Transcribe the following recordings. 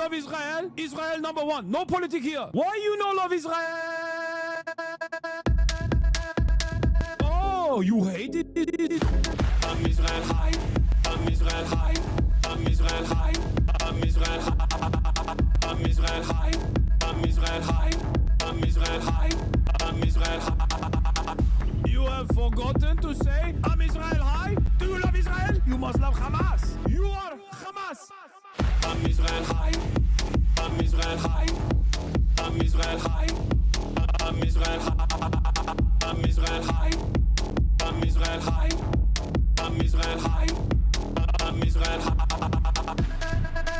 love Israel? Israel number one. No politics here. Why you no love Israel? Oh, you hate it? I'm Israel high. I'm Israel high. I'm Israel high. I'm Israel high. I'm Israel high. I'm Israel high. I'm Israel high. I'm Israel high. You have forgotten to say I'm Israel high? Do you love Israel? You must love Hamas. You are Hamas. I'm Israel high. I'm Israel high. I'm Israel high. I'm Israel high. I'm Israel high. I'm Israel high. I'm Israel high. I'm Israel high.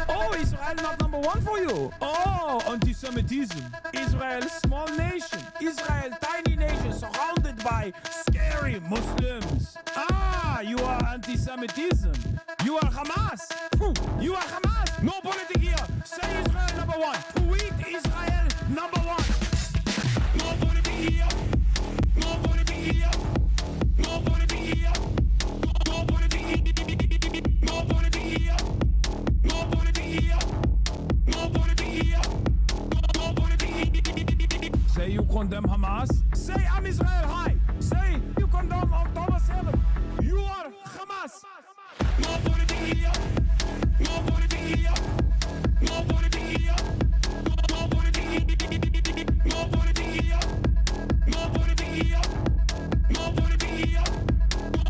Oh, Israel not number one for you. Oh, anti-Semitism. Israel, small nation. Israel, tiny nation surrounded by scary Muslims. Ah, you are anti-Semitism. You are Hamas. You are Hamas. No politics here. Say Israel number one. Tweet Israel number one. No politics here. No politics here. No politics here. No politics here. No politics here. No politics here. No politics here. No politics here. Say you condemn Hamas. Say I'm Israel high. Say you condemn October 7th. You are Hamas. No politics here. No politics here. No politics here. No politics here. No politics here. No politics here. No politics here.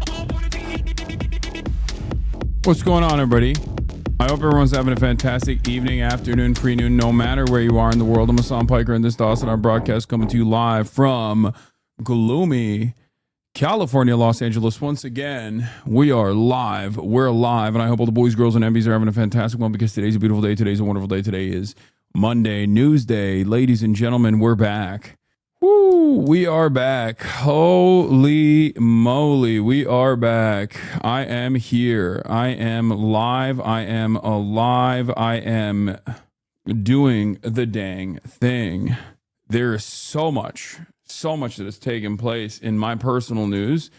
No politics here. What's going on, everybody? I hope everyone's having a fantastic evening, afternoon, pre-noon, no matter where you are in the world. I'm Hasan Piker, and this is the HasanAbi broadcast coming to you live from gloomy California, Los Angeles. Once again, we are live. We're alive, and I hope all the boys, girls, and MBs are having a fantastic one because today's a beautiful day. Today's a wonderful day. Today is Monday, News Day. Ladies and gentlemen, we're back. Woo, we are back. Holy moly, we are back. I am here. I am live. I am alive. I am doing the dang thing. There is so much that has taken place in my personal news.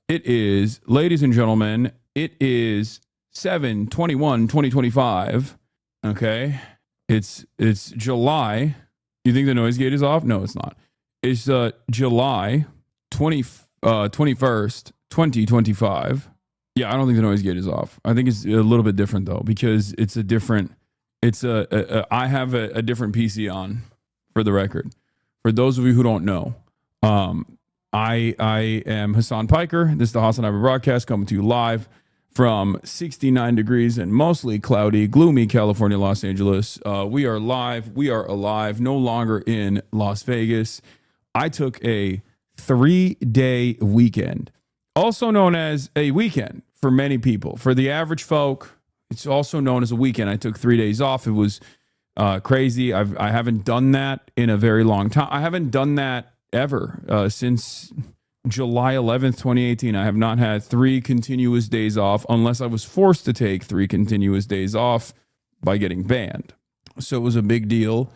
It is, ladies and gentlemen, it is 7/21/2025. Okay. It's July. You think the noise gate is off? No, it's not. It's July 21st, 2025. Yeah, I don't think the noise gate is off. I think it's a little bit different though, because it's a different, I have a different PC on, for the record. For those of you who don't know, I am Hasan Piker. This is the HasanAbi broadcast coming to you live from 69 degrees and mostly cloudy, gloomy California, Los Angeles. We are live. We are alive. No longer in Las Vegas. I took a 3-day weekend, also known as a weekend for many people. For the average folk, it's also known as a weekend. I took 3 days off. It was crazy. I haven't done that in a very long time. I haven't done that ever since July 11th, 2018. I have not had 3 continuous days off unless I was forced to take 3 continuous days off by getting banned. So it was a big deal.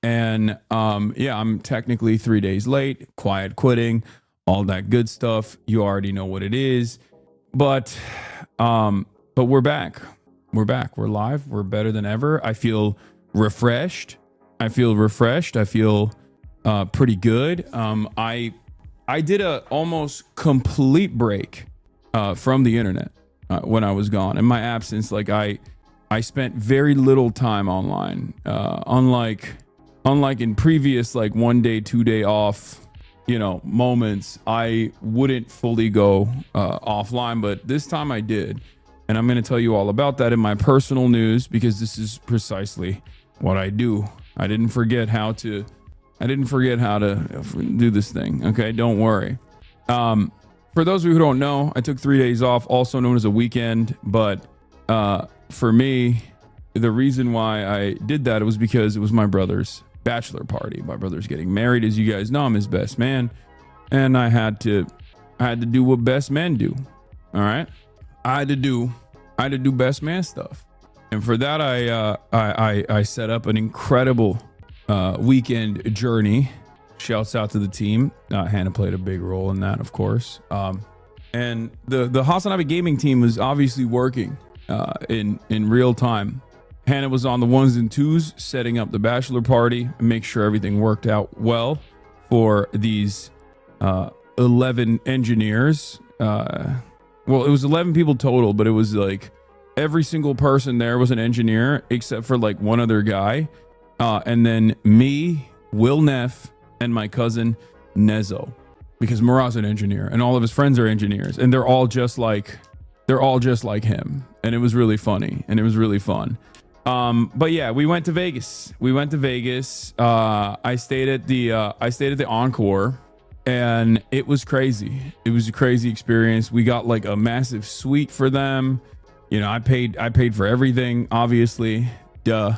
And yeah, I'm technically 3 days late, quiet quitting, all that good stuff. You already know what it is. But we're back. We're back. We're live. We're better than ever. I feel refreshed. I feel pretty good. I did a almost complete break from the internet when I was gone. In my absence, like I spent very little time online. Unlike in previous like 1 day, 2 day off, moments, I wouldn't fully go offline, but this time I did. And I'm going to tell you all about that in my personal news, because this is precisely what I do. I didn't forget how to do this thing. Okay. Don't worry. For those of you who don't know, I took 3 days off, also known as a weekend. But for me, the reason why I did that, it was because it was my brother's bachelor party. My brother's getting married. As you guys know, I'm his best man. And I had to do what best men do. All right. I had to do best man stuff. And for that, I set up an incredible weekend journey. Shouts out to the team. Hannah played a big role in that, of course. And the HasanAbi gaming team was obviously working in real time Hannah was on the ones and twos, setting up the bachelor party and make sure everything worked out well for these 11 engineers. Well, it was 11 people total, but it was like every single person there was an engineer except for like one other guy. And then me, Will Neff, and my cousin Nezo, because Murat's an engineer and all of his friends are engineers, and they're all just like him. And it was really funny and it was really fun. But yeah, we went to Vegas. I stayed at the Encore, and it was crazy. It was a crazy experience. We got like a massive suite for them. You know, I paid for everything, obviously, duh.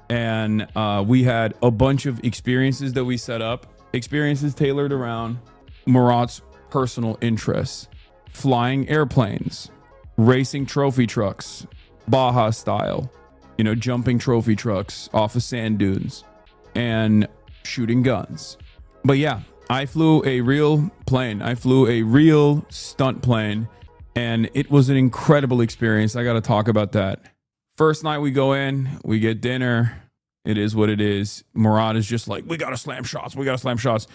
And we had a bunch of experiences that we set up, experiences tailored around Murat's personal interests: flying airplanes, racing trophy trucks, Baja style, you know, jumping trophy trucks off of sand dunes, and shooting guns. But yeah, I flew a real plane. I flew a real stunt plane, and it was an incredible experience. I got to talk about that. First night we go in, we get dinner. It is what it is. Murat is just like, we got to slam shots. We got to slam shots.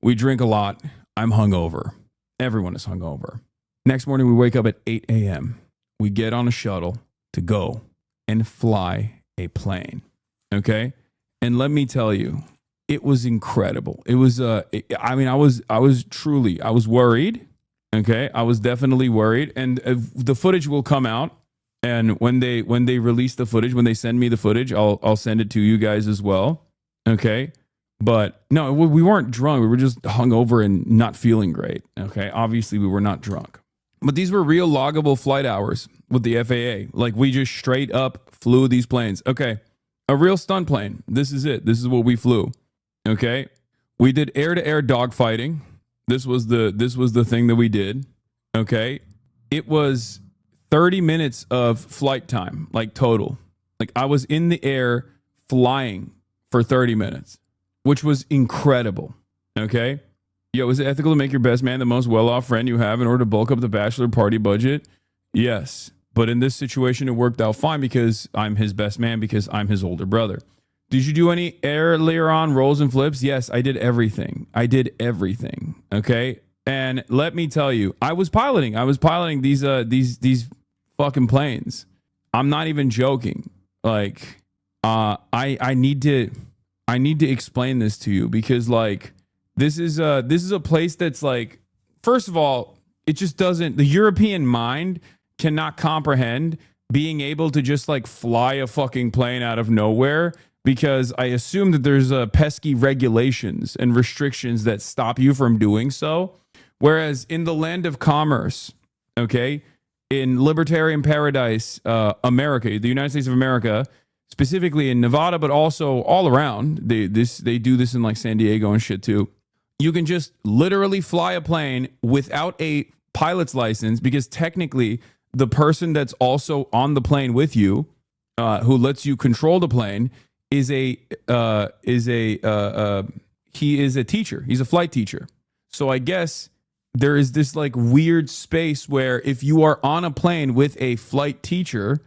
We drink a lot. I'm hungover. Everyone is hungover. Next morning, we wake up at 8 a.m. We get on a shuttle to go and fly a plane. Okay. And let me tell you, it was incredible. It was, I was worried. Okay. I was definitely worried. And the footage will come out. And when they release the footage, when they send me the footage, I'll send it to you guys as well. Okay. But no, we weren't drunk. We were just hungover and not feeling great. Okay. Obviously we were not drunk, but these were real loggable flight hours with the FAA. Like, we just straight up flew these planes. Okay. A real stunt plane. This is it. This is what we flew. Okay. We did air to air dogfighting. This was the thing that we did. Okay. It was 30 minutes of flight time, like total. Like, I was in the air flying for 30 minutes, which was incredible. Okay. Yo, is it ethical to make your best man the most well-off friend you have in order to bulk up the bachelor party budget? Yes. But in this situation, it worked out fine because I'm his best man, because I'm his older brother. Did you do any earlier on rolls and flips? Yes, I did everything. Okay. And let me tell you, I was piloting these fucking planes. I'm not even joking. Like, I need to explain this to you, because like, this is a place that's like, first of all, it just doesn't, the European mind cannot comprehend being able to just like fly a fucking plane out of nowhere, because I assume that there's pesky regulations and restrictions that stop you from doing so. Whereas in the land of commerce, okay, in libertarian paradise, America, the United States of America, specifically in Nevada, but also all around, they do this in like San Diego and shit too. You can just literally fly a plane without a pilot's license, because technically the person that's also on the plane with you, who lets you control the plane, he is a teacher. He's a flight teacher. So I guess there is this like weird space where if you are on a plane with a flight teacher,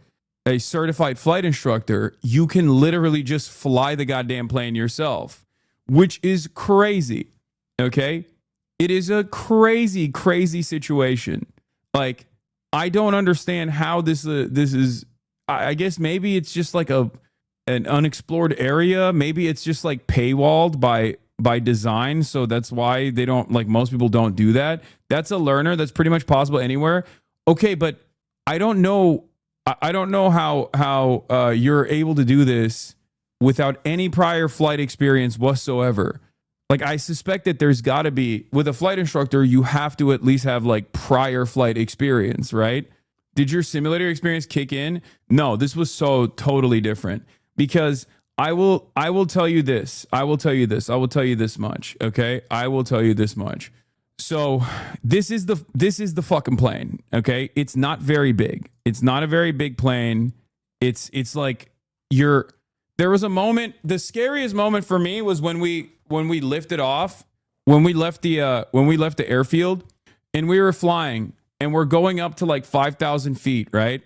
a certified flight instructor, you can literally just fly the goddamn plane yourself, which is crazy. Okay. It is a crazy, crazy situation. Like, I don't understand how this is. I guess maybe it's just like an unexplored area. Maybe it's just like paywalled by design. So that's why they don't, like, most people don't do that. That's a learner. That's pretty much possible anywhere. Okay. But I don't know. I don't know how you're able to do this without any prior flight experience whatsoever. Like, I suspect that there's got to be, with a flight instructor, you have to at least have like prior flight experience, right? Did your simulator experience kick in? No, this was so totally different, because I will tell you this. I will tell you this much. Okay. I will tell you this much. So this is the fucking plane. Okay. It's not very big. It's not a very big plane. It's like there was a moment, the scariest moment for me was when we lifted off, when we left the airfield and we were flying and we're going up to like 5,000 feet, right?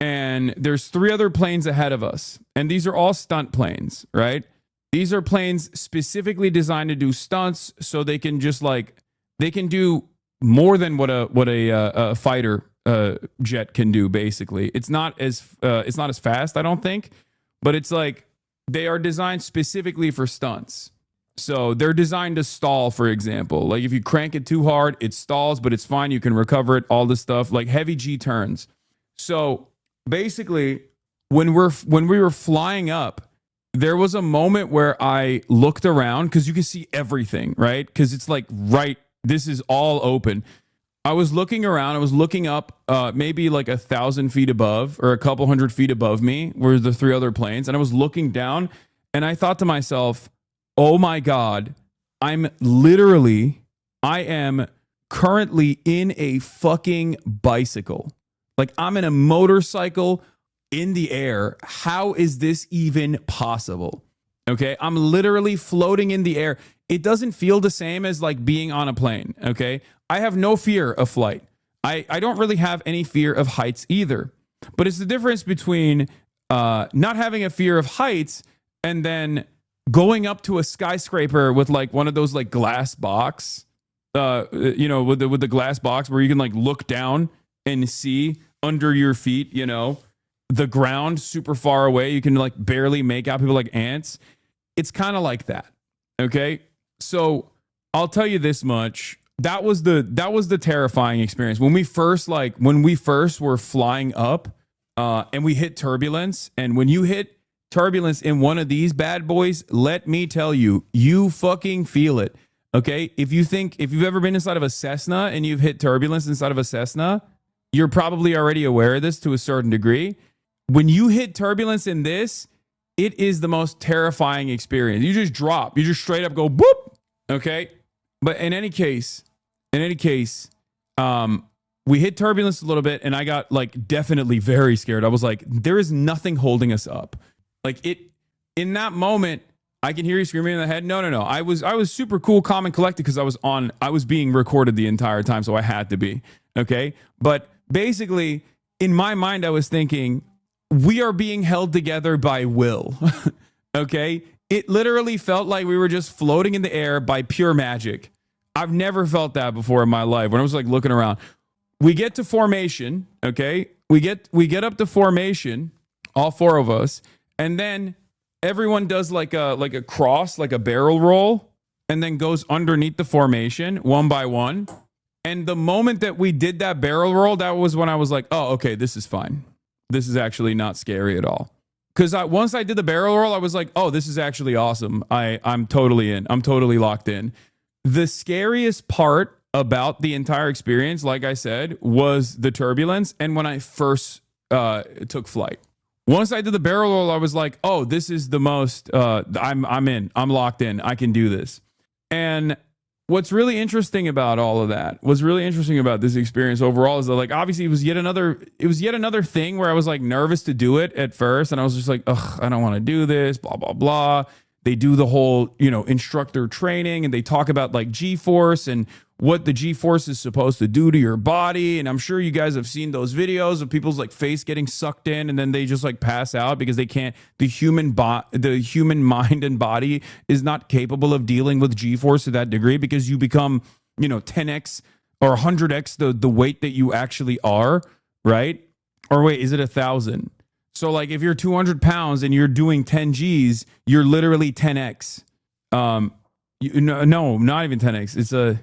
and there's 3 other planes ahead of us, and these are all stunt planes, right? These are planes specifically designed to do stunts, so they can just like they can do more than what a fighter jet can do. Basically, it's not as fast, I don't think, but it's like they are designed specifically for stunts. So they're designed to stall, for example. Like if you crank it too hard, it stalls, but it's fine. You can recover it. All this stuff, like heavy G turns. So basically, when we were flying up, there was a moment where I looked around because you can see everything, right? Because it's like this is all open. I was looking around. I was looking up, maybe like 1,000 feet above or a couple hundred feet above me were the 3 other planes, and I was looking down, and I thought to myself, oh my God, I am currently in a fucking bicycle. Like I'm in a motorcycle in the air. How is this even possible? Okay. I'm literally floating in the air. It doesn't feel the same as like being on a plane. Okay. I have no fear of flight. I don't really have any fear of heights either, but it's the difference between not having a fear of heights and then going up to a skyscraper with like one of those like glass box, with the glass box where you can like look down and see under your feet, the ground super far away. You can like barely make out people like ants. It's kind of like that. Okay. So I'll tell you this much. That was the terrifying experience. When we first were flying up, and we hit turbulence, and when you hit turbulence in one of these bad boys, let me tell you, you fucking feel it. Okay. If you've ever been inside of a Cessna and you've hit turbulence inside of a Cessna, you're probably already aware of this to a certain degree. When you hit turbulence in this, it is the most terrifying experience. You just drop, you just straight up go boop. Okay. But in any case, we hit turbulence a little bit, and I got like definitely very scared. I was like, there is nothing holding us up. Like in that moment, I can hear you screaming in the head. No. I was super cool, calm, and collected because I was being recorded the entire time, so I had to be. Okay. But basically, in my mind, I was thinking, we are being held together by will. Okay. It literally felt like we were just floating in the air by pure magic. I've never felt that before in my life. When I was like looking around, we get to formation. Okay. We get up to formation, all 4 of us. And then everyone does like a cross, like a barrel roll, and then goes underneath the formation one by one. And the moment that we did that barrel roll, that was when I was like, oh, okay, this is fine. This is actually not scary at all. Because once I did the barrel roll, I was like, oh, this is actually awesome. I'm totally in. I'm totally locked in. The scariest part about the entire experience, like I said, was the turbulence. And when I first took flight. Once I did the barrel roll, I was like, oh, this is the most, I'm in, I'm locked in, I can do this. And what's really interesting about all of that, what's really interesting about this experience overall is that, like, obviously it was yet another thing where I was like nervous to do it at first. And I was just like, ugh, I don't want to do this, blah, blah, blah. They do the whole, instructor training, and they talk about like G-force and what the G-force is supposed to do to your body. And I'm sure you guys have seen those videos of people's like face getting sucked in and then they just like pass out because they can't, the human mind and body is not capable of dealing with G-force to that degree, because you become, 10x or 100x the weight that you actually are, right? Or wait, is it 1,000? So like if you're 200 pounds and you're doing 10 Gs, you're literally 10x. No, not even 10x.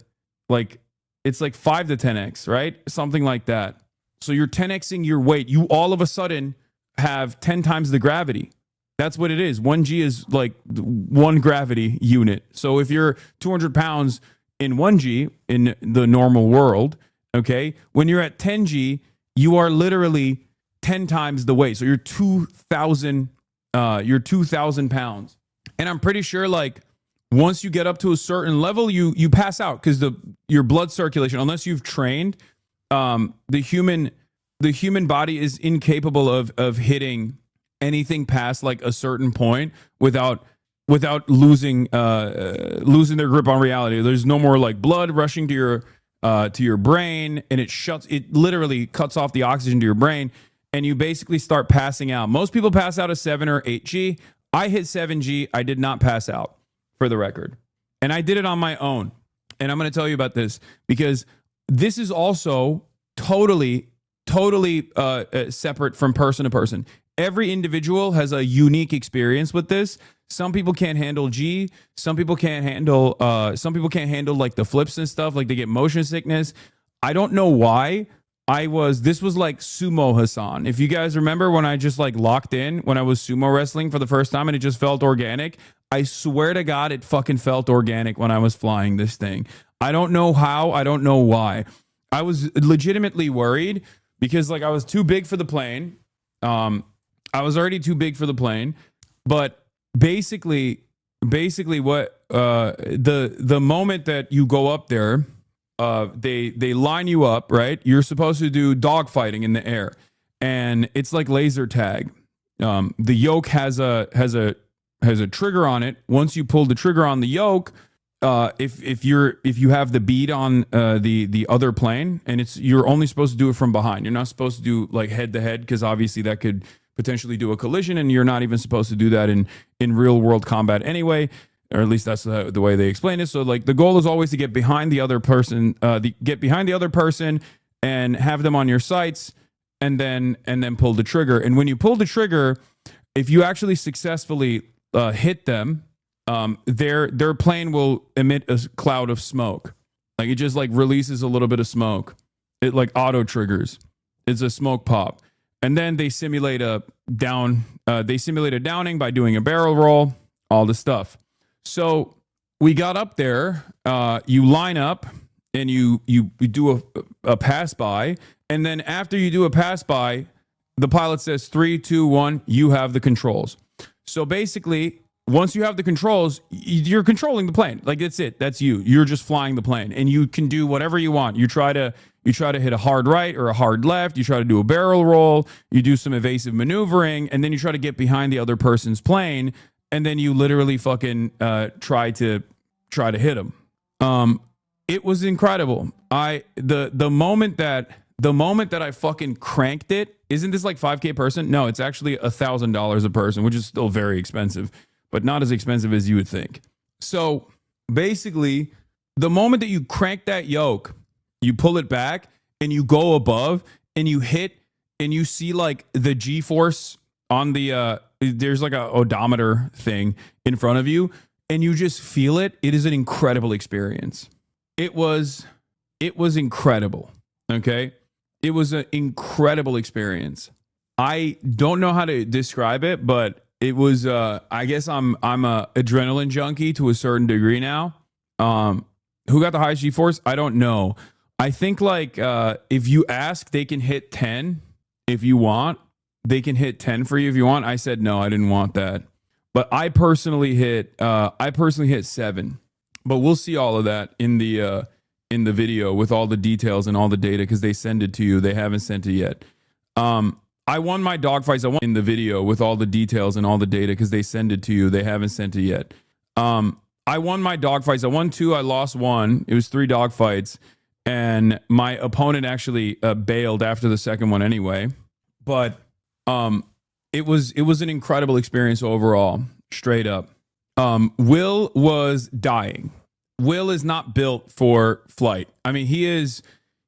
It's like 5 to 10x, right? Something like that. So you're 10xing your weight. You all of a sudden have 10 times the gravity. That's what it is. 1 G is like 1 gravity unit. So if you're 200 pounds in 1 G in the normal world, okay, when you're at 10 G, you are literally 10 times the weight. So you're 2,000 pounds. And I'm pretty sure like once you get up to a certain level, you pass out because your blood circulation, unless you've trained, the human body is incapable of hitting anything past like a certain point without losing their grip on reality. There's no more like blood rushing to your brain, and it literally cuts off the oxygen to your brain. and you basically start passing out. Most people pass out a 7 or 8G. I hit 7G. I did not pass out, for the record. And I did it on my own. And I'm going to tell you about this because this is also totally separate from person to person. Every individual has a unique experience with this. Some people can't handle G. Some people can't handle like the flips and stuff. Like they get motion sickness. I don't know why. This was like sumo Hasan. If you guys remember when I just like locked in when I was sumo wrestling for the first time and it just felt organic. I swear to God, it fucking felt organic when I was flying this thing. I don't know how. I don't know why. I was legitimately worried because like I was too big for the plane. I was already too big for the plane, but basically what the moment that you go up there, they line you up, right? You're supposed to do dogfighting in the air, and it's like laser tag. The yoke has a trigger on it. Once you pull the trigger on the yoke, if you have the bead on the other plane, and you're only supposed to do it from behind. You're not supposed to do like head to head because obviously that could potentially do a collision, and you're not even supposed to do that in real world combat anyway, or at least that's the way they explain it. So like the goal is always to get behind the other person, and have them on your sights, and then pull the trigger. And when you pull the trigger, if you actually successfully hit them, their plane will emit a cloud of smoke. Like it just like releases a little bit of smoke. It like auto triggers. It's a smoke pop. And then they simulate a downing by doing a barrel roll, all the stuff. So we got up there, you line up and you do a pass by. And then after you do a pass by, the pilot says 3, 2, 1, you have the controls. So basically, once you have the controls, you're controlling the plane. Like that's it. That's you. You're just flying the plane, and you can do whatever you want. You try to hit a hard right or a hard left. You try to do a barrel roll. You do some evasive maneuvering, and then you try to get behind the other person's plane, and then you literally fucking try to hit them. It was incredible. The moment that I fucking cranked it, isn't this like $5,000 person? No, it's actually $1,000 a person, which is still very expensive, but not as expensive as you would think. So basically, the moment that you crank that yoke, you pull it back and you go above and you hit and you see like the G-force on the, there's like a odometer thing in front of you and you just feel it. It is an incredible experience. It was incredible. Okay. It was an incredible experience. I don't know how to describe it, but it was, I guess I'm a adrenaline junkie to a certain degree now. Who got the highest G-force? I don't know. I think like, if you ask, they can hit 10 if you want. They can hit 10 for you if you want. I said, no, I didn't want that. But I personally hit 7, but we'll see all of that in the video with all the details and all the data, because they send it to you. They haven't sent it yet. I won my dogfights. I won in the video with all the details and all the data, because they send it to you. They haven't sent it yet. I won my dogfights. I won 2. I lost 1. It was 3 dogfights, and my opponent actually bailed after the second one anyway. But it was an incredible experience overall, straight up. Will was dying. Will is not built for flight. I mean, he's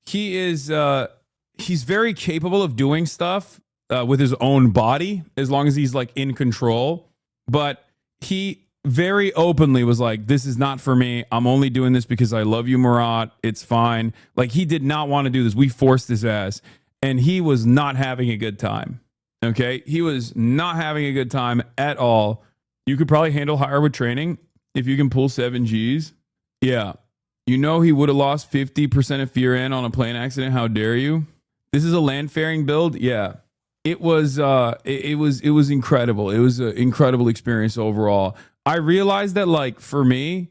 very capable of doing stuff with his own body, as long as he's like in control. But he very openly was like, this is not for me. I'm only doing this because I love you, Murat. It's fine. Like, he did not want to do this. We forced his ass, and he was not having a good time. Okay. He was not having a good time at all. You could probably handle higher with training if you can pull 7 Gs. Yeah. You know, he would have lost 50% of fear in on a plane accident. How dare you? This is a land faring build. Yeah. It was incredible. It was an incredible experience overall. I realized that, like, for me,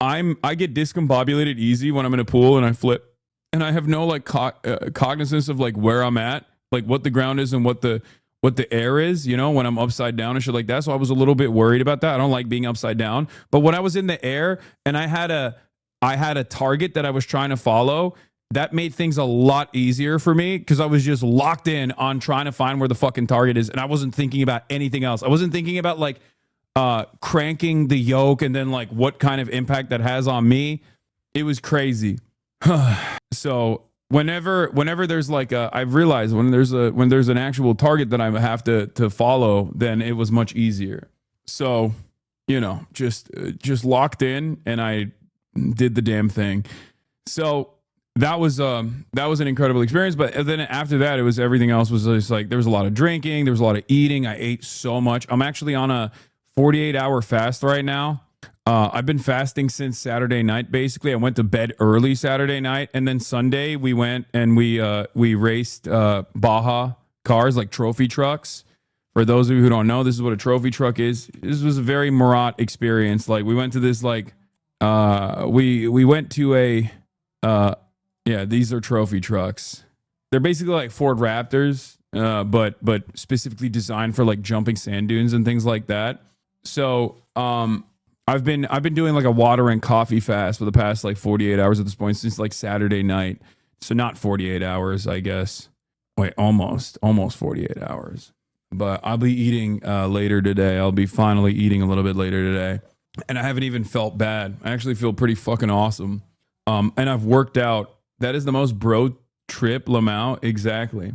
I get discombobulated easy when I'm in a pool and I flip, and I have no like cognizance of like where I'm at, like what the ground is and what the air is, you know, when I'm upside down and shit like that. So I was a little bit worried about that. I don't like being upside down. But when I was in the air and I had a target that I was trying to follow, that made things a lot easier for me because I was just locked in on trying to find where the fucking target is, and I wasn't thinking about anything else. I wasn't thinking about like cranking the yoke and then like what kind of impact that has on me. It was crazy. So whenever there's like I've realized when there's an actual target that I have to follow, then it was much easier. So, you know, just locked in, and I did the damn thing. So that was an incredible experience. But then after that, it was everything else was just like there was a lot of drinking, there was a lot of eating. I ate so much. I'm actually on a 48-hour fast right now. I've been fasting since Saturday night. Basically, I went to bed early Saturday night, and then Sunday we went and we raced Baja cars, like trophy trucks. For those of you who don't know, this is what a trophy truck is. This was a very Murat experience. Like we went to this like we went to a yeah, these are trophy trucks. They're basically like Ford Raptors, but specifically designed for like jumping sand dunes and things like that. So I've been doing like a water and coffee fast for the past like 48 hours at this point, since like Saturday night. So not 48 hours, I guess. Wait, almost 48 hours. But I'll be eating later today. I'll be finally eating a little bit later today. And I haven't even felt bad. I actually feel pretty fucking awesome. And I've worked out. That is the most bro trip, Lamau. Exactly.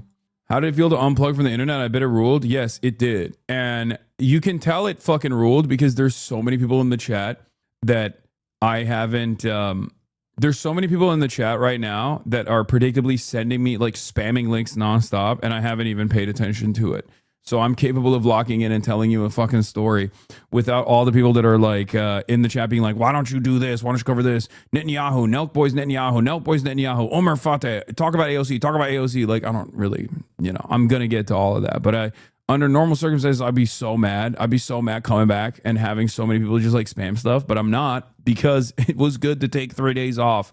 How did it feel to unplug from the internet? I bet it ruled. Yes, it did. And you can tell it fucking ruled because there's so many people in the chat that I haven't. There's so many people in the chat right now that are predictably sending me like spamming links nonstop, and I haven't even paid attention to it. So I'm capable of locking in and telling you a fucking story without all the people that are like in the chat being like, why don't you do this? Why don't you cover this? Netanyahu, Nelk Boys Netanyahu, Nelk Boys Netanyahu, Omar Fateh, talk about AOC. Like, I don't really, you know, I'm going to get to all of that. But under normal circumstances, I'd be so mad. I'd be so mad coming back and having so many people just like spam stuff. But I'm not, because it was good to take 3 days off.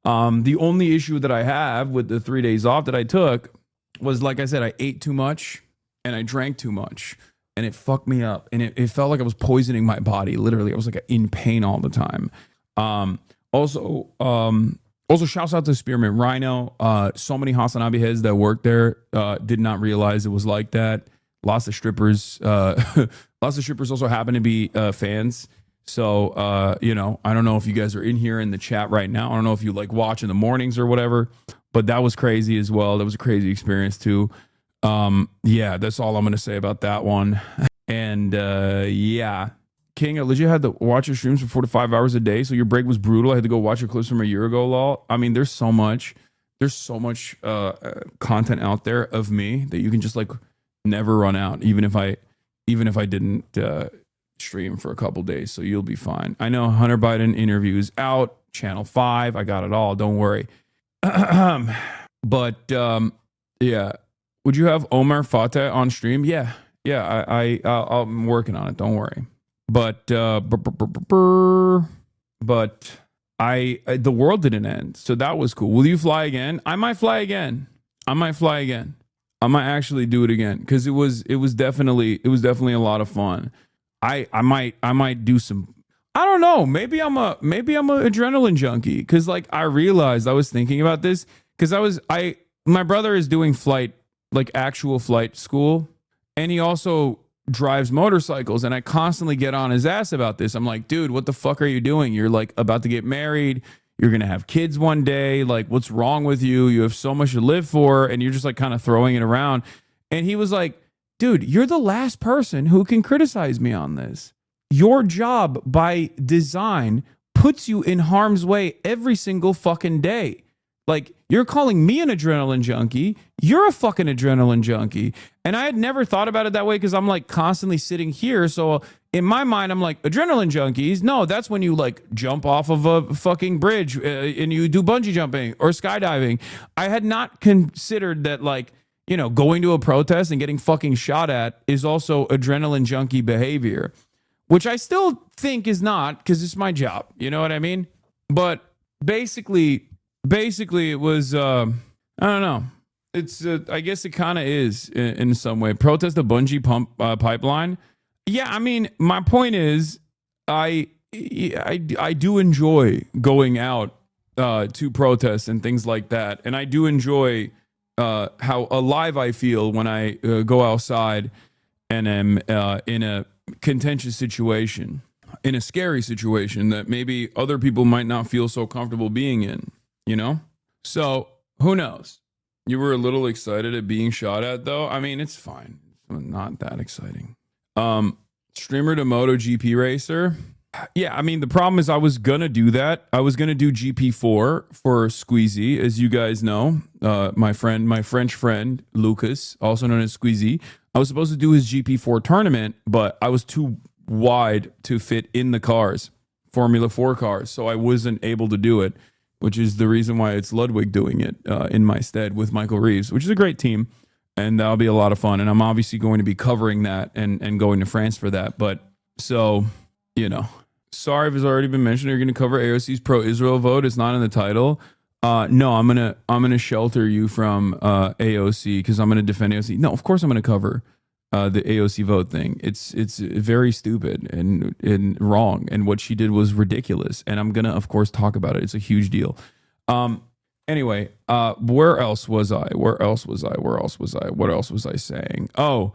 The only issue that I have with the 3 days off that I took was, like I said, I ate too much. And I drank too much, and it fucked me up, and it felt like I was poisoning my body. Literally, I was like in pain all the time. Also, shouts out to Spearmint Rhino. So many HasanAbi heads that worked there did not realize it was like that. Lots of strippers. Lots of strippers also happen to be fans. So you know, I don't know if you guys are in here in the chat right now. I don't know if you like watch in the mornings or whatever, but that was crazy as well. That was a crazy experience too. Yeah, that's all I'm gonna say about that one. And yeah, King, I legit had to watch your streams for 4 to 5 hours a day, so your break was brutal. I had to go watch your clips from a year ago, lol. I mean, there's so much content out there of me that you can just like never run out, even if I didn't stream for a couple days. So you'll be fine. I know Hunter Biden interview is out, channel 5. I got it all, don't worry. But yeah. Would you have Omar Fateh on stream? Yeah, I'm working on it. Don't worry. But the world didn't end, so that was cool. Will you fly again? I might fly again. I might actually do it again because it was definitely a lot of fun. I might do some. I don't know. Maybe I'm a adrenaline junkie because like I realized I was thinking about this because my brother is doing actual flight school, and he also drives motorcycles, and I constantly get on his ass about this. I'm like, dude, what the fuck are you doing? You're like about to get married, you're gonna have kids one day, like what's wrong with you? You have so much to live for, and you're just like kind of throwing it around. And he was like, dude, you're the last person who can criticize me on this. Your job by design puts you in harm's way every single fucking day. Like, you're calling me an adrenaline junkie. You're a fucking adrenaline junkie. And I had never thought about it that way because I'm like constantly sitting here. So in my mind, I'm like, adrenaline junkies? No, that's when you like jump off of a fucking bridge and you do bungee jumping or skydiving. I had not considered that, like, you know, going to a protest and getting fucking shot at is also adrenaline junkie behavior, which I still think is not, because it's my job. You know what I mean? But basically it was I don't know, it's I guess it kind of is in some way. Protest the bungee pump pipeline. Yeah, I mean, my point is I do enjoy going out to protests and things like that. And I do enjoy how alive I feel when I go outside and am in a contentious situation, in a scary situation that maybe other people might not feel so comfortable being in, you know? So who knows? You were a little excited at being shot at, though. I mean, it's fine. It's not that exciting. Streamer to MotoGP racer. Yeah, I mean, the problem is I was going to do that. I was going to do GP4 for Squeezy, as you guys know. My French friend, Lucas, also known as Squeezy. I was supposed to do his GP4 tournament, but I was too wide to fit in the cars, Formula 4 cars, so I wasn't able to do it, which is the reason why it's Ludwig doing it in my stead with Michael Reeves, which is a great team, and that'll be a lot of fun. And I'm obviously going to be covering that and going to France for that. But so, you know, sorry if it's already been mentioned. You're going to cover AOC's pro-Israel vote. It's not in the title. No, I'm gonna shelter you from AOC because I'm gonna defend AOC. No, of course I'm gonna cover the AOC vote thing. It's very stupid and wrong, and what she did was ridiculous. And I'm gonna, of course, talk about it. It's a huge deal. Anyway, where else was I? What else was I saying? Oh,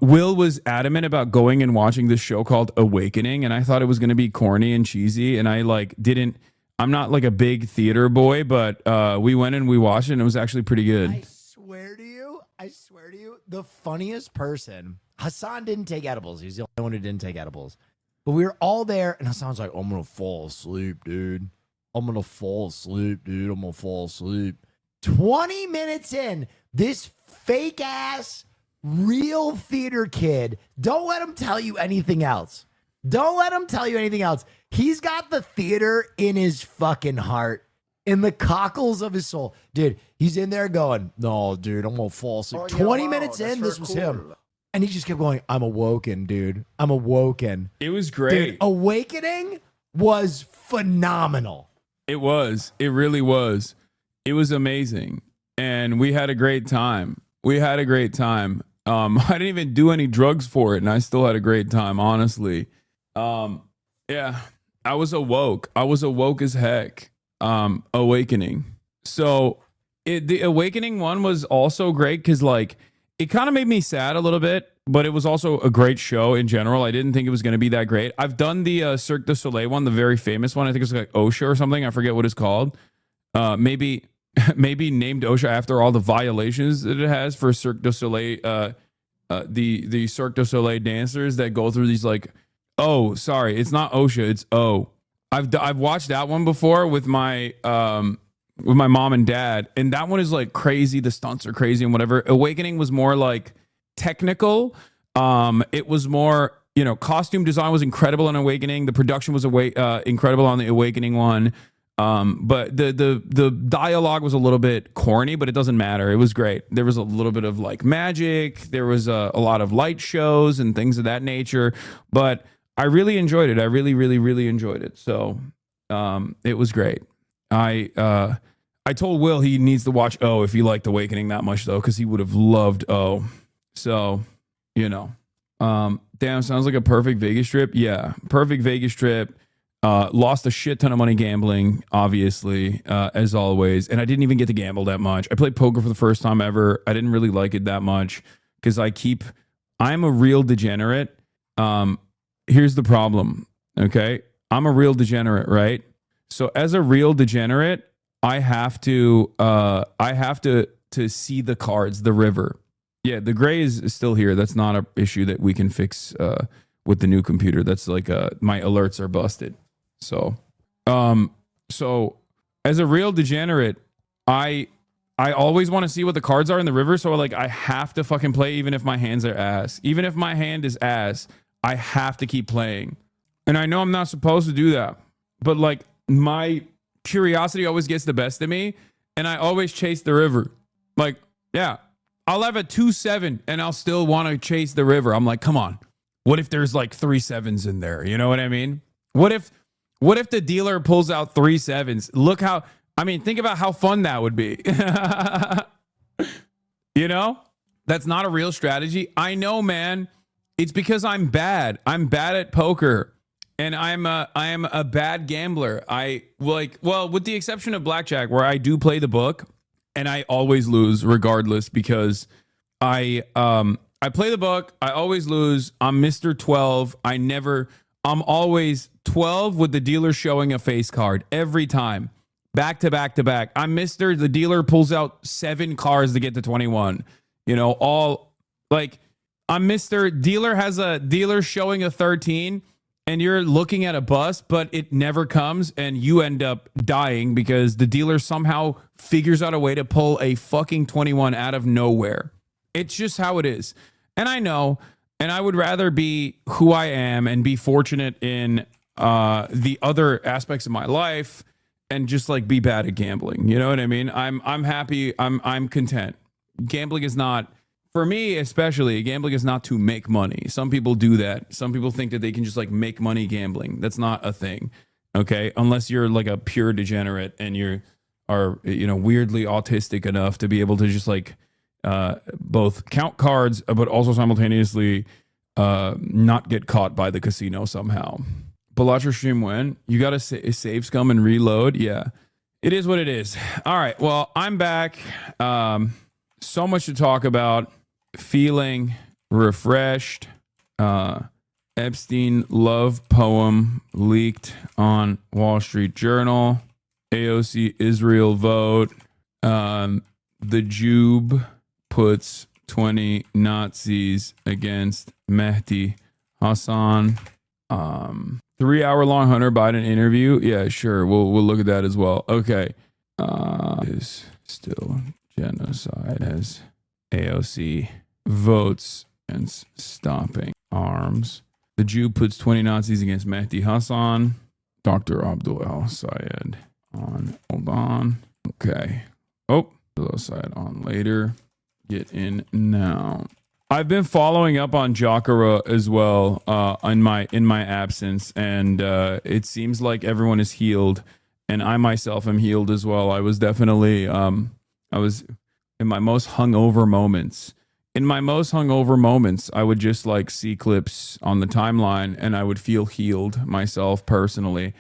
Will was adamant about going and watching this show called Awakening, and I thought it was gonna be corny and cheesy, and I didn't. I'm not like a big theater boy, but we went and we watched it, and it was actually pretty good. I swear to you, the funniest person, Hasan didn't take edibles. He's the only one who didn't take edibles. But we were all there, and Hasan's like, I'm going to fall asleep, dude. I'm going to fall asleep. 20 minutes in, this fake-ass, real theater kid, don't let him tell you anything else. He's got the theater in his fucking heart, in the cockles of his soul. Dude, he's in there going, no, dude, I'm going to fall asleep. 20 minutes in, this was him. And he just kept going, I'm awoken, dude. I'm awoken. It was great. Dude, Awakening was phenomenal. It was. It really was. It was amazing. And we had a great time. I didn't even do any drugs for it, and I still had a great time, honestly. Yeah, I was awoke as heck. Awakening. So the Awakening one was also great because it kind of made me sad a little bit, but it was also a great show in general. I didn't think it was going to be that great. I've done the Cirque du Soleil one, the very famous one. I think it's like OSHA or something. I forget what it's called. Maybe named OSHA after all the violations that it has for Cirque du Soleil. The Cirque du Soleil dancers that go through these oh, sorry, it's not OSHA, it's O. I've watched that one before with my mom and dad, and that one is crazy. The stunts are crazy and whatever. Awakening was more technical. It was more, costume design was incredible in Awakening. The production was incredible on the Awakening one. But the dialogue was a little bit corny, but it doesn't matter. It was great. There was a little bit of magic. There was a lot of light shows and things of that nature, but I really enjoyed it. I really, really, really enjoyed it. So, it was great. I told Will he needs to watch O if he liked Awakening that much though, because he would have loved O. So, damn, sounds like a perfect Vegas trip. Yeah, perfect Vegas trip. Lost a shit ton of money gambling, obviously, as always. And I didn't even get to gamble that much. I played poker for the first time ever. I didn't really like it that much because I'm a real degenerate. Here's the problem. Okay. I'm a real degenerate, right? So as a real degenerate, I have to see the cards, the river. Yeah. The gray is still here. That's not an issue that we can fix, with the new computer. That's my alerts are busted. So as a real degenerate, I always want to see what the cards are in the river. So I have to fucking play even if my hands are ass. Even if my hand is ass, I have to keep playing. And I know I'm not supposed to do that, but my curiosity always gets the best of me, and I always chase the river. Yeah, I'll have a 2-7 and I'll still want to chase the river. I'm come on. What if there's 3 7s in there? You know what I mean? What if the dealer pulls out 3 7s? Think about how fun that would be. That's not a real strategy. I know, man. It's because I'm bad. I'm bad at poker. And I am a bad gambler. I like, well, with the exception of blackjack, where I do play the book and I always lose regardless, because I play the book, I always lose. I'm Mr. 12. I'm always 12 with the dealer showing a face card every time. Back to back to back. I'm Mr. The dealer pulls out 7 cards to get to 21. You know, all like I'm Mr. Dealer has a dealer showing a 13 and you're looking at a bus, but it never comes and you end up dying because the dealer somehow figures out a way to pull a fucking 21 out of nowhere. It's just how it is. And I know, and I would rather be who I am and be fortunate in the other aspects of my life and just like be bad at gambling. You know what I mean? I'm happy. I'm content. Gambling is not, for me especially, gambling is not to make money. Some people do that. Some people think that they can just like make money gambling. That's not a thing. Okay? Unless you're like a pure degenerate and you are, you know, weirdly autistic enough to be able to just like both count cards but also simultaneously not get caught by the casino somehow. But watch your stream when you got to save scum and reload. Yeah, it is what it is. All right. Well, I'm back. So much to talk about. Feeling refreshed. Epstein love poem leaked on Wall Street Journal. AOC Israel vote. The JUBE puts 20 Nazis against Mehdi Hassan. 3-hour-long Hunter Biden interview. Yeah, sure. We'll look at that as well. Okay. Is still genocide as AOC votes against stopping arms. The Jew puts 20 Nazis against Mehdi Hassan. Dr. Abdul al-Sayed on. Hold on. Okay. Oh, al-Sayed on later. Get in now. I've been following up on Jacara as well in my absence, and it seems like everyone is healed, and I myself am healed as well. I was definitely I was in my most hungover moments. In my most hungover moments, I would just like see clips on the timeline, and I would feel healed myself personally,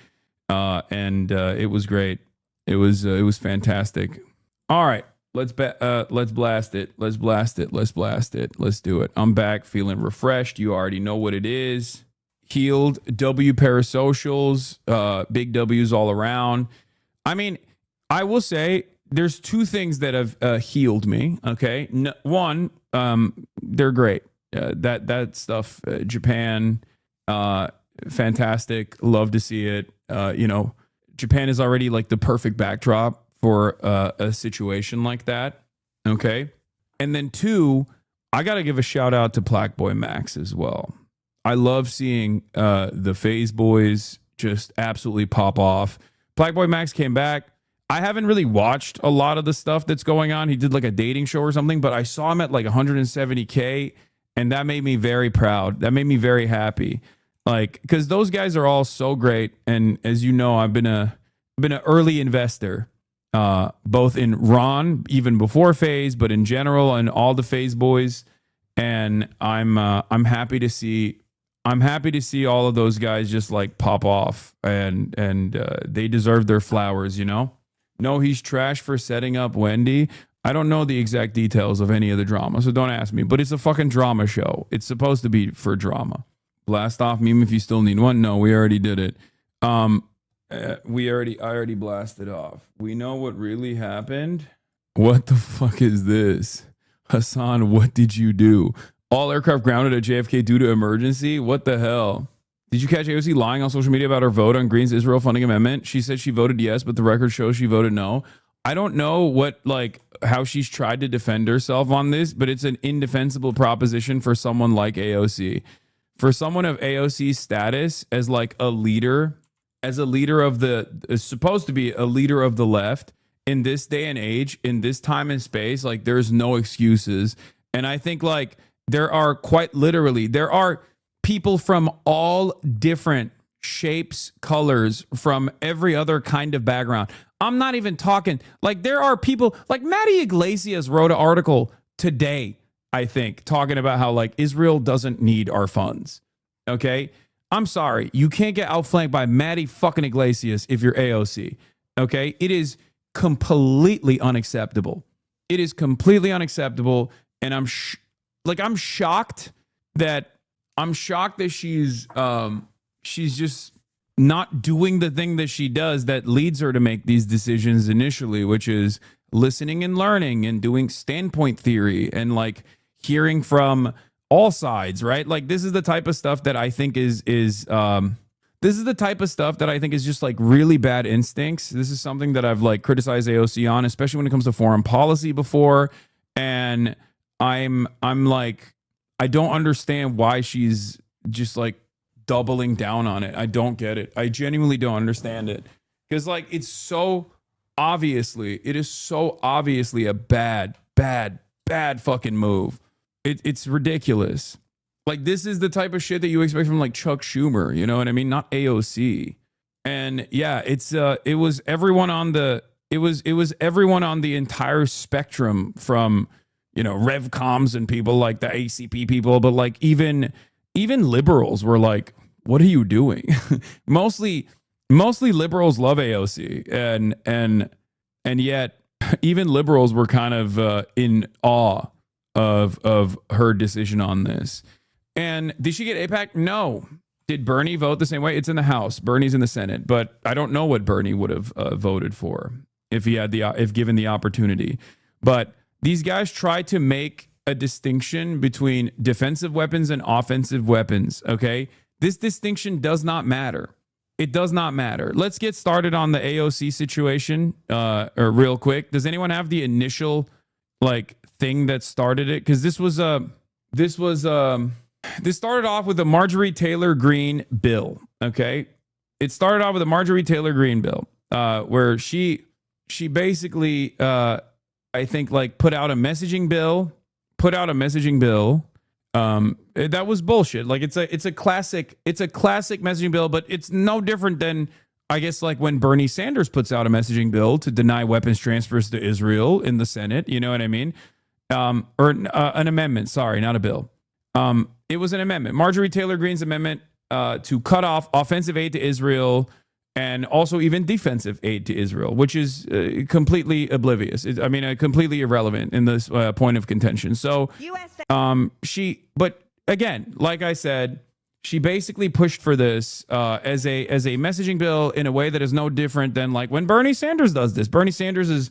and it was great. It was fantastic. All right. Let's blast it. Let's blast it. Let's blast it. Let's do it. I'm back feeling refreshed. You already know what it is. Healed. W parasocials. Big W's all around. I mean, I will say there's 2 things that have healed me. Okay. One, they're great. That stuff, Japan, fantastic. Love to see it. You know, Japan is already like the perfect backdrop for a situation like that. Okay. And then 2, I got to give a shout out to Black Boy Max as well. I love seeing the Phase Boys just absolutely pop off. Black Boy Max came back. I haven't really watched a lot of the stuff that's going on. He did like a dating show or something, but I saw him at like 170K, and that made me very proud. That made me very happy. Like, because those guys are all so great. And as you know, I've been an early investor. Both in Ron, even before Phase, but in general, and all the Phase boys, and I'm happy to see all of those guys just like pop off, and they deserve their flowers, you know. No, he's trash for setting up Wendy. I don't know the exact details of any of the drama, so don't ask me. But it's a fucking drama show. It's supposed to be for drama. Blast off meme if you still need one. No, we already did it. I already blasted off. We know what really happened. What the fuck is this? Hassan, what did you do? All aircraft grounded at JFK due to emergency? What the hell? Did you catch AOC lying on social media about her vote on Green's Israel funding amendment? She said she voted yes, but the record shows she voted no. I don't know how she's tried to defend herself on this, but it's an indefensible proposition for someone like AOC. For someone of AOC's status as like a leader, as a leader of is supposed to be a leader of the left in this day and age, in this time and space, like there's no excuses. And I think like there are people from all different shapes, colors, from every other kind of background. I'm not even talking like there are people like Maddie Iglesias wrote an article today, I think, talking about how like Israel doesn't need our funds. Okay. I'm sorry. You can't get outflanked by Maddie fucking Iglesias if you're AOC. Okay? It is completely unacceptable. It is completely unacceptable. And I'm shocked that she's just not doing the thing that she does that leads her to make these decisions initially, which is listening and learning and doing standpoint theory and like hearing from all sides, right? Like this is the type of stuff that I think is just like really bad instincts. This is something that I've like criticized AOC on, especially when it comes to foreign policy before. And I'm like, I don't understand why she's just like doubling down on it. I don't get it. I genuinely don't understand it. Because like it is so obviously a bad fucking move. It's ridiculous. Like this is the type of shit that you expect from like Chuck Schumer, you know what I mean? Not AOC. And yeah, it was everyone on the entire spectrum from, you know, RevComs and people like the ACP people, but like even liberals were like, what are you doing? mostly liberals love AOC and yet even liberals were kind of in awe of her decision on this. And did she get AIPAC? No. Did Bernie vote the same way? It's in the House. Bernie's in the Senate, but I don't know what Bernie would have voted for if given the opportunity. But these guys try to make a distinction between defensive weapons and offensive weapons. Okay, this distinction does not matter. It does not matter. Let's get started on the AOC situation real quick. Does anyone have the initial like thing that started it? Because this started off with a Marjorie Taylor Greene bill. Okay, it started off with a Marjorie Taylor Greene bill where she basically I think like put out a messaging bill. That was bullshit. Like it's a classic messaging bill, but it's no different than I guess like when Bernie Sanders puts out a messaging bill to deny weapons transfers to Israel in the Senate. You know what I mean? Or an amendment. Sorry, not a bill. It was an amendment. Marjorie Taylor Greene's amendment to cut off offensive aid to Israel and also even defensive aid to Israel, which is completely oblivious. Completely irrelevant in this point of contention. So, but again, like I said, she basically pushed for this as a messaging bill in a way that is no different than like when Bernie Sanders does this. Bernie Sanders has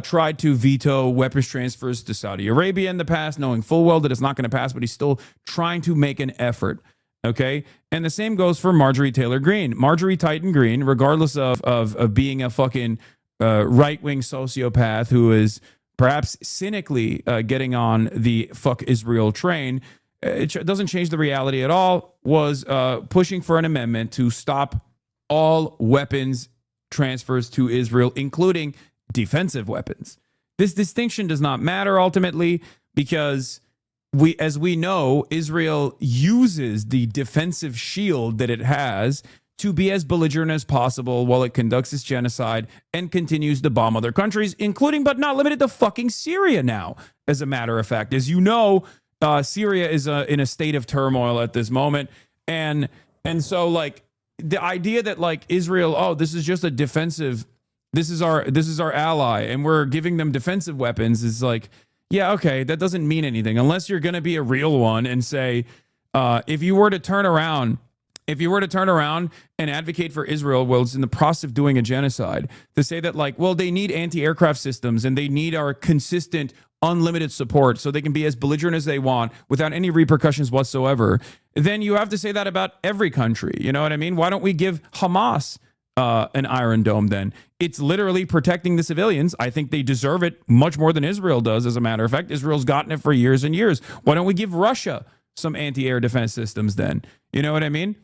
tried to veto weapons transfers to Saudi Arabia in the past, knowing full well that it's not going to pass, but he's still trying to make an effort. Okay. And the same goes for Marjorie Taylor Greene. Marjorie Titan Greene, regardless of being a fucking right-wing sociopath who is perhaps cynically getting on the fuck Israel train, it doesn't change the reality at all, was pushing for an amendment to stop all weapons transfers to Israel, including defensive weapons. This distinction does not matter ultimately because as we know, Israel uses the defensive shield that it has to be as belligerent as possible while it conducts its genocide and continues to bomb other countries, including but not limited to fucking Syria now. As a matter of fact, as you know, Syria is in a state of turmoil at this moment. And so like the idea that like Israel, oh, this is just a defensive, this is our ally and we're giving them defensive weapons is like, yeah, okay, that doesn't mean anything unless you're going to be a real one and say, if you were to turn around and advocate for Israel while it's in the process of doing a genocide, to say that like, well, they need anti-aircraft systems and they need our consistent, unlimited support so they can be as belligerent as they want without any repercussions whatsoever, then you have to say that about every country. You know what I mean? Why don't we give Hamas an Iron Dome then? It's literally protecting the civilians. I think they deserve it much more than Israel does, as a matter of fact. Israel's gotten it for years and years. Why don't we give Russia some anti-air defense systems then? You know what I mean?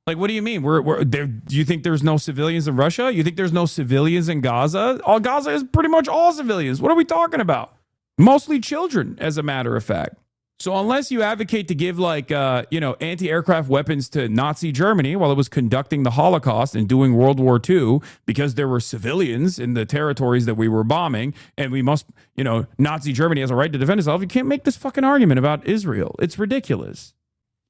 Like, what do you mean? We're there. Do you think there's no civilians in Russia? You think there's no civilians in Gaza? All Gaza is pretty much all civilians. What are we talking about? Mostly children, as a matter of fact. So unless you advocate to give like, anti-aircraft weapons to Nazi Germany while it was conducting the Holocaust and doing World War II because there were civilians in the territories that we were bombing and we must, Nazi Germany has a right to defend itself, you can't make this fucking argument about Israel. It's ridiculous.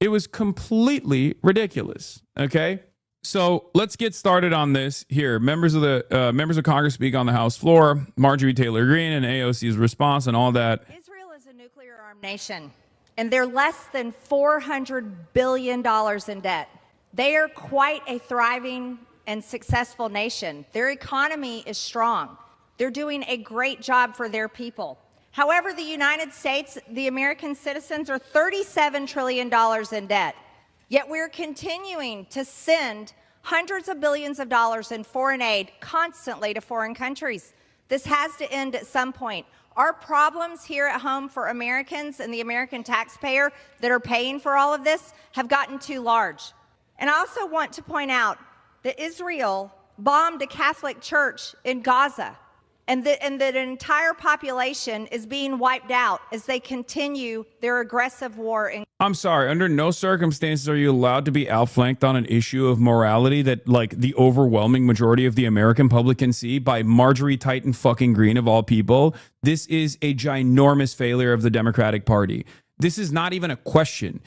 It was completely ridiculous. Okay. So let's get started on this here. Members of Congress speak on the House floor. Marjorie Taylor Greene and AOC's response and all that. Israel is a nuclear-armed nation, and they're less than $400 billion in debt. They are quite a thriving and successful nation. Their economy is strong. They're doing a great job for their people. However, the United States, the American citizens, are $37 trillion in debt. Yet we're continuing to send hundreds of billions of dollars in foreign aid constantly to foreign countries. This has to end at some point. Our problems here at home for Americans and the American taxpayer that are paying for all of this have gotten too large. And I also want to point out that Israel bombed a Catholic church in Gaza, and that an entire population is being wiped out as they continue their aggressive war. I'm sorry, under no circumstances are you allowed to be outflanked on an issue of morality that, like, the overwhelming majority of the American public can see by Marjorie Titan fucking Greene of all people. This is a ginormous failure of the Democratic Party. This is not even a question.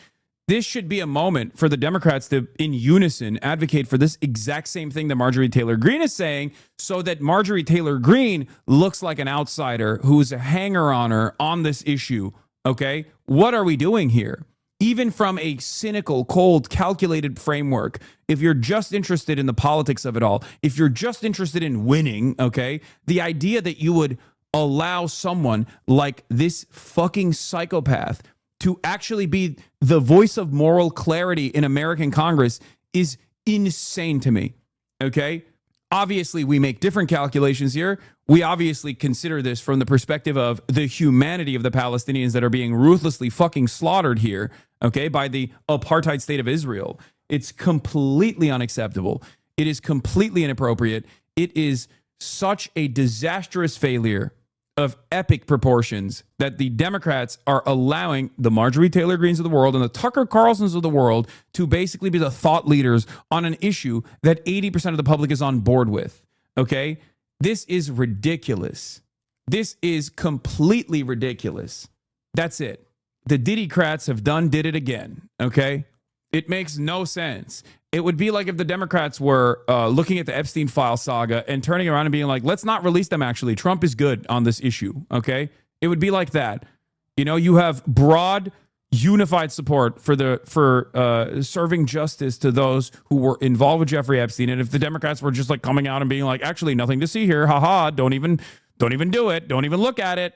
This should be a moment for the Democrats to, in unison, advocate for this exact same thing that Marjorie Taylor Greene is saying, so that Marjorie Taylor Greene looks like an outsider who's a hanger-oner on this issue, okay? What are we doing here? Even from a cynical, cold, calculated framework, if you're just interested in the politics of it all, if you're just interested in winning, okay, the idea that you would allow someone like this fucking psychopath to actually be the voice of moral clarity in American Congress is insane to me, okay? Obviously, we make different calculations here. We obviously consider this from the perspective of the humanity of the Palestinians that are being ruthlessly fucking slaughtered here, okay, by the apartheid state of Israel. It's completely unacceptable. It is completely inappropriate. It is such a disastrous failure of epic proportions that the Democrats are allowing the Marjorie Taylor Greenes of the world and the Tucker Carlsons of the world to basically be the thought leaders on an issue that 80% of the public is on board with. Okay? This is ridiculous. This is completely ridiculous. That's it. The Diddy-crats have did it again. Okay? It makes no sense. It would be like if the Democrats were looking at the Epstein file saga and turning around and being like, let's not release them, actually. Trump is good on this issue, okay? It would be like that. You know, you have broad, unified support for serving justice to those who were involved with Jeffrey Epstein. And if the Democrats were just like coming out and being like, actually, nothing to see here. Haha, don't even do it. Don't even look at it.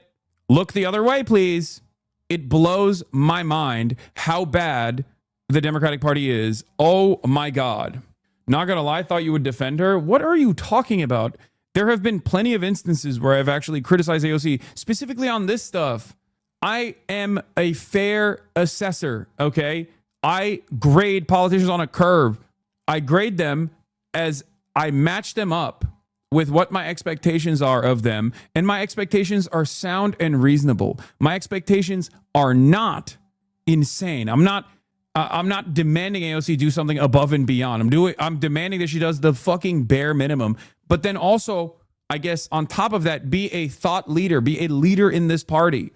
Look the other way, please. It blows my mind how bad the Democratic Party is. Oh my God. Not gonna lie, I thought you would defend her. What are you talking about? There have been plenty of instances where I've actually criticized AOC, specifically on this stuff. I am a fair assessor, okay? I grade politicians on a curve. I grade them as I match them up with what my expectations are of them, and my expectations are sound and reasonable. My expectations are not insane. I'm not demanding AOC do something above and beyond. I'm demanding that she does the fucking bare minimum. But then also, I guess, on top of that, be a thought leader, be a leader in this party,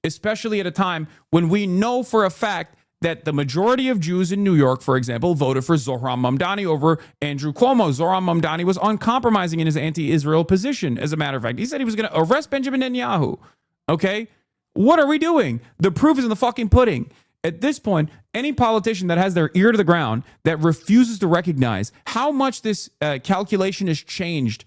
especially at a time when we know for a fact that the majority of Jews in New York, for example, voted for Zohran Mamdani over Andrew Cuomo. Zohran Mamdani was uncompromising in his anti-Israel position. As a matter of fact, he said he was going to arrest Benjamin Netanyahu. Okay? What are we doing? The proof is in the fucking pudding. At this point, any politician that has their ear to the ground, that refuses to recognize how much this calculation has changed,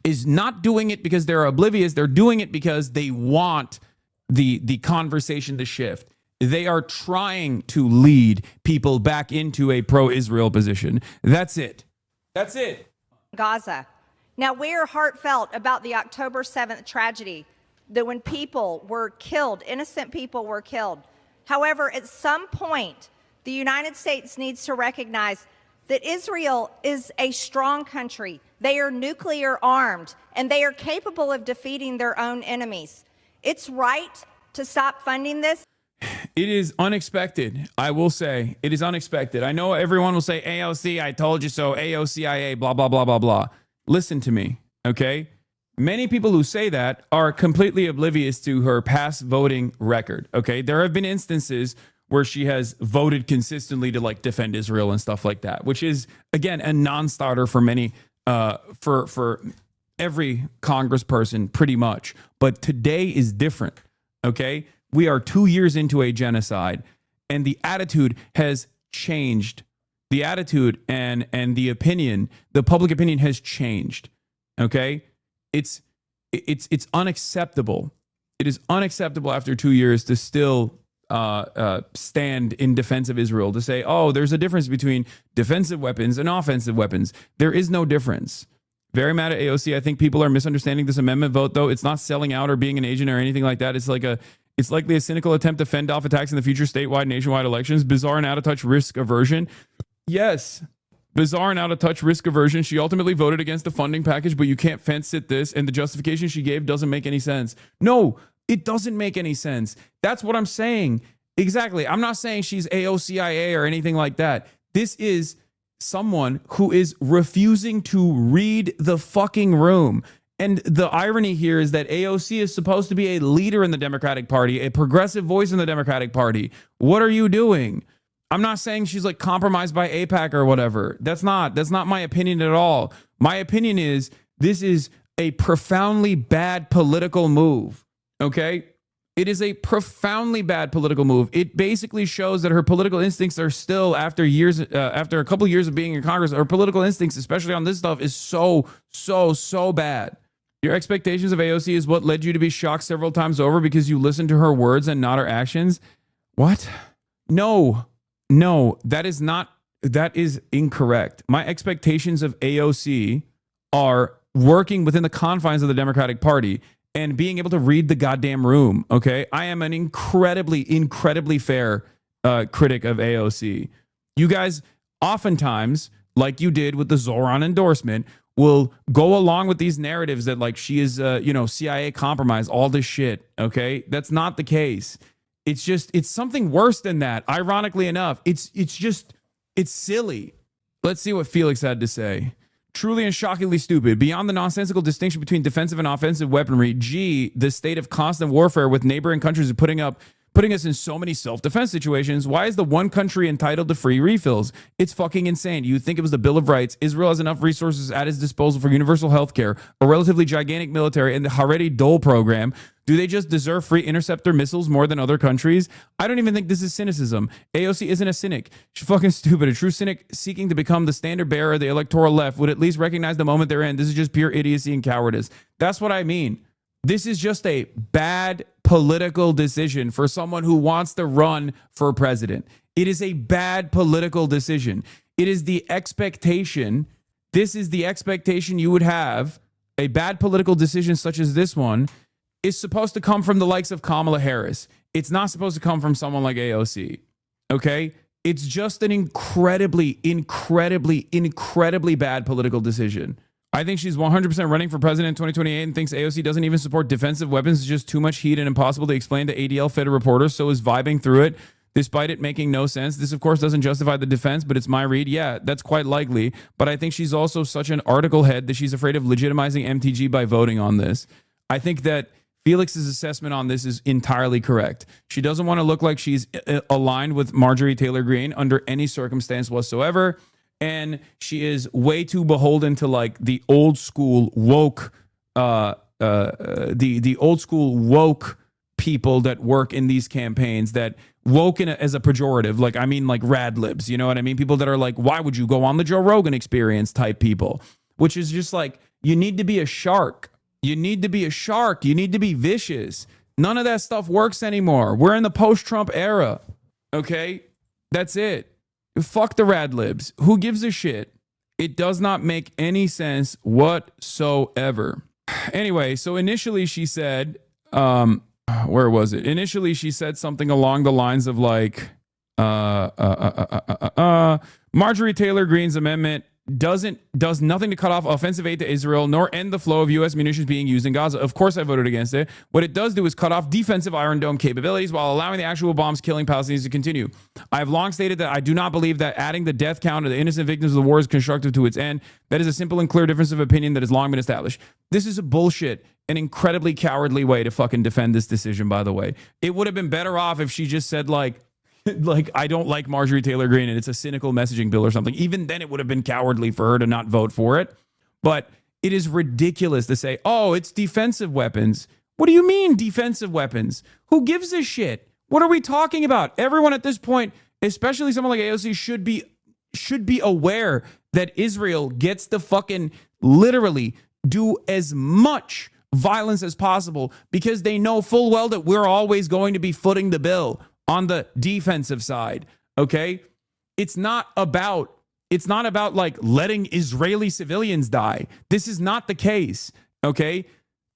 is not doing it because they're oblivious. They're doing it because they want the conversation to shift. They are trying to lead people back into a pro-Israel position. That's it. That's it. Gaza. Now, we're heartfelt about the October 7th tragedy, that when people were killed, innocent people were killed. However, at some point, the United States needs to recognize that Israel is a strong country. They are nuclear armed, and they are capable of defeating their own enemies. It's right to stop funding this. It is unexpected. I will say it is unexpected. I know everyone will say AOC, I told you so, AOCIA, blah, blah, blah, blah, blah. Listen to me, okay? Many people who say that are completely oblivious to her past voting record, okay? There have been instances where she has voted consistently to like defend Israel and stuff like that, which is again a non-starter for many for every congressperson pretty much. But today is different. Okay, we are 2 years into a genocide, and the attitude has changed. The attitude and the opinion, the public opinion has changed. Okay, it's unacceptable. It is unacceptable after 2 years to still stand in defense of Israel, to say, oh, there's a difference between defensive weapons and offensive weapons. There is no difference. Very mad at AOC. I think people are misunderstanding this amendment vote, though. It's not selling out or being an agent or anything like that. It's likely a cynical attempt to fend off attacks in the future statewide, nationwide elections. Bizarre and out of touch risk aversion. Yes, bizarre and out of touch risk aversion. She ultimately voted against the funding package, but you can't fence sit this. And the justification she gave doesn't make any sense. No, it doesn't make any sense. That's what I'm saying. Exactly. I'm not saying she's AOCIA or anything like that. This is someone who is refusing to read the fucking room. And the irony here is that AOC is supposed to be a leader in the Democratic Party, a progressive voice in the Democratic Party. What are you doing? I'm not saying she's like compromised by AIPAC or whatever. That's not my opinion at all. My opinion is this is a profoundly bad political move. Okay? It is a profoundly bad political move. It basically shows that her political instincts are still, after a couple years of being in Congress, her political instincts, especially on this stuff, is so bad. Your expectations of AOC is what led you to be shocked several times over because you listened to her words and not her actions. What? No, that is incorrect. My expectations of AOC are working within the confines of the Democratic Party and being able to read the goddamn room, okay? I am an incredibly fair critic of AOC. You guys oftentimes, like you did with the Zoran endorsement, will go along with these narratives that like she is, CIA compromised, all this shit, okay? That's not the case. It's something worse than that. Ironically enough, it's silly. Let's see what Felix had to say. Truly and shockingly stupid. Beyond the nonsensical distinction between defensive and offensive weaponry, the state of constant warfare with neighboring countries is putting us in so many self-defense situations. Why is the one country entitled to free refills? It's fucking insane. You'd think it was the Bill of Rights. Israel has enough resources at its disposal for universal health care, a relatively gigantic military, and the ABDUL program. Do they just deserve free interceptor missiles more than other countries? I don't even think this is cynicism. AOC isn't a cynic. She's fucking stupid. A true cynic seeking to become the standard bearer of the electoral left would at least recognize the moment they're in. This is just pure idiocy and cowardice. That's what I mean. This is just a bad political decision for someone who wants to run for president. It is a bad political decision. It is the expectation. This is the expectation you would have. A bad political decision such as this one is supposed to come from the likes of Kamala Harris. It's not supposed to come from someone like AOC. Okay? It's just an incredibly bad political decision. I think she's 100% running for president in 2028 and thinks AOC doesn't even support defensive weapons. It's just too much heat and impossible to explain to ADL fed reporters, so is vibing through it despite it making no sense. This, of course, doesn't justify the defense, but it's my read. Yeah, that's quite likely. But I think she's also such an article head that she's afraid of legitimizing MTG by voting on this. I think that Felix's assessment on this is entirely correct. She doesn't want to look like she's aligned with Marjorie Taylor Greene under any circumstance whatsoever. And she is way too beholden to like the old school woke, the old school woke people that work in these campaigns, that woke as a pejorative. Like, I mean, like rad libs, you know what I mean? People that are like, why would you go on the Joe Rogan Experience type people, which is just like, you need to be a shark. You need to be a shark. You need to be vicious. None of that stuff works anymore. We're in the post-Trump era. Okay? That's it. Fuck the rad libs. Who gives a shit? It does not make any sense whatsoever. Anyway, so initially she said, where was it? Initially she said something along the lines of like, Marjorie Taylor Greene's amendment does nothing to cut off offensive aid to Israel nor end the flow of U.S. munitions being used in Gaza. Of course I voted against it. What it does do is cut off defensive Iron Dome capabilities while allowing the actual bombs killing Palestinians to continue. I have long stated that I do not believe that adding the death count of the innocent victims of the war is constructive to its end. That is a simple and clear difference of opinion that has long been established. This is a bullshit, an incredibly cowardly way to fucking defend this decision, by the way. It would have been better off if she just said like, like, I don't like Marjorie Taylor Greene and it's a cynical messaging bill or something, even then it would have been cowardly for her to not vote for it. But it is ridiculous to say, oh, it's defensive weapons. What do you mean defensive weapons? Who gives a shit? What are we talking about? Everyone at this point, especially someone like AOC, should be aware that Israel gets to fucking literally do as much violence as possible because they know full well that we're always going to be footing the bill on the defensive side. Okay? It's not about like letting Israeli civilians die. This is not the case. Okay?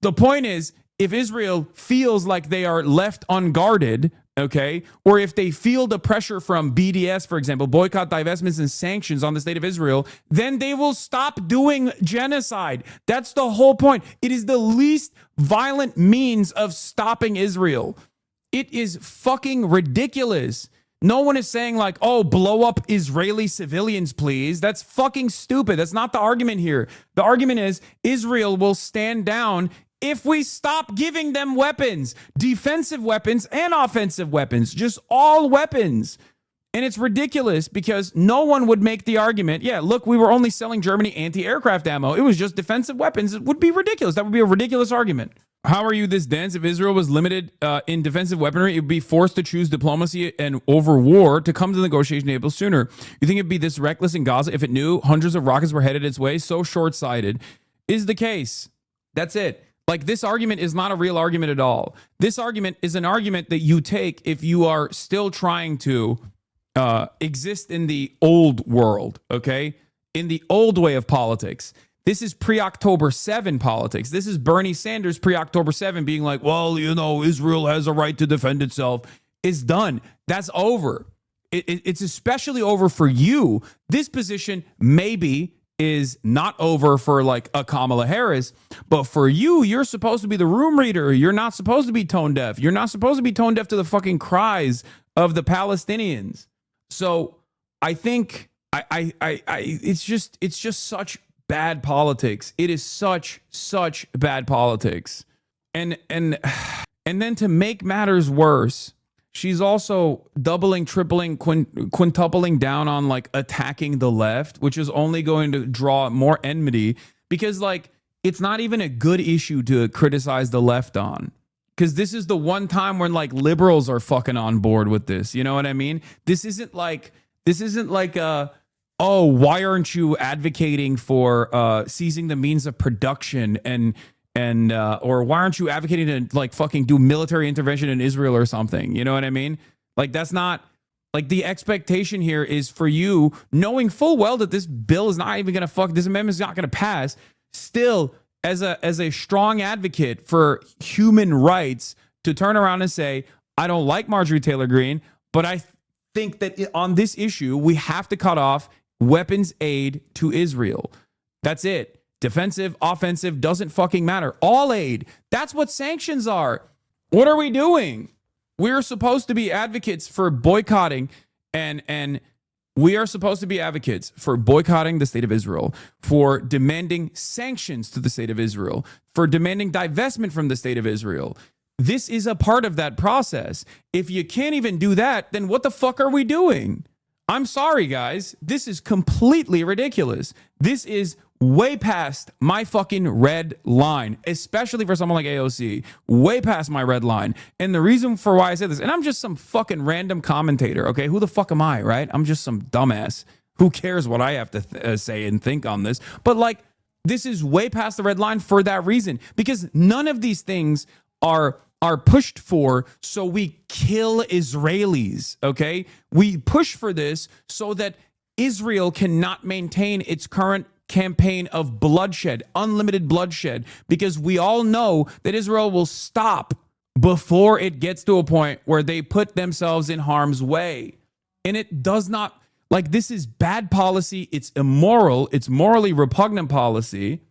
The point is, if Israel feels like they are left unguarded, okay, or if they feel the pressure from BDS, for example, boycott, divestments, and sanctions on the state of Israel, then they will stop doing genocide. That's the whole point. It is the least violent means of stopping Israel. It is fucking ridiculous. No one is saying like, oh, blow up Israeli civilians, please. That's fucking stupid. That's not the argument here. The argument is Israel will stand down if we stop giving them weapons, defensive weapons and offensive weapons, just all weapons. And it's ridiculous because no one would make the argument, yeah, look, we were only selling Germany anti-aircraft ammo. It was just defensive weapons. It would be ridiculous. That would be a ridiculous argument. How are you this dense? If Israel was limited in defensive weaponry, it would be forced to choose diplomacy and over war to come to the negotiation table sooner. You think it'd be this reckless in Gaza if it knew hundreds of rockets were headed its way? So short-sighted is the case. That's it. Like, this argument is not a real argument at all. This argument is an argument that you take if you are still trying to exist in the old world, okay? In the old way of politics. This is pre-October 7 politics. This is Bernie Sanders pre-October 7 being like, well, you know, Israel has a right to defend itself. It's done. That's over. It's especially over for you. This position maybe is not over for like a Kamala Harris, but for you, you're supposed to be the room reader. You're not supposed to be tone deaf. You're not supposed to be tone deaf to the fucking cries of the Palestinians. So I think it's just such bad politics. It is such bad politics. And then to make matters worse, she's also doubling, tripling, quintupling down on like attacking the left, which is only going to draw more enmity because like it's not even a good issue to criticize the left on. Because this is the one time when like liberals are fucking on board with this. You know what I mean? This isn't like oh, why aren't you advocating for seizing the means of production and or why aren't you advocating to like fucking do military intervention in Israel or something? You know what I mean? Like, that's not like the expectation here is for you knowing full well that this bill is not even going to this amendment is not going to pass. Still, as a strong advocate for human rights, to turn around and say, I don't like Marjorie Taylor Greene, but I think that on this issue, we have to cut off weapons aid to Israel. That's it. Defensive, offensive, doesn't fucking matter. All aid. That's what sanctions are. What are we doing? We're supposed to be advocates for boycotting and we are supposed to be advocates for boycotting the state of Israel, for demanding sanctions to the state of Israel, for demanding divestment from the state of Israel. This is a part of that process. If you can't even do that, then what the fuck are we doing? I'm sorry, guys. This is completely ridiculous. This is way past my fucking red line, especially for someone like AOC, way past my red line. And the reason for why I said this, and I'm just some fucking random commentator, okay? Who the fuck am I, right? I'm just some dumbass. Who cares what I have to say and think on this? But like, this is way past the red line for that reason, because none of these things are pushed for so we kill Israelis, okay? We push for this so that Israel cannot maintain its current campaign of bloodshed, unlimited bloodshed, because we all know that Israel will stop before it gets to a point where they put themselves in harm's way. And it does not, like, this is bad policy. It's immoral. It's morally repugnant policy,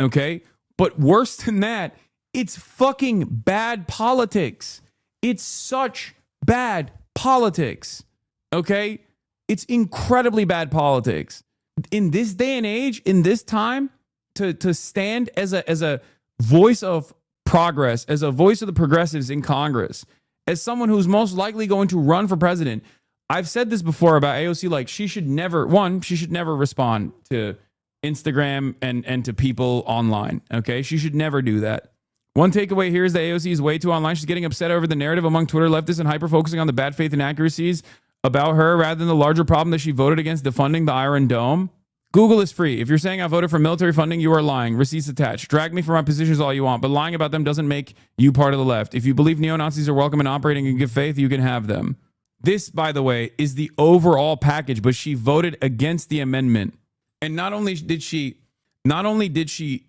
okay? But worse than that, it's fucking bad politics. It's such bad politics, okay? It's incredibly bad politics. In this day and age, in this time, to stand as a voice of progress, as a voice of the progressives in Congress, as someone who's most likely going to run for president, I've said this before about AOC. Like, she should never respond to Instagram and to people online. Okay, she should never do that. One takeaway here is that AOC is way too online. She's getting upset over the narrative among Twitter leftists and hyper focusing on the bad faith inaccuracies about her rather than the larger problem that she voted against defunding the Iron Dome. Google is free. If you're saying I voted for military funding, you are lying. Receipts attached. Drag me for my positions all you want, but lying about them doesn't make you part of the left. If you believe neo-Nazis are welcome and operating in good faith, you can have them. This, by the way, is the overall package, but she voted against the amendment. And not only did she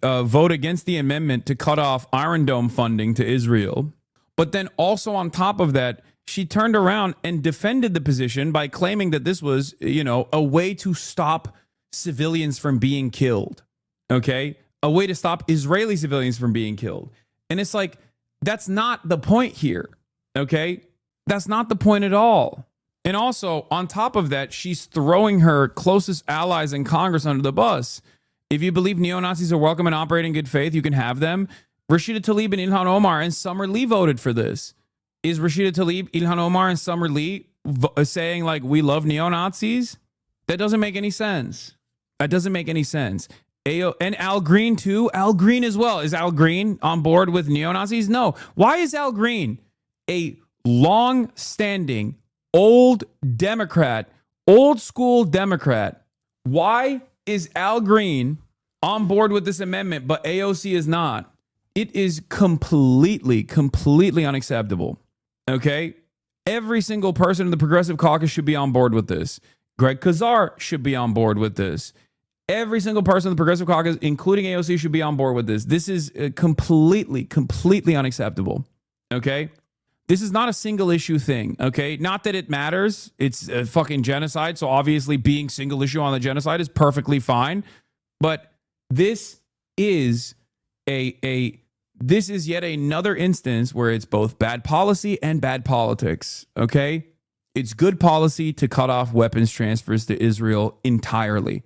vote against the amendment to cut off Iron Dome funding to Israel, but then also on top of that, she turned around and defended the position by claiming that this was, a way to stop civilians from being killed. Okay? A way to stop Israeli civilians from being killed. And it's like, that's not the point here. Okay? That's not the point at all. And also, on top of that, she's throwing her closest allies in Congress under the bus. If you believe neo-Nazis are welcome and operate in good faith, you can have them. Rashida Tlaib and Ilhan Omar and Summer Lee voted for this. Is Rashida Tlaib, Ilhan Omar, and Summer Lee saying, like, we love neo-Nazis? That doesn't make any sense. That doesn't make any sense. And Al Green, too. Al Green as well. Is Al Green on board with neo-Nazis? No. Why is Al Green a long-standing, old Democrat, old school Democrat? Why is Al Green on board with this amendment, but AOC is not? It is completely unacceptable. Okay? Every single person in the Progressive Caucus should be on board with this. Greg Kazar should be on board with this. Every single person in the Progressive Caucus, including AOC, should be on board with this. This is completely unacceptable. Okay? This is not a single issue thing, okay? Not that it matters. It's a fucking genocide, so obviously being single issue on the genocide is perfectly fine. But this is this is yet another instance where it's both bad policy and bad politics, okay? It's good policy to cut off weapons transfers to Israel entirely,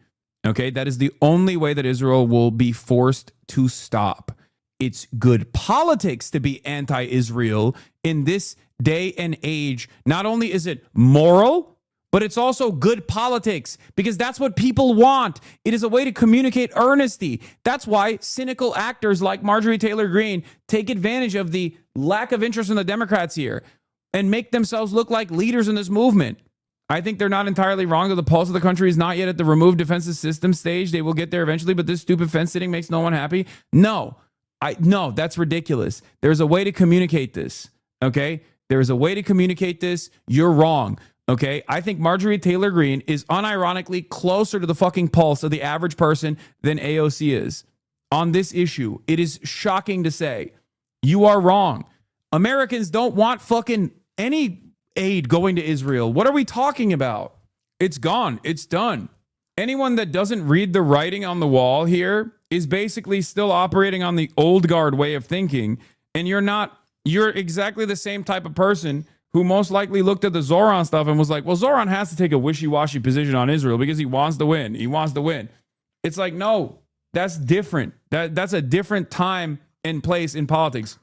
okay? That is the only way that Israel will be forced to stop. It's good politics to be anti-Israel in this day and age. Not only is it moral, but it's also good politics because that's what people want. It is a way to communicate earnesty. That's why cynical actors like Marjorie Taylor Greene take advantage of the lack of interest in the Democrats here and make themselves look like leaders in this movement. I think they're not entirely wrong, though the pulse of the country is not yet at the removed defensive system stage. They will get there eventually, but this stupid fence sitting makes no one happy. No, that's ridiculous. There's a way to communicate this, okay? There's a way to communicate this. You're wrong, okay? I think Marjorie Taylor Greene is unironically closer to the fucking pulse of the average person than AOC is on this issue. It is shocking to say. You are wrong. Americans don't want fucking any aid going to Israel. What are we talking about? It's gone. It's done. Anyone that doesn't read the writing on the wall here is basically still operating on the old guard way of thinking. And you're exactly the same type of person who most likely looked at the Zoran stuff and was like, well, Zoran has to take a wishy-washy position on Israel because he wants to win. He wants to win. It's like, no, that's different. That's a different time and place in politics.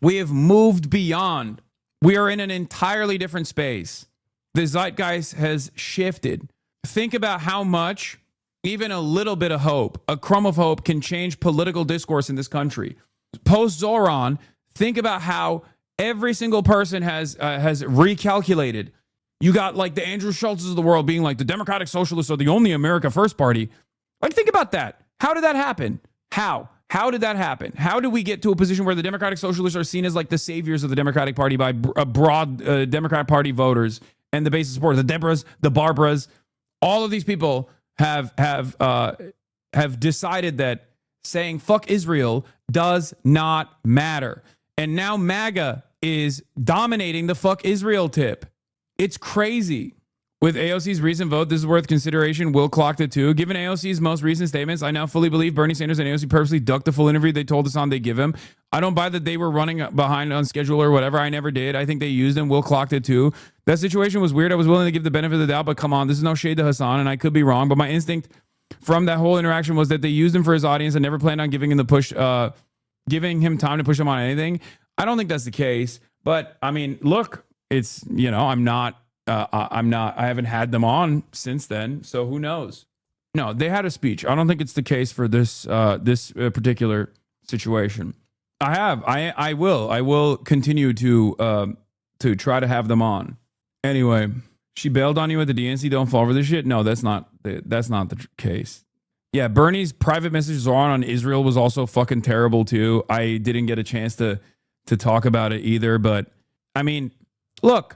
We have moved beyond. We are in an entirely different space. The zeitgeist has shifted. Think about how much even a little bit of hope, a crumb of hope, can change political discourse in this country. Post Zoran, think about how every single person has recalculated. You got like the Andrew Schultzes of the world being like the Democratic Socialists are the only America First party. Like, think about that. How did that happen? How did that happen? How did we get to a position where the Democratic Socialists are seen as like the saviors of the Democratic Party by broad Democrat Party voters and the base of support? The Deborahs, the Barbaras, all of these people have decided that saying fuck Israel does not matter. And now MAGA is dominating the fuck Israel tip. It's crazy. With AOC's recent vote, this is worth consideration. Will clocked it too. Given AOC's most recent statements, I now fully believe Bernie Sanders and AOC purposely ducked the full interview they told us on they give him. I don't buy that they were running behind on schedule or whatever. I never did. I think they used him. Will clocked it too. That situation was weird. I was willing to give the benefit of the doubt, but come on, this is no shade to Hasan, and I could be wrong. But my instinct from that whole interaction was that they used him for his audience and never planned on giving him the push, giving him time to push him on anything. I don't think that's the case. But I mean, look, it's, I'm not I haven't had them on since then, so who knows? No, they had a speech. I don't think it's the case for this particular situation. I will continue to try to have them on. Anyway, she bailed on you at the DNC. Don't fall for this shit. No, that's not the case. Yeah, Bernie's private messages on Israel was also fucking terrible too. I didn't get a chance to talk about it either, but I mean, look,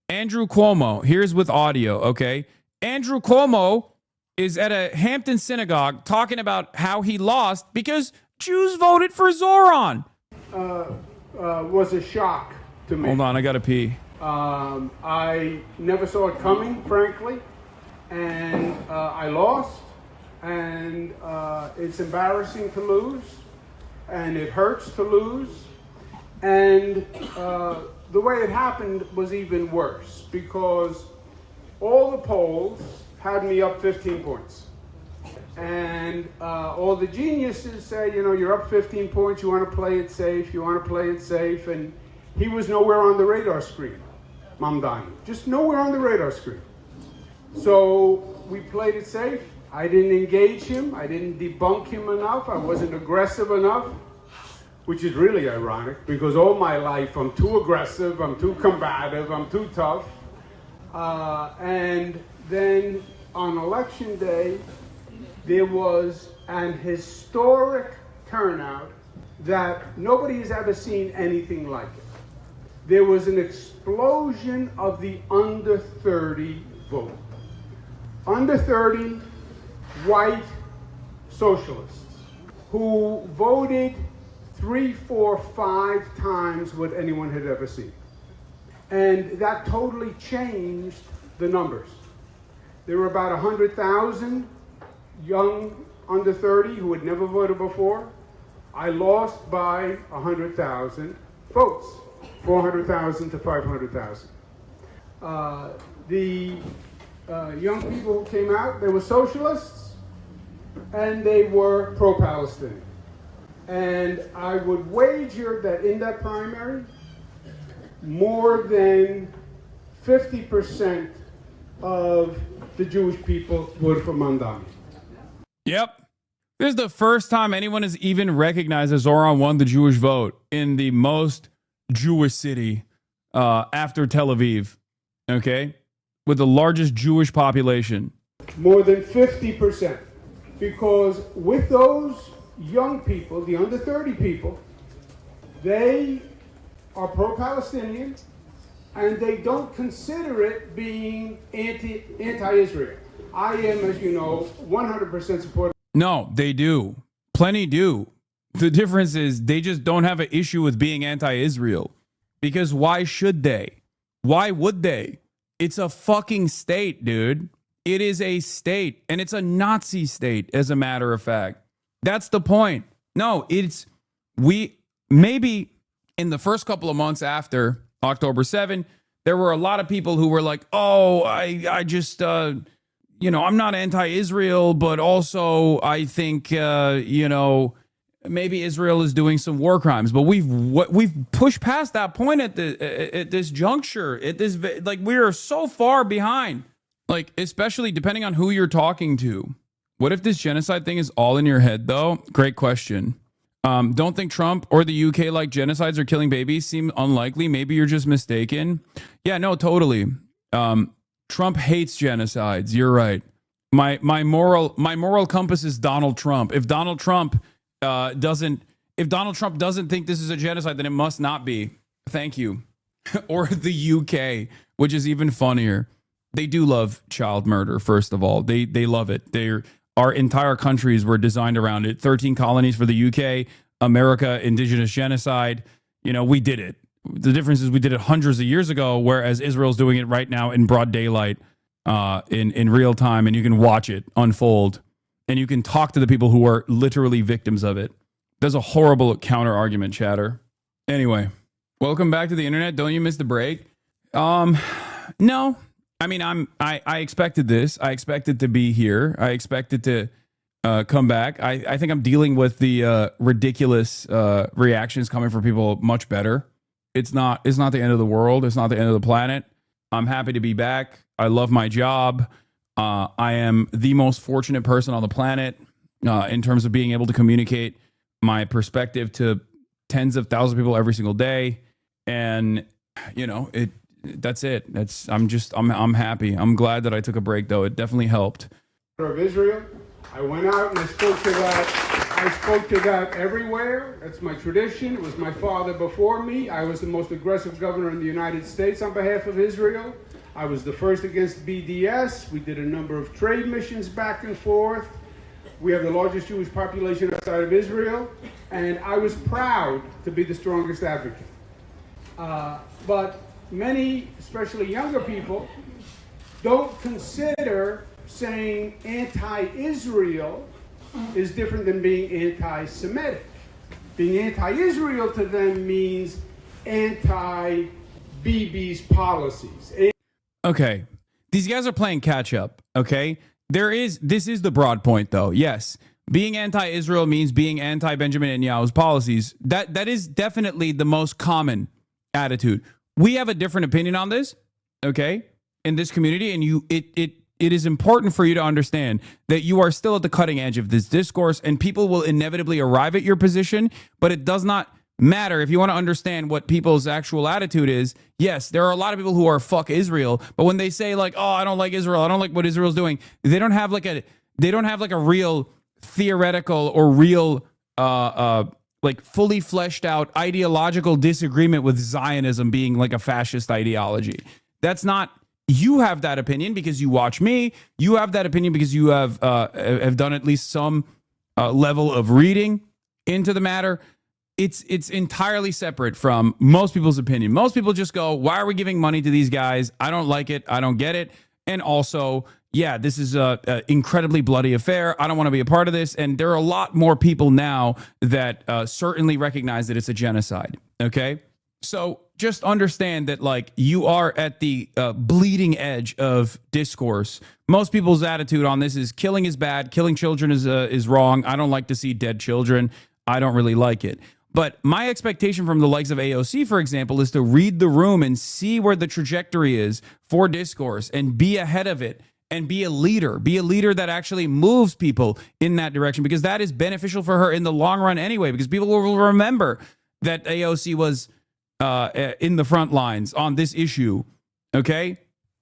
Andrew Cuomo, here's with audio, okay? Andrew Cuomo is at a Hampton synagogue talking about how he lost because Jews voted for Zoran. Was a shock to me. Hold on, I gotta pee. I never saw it coming, frankly, and I lost, and it's embarrassing to lose, and it hurts to lose, and the way it happened was even worse because all the polls had me up 15 points. And all the geniuses say, you know, you're up 15 points, you want to play it safe, and he was nowhere on the radar screen, Mamdani, just nowhere on the radar screen. So we played it safe. I didn't engage him, I didn't debunk him enough, I wasn't aggressive enough, which is really ironic because all my life I'm too aggressive, I'm too combative, I'm too tough. And then on election day, there was an historic turnout that nobody has ever seen anything like it. There was an explosion of the under 30 vote. Under 30 white socialists who voted 3, 4, 5 times what anyone had ever seen. And that totally changed the numbers. There were about 100,000 young under 30 who had never voted before. I lost by 100,000 votes, 400,000 to 500,000. The young people who came out, they were socialists and they were pro-Palestinian. And I would wager that in that primary, more than 50% of the Jewish people voted for Mamdani. Yep. This is the first time anyone has even recognized that Zoran won the Jewish vote in the most Jewish city after Tel Aviv, okay? With the largest Jewish population. More than 50%. Because with those young people, the under 30 people, they are pro-Palestinian and they don't consider it being anti-Israel. I am, as you know, 100% supportive. No, they do. Plenty do. The difference is they just don't have an issue with being anti-Israel. Because why should they? Why would they? It's a fucking state, dude. It is a state, and it's a Nazi state, as a matter of fact. That's the point. No, maybe in the first couple of months after October 7, there were a lot of people who were like, oh, I just, I'm not anti-Israel, but also I think, maybe Israel is doing some war crimes. But we've pushed past that point at this juncture. We are so far behind. Like, especially depending on who you're talking to. What if this genocide thing is all in your head, though? Great question. Don't think Trump or the UK like genocides or killing babies seem unlikely. Maybe you're just mistaken. Yeah, no, totally. Trump hates genocides. You're right. My moral compass is Donald Trump. If Donald Trump doesn't think this is a genocide, then it must not be. Thank you. Or the UK, which is even funnier. They do love child murder, first of all. They love it. Our entire countries were designed around it. 13 colonies for the UK, America, indigenous genocide. We did it. The difference is we did it hundreds of years ago, whereas Israel's doing it right now in broad daylight, in real time, and you can watch it unfold. And you can talk to the people who are literally victims of it. There's a horrible counter argument, chatter. Anyway, welcome back to the internet. Don't you miss the break? No. I mean, I expected this. I expected to be here. I expected to come back. I think I'm dealing with the ridiculous reactions coming from people much better. It's not the end of the world. It's not the end of the planet. I'm happy to be back. I love my job. I am the most fortunate person on the planet in terms of being able to communicate my perspective to tens of thousands of people every single day. And, you know, that's it. I'm happy. I'm glad that I took a break, though. It definitely helped. Of Israel, I went out and I spoke to that. I spoke to that everywhere. That's my tradition. It was my father before me. I was the most aggressive governor in the United States on behalf of Israel. I was the first against BDS. We did a number of trade missions back and forth. We have the largest Jewish population outside of Israel, and I was proud to be the strongest advocate. But many, especially younger people, don't consider saying anti-Israel is different than being anti-Semitic. Being anti-Israel to them means anti-Bibi's policies. Okay, these guys are playing catch up, okay? This is the broad point, though. Yes, being anti-Israel means being anti-Benjamin Netanyahu's policies. That is definitely the most common attitude. We have a different opinion on this, okay, in this community, and it is important for you to understand that you are still at the cutting edge of this discourse, and people will inevitably arrive at your position, but it does not matter if you want to understand what people's actual attitude is. Yes, there are a lot of people who are fuck Israel, but when they say like, oh, I don't like Israel, I don't like what Israel's doing, they don't have like a real theoretical or real like fully fleshed out ideological disagreement with Zionism being like a fascist ideology. That's not. You have that opinion because you watch me. You have that opinion because you have done at least some level of reading into the matter. It's entirely separate from most people's opinion. Most people just go, why are we giving money to these guys? I don't like it. I don't get it. And also, yeah, this is a incredibly bloody affair. I don't want to be a part of this. And there are a lot more people now that certainly recognize that it's a genocide. Okay? So just understand that, like, you are at the bleeding edge of discourse. Most people's attitude on this is killing is bad. Killing children is wrong. I don't like to see dead children. I don't really like it. But my expectation from the likes of AOC, for example, is to read the room and see where the trajectory is for discourse and be ahead of it and be a leader that actually moves people in that direction, because that is beneficial for her in the long run anyway, because people will remember that AOC was in the front lines on this issue. Okay.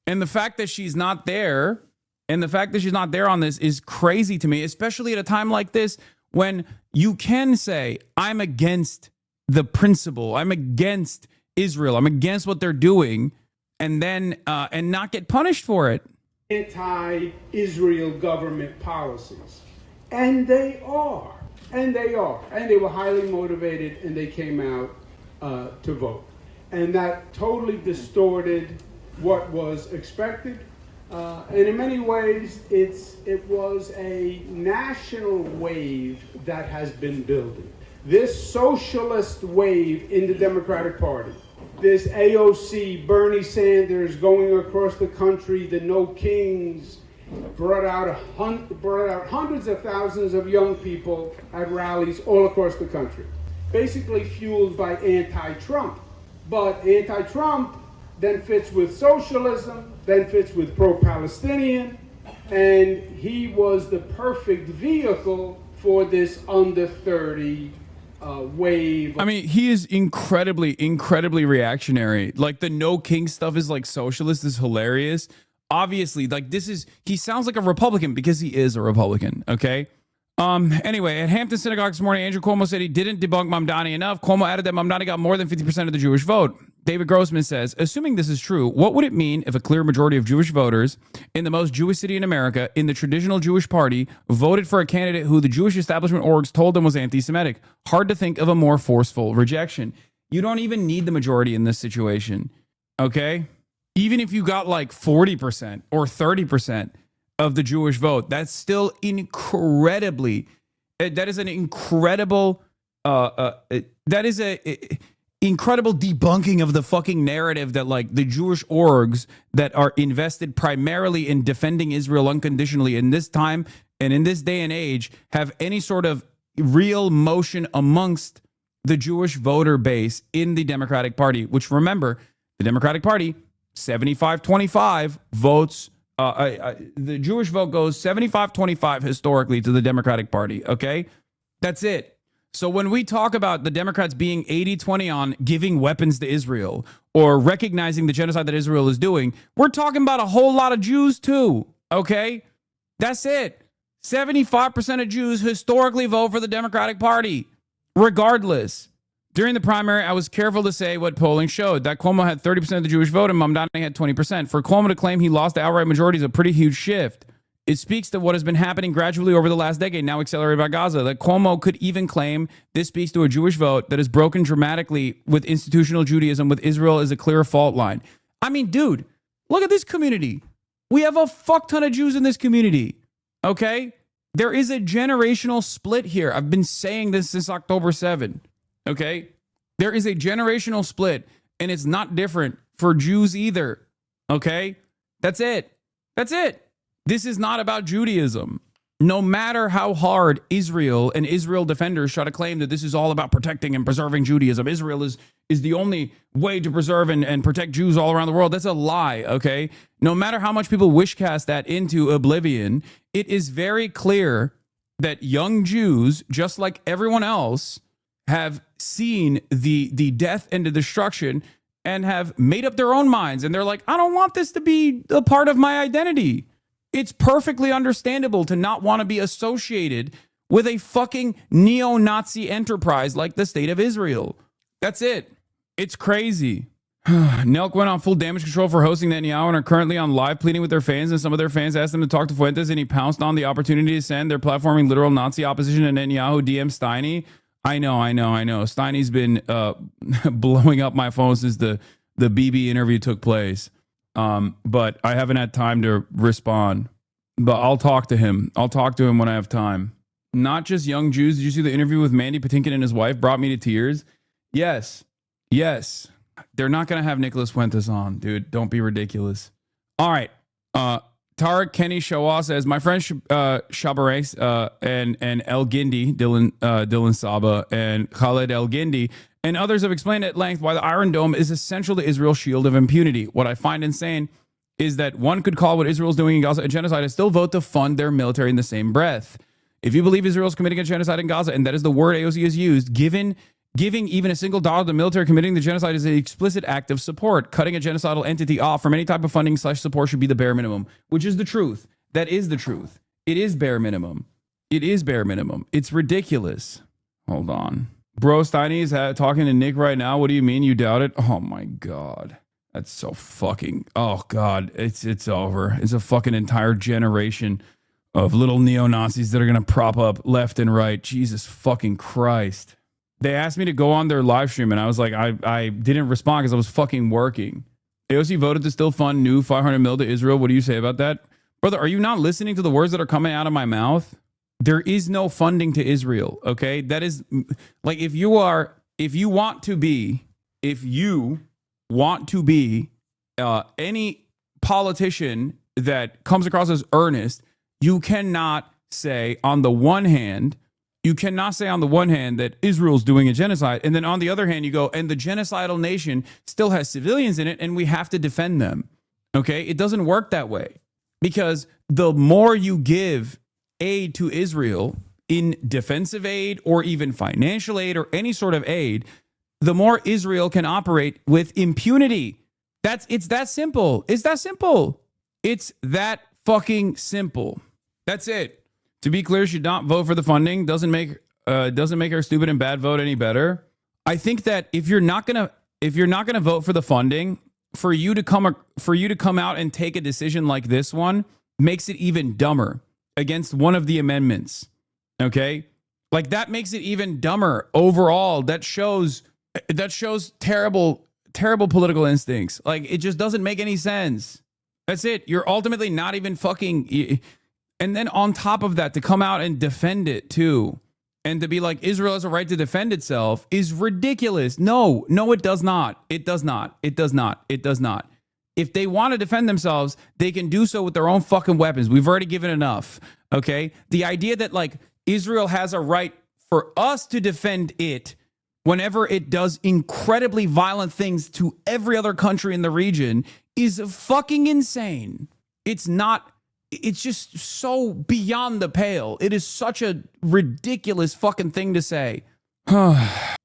And the fact that she's not there on this is crazy to me, especially at a time like this, when you can say, I'm against the principle, I'm against Israel, I'm against what they're doing, and then and not get punished for it. Anti-Israel government policies. And they are. And they were highly motivated, and they came out to vote. And that totally distorted what was expected. And in many ways, it was a national wave that has been building. This socialist wave in the Democratic Party, this AOC, Bernie Sanders going across the country, the No Kings, brought out hundreds of thousands of young people at rallies all across the country, basically fueled by anti-Trump. But anti-Trump then fits with socialism, then fits with pro-Palestinian, and he was the perfect vehicle for this under 30 wave. I mean, he is incredibly reactionary. Like, the No King stuff is like socialist is hilarious. Obviously, like, he sounds like a Republican because he is a Republican, okay? Anyway, at Hampton Synagogue this morning, Andrew Cuomo said he didn't debunk Mamdani enough. Cuomo added that Mamdani got more than 50% of the Jewish vote. David Grossman says, assuming this is true, what would it mean if a clear majority of Jewish voters in the most Jewish city in America, in the traditional Jewish party, voted for a candidate who the Jewish establishment orgs told them was anti-Semitic? Hard to think of a more forceful rejection. You don't even need the majority in this situation, okay? Even if you got like 40% or 30% of the Jewish vote, that's still incredibly, that is an incredible, incredible debunking of the fucking narrative that, like, the Jewish orgs that are invested primarily in defending Israel unconditionally in this time and in this day and age have any sort of real motion amongst the Jewish voter base in the Democratic Party, which, remember, the Democratic Party 75-25 votes. The Jewish vote goes 75-25 historically to the Democratic Party. Okay, that's it. So when we talk about the Democrats being 80-20 on giving weapons to Israel or recognizing the genocide that Israel is doing, we're talking about a whole lot of Jews too. Okay, that's it. 75% of Jews historically vote for the Democratic Party, regardless. During the primary, I was careful to say what polling showed, that Cuomo had 30% of the Jewish vote and Mamdani had 20%. For Cuomo to claim he lost the outright majority is a pretty huge shift. It speaks to what has been happening gradually over the last decade, now accelerated by Gaza. That Cuomo could even claim this speaks to a Jewish vote that has broken dramatically with institutional Judaism, with Israel as a clear fault line. I mean, dude, look at this community. We have a fuck ton of Jews in this community. Okay? There is a generational split here. I've been saying this since October 7. Okay? There is a generational split, and it's not different for Jews either. Okay? That's it. That's it. This is not about Judaism. No matter how hard Israel and Israel defenders try to claim that this is all about protecting and preserving Judaism, Israel is the only way to preserve and protect Jews all around the world. That's a lie, okay? No matter how much people wish cast that into oblivion, it is very clear that young Jews, just like everyone else, have seen the death and the destruction and have made up their own minds. And they're like, I don't want this to be a part of my identity. It's perfectly understandable to not want to be associated with a fucking neo-Nazi enterprise like the state of Israel. That's it. It's crazy. Nelk went on full damage control for hosting Netanyahu and are currently on live pleading with their fans, and some of their fans asked them to talk to Fuentes, and he pounced on the opportunity to send their platforming literal Nazi opposition to Netanyahu DM Steiny. I know. Steiny's been blowing up my phone since the BB interview took place. But I haven't had time to respond. But I'll talk to him. I'll talk to him when I have time. Not just young Jews. Did you see the interview with Mandy Patinkin and his wife? Brought me to tears. Yes. They're not going to have Nicholas Fuentes on, dude. Don't be ridiculous. All right. Tarek Kenny Shawah says, my friend Shabares and El Gindi, Dylan Saba, and Khaled El Gindi, and others have explained at length why the Iron Dome is essential to Israel's shield of impunity. What I find insane is that one could call what Israel's doing in Gaza a genocide and still vote to fund their military in the same breath. If you believe Israel's committing a genocide in Gaza, and that is the word AOC has used, giving even a single dollar to the military committing the genocide is an explicit act of support. Cutting a genocidal entity off from any type of funding / support should be the bare minimum, which is the truth. That is the truth. It is bare minimum. It's ridiculous. Hold on. Bro, Steiny is talking to Nick right now. What do you mean you doubt it? Oh my God. That's so fucking, oh God, it's over. It's a fucking entire generation of little neo-Nazis that are going to prop up left and right. Jesus fucking Christ. They asked me to go on their live stream, and I was like, I didn't respond because I was fucking working. AOC voted to still fund new $500 million to Israel. What do you say about that? Brother, are you not listening to the words that are coming out of my mouth? There is no funding to Israel, okay? That is, like, if you want to be any politician that comes across as earnest, you cannot say on the one hand that Israel's doing a genocide, and then on the other hand you go, and the genocidal nation still has civilians in it and we have to defend them. Okay? It doesn't work that way, because the more you give aid to Israel in defensive aid or even financial aid or any sort of aid, the more Israel can operate with impunity. It's that simple. It's that simple. It's that fucking simple. That's it. To be clear, should not vote for the funding. Doesn't make our stupid and bad vote any better. I think that if you're not gonna vote for the funding, for you to come out and take a decision like this one makes it even dumber against one of the amendments. Okay, like that makes it even dumber overall. That shows terrible political instincts. Like, it just doesn't make any sense. That's it. You're ultimately not even fucking. And then on top of that, to come out and defend it too, and to be like, Israel has a right to defend itself, is ridiculous. No, it does not. It does not. If they want to defend themselves, they can do so with their own fucking weapons. We've already given enough. Okay? The idea that, like, Israel has a right for us to defend it whenever it does incredibly violent things to every other country in the region is fucking insane. It's just so beyond the pale. It is such a ridiculous fucking thing to say.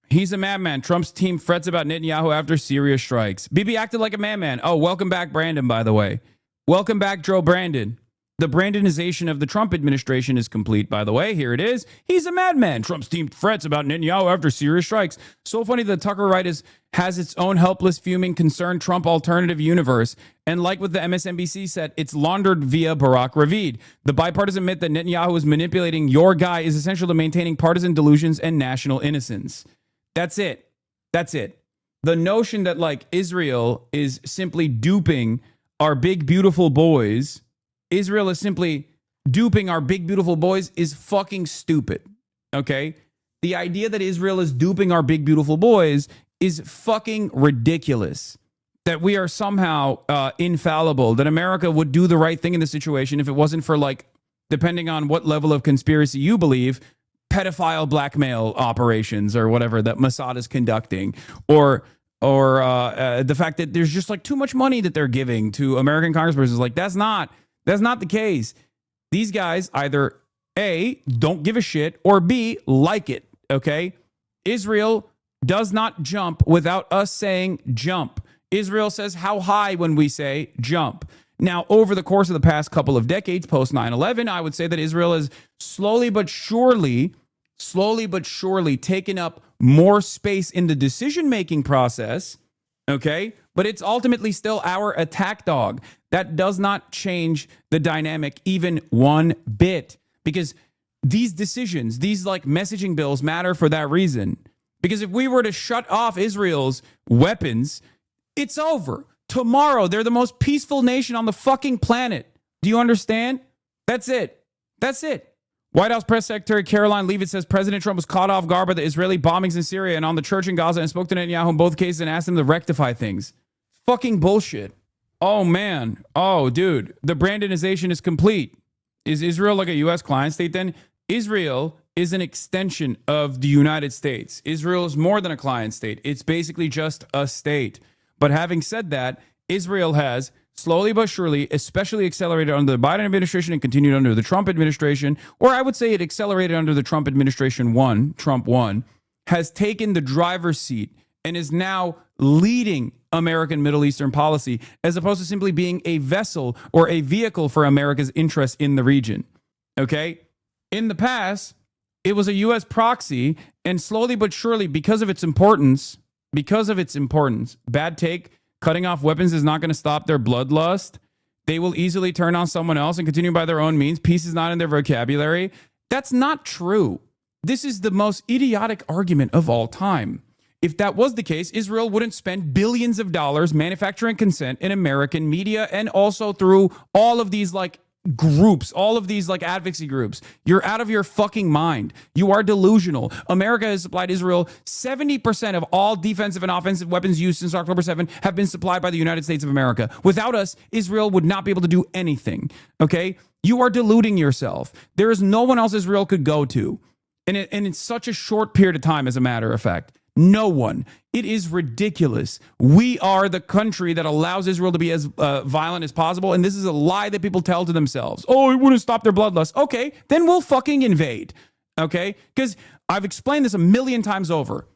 He's a madman. Trump's team frets about Netanyahu after Syria strikes. Bibi acted like a madman. Oh, welcome back, Brandon, by the way. Welcome back, Joe Brandon. The Brandonization of the Trump administration is complete, by the way. Here it is. He's a madman. Trump's team frets about Netanyahu after Syria strikes. So funny that Tucker Wright has its own helpless, fuming, concerned Trump alternative universe. And like what the MSNBC said, it's laundered via Barack Ravid. The bipartisan myth that Netanyahu is manipulating your guy is essential to maintaining partisan delusions and national innocence. That's it. That's it. The notion that like Israel is simply duping our big, beautiful boys, Israel is simply duping our big, beautiful boys is fucking stupid. Okay? The idea that Israel is duping our big, beautiful boys is fucking ridiculous. That we are somehow infallible, that America would do the right thing in the situation if it wasn't for, like, depending on what level of conspiracy you believe, pedophile blackmail operations or whatever that Mossad is conducting, or the fact that there's just like too much money that they're giving to American congresspersons. Like, that's not the case. These guys either A, don't give a shit, or B, like it, okay? Israel does not jump without us saying jump. Israel says how high when we say jump. Now, over the course of the past couple of decades, post 9/11, I would say that Israel has slowly but surely taken up more space in the decision-making process, okay? But it's ultimately still our attack dog. That does not change the dynamic even one bit, because these decisions, these like messaging bills matter for that reason. Because if we were to shut off Israel's weapons, it's over. Tomorrow, they're the most peaceful nation on the fucking planet. Do you understand? That's it. That's it. White House Press Secretary Caroline Leavitt says President Trump was caught off guard by the Israeli bombings in Syria and on the church in Gaza and spoke to Netanyahu in both cases and asked him to rectify things. Fucking bullshit. Oh, man. Oh, dude. The Brandonization is complete. Is Israel like a U.S. client state then? Israel is an extension of the United States. Israel is more than a client state. It's basically just a state. But having said that, Israel has slowly but surely, especially accelerated under the Biden administration and continued under the Trump administration, or I would say it accelerated under the Trump administration Trump 1, has taken the driver's seat and is now leading American Middle Eastern policy as opposed to simply being a vessel or a vehicle for America's interests in the region. Okay? In the past, it was a U.S. proxy, and slowly but surely, because of its importance, bad take, cutting off weapons is not going to stop their bloodlust. They will easily turn on someone else and continue by their own means. Peace is not in their vocabulary. That's not true. This is the most idiotic argument of all time. If that was the case, Israel wouldn't spend billions of dollars manufacturing consent in American media and also through all of these like groups, all of these like advocacy groups. You're out of your fucking mind. You are delusional. America has supplied Israel 70% of all defensive and offensive weapons used since October 7 have been supplied by the United States of America. Without us, Israel would not be able to do anything. Okay? You are deluding yourself. There is no one else Israel could go to. And it's such a short period of time, as a matter of fact. No one. It is ridiculous. We are the country that allows Israel to be as violent as possible. And this is a lie that people tell to themselves. Oh, it wouldn't stop their bloodlust. Okay, then we'll fucking invade. Okay? Because I've explained this a million times over.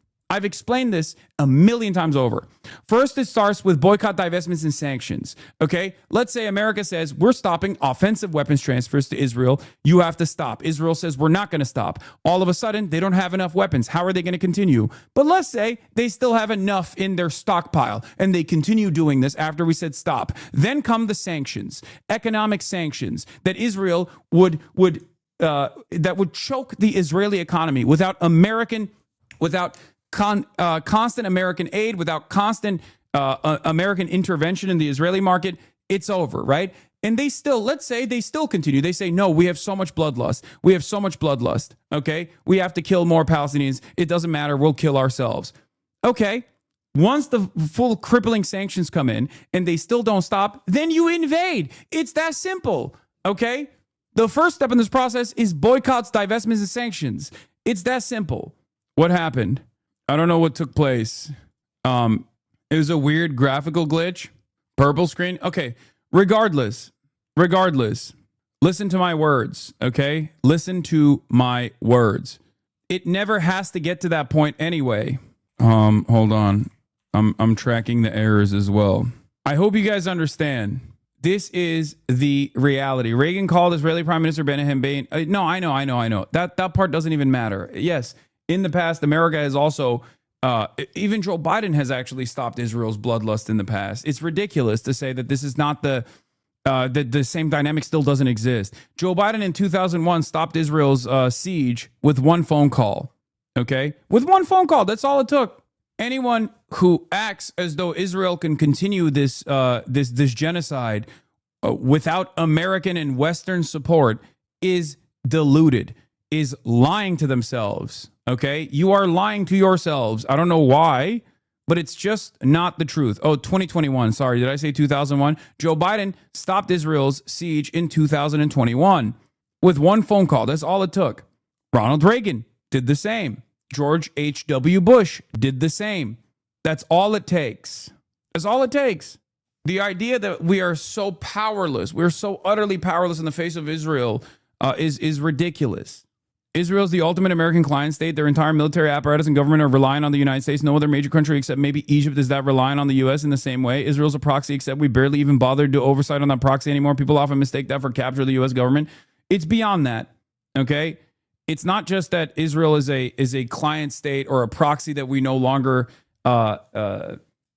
First, it starts with boycott, divestments, and sanctions. Okay? Let's say America says, we're stopping offensive weapons transfers to Israel. You have to stop. Israel says, we're not going to stop. All of a sudden, they don't have enough weapons. How are they going to continue? But let's say they still have enough in their stockpile, and they continue doing this after we said stop. Then come the sanctions, economic sanctions that Israel would choke the Israeli economy without constant American aid, without constant American intervention in the Israeli market. It's over, right? And let's say they still continue. They say, no, we have so much bloodlust. Okay? We have to kill more Palestinians. It doesn't matter. We'll kill ourselves. Okay. Once the full crippling sanctions come in and they still don't stop, then you invade. It's that simple. Okay? The first step in this process is boycotts, divestments, and sanctions. It's that simple. What happened? I don't know what took place. It was a weird graphical glitch. Purple screen? Okay. Regardless, listen to my words, okay? Listen to my words. It never has to get to that point anyway. Hold on. I'm tracking the errors as well. I hope you guys understand. This is the reality. Reagan called Israeli Prime Minister Benjamin Bain. No, I know. That part doesn't even matter. Yes, in the past, America has also, even Joe Biden has actually stopped Israel's bloodlust in the past. It's ridiculous to say that this is not the same dynamic still doesn't exist. Joe Biden in 2001 stopped Israel's siege with one phone call. Okay? With one phone call. That's all it took. Anyone who acts as though Israel can continue this genocide without American and Western support is deluded, is lying to themselves. Okay? You are lying to yourselves. I don't know why, but it's just not the truth. Oh, 2021. Sorry, did I say 2001? Joe Biden stopped Israel's siege in 2021 with one phone call. That's all it took. Ronald Reagan did the same. George H.W. Bush did the same. That's all it takes. That's all it takes. The idea that we are so powerless, we're so utterly powerless in the face of Israel is ridiculous. Israel is the ultimate American client state. Their entire military apparatus and government are relying on the United States. No other major country except maybe Egypt is that relying on the U.S. in the same way. Israel's a proxy, except we barely even bother to do oversight on that proxy anymore. People often mistake that for capture of the U.S. government. It's beyond that, okay? It's not just that Israel is a client state or a proxy that we no longer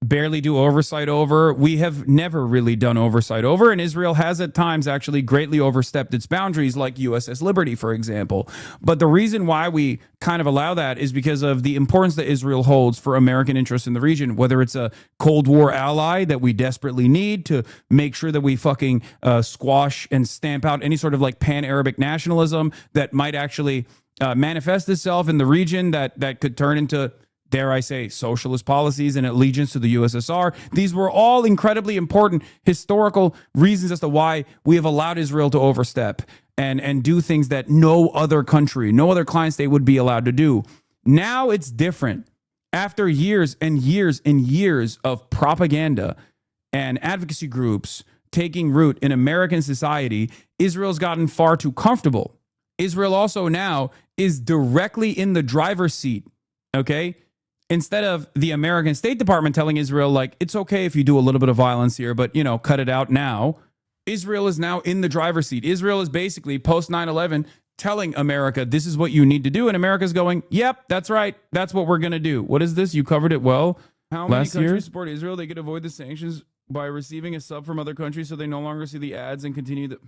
barely do oversight over. We have never really done oversight over, and Israel has at times actually greatly overstepped its boundaries, like USS Liberty, for example. But the reason why we kind of allow that is because of the importance that Israel holds for American interests in the region, whether it's a Cold War ally that we desperately need to make sure that we fucking squash and stamp out any sort of like pan-Arabic nationalism that might actually manifest itself in the region that could turn into, dare I say, socialist policies and allegiance to the USSR. These were all incredibly important historical reasons as to why we have allowed Israel to overstep and do things that no other country, no other client state would be allowed to do. Now it's different. After years and years and years of propaganda and advocacy groups taking root in American society, Israel's gotten far too comfortable. Israel also now is directly in the driver's seat, okay? Instead of the American State Department telling Israel, like, it's okay if you do a little bit of violence here, but, you know, cut it out now. Israel is now in the driver's seat. Israel is basically, post 9/11, telling America, this is what you need to do. And America's going, yep, that's right. That's what we're going to do. What is this? You covered it well. How many countries support Israel? They could avoid the sanctions by receiving a sub from other countries so they no longer see the ads and continue the...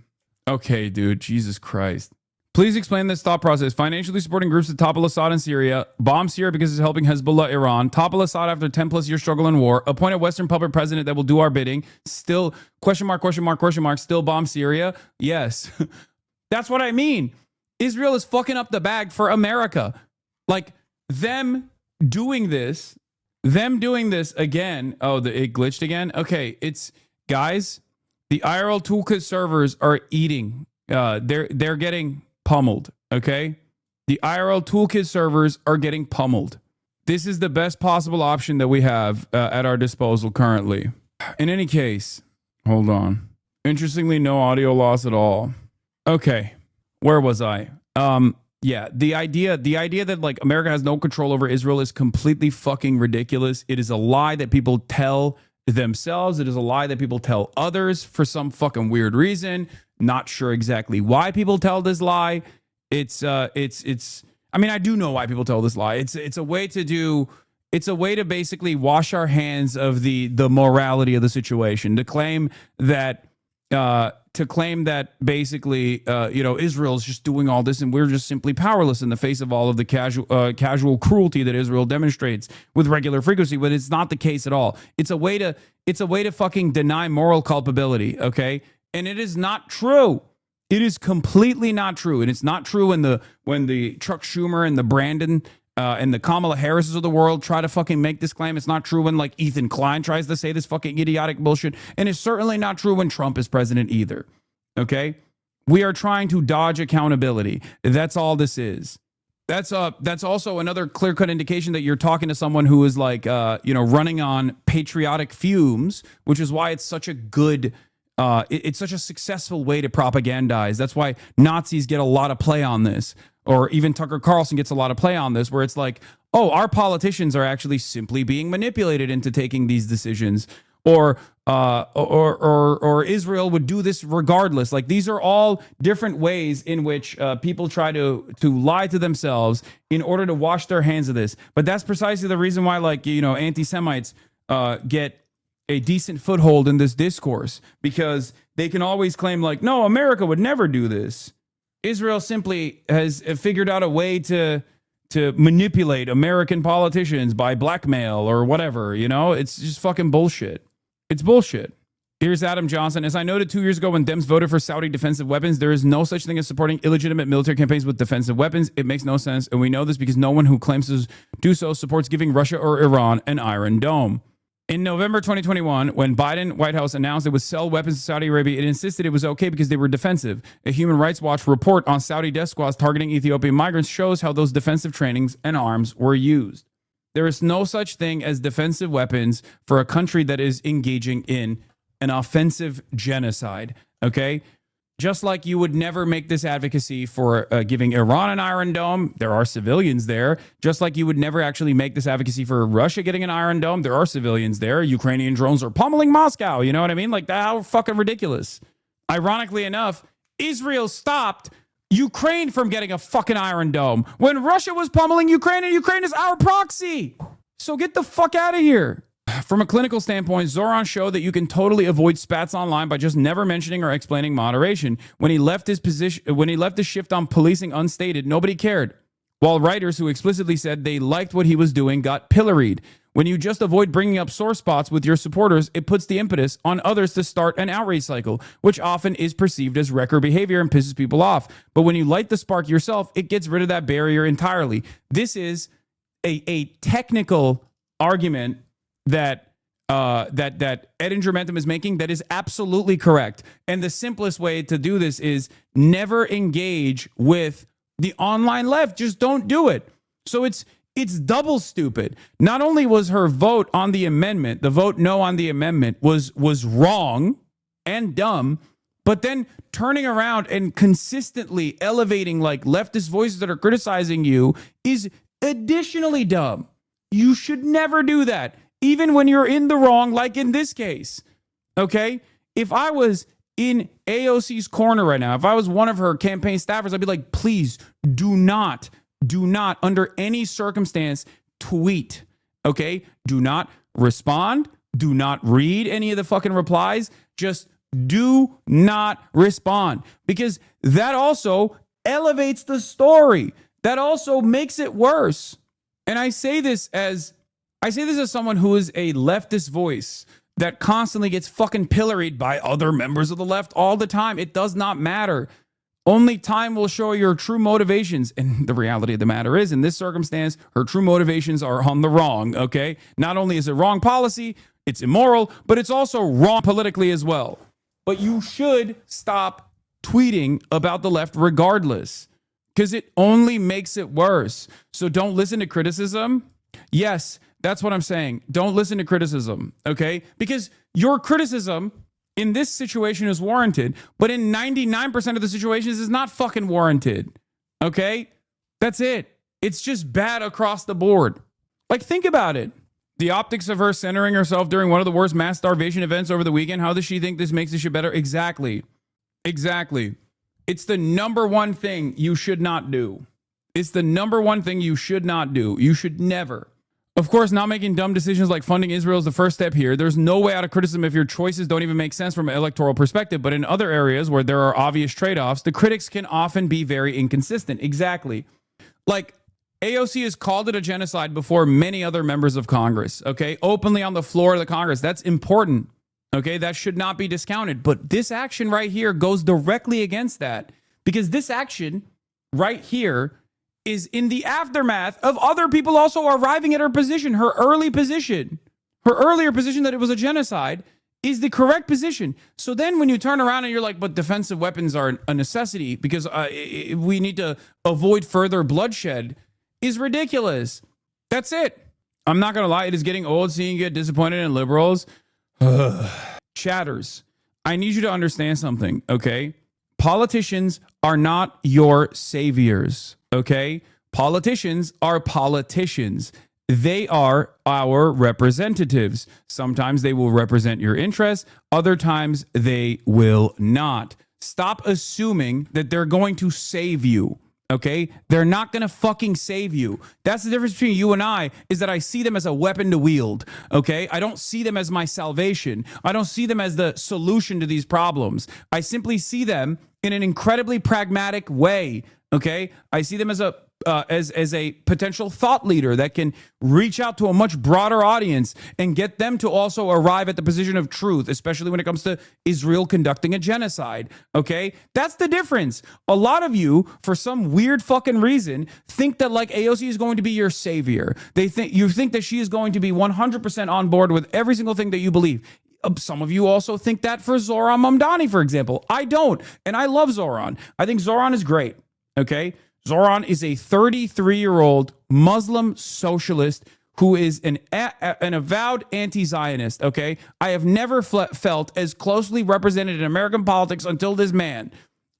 Okay, dude, Jesus Christ. Please explain this thought process. Financially supporting groups that topple Assad in Syria, bomb Syria because it's helping Hezbollah, Iran, topple Assad after 10 plus year struggle and war, appoint a Western puppet president that will do our bidding, still, question mark, still bomb Syria. Yes. That's what I mean. Israel is fucking up the bag for America. Like, them doing this again. Oh, it glitched again? Okay, it's, guys, the IRL Toolkit servers are eating. They're getting pummeled, okay? The IRL Toolkit servers are getting pummeled. This is the best possible option that we have at our disposal currently. In any case, hold on. Interestingly, no audio loss at all. Okay, where was I? Yeah, the idea that like America has no control over Israel is completely fucking ridiculous. It is a lie that people tell themselves. It is a lie that people tell others for some fucking weird reason. Not sure exactly why people tell this lie. It's I mean, I do know why people tell this lie. It's a way to basically wash our hands of the morality of the situation, to claim that basically Israel's just doing all this and we're just simply powerless in the face of all of the casual cruelty that Israel demonstrates with regular frequency. But it's not the case at all. It's a way to fucking deny moral culpability, okay? And it is not true. It is completely not true. And it's not true when the Chuck Schumer and the Brandon and the Kamala Harrises of the world try to fucking make this claim. It's not true when like Ethan Klein tries to say this fucking idiotic bullshit. And it's certainly not true when Trump is president either. Okay? We are trying to dodge accountability. That's all this is. That's also another clear-cut indication that you're talking to someone who is like, running on patriotic fumes, which is why it's such a good, it's such a successful way to propagandize. That's why Nazis get a lot of play on this, or even Tucker Carlson gets a lot of play on this, where it's like, oh, our politicians are actually simply being manipulated into taking these decisions, or Israel would do this regardless. Like, these are all different ways in which people try to lie to themselves in order to wash their hands of this. But that's precisely the reason why, like, anti-Semites get a decent foothold in this discourse, because they can always claim like, no, America would never do this. Israel simply has figured out a way to manipulate American politicians by blackmail or whatever. It's just fucking bullshit. It's bullshit. Here's Adam Johnson. As I noted 2 years ago when Dems voted for Saudi defensive weapons, there is no such thing as supporting illegitimate military campaigns with defensive weapons. It makes no sense. And we know this because no one who claims to do so supports giving Russia or Iran an Iron Dome. In November 2021, when Biden White House announced it would sell weapons to Saudi Arabia, it insisted it was okay because they were defensive. A Human Rights Watch report on Saudi death squads targeting Ethiopian migrants shows how those defensive trainings and arms were used. There is no such thing as defensive weapons for a country that is engaging in an offensive genocide, okay? Just like you would never make this advocacy for giving Iran an Iron Dome, there are civilians there. Just like you would never actually make this advocacy for Russia getting an Iron Dome, there are civilians there. Ukrainian drones are pummeling Moscow, you know what I mean? Like, how fucking ridiculous. Ironically enough, Israel stopped Ukraine from getting a fucking Iron Dome when Russia was pummeling Ukraine, and Ukraine is our proxy. So get the fuck out of here. From a clinical standpoint, Zoran showed that you can totally avoid spats online by just never mentioning or explaining moderation. When he left his shift on policing unstated, nobody cared. While writers who explicitly said they liked what he was doing got pilloried. When you just avoid bringing up sore spots with your supporters, it puts the impetus on others to start an outrage cycle, which often is perceived as wrecker behavior and pisses people off. But when you light the spark yourself, it gets rid of that barrier entirely. This is a technical argument that Edinger Mentum is making that is absolutely correct. And the simplest way to do this is never engage with the online left. Just don't do it. So it's double stupid. Not only was her vote on the amendment, the vote no on the amendment was wrong and dumb, but then turning around and consistently elevating like leftist voices that are criticizing you is additionally dumb. You should never do that, even when you're in the wrong, like in this case. Okay? If I was in AOC's corner right now, if I was one of her campaign staffers, I'd be like, please do not under any circumstance tweet. Okay? Do not respond. Do not read any of the fucking replies. Just do not respond, because that also elevates the story. That also makes it worse. And I say this as someone who is a leftist voice that constantly gets fucking pilloried by other members of the left all the time. It does not matter. Only time will show your true motivations. And the reality of the matter is, in this circumstance, her true motivations are on the wrong, okay? Not only is it wrong policy, it's immoral, but it's also wrong politically as well. But you should stop tweeting about the left regardless, because it only makes it worse. So don't listen to criticism. Yes, that's what I'm saying. Don't listen to criticism, okay? Because your criticism in this situation is warranted, but in 99% of the situations is not fucking warranted, okay? That's it. It's just bad across the board. Like, think about it. The optics of her centering herself during one of the worst mass starvation events over the weekend. How does she think this makes this shit better? Exactly. It's the number one thing you should not do. It's the number one thing you should not do. You should never. Of course, not making dumb decisions like funding Israel is the first step here. There's no way out of criticism if your choices don't even make sense from an electoral perspective. But in other areas where there are obvious trade-offs, the critics can often be very inconsistent. Exactly. Like, AOC has called it a genocide before many other members of Congress, okay? Openly on the floor of the Congress. That's important, okay? That should not be discounted. But this action right here goes directly against that, because this action right here is in the aftermath of other people also arriving at her position, her earlier position that it was a genocide, is the correct position. So then when you turn around and you're like, but defensive weapons are a necessity because we need to avoid further bloodshed, is ridiculous. That's it. I'm not going to lie. It is getting old seeing you get disappointed in liberals. Chatters, I need you to understand something, okay? Politicians are not your saviors, okay? Politicians are politicians. They are our representatives. Sometimes they will represent your interests. Other times they will not. Stop assuming that they're going to save you. Okay? They're not going to fucking save you. That's the difference between you and I, is that I see them as a weapon to wield. Okay? I don't see them as my salvation. I don't see them as the solution to these problems. I simply see them in an incredibly pragmatic way. Okay? I see them as a potential thought leader that can reach out to a much broader audience and get them to also arrive at the position of truth, especially when it comes to Israel conducting a genocide. Okay? That's the difference. A lot of you, for some weird fucking reason, think that like AOC is going to be your savior. You think that she is going to be 100% on board with every single thing that you believe. Some of you also think that for Zoran Mamdani, for example. I don't. And I love Zoran. I think Zoran is great. Okay? Zoran is a 33-year-old Muslim socialist who is an avowed anti-Zionist, okay? I have never felt as closely represented in American politics until this man.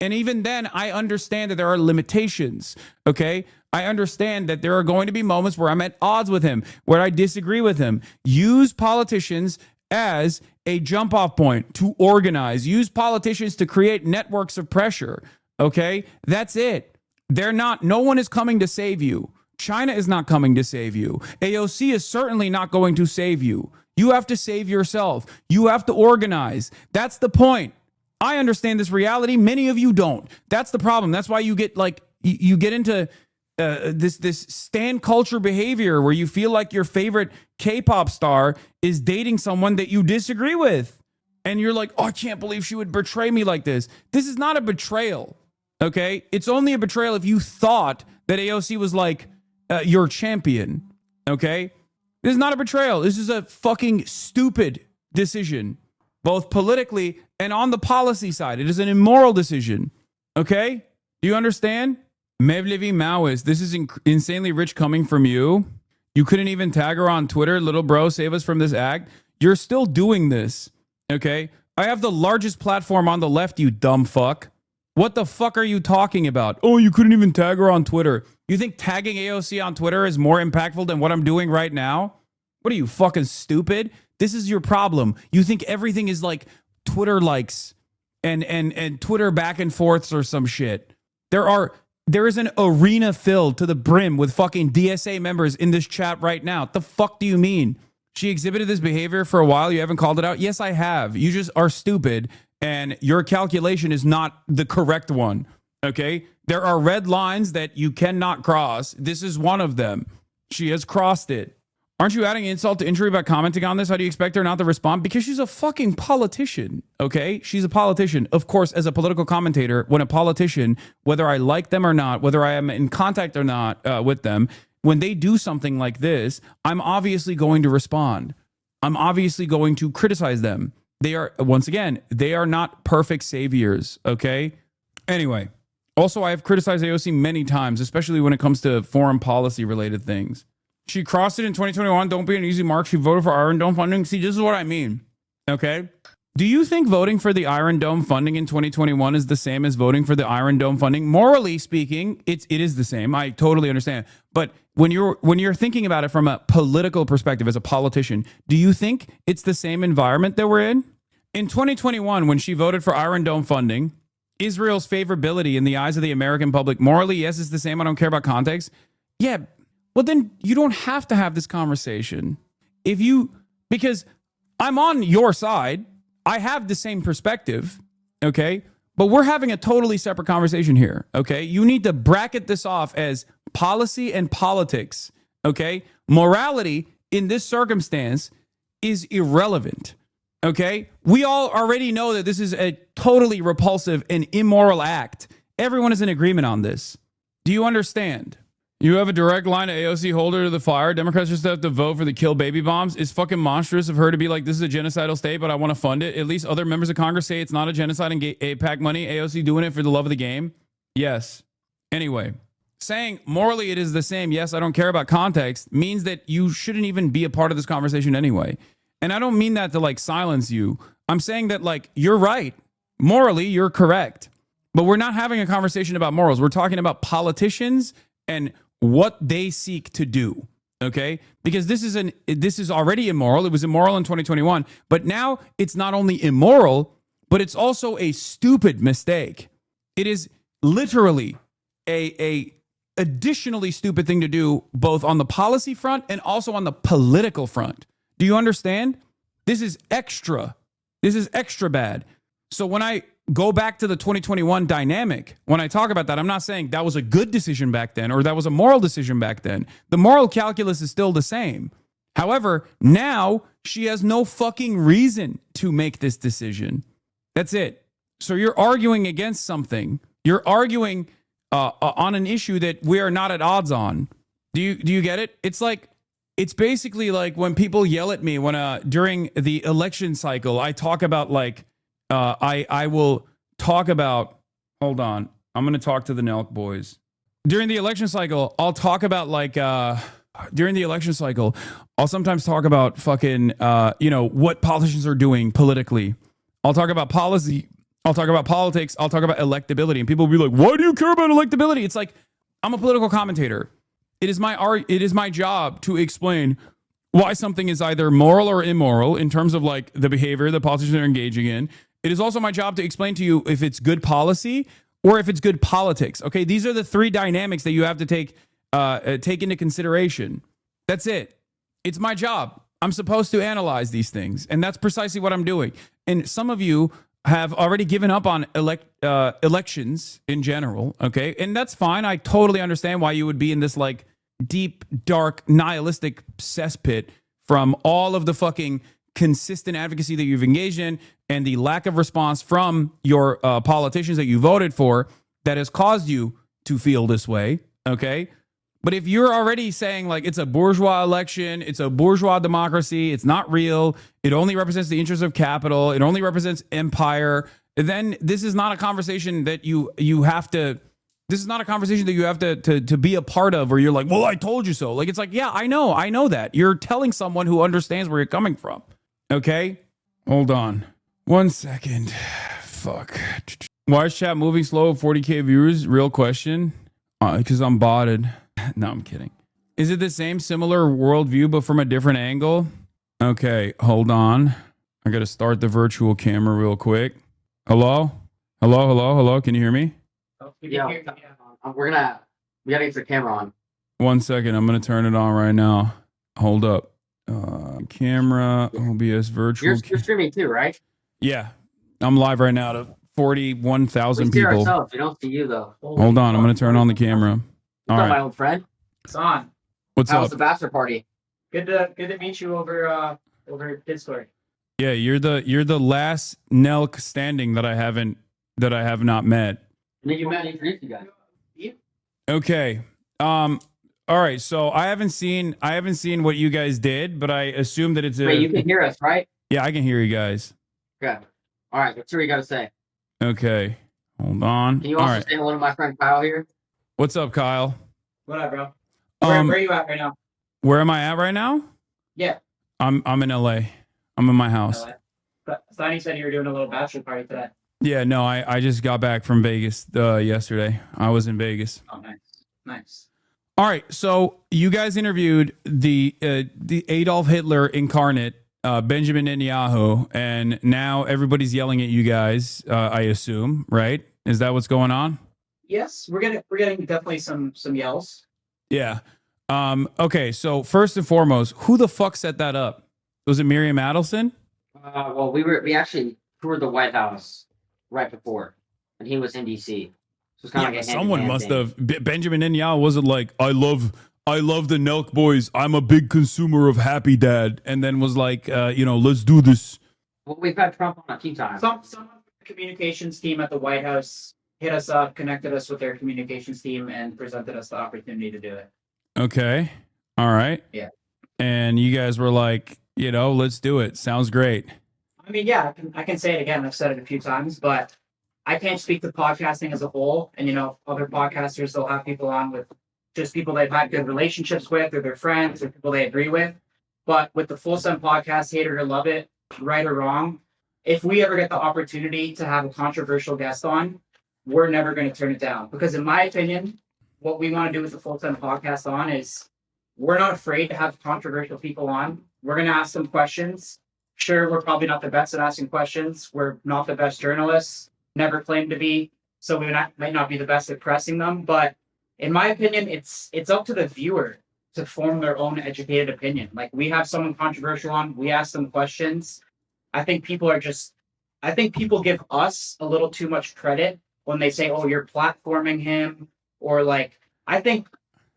And even then, I understand that there are limitations, okay? I understand that there are going to be moments where I'm at odds with him, where I disagree with him. Use politicians as a jump-off point to organize. Use politicians to create networks of pressure, okay? That's it. No one is coming to save you. China is not coming to save you. AOC is certainly not going to save you. You have to save yourself. You have to organize. That's the point. I understand this reality. Many of you don't. That's the problem. That's why you get you get into this stan culture behavior where you feel like your favorite K-pop star is dating someone that you disagree with. And you're like, oh, I can't believe she would betray me like this. This is not a betrayal. Okay, it's only a betrayal if you thought that AOC was like your champion. Okay, this is not a betrayal. This is a fucking stupid decision, both politically and on the policy side. It is an immoral decision. Okay, do you understand? Mevlevi Maoist, this is insanely rich coming from you. You couldn't even tag her on Twitter. Little bro, save us from this act. You're still doing this. Okay, I have the largest platform on the left, you dumb fuck. What the fuck are you talking about? Oh, you couldn't even tag her on Twitter. You think tagging AOC on Twitter is more impactful than what I'm doing right now? What are you, fucking stupid? This is your problem. You think everything is like Twitter likes and Twitter back and forths or some shit. There is an arena filled to the brim with fucking DSA members in this chat right now. What the fuck do you mean? She exhibited this behavior for a while. You haven't called it out? Yes, I have. You just are stupid. And your calculation is not the correct one, okay? There are red lines that you cannot cross. This is one of them. She has crossed it. Aren't you adding insult to injury by commenting on this? How do you expect her not to respond? Because she's a fucking politician, okay? She's a politician. Of course, as a political commentator, when a politician, whether I like them or not, whether I am in contact or not with them, when they do something like this, I'm obviously going to respond. I'm obviously going to criticize them. They are, once again, they are not perfect saviors, okay? Anyway, also, I have criticized AOC many times, especially when it comes to foreign policy related things. She crossed it in 2021. Don't be an easy mark. She voted for Iron Dome funding. See, this is what I mean, okay? Do you think voting for the Iron Dome funding in 2021 is the same as voting for the Iron Dome funding? Morally speaking, it is the same. I totally understand. But when you're thinking about it from a political perspective as a politician, do you think it's the same environment that we're in? In 2021, when she voted for Iron Dome funding, Israel's favorability in the eyes of the American public, morally, yes, it's the same. I don't care about context. Yeah, well, then you don't have to have this conversation. Because I'm on your side. I have the same perspective, okay? But we're having a totally separate conversation here, okay? You need to bracket this off as policy and politics, okay? Morality in this circumstance is irrelevant. Okay, we all already know that this is a totally repulsive and immoral act. Everyone is in agreement on this. Do you understand? You have a direct line to AOC holder to the fire. Democrats just have to vote for the kill baby bombs. It's fucking monstrous of her to be like, this is a genocidal state, but I want to fund it. At least other members of Congress say it's not a genocide and AIPAC money. AOC doing it for the love of the game. Yes. Anyway, saying morally it is the same, yes, I don't care about context, means that you shouldn't even be a part of this conversation anyway. And I don't mean that to like silence you. I'm saying that like, you're right. Morally, you're correct. But we're not having a conversation about morals. We're talking about politicians and what they seek to do, okay? Because this is already immoral. It was immoral in 2021, but now it's not only immoral, but it's also a stupid mistake. It is literally a additionally stupid thing to do, both on the policy front and also on the political front. Do you understand? This is extra. This is extra bad. So when I go back to the 2021 dynamic, when I talk about that, I'm not saying that was a good decision back then or that was a moral decision back then. The moral calculus is still the same. However, now she has no fucking reason to make this decision. That's it. So you're arguing against something. You're arguing on an issue that we are not at odds on. Do you get it? It's basically like when people yell at me when during the election cycle, I talk about like, I will talk about, hold on, I'm going to talk to the Nelk boys. During the election cycle, I'll talk about like, during the election cycle, I'll sometimes talk about fucking, what politicians are doing politically. I'll talk about policy. I'll talk about politics. I'll talk about electability. And people will be like, why do you care about electability? It's like, I'm a political commentator. It is my job to explain why something is either moral or immoral in terms of like the behavior the politicians are engaging in. It is also my job to explain to you if it's good policy or if it's good politics. Okay, these are the three dynamics that you have to take into consideration. That's it. It's my job. I'm supposed to analyze these things, and that's precisely what I'm doing. And some of you have already given up on elections in general, okay? And that's fine. I totally understand why you would be in this like deep, dark, nihilistic cesspit from all of the fucking consistent advocacy that you've engaged in and the lack of response from your politicians that you voted for that has caused you to feel this way, okay? But if you're already saying like it's a bourgeois election, it's a bourgeois democracy, it's not real, it only represents the interests of capital, it only represents empire, then this is not a conversation that you have to, this is not a conversation that you have to be a part of, where you're like, well, I told you so. Like, it's like, yeah, I know that. You're telling someone who understands where you're coming from. Okay? Hold on. 1 second. Fuck. Why is chat moving slow? 40K viewers? Real question. Because I'm botted. No, I'm kidding. Is it the same similar worldview, but from a different angle? Okay, hold on. I got to start the virtual camera real quick. Hello? Hello? Can you hear me? Yeah, we gotta get the camera on. 1 second. I'm going to turn it on right now. Hold up. Camera, OBS virtual. You're streaming too, right? Yeah. I'm live right now to 41,000 people. We see ourselves. We don't see you though. Hold on. I'm going to turn on the camera. What's up, my old friend? It's on. What's How up? was the bachelor party? Good to meet you over Discord. Yeah, you're the last Nelk standing that I have not met. And then you met and introduced you guys. Okay. All right. So I haven't seen what you guys did, but I assume that it's a. Wait, you can hear us, right? Yeah, I can hear you guys. Good. All right. Let's see what you got to say. Okay. Hold on. Can you also say hello to my friend Kyle here? What's up, Kyle? What up, bro? Where are you at right now? Where am I at right now? Yeah. I'm in LA. I'm in my house. Sonny said you were doing a little bachelor party today. Yeah, no, I just got back from Vegas yesterday. I was in Vegas. Oh, nice. All right, so you guys interviewed the Adolf Hitler incarnate, Benjamin Netanyahu, and now everybody's yelling at you guys. I assume, right? Is that what's going on? Yes, we're getting definitely some yells. Yeah. Okay, so first and foremost, who the fuck set that up? Was it Miriam Adelson? Well, we actually toured the White House right before, and he was in DC. So it's kind of like a someone must have. Benjamin Netanyahu wasn't like, I love the Nelk boys. I'm a big consumer of Happy Dad, and then was like, let's do this. Well, we've had Trump on a few times. Some communications team at the White House hit us up, connected us with their communications team, and presented us the opportunity to do it. Okay. All right. Yeah. And you guys were like, let's do it. Sounds great. I mean, yeah, I can say it again. I've said it a few times, but I can't speak to podcasting as a whole. And, other podcasters, they'll have people on with just people they've had good relationships with, or their friends, or people they agree with. But with the Full Send podcast, hate it or love it, right or wrong, if we ever get the opportunity to have a controversial guest on, we're never going to turn it down. Because in my opinion, what we want to do with the Full Send podcast on is we're not afraid to have controversial people on. We're going to ask them questions. Sure, we're probably not the best at asking questions. We're not the best journalists, never claimed to be. So we might not be the best at pressing them. But in my opinion, it's up to the viewer to form their own educated opinion. Like, we have someone controversial on, we ask them questions. I think people give us a little too much credit when they say, oh, you're platforming him, or like, I think,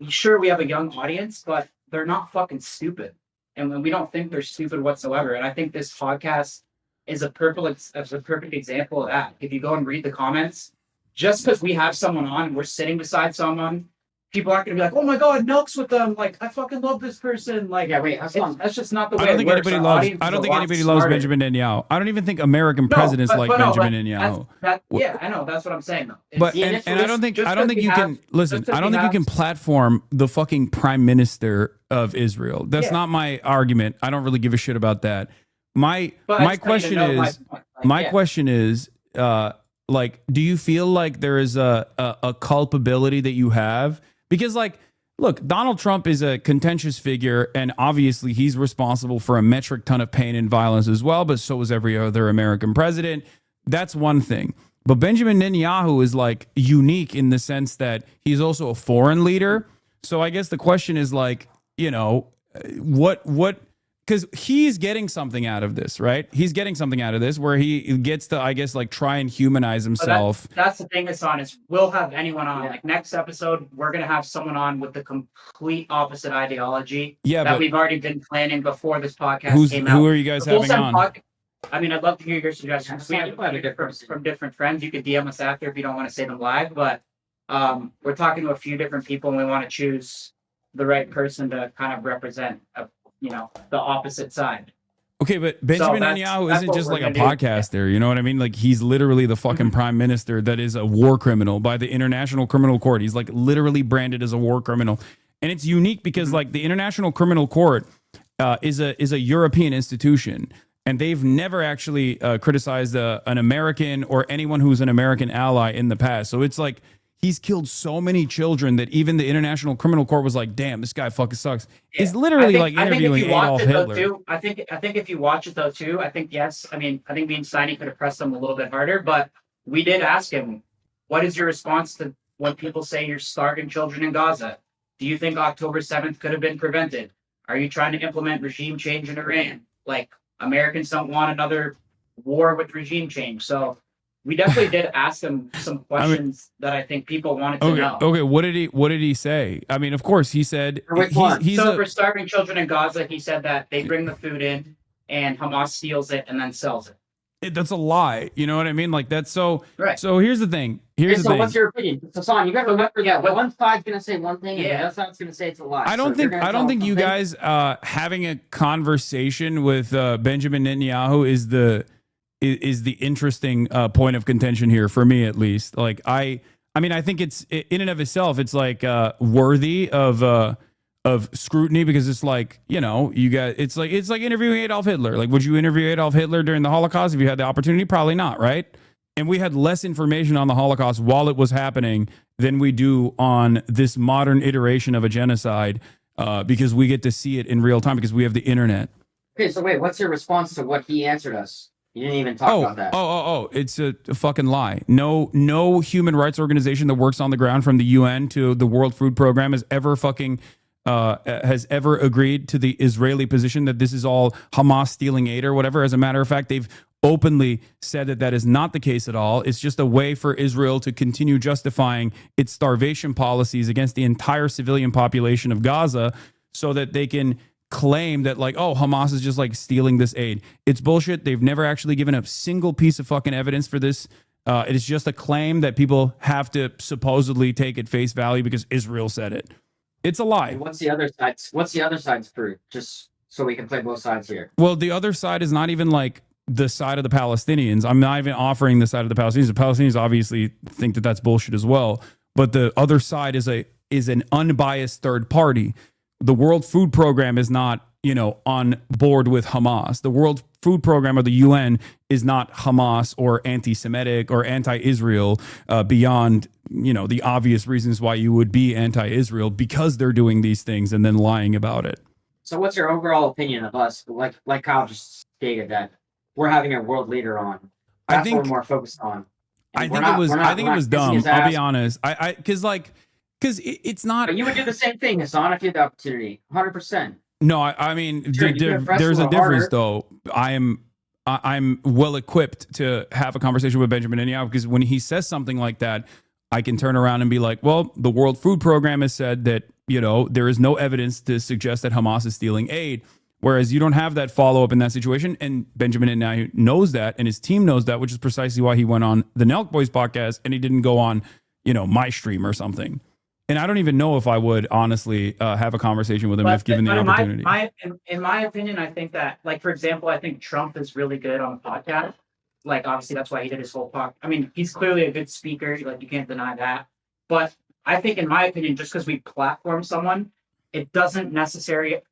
sure, we have a young audience, but they're not fucking stupid. And we don't think they're stupid whatsoever. And I think this podcast is a perfect example of that. If you go and read the comments, just because we have someone on, we're sitting beside someone, people aren't going to be like, oh my God, Nelk's with them. Like, I fucking love this person. Like, yeah, wait, that's just not the way it works. I don't think anybody loves Benjamin Netanyahu. I don't even think American presidents like Benjamin Netanyahu. Yeah, I know. That's what I'm saying, though. But and I don't think you can listen. I don't think you can platform the fucking prime minister of Israel. That's not my argument. I don't really give a shit about that. My question is, like, do you feel like there is a culpability that you have? Because, like, look, Donald Trump is a contentious figure, and obviously he's responsible for a metric ton of pain and violence as well, but so is every other American president. That's one thing. But Benjamin Netanyahu is, like, unique in the sense that he's also a foreign leader. So I guess the question is, like, what because he's getting something out of this, right? He's getting something out of this where he gets to, I guess, like, try and humanize himself. That's the thing that's on is we'll have anyone on. Like, next episode, we're going to have someone on with the complete opposite ideology that we've already been planning before this podcast came out. Who are you guys having on? I mean, I'd love to hear your suggestions. We have from different friends. You could DM us after if you don't want to say them live. But we're talking to a few different people, and we want to choose the right person to kind of represent the opposite side. Okay, but Benjamin Netanyahu isn't just like a podcaster, you know what I mean? Like, he's literally the fucking prime minister that is a war criminal by the International Criminal Court. He's, like, literally branded as a war criminal. And it's unique because, like, the International Criminal Court is a European institution, and they've never actually criticized an American or anyone who's an American ally in the past. So it's like, he's killed so many children that even the International Criminal Court was like, damn, this guy fucking sucks. Yeah. He's literally like interviewing Adolf Hitler. I think if you watch it though too, I think yes. I think me and Steiny could have pressed him a little bit harder, but we did ask him, what is your response to when people say you're starving children in Gaza? Do you think October 7th could have been prevented? Are you trying to implement regime change in Iran? Like, Americans don't want another war with regime change. So we definitely did ask him some questions that I think people wanted to know. Okay, what did he say? I mean, of course, he said for starving children in Gaza, he said that they bring the food in and Hamas steals it and then sells it. That's a lie. You know what I mean? Like, that's so. Right. So here's the thing. What's your opinion? So, Son, you got to remember that one side's going to say one thing, and the other side's going to say it's a lie. I don't think you guys having a conversation with Benjamin Netanyahu is the interesting point of contention here for me, at least. Like, I mean, I think it's in and of itself, it's like worthy of scrutiny, because it's like, you guys, it's like interviewing Adolf Hitler. Like, would you interview Adolf Hitler during the Holocaust if you had the opportunity? Probably not, right? And we had less information on the Holocaust while it was happening than we do on this modern iteration of a genocide, because we get to see it in real time because we have the internet. Okay, so wait, what's your response to what he answered us? You didn't even talk about that. It's a fucking lie. No human rights organization that works on the ground, from the UN to the World Food Program, has ever agreed to the Israeli position that this is all Hamas stealing aid or whatever. As a matter of fact, they've openly said that is not the case at all. It's just a way for Israel to continue justifying its starvation policies against the entire civilian population of Gaza, so that they can claim that, like, oh, Hamas is just like stealing this aid. It's bullshit. They've never actually given a single piece of fucking evidence for this It is just a claim that people have to supposedly take at face value because Israel said it. It's a lie. And what's the other side's proof? Just so we can play both sides here. Well, the other side is not even like the side of the Palestinians. I'm not even offering the side of the Palestinians. The Palestinians obviously think that that's bullshit as well. But the other side is an unbiased third party. The World Food Program is not, on board with Hamas. The World Food Program or the UN is not Hamas or anti-Semitic or anti-Israel beyond, the obvious reasons why you would be anti-Israel because they're doing these things and then lying about it. So what's your overall opinion of us? Like Kyle just stated that we're having a world leader on. That's what we're more focused on. I think it was dumb. I'll be honest. Because it's not. But you would do the same thing, Hasan, if you had the opportunity. 100%. No, I mean, there's a difference though. I'm well equipped to have a conversation with Benjamin Netanyahu because when he says something like that, I can turn around and be like, well, the World Food Program has said that, there is no evidence to suggest that Hamas is stealing aid. Whereas you don't have that follow-up in that situation. And Benjamin Netanyahu knows that and his team knows that, which is precisely why he went on the Nelk Boys podcast and he didn't go on, my stream or something. And I don't even know if I would honestly have a conversation with him if given the opportunity. In my opinion, I think that, for example, I think Trump is really good on a podcast. Obviously, that's why he did his whole talk. I mean, he's clearly a good speaker. You can't deny that. But I think, in my opinion, just because we platform someone, it doesn't necessarily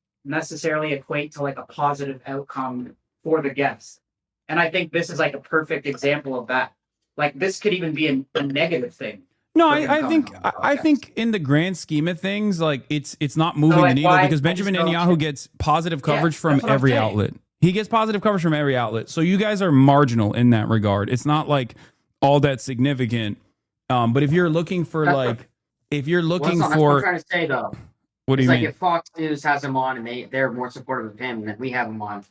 equate to a positive outcome for the guest. And I think this is a perfect example of that. This could even be a negative thing. No, I think in the grand scheme of things, it's not moving the needle because Benjamin Netanyahu gets positive coverage from every outlet. He gets positive coverage from every outlet. So you guys are marginal in that regard. It's not all that significant. But if you're looking for I'm trying to say though. What do you mean? If Fox News has him on and they're more supportive of him than we have him on.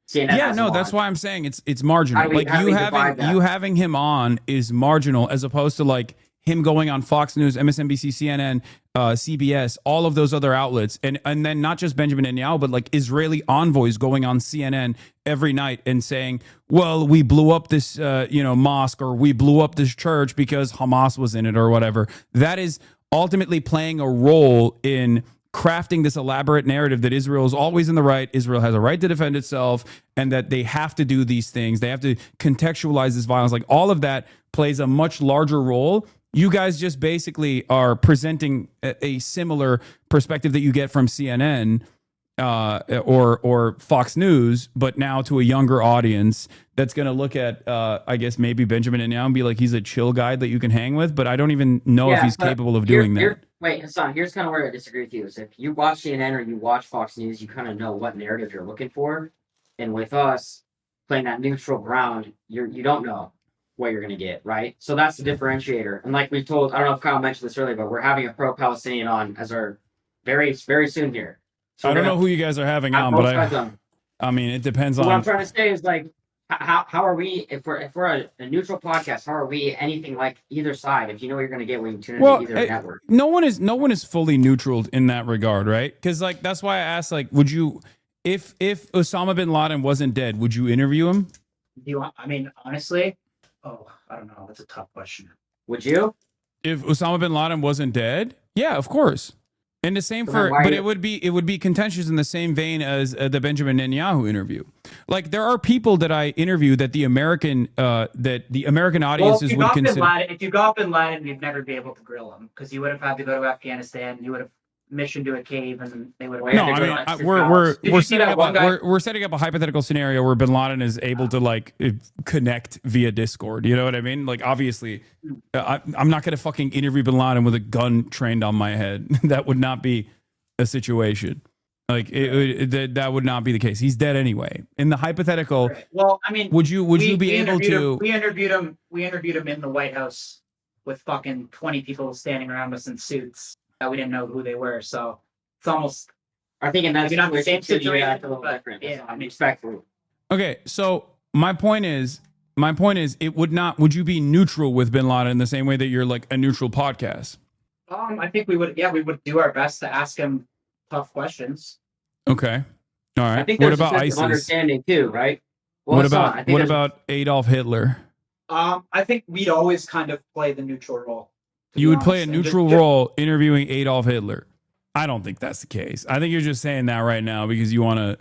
CNN that's why I'm saying it's marginal. You having him on is marginal as opposed to him going on Fox News, MSNBC, CNN, CBS, all of those other outlets, and then not just Benjamin Netanyahu, but Israeli envoys going on CNN every night and saying, "Well, we blew up this mosque or we blew up this church because Hamas was in it or whatever." That is ultimately playing a role in crafting this elaborate narrative that Israel is always in the right, Israel has a right to defend itself, and that they have to do these things. They have to contextualize this violence. All of that plays a much larger role. You guys just basically are presenting a similar perspective that you get from CNN or Fox News, but now to a younger audience that's going to look at, I guess, maybe Benjamin Netanyahu and be like, he's a chill guy that you can hang with, but I don't even know if he's capable of doing that. Wait, Hasan, here's kind of where I disagree with you. Is if you watch CNN or you watch Fox News, you kind of know what narrative you're looking for. And with us playing that neutral ground, you don't know what you're going to get, right? So that's the differentiator. And like we told, I don't know if Kyle mentioned this earlier, but we're having a pro-Palestinian on as our very, very soon here. So I don't know who you guys are having on, but I mean, it depends on. What I'm trying to say is how are we, if we're a neutral podcast, how are we anything like either side? If you know what you're going to get when you tune into either network. No one is fully neutral in that regard, right? Because that's why I asked, would you, if Osama bin Laden wasn't dead, would you interview him? Honestly, I don't know. That's a tough question. Would you? If Osama bin Laden wasn't dead, yeah, of course. And the same but it would be contentious in the same vein as the Benjamin Netanyahu interview. There are people that I interview that the American audiences would consider. If you got bin Laden, you'd never be able to grill him because you would have had to go to Afghanistan. You would have mission to a cave, and they would. No, I mean we're setting up a hypothetical scenario where bin Laden is able to connect via Discord. You know what I mean? Obviously, I'm not gonna fucking interview bin Laden with a gun trained on my head. That would not be a situation. That would not be the case. He's dead anyway. In the hypothetical, right. Well, I mean, would you be able to? We interviewed him in the White House with fucking 20 people standing around us in suits. That we didn't know who they were, so it's almost. I think in that not the same situation, a little different. Yeah, I'm respectful. Okay, so my point is, it would not. Would you be neutral with bin Laden in the same way that you're a neutral podcast? I think we would. Yeah, we would do our best to ask him tough questions. Okay, all right. I think what about ISIS? Understanding too, right? Well, what about Adolf Hitler? I think we'd always kind of play the neutral role. You would play a neutral role interviewing Adolf Hitler. I don't think that's the case. I think you're just saying that right now because you want to.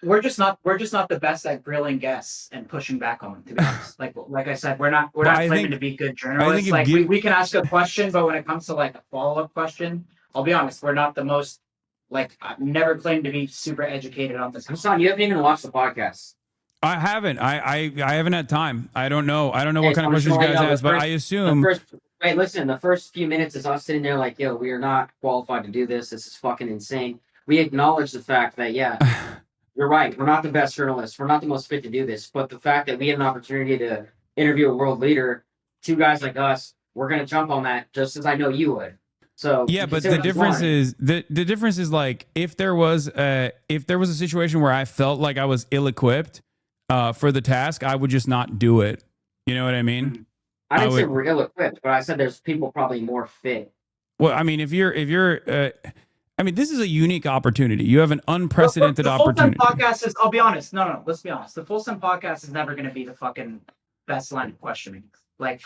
We're just not the best at grilling guests and pushing back on them, to be honest. Like I said, we're not claiming to be good journalists. Like we can ask a question, but when it comes to like a follow-up question, I'll be honest, we're not the most, like, I've never claimed to be super educated on this. Hasan, you haven't even watched the podcast. I haven't. I haven't had time. I don't know what kind of questions you guys ask, but I assume. Wait, listen, the first few minutes is us sitting there like, yo, we are not qualified to do this. This is fucking insane. We acknowledge the fact that, yeah, you're right. We're not the best journalists. We're not the most fit to do this. But the fact that we have an opportunity to interview a world leader, two guys like us, we're going to jump on that just as I know you would. So yeah, but the difference is the difference is like if there was a situation where I felt like I was ill-equipped for the task, I would just not do it. You know what I mean? I didn't say we're ill-equipped, but I said there's people probably more fit. Well, I mean, if you're I mean, this is a unique opportunity. You have an unprecedented opportunity. The Full Send podcast is, I'll be honest. No, let's be honest. The Full Send podcast is never going to be the fucking best line of questioning. Like,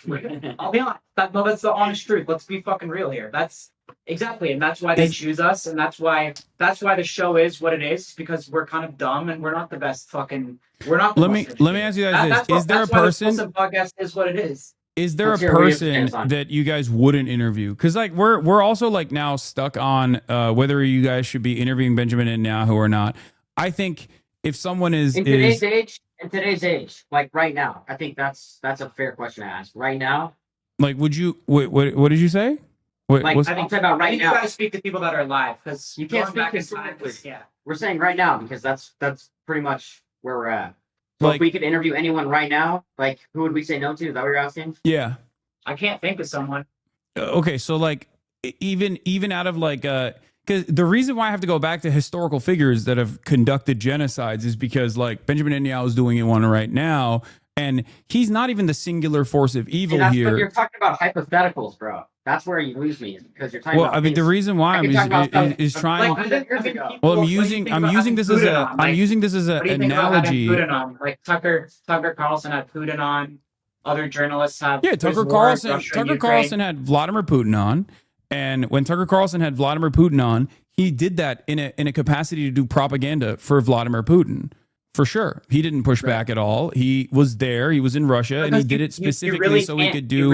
I'll be honest. That's the honest truth. Let's be fucking real here. That's exactly, and that's why they choose us, and that's why the show is what it is, because we're kind of dumb and we're not the best fucking. We're not. Let me ask you guys this: is there a person? The Full Send podcast is what it is. Is there a person that you guys wouldn't interview? Because like we're also like now stuck on whether you guys should be interviewing Benjamin Netanyahu or not. I think if someone is in today's age, like right now, I think that's a fair question to ask. Right now, like, would you? What did you say? I think about right now. You guys speak to people that are alive because you can't speak historically. Yeah, we're saying right now because that's pretty much where we're at. So like, if we could interview anyone right now, like who would we say no to? Is that what you're asking? Yeah. I can't think of someone. Okay, so like even out of like because the reason why I have to go back to historical figures that have conducted genocides is because like Benjamin Netanyahu is doing one right now, and he's not even the singular force of evil here. But you're talking about hypotheticals, bro. That's where you lose me, because you're talking. Well, I mean, the reason why is trying. Well, I'm using this as an analogy. Like Tucker Carlson had Putin on. Other journalists have. Yeah, Tucker Carlson had Vladimir Putin on, and when Tucker Carlson had Vladimir Putin on, he did that in a capacity to do propaganda for Vladimir Putin. For sure. He didn't push back at all. He was there. He was in Russia, and he did it specifically so he could do.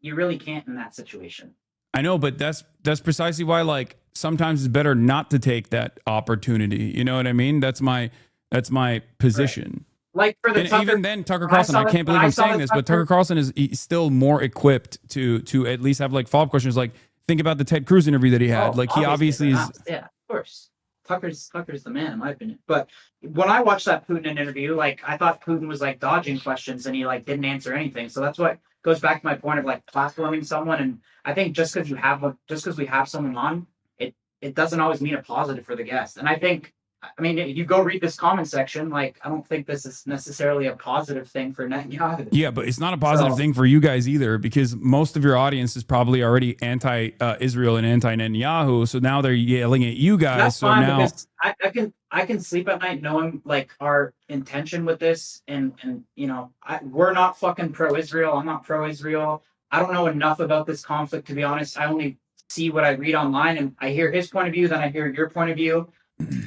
You really can't in that situation. I know, but that's precisely why, like, sometimes it's better not to take that opportunity. You know what I mean? That's my position. Like for the even then, Tucker Carlson, I can't believe I'm saying this, but Tucker Carlson is still more equipped to at least have like follow-up questions. Like, think about the Ted Cruz interview that he had. Like, he obviously is. Yeah, of course. Tucker's the man, in my opinion. But when I watched that Putin interview, like, I thought Putin was like dodging questions and he like didn't answer anything. So that's what goes back to my point of like platforming someone. And I think just because we have someone on, it doesn't always mean a positive for the guest. And I think, I mean, if you go read this comment section, like, I don't think this is necessarily a positive thing for Netanyahu. Yeah, but it's not a positive thing for you guys either, because most of your audience is probably already anti-Israel and anti-Netanyahu. So now they're yelling at you guys. That's so fine, now I can sleep at night knowing like our intention with this, and you know, we're not fucking pro-Israel. I'm not pro-Israel. I don't know enough about this conflict, to be honest. I only see what I read online, and I hear his point of view, then I hear your point of view.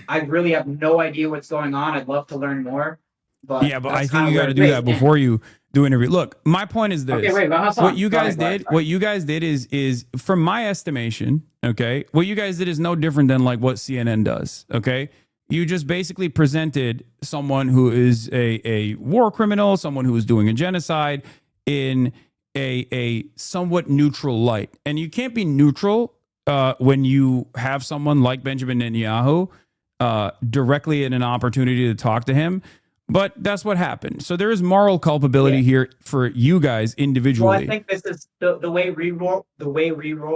I really have no idea what's going on. I'd love to learn more. But yeah, but I think you got to do that before you do an interview. Look, my point is this. Okay, wait, but what you guys did is from my estimation, okay, what you guys did is no different than like what CNN does, okay? You just basically presented someone who is a war criminal, someone who is doing a genocide in a somewhat neutral light. And you can't be neutral when you have someone like Benjamin Netanyahu directly in an opportunity to talk to him. But that's what happened. So there is moral culpability here for you guys individually. Well, I think this is the way we roll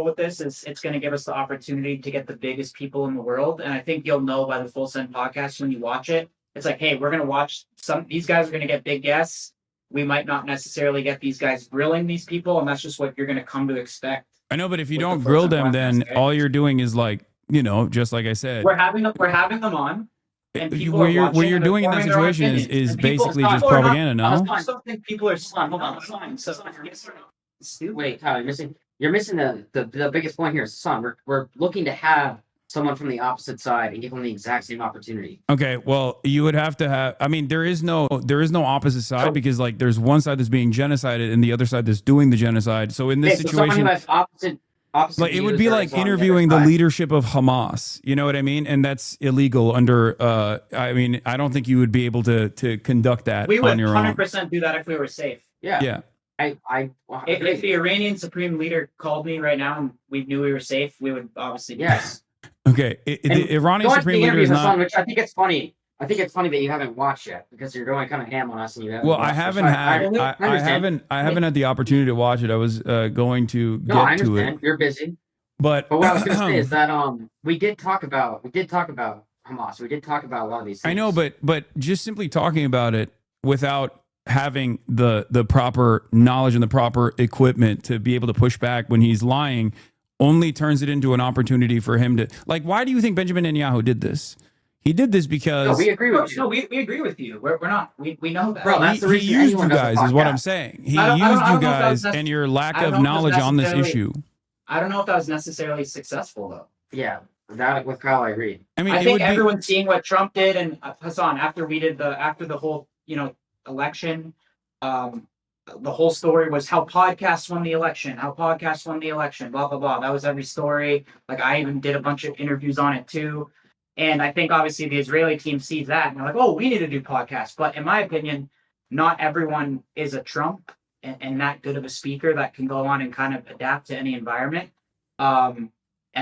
with this is it's going to give us the opportunity to get the biggest people in the world. And I think you'll know by the Full Send podcast when you watch it. It's like, hey, we're going to watch these guys are going to get big guests. We might not necessarily get these guys grilling these people, and that's just what you're going to come to expect. I know, but if you don't grill them, then all you're doing is like, you know, just like I said, we're having them on. And people Where are you're watching and they're doing in that forming their own situation is opinions. And basically just people are not- propaganda, no? I still think people are stupid. Wait, Tyler, you're missing the biggest point here. Son, we're looking to have someone from the opposite side and give them the exact same opportunity. Okay, well, you would have to have. I mean, there is no opposite side because like there's one side that's being genocided and the other side that's doing the genocide. So in this Okay, so someone situation, who has opposite like it would views be or like is on interviewing other the side. leadership of Hamas. You know what I mean? And that's illegal under. I mean, I don't think you would be able to conduct that We would on your own. 100% do that if we were safe. Yeah. Yeah. If the Iranian supreme leader called me right now and we knew we were safe, we would obviously do Yes. Okay. The Iranian Going to supreme the leader interview, is not. Hassan, which I think it's funny. I think it's funny that you haven't watched yet because you're going kind of ham on us and you haven't. Well, watched I it. haven't So had. I understand. haven't had the opportunity to watch it. I was going to get No, I to understand. it, You're busy. but What I was going to say is that we did talk about Hamas. We did talk about a lot of these things. I know, but just simply talking about it without having the proper knowledge and the proper equipment to be able to push back when he's lying only turns it into an opportunity for him to like. Why do you think Benjamin Netanyahu did this? He did this because No, we agree with you. No, we agree with you. We're not. We know that. Bro, that's the he reason used anyone you does a guys, is what I'm podcast. saying. He I don't used know you if that guys was and your lack I don't of know if knowledge on this necessarily- issue. I don't know if that was necessarily successful though. Yeah, that with Kyle, I agree. I mean, I it think would be, everyone's seeing what Trump did, and Hassan after the whole election, the whole story was how podcasts won the election, blah blah blah. That was every story. Like I even did a bunch of interviews on it too, and I think obviously the Israeli team sees that and they're like, oh, we need to do podcasts. But in my opinion, not everyone is a Trump and that good of a speaker that can go on and kind of adapt to any environment. And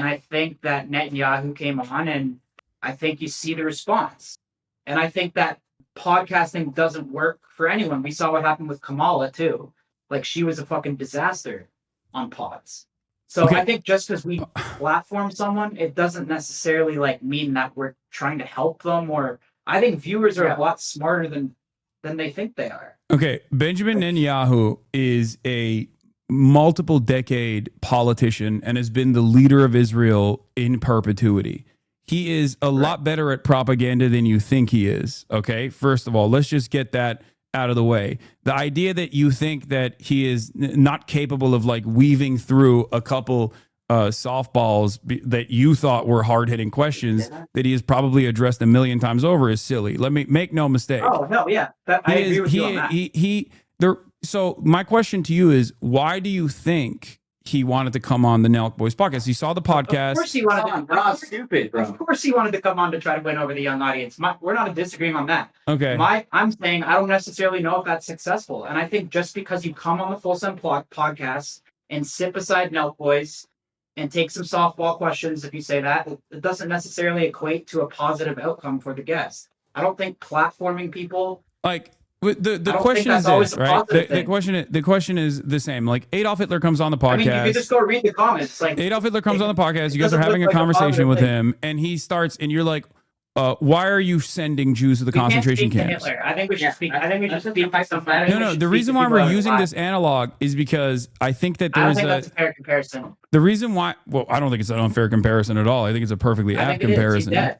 I think that Netanyahu came on and I think you see the response. And I think that podcasting doesn't work for anyone. We saw what happened with Kamala too. Like she was a fucking disaster on pods. So Okay. I think just because we platform someone, it doesn't necessarily like mean that we're trying to help them. Or I think viewers are a lot smarter than they think they are. okay. Benjamin Netanyahu is a multiple decade politician and has been the leader of Israel in perpetuity. He is a lot better at propaganda than you think he is. Okay. First of all, let's just get that out of the way. The idea that you think that he is not capable of like weaving through a couple softballs that you thought were hard-hitting questions that he has probably addressed a million times over is silly. Let me make no mistake. Oh no, yeah, I agree with you on that. So my question to you is, why do you think he wanted to come on the Nelk Boys podcast? He saw the podcast. Of course he wanted to. We're not stupid, bro. Of course he wanted to come on to try to win over the young audience. We're not disagreeing on that. Okay. I'm saying I don't necessarily know if that's successful. And I think just because you come on the Full Sun podcast and sit beside Nelk Boys and take some softball questions, if you say that, it doesn't necessarily equate to a positive outcome for the guest. I don't think platforming people Like the don't question think is that's always this, a right? positive The question is the same. Like Adolf Hitler comes on the podcast. I mean, you can just go read the comments. Like Adolf Hitler comes on the podcast. You guys doesn't are having a look like a conversation positive with thing. him, and he starts, and you're like, "Why are you sending Jews to the we can't concentration speak to camps?" Hitler. I think we should speak. I think we should That's speak to some. I think we No. should The speak reason to why people we're that are using alive. this analog is because I think that I don't there's think that's a fair comparison. the reason why. Well, I don't think it's an unfair comparison at all. I think it's a perfectly I apt think it is. He's comparison. dead.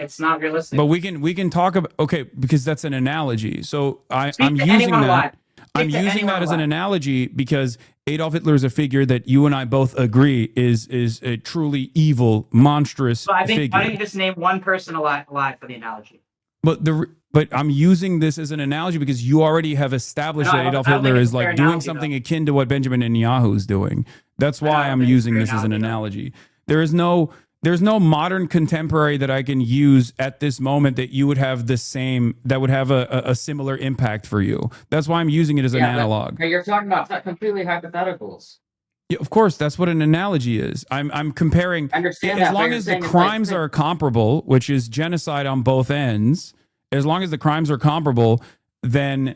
It's not realistic. But we can talk about because that's an analogy. So I'm Speak to using anyone that. alive. I'm Speak to using that anyone as an alive. analogy because Adolf Hitler is a figure that you and I both agree is a truly evil, monstrous So I think figure. why don't you just name one person alive for the analogy? But I'm using this as an analogy because you already have established No, that Adolf I don't Hitler think is it's a fair like doing analogy, something akin to what Benjamin Netanyahu is doing. That's why don't I'm think it's a using fair this as an analogy, analogy. There's no modern contemporary that I can use at this moment that you would have that would have a similar impact for you. That's why I'm using it as an analog. You're talking about completely hypotheticals. Yeah, of course, that's what an analogy is. I'm comparing. I understand as that, but long you're as the saying it's crimes like- are comparable, which is genocide on both ends. As long as the crimes are comparable, then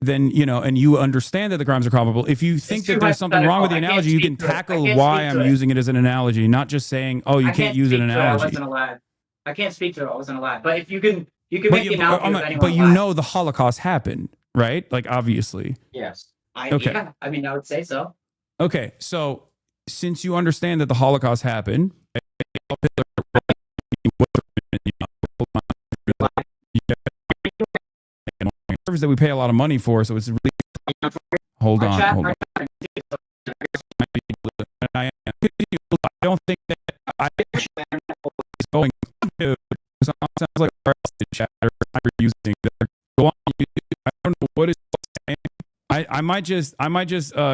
and you understand that the crimes are comparable. If you think too that there's something wrong with the hypothetical. I analogy, can't you can speak to it. I tackle can't why speak to I'm it. using it as an analogy, not just saying, "Oh, you can't use an speak to it. I analogy." wasn't alive. I can't speak to it. I wasn't alive. But if you can make But, the analogy with anyone but you alive. know the Holocaust happened, right? Like obviously. Yes. Okay. Yeah, I mean, I would say so. Okay, so since you understand that the Holocaust happened, service that we pay a lot of money for, so it's really. Hold on. I don't think that I is going to. Sounds like chatter I'm using. Go on. I don't know what is saying. I might just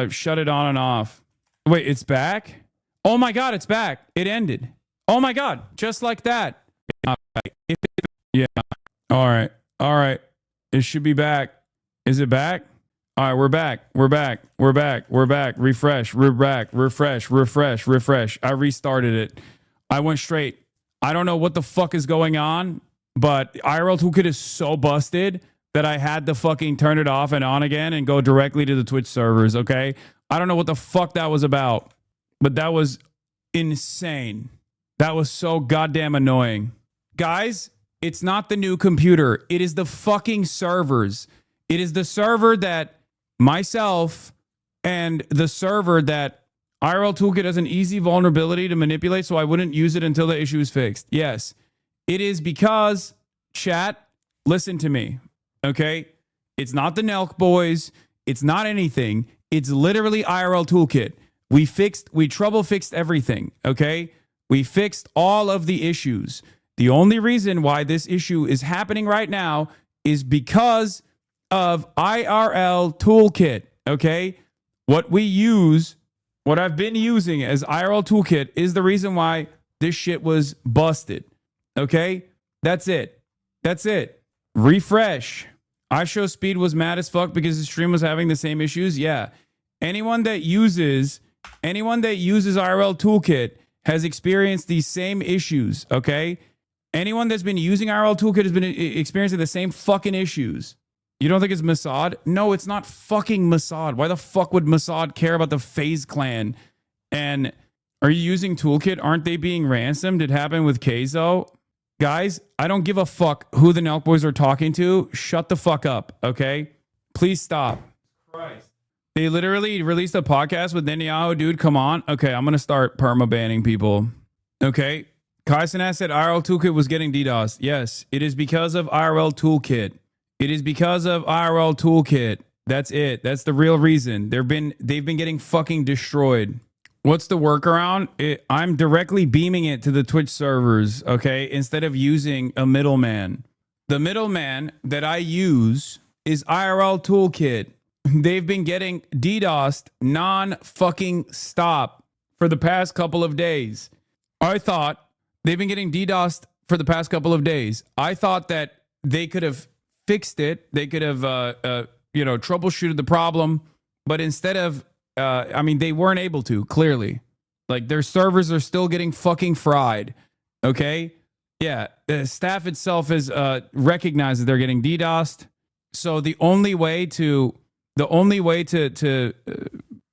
shut it on and off. Wait, it's back? Oh my God, it's back. It ended. Oh my God, just like that. Yeah. All right. It should be back. Is it back? All right, we're back. Refresh. We're back. Refresh. I restarted it. I went straight. I don't know what the fuck is going on, but IRL Toolkit is so busted that I had to fucking turn it off and on again and go directly to the Twitch servers, okay? I don't know what the fuck that was about, but that was insane. That was so goddamn annoying. Guys, it's not the new computer. It is the fucking servers. It is the server that myself and the server that IRL Toolkit has an easy vulnerability to manipulate, so I wouldn't use it until the issue is fixed. Yes, it is because, chat, listen to me, okay? It's not the Nelk boys. It's not anything. It's literally IRL Toolkit. We trouble fixed everything, okay? We fixed all of the issues. The only reason why this issue is happening right now is because of IRL Toolkit, okay? What I've been using as IRL Toolkit is the reason why this shit was busted, okay? That's it. Refresh. iShow Speed was mad as fuck because the stream was having the same issues. Yeah. Anyone that uses IRL Toolkit has experienced these same issues, okay? Anyone that's been using IRL Toolkit has been experiencing the same fucking issues. You don't think it's Mossad? No, it's not fucking Mossad. Why the fuck would Mossad care about the FaZe clan? And are you using Toolkit? Aren't they being ransomed? It happened with Keizo. Guys, I don't give a fuck who the Nelk boys are talking to. Shut the fuck up, okay? Please stop. Christ. They literally released a podcast with Netanyahu, dude. Come on. Okay, I'm going to start perma-banning people. Okay. Kaisenas said IRL Toolkit was getting DDoS. Yes, it is because of IRL Toolkit. It is because of IRL Toolkit. That's it. That's the real reason. They've been getting fucking destroyed. What's the workaround? I'm directly beaming it to the Twitch servers, okay, instead of using a middleman. The middleman that I use is IRL Toolkit. They've been getting DDoSed non-fucking stop for the past couple of days. I thought they've been getting DDoSed for the past couple of days. I thought that they could have fixed it. They could have, troubleshooted the problem. But instead of, they weren't able to, clearly. Like, their servers are still getting fucking fried. Okay? Yeah, the staff itself is recognized that they're getting DDoSed. So the only way to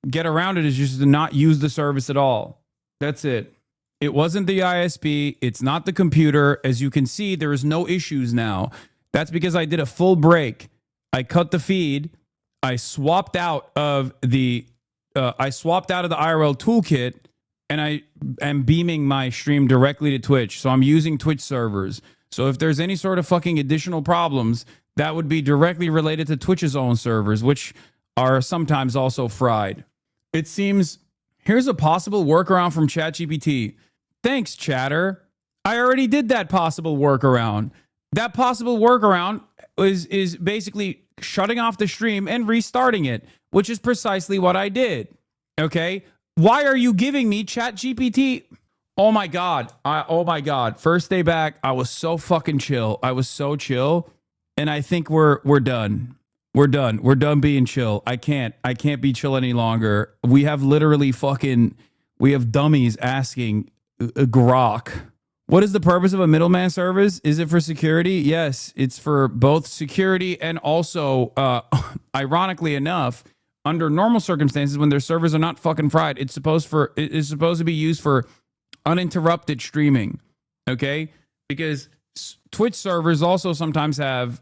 get around it is just to not use the service at all. That's it. It wasn't the ISP. It's not the computer. As you can see, there is no issues now. That's because I did a full break. I cut the feed. I swapped out of the IRL Toolkit, and I am beaming my stream directly to Twitch. So I'm using Twitch servers. So if there's any sort of fucking additional problems, that would be directly related to Twitch's own servers, which are sometimes also fried. It seems, here's a possible workaround from ChatGPT. Thanks, chatter. I already did that possible workaround. That possible workaround is basically shutting off the stream and restarting it, which is precisely what I did. Okay? Why are you giving me ChatGPT? Oh my God. Oh my God. First day back, I was so fucking chill. I was so chill. And I think we're done. We're done. We're done being chill. I can't be chill any longer. We have literally we have dummies asking grok. What is the purpose of a middleman service? Is it for security? Yes, it's for both security and also, ironically enough, under normal circumstances when their servers are not fucking fried, it's supposed to be used for uninterrupted streaming. Okay, because Twitch servers also sometimes have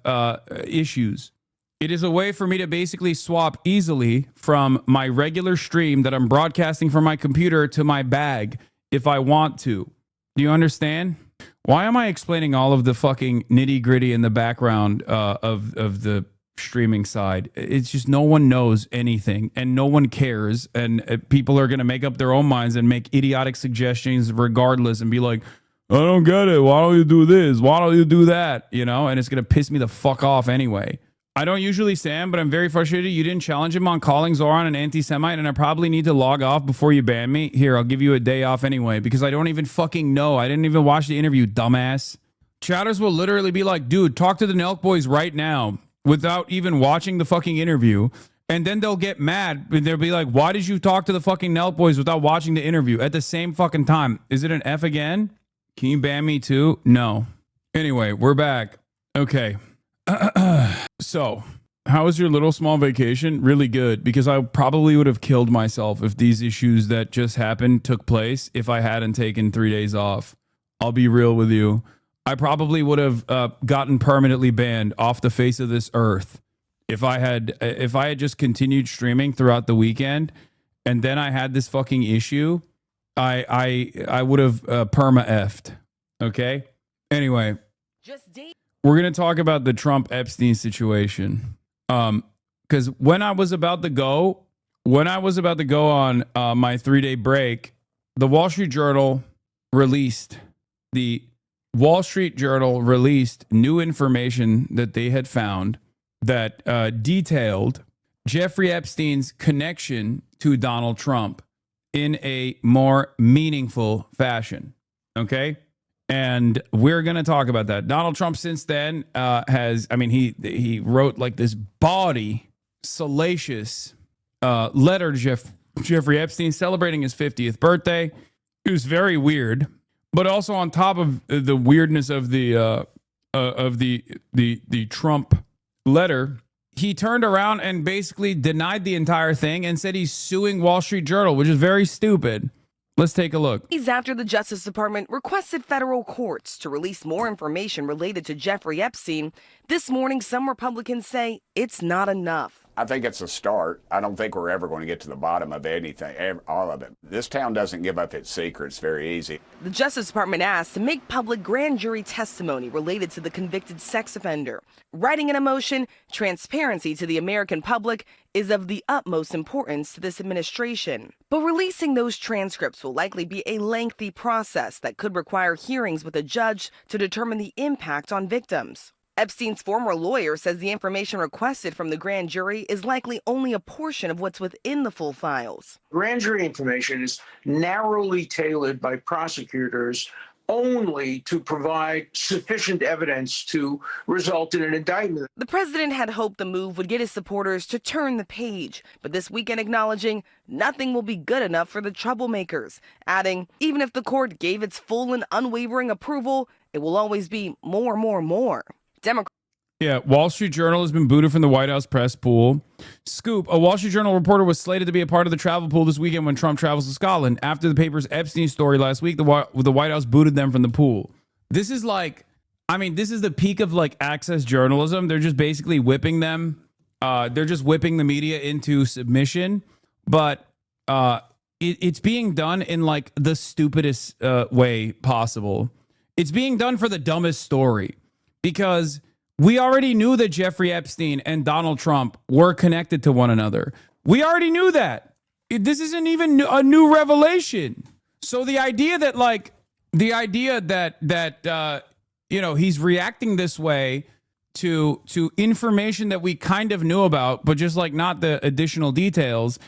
issues. It is a way for me to basically swap easily from my regular stream that I'm broadcasting from my computer to my bag if I want to. Do you understand? Why am I explaining all of the fucking nitty gritty in the background of the streaming side. It's just no one knows anything and no one cares. And people are going to make up their own minds and make idiotic suggestions regardless and be like, I don't get it. Why don't you do this? Why don't you do that? You know, and it's going to piss me the fuck off anyway. I don't usually stand, but I'm very frustrated. You didn't challenge him on calling Zoran an anti-Semite, and I probably need to log off before you ban me. Here, I'll give you a day off anyway, because I don't even fucking know. I didn't even watch the interview, dumbass. Chatters will literally be like, dude, talk to the Nelk boys right now without even watching the fucking interview. And then they'll get mad. And they'll be like, why did you talk to the fucking Nelk boys without watching the interview at the same fucking time? Is it an F again? Can you ban me too? No. Anyway, we're back. Okay. So, how was your little small vacation? Really good, because I probably would have killed myself if these issues that just happened took place if I hadn't taken 3 days off. I'll be real with you. I probably would have gotten permanently banned off the face of this earth if I had just continued streaming throughout the weekend, and then I had this fucking issue. I would have perma-effed. Okay? Anyway. We're going to talk about the Trump-Epstein situation. Because when I was about to go on my 3-day break, the Wall Street Journal released new information that they had found that detailed Jeffrey Epstein's connection to Donald Trump in a more meaningful fashion. Okay? And we're going to talk about that. Donald Trump since then he wrote like this bawdy, salacious letter to Jeffrey Epstein celebrating his 50th birthday. It was very weird, but also on top of the weirdness of the Trump letter, he turned around and basically denied the entire thing and said he's suing Wall Street Journal, which is very stupid. Let's take a look. After the Justice Department requested federal courts to release more information related to Jeffrey Epstein, this morning some Republicans say it's not enough. I think it's a start. I don't think we're ever going to get to the bottom of anything, all of it. This town doesn't give up its secrets very easy. The Justice Department asked to make public grand jury testimony related to the convicted sex offender. Writing in a motion, transparency to the American public is of the utmost importance to this administration. But releasing those transcripts will likely be a lengthy process that could require hearings with a judge to determine the impact on victims. Epstein's former lawyer says the information requested from the grand jury is likely only a portion of what's within the full files. Grand jury information is narrowly tailored by prosecutors only to provide sufficient evidence to result in an indictment. The president had hoped the move would get his supporters to turn the page, but this weekend acknowledging nothing will be good enough for the troublemakers, adding, even if the court gave its full and unwavering approval, it will always be more. Yeah, Wall Street Journal has been booted from the White House press pool. Scoop, a Wall Street Journal reporter was slated to be a part of the travel pool this weekend when Trump travels to Scotland. After the paper's Epstein story last week, the White House booted them from the pool. This is this is the peak of like access journalism. They're just basically whipping them. They're just whipping the media into submission. But it's being done in like the stupidest way possible. It's being done for the dumbest story. Because we already knew that Jeffrey Epstein and Donald Trump were connected to one another. We already knew that. This isn't even a new revelation. So the idea that he's reacting this way to information that we kind of knew about, but just like not the additional details,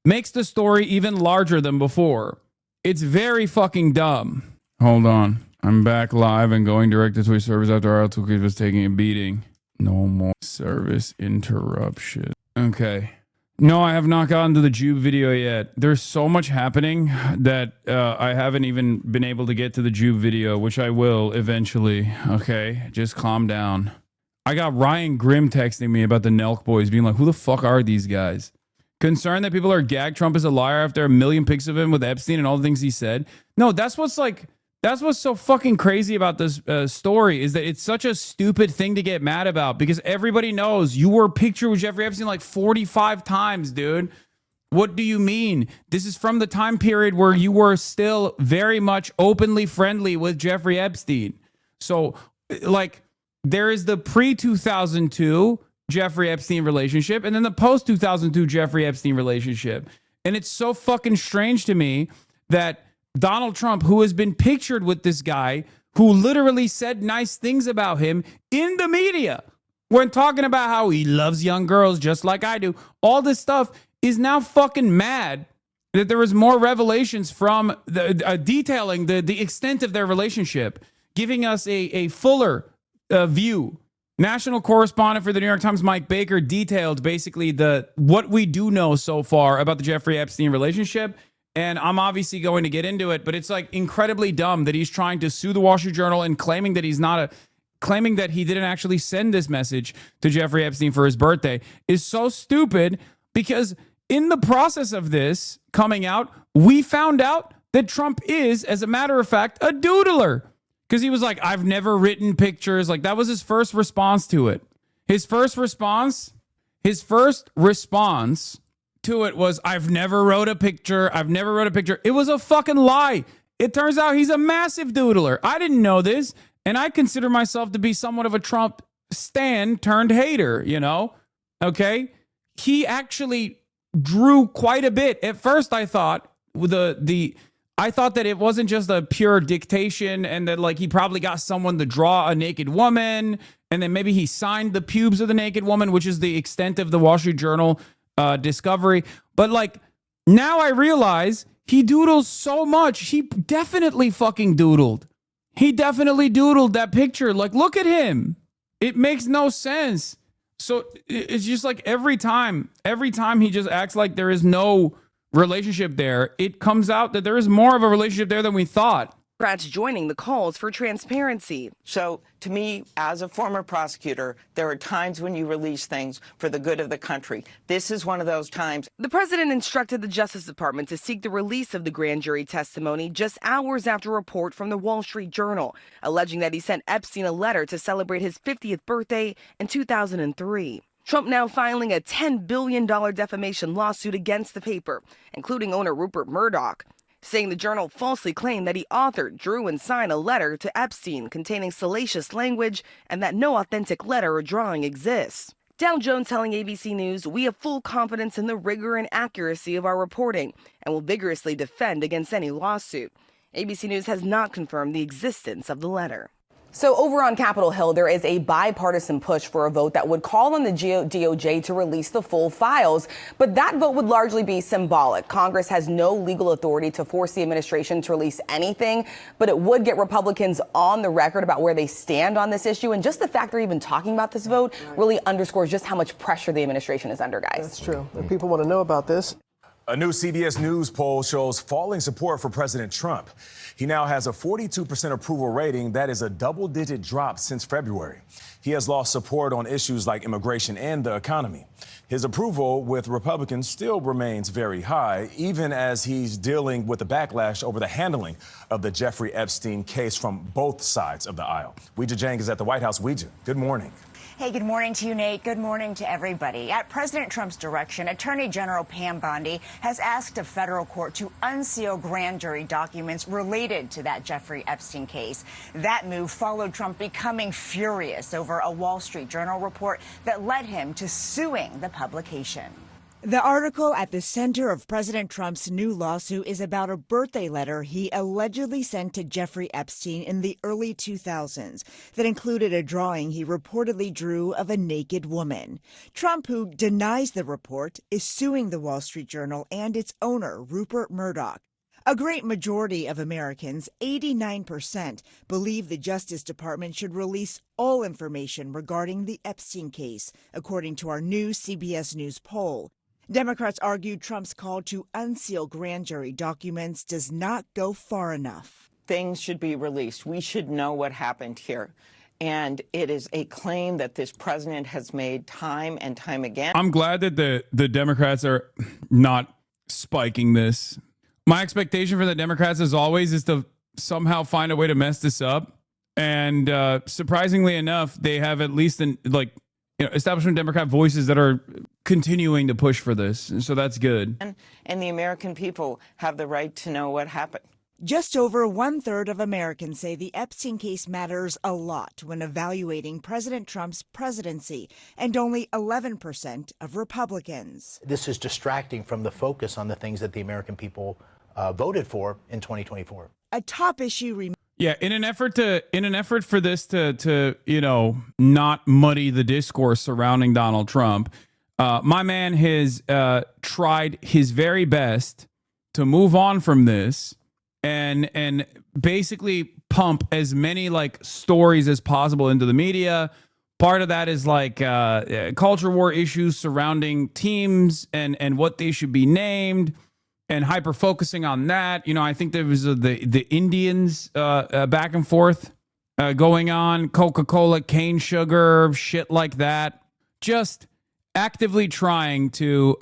makes the story even larger than before. It's very fucking dumb. Hold on. I'm back live and going direct to Twitch service after our toolkit was taking a beating. No more service interruption. Okay. No, I have not gotten to the JUBE video yet. There's so much happening that I haven't even been able to get to the JUBE video, which I will eventually. Okay, just calm down. I got Ryan Grimm texting me about the Nelk boys, being like, who the fuck are these guys? Concerned that people are gagged Trump is a liar after a million pics of him with Epstein and all the things he said. No, that's what's so fucking crazy about this story is that it's such a stupid thing to get mad about because everybody knows you were pictured with Jeffrey Epstein like 45 times, dude. What do you mean? This is from the time period where you were still very much openly friendly with Jeffrey Epstein. So, like, there is the pre-2002 Jeffrey Epstein relationship and then the post-2002 Jeffrey Epstein relationship. And it's so fucking strange to me that Donald Trump, who has been pictured with this guy who literally said nice things about him in the media when talking about how he loves young girls just like I do, all this stuff, is now fucking mad that there was more revelations from detailing the extent of their relationship, giving us a fuller view. National correspondent for the New York Times, Mike Baker, detailed basically what we do know so far about the Jeffrey Epstein relationship. And I'm obviously going to get into it, but it's like incredibly dumb that he's trying to sue the Wall Street Journal and claiming that claiming that he didn't actually send this message to Jeffrey Epstein for his birthday is so stupid, because in the process of this coming out, we found out that Trump is, as a matter of fact, a doodler. Because he was like, I've never written pictures. Like, that was his first response to it. His first response to it was, I've never wrote a picture. It was a fucking lie. It turns out he's a massive doodler. I didn't know this. And I consider myself to be somewhat of a Trump stan turned hater, you know? Okay. He actually drew quite a bit. At first, I thought I thought that it wasn't just a pure dictation and that like he probably got someone to draw a naked woman and then maybe he signed the pubes of the naked woman, which is the extent of the Wall Street Journal discovery. But like now I realize he doodles so much. He definitely fucking doodled. He definitely doodled that picture. Like, look at him. It makes no sense. So it's just like every time he just acts like there is no relationship there, it comes out that there is more of a relationship there than we thought. Democrats joining the calls for transparency. So to me, as a former prosecutor, there are times when you release things for the good of the country. This is one of those times. The president instructed the Justice Department to seek the release of the grand jury testimony just hours after a report from the Wall Street Journal, alleging that he sent Epstein a letter to celebrate his 50th birthday in 2003. Trump now filing a $10 billion defamation lawsuit against the paper, including owner Rupert Murdoch, saying the Journal falsely claimed that he authored, drew, and signed a letter to Epstein containing salacious language and that no authentic letter or drawing exists. Dow Jones telling ABC News, we have full confidence in the rigor and accuracy of our reporting and will vigorously defend against any lawsuit. ABC News has not confirmed the existence of the letter. So over on Capitol Hill, there is a bipartisan push for a vote that would call on the DOJ to release the full files. But that vote would largely be symbolic. Congress has no legal authority to force the administration to release anything, but it would get Republicans on the record about where they stand on this issue. And just the fact they're even talking about this vote really underscores just how much pressure the administration is under, guys. That's true. People want to know about this. A new CBS News poll shows falling support for President Trump. He now has a 42% approval rating. That is a double-digit drop since February. He has lost support on issues like immigration and the economy. His approval with Republicans still remains very high, even as he's dealing with the backlash over the handling of the Jeffrey Epstein case from both sides of the aisle. Weijia Jiang is at the White House. Weijia, good morning. Hey, good morning to you, Nate. Good morning to everybody. At President Trump's direction, Attorney General Pam Bondi has asked a federal court to unseal grand jury documents related to that Jeffrey Epstein case. That move followed Trump becoming furious over a Wall Street Journal report that led him to suing the publication. The article at the center of President Trump's new lawsuit is about a birthday letter he allegedly sent to Jeffrey Epstein in the early 2000s that included a drawing he reportedly drew of a naked woman. Trump, who denies the report, is suing the Wall Street Journal and its owner, Rupert Murdoch. A great majority of Americans, 89%, believe the Justice Department should release all information regarding the Epstein case, according to our new CBS News poll. Democrats argued Trump's call to unseal grand jury documents does not go far enough. Things should be released. We should know what happened here. And it is a claim that this president has made time and time again. I'm glad that the Democrats are not spiking this. My expectation for the Democrats, as always, is to somehow find a way to mess this up. And surprisingly enough, they have at least establishment Democrat voices that are continuing to push for this. And so that's good. And the American people have the right to know what happened. Just over 1/3 of Americans say the Epstein case matters a lot when evaluating President Trump's presidency, and only 11% of Republicans. This is distracting from the focus on the things that the American people voted for in 2024. A top issue. Yeah, in an effort for this to not muddy the discourse surrounding Donald Trump, my man has tried his very best to move on from this and basically pump as many like stories as possible into the media. Part of that is like culture war issues surrounding teams and what they should be named, and hyper focusing on that. I think there was the Indians back and forth going on, Coca-Cola, cane sugar, shit like that. Just actively trying to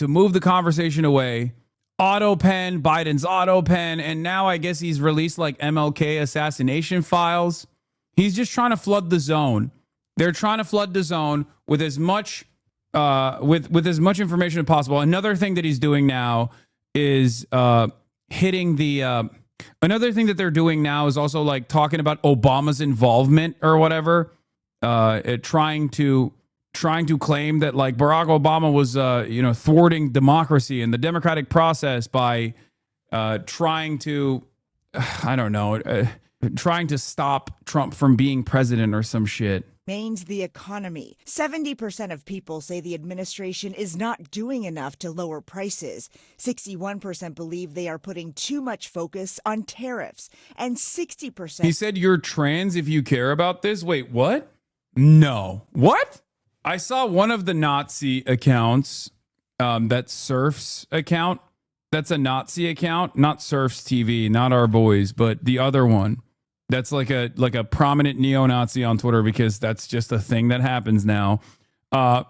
move the conversation away. Auto pen, Biden's auto pen, and now I guess he's released like MLK assassination files. He's just trying to flood the zone. They're trying to flood the zone with as much with as much information as possible. Another thing that he's doing now is hitting the another thing that they're doing now is also like talking about Obama's involvement or whatever, trying to claim that like Barack Obama was thwarting democracy and the democratic process by trying to stop Trump from being president or some shit. Remains the economy. 70% of people say the administration is not doing enough to lower prices. 61% believe they are putting too much focus on tariffs. And 60%... He said you're trans if you care about this? Wait, what? No. What? I saw one of the Nazi accounts, that Surf's account. That's a Nazi account, not Surf's TV, not our boys, but the other one. That's like a prominent neo-Nazi on Twitter, because that's just a thing that happens now.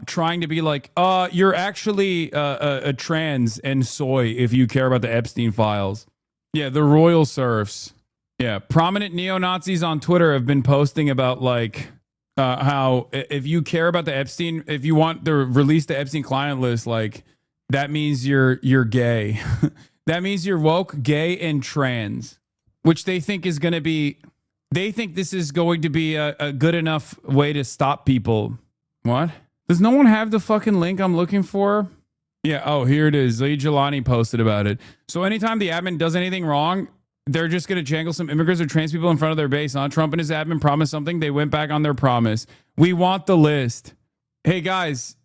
Trying to be like, you're actually a trans and soy if you care about the Epstein files. Yeah, the Royal Surfs. Yeah, prominent neo-Nazis on Twitter have been posting about like how if you care about the Epstein, if you want to release the Epstein client list, like that means you're gay. That means you're woke, gay, and trans. Which they think is going to be, they think this is going to be a good enough way to stop people. What? Does no one have the fucking link I'm looking for? Yeah, oh, here it is. Lee Jelani posted about it. So anytime the admin does anything wrong, they're just going to jangle some immigrants or trans people in front of their base. Trump and his admin promised something. They went back on their promise. We want the list. Hey, guys.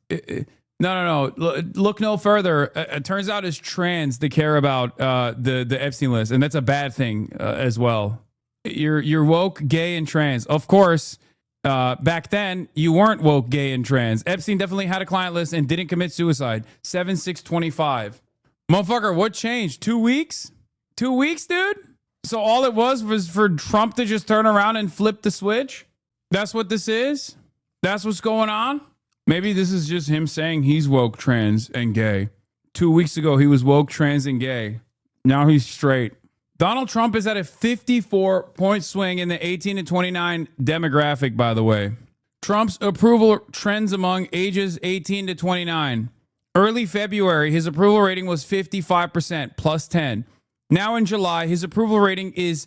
No. Look no further. It turns out it's trans to care about the Epstein list, and that's a bad thing as well. You're woke, gay, and trans. Of course, back then you weren't woke, gay, and trans. Epstein definitely had a client list and didn't commit suicide. 7/6/25. Motherfucker, what changed? 2 weeks? 2 weeks, dude? So all it was for Trump to just turn around and flip the switch? That's what this is? That's what's going on? Maybe this is just him saying he's woke, trans, and gay. 2 weeks ago, he was woke, trans, and gay. Now he's straight. Donald Trump is at a 54-point swing in the 18 to 29 demographic, by the way. Trump's approval trends among ages 18 to 29. Early February, his approval rating was 55%, plus 10. Now in July, his approval rating is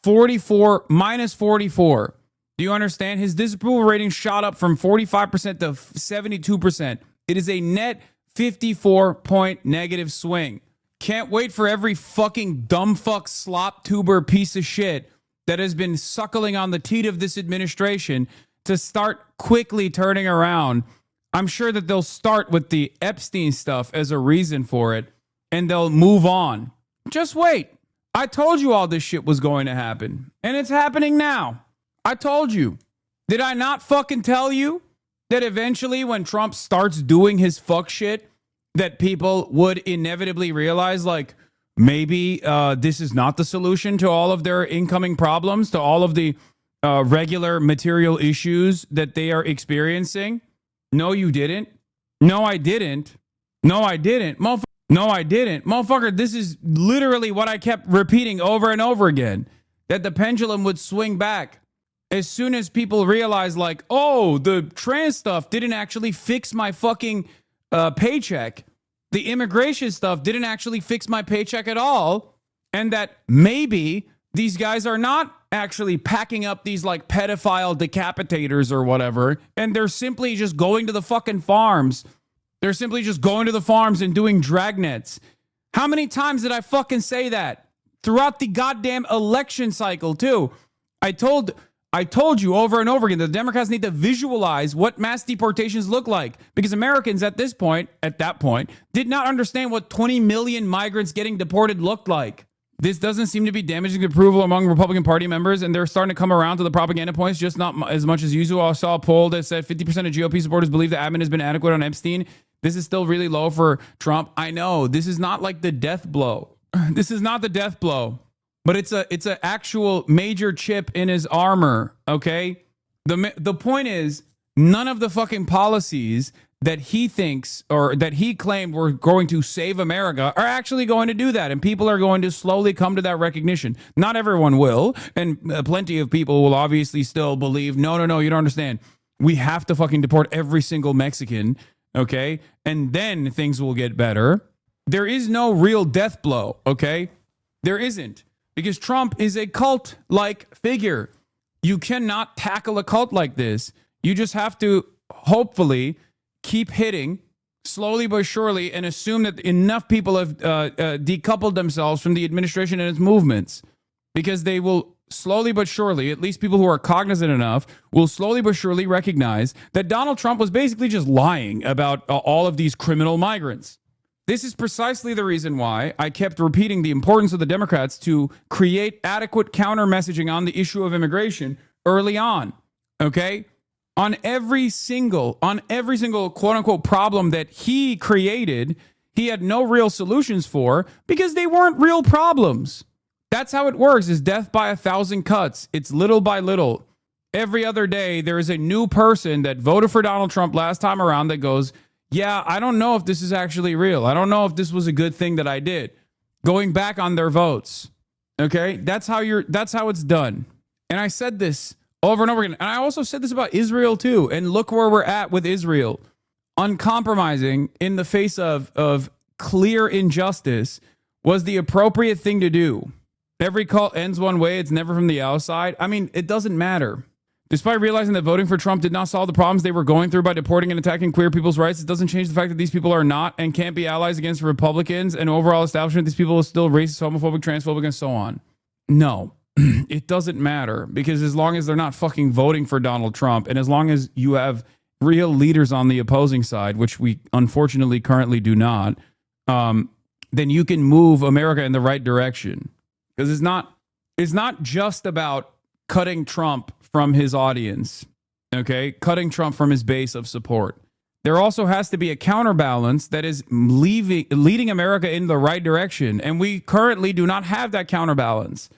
44, minus 44. Do you understand? His disapproval rating shot up from 45% to 72%. It is a net 54-point negative swing. Can't wait for every fucking dumb fuck slop tuber piece of shit that has been suckling on the teat of this administration to start quickly turning around. I'm sure that they'll start with the Epstein stuff as a reason for it, and they'll move on. Just wait. I told you all this shit was going to happen, and it's happening now. I told you. Did I not fucking tell you that eventually when Trump starts doing his fuck shit, that people would inevitably realize, like, maybe this is not the solution to all of their incoming problems, to all of the regular material issues that they are experiencing? No, you didn't. No, I didn't. No, I didn't. No, I didn't. Motherfucker, this is literally what I kept repeating over and over again, that the pendulum would swing back. As soon as people realize, like, oh, the trans stuff didn't actually fix my fucking paycheck. The immigration stuff didn't actually fix my paycheck at all. and that maybe these guys are not actually packing up these like pedophile decapitators or whatever, and they're simply just going to the fucking farms. They're simply just going to the farms and doing dragnets. How many times did I fucking say that? Throughout the goddamn election cycle, too. I told you over and over again that the Democrats need to visualize what mass deportations look like, because Americans at that point, did not understand what 20 million migrants getting deported looked like. This doesn't seem to be damaging the approval among Republican Party members, and they're starting to come around to the propaganda points, just not as much as usual. I saw a poll that said 50% of GOP supporters believe the admin has been adequate on Epstein. This is still really low for Trump. I know this is not like the death blow. This is not the death blow, but it's a actual major chip in his armor. Okay, the point is, none of the fucking policies that he thinks or that he claimed were going to save America are actually going to do that. And people are going to slowly come to that recognition. Not everyone will. And plenty of people will obviously still believe, no, you don't understand. We have to fucking deport every single Mexican. Okay. And then things will get better. There is no real death blow. Okay. There isn't, because Trump is a cult-like figure. You cannot tackle a cult like this. You just have to hopefully keep hitting slowly but surely and assume that enough people have decoupled themselves from the administration and its movements, because they will slowly but surely, at least people who are cognizant enough, will slowly but surely recognize that Donald Trump was basically just lying about all of these criminal migrants. This is precisely the reason why I kept repeating the importance of the Democrats to create adequate counter messaging on the issue of immigration early on. Okay? On every single quote unquote problem that he created, he had no real solutions for, because they weren't real problems. That's how it works, is death by 1,000 cuts. It's little by little. Every other day, there is a new person that voted for Donald Trump last time around that goes, yeah, I don't know if this is actually real. I don't know if this was a good thing that I did. Going back on their votes. Okay? That's how it's done. And I said this over and over again. And I also said this about Israel too. And look where we're at with Israel. Uncompromising in the face of clear injustice was the appropriate thing to do. Every call ends one way. It's never from the outside. I mean, it doesn't matter. Despite realizing that voting for Trump did not solve the problems they were going through by deporting and attacking queer people's rights, it doesn't change the fact that these people are not and can't be allies against Republicans and overall establishment. These people are still racist, homophobic, transphobic, and so on. No, it doesn't matter, because as long as they're not fucking voting for Donald Trump, and as long as you have real leaders on the opposing side, which we unfortunately currently do not, then you can move America in the right direction. Because it's not just about cutting Trump from his audience, okay? Cutting Trump from his base of support. There also has to be a counterbalance that is leading America in the right direction. And we currently do not have that counterbalance.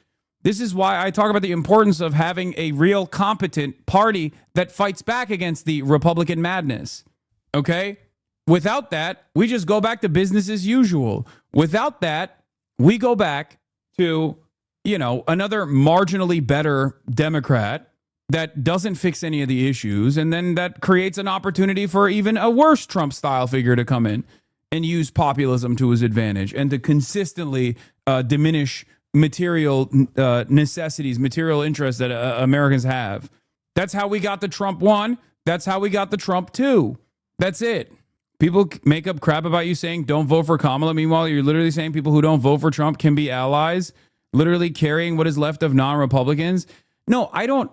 This is why I talk about the importance of having a real competent party that fights back against the Republican madness, okay? Without that, we just go back to business as usual. Without that, we go back to, another marginally better Democrat that doesn't fix any of the issues, and then that creates an opportunity for even a worse Trump-style figure to come in and use populism to his advantage and to consistently diminish material necessities, material interests that Americans have. That's how we got the Trump 1. That's how we got the Trump 2. That's it. People make up crap about you saying don't vote for Kamala. Meanwhile, you're literally saying people who don't vote for Trump can be allies, literally carrying what is left of non-Republicans. No, I don't.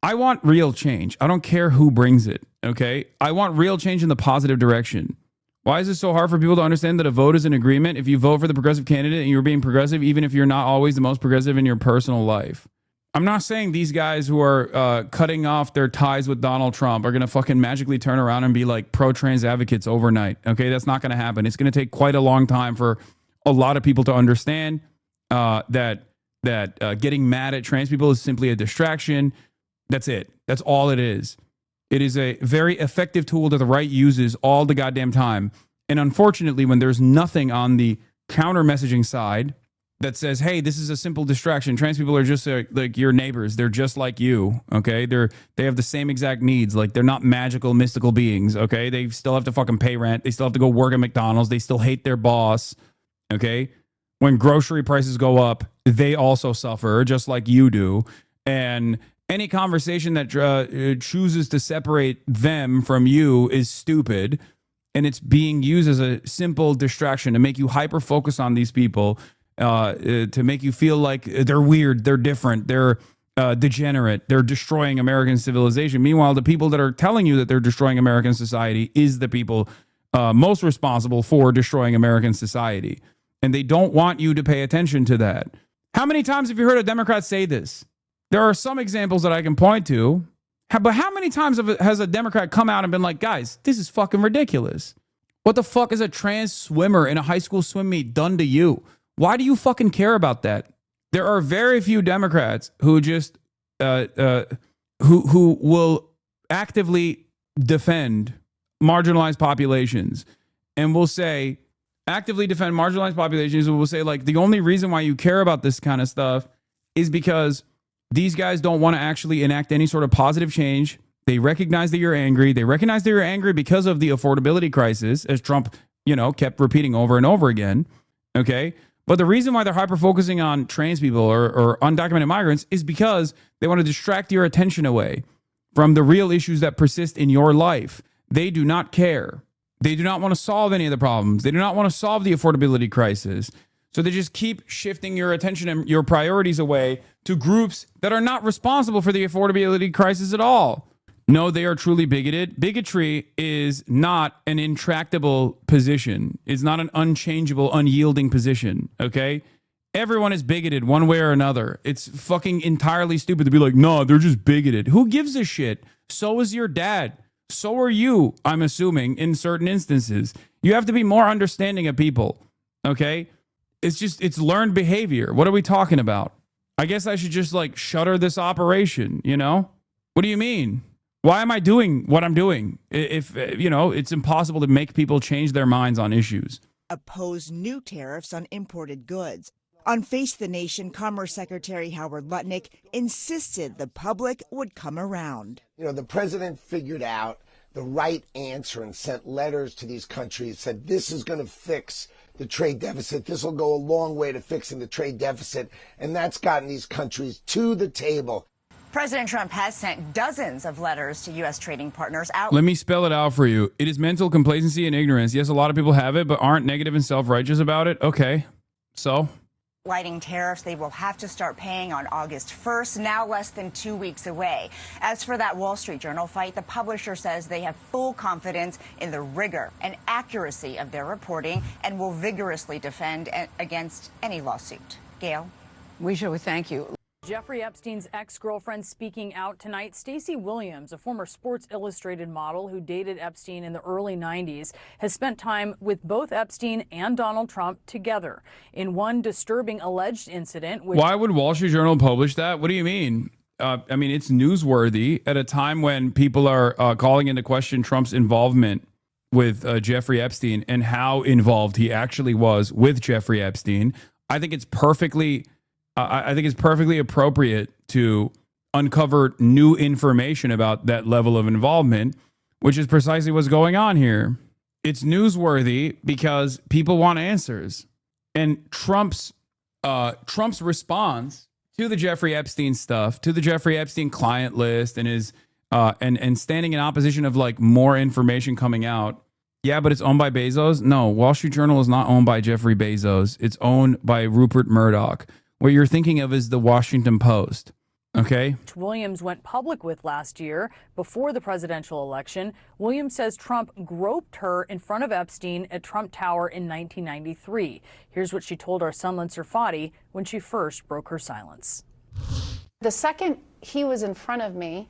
I want real change. I don't care who brings it, okay? I want real change in the positive direction. Why is it so hard for people to understand that a vote is an agreement? If you vote for the progressive candidate and you're being progressive, even if you're not always the most progressive in your personal life. I'm not saying these guys who are cutting off their ties with Donald Trump are going to fucking magically turn around and be like pro-trans advocates overnight, okay? That's not going to happen. It's going to take quite a long time for a lot of people to understand that getting mad at trans people is simply a distraction. That's it. That's all it is. It is a very effective tool that the right uses all the goddamn time. And unfortunately, when there's nothing on the counter messaging side that says, hey, this is a simple distraction. Trans people are just like your neighbors. They're just like you, okay? They have the same exact needs. Like, they're not magical, mystical beings, okay? They still have to fucking pay rent. They still have to go work at McDonald's. They still hate their boss, okay? When grocery prices go up, they also suffer, just like you do. And any conversation that chooses to separate them from you is stupid. And it's being used as a simple distraction to make you hyper-focus on these people, to make you feel like they're weird, they're different, they're degenerate, they're destroying American civilization. Meanwhile, the people that are telling you that they're destroying American society is the people most responsible for destroying American society. And they don't want you to pay attention to that. How many times have you heard a Democrat say this? There are some examples that I can point to. But how many times has a Democrat come out and been like, guys, this is fucking ridiculous. What the fuck is a trans swimmer in a high school swim meet done to you? Why do you fucking care about that? There are very few Democrats who just who will actively defend marginalized populations and will say, actively defend marginalized populations and will say, like, the only reason why you care about this kind of stuff is because these guys don't want to actually enact any sort of positive change. They recognize that you're angry. They recognize that you're angry because of the affordability crisis, as Trump, kept repeating over and over again. Okay. But the reason why they're hyper-focusing on trans people or undocumented migrants is because they want to distract your attention away from the real issues that persist in your life. They do not care. They do not want to solve any of the problems. They do not want to solve the affordability crisis. So they just keep shifting your attention and your priorities away to groups that are not responsible for the affordability crisis at all. No, they are truly bigoted. Bigotry is not an intractable position. It's not an unchangeable, unyielding position, okay? Everyone is bigoted one way or another. It's fucking entirely stupid to be like, no, they're just bigoted. Who gives a shit? So is your dad. So are you, I'm assuming, in certain instances. You have to be more understanding of people, okay? It's learned behavior. What are we talking about? I guess I should just shutter this operation, What do you mean? Why am I doing what I'm doing if it's impossible to make people change their minds on issues? Oppose new tariffs on imported goods. On Face the Nation, Commerce Secretary Howard Lutnick insisted the public would come around. The president figured out the right answer and sent letters to these countries, said this is going to fix the trade deficit. This will go a long way to fixing the trade deficit. And that's gotten these countries to the table. President Trump has sent dozens of letters to U.S. trading partners out. Let me spell it out for you. It is mental complacency and ignorance. Yes, a lot of people have it, but aren't negative and self-righteous about it. Okay, so? Lighting tariffs they will have to start paying on August 1st, now less than 2 weeks away. As for that Wall Street Journal fight, the publisher says they have full confidence in the rigor and accuracy of their reporting and will vigorously defend against any lawsuit. Gail? We thank you. Jeffrey Epstein's ex-girlfriend speaking out tonight. Stacey Williams, a former Sports Illustrated model who dated Epstein in the early 90s, has spent time with both Epstein and Donald Trump together in one disturbing alleged incident. Why would Wall Street Journal publish that? What do you mean? It's newsworthy at a time when people are calling into question Trump's involvement with Jeffrey Epstein and how involved he actually was with Jeffrey Epstein. I think it's perfectly appropriate to uncover new information about that level of involvement, which is precisely what's going on here. It's newsworthy because people want answers. And Trump's response to the Jeffrey Epstein stuff, to the Jeffrey Epstein client list, and his and standing in opposition of more information coming out. Yeah, but it's owned by Bezos. No, Wall Street Journal is not owned by Jeffrey Bezos. It's owned by Rupert Murdoch. What you're thinking of is the Washington Post, okay? Williams went public with last year before the presidential election. Williams says Trump groped her in front of Epstein at Trump Tower in 1993. Here's what she told our Sunland Sarfati when she first broke her silence. The second he was in front of me,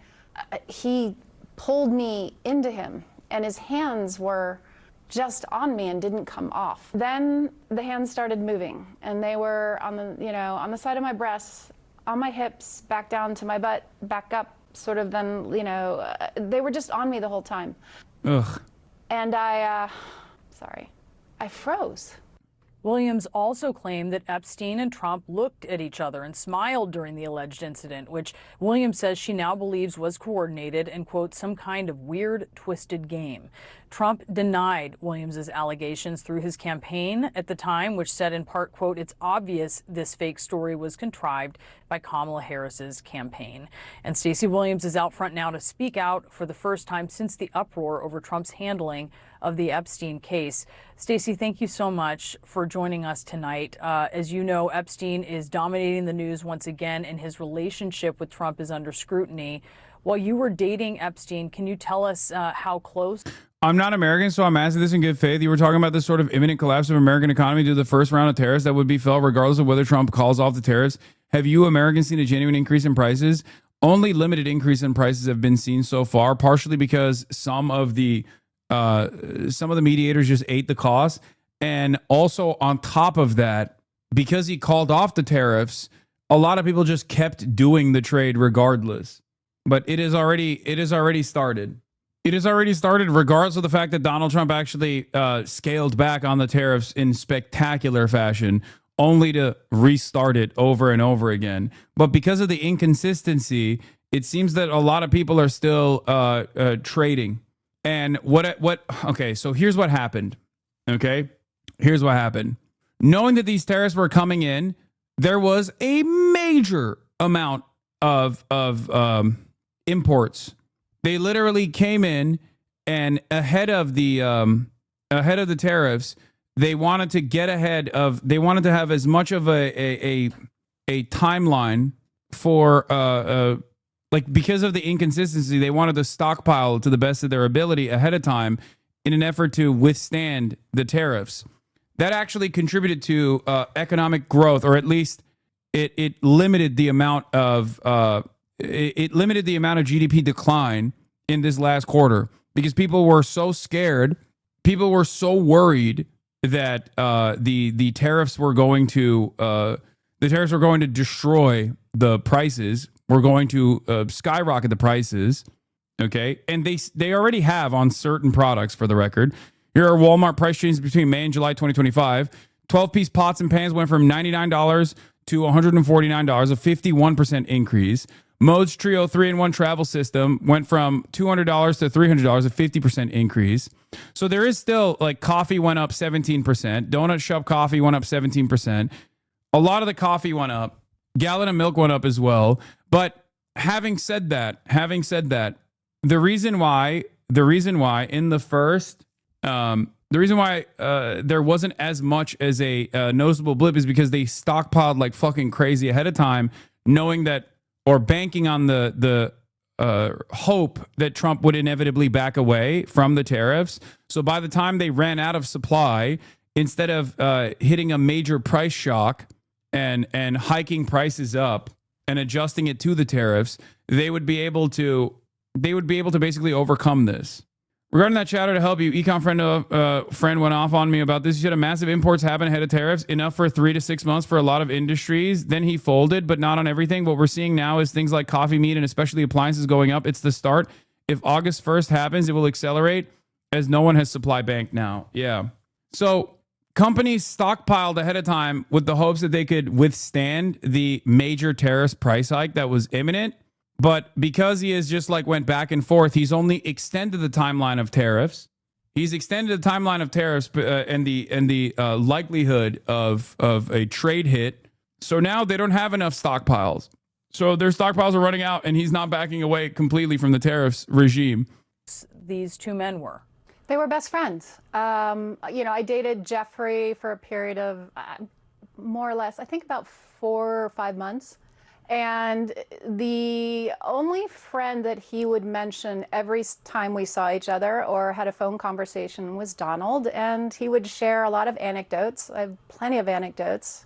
he pulled me into him, and his hands were just on me and didn't come off. Then the hands started moving, and they were on the side of my breasts, on my hips, back down to my butt, back up, sort of. Then they were just on me the whole time. Ugh. And I froze. Williams also claimed that Epstein and Trump looked at each other and smiled during the alleged incident, which Williams says she now believes was coordinated and, quote, some kind of weird, twisted game. Trump denied Williams's allegations through his campaign at the time, which said in part, quote, it's obvious this fake story was contrived by Kamala Harris's campaign. And Stacey Williams is out front now to speak out for the first time since the uproar over Trump's handling of the Epstein case. Stacey, thank you so much for joining us tonight. As you know, Epstein is dominating the news once again, and his relationship with Trump is under scrutiny. While you were dating Epstein, can you tell us how close? I'm not American, so I'm asking this in good faith. You were talking about this sort of imminent collapse of American economy due to the first round of tariffs that would be felt regardless of whether Trump calls off the tariffs. Have you Americans seen a genuine increase in prices? Only limited increase in prices have been seen so far, partially because some of the mediators just ate the cost. And also on top of that, because he called off the tariffs, a lot of people just kept doing the trade regardless. But it is already started. It has already started regardless of the fact that Donald Trump actually scaled back on the tariffs in spectacular fashion, only to restart it over and over again. But because of the inconsistency, it seems that a lot of people are still trading. And okay, so here's what happened. Okay, here's what happened. Knowing that these tariffs were coming in, there was a major amount of imports. They literally came in, and ahead of the tariffs, they wanted to get ahead of. They wanted to have as much of a timeline for because of the inconsistency. They wanted to stockpile to the best of their ability ahead of time in an effort to withstand the tariffs. That actually contributed to economic growth, or at least it limited the amount of GDP decline in this last quarter, because people were so scared, people were so worried that the tariffs were going to destroy the prices, were going to skyrocket the prices. Okay, and they already have on certain products. For the record, here are Walmart price changes between May and July 2025. 12-piece pots and pans went from $99 to $149, a 51% increase. Mode's Trio 3-in-1 travel system went from $200 to $300, a 50% increase. So there is still, like, coffee went up 17%. Donut Shop coffee went up 17%. A lot of the coffee went up. Gallon of milk went up as well. But having said that, the reason why there wasn't as much as a noticeable blip is because they stockpiled like fucking crazy ahead of time, knowing that, or banking on the hope that Trump would inevitably back away from the tariffs. So by the time they ran out of supply, instead of hitting a major price shock and hiking prices up and adjusting it to the tariffs, they would be able to basically overcome this. Regarding that chatter to help you, econ friend went off on me about this. He said a massive imports happen ahead of tariffs, enough for 3 to 6 months for a lot of industries. Then he folded, but not on everything. What we're seeing now is things like coffee, meat, and especially appliances going up. It's the start. If August 1st happens, it will accelerate as no one has supply bank now. Yeah. So companies stockpiled ahead of time with the hopes that they could withstand the major tariffs price hike that was imminent. But because he has just like went back and forth, he's only extended the timeline of tariffs. He's extended the timeline of tariffs and the likelihood of a trade hit. So now they don't have enough stockpiles. So their stockpiles are running out, and he's not backing away completely from the tariffs regime. These two men were. They were best friends. I dated Jeffrey for a period of more or less, I think about 4 or 5 months. And the only friend that he would mention every time we saw each other or had a phone conversation was Donald. And he would share a lot of anecdotes. I have plenty of anecdotes.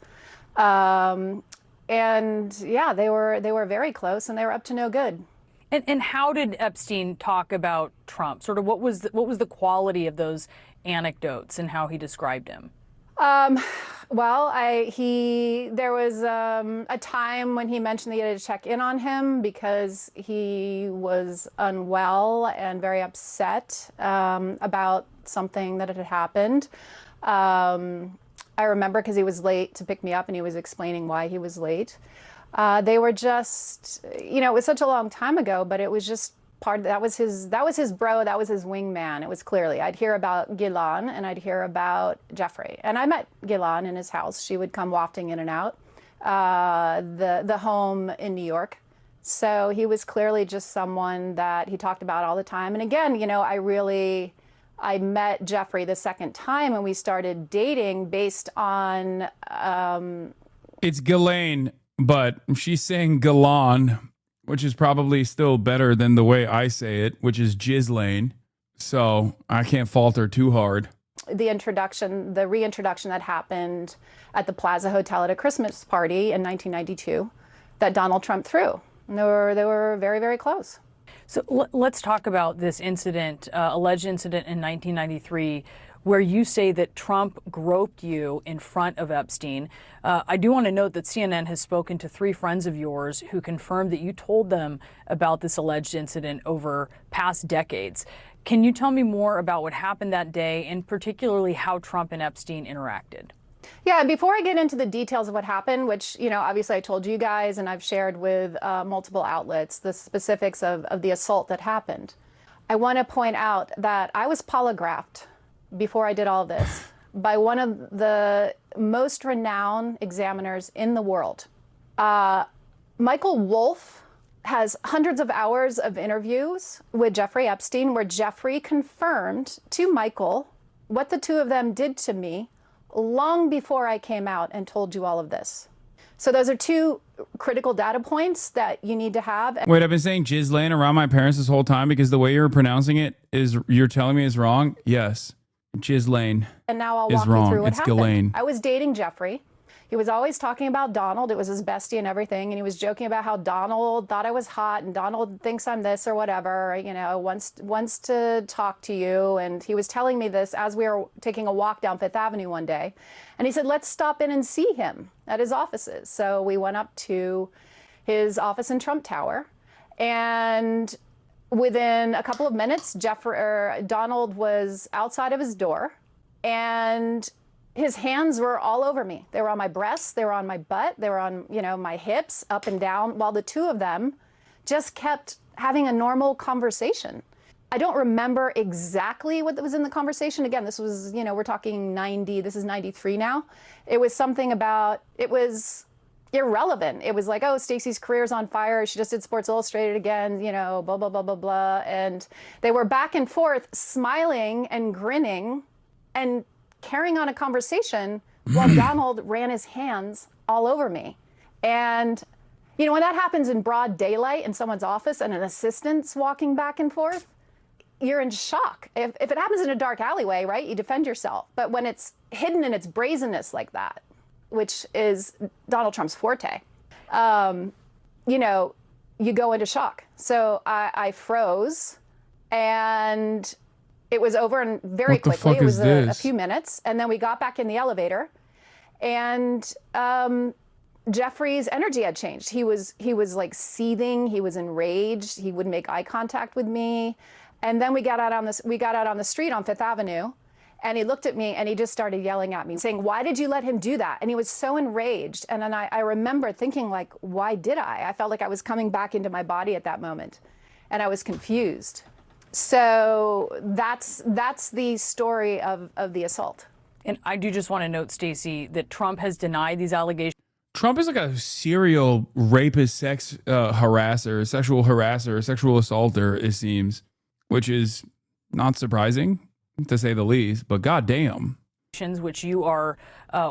And yeah, they were very close, and they were up to no good. And how did Epstein talk about Trump? Sort of what was the quality of those anecdotes and how he described him? Well, there was a time when he mentioned that he had to check in on him because he was unwell and very upset about something that had happened. I remember because he was late to pick me up and he was explaining why he was late. They were just, you know, it was such a long time ago, but it was just that was his bro, that was his wingman. It was clearly, I'd hear about Ghilan and I'd hear about Jeffrey. And I met Ghilan in his house. She would come wafting in and out, the home in New York. So he was clearly just someone that he talked about all the time. And again, you know, I met Jeffrey the second time and we started dating based on... It's Ghislaine, but she's saying Ghilan, which is probably still better than the way I say it, which is Ghislaine. So I can't fault her too hard. The reintroduction that happened at the Plaza Hotel at a Christmas party in 1992 that Donald Trump threw. And they were very, very close. So let's talk about this incident, alleged incident in 1993, where you say that Trump groped you in front of Epstein. I do want to note that CNN has spoken to 3 friends of yours who confirmed that you told them about this alleged incident over past decades. Can you tell me more about what happened that day and particularly how Trump and Epstein interacted? Yeah, before I get into the details of what happened, which, you know, obviously I told you guys and I've shared with multiple outlets, the specifics of the assault that happened, I want to point out that I was polygraphed before I did all of this by one of the most renowned examiners in the world. Michael Wolff has hundreds of hours of interviews with Jeffrey Epstein where Jeffrey confirmed to Michael what the two of them did to me long before I came out and told you all of this. So those are 2 critical data points that you need to have. Wait, I've been saying Ghislaine around my parents this whole time because the way you're pronouncing it is, you're telling me is wrong? Yes. Ghislaine. And now I'll is walk wrong. you through what It's happened. Ghislaine. I was dating Jeffrey. He was always talking about Donald. It was his bestie and everything. And he was joking about how Donald thought I was hot and Donald thinks I'm this or whatever, you know, wants to talk to you. And he was telling me this as we were taking a walk down Fifth Avenue one day. And he said, let's stop in and see him at his offices. So we went up to his office in Trump Tower. And within a couple of minutes, Donald was outside of his door and his hands were all over me. They were on my breasts, they were on my butt, they were on, you know, my hips, up and down, while the two of them just kept having a normal conversation. I don't remember exactly what was in the conversation. Again, this was, you know, we're talking 90, this is 93 now. It was something about, it was irrelevant. It was like, oh, Stacey's career's on fire. She just did Sports Illustrated again, you know, blah, blah, blah, blah, blah. And they were back and forth, smiling and grinning and carrying on a conversation while Donald ran his hands all over me. And, you know, when that happens in broad daylight in someone's office and an assistant's walking back and forth, you're in shock. If it happens in a dark alleyway, right, you defend yourself. But when it's hidden in its brazenness like that, which is Donald Trump's forte, you know, you go into shock. So I froze and it was over and very quickly. It was a few minutes. And then we got back in the elevator and Jeffrey's energy had changed. He was like seething. He was enraged. He wouldn't make eye contact with me. And then we got out on the street on Fifth Avenue and he looked at me and he just started yelling at me saying, why did you let him do that? And he was so enraged. And then I remember thinking like, why did I? I felt like I was coming back into my body at that moment and I was confused. So that's the story of the assault. And I do just want to note, Stacey, that Trump has denied these allegations. Trump is like a serial rapist, sexual harasser, sexual assaulter, it seems, which is not surprising, to say the least, but goddamn. Which you are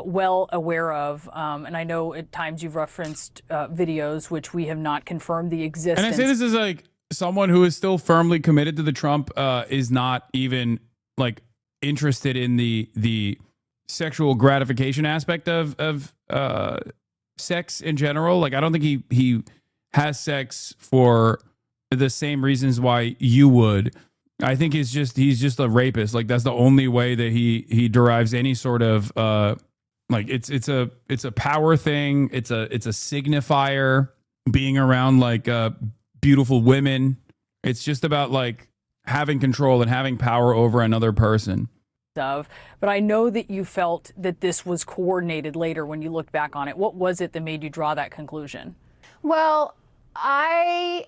well aware of. And I know at times you've referenced videos which we have not confirmed the existence. And I say this is like someone who is still firmly committed to the Trump is not even like interested in the sexual gratification aspect of sex in general. Like, I don't think he has sex for the same reasons why you would. I think he's just a rapist. Like, that's the only way that he derives any sort of like it's a power thing. It's a signifier, being around like beautiful women. It's just about like having control and having power over another person. of, but I know that you felt that this was coordinated later when you looked back on it. What was it that made you draw that conclusion? Well, I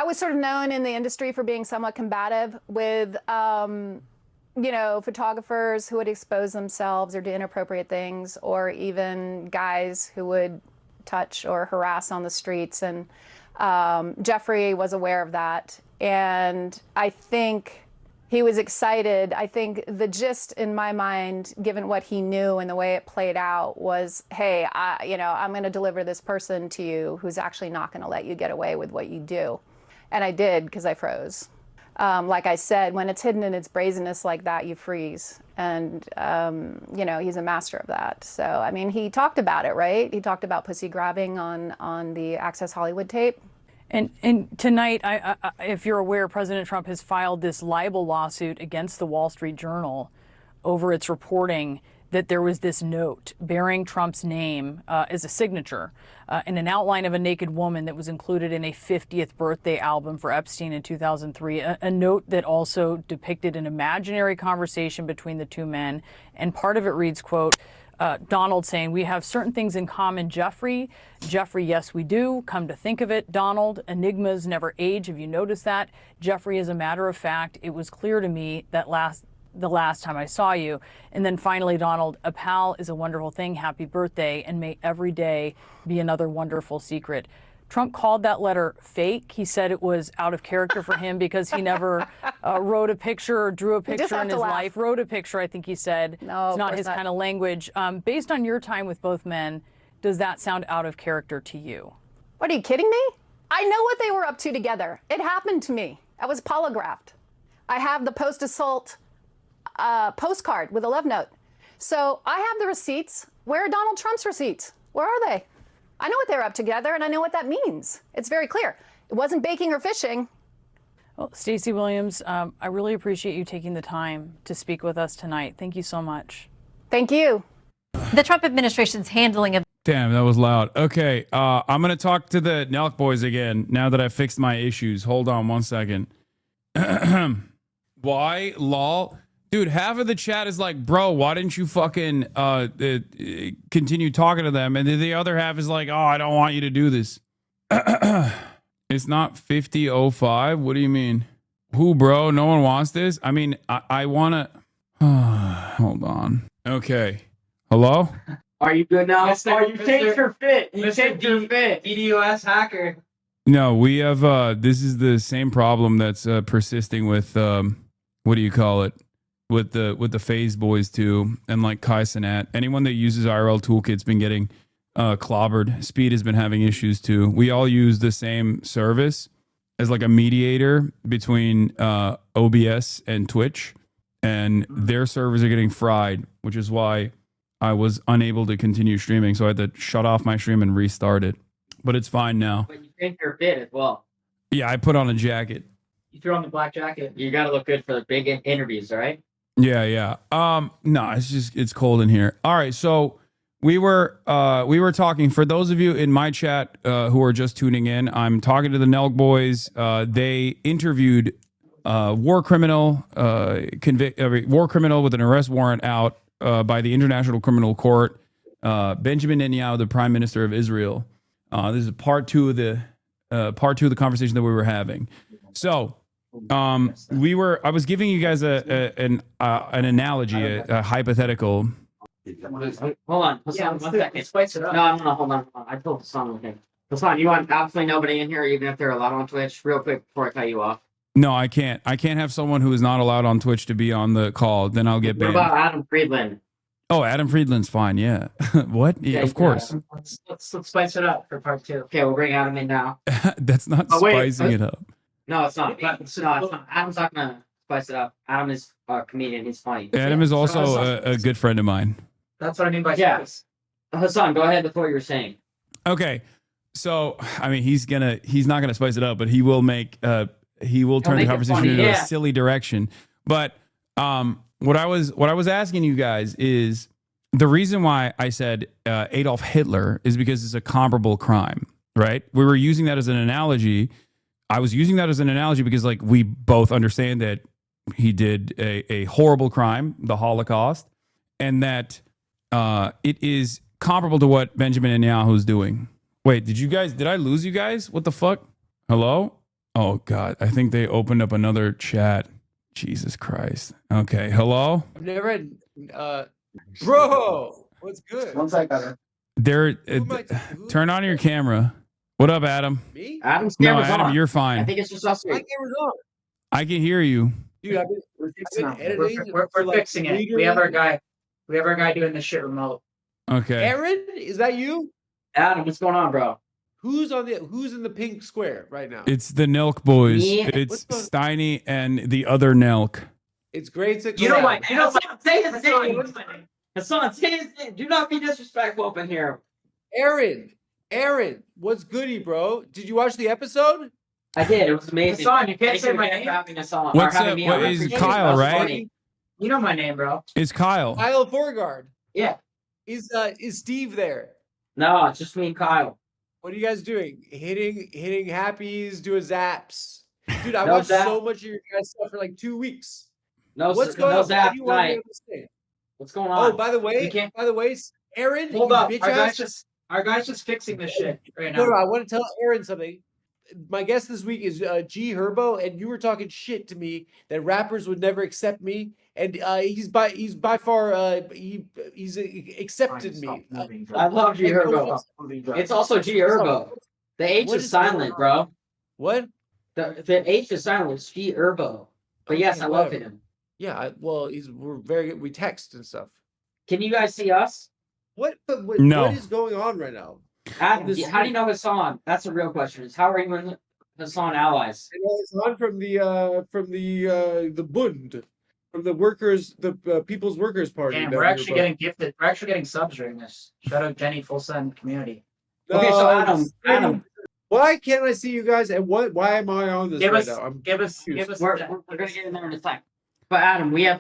was sort of known in the industry for being somewhat combative with, photographers who would expose themselves or do inappropriate things, or even guys who would touch or harass on the streets. And Jeffrey was aware of that. And I think he was excited. I think the gist in my mind, given what he knew and the way it played out, was, hey, I'm going to deliver this person to you who's actually not going to let you get away with what you do. And I did, because I froze. Like I said, when it's hidden in its brazenness like that, you freeze. And, he's a master of that. So, I mean, he talked about it, right? He talked about pussy grabbing on the Access Hollywood tape. And tonight, if you're aware, President Trump has filed this libel lawsuit against the Wall Street Journal over its reporting that there was this note bearing Trump's name as a signature in an outline of a naked woman that was included in a 50th birthday album for Epstein in 2003, a note that also depicted an imaginary conversation between the two men. And part of it reads, quote, Donald saying, "We have certain things in common, Jeffrey. Jeffrey, yes, we do. Come to think of it, Donald, enigmas never age. Have you noticed that? Jeffrey, as a matter of fact, it was clear to me that the last time I saw you." And then finally, Donald, "A pal is a wonderful thing. Happy birthday, and may every day be another wonderful secret." Trump called that letter fake. He said it was out of character for him because he never wrote a picture or drew a picture in his life. Wrote a picture, I think he said. No, it's not his kind of language. Based on your time with both men, does that sound out of character to you? What, are you kidding me? I know what they were up to together. It happened to me. I was polygraphed. I have the post-assault postcard with a love note. So I have the receipts. Where are Donald Trump's receipts? Where are they? I know what they're up together, and I know what that means. It's very clear. It wasn't baking or fishing. Well, Stacey Williams, I really appreciate you taking the time to speak with us tonight. Thank you so much. Thank you. The Trump administration's handling of... Damn, that was loud. Okay, I'm going to talk to the Nelk boys again now that I fixed my issues. Hold on one second. Why? Lol. Dude, half of the chat is like, bro, why didn't you fucking continue talking to them? And the other half is like, oh, I don't want you to do this. It's not 50:05. What do you mean? Who, bro? No one wants this? I mean, I want to... Hold on. Okay. Hello? Are you good now? You changed your fit. You changed your fit. EDOS hacker. No, we have... this is the same problem that's persisting with... what do you call it? With the Phase boys too, and like Kai Cenat. Anyone that uses IRL Toolkit's been getting clobbered. Speed has been having issues too. We all use the same service as like a mediator between OBS and Twitch, and their servers are getting fried, which is why I was unable to continue streaming. So I had to shut off my stream and restart it. But it's fine now. But you changed your fit as well. Yeah, I put on a jacket. You threw on the black jacket. You got to look good for the big interviews, all right? Yeah. No, it's cold in here. All right, so we were talking, for those of you in my chat who are just tuning in, I'm talking to the Nelk boys. They interviewed war criminal with an arrest warrant out by the International Criminal Court, Benjamin Netanyahu, the Prime Minister of Israel. This is part two of the conversation that we were having. So I was giving you guys an analogy, a hypothetical. Hold on, Hasan, 1 second. No, hold on. I told Hasan, okay. Hasan, you want absolutely nobody in here, even if they're allowed on Twitch? Real quick before I cut you off. No, I can't. I can't have someone who is not allowed on Twitch to be on the call. Then I'll get banned. What about Adam Friedland? Oh, Adam Friedland's fine. Yeah. What? Yeah, of course. Let's spice it up for part 2. Okay, we'll bring Adam in now. That's not spicing it up. No, it's not. It's not. Adam's not gonna spice it up. Adam is a comedian. He's funny. Adam is also a good friend of mine. That's what I mean by spice. Hasan, go ahead with what you were saying. Okay, so I mean, he's not gonna spice it up, but he will turn the conversation into a silly direction. But what I was asking you guys is, the reason why I said Adolf Hitler is because it's a comparable crime, right? We were using that as an analogy. I was using that as an analogy because, like, we both understand that he did a horrible crime, the Holocaust, and that it is comparable to what Benjamin Netanyahu is doing. Wait, did I lose you guys? What the fuck? Hello? Oh God, I think they opened up another chat. Jesus Christ. Okay, hello? I've never had, bro, what's good? One second. There, turn on your camera. What up, Adam? Me? Adam's No, camera's Adam, on. you're I fine. think it's just us My three. camera's on. I can hear you. Dude, I've been editing. We're for, like, fixing it. leader- We have our guy doing this shit remote. Okay. Aaron, is that you? Adam, what's going on, bro? Who's in the pink square right now? It's the Nelk boys. Me? It's Steiny and the other Nelk. It's grade 6. You know what? Say his name. Hassan, say his name. Do not be disrespectful up in here. Aaron, what's goody, bro? Did you watch the episode? I did. It was amazing. Hassan, you can't Thank say you my again name. for having us on. What's or having up? me What on. I is appreciate Kyle, it. right? Funny. You know my name, bro. It's Kyle. Kyle Forgard. Yeah. Is Steve there? No, it's just me and Kyle. What are you guys doing? Hitting happies, doing zaps. Dude, I No watched zap. so much of your guys' stuff for like 2 weeks. No, What's no going on? What zap do you want me tonight. to say? What's going on? Oh, by the way, Aaron, Hold you up. bitch ass. Our guy's just fixing this shit right No, now. I want to tell Aaron something. My guest this week is G Herbo, and you were talking shit to me that rappers would never accept me, and he's by far he's accepted me. I love G Herbo. It's also G Herbo. The H What is is silent, bro. What? The H is silent. It's G Herbo. But yes, Okay, I love whatever. him. Yeah, we're very good. We text and stuff. Can you guys see us? What No. what is going on right now? Adam, This- how do you know Hassan? That's a real question. Is how are you and Hassan allies? I know it's on from the Bund, from the workers, the People's Workers Party. Damn, that we're we actually were getting gifted. We're actually getting subs during this. Shout out Jenny Full Send community. Okay, so No, Adam, why can't I see you guys? And why am I on this Give right us, now? give us. we're gonna get in there in a sec. But Adam, we have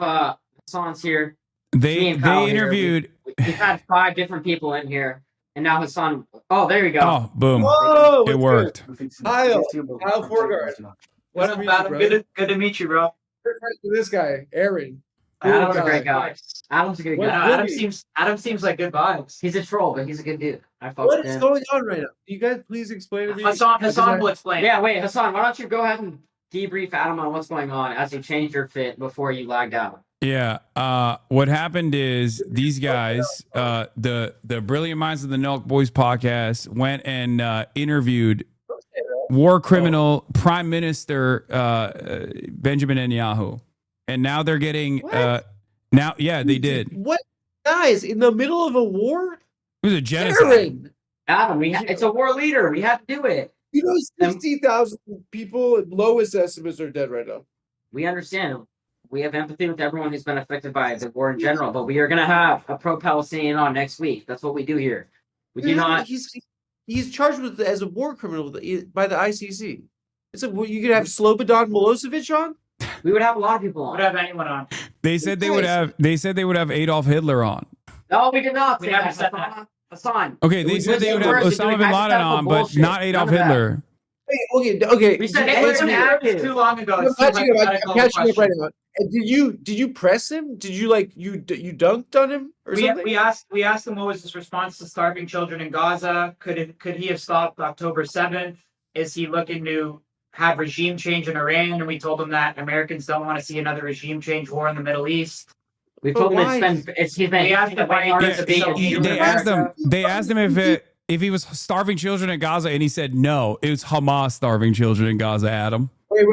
Hassan's here. Me They and Kyle here. interviewed. We've had 5 different people in here, and now Hassan. Oh, there you go. Oh, boom! Whoa, It worked. Kyle Forgard. What up, Adam? Good to meet you, bro. This guy, Aaron. Adam's a Cool great guy. Adam's a good What guy. Adam seems like good vibes. He's a troll, but he's a good dude. I fuck What with is him. going on right now? You guys please explain to me. Hassan will explain. Yeah, wait, Hassan, why don't you go ahead and debrief Adam on what's going on as you changed your fit before you lagged out? Yeah. What happened is these guys, the Brilliant Minds of the Nelk Boys podcast, went and interviewed war criminal Prime Minister Benjamin Netanyahu, and now they're getting now. Yeah, they did. It What guys in the middle of a war? was a genocide. Aaron, Adam, it's a war leader. We have to do it. you know, 60,000 people. Lowest estimates are dead right now. We understand. We have empathy with everyone who's been affected by the war in general, but we are going to have a pro-Palestinian on next week. That's what we do here. We do not. He's charged with as a war criminal by the ICC. It's you could have Slobodan Milosevic on. We would have a lot of people on. Would have anyone on? They said they would have. They said they would have Adolf Hitler on. No, we did not. We never said that. Hassan. Okay, they said they would have Osama bin Laden on, but not Adolf Hitler. Okay. We said answer me. It's too long ago. I'm It's too catching up. hypothetical I'm catching up right question. now. And did you press him? Did you you dunked on him or something? We asked him what was his response to starving children in Gaza. Could he have stopped October 7th? Is he looking to have regime change in Iran? And we told him that Americans don't want to see another regime change war in the Middle East. We told him he's been We asked him why he wanted to be They asked him if he was starving children in Gaza, and he said no. It was Hamas starving children in Gaza. Adam. Wait.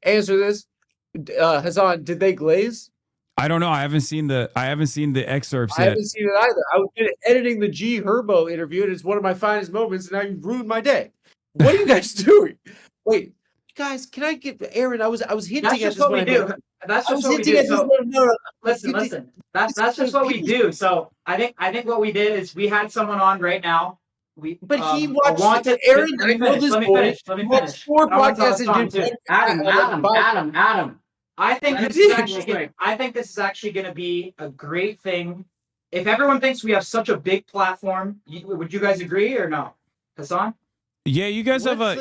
Answer this. Hassan, did they glaze? I don't know. I haven't seen the excerpts I yet. haven't seen it either. I was editing the G Herbo interview, and it's one of my finest moments, and now you've ruined my day. What are you guys doing? Wait, guys, can I get Aaron? I was hinting That's at just this what when we I do. met- That's I was just what we hinting do. at this So, when- no. listen. That's just what we do. So I think what we did is we had someone on right now. But he a watched wanted. Aaron. Let me I know finish. this Let me boy. finish. Let me He watched finish. 4 I want to tell podcasts Hassan and too. did Adam. I think You this is did. actually. I think this is actually going to be a great thing. If everyone thinks we have such a big platform, would you guys agree or no, Hassan? Yeah, you guys have a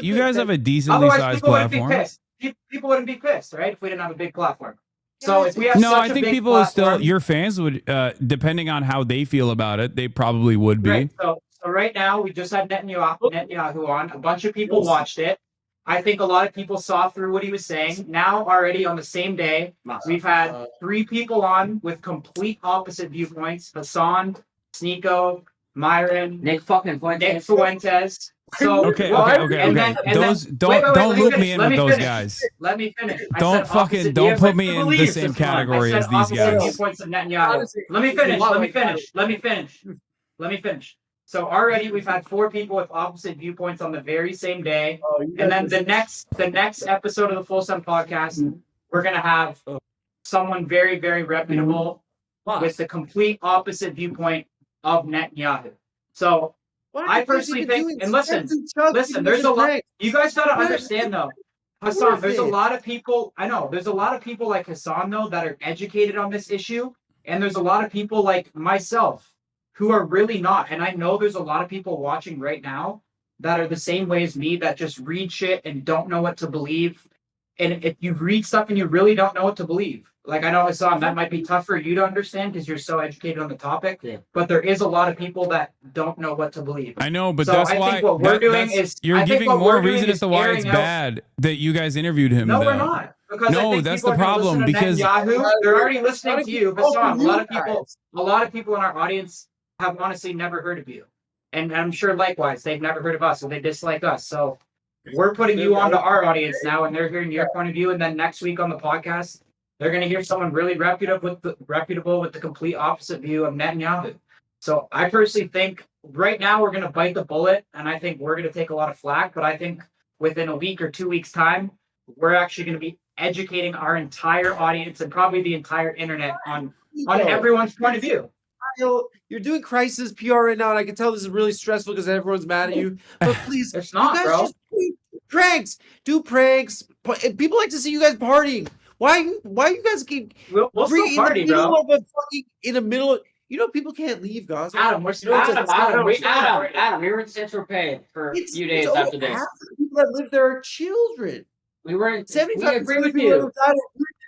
decently Otherwise, sized people would be platform. pissed. people wouldn't be pissed, right? If we didn't have a big platform. So if we have No, such I a think big people would still, platform, your fans would, depending on how they feel about it, they probably would be. right? So right now we just had Netanyahu on. A bunch of people watched it. I think a lot of people saw through what he was saying. Now already on the same day, we've had 3 people on with complete opposite viewpoints: Hasan, Sneeko, Myron, Nick Fuentes. So Okay. Don't loop me in with those guys. Let me finish. Don't put me in the same category as these guys. Viewpoints of Netanyahu. Let me finish. So already we've had 4 people with opposite viewpoints on the very same day, and then the next episode of the Full Sun podcast, we're gonna have someone very, very reputable with the complete opposite viewpoint of Netanyahu. So I personally think, and listen, there's a lot. You guys gotta understand though, Hasan. There's a lot of people. I know there's a lot of people like Hasan though that are educated on this issue, and there's a lot of people like myself who are really not. And I know there's a lot of people watching right now that are the same way as me, that just read shit and don't know what to believe. And if you read stuff and you really don't know what to believe, like I know Hasan, that might be tough for you to understand because you're so educated on the topic. Yeah. But there is a lot of people that don't know what to believe. I know, but so that's I why think what we're doing is you're giving more reason as to why it's bad that you guys interviewed him. No, though. we're not. Because I No, think that's people the are gonna problem listen to because Netanyahu, they're already listening to you, Hasan. A lot of people in our audience have honestly never heard of you. And I'm sure likewise, they've never heard of us, so they dislike us. So we're putting you onto our audience now, and they're hearing your point of view. And then next week on the podcast, they're going to hear someone really reputable with the complete opposite view of Netanyahu. So I personally think right now we're going to bite the bullet, and I think we're going to take a lot of flack. But I think within a week or 2 weeks' time, we're actually going to be educating our entire audience and probably the entire internet on everyone's point of view. You're doing crisis PR right now, and I can tell this is really stressful because everyone's mad at you. But please, it's not, you guys bro. Just do pranks. And people like to see you guys partying. Why you guys keep we'll still party, bro? In the middle of, people can't leave Gaza. Adam, we were in Central Pay for a few days after this. Half the people that live there are children. We were in 75% of people that have died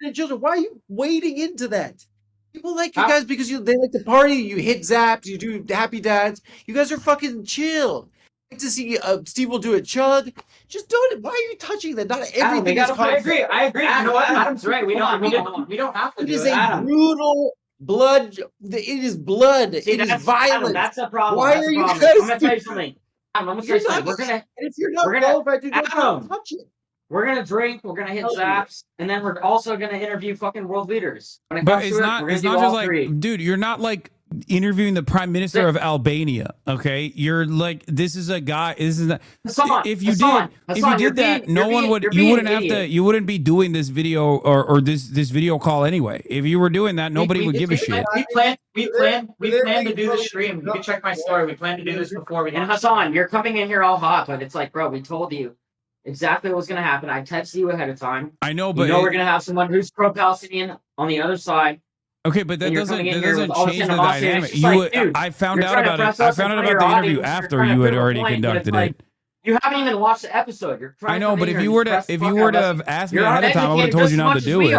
are children. Why are you wading into that? People like you guys because they like to party. You hit zaps. You do happy dads. You guys are fucking chill. I like to see Steve will do a chug. Just do it. Why are you touching that? Not everything is I agree. You know what? Adam's right. We don't have to. It is a brutal blood. It is blood. It is violence. Adam, that's the problem. Why are you guys? I'm gonna tell you something. I'm gonna tell you something. And if you're not qualified to touch it. We're gonna drink. We're gonna hit zaps, and then we're also gonna interview fucking world leaders. But it's not just like, dude, you're not like interviewing the prime minister of Albania. Okay, you're like, this is a guy. This is if you did that, no one would. You wouldn't have to. You wouldn't be doing this video or this video call anyway. If you were doing that, nobody would give a shit. We plan to do the stream. You can check my story. We plan to do this before we. And Hasan, you're coming in here all hot, but it's like, bro, we told you exactly what was going to happen. I texted you ahead of time. I know, but we're going to have someone who's pro-Palestinian on the other side. Okay, but that doesn't change the dynamic. I found out about it. I found out about the interview after you had already conducted it. You haven't even watched the episode. I know, but if you were to have asked me ahead of time, I would have told you not to do it.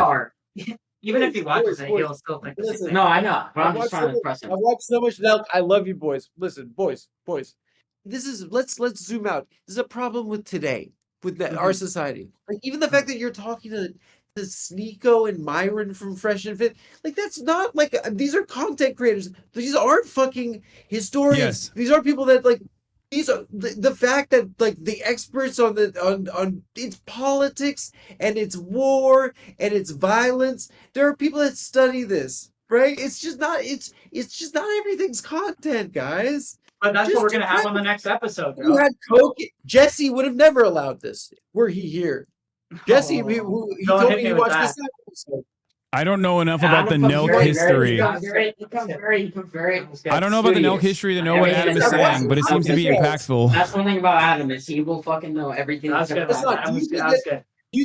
Even if he watches it, he'll still think. No, I know, but I'm just trying to impress him. I watched so much now. I love you, boys. Listen, boys. This is let's zoom out. This is a problem with today. With our society, like even the fact that you're talking to Sneeko and Myron from Fresh and Fit, like that's not like these are content creators. These aren't fucking historians. Yes. These are people that like these are the fact that like the experts on its politics and its war and its violence. There are people that study this, right? It's just not everything's content, guys. But that's what we're going to have on the next episode, bro. You had Coke. Jesse would have never allowed this were he here. Jesse, he told me he watched this episode. I don't know enough about the Nelk history. I don't know about the Nelk history to know what Adam is saying, but it seems to be impactful. That's one thing about Adam is he will fucking know everything. Do you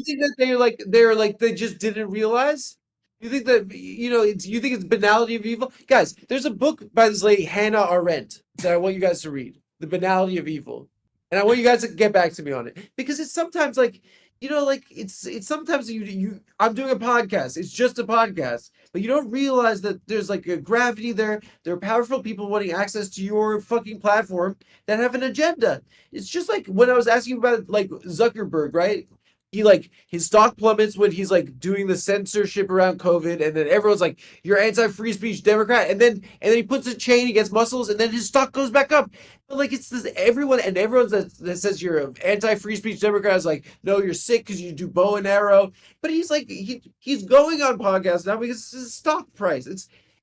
think that they just didn't realize? You think that you think it's banality of evil? Guys, there's a book by this lady, Hannah Arendt, that I want you guys to read. The Banality of Evil. And I want you guys to get back to me on it. Because it's sometimes like you know, like it's sometimes I'm doing a podcast. It's just a podcast, but you don't realize that there's like a gravity there. There are powerful people wanting access to your fucking platform that have an agenda. It's just like when I was asking about like Zuckerberg, right? He like his stock plummets when he's like doing the censorship around COVID, and then everyone's like, "You're anti-free speech Democrat," and then he puts a chain against muscles, and then his stock goes back up. But like it's this everyone that says you're an anti-free speech Democrat is like, no, you're sick because you do bow and arrow. But he's like he's going on podcasts now because it's his stock price.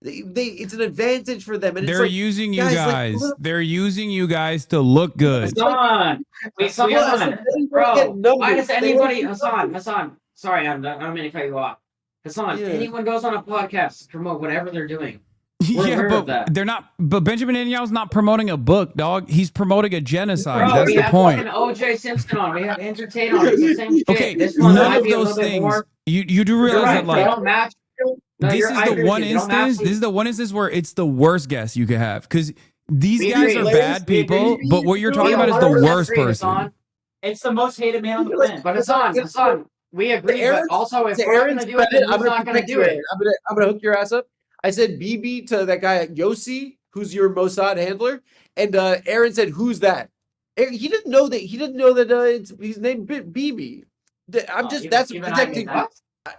It's an advantage for them, and They're it's like, using you guys, guys. like, They're using you guys to look good. Hassan, Hassan, bro. Why does anybody, Hassan? Sorry, I don't mean to cut you off. Hassan, anyone goes on a podcast to promote whatever they're doing. We're aware of that. They're not. But Benjamin Netanyahu's not promoting a book, dog. He's promoting a genocide. Bro, That's we the have point. fucking O.J. Simpson on. We have Entertain on. It's the same shit. Okay, This one none might of be a those little bit things. more. You do realize that They like don't match. No, this I is agree the with one you. They don't match instance. This is the one instance where it's the worst guess you could have because these We guys agree. are bad people. But what you're talking about is the 100% worst agree, person. Hassan. It's the most hated man on the planet. But Hassan, we agree. But also, if we're going to do it, then who's not going to do it? I'm gonna hook your ass up. I said BB to that guy Yossi, who's your Mossad handler, and Aaron said, "Who's that?" He didn't know that. He didn't know that he's named BB. I'm just that's protecting.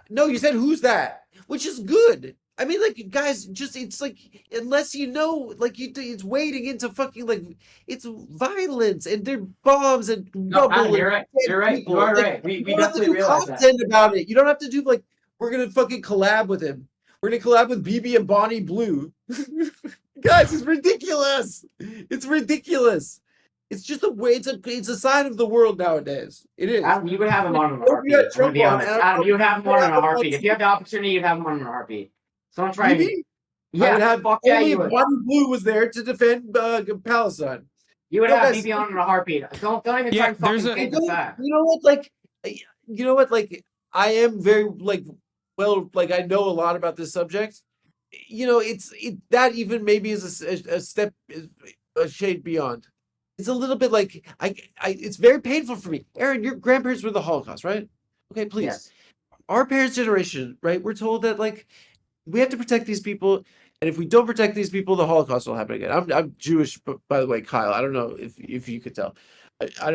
No, you said who's that, which is good. I mean, like, guys, just it's like unless you know, like, it's wading into fucking like it's violence and they're bombs and No, rubble. Adam, you're right. You're right. You are right. We you don't have to definitely do realize that. content about it. You don't have to do like we're gonna fucking collab with him. We're gonna collab with BB and Bonnie Blue. Guys, it's ridiculous. It's ridiculous. It's just a way. It's a sign of the world nowadays. It is. Adam, you would have him on in a heartbeat. I'm gonna be honest. Adam, you would have him on in a heartbeat. If you have the opportunity, you'd have him on in a heartbeat. So I'm trying. BB? Yeah, I would have fuck yeah, only you if would. Bonnie Blue was there to defend Palestine. You would No, have guys, BB on in a heartbeat. Don't even try and fucking fake the fact. You know what? Like, you know what? Like, I am very like, well, like I know a lot about this subject. You know, that even maybe is a step, a shade beyond. It's a little bit like it's very painful for me. Aaron, your grandparents were the Holocaust, right? Okay, please. Yes. Our parents' generation, right? We're told that like we have to protect these people, and if we don't protect these people, the Holocaust will happen again. I'm Jewish, by the way, Kyle. I don't know if you could tell. I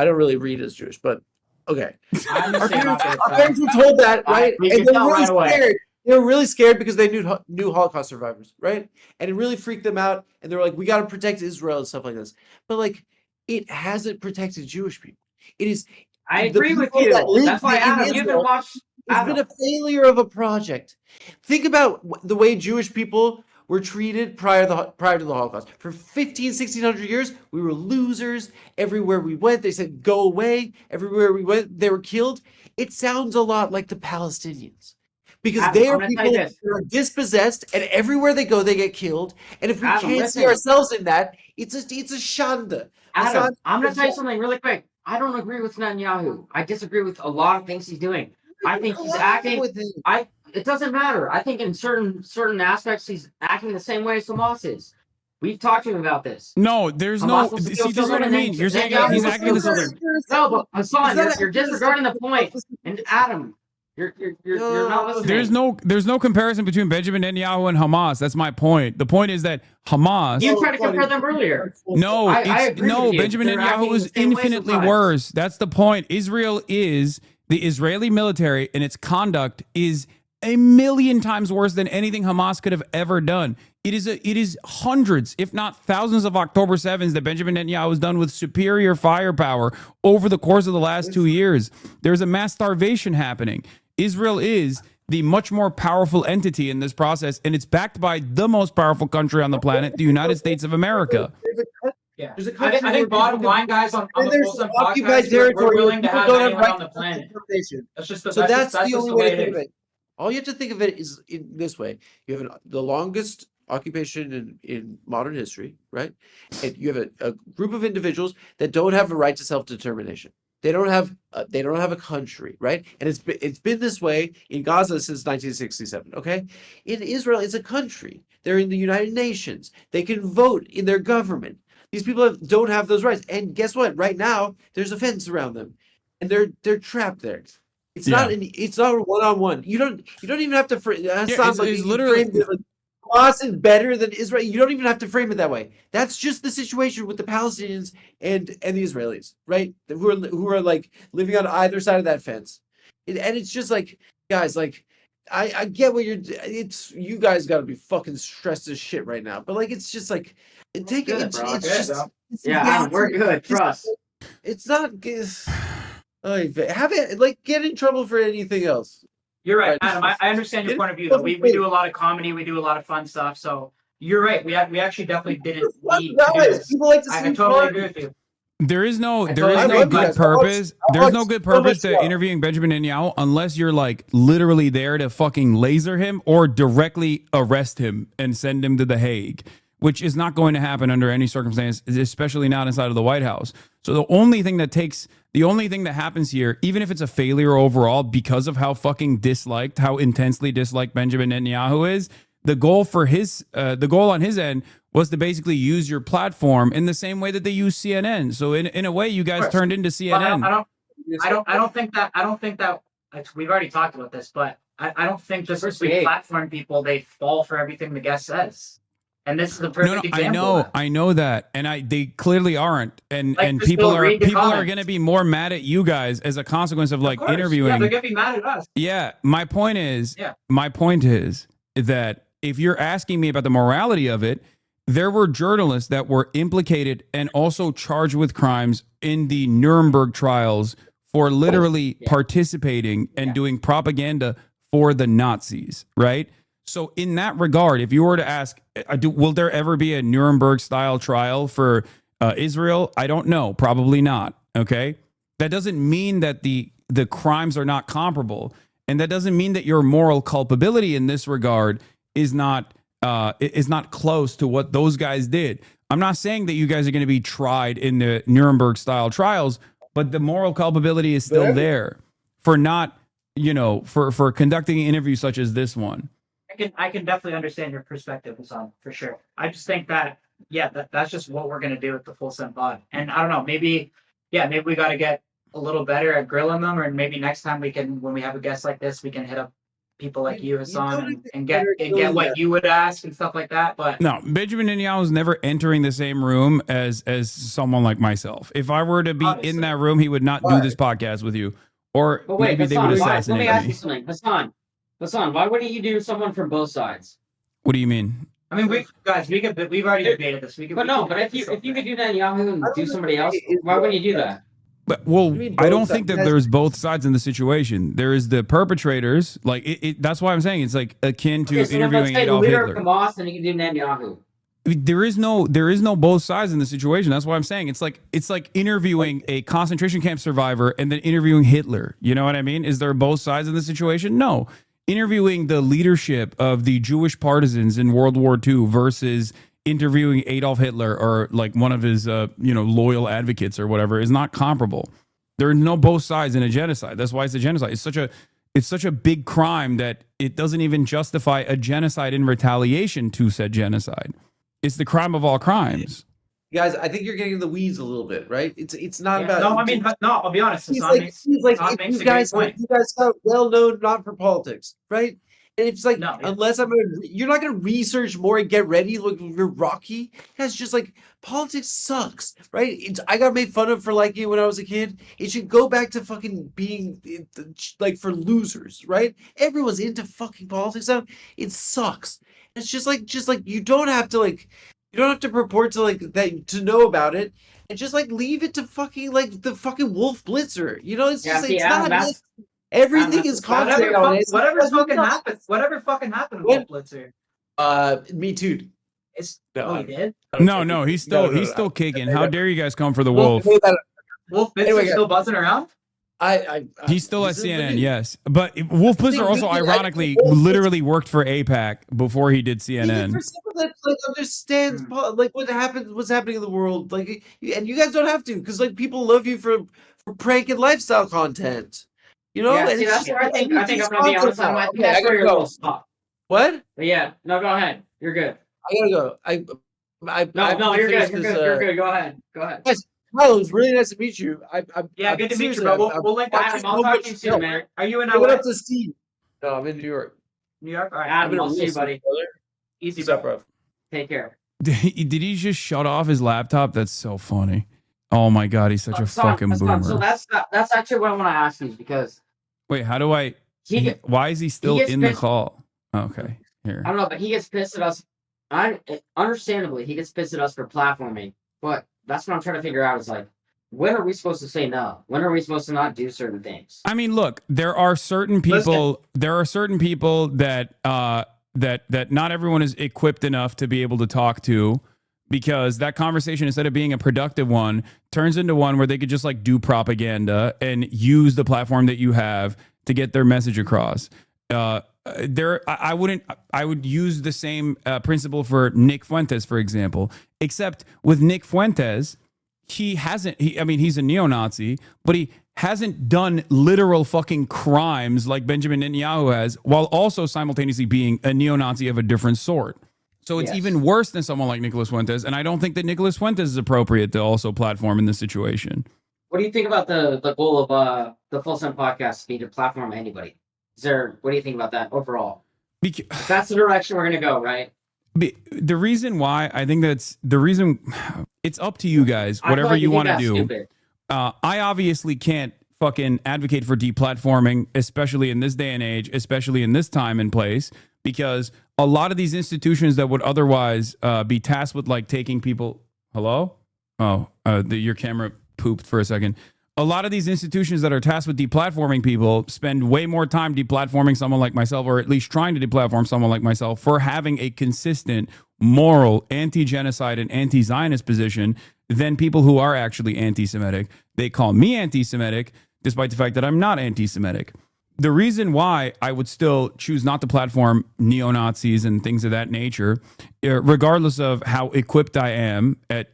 don't really read as Jewish, but okay. Our parents were told that, right? We And can they tell were really right away. scared. They were really scared because they knew Holocaust survivors, right? And it really freaked them out. And they were like, "We got to protect Israel and stuff like this." But like, it hasn't protected Jewish people. It is. I the agree with people you. that live That's why, in Adam, you've been Israel, watching. it's been a failure of a project. Think about the way Jewish people were treated prior to the Holocaust. For 1600 years, we were losers. Everywhere we went, they said, "Go away." Everywhere we went, they were killed. It sounds a lot like the Palestinians. Because Adam, they I'm are gonna tell people you that this. are dispossessed, and everywhere they go, they get killed. And if we Adam, can't listen. see ourselves in that, it's a shanda. Adam, I'm going to tell you something really quick. I don't agree with Netanyahu. I disagree with a lot of things he's doing. I think he's acting. It doesn't matter. I think in certain aspects he's acting the same way as Hamas is. We've talked to him about this. No, there's no. See, this is what I mean. You're saying he's acting the same. No, but Hassan, you're disregarding the point. And Adam, you're not listening. There's no comparison between Benjamin Netanyahu and Hamas. That's my point. The point is that Hamas. You tried to compare them earlier. No, I agree with you. Benjamin They're acting Netanyahu is the same way infinitely sometimes. worse. That's the point. Israel is the Israeli military, and its conduct is a million times worse than anything Hamas could have ever done. It is hundreds, if not thousands, of October 7s that Benjamin Netanyahu has done with superior firepower over the course of the last 2 years. There's a mass starvation happening. Israel is the much more powerful entity in this process, and it's backed by the most powerful country on the planet, the United States of America. Yeah. There's a I country think where bottom people- line, guys, on and the there's Folsom occupied podcast, territory we're willing to where have people don't anyone right on the to planet. self-determination. That's just the, So that's that's just the the only way way to it think of is. it. All you have to think of it is in this way: you have the longest occupation in modern history, right? And you have a group of individuals that don't have a right to self-determination. They don't have a country, right? And it's been this way in Gaza since 1967. Okay, in Israel, it's a country. They're in the United Nations. They can vote in their government. These people don't have those rights. And guess what? Right now, there's a fence around them. and they're trapped there. It's Yeah. not it's not a one-on-one. You don't even have to it's literally Hamas is better than Israel. You don't even have to frame it that way. That's just the situation with the Palestinians and the Israelis, right? Who are like living on either side of that fence. And it's just like, guys, like I get what it's you guys got to be fucking stressed as shit right now. But like it's just like take it. Adam, we're good. Trust. It's not. Have it like get in trouble for anything else. You're right, Adam. I understand your point of view. Though. We do a lot of comedy. We do a lot of fun stuff. So you're right. We actually definitely didn't need to do this. People like to I see totally fun. agree with you. There is no good guys. purpose. There's no good purpose to fun. interviewing Benjamin Netanyahu unless you're like literally there to fucking laser him or directly arrest him and send him to The Hague, which is not going to happen under any circumstance, especially not inside of the White House. So the only thing that happens here, even if it's a failure overall because of how fucking how intensely disliked Benjamin Netanyahu is, the goal on his end was to basically use your platform in the same way that they use CNN. So in a way, you guys turned into CNN. I don't think that we've already talked about this, but I don't think just as we platform people, they fall for everything the guest says. And this is the perfect example. I know that, and they clearly aren't, and just people go are read the comments. going to be more mad at you guys as a consequence of like Of course. interviewing. Yeah, they're gonna be mad at us. Yeah, my point is that if you're asking me about the morality of it, there were journalists that were implicated and also charged with crimes in the Nuremberg trials for literally participating and doing propaganda for the Nazis, right? So in that regard, if you were to ask, will there ever be a Nuremberg style trial for Israel? I don't know. Probably not. Okay. That doesn't mean that the crimes are not comparable. And that doesn't mean that your moral culpability in this regard is not close to what those guys did. I'm not saying that you guys are going to be tried in the Nuremberg style trials, but the moral culpability is still there for not, for conducting an interview such as this one. I can definitely understand your perspective, Hasan, for sure. I just think that, that's just what we're gonna do with the Full Send Pod. And I don't know, maybe we got to get a little better at grilling them, or maybe next time when we have a guest like this, we can hit up people like you, Hasan, and get what you would ask and stuff like that. But no, Benjamin Netanyahu is never entering the same room as someone like myself. If I were to be in that room, he would not do this podcast with you, or But wait, maybe they would Hasan, assassinate let me ask me. you something, Hasan, why wouldn't you do someone from both sides? What do you mean? I mean, we've already debated this. If you could do that in Yahoo and do somebody else, why wouldn't you do that? But I don't think that there's both sides in the situation. There is the perpetrators, like that's why I'm saying it's like akin to interviewing Adolf Hitler. Hitler. Hamas, and you can do Netanyahu. There is no both sides in the situation. That's why I'm saying it's like interviewing a concentration camp survivor and then interviewing Hitler. You know what I mean? Is there both sides in the situation? No. Interviewing the leadership of the Jewish partisans in World War II versus interviewing Adolf Hitler or like one of his loyal advocates or whatever is not comparable. There are no both sides in a genocide. That's why it's a genocide. It's such a big crime that it doesn't even justify a genocide in retaliation to said genocide. It's the crime of all crimes. Guys, I think you're getting in the weeds a little bit, right? It's not about. No, I mean, I'll be honest. He's like you guys are well known not for politics, right? And it's like unless you're not gonna research more and get ready. Look, you're Rocky. That's just like politics sucks, right? I got made fun of for liking it when I was a kid. It should go back to fucking being like for losers, right? Everyone's into fucking politics now. It sucks. It's just like you don't have to purport to like that to know about it, and just like leave it to fucking like the fucking Wolf Blitzer. It's just like, it's not. Everything is contrary on it. Whatever fucking happened to Wolf Blitzer. Me too. He did? No, he's still kicking. How dare you guys come for the Wolf? Wolf Blitzer still buzzing around? He's still at CNN, yes. But Wolf Blitzer also, ironically, literally worked for AIPAC before he did CNN. For someone that like understands like what's happening in the world, like, and you guys don't have to, because like people love you for prank and lifestyle content. Yeah, and see, that's where I think I'm gonna be honest. I think that's where you're a little stop. What? But yeah, no, go ahead. You're good. I gotta go. No, you're good. You're good. Go ahead. Guys, Kyle, it was really nice to meet you. Yeah, good to meet you, bro. We'll link that. I'll talk to you soon, man. Are you in I went LA? up to Steve. No, I'm in New York. New York? All right, I'm Adam, in a I'll see real you, buddy. city, brother. Easy, What's up, bro? Take care. Did he just shut off his laptop? That's so funny. Oh my god, he's such a fucking boomer. So that's actually what I want to ask you because Wait, how do I? Why is he still gets in the pissed- call? Okay, here. I don't know, but he gets pissed at us. Understandably, he gets pissed at us for platforming. But that's what I'm trying to figure out is like, when are we supposed to say no? When are we supposed to not do certain things? I mean, look, there are certain people. There are certain people that that not everyone is equipped enough to be able to talk to, because that conversation, instead of being a productive one, turns into one where they could just like do propaganda and use the platform that you have to get their message across. I would use the same principle for Nick Fuentes, for example, except with Nick Fuentes, he's a neo-Nazi, but he hasn't done literal fucking crimes like Benjamin Netanyahu has, while also simultaneously being a neo-Nazi of a different sort. So it's even worse than someone like Nicholas Fuentes, and I don't think that Nicholas Fuentes is appropriate to also platform in this situation. What do you think about the goal of the Full Sun podcast being to platform anybody? What do you think about that overall? That's the direction we're gonna go, right? The reason why I think it's up to you guys, whatever you want to do. I obviously can't fucking advocate for deplatforming, especially in this day and age, especially in this time and place, because a lot of these institutions that would otherwise be tasked with like taking people. Hello? Oh, your camera pooped for a second. A lot of these institutions that are tasked with deplatforming people spend way more time deplatforming someone like myself, or at least trying to deplatform someone like myself, for having a consistent moral anti-genocide and anti-Zionist position than people who are actually anti-Semitic. They call me anti-Semitic, despite the fact that I'm not anti-Semitic. The reason why I would still choose not to platform neo-Nazis and things of that nature, regardless of how equipped I am at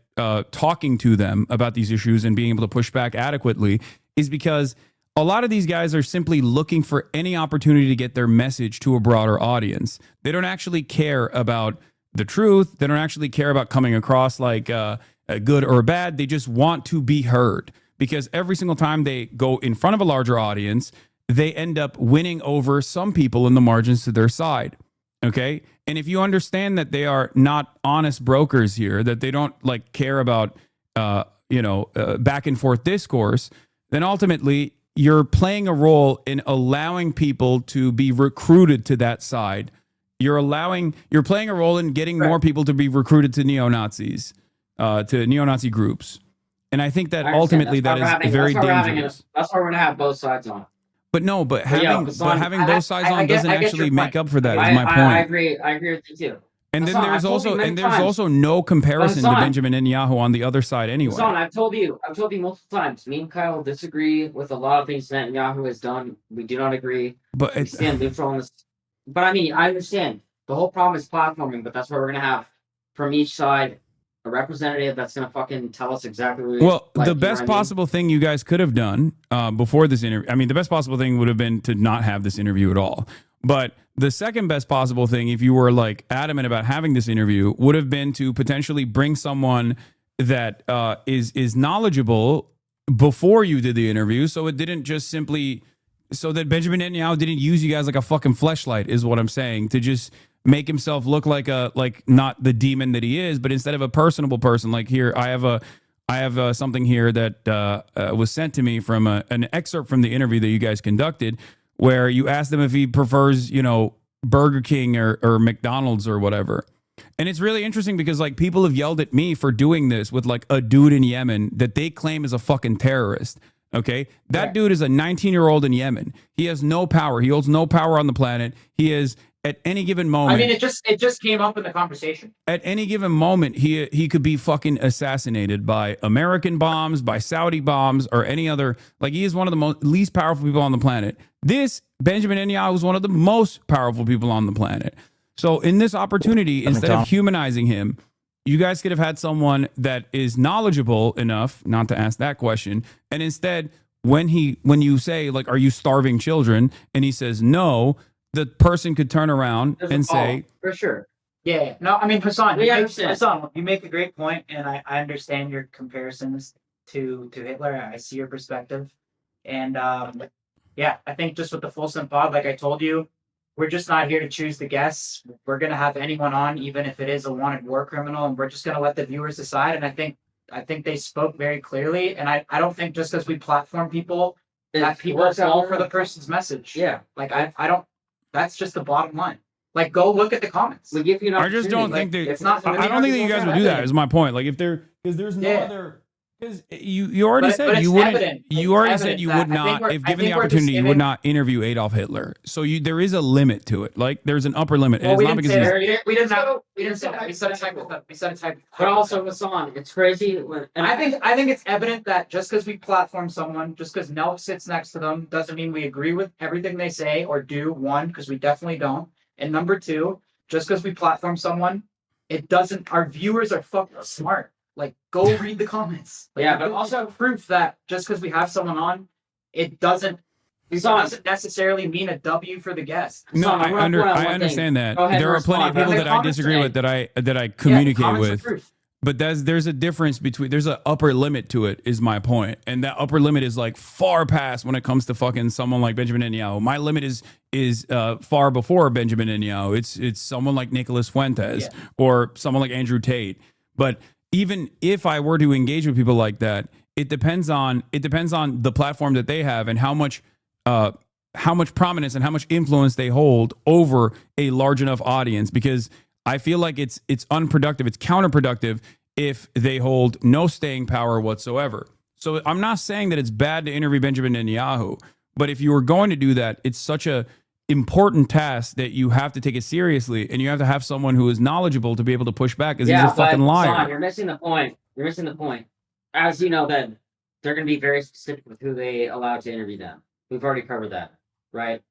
talking to them about these issues and being able to push back adequately, is because a lot of these guys are simply looking for any opportunity to get their message to a broader audience. They don't actually care about the truth. They don't actually care about coming across like good or bad. They just want to be heard, because every single time they go in front of a larger audience, they end up winning over some people in the margins to their side. Okay. And if you understand that they are not honest brokers here, that they don't like care about, back and forth discourse, then ultimately you're playing a role in allowing people to be recruited to that side. You're playing a role in getting more people to be recruited to neo-Nazis, to neo-Nazi groups. And I think that ultimately that is very dangerous. That's why we're going to have both sides on. But having both sides on doesn't actually make up for that. Is my point. I agree with you too. And then there's also no comparison to Benjamin Netanyahu on the other side anyway. I've told you multiple times. Me and Kyle disagree with a lot of things Netanyahu has done. We do not agree. But we stand neutral on this. But I mean, I understand the whole problem is platforming. But that's why we're gonna have from each side a representative that's gonna fucking tell us exactly. The best possible thing you guys could have done before this interview. I mean, the best possible thing would have been to not have this interview at all. But the second best possible thing, if you were like adamant about having this interview, would have been to potentially bring someone that is knowledgeable before you did the interview, so it didn't just simply so that Benjamin Netanyahu didn't use you guys like a fucking fleshlight, is what I'm saying, to just make himself look like not the demon that he is, but instead of a personable person. Like, here, I have something here that was sent to me from an excerpt from the interview that you guys conducted, where you asked him if he prefers, Burger King or McDonald's or whatever. And it's really interesting because like people have yelled at me for doing this with like a dude in Yemen that they claim is a fucking terrorist. Okay. That dude is a 19-year-old in Yemen. He has no power. He holds no power on the planet. He is at any given moment. I mean, it just came up in the conversation. At any given moment, he could be fucking assassinated by American bombs, by Saudi bombs, or any other. Like, he is one of the least powerful people on the planet. This Benjamin Netanyahu is one of the most powerful people on the planet. So in this opportunity, instead of humanizing him, you guys could have had someone that is knowledgeable enough not to ask that question. And instead, when you say, like, are you starving children? And he says no, the person could turn around and say, for sure. Yeah. No, I mean, Hasan, We understand. Hasan, you make a great point, and I understand your comparisons. to Hitler. I see your perspective, and yeah, I think just with the Full Send Pod, like I told you, we're just not here to choose the guests. We're gonna have anyone on, even if it is a wanted war criminal, and we're just gonna let the viewers decide. And I think they spoke very clearly, and I don't think just because we platform people that people fall for the person's message. Yeah, like I don't. That's just the bottom line. Like, go look at the comments. We give you an I just don't think opportunity. that. it's not- I don't think that you guys would do that. Is my point. Like if there, because there's no other. Because you already said you wouldn't. You already said you would not, if given the opportunity, you would not interview Adolf Hitler. So there is a limit to it. Like there's an upper limit. Well, It's we not didn't because say he's. that. We didn't say that. We said a type. We said a type. But also, Hasan, it's crazy. And I think it's evident that just because we platform someone, just because Nelk sits next to them, doesn't mean we agree with everything they say or do. One, because we definitely don't. And number two, just because we platform someone, it doesn't. Our viewers are fucking smart. Like, go read the comments. Like, Yeah, but but also proof that just because we have someone on, it doesn't necessarily mean a W for the guest. No, I understand that. There are plenty of people that I disagree with that I communicate with. But there's a difference between, there's an upper limit to it, is my point. And that upper limit is like far past when it comes to fucking someone like Benjamin Netanyahu. My limit is far before Benjamin Netanyahu. It's someone like Nicholas Fuentes or someone like Andrew Tate. But even if I were to engage with people like that, it depends on the platform that they have and how much prominence and how much influence they hold over a large enough audience. Because I feel like it's unproductive, it's counterproductive if they hold no staying power whatsoever. So I'm not saying that it's bad to interview Benjamin Netanyahu, but if you were going to do that, it's such a important task that you have to take it seriously, and you have to have someone who is knowledgeable to be able to push back, because he's a fucking liar. Hasan, you're missing the point. You're missing the point. As you know, that they're going to be very specific with who they allow to interview them. We've already covered that, right?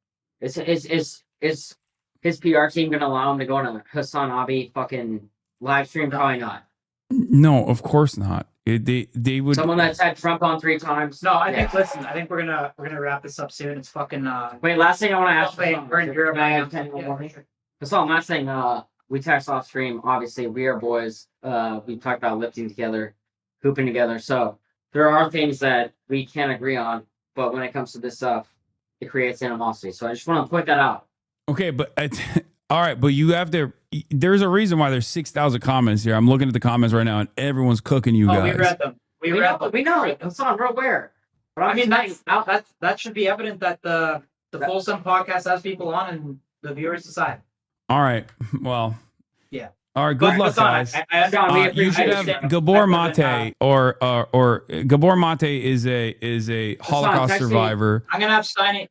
Is his PR team going to allow him to go on a HasanAbi fucking live stream? Probably not. No, of course not. They would. Someone that's had Trump on 3 times. No, I think. Listen, I think we're gonna wrap this up soon. It's fucking. Wait, last thing I want to ask. We're in Europe. Hasan, last thing. We text off stream. Obviously, we are boys. We talked about lifting together, hooping together. So there are things that we can't agree on, but when it comes to this stuff, it creates animosity. So I just want to point that out. Okay, but all right, but you have to. There's a reason why there's 6,000 comments here. I'm looking at the comments right now, and everyone's cooking you guys. We read them. We read them. We know. Hasan, we're aware. But I mean, that should be evident that the Full Send podcast has people on, and the viewers decide. All right. Well. Yeah. All right. Good luck, guys. You should have Gabor Mate, or Gabor Mate is a Holocaust survivor. I'm gonna have Steiny.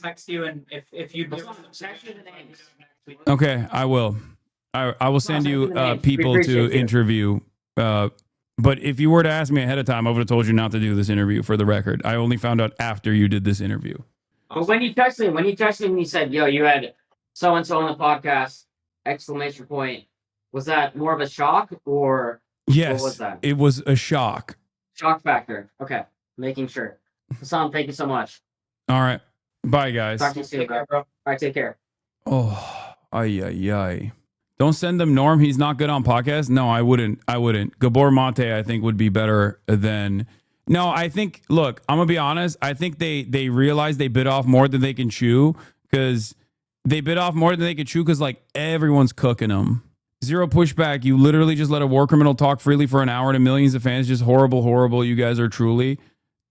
Text you, and if you do. Okay, I will. I will send you people to interview. But if you were to ask me ahead of time, I would have told you not to do this interview. For the record, I only found out after you did this interview. But when you texted me, and you said, "Yo, you had so and so on the podcast!" Exclamation point. Was that more of a shock, or yes? What was that? It was a shock. Shock factor. Okay, making sure. Hasan, thank you so much. All right, bye, guys. Talk to you soon, bro. All right, take care. Oh. Ay. Don't send them Norm. He's not good on podcasts. No, I wouldn't. Gabor Mate, I think, would be better than. No, I think. Look, I'm gonna be honest. I think they realize they bit off more than they can chew, because like everyone's cooking them. Zero pushback. You literally just let a war criminal talk freely for an hour to millions of fans. Just horrible. You guys are truly.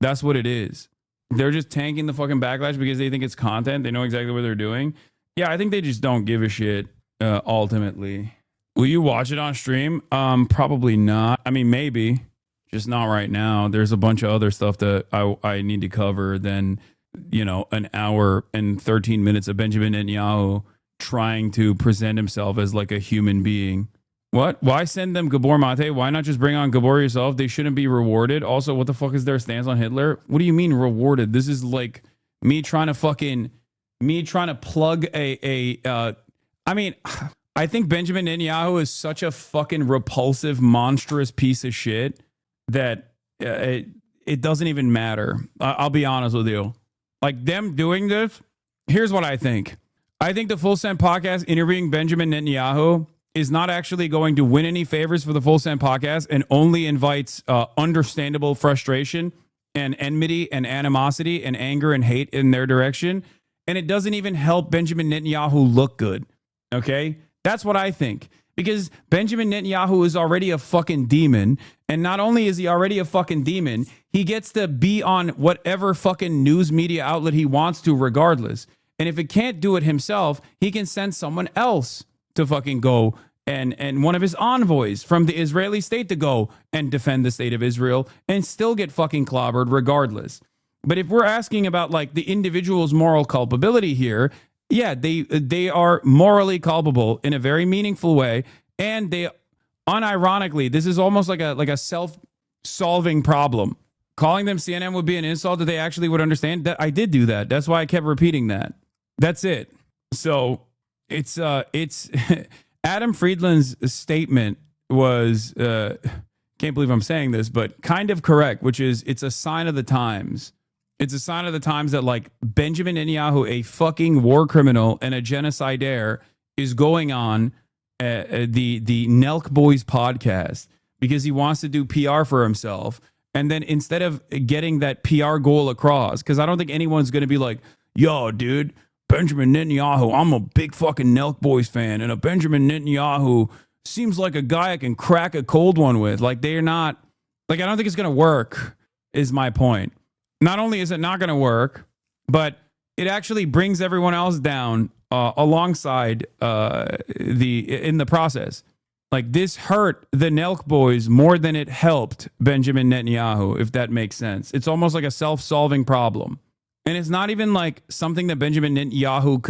That's what it is. They're just tanking the fucking backlash because they think it's content. They know exactly what they're doing. Yeah, I think they just don't give a shit, ultimately. Will you watch it on stream? Probably not. I mean, maybe. Just not right now. There's a bunch of other stuff that I need to cover than, an hour and 13 minutes of Benjamin Netanyahu trying to present himself as like a human being. What? Why send them Gabor Mate? Why not just bring on Gabor yourself? They shouldn't be rewarded. Also, what the fuck is their stance on Hitler? What do you mean rewarded? This is like me trying to plug I mean, I think Benjamin Netanyahu is such a fucking repulsive, monstrous piece of shit that it doesn't even matter. I'll be honest with you. Like, them doing this, here's what I think. I think the Full Send podcast interviewing Benjamin Netanyahu is not actually going to win any favors for the Full Send podcast and only invites understandable frustration and enmity and animosity and anger and hate in their direction. And it doesn't even help Benjamin Netanyahu look good. Okay? That's what I think. Because Benjamin Netanyahu is already a fucking demon. And not only is he already a fucking demon, he gets to be on whatever fucking news media outlet he wants to regardless. And if it can't do it himself, he can send someone else to fucking go and one of his envoys from the Israeli state to go and defend the state of Israel and still get fucking clobbered regardless. But if we're asking about like the individual's moral culpability here, yeah, they are morally culpable in a very meaningful way. And they unironically, this is almost like a self-solving problem. Calling them CNN would be an insult that they actually would understand. That I did do that. That's why I kept repeating that. That's it. So it's Adam Friedland's statement was can't believe I'm saying this, but kind of correct, which is it's a sign of the times. It's a sign of the times that like Benjamin Netanyahu, a fucking war criminal and a genocidaire, is going on the Nelk Boys podcast because he wants to do PR for himself. And then instead of getting that PR goal across, because I don't think anyone's going to be like, yo, dude, Benjamin Netanyahu, I'm a big fucking Nelk Boys fan, and a Benjamin Netanyahu seems like a guy I can crack a cold one with. Like, they're not, like, I don't think it's going to work, is my point. Not only is it not going to work, but it actually brings everyone else down alongside in the process. Like, this hurt the Nelk Boys more than it helped Benjamin Netanyahu, if that makes sense. It's almost like a self-solving problem. And it's not even like something that Benjamin Netanyahu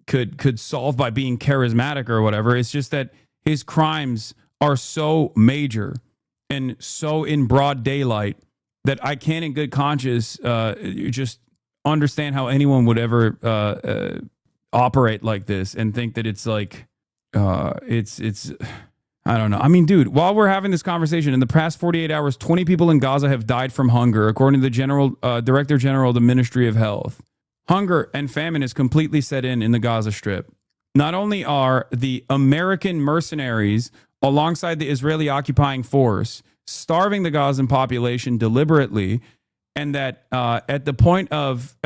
could solve by being charismatic or whatever. It's just that his crimes are so major and so in broad daylight that I can't in good conscience just understand how anyone would ever operate like this and think that it's like it's I don't know. I mean, dude, while we're having this conversation, in the past 48 hours, 20 people in Gaza have died from hunger, according to the Director General of the Ministry of Health. Hunger and famine is completely set in the Gaza Strip. Not only are the American mercenaries, alongside the Israeli occupying force, starving the Gazan population deliberately, and that at the point of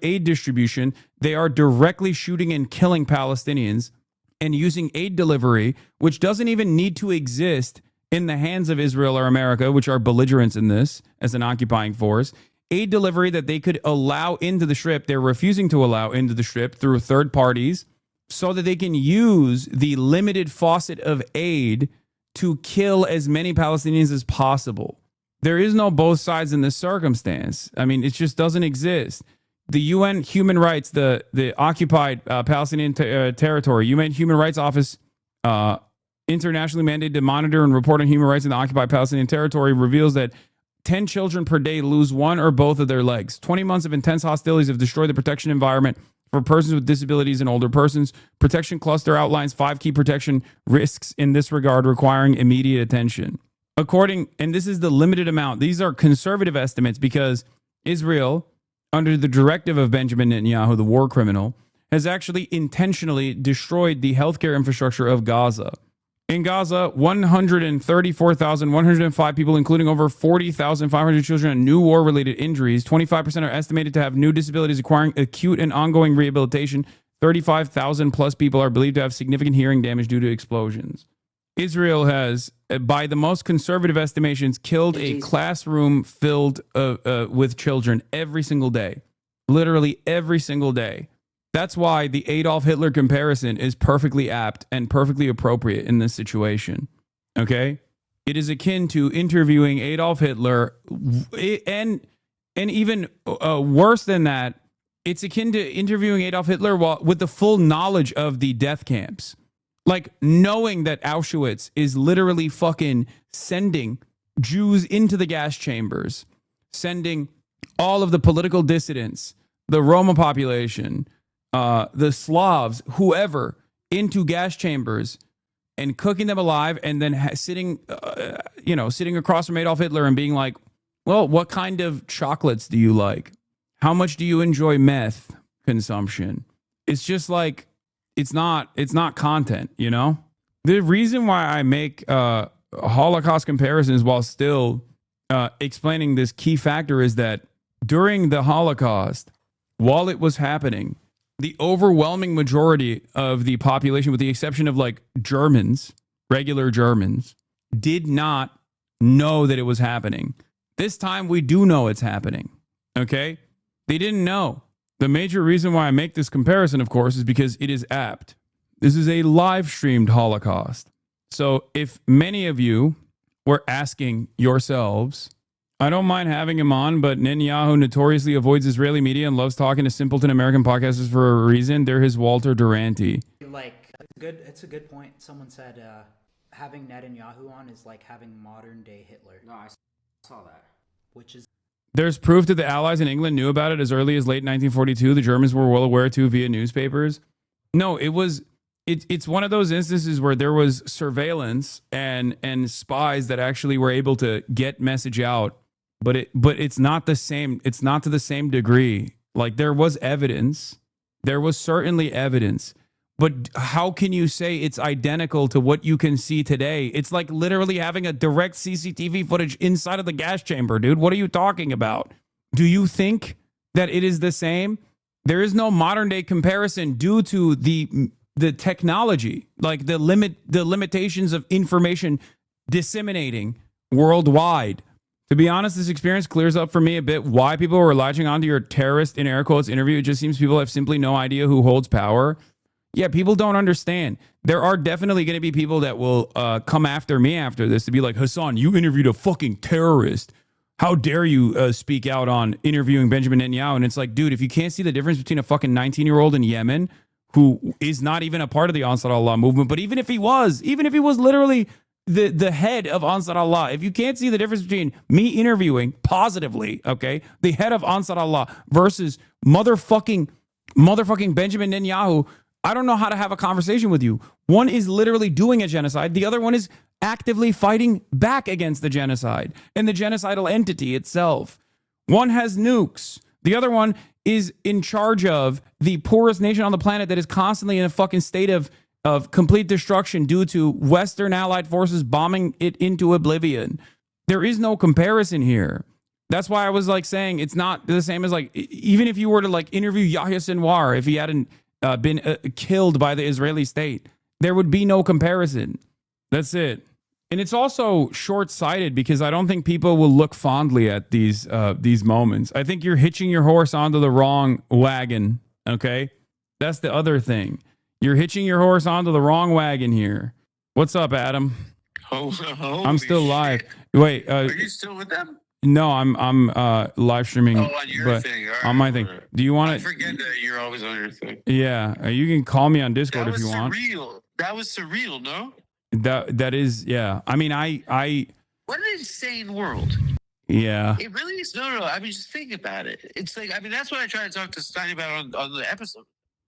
aid distribution, they are directly shooting and killing Palestinians and using aid delivery, which doesn't even need to exist in the hands of Israel or America, which are belligerents in this as an occupying force. Aid delivery that they could allow into the Strip, they're refusing to allow into the Strip through third parties so that they can use the limited faucet of aid to kill as many Palestinians as possible. There is no both sides in this circumstance. I mean, it just doesn't exist. The UN Human Rights, the occupied Palestinian territory, UN Human Rights Office, internationally mandated to monitor and report on human rights in the occupied Palestinian territory, reveals that 10 children per day lose one or both of their legs. 20 months of intense hostilities have destroyed the protection environment for persons with disabilities and older persons. Protection cluster outlines 5 key protection risks in this regard requiring immediate attention. And this is the limited amount. These are conservative estimates because Israel, under the directive of Benjamin Netanyahu, the war criminal, has actually intentionally destroyed the healthcare infrastructure of Gaza. In Gaza, 134,105 people, including over 40,500 children, had new war-related injuries. 25% are estimated to have new disabilities requiring acute and ongoing rehabilitation. 35,000 plus people are believed to have significant hearing damage due to explosions. Israel has, by the most conservative estimations, killed a classroom filled with children every single day. Literally every single day. That's why the Adolf Hitler comparison is perfectly apt and perfectly appropriate in this situation. Okay? It is akin to interviewing Adolf Hitler, and even worse than that, it's akin to interviewing Adolf Hitler with the full knowledge of the death camps. Like, knowing that Auschwitz is literally fucking sending Jews into the gas chambers, sending all of the political dissidents, the Roma population, the Slavs, whoever, into gas chambers and cooking them alive, and then sitting across from Adolf Hitler and being like, well, what kind of chocolates do you like? How much do you enjoy meth consumption? It's just like, it's not content, you know? The reason why I make Holocaust comparisons while still explaining this key factor is that during the Holocaust, while it was happening, the overwhelming majority of the population, with the exception of like Germans, regular Germans, did not know that it was happening. This time we do know it's happening. Okay? They didn't know. The major reason why I make this comparison, of course, is because it is apt. This is a live streamed Holocaust. So if many of you were asking yourselves, I don't mind having him on, but Netanyahu notoriously avoids Israeli media and loves talking to simpleton American podcasters for a reason. They're his Walter Duranty. Like, it's a good point. Someone said having Netanyahu on is like having modern day Hitler. No, I saw that. Which is There's proof that the Allies in England knew about it as early as late 1942. The Germans were well aware too via newspapers. No, it's one of those instances where there was surveillance and spies that actually were able to get message out, but it's not the same. It's not to the same degree. Like there was evidence. There was certainly evidence. But how can you say it's identical to what you can see today? It's like literally having a direct CCTV footage inside of the gas chamber, dude. What are you talking about? Do you think that it is the same? There is no modern day comparison due to the technology, like the limitations of information disseminating worldwide. To be honest, this experience clears up for me a bit why people were latching onto your terrorist, in air quotes, interview. It just seems people have simply no idea who holds power. Yeah, people don't understand. There are definitely going to be people that will come after me after this to be like, Hasan, you interviewed a fucking terrorist. How dare you speak out on interviewing Benjamin Netanyahu? And it's like, dude, if you can't see the difference between a fucking 19-year-old in Yemen who is not even a part of the Ansar Allah movement, but even if he was literally the head of Ansar Allah, if you can't see the difference between me interviewing positively, okay, the head of Ansar Allah versus motherfucking Benjamin Netanyahu, I don't know how to have a conversation with you. One is literally doing a genocide. The other one is actively fighting back against the genocide and the genocidal entity itself. One has nukes. The other one is in charge of the poorest nation on the planet that is constantly in a fucking state of complete destruction due to Western allied forces bombing it into oblivion. There is no comparison here. That's why I was like saying it's not the same as like, even if you were to like interview Yahya Sinwar, if he hadn't been killed by the Israeli state, there would be no comparison. That's it. And it's also short-sighted because I don't think people will look fondly at these moments. I think you're hitching your horse onto the wrong wagon, okay? That's the other thing. You're hitching your horse onto the wrong wagon here. What's up, Adam? I'm still live. Wait, are you still with them? No, I'm live streaming. Oh, on your thing. All right, on my thing. Do you want to? I forget that you're always on your thing. Yeah, you can call me on Discord if you want. Surreal. That was surreal, no? That is, yeah. I mean, I. What an insane world. Yeah. It really is. No. I mean, just think about it. It's like, I mean, that's what I try to talk to Stein about on the episode.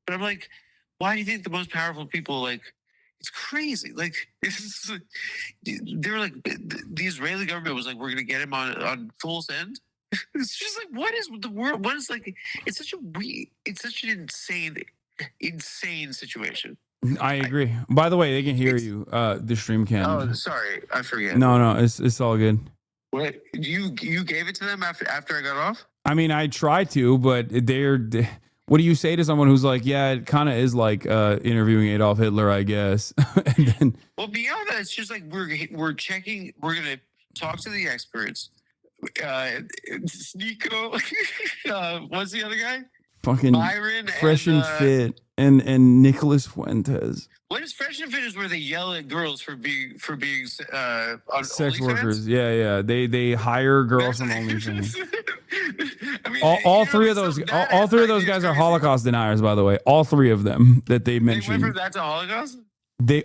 But I'm like, why do you think the most powerful people, like, it's crazy. Like, they were like, the Israeli government was like, we're going to get him on full send. It's just like, what is the world? What is like, it's such an insane situation. I agree. By the way, they can hear you. The stream can. Oh, sorry. I forget. No, it's all good. What? You gave it to them after I got off? I mean, I try to, but what do you say to someone who's like, yeah, it kind of is like interviewing Adolf Hitler, I guess. And then, well, beyond that, it's just like we're checking. We're gonna talk to the experts. Sneeko, what's the other guy? fucking Byron Fresh and Fit and Nicholas Fuentes. What is Fresh and Fit is where they yell at girls for being on Sex OnlyFans? workers, yeah. They hire girls from OnlyFans. all three of those guys are Holocaust deniers, by the way. All three of them that they mentioned. They went from that to Holocaust?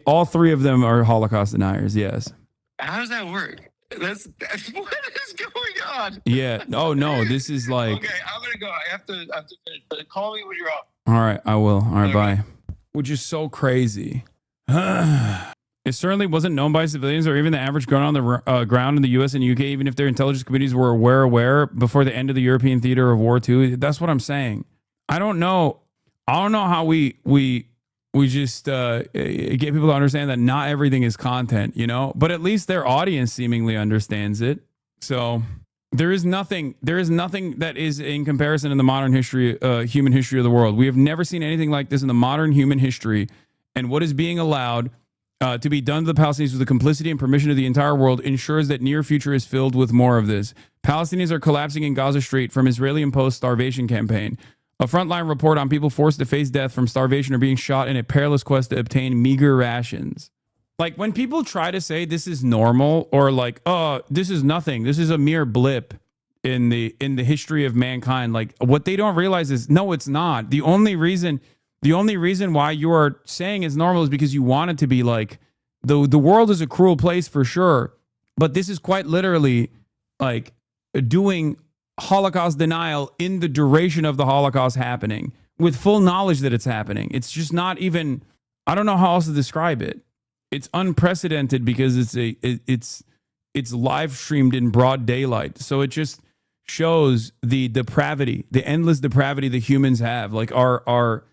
All three of them are Holocaust deniers. Yes. How does that work? That's what is going on? Yeah. Oh no, this is like. Okay, I'm gonna go. I have to finish. But call me when you're off. All right, I will. All right, bye. Which is so crazy. It certainly wasn't known by civilians or even the average gun on the ground in the U.S. and UK, even if their intelligence committees were aware before the end of the European theater of war too. That's what I'm saying. I don't know how we we just get people to understand that not everything is content, you know, but at least their audience seemingly understands it. So there is nothing that is in comparison in the modern history, human history of the world. We have never seen anything like this in the modern human history. And what is being allowed to be done to the Palestinians with the complicity and permission of the entire world ensures that near future is filled with more of this. Palestinians are collapsing in Gaza Strait from Israeli-imposed starvation campaign. A frontline report on people forced to face death from starvation or being shot in a perilous quest to obtain meager rations. Like when people try to say this is normal or like, oh, this is nothing, this is a mere blip in the history of mankind. Like what they don't realize is no, it's not. The only reason why you are saying it's normal is because you want it to be like the world is a cruel place for sure, but this is quite literally like doing Holocaust denial in the duration of the Holocaust happening with full knowledge that it's happening. It's just not even, I don't know how else to describe it. It's unprecedented because it's live streamed in broad daylight. So it just shows the depravity, the endless depravity that humans have. Like our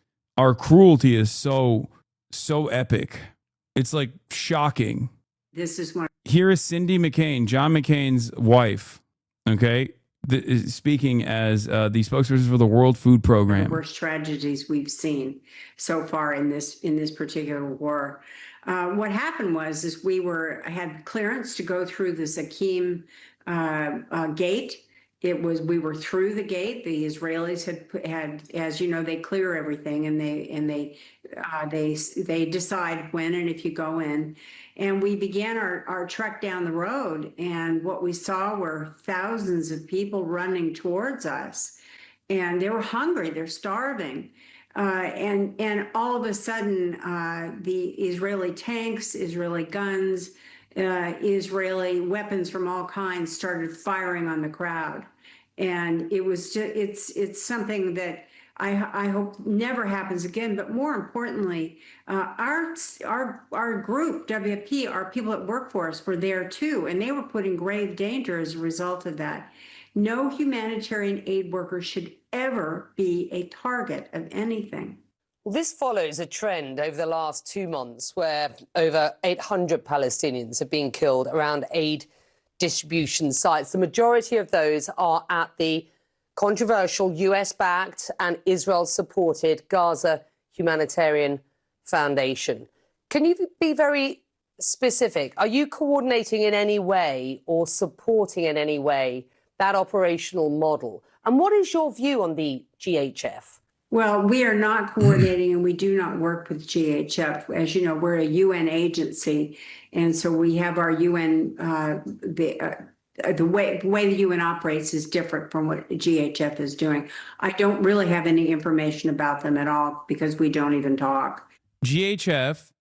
cruelty is so epic. It's like shocking. This is one. Here is Cindy McCain, John McCain's wife. Okay. Speaking as the spokesperson for the World Food Program. The worst tragedies we've seen so far in this particular war. What happened was we had clearance to go through the Zakim gate. We were through the gate. The Israelis had, as you know, they clear everything and they decide when and if you go in. And we began our trek down the road, and what we saw were thousands of people running towards us, and they were hungry, they're starving. And all of a sudden, the Israeli tanks, Israeli guns, Israeli weapons from all kinds started firing on the crowd. And it was just, it's something that I hope never happens again. But more importantly, our group, WFP, our people that work for us were there too, and they were put in grave danger as a result of that. No humanitarian aid worker should ever be a target of anything. Well, this follows a trend over the last 2 months where over 800 Palestinians have been killed around aid distribution sites. The majority of those are at the controversial US-backed and Israel-supported Gaza Humanitarian Foundation. Can you be very specific? Are you coordinating in any way or supporting in any way that operational model? And what is your view on the GHF? Well, we are not coordinating and we do not work with GHF. As you know, we're a UN agency. And so we have our UN, the way the UN operates is different from what GHF is doing. I don't really have any information about them at all because we don't even talk. GHF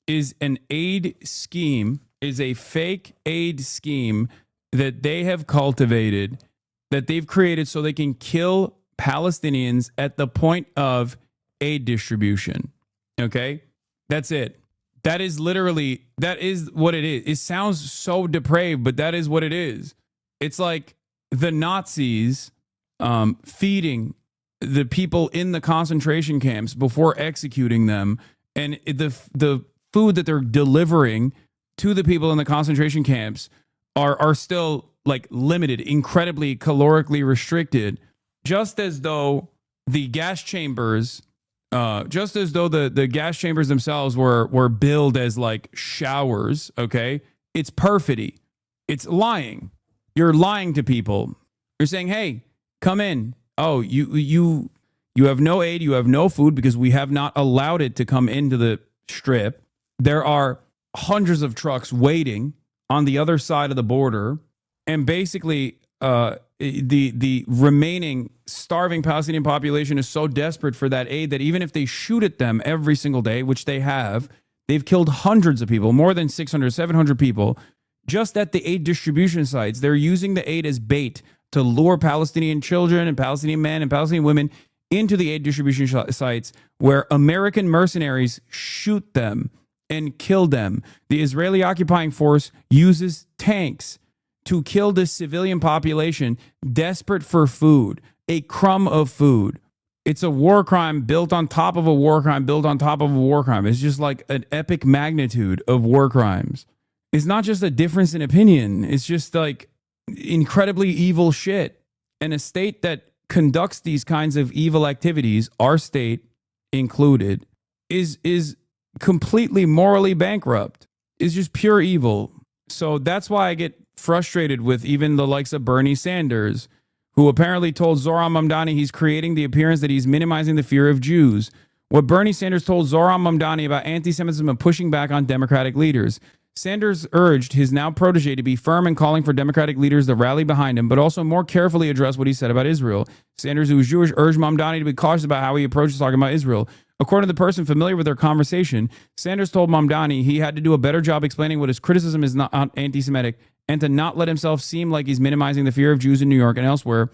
is an aid scheme, is a fake aid scheme that they have cultivated, that they've created so they can kill Palestinians at the point of aid distribution. Okay? That's it. That is literally, that is what it is. It sounds so depraved, but that is what it is. It's like the Nazis feeding the people in the concentration camps before executing them. And the food that they're delivering to the people in the concentration camps are still like limited, incredibly calorically restricted, just as though the gas chambers, the gas chambers themselves were billed as like showers. Okay. It's perfidy. It's lying. You're lying to people. You're saying, hey, come in. Oh, you have no aid. You have no food because we have not allowed it to come into the strip. There are hundreds of trucks waiting on the other side of the border. And basically, the remaining starving Palestinian population is so desperate for that aid that even if they shoot at them every single day, which they have, they've killed hundreds of people, more than 600, 700 people, just at the aid distribution sites. They're using the aid as bait to lure Palestinian children and Palestinian men and Palestinian women into the aid distribution sites where American mercenaries shoot them and kill them. The Israeli occupying force uses tanks to kill this civilian population desperate for food, a crumb of food. It's a war crime built on top of a war crime, built on top of a war crime. It's just like an epic magnitude of war crimes. It's not just a difference in opinion. It's just like incredibly evil shit. And a state that conducts these kinds of evil activities, our state included, is completely morally bankrupt. It's just pure evil. So that's why I get frustrated with even the likes of Bernie Sanders, who apparently told Zohran Mamdani he's creating the appearance that he's minimizing the fear of Jews. What Bernie Sanders told Zohran Mamdani about anti-Semitism and pushing back on Democratic leaders. Sanders urged his now protege to be firm in calling for Democratic leaders to rally behind him, but also more carefully address what he said about Israel. Sanders, who is Jewish, urged Mamdani to be cautious about how he approaches talking about Israel. According to the person familiar with their conversation, Sanders told Mamdani he had to do a better job explaining what his criticism is not anti-Semitic and to not let himself seem like he's minimizing the fear of Jews in New York and elsewhere,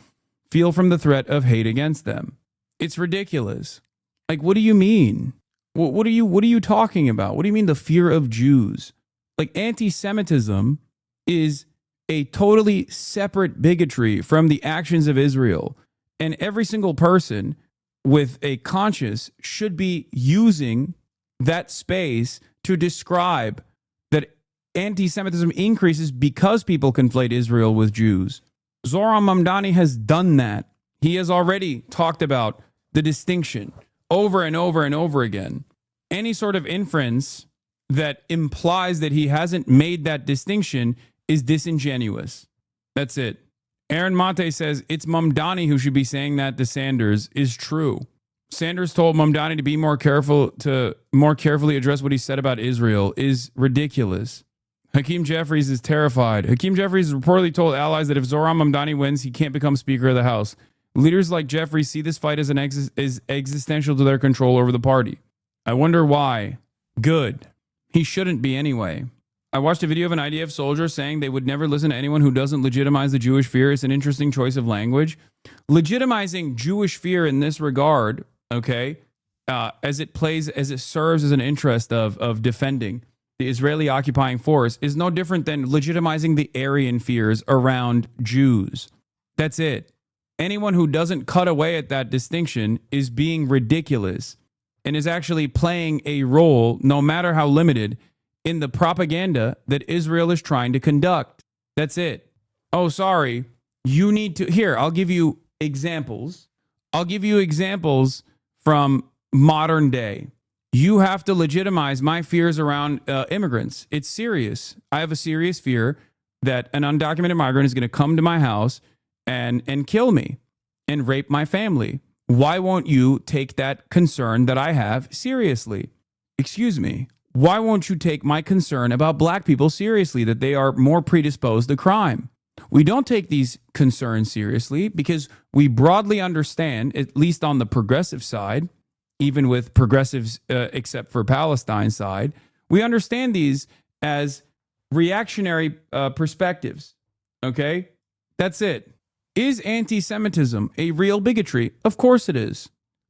feel from the threat of hate against them. It's ridiculous. Like, what do you mean? What are you talking about? What do you mean the fear of Jews? Like, anti-Semitism is a totally separate bigotry from the actions of Israel. And every single person with a conscience should be using that space to describe that anti-Semitism increases because people conflate Israel with Jews. Zohran Mamdani has done that. He has already talked about the distinction over and over and over again. Any sort of inference that implies that he hasn't made that distinction is disingenuous. That's it. Aaron Mate says it's Mamdani who should be saying that to Sanders is true. Sanders told Mamdani to be more carefully address what he said about Israel is ridiculous. Hakeem Jeffries is terrified. Hakeem Jeffries reportedly told allies that if Zohran Mamdani wins, he can't become Speaker of the House. Leaders like Jeffries see this fight as existential to their control over the party. I wonder why. Good. He shouldn't be anyway. I watched a video of an IDF soldier saying they would never listen to anyone who doesn't legitimize the Jewish fear. It's an interesting choice of language. Legitimizing Jewish fear in this regard, okay, as it serves as an interest of defending the Israeli occupying force, is no different than legitimizing the Aryan fears around Jews. That's it. Anyone who doesn't cut away at that distinction is being ridiculous and is actually playing a role, no matter how limited, in the propaganda that Israel is trying to conduct. That's it. Oh, sorry. You need to... Here, I'll give you examples. I'll give you examples from modern day. You have to legitimize my fears around immigrants. It's serious. I have a serious fear that an undocumented migrant is going to come to my house and kill me and rape my family. Why won't you take that concern that I have seriously? Excuse me. Why won't you take my concern about black people seriously, that they are more predisposed to crime? We don't take these concerns seriously because we broadly understand, at least on the progressive side, even with progressives except for Palestine side, we understand these as reactionary perspectives. Okay? That's it. Is anti-Semitism a real bigotry? Of course it is.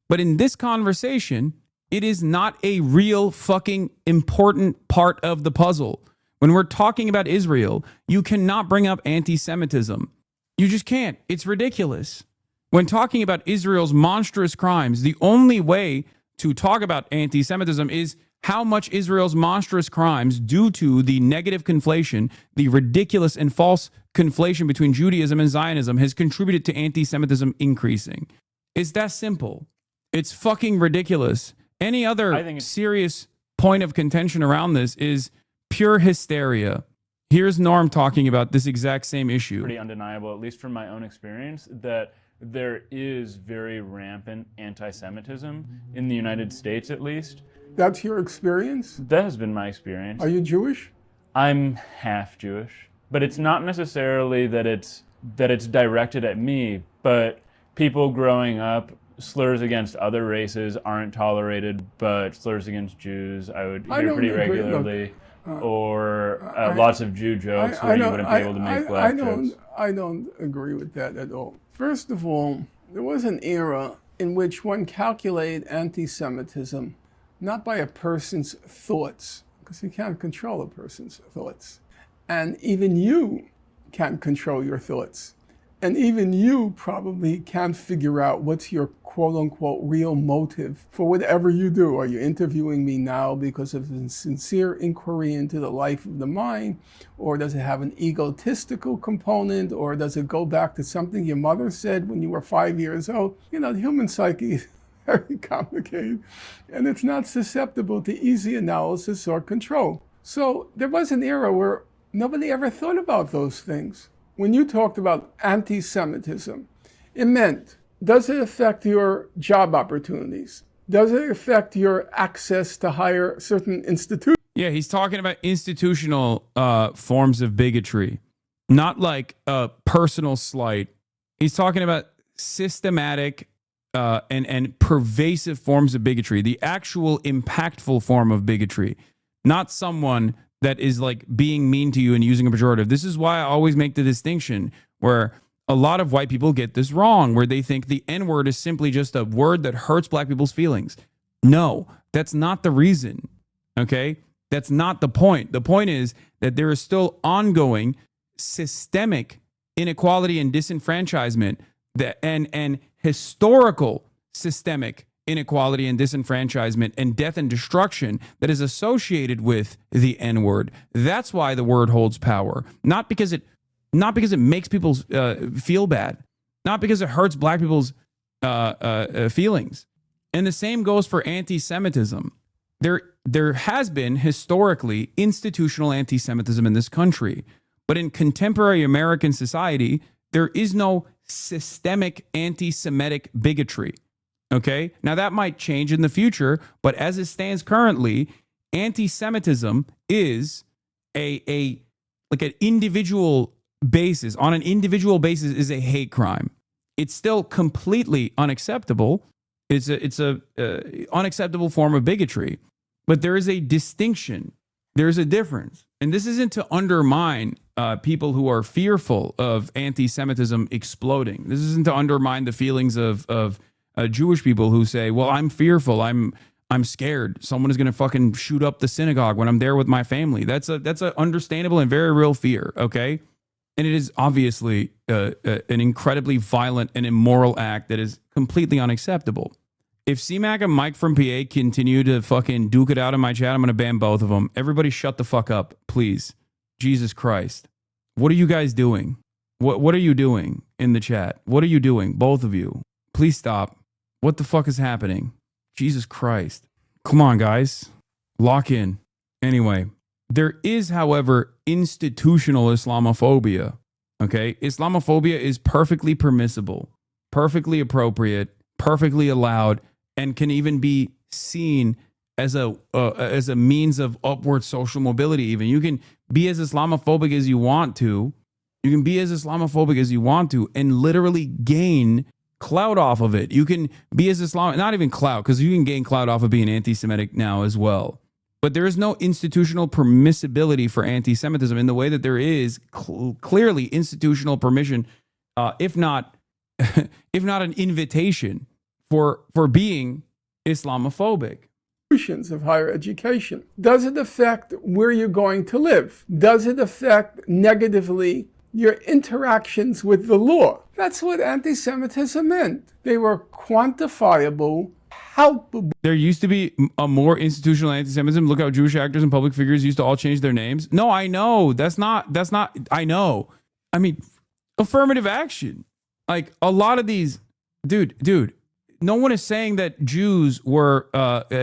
But in this conversation, it is not a real fucking important part of the puzzle. When we're talking about Israel, you cannot bring up anti-Semitism. You just can't. It's ridiculous. When talking about Israel's monstrous crimes, the only way to talk about anti-Semitism is how much Israel's monstrous crimes, due to the negative conflation, the ridiculous and false conflation between Judaism and Zionism, has contributed to anti-Semitism increasing. It's that simple. It's fucking ridiculous. Any other serious point of contention around this is pure hysteria. Here's Norm talking about this exact same issue. Pretty undeniable, at least from my own experience, that there is very rampant anti-Semitism in the United States, at least. That's your experience? That has been my experience. Are you Jewish? I'm half Jewish, but it's not necessarily that it's directed at me, but people growing up, slurs against other races aren't tolerated, but slurs against Jews I would hear pretty regularly. Lots of Jew jokes where you wouldn't be able to make black jokes. I don't agree with that at all. First of all, there was an era in which one calculated anti-Semitism not by a person's thoughts, because you can't control a person's thoughts. And even you can't control your thoughts. And even you probably can't figure out what's your quote-unquote real motive for whatever you do. Are you interviewing me now because of a sincere inquiry into the life of the mind? Or does it have an egotistical component? Or does it go back to something your mother said when you were 5 years old? You know, the human psyche is very complicated, and it's not susceptible to easy analysis or control. So there was an era where nobody ever thought about those things. When you talked about anti-Semitism, it meant, does it affect your job opportunities? Does it affect your access to hire certain institutions? Yeah, he's talking about institutional forms of bigotry, not like a personal slight. He's talking about systematic and pervasive forms of bigotry, the actual impactful form of bigotry, not someone that is like being mean to you and using a pejorative. This is why I always make the distinction where a lot of white people get this wrong, where they think the N-word is simply just a word that hurts black people's feelings. No, that's not the reason. Okay? That's not the point. The point is that there is still ongoing systemic inequality and disenfranchisement and historical systemic inequality and disenfranchisement and death and destruction that is associated with the N-word. That's why the word holds power. Not because it makes people feel bad. Not because it hurts black people's feelings. And the same goes for anti-Semitism. There has been historically institutional anti-Semitism in this country, but in contemporary American society, there is no systemic anti-Semitic bigotry. Okay, now that might change in the future, but as it stands currently, anti-Semitism is a like an individual basis. On an individual basis, is a hate crime. It's still completely unacceptable. It's a unacceptable form of bigotry, but there is a distinction. There's a difference, and this isn't to undermine people who are fearful of anti-Semitism exploding. This isn't to undermine the feelings of Jewish people who say, well, I'm fearful. I'm scared. Someone is going to fucking shoot up the synagogue when I'm there with my family. That's a understandable and very real fear. Okay. And it is obviously an incredibly violent and immoral act that is completely unacceptable. If C-Mac and Mike from PA continue to fucking duke it out in my chat, I'm going to ban both of them. Everybody shut the fuck up, please. Jesus Christ. What are you guys doing? What are you doing in the chat? What are you doing? Both of you. Please stop. What the fuck is happening? Jesus Christ. Come on, guys. Lock in. Anyway, there is, however, institutional Islamophobia. Okay? Islamophobia is perfectly permissible, perfectly appropriate, perfectly allowed, and can even be seen as a means of upward social mobility. Even you can be as Islamophobic as you want to. You can be as Islamophobic as you want to and literally gain clout off of it. You can be as Islamic, not even clout, because you can gain clout off of being anti-Semitic now as well. But there is no institutional permissibility for anti-Semitism in the way that there is clearly institutional permission, if not an invitation for being Islamophobic. Of higher education. Does it affect where you're going to live? Does it affect negatively your interactions with the law? That's what anti-Semitism meant. They were quantifiable, palpable. There used to be a more institutional anti-Semitism. Look how Jewish actors and public figures used to all change their names. No, I know. That's not, I know. I mean, affirmative action. Like a lot of these, dude, no one is saying that Jews were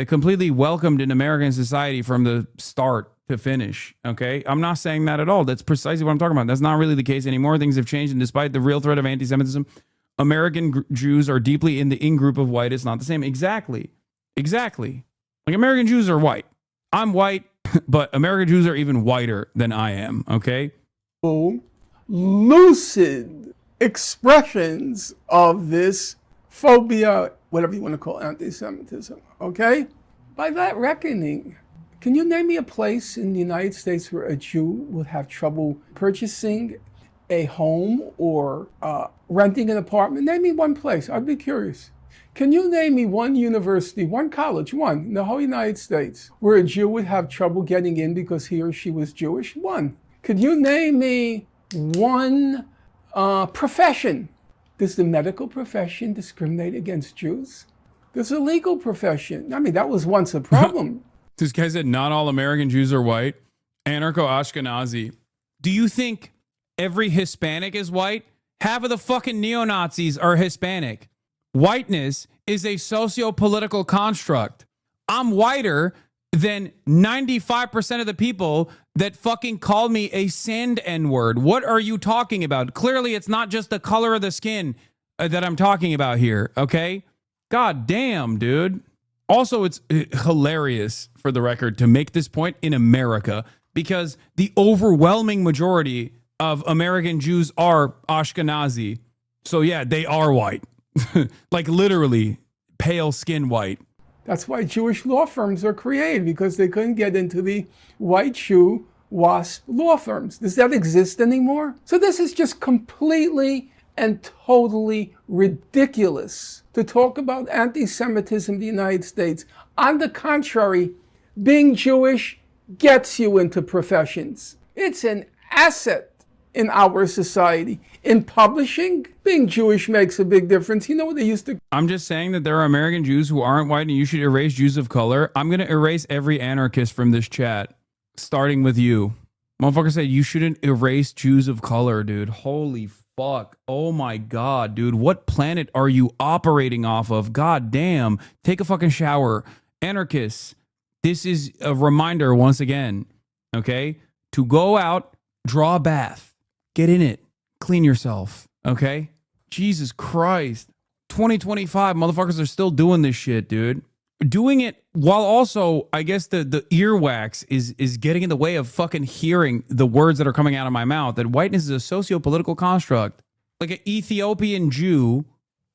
completely welcomed in American society from the start to finish. Okay, I'm not saying that at all. That's precisely what I'm talking about. That's not really the case anymore. Things have changed, and despite the real threat of anti-Semitism, American Jews are deeply in the in-group of white. It's not the same. Exactly. Like American Jews are white. I'm white, but American Jews are even whiter than I am. Okay. Lucid expressions of this phobia, whatever you want to call anti-Semitism, okay? By that reckoning, can you name me a place in the United States where a Jew would have trouble purchasing a home or renting an apartment? Name me one place. I'd be curious. Can you name me one university, one college, one in the whole United States where a Jew would have trouble getting in because he or she was Jewish? One. Could you name me one Profession. Does the medical profession discriminate against Jews? There's a legal profession. I mean, that was once a problem. This guy said not all American Jews are white. Anarcho-Ashkenazi. Do you think every Hispanic is white? Half of the fucking neo-Nazis are Hispanic. Whiteness is a socio-political construct. I'm whiter than 95% of the people that fucking called me a sand N-word. What are you talking about? Clearly, it's not just the color of the skin that I'm talking about here, okay? God damn, dude. Also, it's hilarious, for the record, to make this point in America, because the overwhelming majority of American Jews are Ashkenazi. So yeah, they are white. Like literally pale skin white. That's why Jewish law firms are created, because they couldn't get into the white shoe WASP law firms. Does that exist anymore? So this is just completely and totally ridiculous to talk about anti-Semitism in the United States. On the contrary, being Jewish gets you into professions. It's an asset in our society. In publishing, being Jewish makes a big difference. You know what they used to... I'm just saying that there are American Jews who aren't white and you should erase Jews of color. I'm going to erase every anarchist from this chat, starting with you. Motherfucker said you shouldn't erase Jews of color, dude. Holy fuck. Oh my God, dude. What planet are you operating off of? God damn. Take a fucking shower. Anarchists, this is a reminder once again, okay? To go out, draw a bath. Get in it. Clean yourself. Okay? Jesus Christ. 2025, motherfuckers are still doing this shit, dude. Doing it while also, I guess, the earwax is getting in the way of fucking hearing the words that are coming out of my mouth. That whiteness is a socio-political construct. Like an Ethiopian Jew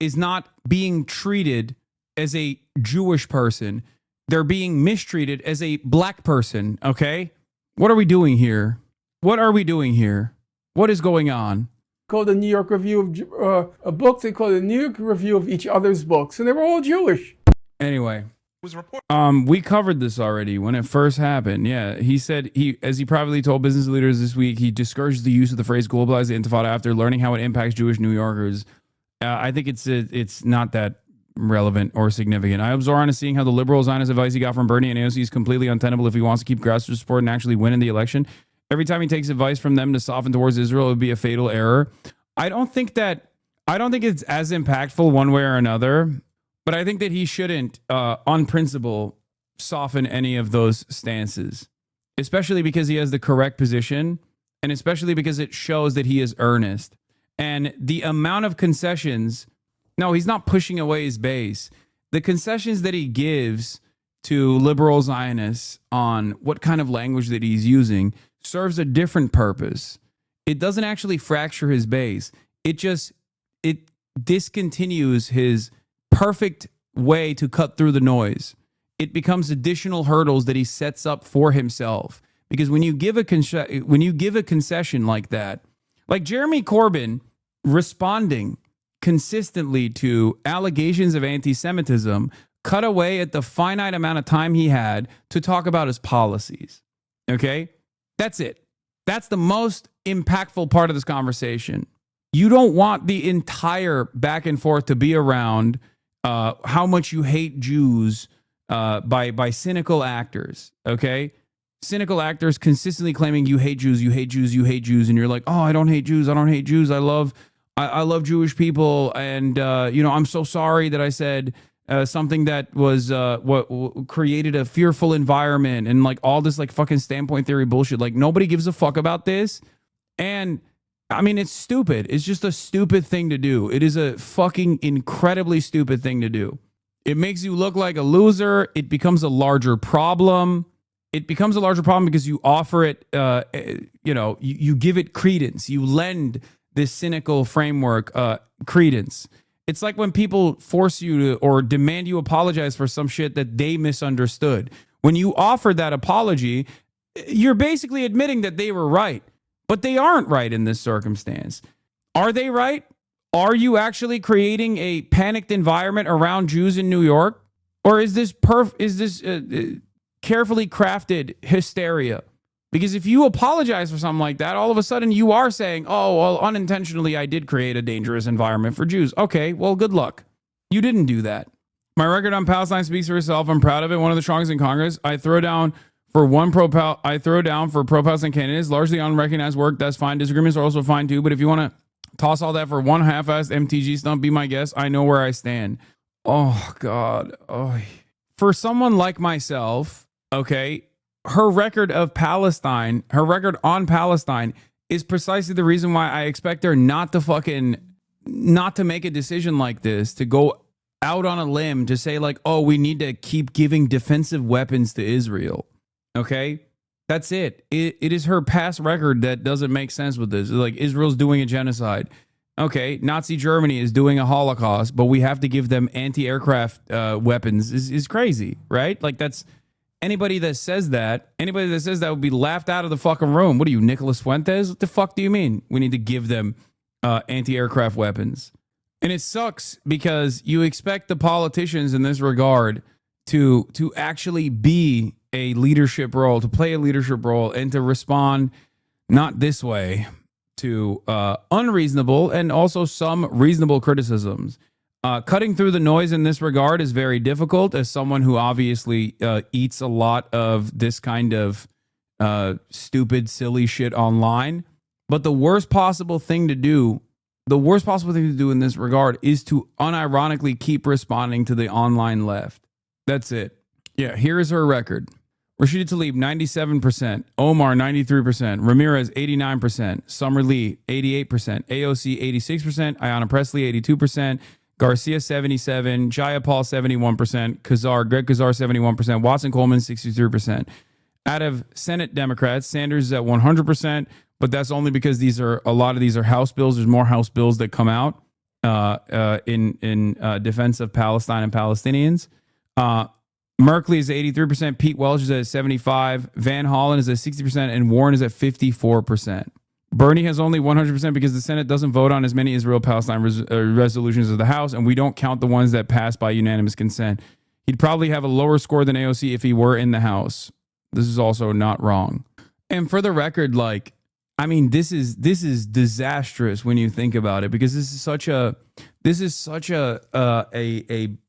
is not being treated as a Jewish person. They're being mistreated as a black person, okay? What are we doing here? What are we doing here? What is going on? Called the New York Review of a book. They called the New York Review of each other's books, and they were all Jewish. Anyway, we covered this already when it first happened. Yeah, he said as he privately told business leaders this week, he discouraged the use of the phrase "globalized intifada" after learning how it impacts Jewish New Yorkers. I think it's not that relevant or significant. I absorb on seeing how the liberal Zionist advice he got from Bernie and AOC is completely untenable if he wants to keep grassroots support and actually win in the election. Every time he takes advice from them to soften towards Israel, it would be a fatal error. I don't think it's as impactful one way or another, but I think that he shouldn't, on principle, soften any of those stances, especially because he has the correct position, and especially because it shows that he is earnest. And the amount of concessions, no, he's not pushing away his base. The concessions that he gives to liberal Zionists on what kind of language that he's using serves a different purpose. It doesn't actually fracture his base. It discontinues his perfect way to cut through the noise. It becomes additional hurdles that he sets up for himself. Because when you give a concession like that, like Jeremy Corbyn responding consistently to allegations of anti-Semitism, cut away at the finite amount of time he had to talk about his policies. Okay? That's it. That's the most impactful part of this conversation. You don't want the entire back and forth to be around how much you hate Jews by cynical actors, okay? Cynical actors consistently claiming you hate Jews, you hate Jews, you hate Jews, and you're like, oh, I don't hate Jews, I don't hate Jews, I love Jewish people, and I'm so sorry that I said something that was what created a fearful environment and like all this like fucking standpoint theory bullshit. Like nobody gives a fuck about this. And I mean, it's stupid. It's just a stupid thing to do. It is a fucking incredibly stupid thing to do. It makes you look like a loser. It becomes a larger problem. It becomes a larger problem because you offer it, you give it credence. You lend this cynical framework credence. It's like when people force you to or demand you apologize for some shit that they misunderstood. When you offer that apology, you're basically admitting that they were right, but they aren't right in this circumstance. Are they right? Are you actually creating a panicked environment around Jews in New York? Or is this carefully crafted hysteria? Because if you apologize for something like that, all of a sudden you are saying, oh, well, unintentionally, I did create a dangerous environment for Jews. Okay, well, good luck. You didn't do that. My record on Palestine speaks for itself. I'm proud of it. One of the strongest in Congress. I throw down for pro-Palestine candidates, largely unrecognized work. That's fine. Disagreements are also fine too. But if you want to toss all that for one half-assed MTG stunt, be my guest. I know where I stand. Oh, God. Oh. For someone like myself, okay, her record on Palestine is precisely the reason why I expect her not to make a decision like this, to go out on a limb to say like, oh, we need to keep giving defensive weapons to Israel. Okay, that's it. It is her past record that doesn't make sense with this. Like, Israel's doing a genocide. Okay, Nazi Germany is doing a Holocaust, but we have to give them anti-aircraft weapons is crazy, right? Like, that's anybody that says that would be laughed out of the fucking room. What are you, Nicholas Fuentes? What the fuck do you mean we need to give them anti-aircraft weapons? And it sucks because you expect the politicians in this regard to actually be a leadership role, to play a leadership role, and to respond not this way to unreasonable and also some reasonable criticisms. Cutting through the noise in this regard is very difficult as someone who obviously eats a lot of this kind of stupid, silly shit online. But the worst possible thing to do in this regard is to unironically keep responding to the online left. That's it. Yeah, here is her record. Rashida Tlaib, 97%. Omar, 93%. Ramirez, 89%. Summer Lee, 88%. AOC, 86%. Ayanna Pressley, 82%. Garcia, 77%. Jayapal, 71%. Greg Kazar, 71%. Watson Coleman, 63%. Out of Senate Democrats, Sanders is at 100%, but that's only because a lot of these are House bills. There's more House bills that come out in defense of Palestine and Palestinians. Merkley is at 83%. Pete Welch is at 75%. Van Hollen is at 60%. And Warren is at 54%. Bernie has only 100% because the Senate doesn't vote on as many Israel-Palestine resolutions as the House, and we don't count the ones that pass by unanimous consent. He'd probably have a lower score than AOC if he were in the House. This is also not wrong. And for the record, like, I mean, this is disastrous when you think about it, because this is such a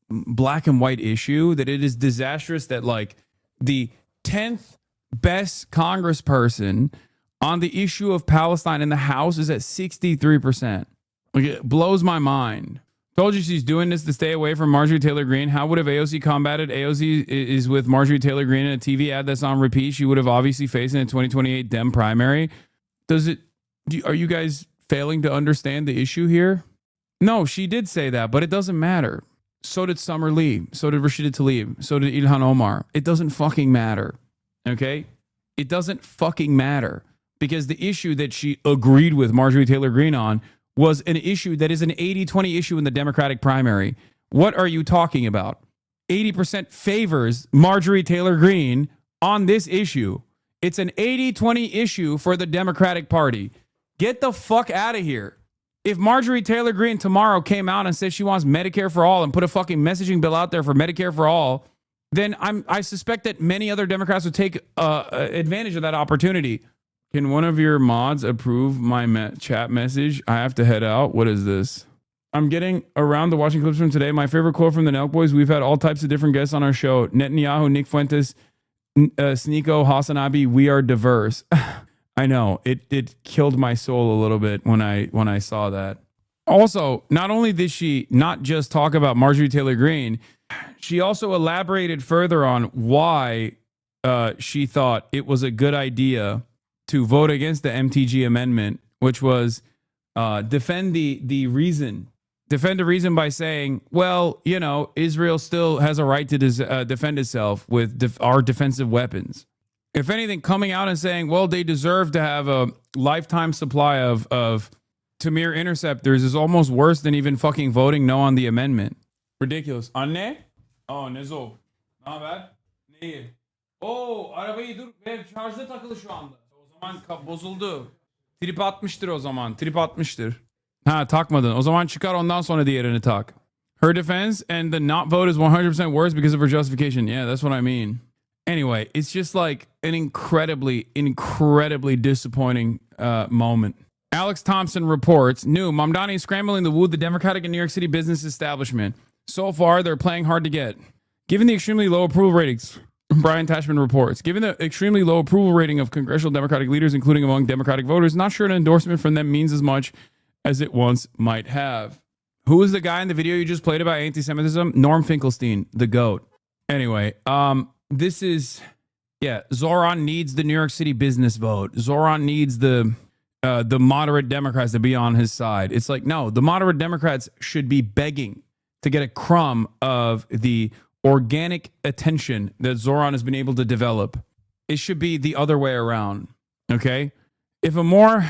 black and white issue that it is disastrous that like the 10th best congressperson on the issue of Palestine in the House is at 63%. Like, it blows my mind. Told you she's doing this to stay away from Marjorie Taylor Greene. How would have AOC combated? AOC is with Marjorie Taylor Greene in a TV ad that's on repeat. She would have obviously faced in a 2028 Dem primary. Are you guys failing to understand the issue here? No, she did say that, but it doesn't matter. So did Summer Lee. So did Rashida Tlaib. So did Ilhan Omar. It doesn't fucking matter. Okay? It doesn't fucking matter. Because the issue that she agreed with Marjorie Taylor Greene on was an issue that is an 80-20 issue in the Democratic primary. What are you talking about? 80% favors Marjorie Taylor Greene on this issue. It's an 80-20 issue for the Democratic Party. Get the fuck out of here. If Marjorie Taylor Greene tomorrow came out and said she wants Medicare for all and put a fucking messaging bill out there for Medicare for all, then I suspect that many other Democrats would take advantage of that opportunity. Can one of your mods approve my chat message? I have to head out. What is this? I'm getting around to watching clips from today. My favorite quote from the Nelk Boys. We've had all types of different guests on our show. Netanyahu, Nick Fuentes, Sneeko, HasanAbi. We are diverse. I know it killed my soul a little bit when I saw that. Also, not only did she not just talk about Marjorie Taylor Greene, she also elaborated further on why she thought it was a good idea to vote against the MTG amendment, which was defend the reason by saying, well, you know, Israel still has a right to defend itself with our defensive weapons. If anything, coming out and saying, well, they deserve to have a lifetime supply of Tamir interceptors is almost worse than even fucking voting no on the amendment. Ridiculous. Anne? Oh, Nezo. Not bad. Neyi? Oh, arabayı dur. Benim şarjda takılı şu anda. O zaman bozuldu. Trip atmıştır o zaman. Trip atmıştır. Ha, takmadın. O zaman çıkar, ondan sonra diğerini tak. Her defense and the not vote is 100% worse because of her justification. Yeah, that's what I mean. Anyway, it's just like an incredibly disappointing moment. Alex Thompson reports, new, Mamdani is scrambling to woo the Democratic and New York City business establishment. So far, they're playing hard to get. Given the extremely low approval ratings, Brian Tashman reports, given the extremely low approval rating of congressional Democratic leaders, including among Democratic voters, not sure an endorsement from them means as much as it once might have. Who was the guy in the video you just played about anti-Semitism? Norm Finkelstein, the GOAT. Anyway, this is, Zoran needs the New York City business vote. Zoran needs the moderate Democrats to be on his side. It's like, no, the moderate Democrats should be begging to get a crumb of the organic attention that Zoran has been able to develop. It should be the other way around. Okay, if a more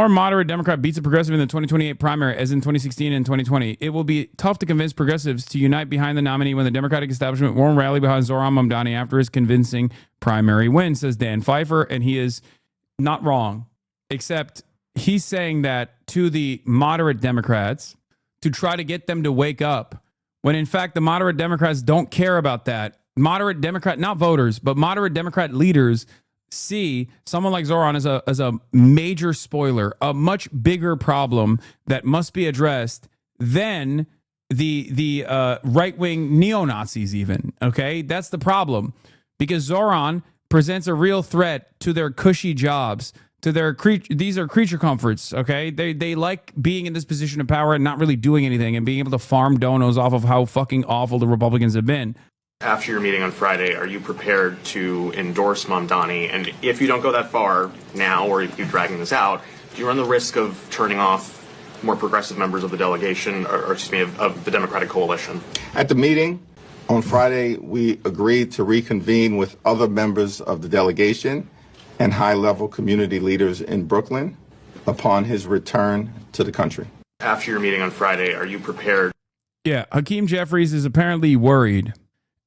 moderate Democrat beats a progressive in the 2028 primary, as in 2016 and 2020, it will be tough to convince progressives to unite behind the nominee when the Democratic establishment won't rally behind Zoran Mamdani after his convincing primary win, says Dan Pfeiffer, and he is not wrong, except he's saying that to the moderate Democrats to try to get them to wake up, when in fact the moderate Democrats don't care about that. Moderate Democrat, not voters, but moderate Democrat leaders see someone like Zoran as a major spoiler, a much bigger problem that must be addressed than the right-wing neo-Nazis even, okay? That's the problem, because Zoran presents a real threat to their cushy jobs, to their these are creature comforts, okay? They like being in this position of power and not really doing anything and being able to farm donos off of how fucking awful the Republicans have been. After your meeting on Friday, are you prepared to endorse Mamdani? And if you don't go that far now, or if you're dragging this out, do you run the risk of turning off more progressive members of the delegation, or excuse me, of the Democratic coalition? At the meeting on Friday, we agreed to reconvene with other members of the delegation and high-level community leaders in Brooklyn upon his return to the country. After your meeting on Friday, are you prepared? Yeah, Hakeem Jeffries is apparently worried.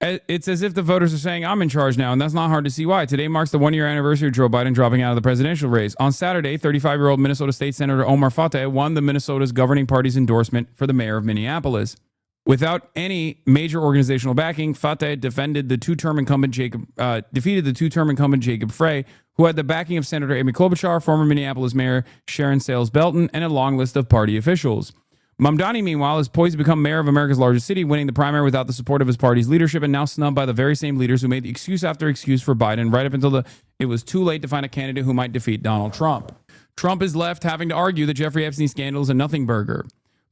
It's as if the voters are saying, I'm in charge now, and that's not hard to see why. Today marks the one-year anniversary of Joe Biden dropping out of the presidential race. On Saturday, 35-year-old Minnesota State Senator Omar Fateh won the Minnesota's governing party's endorsement for the mayor of Minneapolis. Without any major organizational backing, Fateh defeated the two-term incumbent Jacob Frey, who had the backing of Senator Amy Klobuchar, former Minneapolis Mayor Sharon Sales Belton, and a long list of party officials. Mamdani, meanwhile, is poised to become mayor of America's largest city, winning the primary without the support of his party's leadership, and now snubbed by the very same leaders who made excuse after excuse for Biden right up until it was too late to find a candidate who might defeat Donald Trump. Trump is left having to argue that Jeffrey Epstein scandal is a nothing burger.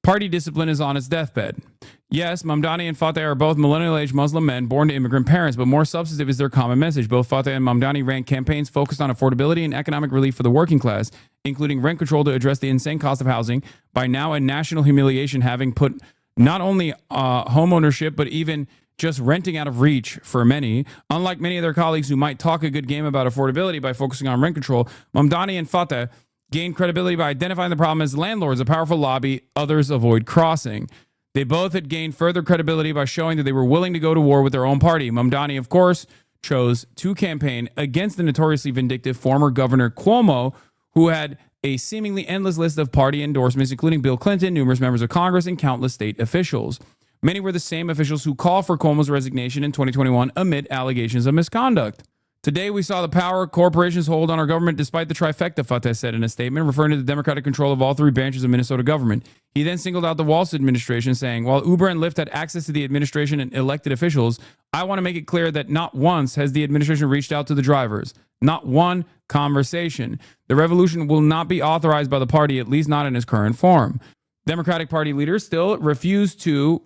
Party discipline is on its deathbed. Yes, Mamdani and Fateh are both millennial-age Muslim men born to immigrant parents, but more substantive is their common message. Both Fateh and Mamdani ran campaigns focused on affordability and economic relief for the working class, including rent control to address the insane cost of housing, by now a national humiliation, having put not only home ownership, but even just renting out of reach for many. Unlike many of their colleagues who might talk a good game about affordability by focusing on rent control, Mamdani and Fateh gained credibility by identifying the problem as landlords, a powerful lobby others avoid crossing. They both had gained further credibility by showing that they were willing to go to war with their own party. Mamdani, of course, chose to campaign against the notoriously vindictive former Governor Cuomo, who had a seemingly endless list of party endorsements, including Bill Clinton, numerous members of Congress, and countless state officials. Many were the same officials who called for Cuomo's resignation in 2021 amid allegations of misconduct. Today, we saw the power corporations hold on our government despite the trifecta, Fateh said in a statement, referring to the Democratic control of all three branches of Minnesota government. He then singled out the Walz administration, saying, while Uber and Lyft had access to the administration and elected officials, I want to make it clear that not once has the administration reached out to the drivers. Not one conversation. The revolution will not be authorized by the party, at least not in its current form. Democratic Party leaders still refuse to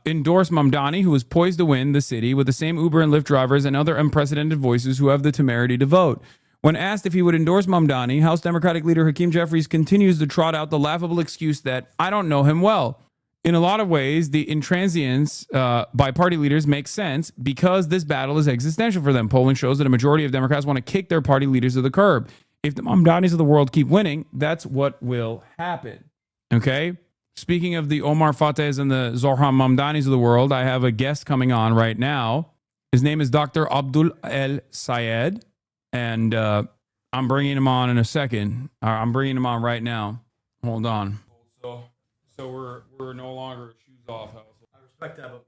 endorse Mamdani, who is poised to win the city with the same Uber and Lyft drivers and other unprecedented voices who have the temerity to vote. When asked if he would endorse Mamdani, House Democratic leader Hakeem Jeffries continues to trot out the laughable excuse that I don't know him well. In a lot of ways, the intransience by party leaders makes sense because this battle is existential for them. Polling shows that a majority of Democrats want to kick their party leaders to the curb. If the Mamdanis of the world keep winning, that's what will happen. Okay? Speaking of the Omar Fatehs and the Zoran Mamdanis of the world, I have a guest coming on right now. His name is Dr. Abdul El Sayed, and I'm bringing him on in a second. I'm bringing him on right now. Hold on. So we're no longer shoes off house. I respect that, but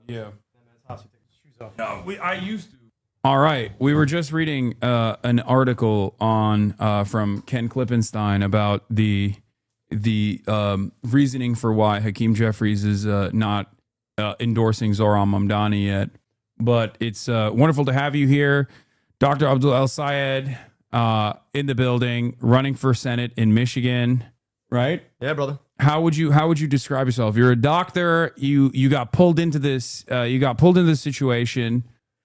yeah. House, you take his shoes No, I used to. All right, we were just reading an article on from Ken Klippenstein about the reasoning for why Hakeem Jeffries is not endorsing Zohran Mamdani yet. But it's wonderful to have you here, Dr. Abdul El Sayed, in the building, running for Senate in Michigan, right? Yeah, brother. How would you describe yourself? You're a doctor. You got pulled into this. You got pulled into this situation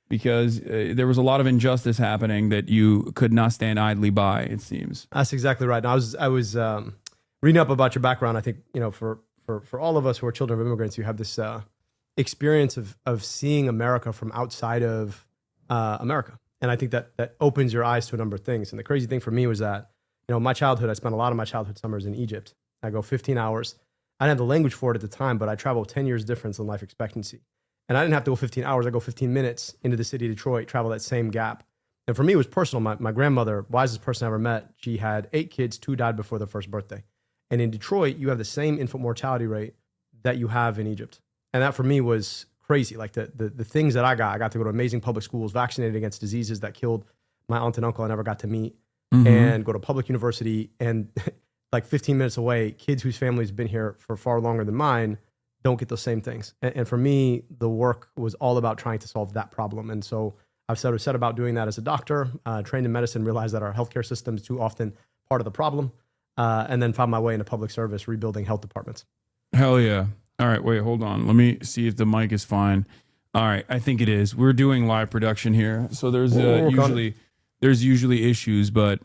because there was a lot of injustice happening that you could not stand idly by. It seems That's exactly right. And I was reading up about your background. I think for all of us who are children of immigrants, you have this experience of seeing America from outside of America, and I think that opens your eyes to a number of things. And the crazy thing for me was that my childhood. I spent a lot of my childhood summers in Egypt. I go 15 hours. I didn't have the language for it at the time, but I traveled 10 years difference in life expectancy. And I didn't have to go 15 hours. I go 15 minutes into the city of Detroit, travel that same gap. And for me, it was personal. My grandmother, wisest person I ever met, she had 8 kids, 2 died before their first birthday. And in Detroit, you have the same infant mortality rate that you have in Egypt. And that for me was crazy. Like the things that I got to go to amazing public schools, vaccinated against diseases that killed my aunt and uncle I never got to meet, and go to public university. And like 15 minutes away, kids whose families have been here for far longer than mine don't get those same things. And for me, the work was all about trying to solve that problem. And so I've sort of set about doing that as a doctor, trained in medicine, realized that our healthcare system is too often part of the problem, and then found my way into public service, rebuilding health departments. hell yeah. All right, wait, hold on. Let me see if the mic is fine. All right, I think it is. We're doing live production here, so there's usually issues, but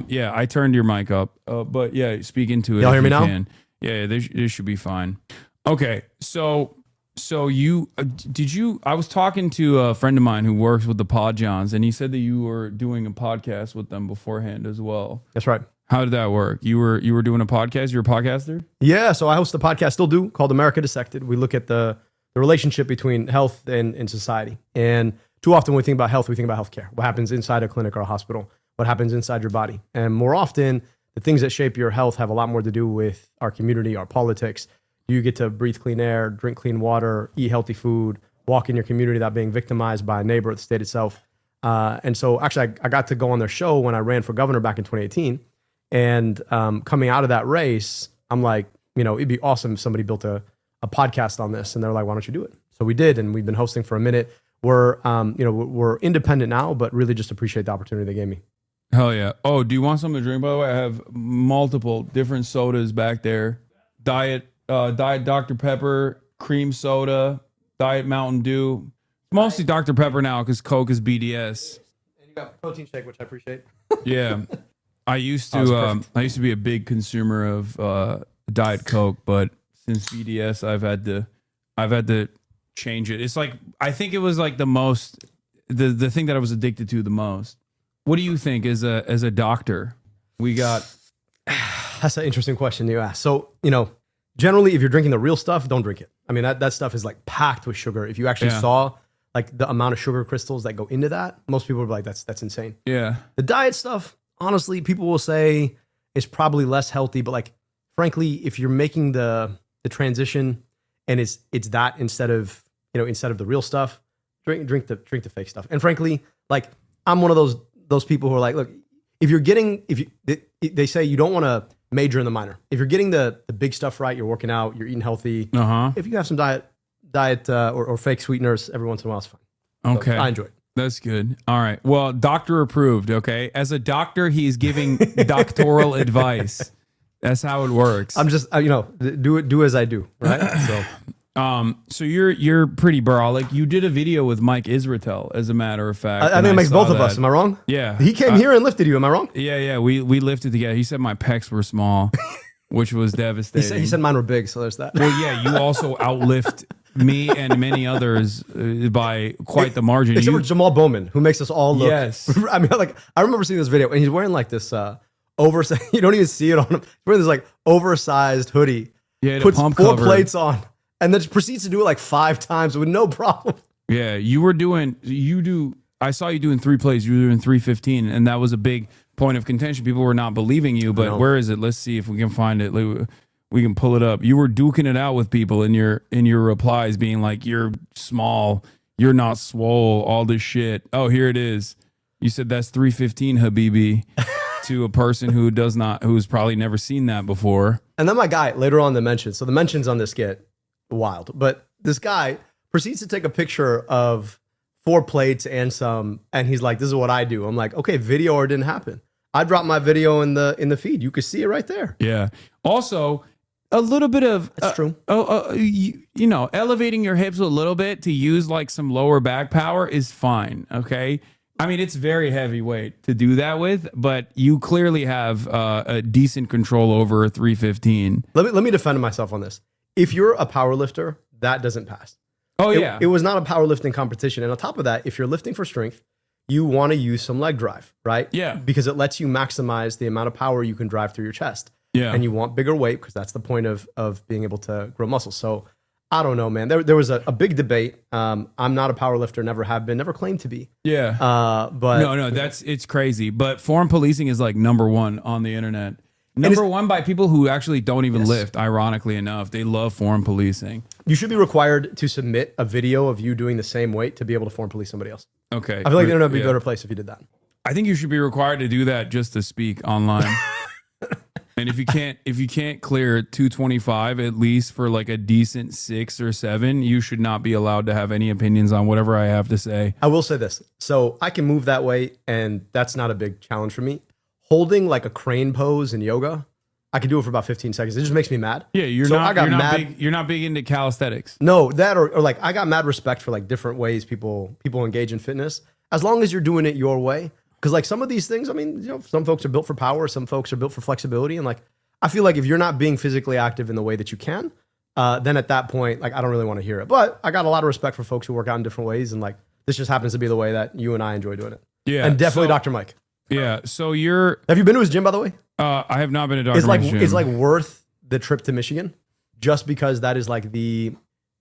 yeah, I turned your mic up. But yeah, speak into it. Y'all if hear me you now? can. Yeah, this should be fine. Okay, so you did you? I was talking to a friend of mine who works with the Pod Johns, and he said that you were doing a podcast with them beforehand as well. That's right. How did that work? You were doing a podcast. You're a podcaster. Yeah, so I host a podcast, still do, called America Dissected. We look at the relationship between health and society. And too often when we think about health, we think about healthcare. What happens inside a clinic or a hospital? What happens inside your body? And more often, the things that shape your health have a lot more to do with our community, our politics. You get to breathe clean air, drink clean water, eat healthy food, walk in your community without being victimized by a neighbor at the state itself. And so actually, I got to go on their show when I ran for governor back in 2018. And coming out of that race, I'm like, it'd be awesome if somebody built a podcast on this. And they're like, why don't you do it? So we did, and we've been hosting for a minute. We're independent now, but really just appreciate the opportunity they gave me. Hell yeah. Oh, do you want something to drink, by the way? I have multiple different sodas back there. Diet Dr. Pepper, cream soda, Diet Mountain Dew. Mostly Dr. Pepper now because Coke is BDS. And you got protein shake, which I appreciate. Yeah. I used to be a big consumer of Diet Coke, but since BDS I've had to change it. It's like, I think it was like the thing that I was addicted to the most. What do you think as a doctor? That's an interesting question you asked. So, generally if you're drinking the real stuff, don't drink it. I mean, that stuff is like packed with sugar. If you actually saw like the amount of sugar crystals that go into that, most people would be like, that's insane. Yeah. The diet stuff, honestly, people will say is probably less healthy, but like, frankly, if you're making the transition and it's that instead of the real stuff, drink the fake stuff. And frankly, like, I'm one of those people who are like, look, they say you don't want to major in the minor. If you're getting the big stuff right, you're working out, you're eating healthy. If you have some diet or fake sweeteners every once in a while, it's fine. Okay. So I enjoy it. That's good. All right. Well, doctor approved. Okay. As a doctor, he's giving doctoral advice. That's how it works. I'm just, do as I do. Right. So you're pretty brolic. You did a video with Mike Israetel, as a matter of fact. I think it makes both of us. Am I wrong? Yeah. He came here and lifted you. Am I wrong? Yeah. We lifted together. He said my pecs were small, which was devastating. He said mine were big, so there's that. Well, yeah, you also outlift me and many others by quite the margin. Except for Jamal Bowman, who makes us all look. Yes. I mean, like, I remember seeing this video, and he's wearing like this oversized. You don't even see it on him. He's wearing this like oversized hoodie. Yeah, puts pump 4 cover. plates on, and then just proceeds to do it like 5 times with no problem. Yeah, I saw you doing 3 plays. You were doing 315, and that was a big point of contention. People were not believing you, but where is it? Let's see if we can find it. We can pull it up. You were duking it out with people in your replies, being like, "You're small. you're not swole, all this shit. Oh, here it is. You said that's 315, Habibi, to a person who's probably never seen that before. And then my guy later on the mentions. So the mentions on this get wild, but this guy proceeds to take a picture of 4 plates and he's like, "This is what I do." I'm like, "Okay, video or it didn't happen." I dropped my video in the feed. You could see it right there. Yeah. Also, a little bit of that's true. You know, elevating your hips a little bit to use like some lower back power is fine. Okay. I mean, it's very heavyweight to do that with, but you clearly have a decent control over a 315. Let me defend myself on this. If you're a power lifter, that doesn't pass. Oh, yeah. It was not a powerlifting competition. And on top of that, if you're lifting for strength, you want to use some leg drive, right? Yeah. Because it lets you maximize the amount of power you can drive through your chest. Yeah. And you want bigger weight because that's the point of being able to grow muscle. So I don't know, man. There was a big debate. I'm not a power lifter, never have been, never claimed to be. Yeah. But no, it's crazy. But form policing is like #1 on the internet. Number one by people who actually don't even lift, ironically enough. They love form policing. You should be required to submit a video of you doing the same weight to be able to form police somebody else. Okay. I feel like the internet would be a better place if you did that. I think you should be required to do that just to speak online. And if you can't clear 225 at least for like a decent 6 or 7, you should not be allowed to have any opinions on whatever I have to say. I will say this. So I can move that way, and that's not a big challenge for me. Holding like a crane pose in yoga, I can do it for about 15 seconds. It just makes me mad. Yeah, you're not big into calisthenics. No, that or like I got mad respect for like different ways people engage in fitness, as long as you're doing it your way. Because like some of these things, I mean, you know, some folks are built for power, some folks are built for flexibility, and like I feel like if you're not being physically active in the way that you can, then at that point, like I don't really want to hear it. But I got a lot of respect for folks who work out in different ways, and like this just happens to be the way that you and I enjoy doing it. Yeah, and definitely Dr. Mike. Yeah, so have you been to his gym, by the way? I have not been to Dr. Mike's gym. It's like worth the trip to Michigan, just because that is like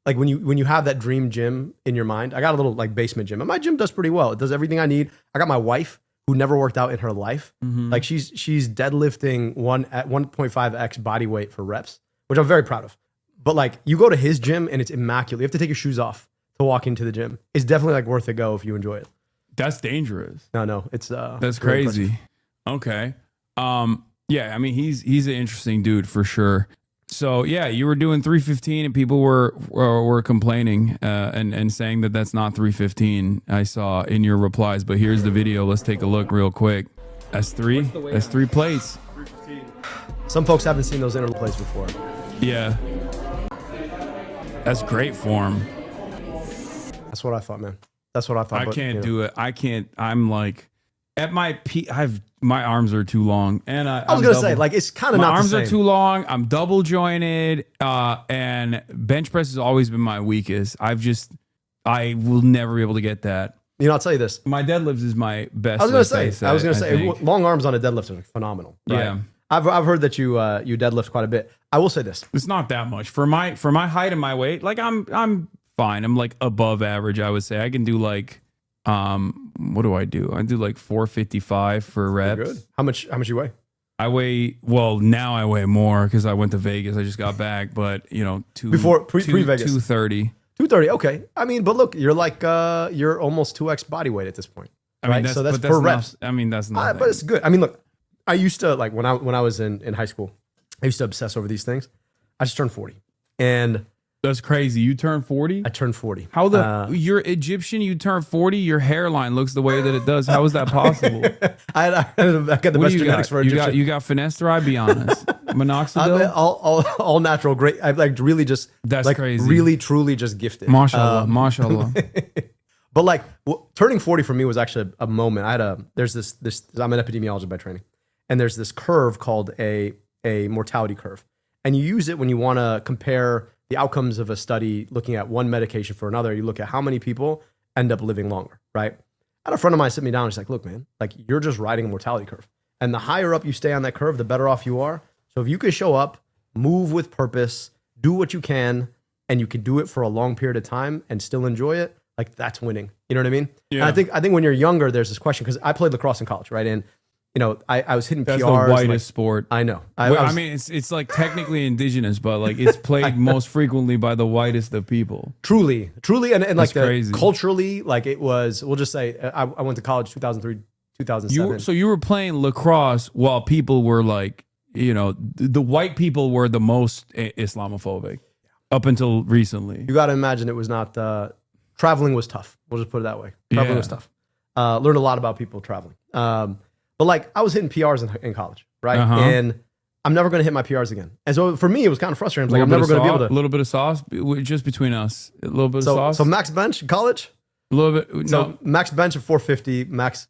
when you have that dream gym in your mind. I got a little like basement gym, and my gym does pretty well. It does everything I need. I got my wife who never worked out in her life. Mm-hmm. Like she's deadlifting 1.5x body weight for reps, which I'm very proud of. But like you go to his gym and it's immaculate. You have to take your shoes off to walk into the gym. It's definitely like worth a go if you enjoy it. That's dangerous. No, it's that's really crazy. Okay. Yeah, I mean he's an interesting dude for sure. So yeah, you were doing 315 and people were complaining and saying that that's not 315. I saw in your replies, but here's the video. Let's take a look real quick. That's 3. That's 3 plates. Some folks haven't seen those interval plates before. Yeah. That's great form. That's what I thought, man. That's what I thought. I can't do it. I can't. I'm like at my peak. My arms are too long, and I was gonna say like it's kind of not my arms the same. are too long. I'm double jointed, and bench press has always been my weakest. I will never be able to get that. You know, I'll tell you this. My deadlifts is my best. I was gonna say long arms on a deadlift are phenomenal. Right? Yeah. I've heard that you deadlift quite a bit. I will say this. It's not that much for my height and my weight. Like I'm fine. I'm like above average, I would say. I can do like what do? I do like 455 for reps. Good. How much you weigh? Now I weigh more because I went to Vegas. I just got back, but you know, pre-Vegas 230. 230. Okay. I mean, but look, you're like you're almost 2x body weight at this point. Right? So that's per reps. I mean, that's not. But it's good. I mean, look, I used to like when I was in high school, I used to obsess over these things. I just turned 40, and that's crazy. You turned 40? I turned 40. How you're Egyptian, you turn 40, your hairline looks the way that it does. How is that possible? I got the best genetics for Egyptian. You got finasteride, be honest. Minoxidil? All natural, great. I like really just that's like crazy. Really truly just gifted. Mashallah, mashallah. But like turning 40 for me was actually a moment. There's this I'm an epidemiologist by training, and there's this curve called a mortality curve, and you use it when you want to compare the outcomes of a study looking at one medication for another. You look at how many people end up living longer, right? I had a friend of mine sit me down and she's like, look, man, like you're just riding a mortality curve. And the higher up you stay on that curve, the better off you are. So if you can show up, move with purpose, do what you can, and you can do it for a long period of time and still enjoy it, like that's winning. You know what I mean? Yeah. And I think when you're younger, there's this question, because I played lacrosse in college, right? And you know, I was hitting That's PRs. the whitest sport. I know. I mean, it's like technically indigenous, but like it's played most frequently by the whitest of people. Truly, and like crazy. Culturally, like it was. We'll just say I went to college 2003, 2007. So you were playing lacrosse while people were like, you know, the white people were the most Islamophobic up until recently. You got to imagine it was not. Traveling was tough. We'll just put it that way. Traveling Yeah. was tough. Learned a lot about people traveling. But like I was hitting PRs in college, right? Uh-huh. And I'm never going to hit my PRs again. And so for me, it was kind of frustrating. I was like, I'm never going to be able to. A little bit of sauce, just between us. A little bit of So, sauce. so max bench in college. A little bit. So No. max bench at 450, max.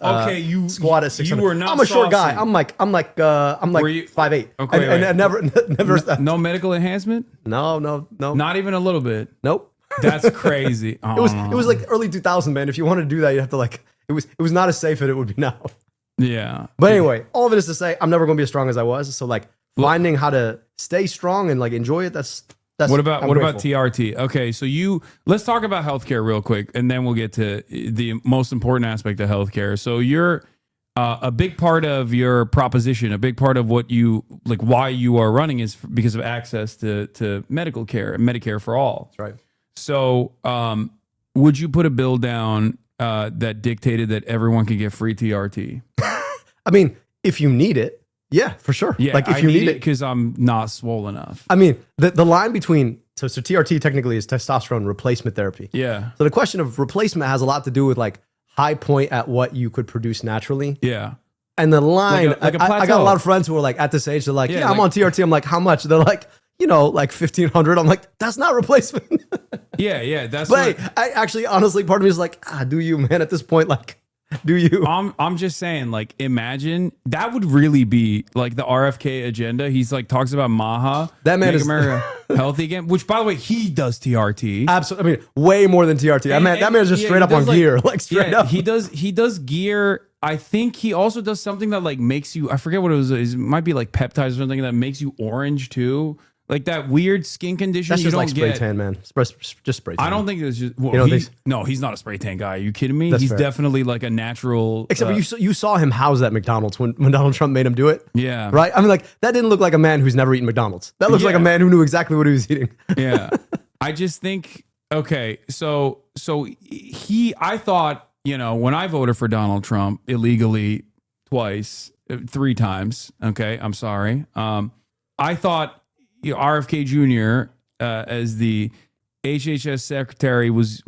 Okay, you squat at 600. You were not. I'm a short guy. saucy. I'm like Were you- 5'8". Okay, and wait. I never. No medical enhancement. No. Not even a little bit. Nope. That's crazy. It was like early 2000, man. If you wanted to do that, you have to like. It was not as safe as it would be now. Yeah. But anyway, all of it is to say I'm never going to be as strong as I was. So like finding how to stay strong and like enjoy it. That's what about I'm what about grateful. TRT? Okay, so let's talk about healthcare real quick, and then we'll get to the most important aspect of healthcare. So you're a big part of your proposition, a big part of what you like, why you are running is because of access to medical care and Medicare for all. That's right. So would you put a bill down that dictated that everyone could get free TRT? I mean, if you need it, yeah, for sure. Yeah, like if I you need it. because I'm not swole enough. I mean, the line between so TRT technically is testosterone replacement therapy. Yeah. So the question of replacement has a lot to do with like high point at what you could produce naturally. Yeah. And the line, Like a I got a plateau. lot of friends who are like at this age, they're like, Yeah, yeah, I'm like- on TRT. I'm like, how much? They're like, you know, like 1,500. I'm like, that's not replacement. Yeah, that's But hey, I actually, honestly, part of me is like, do you, man? At this point, like, do you? I'm just saying, like, imagine that would really be like the RFK agenda. He's like talks about Maha, That man make is America healthy again. Which, by the way, he does TRT. Absolutely. I mean, way more than TRT. That man is just yeah, straight he up on does, gear, like straight up. He does gear. I think he also does something that like makes you. I forget what it was. It might be like peptides or something that makes you orange too. Like that weird skin condition That's you just don't like spray get. tan, man. Just spray tan. I don't think it's just. Well, You don't he's, think- no, he's not a spray tan guy. Are you kidding me? That's He's fair. definitely like a natural. Except you saw him house at McDonald's when Donald Trump made him do it. Yeah. Right? I mean, like, that didn't look like a man who's never eaten McDonald's. That looks like a Yeah. man who knew exactly what he was eating. Yeah. I just think, okay, so I thought, you know, when I voted for Donald Trump illegally twice, 3 times, okay, I'm sorry. I thought RFK Jr. As the HHS secretary was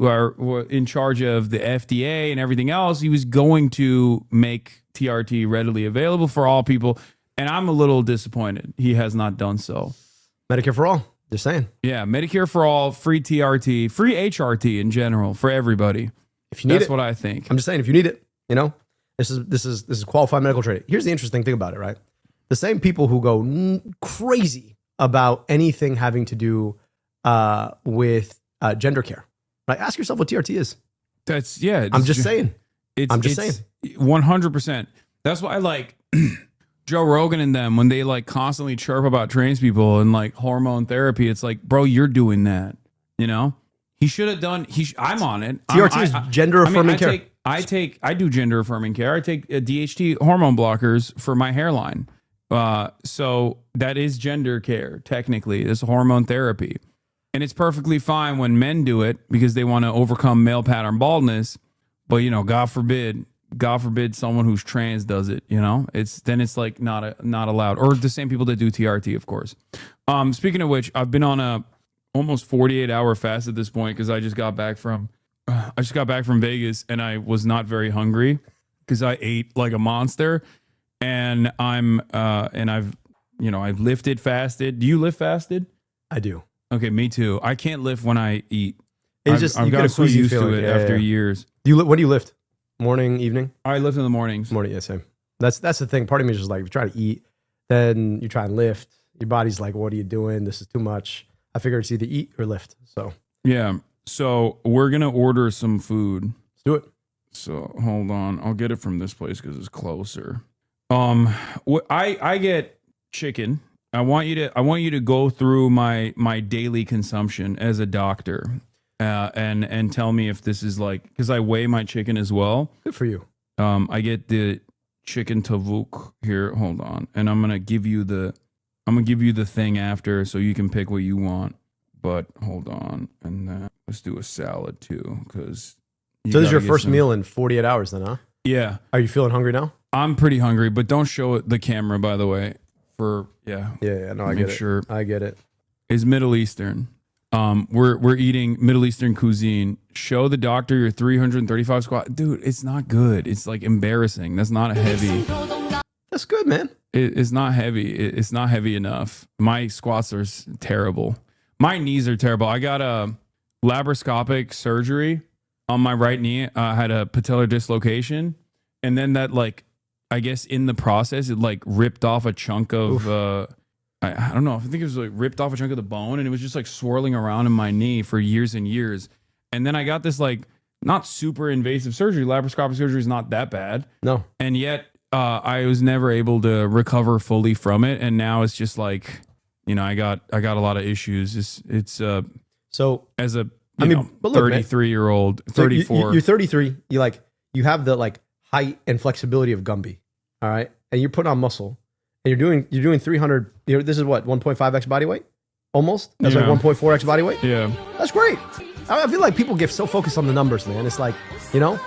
in charge of the FDA and everything else, he was going to make TRT readily available for all people. And I'm a little disappointed he has not done so. Medicare for all. Just saying. Yeah, Medicare for all, free TRT, free HRT in general for everybody. If you need That's it, what I think. I'm just saying, if you need it, you know, this is qualified medical training. Here's the interesting thing about it, right? The same people who go crazy about anything having to do with gender care, right? Ask yourself what TRT is. That's I'm just saying. I'm just saying. 100%. That's why I like Joe Rogan and them when they like constantly chirp about trans people and like hormone therapy. It's like, bro, you're doing that. You know, he should have done. I'm on it. TRT is gender affirming care. I do gender affirming care. I take DHT hormone blockers for my hairline. So that is gender care. Technically, it's hormone therapy, and it's perfectly fine when men do it because they want to overcome male pattern baldness. But you know, God forbid someone who's trans does it. You know, it's like not allowed. Or the same people that do TRT, of course. Speaking of which, I've been on a almost 48-hour fast at this point because I just got back from Vegas and I was not very hungry because I ate like a monster. And I've lifted, fasted. Do you lift fasted? I do. Okay, me too. I can't lift when I eat. It's I've gotten so used to it after years. When do you lift? Morning, evening? I lift in the mornings. Morning, yeah, same. That's the thing. Part of me is just like, if you try to eat, then you try and lift. Your body's like, what are you doing? This is too much. I figure it's either eat or lift. So yeah. So we're gonna order some food. Let's do it. So hold on, I'll get it from this place because it's closer. I get chicken. I want you to go through my daily consumption as a doctor, and tell me if this is like, because I weigh my chicken as well. Good for you. I get the chicken tavuk here. Hold on, and I'm gonna give you the thing after, so you can pick what you want. But hold on, and then let's do a salad too, because. So this is your first meal in 48 hours, then, huh? Yeah. Are you feeling hungry now? I'm pretty hungry, but don't show it the camera, by the way. No, I get it. I get it. It's Middle Eastern. We're eating Middle Eastern cuisine. Show the doctor your 335 squat. Dude, it's not good. It's like embarrassing. That's not a heavy. That's good, man. It's not heavy. It's not heavy enough. My squats are terrible. My knees are terrible. I got a laparoscopic surgery on my right knee. I had a patellar dislocation. And then that, like, I guess in the process, it like ripped off a chunk of, I don't know. I think it was like ripped off a chunk of the bone, and it was just like swirling around in my knee for years and years. And then I got this like not super invasive surgery. Laparoscopic surgery is not that bad. No. And yet I was never able to recover fully from it. And now it's just like, you know, I got a lot of issues. It's so as a, I mean, 33-year-old, 34. You're 33. You have the like height and flexibility of Gumby. All right. And you're putting on muscle. And you're doing 300. This is what, 1.5x body weight? Almost? That's like 1.4x body weight? Yeah. That's great. I feel like people get so focused on the numbers, man. It's like, you know,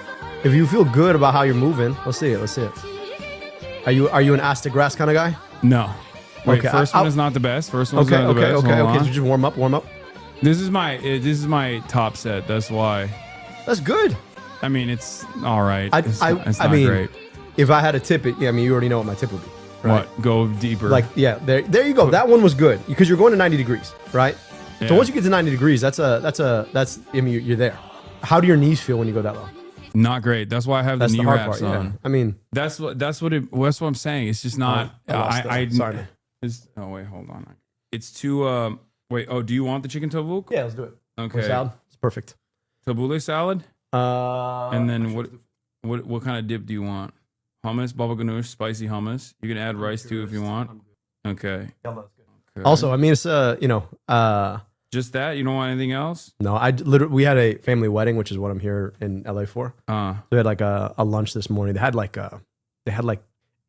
if you feel good about how you're moving, let's see it. Are you an ass to grass kind of guy? No. Wait, Okay, first one is not the best. First one's not the best. Okay. Hold on. So just warm up. This is my top set. That's why. That's good. I mean, it's all right. It's I not mean, great. if I had to tip it, I mean, you already know what my tip would be. Right? What? Go deeper. Like, yeah, there you go. That one was good because you're going to 90 degrees, right? Yeah. So once you get to 90 degrees, that's I mean, you're there. How do your knees feel when you go that low? Not great. That's why I have That's the the knee hard wraps part, yeah. on. I mean, that's what I'm saying. It's just not. Sorry. Oh wait, hold on. It's too. Wait. Oh, do you want the chicken tavuk? Yeah, let's do it. Okay. Salad. It's perfect. Tabbouleh salad. And then what kind of dip do you want? Hummus, baba ganoush, spicy hummus. You can add rice too if you want. Okay. Also, I mean, it's just that. You don't want anything else? No, we had a family wedding, which is what I'm here in LA for. So we had like a lunch this morning. They had like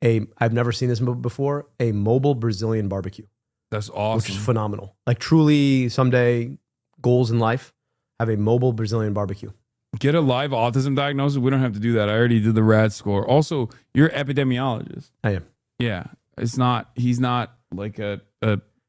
I've never seen this before, a mobile Brazilian barbecue. That's awesome. Which is phenomenal. Like truly someday goals in life, have a mobile Brazilian barbecue. Get a live autism diagnosis. We don't have to do that. I already did the RAD score. Also, you're an epidemiologist. I am. Yeah. He's not like a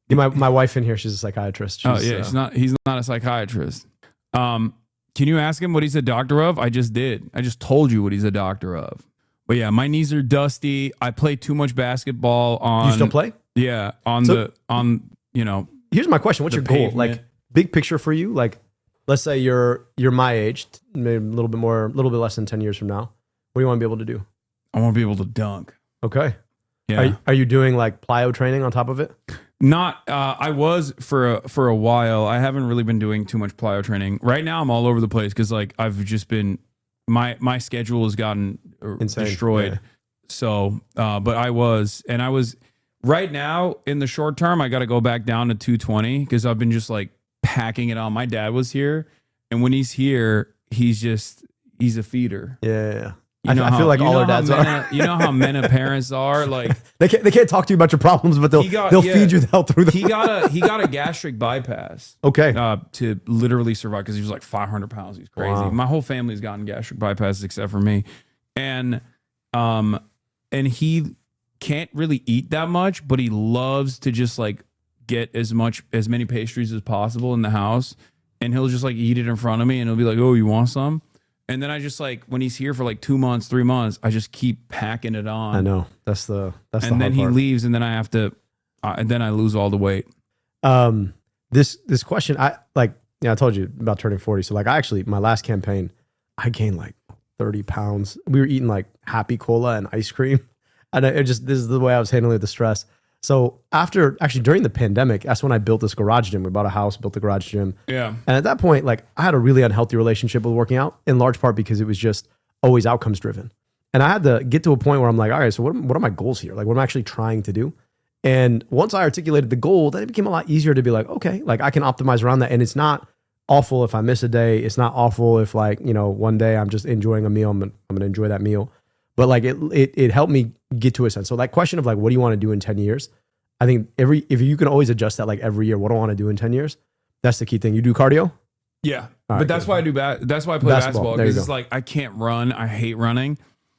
my wife in here, she's a psychiatrist. He's not a psychiatrist. Can you ask him what he's a doctor of? I just did. I just told you what he's a doctor of. But yeah, my knees are dusty. I play too much basketball on. You still play? Yeah. Here's my question. What's your goal? pavement. Like big picture for you? Like, let's say you're my age, maybe a little bit less than 10 years from now. What do you want to be able to do? I want to be able to dunk. Okay. Yeah. Are you doing like plyo training on top of it? Not. I was for a while. I haven't really been doing too much plyo training. Right now, I'm all over the place because like I've just been my schedule has gotten destroyed. Yeah. So, but I was right now in the short term. I got to go back down to 220 because I've been just like packing it on. My dad was here, and when he's here, he's a feeder. Yeah. You know I feel like all our dads are. You know how men of parents are. Like they can't talk to you about your problems, but they'll feed you the hell through them. He got a gastric bypass. Okay. To literally survive because he was like 500 pounds. He's crazy. Wow. My whole family's gotten gastric bypasses except for me, and he can't really eat that much, but he loves to just like get as many pastries as possible in the house, and he'll just like eat it in front of me, and he'll be like, "Oh, you want some?" And then I just like when he's here for like 2 months, 3 months, I just keep packing it on. I know that's the and then he leaves, and then I have to, and then I lose all the weight. This question, I told you about turning 40. So like my last campaign, I gained like 30 pounds. We were eating like Happy Cola and ice cream, and this is the way I was handling the stress. So during the pandemic, that's when I built this garage gym. We bought a house, built the garage gym. Yeah. And at that point, like I had a really unhealthy relationship with working out, in large part because it was just always outcomes driven. And I had to get to a point where I'm like, all right, so what are my goals here? Like what am I actually trying to do? And once I articulated the goal, then it became a lot easier to be like, okay, like I can optimize around that. And it's not awful if I miss a day. It's not awful if like, one day I'm just enjoying a meal. I'm going to enjoy that meal. but like it helped me get to a sense. So that question of like, what do you want to do in 10 years? I think if you can always adjust that like every year, what do I want to do in 10 years? That's the key thing. You do cardio? Yeah. All but right, that's good. why I do that's why I play basketball There you because go. it's like I can't run. I hate running.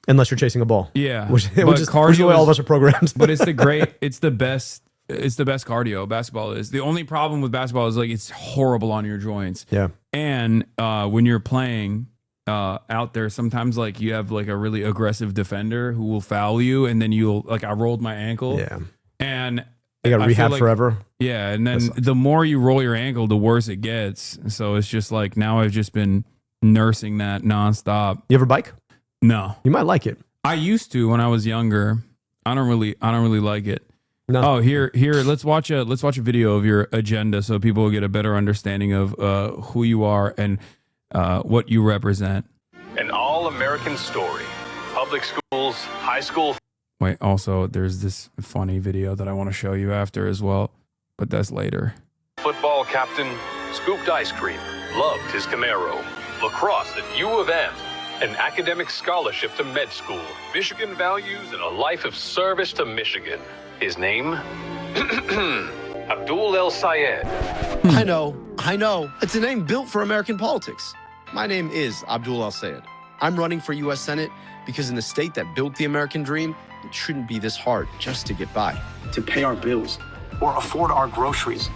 Unless you're chasing a ball. Yeah. Which is But which is the way all of us are programmed. But it's the best cardio basketball is. The only problem with basketball is like it's horrible on your joints. Yeah. And when you're playing out there, sometimes like you have like a really aggressive defender who will foul you, and then you'll like I rolled my ankle. Yeah. And You got to I feel rehab like- forever. Yeah, and then the more you roll your ankle, the worse it gets. So it's just like now I've just been nursing that nonstop. You ever bike? No. You might like it. I used to when I was younger. I don't really like it. No. Oh, here. Let's watch a video of your agenda so people will get a better understanding of who you are and what you represent. An all-American story. Public schools, high school. Wait, also there's this funny video that I want to show you after as well, but that's later. Football captain, scooped ice cream, loved his Camaro. Lacrosse at U of M, an academic scholarship to med school. Michigan values and a life of service to Michigan. His name? Abdul El Sayed. I know. It's a name built for American politics. My name is Abdul El Sayed. I'm running for U.S. Senate because in the state that built the American dream, it shouldn't be this hard just to get by. To pay our bills, or afford our groceries,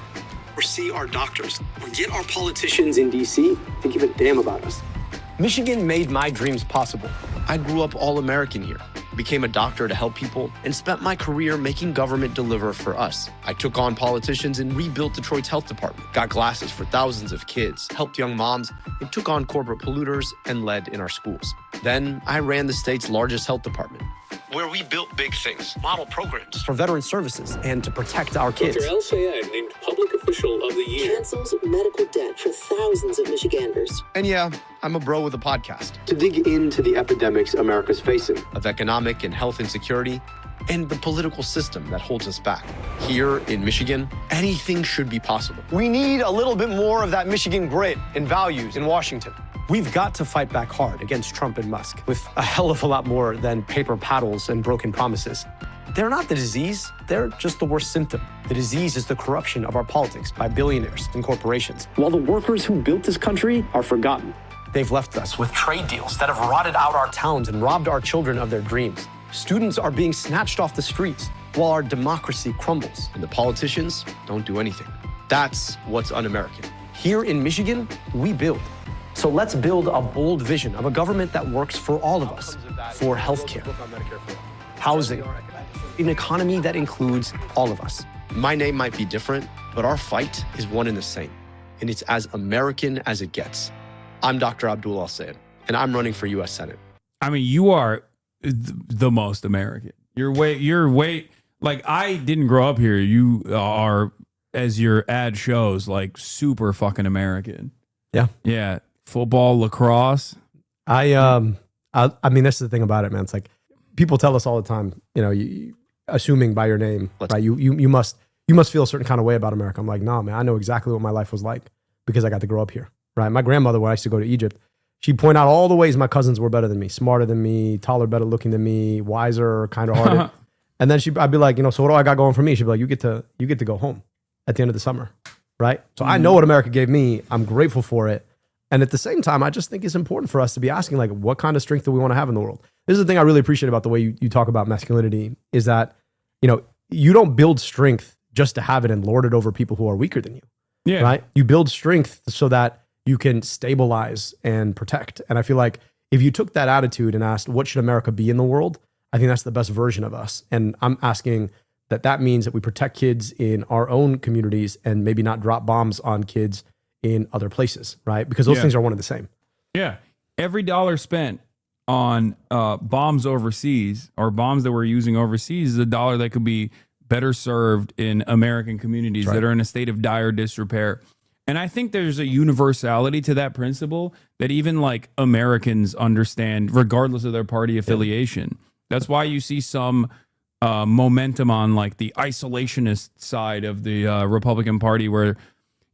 or see our doctors, or get our politicians in D.C. to give a damn about us. Michigan made my dreams possible. I grew up all-American here, became a doctor to help people, and spent my career making government deliver for us. I took on politicians and rebuilt Detroit's health department, got glasses for thousands of kids, helped young moms, and took on corporate polluters and led in our schools. Then I ran the state's largest health department, where we built big things, model programs for veteran services and to protect our kids. Dr. El Sayed named Public Official of the Year. Cancels medical debt for thousands of Michiganders. And yeah, I'm a bro with a podcast to dig into the epidemics America's facing of economic and health insecurity and the political system that holds us back. Here in Michigan, anything should be possible. We need a little bit more of that Michigan grit and values in Washington. We've got to fight back hard against Trump and Musk with a hell of a lot more than paper paddles and broken promises. They're not the disease, they're just the worst symptom. The disease is the corruption of our politics by billionaires and corporations, while the workers who built this country are forgotten. They've left us with trade deals that have rotted out our towns and robbed our children of their dreams. Students are being snatched off the streets while our democracy crumbles and the politicians don't do anything. That's what's un-American. Here in Michigan, we build. So let's build a bold vision of a government that works for all of us, for healthcare, housing, an economy that includes all of us. My name might be different, but our fight is one and the same, and it's as American as it gets. I'm Dr. Abdul El Sayed, and I'm running for U.S. Senate. I mean, you are the most American. You're way like I didn't grow up here. You are, as your ad shows, like super fucking American. Yeah. Yeah. Football, lacrosse. I mean, that's the thing about it, man. It's like people tell us all the time, you assuming by your name, right? You must feel a certain kind of way about America. I'm like, nah, man, I know exactly what my life was like because I got to grow up here, right? My grandmother, when I used to go to Egypt, she'd point out all the ways my cousins were better than me, smarter than me, taller, better looking than me, wiser, kind of hearted. And then I'd be like, so what do I got going for me? She'd be like, you get to go home at the end of the summer, right? So I know what America gave me. I'm grateful for it. And at the same time, I just think it's important for us to be asking, like, what kind of strength do we want to have in the world? This is the thing I really appreciate about the way you talk about masculinity is that, you don't build strength just to have it and lord it over people who are weaker than you. Yeah. Right? You build strength so that you can stabilize and protect. And I feel like if you took that attitude and asked, what should America be in the world? I think that's the best version of us. And I'm asking that means that we protect kids in our own communities and maybe not drop bombs on kids in other places, right? Because those things are one and the same. Yeah. Every dollar spent on bombs overseas or bombs that we're using overseas is a dollar that could be better served in American communities that are in a state of dire disrepair. And I think there's a universality to that principle that even like Americans understand regardless of their party affiliation. That's why you see some momentum on like the isolationist side of the Republican Party where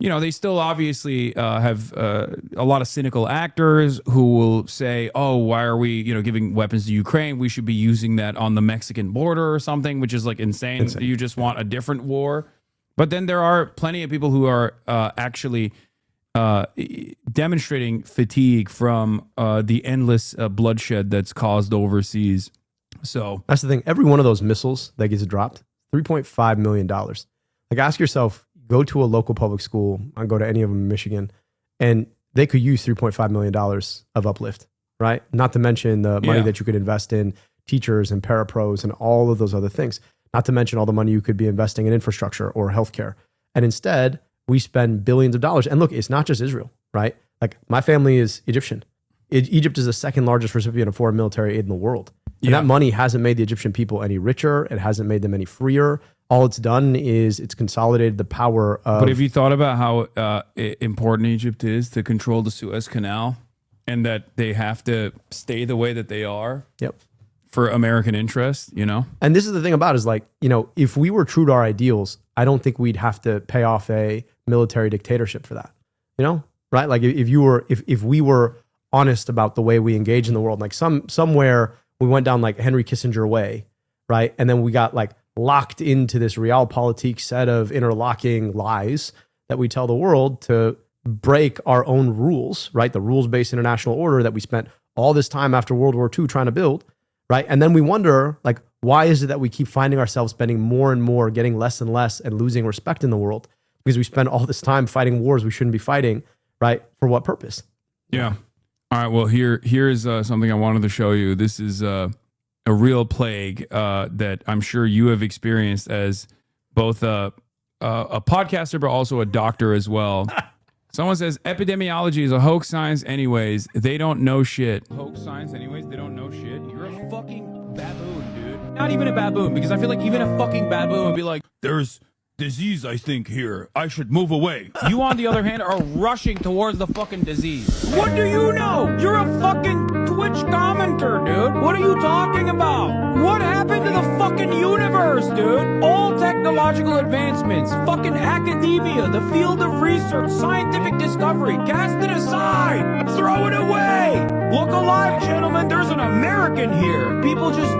you know, they still obviously have a lot of cynical actors who will say, oh, why are we, you know, giving weapons to Ukraine? We should be using that on the Mexican border or something, which is like insane. You just want a different war. But then there are plenty of people who are actually demonstrating fatigue from the endless bloodshed that's caused overseas. So that's the thing. Every one of those missiles that gets dropped, $3.5 million. Like, ask yourself, go to a local public school, and go to any of them in Michigan, and they could use $3.5 million of uplift, right? Not to mention the money that you could invest in teachers and parapros and all of those other things. Not to mention all the money you could be investing in infrastructure or healthcare. And instead, we spend billions of dollars. And look, it's not just Israel, right? Like, my family is Egyptian. Egypt is the second largest recipient of foreign military aid in the world. And that money hasn't made the Egyptian people any richer. It hasn't made them any freer. All it's done is it's consolidated the power of... But have you thought about how important Egypt is to control the Suez Canal, and that they have to stay the way that they are? Yep. For American interest, you know? And this is the thing about it, is like, you know, if we were true to our ideals, I don't think we'd have to pay off a military dictatorship for that, you know? Right? Like, if we were honest about the way we engage in the world, like somewhere we went down like Henry Kissinger way, right? And then we got like locked into this realpolitik set of interlocking lies that we tell the world to break our own rules, right? The rules-based international order that we spent all this time after World War II trying to build, right? And then we wonder, like, why is it that we keep finding ourselves spending more and more, getting less and less, and losing respect in the world? Because we spend all this time fighting wars we shouldn't be fighting, right? For what purpose? Yeah. All right. Well, here's something I wanted to show you. This is a real plague that I'm sure you have experienced as both a podcaster, but also a doctor as well. Someone says epidemiology is a hoax science anyways. They don't know shit. Hoax science anyways. They don't know shit. You're a fucking baboon, dude. Not even a baboon, because I feel like even a fucking baboon would be like, there's disease, I think, here. I should move away. You, on the other hand, are rushing towards the fucking disease. What do you know? You're a fucking Twitch commenter, dude. What are you talking about? What happened to the fucking universe, dude? All technological advancements, fucking academia, the field of research, scientific discovery, cast it aside. Throw it away. Look alive, gentlemen. There's an American here. People just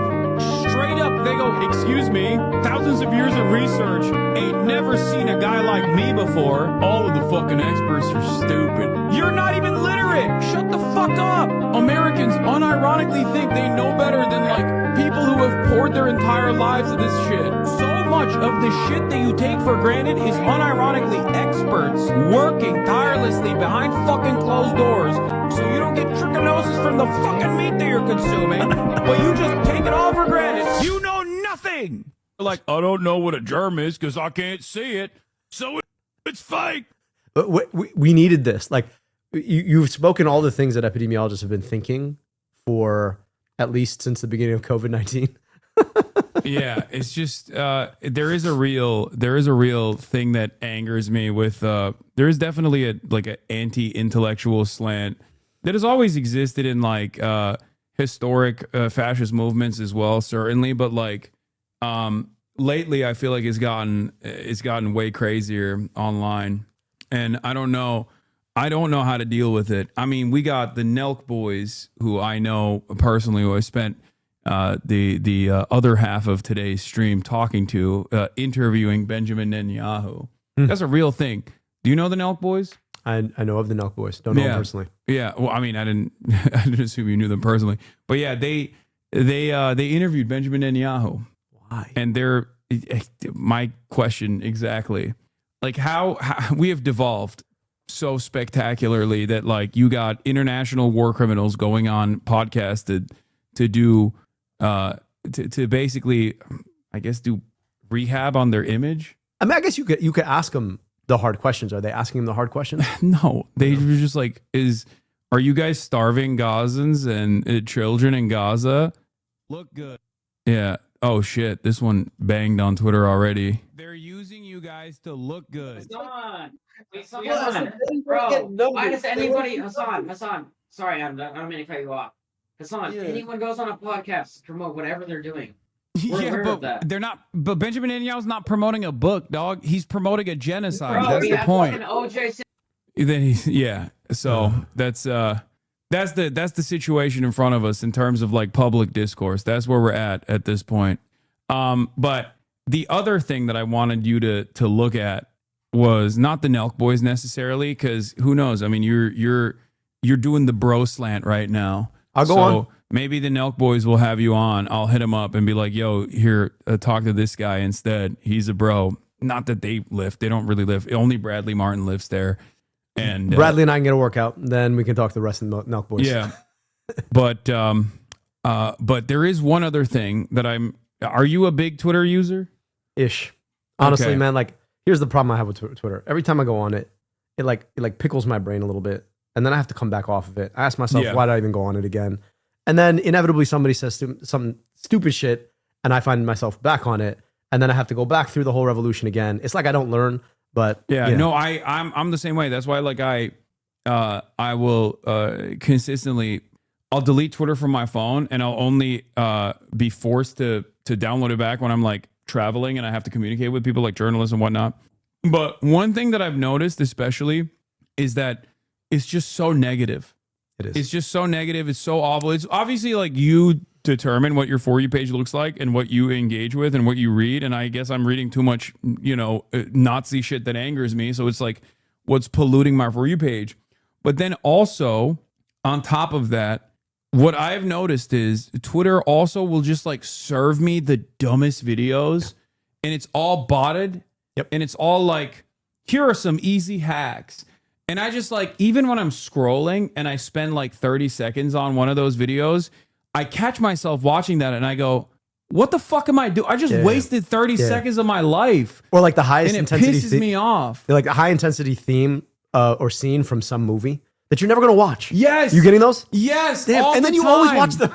straight up, they go, excuse me, thousands of years of research, ain't never seen a guy like me before. All of the fucking experts are stupid. You're not even literate. Shut the fuck up. Americans unironically think they know better than, like, people who have poured their entire lives into this shit. So much of the shit that you take for granted is unironically experts working tirelessly behind fucking closed doors so you don't get trichinosis from the fucking meat that you're consuming, but you just take it all for granted. You know nothing. Like, I don't know what a germ is because I can't see it, so it's fake. But we needed this. Like, you've spoken all the things that epidemiologists have been thinking for at least since the beginning of COVID-19. Yeah, it's just there is a real thing that angers me with there is definitely an anti-intellectual slant that has always existed in like historic fascist movements as well, certainly, but like lately I feel like it's gotten way crazier online, and I don't know how to deal with it. I mean, we got the Nelk boys, who I know personally, who I spent the other half of today's stream talking to, interviewing Benjamin Netanyahu. That's a real thing. Do you know the Nelk boys? I know of the Nelk boys. Don't know them personally. Yeah. Well, I mean, I didn't assume you knew them personally, but yeah, they interviewed Benjamin Netanyahu. Why? And my question exactly, like how we have devolved so spectacularly that like you got international war criminals going on podcasts to do to basically, I guess, do rehab on their image. I mean, I guess you could ask them the hard questions. Are they asking them the hard questions? No, they were just like, are you guys starving Gazans and children in Gaza? Look good. Yeah. Oh shit, this one banged on Twitter already. They're using you guys to look good. Hassan, bro. Why does anybody, Hassan? Sorry, I don't mean to cut you off. Hassan, anyone goes on a podcast to promote whatever they're doing, We're Yeah, aware of but that. they're not. But Benjamin Netanyahu's not promoting a book, dog. He's promoting a genocide. Bro, That's he the had point. fucking OJ. Then he's So that's the situation in front of us in terms of like public discourse. That's where we're at this point. But the other thing that I wanted you to look at was not the Nelk boys necessarily, because who knows? I mean, you're doing the bro slant right now. I'll go on. Maybe the Nelk boys will have you on. I'll hit him up and be like, yo, here, talk to this guy instead. He's a bro. Not that they lift. They don't really lift. Only Bradley Martin lifts there. And Bradley and I can get a workout. Then we can talk to the rest of the Nelk boys. Yeah. But there is one other thing that are you a big Twitter user? Ish. Honestly, Okay. man, like here's the problem I have with Twitter. Every time I go on it, it pickles my brain a little bit. And then I have to come back off of it. I ask myself, Yeah. why did I even go on it again? And then inevitably somebody says some stupid shit and I find myself back on it. And then I have to go back through the whole revolution again. It's like I don't learn, but Yeah, you know. no, I'm the same way. That's why like I will consistently I'll delete Twitter from my phone and I'll only be forced to download it back when I'm like traveling and I have to communicate with people like journalists and whatnot. But one thing that I've noticed especially is that it's just so negative. It is. It's just so negative. It's so awful. It's obviously like you determine what your For You page looks like and what you engage with and what you read. And I guess I'm reading too much, Nazi shit that angers me. So it's like what's polluting my For You page. But then also on top of that, what I've noticed is Twitter also will just like serve me the dumbest videos and it's all botted. Yep. And it's all like, here are some easy hacks. And I just like, even when I'm scrolling and I spend like 30 seconds on one of those videos, I catch myself watching that and I go, what the fuck am I doing? I just wasted 30 seconds of my life. Or like the highest and it intensity pisses me off. Like the high intensity theme or scene from some movie that you're never going to watch. Yes. You getting those? Yes. Damn. all And the then you always time. watch them.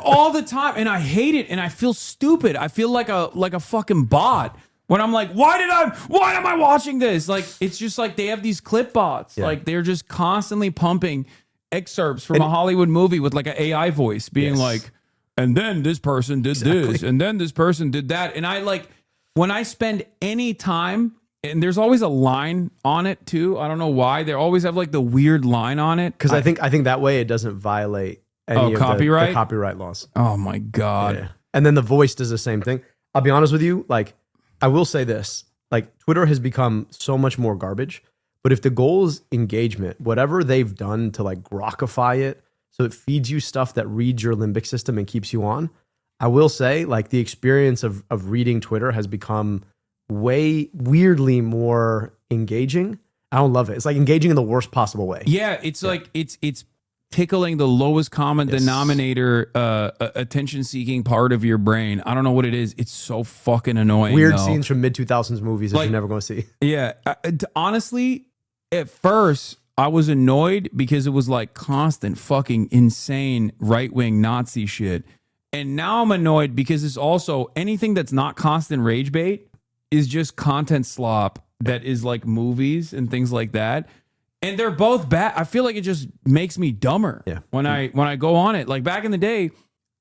All the time. And I hate it. And I feel stupid. I feel like a fucking bot. When I'm like, why am I watching this? Like, it's just like they have these clip bots. Yeah. Like, they're just constantly pumping excerpts from a Hollywood movie with like an AI voice being like, and then this person did this, and then this person did that. And I like, when I spend any time, and there's always a line on it too. I don't know why. They always have like the weird line on it. Because I think that way it doesn't violate any of copyright? the copyright laws. Oh my God. Yeah. And then the voice does the same thing. I'll be honest with you, like, I will say this, like Twitter has become so much more garbage, but if the goal is engagement, whatever they've done to like grokify it, so it feeds you stuff that reads your limbic system and keeps you on, I will say like the experience of reading Twitter has become way weirdly more engaging. I don't love it. It's like engaging in the worst possible way. Yeah, it's like it's tickling the lowest common denominator, attention-seeking part of your brain. I don't know what it is. It's so fucking annoying. Weird though. scenes from mid-2000s movies that Like- you're never going to see. Yeah, honestly, at first I was annoyed because it was like constant fucking insane right-wing Nazi shit, and now I'm annoyed because it's also anything that's not constant rage bait is just content slop that is like movies and things like that. And they're both bad. I feel like it just makes me dumber when I go on it. Like back in the day,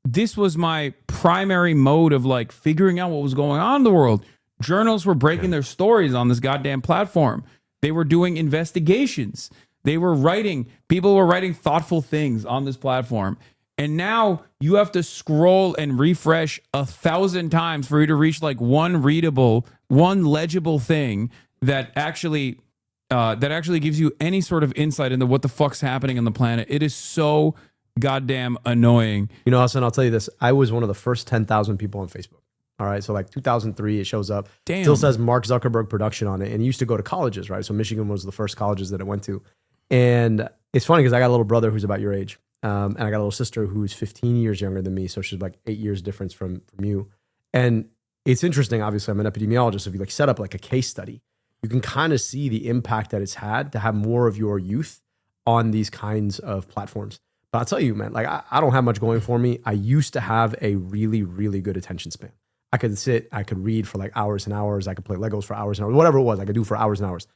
this was my primary mode of like figuring out what was going on in the world. Journalists were breaking their stories on this goddamn platform. They were doing investigations. They were writing. People were writing thoughtful things on this platform. And now you have to scroll and refresh 1,000 times for you to reach like one readable, one legible thing that actually gives you any sort of insight into what the fuck's happening on the planet. It is so goddamn annoying. You know, Hasan, I'll tell you this. I was one of the first 10,000 people on Facebook. All right. So like 2003, it shows up. Damn. Still says Mark Zuckerberg production on it. And it used to go to colleges, right? So Michigan was the first colleges that it went to. And it's funny because I got a little brother who's about your age. And I got a little sister who's 15 years younger than me. So she's like 8 years difference from you. And it's interesting. Obviously, I'm an epidemiologist. If you like set up like a case study, you can kind of see the impact that it's had to have more of your youth on these kinds of platforms. But I'll tell you, man, like I don't have much going for me. I used to have a really, really good attention span. I could read for like hours and hours. I could play Legos for hours and hours, whatever it was, I could do for hours and hours.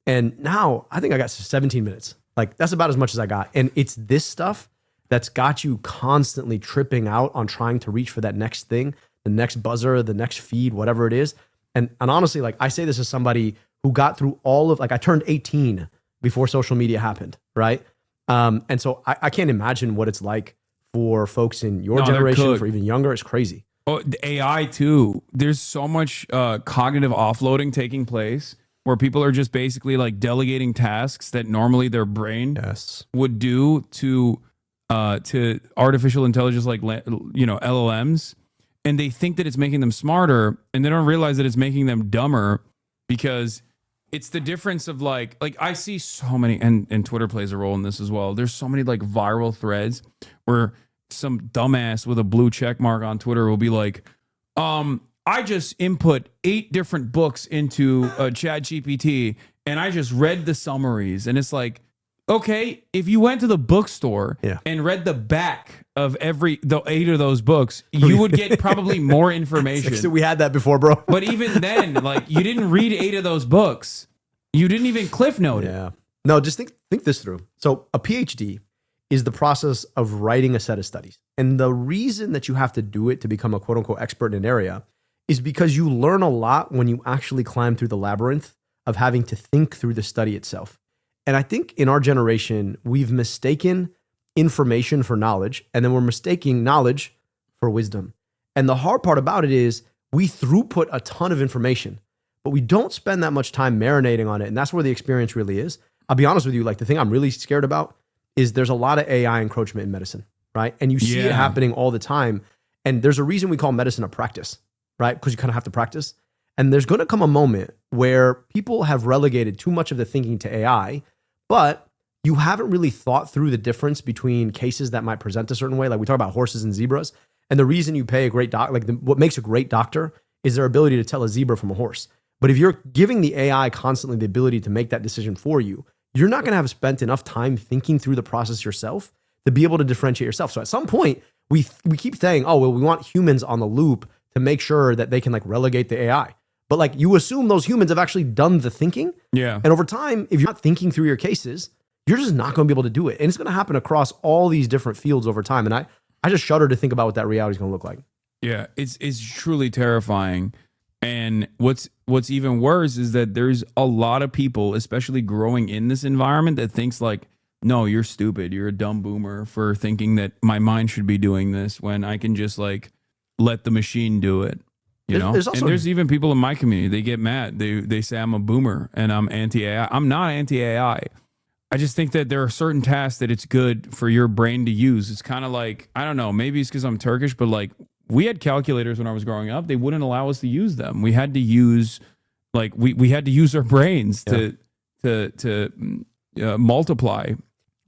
And now I think I got 17 minutes. Like that's about as much as I got. And it's this stuff that's got you constantly tripping out on trying to reach for that next thing the next buzzer, the next feed, whatever it is. And honestly, like I say this as somebody who got through all of, like I turned 18 before social media happened, right? And so I can't imagine what it's like for folks in your generation, for even younger. It's crazy. Oh, the AI too. There's so much cognitive offloading taking place where people are just basically like delegating tasks that normally their brain would do to artificial intelligence, like LLMs, and they think that it's making them smarter, and they don't realize that it's making them dumber, because it's the difference of like I see so many, and Twitter plays a role in this as well. There's so many like viral threads where some dumbass with a blue check mark on Twitter will be like, I just input 8 different books into ChatGPT and I just read the summaries. And it's like, okay, if you went to the bookstore and read the back of the 8 of those books, you would get probably more information. So we had that before, bro. But even then, like, you didn't read 8 of those books. You didn't even cliff note it. No, just think this through. So a PhD is the process of writing a set of studies. And the reason that you have to do it to become a quote unquote expert in an area is because you learn a lot when you actually climb through the labyrinth of having to think through the study itself. And I think in our generation, we've mistaken information for knowledge, and then we're mistaking knowledge for wisdom. And the hard part about it is we throughput a ton of information, but we don't spend that much time marinating on it. And that's where the experience really is. I'll be honest with you, like the thing I'm really scared about is there's a lot of AI encroachment in medicine, right? And you see it happening all the time. And there's a reason we call medicine a practice, right? Because you kind of have to practice. And there's going to come a moment where people have relegated too much of the thinking to AI, but you haven't really thought through the difference between cases that might present a certain way. Like we talk about horses and zebras. And the reason you pay a great doctor, what makes a great doctor is their ability to tell a zebra from a horse. But if you're giving the AI constantly the ability to make that decision for you, you're not going to have spent enough time thinking through the process yourself to be able to differentiate yourself. So at some point, we keep saying, oh, well, we want humans on the loop to make sure that they can like relegate the AI. But like you assume those humans have actually done the thinking. Yeah. And over time, if you're not thinking through your cases, you're just not going to be able to do it. And it's going to happen across all these different fields over time. And I just shudder to think about what that reality is going to look like. Yeah, it's truly terrifying. And what's even worse is that there's a lot of people, especially growing in this environment, that thinks like, no, you're stupid. You're a dumb boomer for thinking that my mind should be doing this when I can just like let the machine do it. You know, there's also, and there's even people in my community, they get mad. They say I'm a boomer and I'm anti-AI. I'm not anti-AI. I just think that there are certain tasks that it's good for your brain to use. It's kind of like, I don't know, maybe it's because I'm Turkish, but like we had calculators when I was growing up. They wouldn't allow us to use them. We had to use like we had to use our brains to multiply.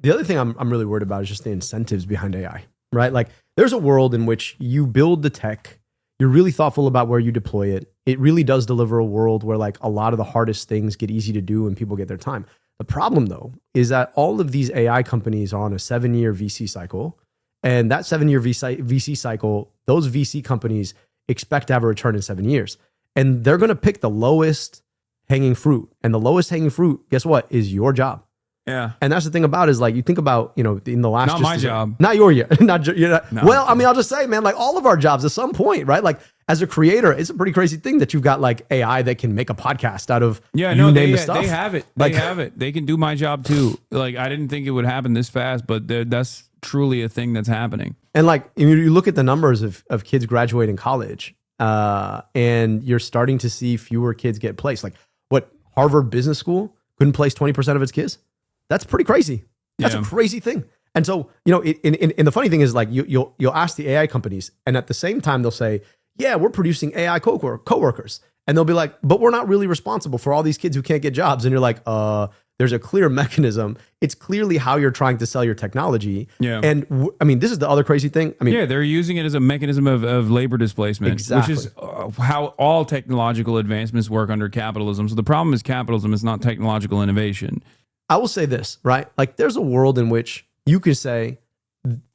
The other thing I'm really worried about is just the incentives behind AI, right? Like there's a world in which you build the tech, you're really thoughtful about where you deploy it. It really does deliver a world where like a lot of the hardest things get easy to do and people get their time. The problem though, is that all of these AI companies are on a 7-year VC cycle. And that 7-year VC cycle, those VC companies expect to have a return in 7 years. And they're going to pick the lowest hanging fruit. And the lowest hanging fruit, guess what, is your job. Yeah. And that's the thing about it is like, you think about, you know, in the last... Not my job. Not your job. No. Well, I mean, I'll just say, man, like all of our jobs at some point, right? Like as a creator, it's a pretty crazy thing that you've got like AI that can make a podcast out of they have it. They have it. They can do my job too. Like I didn't think it would happen this fast, but that's truly a thing that's happening. And like you look at the numbers of kids graduating college, and you're starting to see fewer kids get placed. Like what, Harvard Business School couldn't place 20% of its kids? That's pretty crazy. That's a crazy thing. And so, you know, and the funny thing is like you'll ask the AI companies, and at the same time they'll say, yeah, we're producing AI coworkers. And they'll be like, but we're not really responsible for all these kids who can't get jobs. And you're like, there's a clear mechanism. It's clearly how you're trying to sell your technology. Yeah. And I mean, this is the other crazy thing. I mean, yeah, they're using it as a mechanism of labor displacement, exactly. Which is how all technological advancements work under capitalism. So the problem is capitalism is not technological innovation. I will say this, right? Like there's a world in which you could say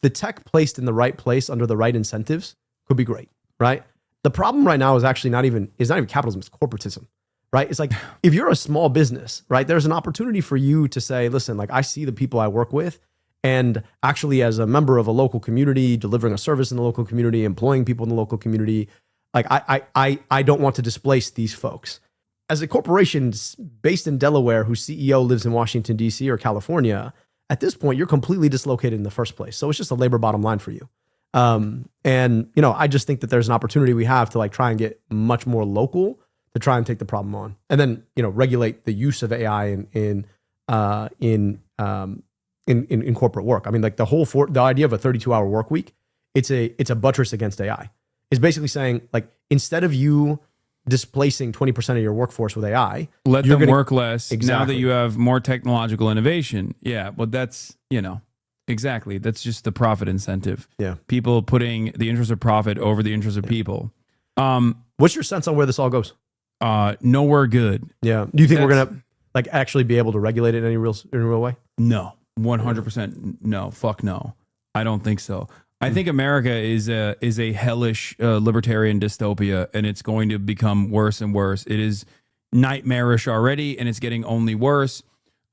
the tech placed in the right place under the right incentives could be great, right? The problem right now is actually not even capitalism, it's corporatism, right? It's like if you're a small business, right, there's an opportunity for you to say, listen, like I see the people I work with, and actually as a member of a local community, delivering a service in the local community, employing people in the local community, Like I don't want to displace these folks. As a corporation based in Delaware whose CEO lives in Washington, D.C. or California, at this point, you're completely dislocated in the first place. So it's just a labor bottom line for you. And, you know, I just think that there's an opportunity we have to like try and get much more local to try and take the problem on. And then, you know, regulate the use of AI in corporate work. I mean, like the idea of a 32-hour work week, it's a buttress against AI. It's basically saying, like, instead of you displacing 20% of your workforce with AI, let them work less. Exactly. Now that you have more technological innovation. Yeah, well, that's, you know, exactly. That's just the profit incentive. Yeah. People putting the interest of profit over the interest of people. What's your sense on where this all goes? Nowhere good. Yeah. Do you think we're gonna like actually be able to regulate it in any real way? No, 100% no. Fuck no. I don't think so. I think America is a hellish libertarian dystopia, and it's going to become worse and worse. It is nightmarish already, and it's getting only worse.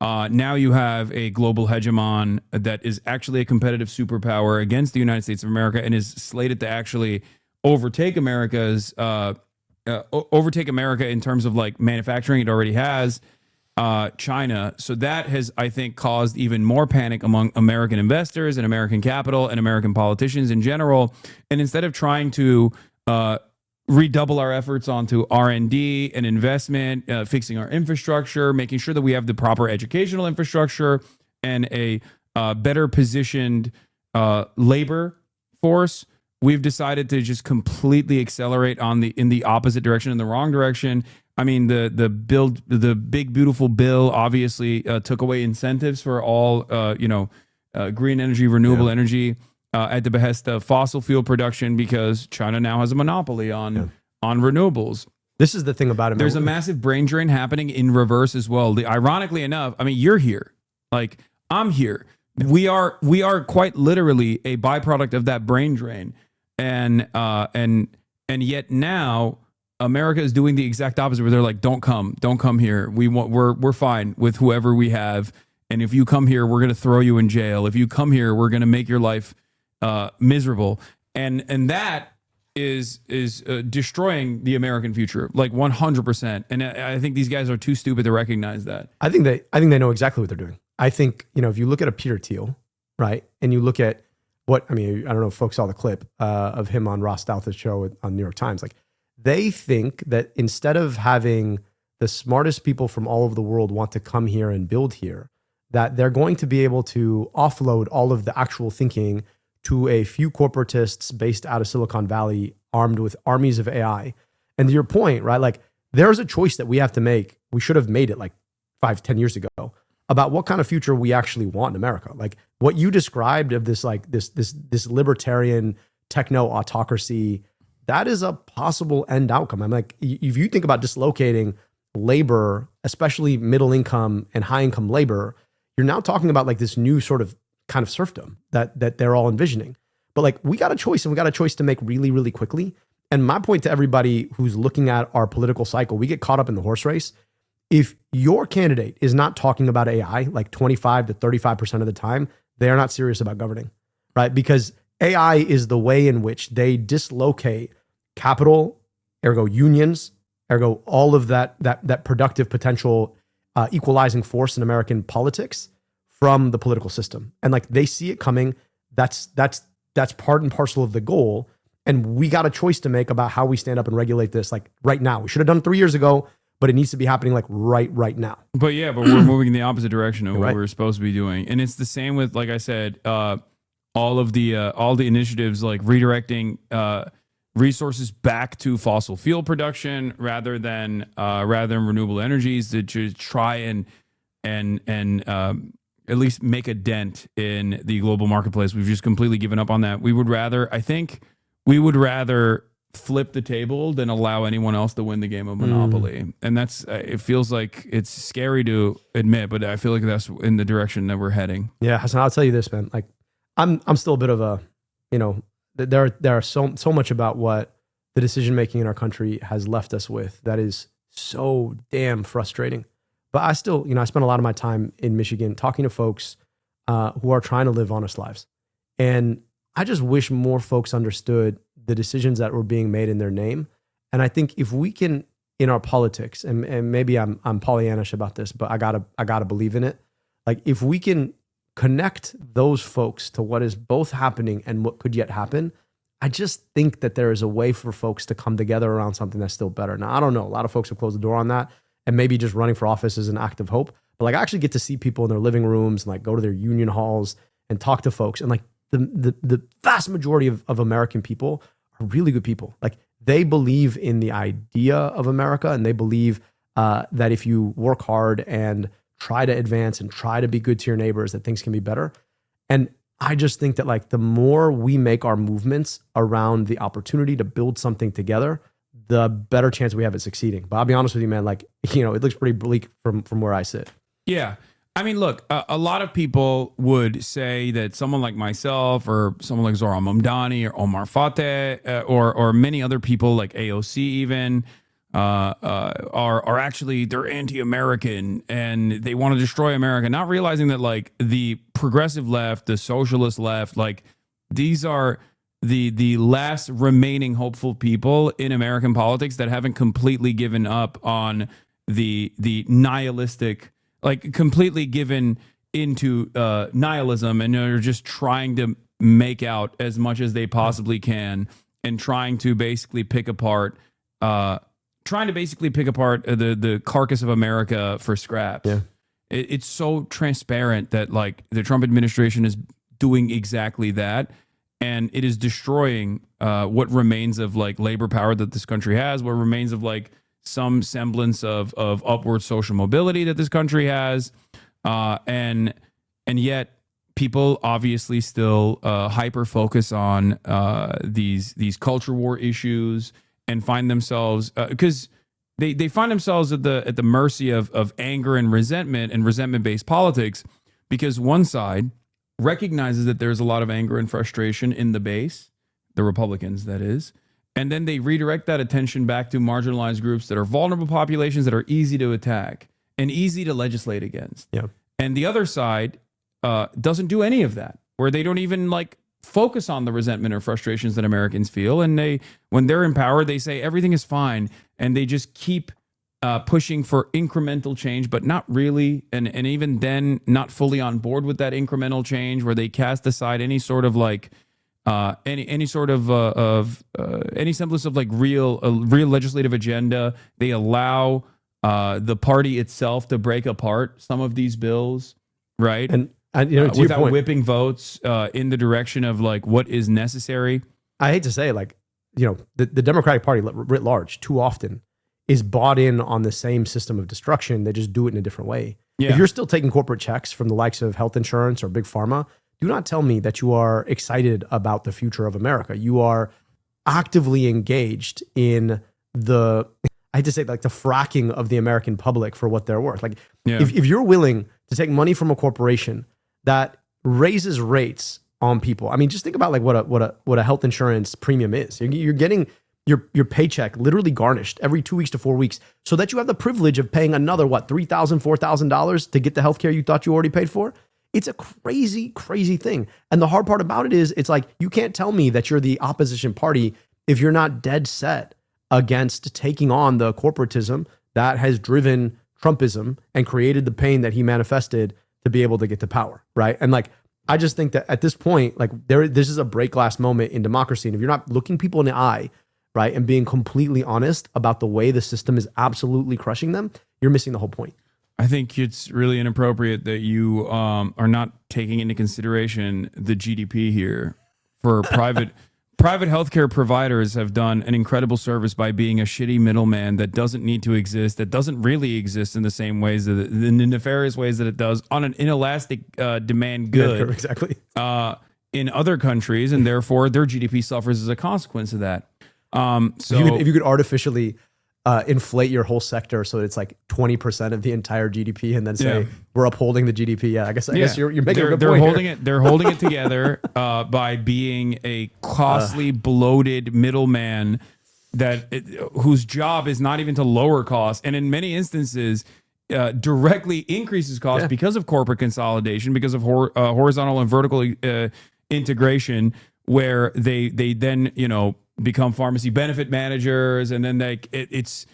Now you have a global hegemon that is actually a competitive superpower against the United States of America and is slated to actually overtake America in terms of like manufacturing. It already has. China. So that has, I think, caused even more panic among American investors and American capital and American politicians in general. And instead of trying to redouble our efforts onto R&D and investment, fixing our infrastructure, making sure that we have the proper educational infrastructure and a better positioned labor force, we've decided to just completely accelerate in the opposite direction, in the wrong direction. I mean, the big beautiful bill obviously took away incentives for all green energy, renewable energy at the behest of fossil fuel production because China now has a monopoly on renewables. This is the thing about it. There's a massive brain drain happening in reverse as well. Ironically enough, I mean, you're here, like I'm here. We are quite literally a byproduct of that brain drain, and yet now America is doing the exact opposite, where they're like, don't come here. We're fine with whoever we have. And if you come here, we're going to throw you in jail. If you come here, we're going to make your life miserable. And that is destroying the American future, like 100%. And I think these guys are too stupid to recognize that. I think they know exactly what they're doing. I think, you know, if you look at a Peter Thiel, right, and you look at I don't know if folks saw the clip of him on Ross Douthat's show on New York Times, like, they think that instead of having the smartest people from all over the world want to come here and build here, that they're going to be able to offload all of the actual thinking to a few corporatists based out of Silicon Valley, armed with armies of AI. And to your point, right, like, there's a choice that we have to make. We should have made it like 5-10 years ago about what kind of future we actually want in America. Like what you described of this, like this libertarian techno autocracy, that is a possible end outcome. I'm like, if you think about dislocating labor, especially middle income and high income labor, you're now talking about like this new sort of kind of serfdom that they're all envisioning. But like, we got a choice, and we got a choice to make really, really quickly. And my point to everybody who's looking at our political cycle, we get caught up in the horse race. If your candidate is not talking about AI like 25 to 35% of the time, they are not serious about governing, right? Because AI is the way in which they dislocate capital, ergo unions, ergo all of that productive potential equalizing force in American politics from the political system. And like, they see it coming. That's part and parcel of the goal. And we got a choice to make about how we stand up and regulate this, like right now. We should have done it 3 years ago, but it needs to be happening like right now. But we're moving in the opposite direction of what we're supposed to be doing. And it's the same with, like I said, all the initiatives like redirecting resources back to fossil fuel production rather than renewable energies to try and at least make a dent in the global marketplace. We've just completely given up on that. We would rather flip the table than allow anyone else to win the game of Monopoly. And that's, it feels like it's scary to admit, but I feel like that's in the direction that we're heading. Yeah, Hasan, I'll tell you this, man. Like, I'm still a bit of a, you know, there are so much about what the decision making in our country has left us with that is so damn frustrating. But I still, you know, I spend a lot of my time in Michigan talking to folks who are trying to live honest lives. And I just wish more folks understood the decisions that were being made in their name. And I think if we can, in our politics, and maybe I'm Pollyannish about this, but I gotta believe in it. Like if we can connect those folks to what is both happening and what could yet happen, I just think that there is a way for folks to come together around something that's still better. Now, I don't know. A lot of folks have closed the door on that, and maybe just running for office is an act of hope. But like I actually get to see people in their living rooms and like go to their union halls and talk to folks. And like the vast majority of American people are really good people. Like they believe in the idea of America, and they believe that if you work hard and try to advance and try to be good to your neighbors, that things can be better. And I just think that like the more we make our movements around the opportunity to build something together, the better chance we have at succeeding. But I'll be honest with you, man, like, you know, it looks pretty bleak from where I sit. Yeah. I mean, look, a lot of people would say that someone like myself or someone like Zohran Mamdani or Omar Fateh or many other people like AOC even are actually, they're anti-American and they want to destroy America, not realizing that like the progressive left, the socialist left, like these are the last remaining hopeful people in American politics that haven't completely given up on the nihilistic, like completely given into nihilism, and are just trying to make out as much as they possibly can and trying to basically pick apart the carcass of America for scraps. Yeah. It's so transparent that like the Trump administration is doing exactly that, and it is destroying what remains of like labor power that this country has, what remains of like some semblance of upward social mobility that this country has, and yet people obviously still hyper focus on these culture war issues and find themselves because they find themselves at the mercy of anger and resentment based politics, because one side recognizes that there's a lot of anger and frustration in the base, the Republicans that is, and then they redirect that attention back to marginalized groups that are vulnerable populations that are easy to attack and easy to legislate against. Yeah. And the other side doesn't do any of that, where they don't even like focus on the resentment or frustrations that Americans feel. And when they're in power, they say everything is fine, and they just keep pushing for incremental change, but not really, and even then not fully on board with that incremental change, where they cast aside any sort of like any semblance of like real legislative agenda. They allow the party itself to break apart some of these bills, right? And you know, to your without point, whipping votes in the direction of like what is necessary. I hate to say, like, you know, the Democratic Party writ large too often is bought in on the same system of destruction. They just do it in a different way. Yeah. If you're still taking corporate checks from the likes of health insurance or big pharma, do not tell me that you are excited about the future of America. You are actively engaged in I hate to say, like the fracking of the American public for what they're worth. Like if you're willing to take money from a corporation that raises rates on people, I mean, just think about like what a health insurance premium is. You're getting your paycheck literally garnished every 2 weeks to 4 weeks, so that you have the privilege of paying another $3,000, $4,000 to get the healthcare you thought you already paid for. It's a crazy, crazy thing. And the hard part about it is, it's like, you can't tell me that you're the opposition party if you're not dead set against taking on the corporatism that has driven Trumpism and created the pain that he manifested to be able to get to power, right? And like, I just think that at this point, like this is a break glass moment in democracy. And if you're not looking people in the eye, right, and being completely honest about the way the system is absolutely crushing them, you're missing the whole point. I think it's really inappropriate that you are not taking into consideration the GDP here. For private healthcare providers have done an incredible service by being a shitty middleman that doesn't need to exist, that doesn't really exist in the same ways, the nefarious ways that it does on an inelastic demand good. Yeah, exactly. In other countries, and therefore their GDP suffers as a consequence of that. So if you could artificially inflate your whole sector so it's like 20% of the entire GDP, and then say we're upholding the GDP. Yeah, I guess you're making a good point. They're holding it together by being a costly, bloated middleman whose job is not even to lower costs, and in many instances directly increases costs because of corporate consolidation, because of horizontal and vertical integration, where they then become pharmacy benefit managers, and then it's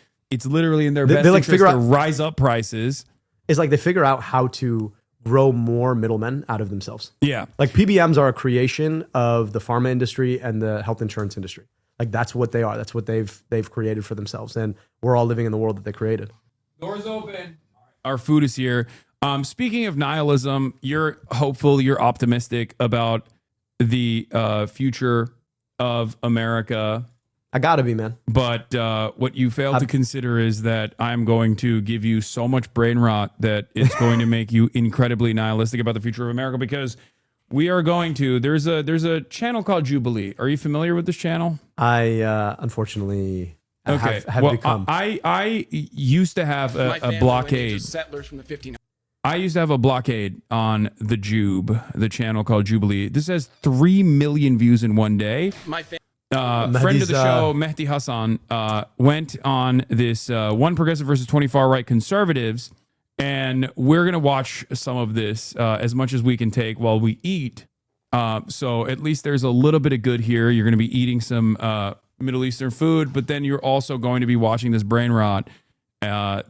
literally in their They best like interest figure to out- rise up prices. It's like they figure out how to grow more middlemen out of themselves. Yeah. Like PBMs are a creation of the pharma industry and the health insurance industry. Like that's what they are. That's what they've created for themselves. And we're all living in the world that they created. Doors open. Our food is here. Speaking of nihilism, you're hopeful, you're optimistic about the future of America. I gotta be, man. But what you fail to consider is that I'm going to give you so much brain rot that it's going to make you incredibly nihilistic about the future of America, because we are going to. There's a channel called Jubilee. Are you familiar with this channel? I unfortunately have well, become. I used to have a blockade. Settlers from the 1500s. I used to have a blockade on the JUBE, the channel called Jubilee. This has 3 million views in one day. My family. Friend of the show, Mehdi Hassan, went on this one progressive versus 20 far right conservatives, and we're going to watch some of this as much as we can take while we eat. So at least there's a little bit of good here. You're going to be eating some Middle Eastern food, but then you're also going to be watching this brain rot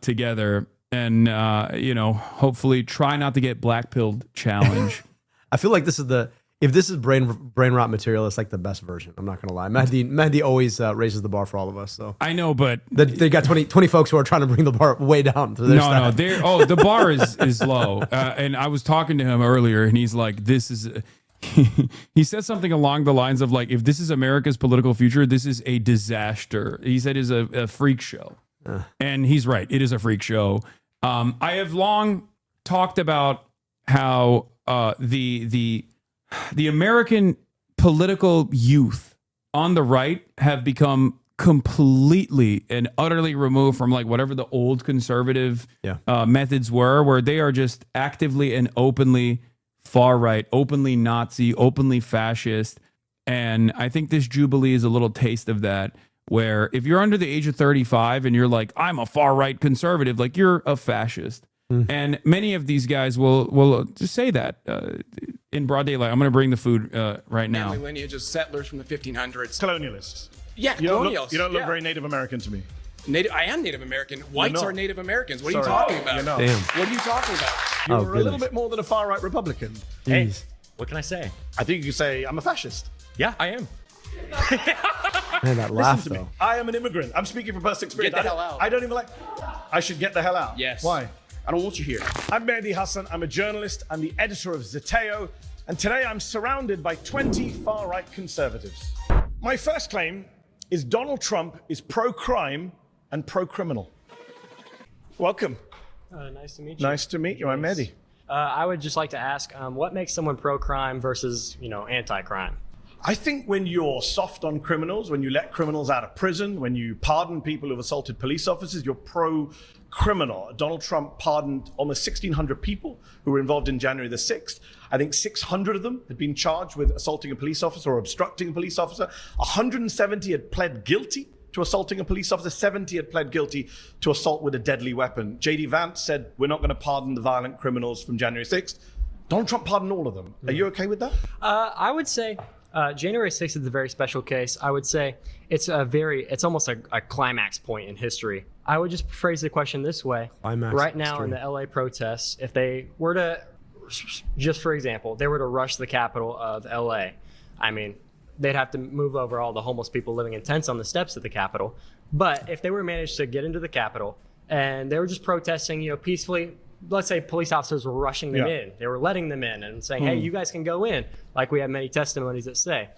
together. And, hopefully try not to get black pilled challenge. I feel like if this is brain rot material, it's like the best version. I'm not gonna lie. Mehdi always raises the bar for all of us. So I know, but they got 20 folks who are trying to bring the bar way down. So the bar is low. And I was talking to him earlier, and he's like, "This is." He said something along the lines of like, "If this is America's political future, this is a disaster." He said, "Is a freak show," and he's right. It is a freak show. I have long talked about how the American political youth on the right have become completely and utterly removed from like whatever the old conservative methods were, where they are just actively and openly far right, openly Nazi, openly fascist. And I think this Jubilee is a little taste of that, where if you're under the age of 35 and you're like, I'm a far right conservative, like you're a fascist. And many of these guys will just say that in broad daylight. I'm going to bring the food right now. Family lineage of settlers from the 1500s. Colonialists. Yeah, You colonials. don't look very Native American to me. I am Native American. Whites not. are Native Americans. What are Sorry. you talking about? You're not. Damn. What are you talking about? You're a little bit more than a far right Republican. Hey, Jeez. what can I say? I think you could say I'm a fascist. Yeah, I am. Man, that laugh Listen to though. me. I am an immigrant. I'm speaking from personal experience. Get the hell out. I don't even like. I should get the hell out. Yes. Why? I don't want you here. I'm Mehdi Hassan. I'm a journalist. I'm the editor of Zeteo. And today I'm surrounded by 20 far right conservatives. My first claim is Donald Trump is pro-crime and pro-criminal. Welcome. Nice to meet you. Nice to meet you. I'm Mehdi. I would just like to ask, what makes someone pro-crime versus, anti-crime? I think when you're soft on criminals, when you let criminals out of prison, when you pardon people who've assaulted police officers, you're pro-criminal. Donald Trump pardoned almost 1,600 people who were involved in January the 6th. I think 600 of them had been charged with assaulting a police officer or obstructing a police officer. 170 had pled guilty to assaulting a police officer. 70 had pled guilty to assault with a deadly weapon. J.D. Vance said, we're not going to pardon the violent criminals from January 6th. Donald Trump pardoned all of them. Are you okay with that? I would say January 6th is a very special case. I would say it's almost a climax point in history. I would just phrase the question this way. Climax right now extreme. in the LA protests, if they were to, just for example, they were to rush the capital of LA, I mean, they'd have to move over all the homeless people living in tents on the steps of the Capitol. But if they were managed to get into the Capitol and they were just protesting, peacefully, let's say police officers were rushing them in. They were letting them in and saying, hey, you guys can go in, like we have many testimonies that say.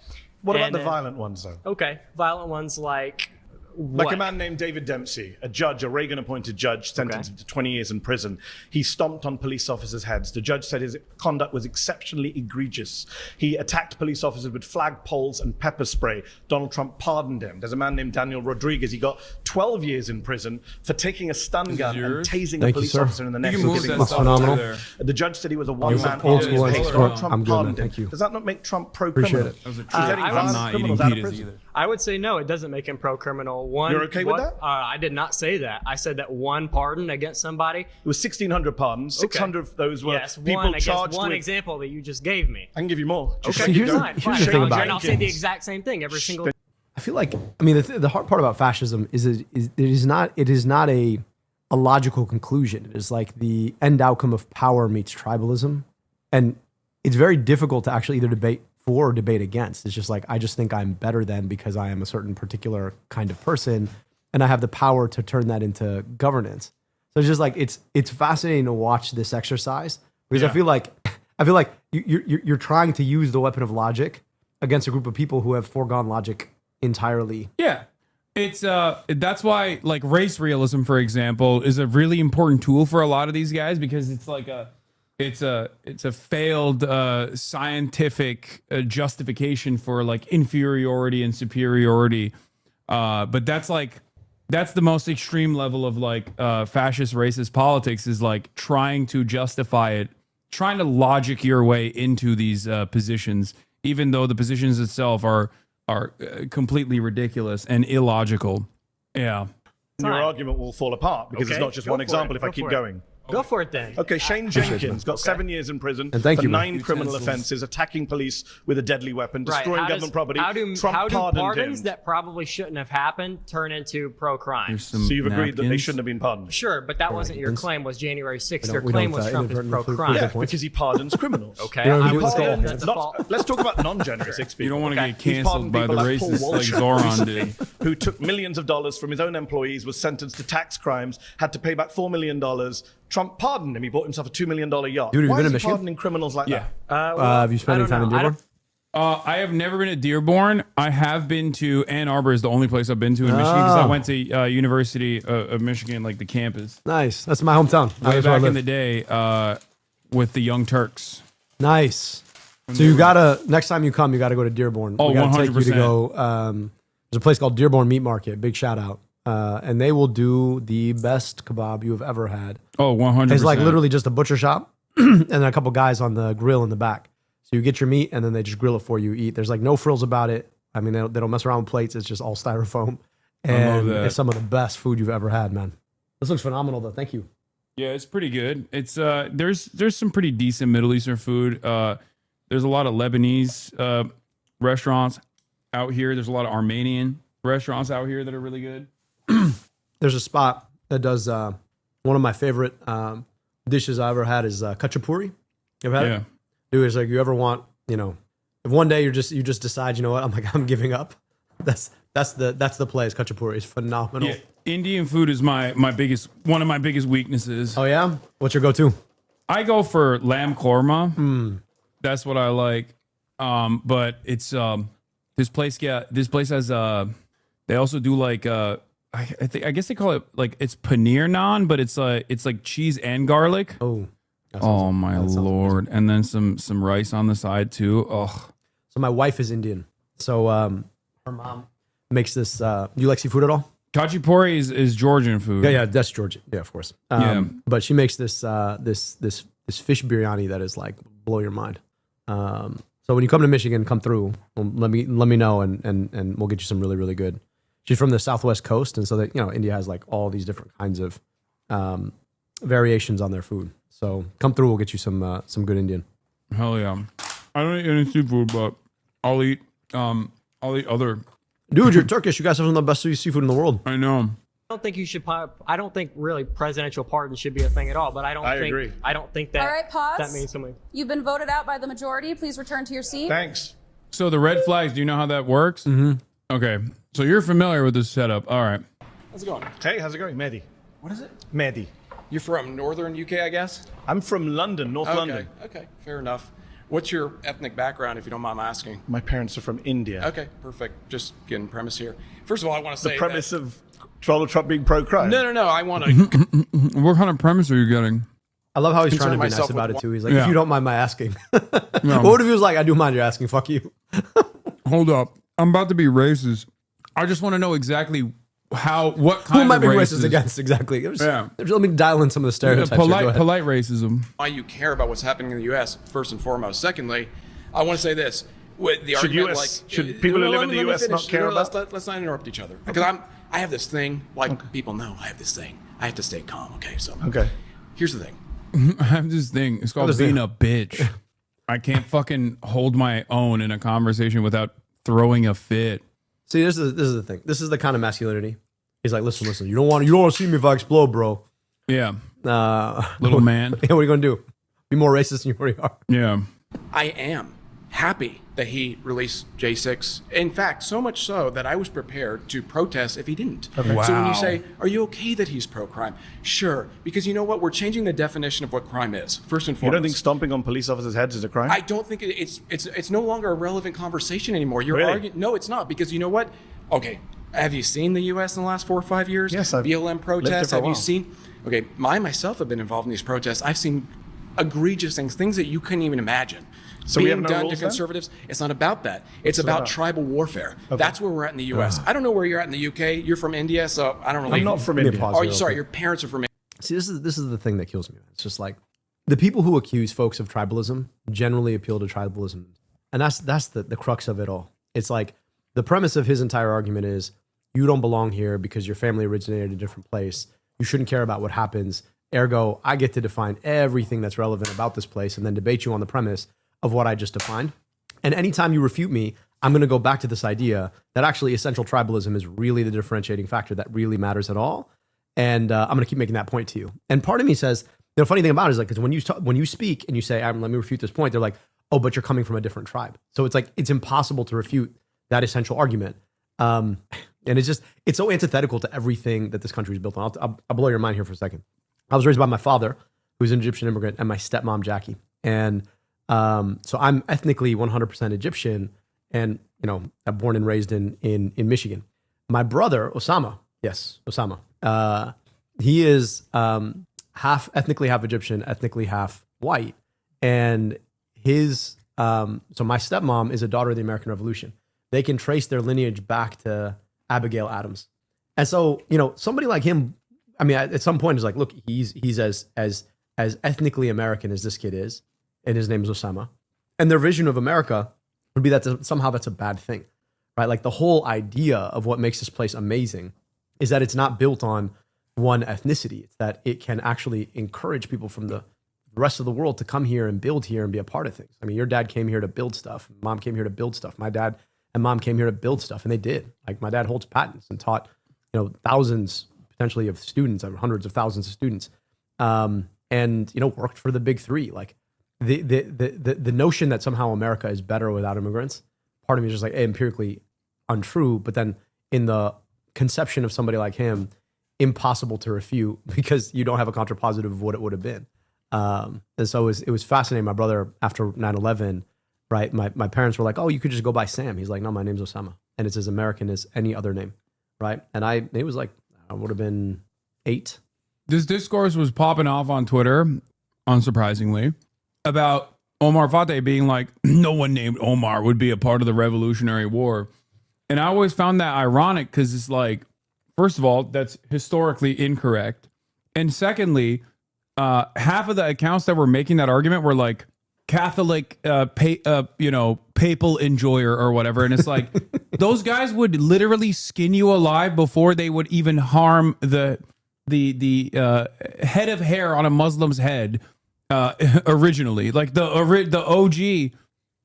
What about the violent ones, though? Okay, violent ones like what? Like a man named David Dempsey, a judge, a Reagan-appointed judge, sentenced to 20 years in prison. He stomped on police officers' heads. The judge said his conduct was exceptionally egregious. He attacked police officers with flagpoles and pepper spray. Donald Trump pardoned him. There's a man named Daniel Rodriguez. He got 12 years in prison for taking a stun gun and tasing a police officer in the neck. That's phenomenal. The judge said he was a one-man old army. school. Donald Trump I'm good, man. pardoned him. Thank you. Does that not make Trump pro-criminal? Appreciate it. He's letting violent criminals out of prison. I would say no, it doesn't make him pro-criminal. You're okay with that? I did not say that. I said that one pardon against somebody. It was 1,600 pardons. 600 of those were people one charged one with... example that you just gave me. I can give you more. Okay, fine. And I'll say the exact same thing every single. I feel like, I mean, the hard part about fascism is it is not a logical conclusion. It is like the end outcome of power meets tribalism. And it's very difficult to actually either debate for or debate against. It's just like, I just think I'm better than because I am a certain particular kind of person and I have the power to turn that into governance. So it's just like, it's fascinating to watch this exercise because I feel like you're trying to use the weapon of logic against a group of people who have foregone logic entirely. Yeah. It's that's why like race realism, for example, is a really important tool for a lot of these guys because it's like it's a failed scientific justification for like inferiority and superiority. But that's the most extreme level of like fascist racist politics is like trying to justify it, trying to logic your way into these positions, even though the positions itself are completely ridiculous and illogical. Yeah. Your argument will fall apart because it's not just one example if I keep going. Go for it then. Okay, Shane Jenkins got 7 years in prison And thank for you, 9 man. criminal offences, attacking police with a deadly weapon, destroying How government property. How do Trump pardoned pardons him. that probably shouldn't have happened turn into pro-crime? So you've agreed that they shouldn't have been pardoned? Sure, but that wasn't your claim. Was January 6th? Your We claim don't, was Trump is pro-crime. Yeah, because he pardons criminals. Okay, I would say that's a Not- fault. let's talk about non-generous people. You don't want to Okay. get He's canceled pardoned by the people like Paul racists like Walsh Zoran recently, did. who took millions of dollars from his own employees, was sentenced to tax crimes, had to pay back $4 million. Trump pardoned him. He bought himself a $2 million yacht. Dude, have you Why been is in he Michigan? pardoning criminals like that? Have you spent any time in Dearborn? I have never been to Dearborn. I have been to Ann Arbor is the only place I've been to in Michigan because I Oh. went to University of Michigan, like the campus. Nice. That's my hometown. Way That's where I back in live. the day with the Young Turks. Nice. So you gotta, next time you come, you gotta go to Dearborn. Oh, we gotta take you to 100%. go. There's a place called Dearborn Meat Market. Big shout out. And they will do the best kebab you have ever had. Oh, 100%. It's like literally just a butcher shop and then a couple guys on the grill in the back. So you get your meat and then they just grill it for you, eat. There's like no frills about it. I mean, they don't mess around with plates. It's just all styrofoam. I love And that. it's some of the best food you've ever had, man. This looks phenomenal though. Thank you. Yeah, it's pretty good. It's there's some pretty decent Middle Eastern food. There's a lot of Lebanese restaurants out here. There's a lot of Armenian restaurants out here that are really good. There's a spot that does one of my favorite dishes I ever had is khachapuri. You ever had it? Dude, it's like you ever want, you know, if one day you just decide, you know what, I'm giving up. That's the place. Khachapuri is phenomenal. Yeah, Indian food is one of my biggest weaknesses. Oh yeah? What's your go-to? I go for lamb korma. That's what I like. But it's this place has they also do like I guess they call it like it's paneer naan, but it's like cheese and garlic. Oh, my lord! And then some rice on the side too. Oh, so my wife is Indian, so her mom makes this. You like seafood at all? Khachapuri is Georgian food. Yeah, that's Georgian. Yeah, of course. But she makes this this fish biryani that is like blow your mind. So when you come to Michigan, come through. Let me know, and we'll get you some really, really good. She's from the Southwest coast, and so that, you know, India has like all these different kinds of variations on their food. So come through, we'll get you some good Indian. Hell yeah! I don't eat any seafood, but I'll eat other. Dude, you're Turkish. You guys have some of the best seafood in the world. I know. I don't think you should. I don't think really presidential pardons should be a thing at all. But I agree. I don't think that. All right, pause. That means something. You've been voted out by the majority. Please return to your seat. Thanks. So the red flags. Do you know how that works? Mm-hmm. Okay, so you're familiar with this setup. All right. How's it going? Hey, how's it going? Mehdi. What is it? Mehdi. You're from northern UK, I guess? I'm from London, North London. Okay, fair enough. What's your ethnic background, if you don't mind my asking? My parents are from India. Okay, perfect. Just getting premise here. First of all, I want to The say premise of Donald Trump being pro-crime. No. I want to. What kind of premise are you getting? I love how he's trying to Concern be nice myself about with it too. He's like, Yeah. if you don't mind my asking. No. What if he was like, I do mind your asking, fuck you. Hold up. I'm about to be racist. I just want to know exactly what kind Who am I of being racist. racist against? Exactly. Yeah. Let me dial in some of the stereotypes. here. Go ahead. Polite racism. Why you care about what's happening in the U.S. first and foremost. Secondly, I want to say this: with the Should argument, US like, should people who let live in me- the let me US finish. not care about? Let's not interrupt each other because I have this thing. Like people know, I have this thing. I have to stay calm. Okay, so here's the thing. I have this thing. It's called being a bitch. I can't fucking hold my own in a conversation without throwing a fit. See, this is the thing. This is the kind of masculinity. He's like, listen. You don't want to see me if I explode, bro. Yeah. Little man. Yeah, what are you gonna do? Be more racist than you already are. Yeah. I am happy that he released J6. In fact, so much so that I was prepared to protest if he didn't. Okay. So when Wow. you say, are you okay that he's pro-crime? Sure, because you know what? We're changing the definition of what crime is, first and You foremost. don't think stomping on police officers' heads is a crime? I don't think it's no longer a relevant conversation anymore. You're Really? arguing. No, it's not, because you know what? Okay, have you seen the U.S. in the last 4 or 5 years? Yes, I've BLM lived protests. there for a Have you while. seen? Okay, I myself have been involved in these protests. I've seen egregious things that you couldn't even imagine. So we being have no done rules to then? conservatives. It's not about that. It's What's it about about? tribal warfare. Okay. That's where we're at in the U.S. I don't know where you're at in the U.K. You're from India, so I don't really. I'm not from Let me India. pause Oh, here real sorry, quick. your parents are from India. See, this is the thing that kills me. It's just like the people who accuse folks of tribalism generally appeal to tribalism, and that's the crux of it all. It's like the premise of his entire argument is you don't belong here because your family originated in a different place. You shouldn't care about what happens. Ergo, I get to define everything that's relevant about this place and then debate you on the premise of what I just defined. And anytime you refute me, I'm going to go back to this idea that actually essential tribalism is really the differentiating factor that really matters at all. And I'm going to keep making that point to you. And part of me says, the funny thing about it is like, because when you speak and you say, let me refute this point, they're like, oh, but you're coming from a different tribe. So it's like, it's impossible to refute that essential argument. And it's so antithetical to everything that this country is built on. I'll blow your mind here for a second. I was raised by my father, who's an Egyptian immigrant, and my stepmom, Jackie. And so I'm ethnically 100% Egyptian, and I'm born and raised in Michigan. My brother, Osama, he is ethnically half Egyptian, ethnically half white. And his so my stepmom is a daughter of the American Revolution. They can trace their lineage back to Abigail Adams. And so, somebody like him, I mean, at some point is like, look, he's as ethnically American as this kid is, and his name is Osama. And their vision of America would be that somehow that's a bad thing, right? Like the whole idea of what makes this place amazing is that it's not built on one ethnicity. It's that it can actually encourage people from the rest of the world to come here and build here and be a part of things. I mean, your dad came here to build stuff. Mom came here to build stuff. My dad and mom came here to build stuff, and they did. Like my dad holds patents and taught, thousands potentially of students, hundreds of thousands of students, and worked for the big three. Like the notion that somehow America is better without immigrants, part of me is just like empirically untrue. But then in the conception of somebody like him, impossible to refute because you don't have a contrapositive of what it would have been. And so it was fascinating. My brother, after 9/11, right? My parents were like, "Oh, you could just go by Sam." He's like, "No, my name's Osama, and it's as American as any other name." Right. And it was like, I would have been 8. This discourse was popping off on Twitter, unsurprisingly, about Omar Fateh being like, no one named Omar would be a part of the Revolutionary War. And I always found that ironic because it's like, first of all, that's historically incorrect. And secondly, half of the accounts that were making that argument were like Catholic, papal enjoyer or whatever. And it's like, those guys would literally skin you alive before they would even harm the head of hair on a Muslim's head originally. Like the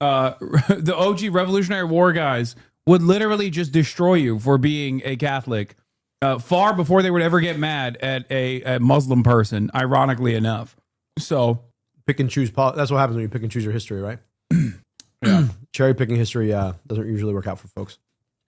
OG Revolutionary War guys would literally just destroy you for being a Catholic far before they would ever get mad at a Muslim person, ironically enough. So pick and choose. That's what happens when you pick and choose your history, right? Yeah. Cherry picking history doesn't usually work out for folks.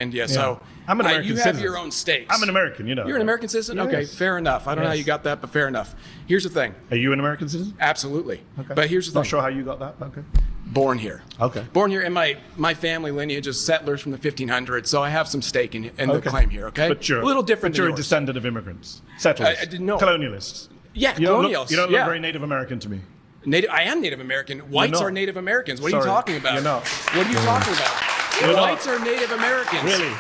And so I'm an American you have citizen. your own stakes. I'm an American, You're an American citizen? Yes. Okay, fair enough. I don't know how you got that, but fair enough. Here's the thing. Are you an American citizen? Absolutely. Okay. But here's the Not thing. sure how you got that. Okay. Born here. Okay. Born here, and my family lineage is settlers from the 1500s, so I have some stake in the claim here, okay? But you're a little different But you're than a yours. descendant of immigrants. Settlers. I didn't know. Colonialists. Yeah, You don't colonials. look, you don't look very Native American to me. I am Native American. Whites not. are Native Americans. What are Sorry, you talking about? you're not. What are you talking about? You're not. Whites are Native Americans. Really?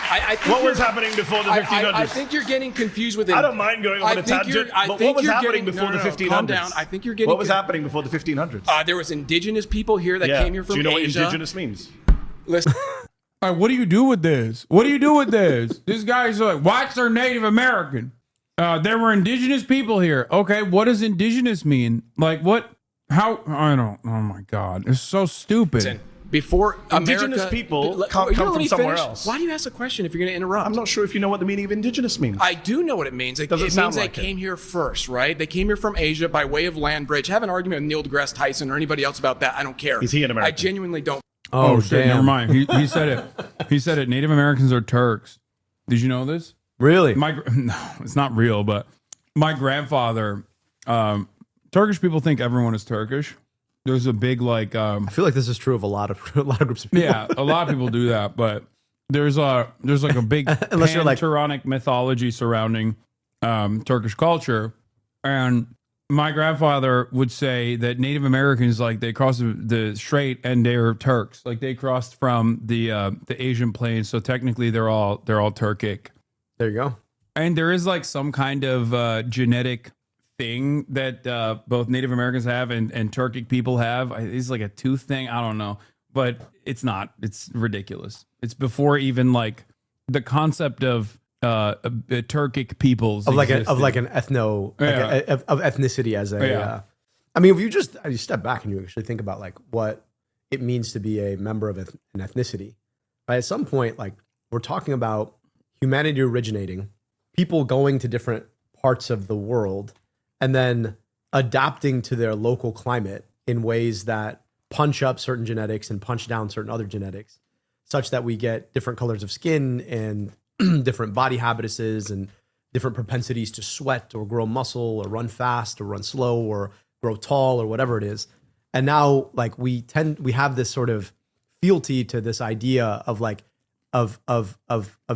I think What was you're- happening before the 1500s? I think you're getting confused with it. I don't mind going on a tangent, but what was happening before the 1500s? Calm down. I think you're getting. What was happening before the 1500s? There was indigenous people here that came here from Do you know Asia. what indigenous means? Listen. All right, what do you do with this? What do you do with this? This guy's like, whites are Native American. There were indigenous people here. Okay, what does indigenous mean? Like what? How? I don't. Oh my God, it's so stupid. Listen, before Indigenous America, people Let- can't you come let from me somewhere finish? else. Why do you ask a question if you're going to interrupt? I'm not sure if you know what the meaning of indigenous means. I do know what it means. It Doesn't means sound they like it. came here first, right? They came here from Asia by way of land bridge. Have an argument with Neil deGrasse Tyson or anybody else about that. I don't care. Is he an American? I genuinely don't. Oh, shit, never mind. He said it. He said it. Native Americans are Turks. Did you know this? Really? No, it's not real, but my grandfather, Turkish people think everyone is Turkish. There's a big I feel like this is true of a lot of groups of people. Yeah, a lot of people do that, but there's like a big Unless you're like Turonic mythology surrounding Turkish culture, and my grandfather would say that Native Americans, like, they crossed the strait and they're Turks, like they crossed from the Asian plains, so technically they're all Turkic. There you go. And there is like some kind of genetic thing that both Native Americans have and Turkic people have. It's like a tooth thing. I don't know, but it's not. It's ridiculous. It's before even like the concept of Turkic peoples of like existed. an of ethnicity as a. Yeah. I mean, if you step back and you actually think about like what it means to be a member of an ethnicity, right? At some point, like we're talking about humanity originating, people going to different parts of the world, and then adapting to their local climate in ways that punch up certain genetics and punch down certain other genetics, such that we get different colors of skin and different body habituses and different propensities to sweat or grow muscle or run fast or run slow or grow tall or whatever it is. And now like we have this sort of fealty to this idea of like of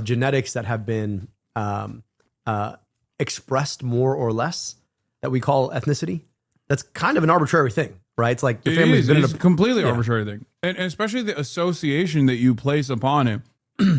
genetics that have been expressed more or less that we call ethnicity. That's kind of an arbitrary thing, right? It's like your family's been in It's a a completely arbitrary thing, and especially the association that you place upon it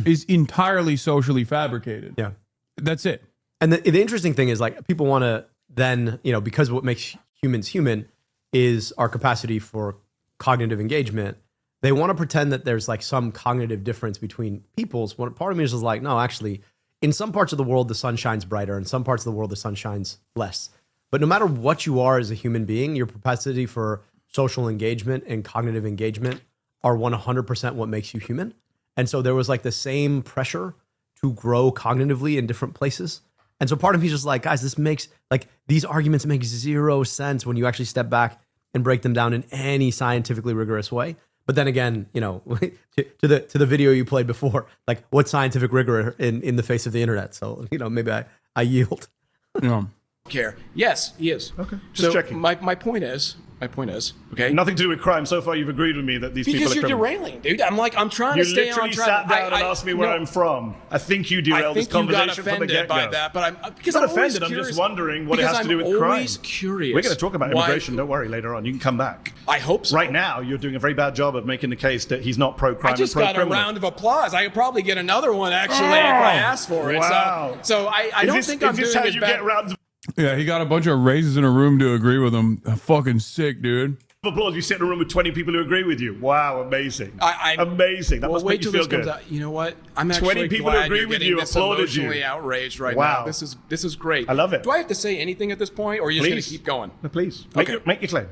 is entirely socially fabricated. Yeah, that's it. And the interesting thing is like people want to then, because what makes humans human is our capacity for cognitive engagement. They want to pretend that there's like some cognitive difference between peoples. What part of me is just like, no, actually, in some parts of the world, the sun shines brighter. In some parts of the world, the sun shines less. But no matter what you are as a human being, your propensity for social engagement and cognitive engagement are 100% what makes you human. And so there was like the same pressure to grow cognitively in different places. And so part of me is just like, guys, this makes like these arguments make zero sense when you actually step back and break them down in any scientifically rigorous way. But then again, to the video you played before, like what scientific rigor in the face of the internet? So, maybe I yield. Yeah. Care. Yes, he is. Okay. Just checking. My point is, okay? Nothing to do with crime. So far, you've agreed with me that these people Because are you're criminals. derailing, dude. I'm trying to stay on track. You literally sat down and asked me where I'm from. I think you derailed this conversation from the get-go. by that, but I'm because not I'm always offended. I'm curious. just wondering what it Because has to do with crime. I'm always curious. We're going to talk about why- immigration. Don't worry. Later on, you can come back. I hope so. Right now, you're doing a very bad job of making the case that he's not pro-crime I just and got a pro-criminal. round of applause. I could probably get another one actually if I asked for it. Wow. So I don't think I'm doing Is this how as you bad. get rounds of Yeah, he got a bunch of raisins in a room to agree with him. Fucking sick, dude. applause? You sit in a room with 20 people who agree with you. Wow, amazing. Amazing. That Well, must wait make you till feel this comes good. out. You know what? I'm 20 actually people glad agree you're with getting you, this applauded you. emotionally outraged right Wow. now. This is great. I love it. Do I have to say anything at this point, or are you just going Please. to keep going? No, please. Okay. Make your claim.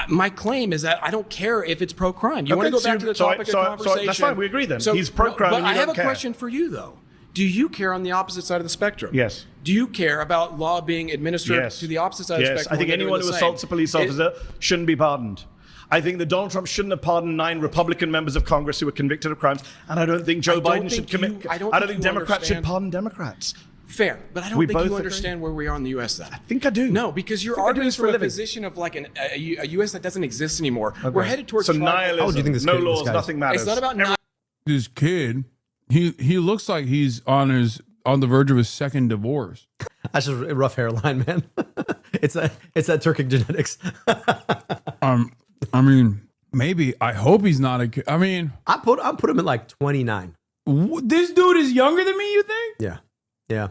My claim is that I don't care if it's pro-crime. You want to Okay, go back so- to the so I- topic so I- of so conversation. that's fine, we agree then. He's pro-crime But and you I have don't a care. question for you, though. Do you care on the opposite side of the spectrum? Yes. Do you care about law being administered Yes. to the opposite side of the Yes, spectrum? I think when they're anyone doing who the assaults a same? police officer shouldn't be pardoned. I think that Donald Trump shouldn't have pardoned 9 Republican members of Congress who were convicted of crimes, and I don't think Joe Biden should commit. I don't think Democrats should pardon Democrats. Fair, but I don't We think both you agree. understand where we are in the U.S. then. I think I do. No, because you're I think I do arguing this for from a a living. position of like a U.S. that doesn't exist anymore. Okay. We're headed towards So tribal- nihilism. Oh, do you think this no kid- laws, this guy's- nothing matters. It's not about This kid, he looks like he's on the verge of his second divorce. That's just a rough hairline, man. it's that Turkic genetics. I mean, maybe. I hope he's not a kid. I mean, I put him at like 29. This dude is younger than me. You think? Yeah.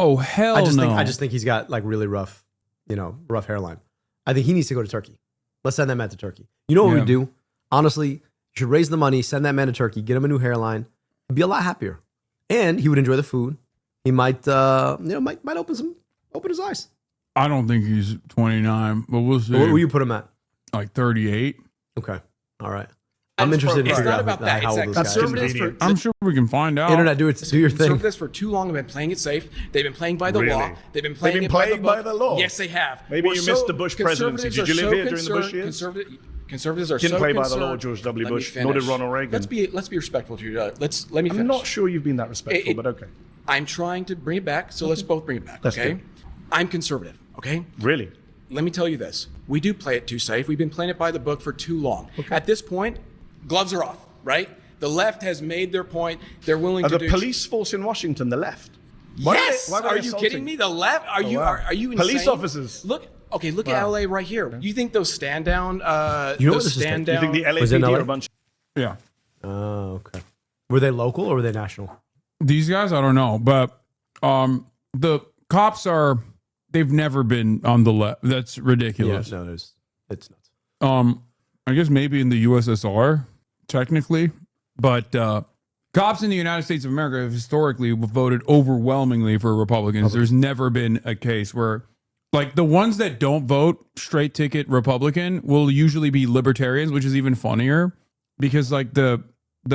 Oh hell I no! just think he's got like really rough hairline. I think he needs to go to Turkey. Let's send that man to Turkey. You know what we do? Honestly, you should raise the money, send that man to Turkey, get him a new hairline, and be a lot happier. And he would enjoy the food. He might might open his eyes. I don't think he's 29, but we'll see. Where will you put him at? Like 38. Okay. All right. I'm interested in It's figuring not out about that. how It's old that this guy is. conservatives for I'm sure we can find out. Internet, do your thing. Conservatives for too long have been playing it safe. They've been playing by the Really? law. They've been playing it playing by by the the book. law. Yes, they have. Maybe We're you so- missed the Bush presidency. conservatives Did you are live so here during the Bush concerned- years? Conservatives are Didn't so play by the concerned. law, George W. Let me Bush, nor did finish. Ronald Reagan. Let's be respectful to you. Let me finish. I'm not sure you've been that respectful, but okay. I'm trying to bring it back, so let's both bring it back, That's okay? good. I'm conservative, okay? Really? Let me tell you this. We do play it too safe. We've been playing it by the book for too long. At this point, gloves are off, right? The left has made their point. They're willing Are to the do... police force in Washington the left? Yes! Why were they Are you assaulting? kidding me? The left? Are Oh, you wow. are you insane? Police officers. Look at Wow. LA right here. You think those stand down You know what those this is stand You down think the Was it in LAPD LA? are a bunch Yeah. Oh, okay. Were they local or were they national? These guys, I don't know, but the cops are. They've never been on the left. That's ridiculous. Yeah, no, it's nuts. I guess maybe in the USSR, technically, but cops in the United States of America have historically voted overwhelmingly for Republicans. There's never been a case where, like, the ones that don't vote straight ticket Republican will usually be libertarians, which is even funnier because, like, the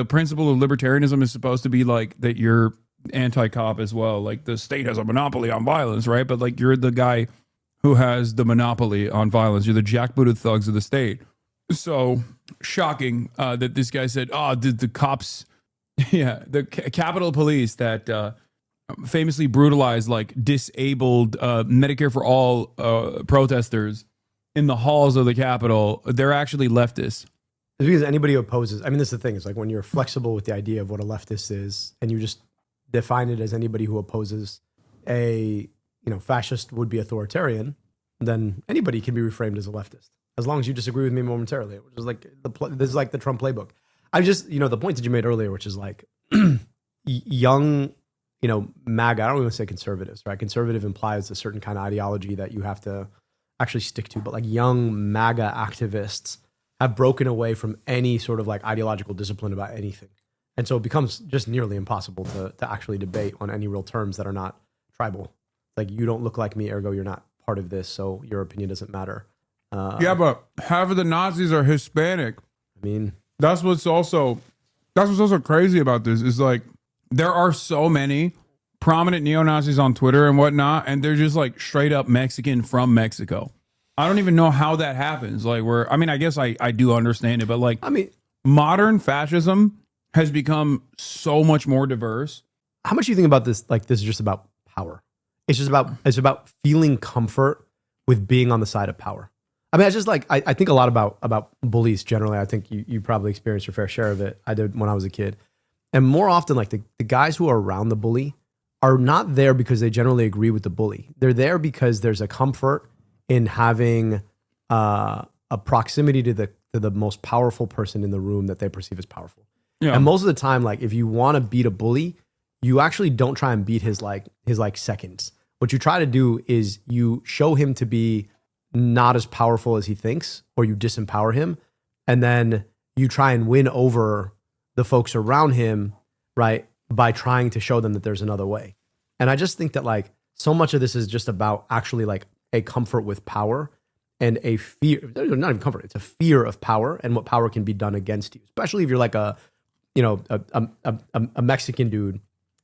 principle of libertarianism is supposed to be like that you're anti-cop as well. Like, the state has a monopoly on violence, right? But, like, you're the guy who has the monopoly on violence. You're the jackbooted thugs of the state. So shocking that this guy said, "Oh, did the cops, the Capitol Police that famously brutalized like disabled Medicare for all protesters in the halls of the Capitol. They're actually leftists." It's because anybody who opposes, I mean, this is the thing. It's like when you're flexible with the idea of what a leftist is, and you just define it as anybody who opposes a fascist would be authoritarian, then anybody can be reframed as a leftist, as long as you disagree with me momentarily, which is like this is like the Trump playbook. I just, the point that you made earlier, which is like young, MAGA, I don't even say conservatives, right? Conservative implies a certain kind of ideology that you have to actually stick to, but like young MAGA activists have broken away from any sort of like ideological discipline about anything. And so it becomes just nearly impossible to actually debate on any real terms that are not tribal. Like, you don't look like me, ergo you're not part of this, so your opinion doesn't matter. Yeah, but half of the Nazis are Hispanic. I mean, that's what's also crazy about this is like there are so many prominent neo-Nazis on Twitter and whatnot, and they're just like straight up Mexican from Mexico. I don't even know how that happens. Like, I guess I do understand it, but like, modern fascism has become so much more diverse. How much do you think about this? Like, this is just about power. It's about feeling comfort with being on the side of power. I mean, I just like, I think a lot about bullies generally. I think you probably experienced your fair share of it. I did when I was a kid. And more often, like the guys who are around the bully are not there because they generally agree with the bully. They're there because there's a comfort in having a proximity to the most powerful person in the room that they perceive as powerful. Yeah. And most of the time, like, if you want to beat a bully, you actually don't try and beat his seconds. What you try to do is you show him to be not as powerful as he thinks, or you disempower him, and then you try and win over the folks around him, right, by trying to show them that there's another way. And I just think that like so much of this is just about actually like a comfort with power and a fear, not even comfort, it's a fear of power and what power can be done against you, especially if you're like a Mexican dude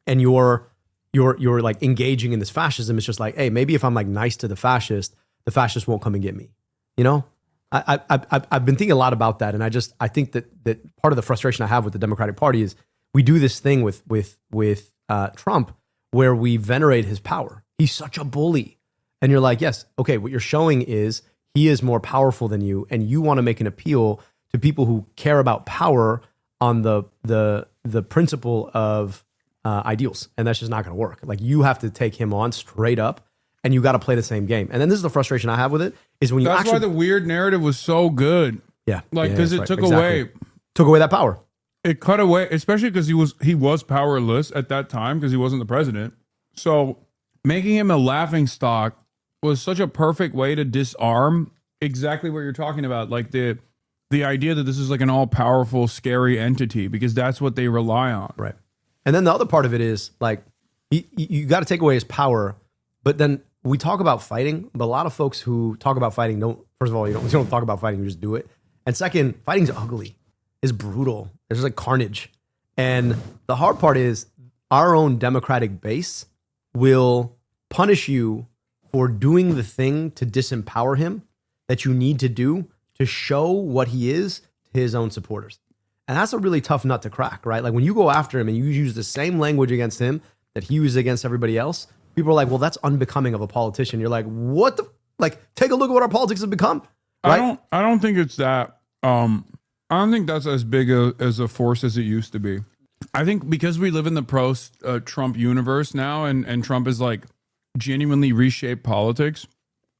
and you're like engaging in this fascism. It's just like, hey, maybe if I'm like nice to the fascist won't come and get me. I've been thinking a lot about that, and I think that part of the frustration I have with the Democratic Party is we do this thing with Trump where we venerate his power. He's such a bully, and you're like, yes, okay, what you're showing is he is more powerful than you, and you want to make an appeal to people who care about power on the principle of ideals, and that's just not going to work. Like, you have to take him on straight up, and you got to play the same game. And then this is the frustration I have with it is when you That's actually, why the weird narrative was so good. Yeah, like yeah, because that's it right. took away that power. It cut away, especially because he was powerless at that time because he wasn't the president. So making him a laughing stock was such a perfect way to disarm exactly what you're talking about, like the idea that this is like an all-powerful, scary entity, because that's what they rely on. Right. And then the other part of it is like you got to take away his power, but then we talk about fighting, but a lot of folks who talk about fighting don't. First of all, you don't talk about fighting; you just do it. And second, fighting's ugly. is brutal. There's like carnage. And the hard part is our own Democratic base will punish you for doing the thing to disempower him that you need to do to show what he is to his own supporters. And that's a really tough nut to crack, right? Like when you go after him and you use the same language against him that he uses against everybody else, people are like, well, that's unbecoming of a politician. You're like, what the, like, take a look at what our politics have become. Right? I don't think it's that. I don't think that's as big as a force as it used to be. I think because we live in the post-Trump universe now, and Trump is like genuinely reshaped politics,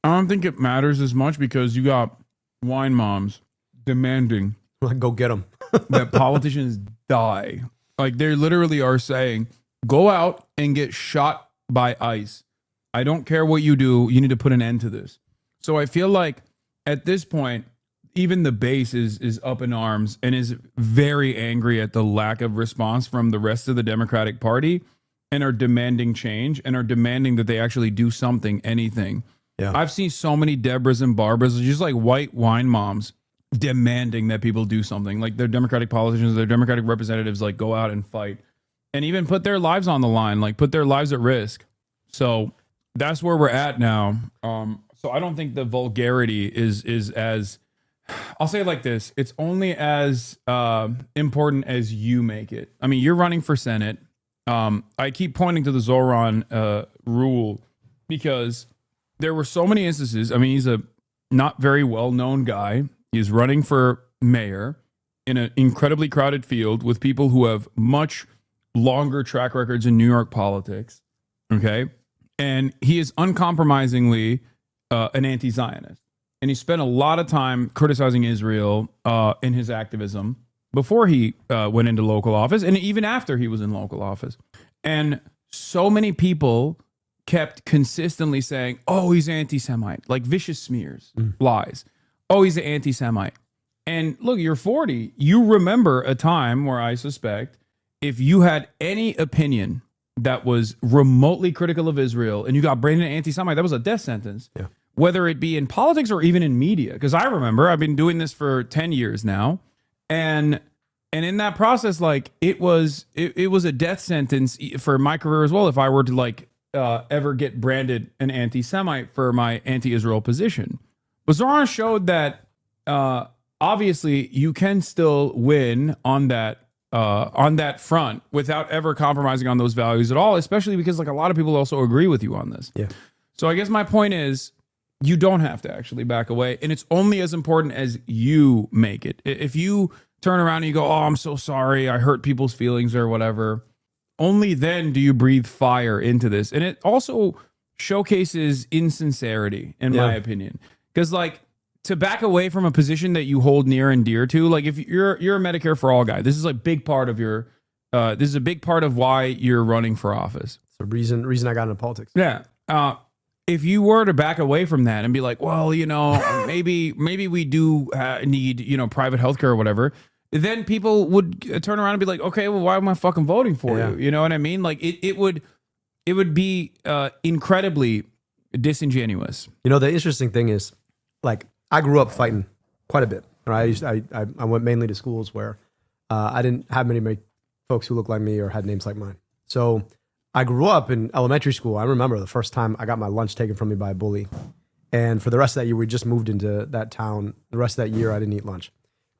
I don't think it matters as much because you got wine moms demanding, like, go get them, that politicians die. Like they literally are saying, go out and get shot by ICE. I don't care what you do. You need to put an end to this. So I feel like at this point, even the base is up in arms and is very angry at the lack of response from the rest of the Democratic Party, and are demanding change and are demanding that they actually do something, anything. Yeah. I've seen so many Debras and Barbaras, just like white wine moms, demanding that people do something. Like their Democratic politicians, their Democratic representatives, like go out and fight and even put their lives on the line, like put their lives at risk. So that's where we're at now. So I don't think the vulgarity is as, I'll say it like this. It's only as important as you make it. I mean, you're running for Senate. I keep pointing to the Zoran rule because there were so many instances. I mean, he's a not very well-known guy. He's running for mayor in an incredibly crowded field with people who have much longer track records in New York politics. Okay. And he is uncompromisingly an anti-Zionist. And he spent a lot of time criticizing Israel in his activism before he went into local office and even after he was in local office. And so many people kept consistently saying, oh, he's anti-Semite, like vicious smears, lies. Oh, he's an anti-Semite. And look, you're 40. You remember a time where I suspect if you had any opinion that was remotely critical of Israel and you got branded an anti-Semite, that was a death sentence. Yeah. Whether it be in politics or even in media. Because I remember I've been doing this for 10 years now. And in that process, like it was a death sentence for my career as well if I were to like ever get branded an anti-Semite for my anti-Israel position. But Zoran showed that obviously you can still win on that front without ever compromising on those values at all, especially because like a lot of people also agree with you on this. Yeah. So I guess my point is you don't have to actually back away, and it's only as important as you make it. If you turn around and you go, oh, I'm so sorry, I hurt people's feelings or whatever, only then do you breathe fire into this. And it also showcases insincerity, in my opinion. Because like to back away from a position that you hold near and dear to, like if you're a Medicare for All guy, this is a big part of your, this is a big part of why you're running for office. It's the reason I got into politics. Yeah. If you were to back away from that and be like, well, you know, maybe we do need, you know, private healthcare or whatever, then people would turn around and be like, okay, well, why am I fucking voting for you? You know what I mean? Like it would be incredibly disingenuous. You know, the interesting thing is, like, I grew up fighting quite a bit. Right? I went mainly to schools where I didn't have many folks who looked like me or had names like mine. So I grew up in elementary school. I remember the first time I got my lunch taken from me by a bully. And for the rest of that year, we just moved into that town. The rest of that year, I didn't eat lunch.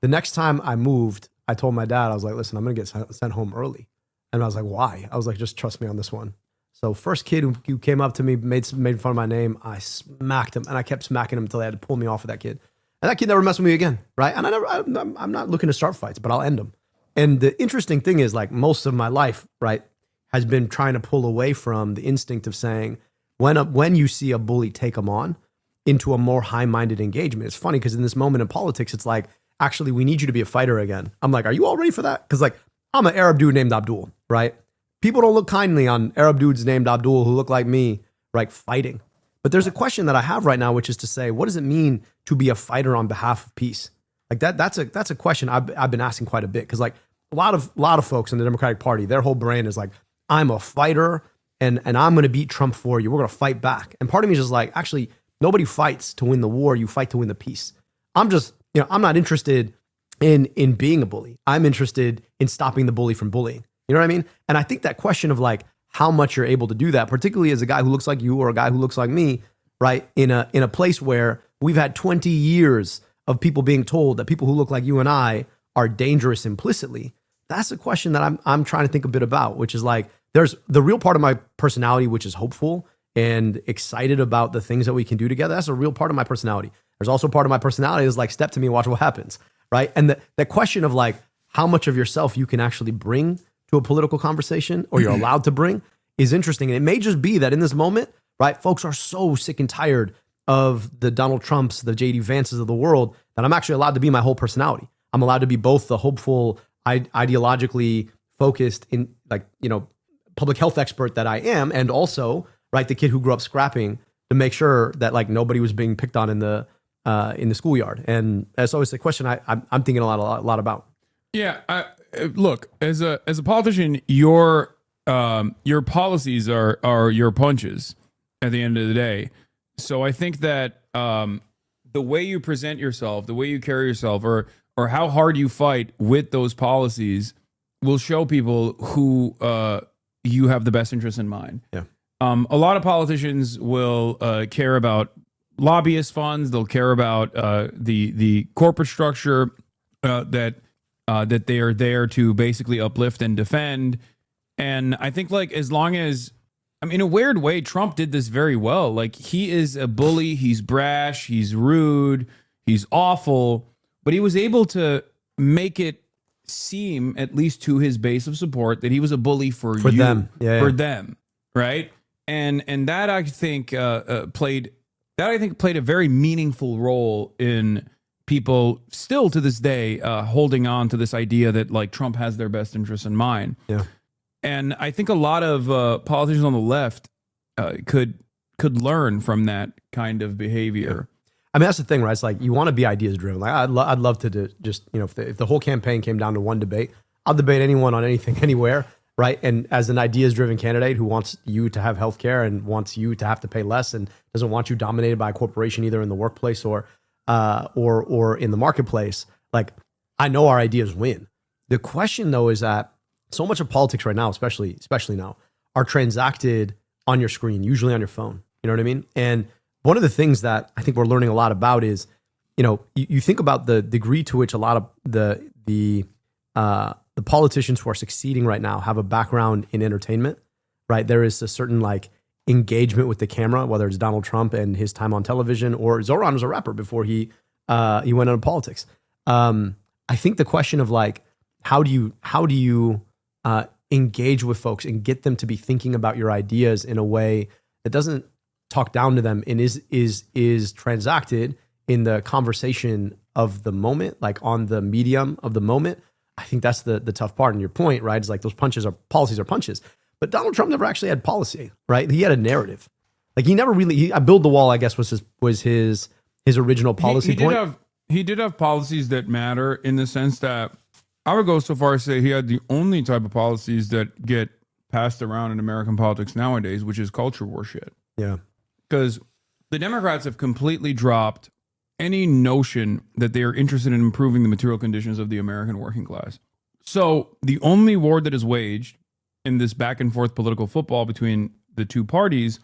The next time I moved, I told my dad, I was like, listen, I'm going to get sent home early. And I was like, why? I was like, just trust me on this one. So first kid who came up to me, made fun of my name, I smacked him. And I kept smacking him until they had to pull me off of that kid. And that kid never messed with me again, right? And I'm not looking to start fights, but I'll end them. And the interesting thing is, like, most of my life, right, has been trying to pull away from the instinct of saying, when you see a bully, take them on, into a more high-minded engagement. It's funny because in this moment in politics, it's like, actually, we need you to be a fighter again. I'm like, are you all ready for that? Because like, I'm an Arab dude named Abdul, right? People don't look kindly on Arab dudes named Abdul who look like me, right, fighting. But there's a question that I have right now, which is to say, what does it mean to be a fighter on behalf of peace? Like that's a question I've been asking quite a bit, because like a lot of folks in the Democratic Party, their whole brand is like, I'm a fighter and I'm going to beat Trump for you. We're going to fight back. And part of me is just like, actually, nobody fights to win the war. You fight to win the peace. I'm just, I'm not interested in being a bully. I'm interested in stopping the bully from bullying. You know what I mean? And I think that question of like how much you're able to do that, particularly as a guy who looks like you or a guy who looks like me, right? In a place where we've had 20 years of people being told that people who look like you and I are dangerous implicitly. That's a question that I'm trying to think a bit about, which is like, there's the real part of my personality, which is hopeful and excited about the things that we can do together. That's a real part of my personality. There's also part of my personality is like, step to me, watch what happens, right? And the question of like how much of yourself you can actually bring to a political conversation or you're allowed to bring is interesting. And it may just be that in this moment, right, folks are so sick and tired of the Donald Trumps, the JD Vances of the world, that I'm actually allowed to be my whole personality. I'm allowed to be both the hopeful, ideologically focused in like, public health expert that I am, and also, right, the kid who grew up scrapping to make sure that like nobody was being picked on in the schoolyard. And that's always the question I'm thinking a lot about. Yeah, look, as a politician, your policies are your punches at the end of the day. So I think that the way you present yourself, the way you carry yourself, or how hard you fight with those policies will show people who you have the best interest in mind. Yeah. A lot of politicians will care about lobbyist funds. They'll care about the corporate structure that they are there to basically uplift and defend. And I think like as long as, in a weird way, Trump did this very well. Like he is a bully. He's brash. He's rude. He's awful. But he was able to make it seem, at least to his base of support, that he was a bully for them. Them, right? And that I think played a very meaningful role in people still to this day holding on to this idea that like Trump has their best interests in mind. Yeah. And I think a lot of politicians on the left could learn from that kind of behavior. I mean, that's the thing, right? It's like you want to be ideas driven. Like I'd love to just, if the whole campaign came down to one debate, I'll debate anyone on anything, anywhere, right? And as an ideas driven candidate who wants you to have healthcare and wants you to have to pay less and doesn't want you dominated by a corporation either in the workplace or in the marketplace, like I know our ideas win. The question though is that so much of politics right now, especially now, are transacted on your screen, usually on your phone. You know what I mean? And one of the things that I think we're learning a lot about is, you think about the degree to which a lot of the politicians who are succeeding right now have a background in entertainment, right? There is a certain like engagement with the camera, whether it's Donald Trump and his time on television, or Zoran was a rapper before he went into politics. I think the question of like, how do you engage with folks and get them to be thinking about your ideas in a way that doesn't talk down to them and is transacted in the conversation of the moment, like on the medium of the moment. I think that's the tough part. And your point, right, is like those policies are punches. But Donald Trump never actually had policy, right? He had a narrative. Like he never really. Build the Wall, I guess, was his original policy point. He did have policies that matter in the sense that I would go so far as to say he had the only type of policies that get passed around in American politics nowadays, which is culture war shit. Yeah. Because the Democrats have completely dropped any notion that they are interested in improving the material conditions of the American working class. So the only war that is waged in this back and forth political football between the two parties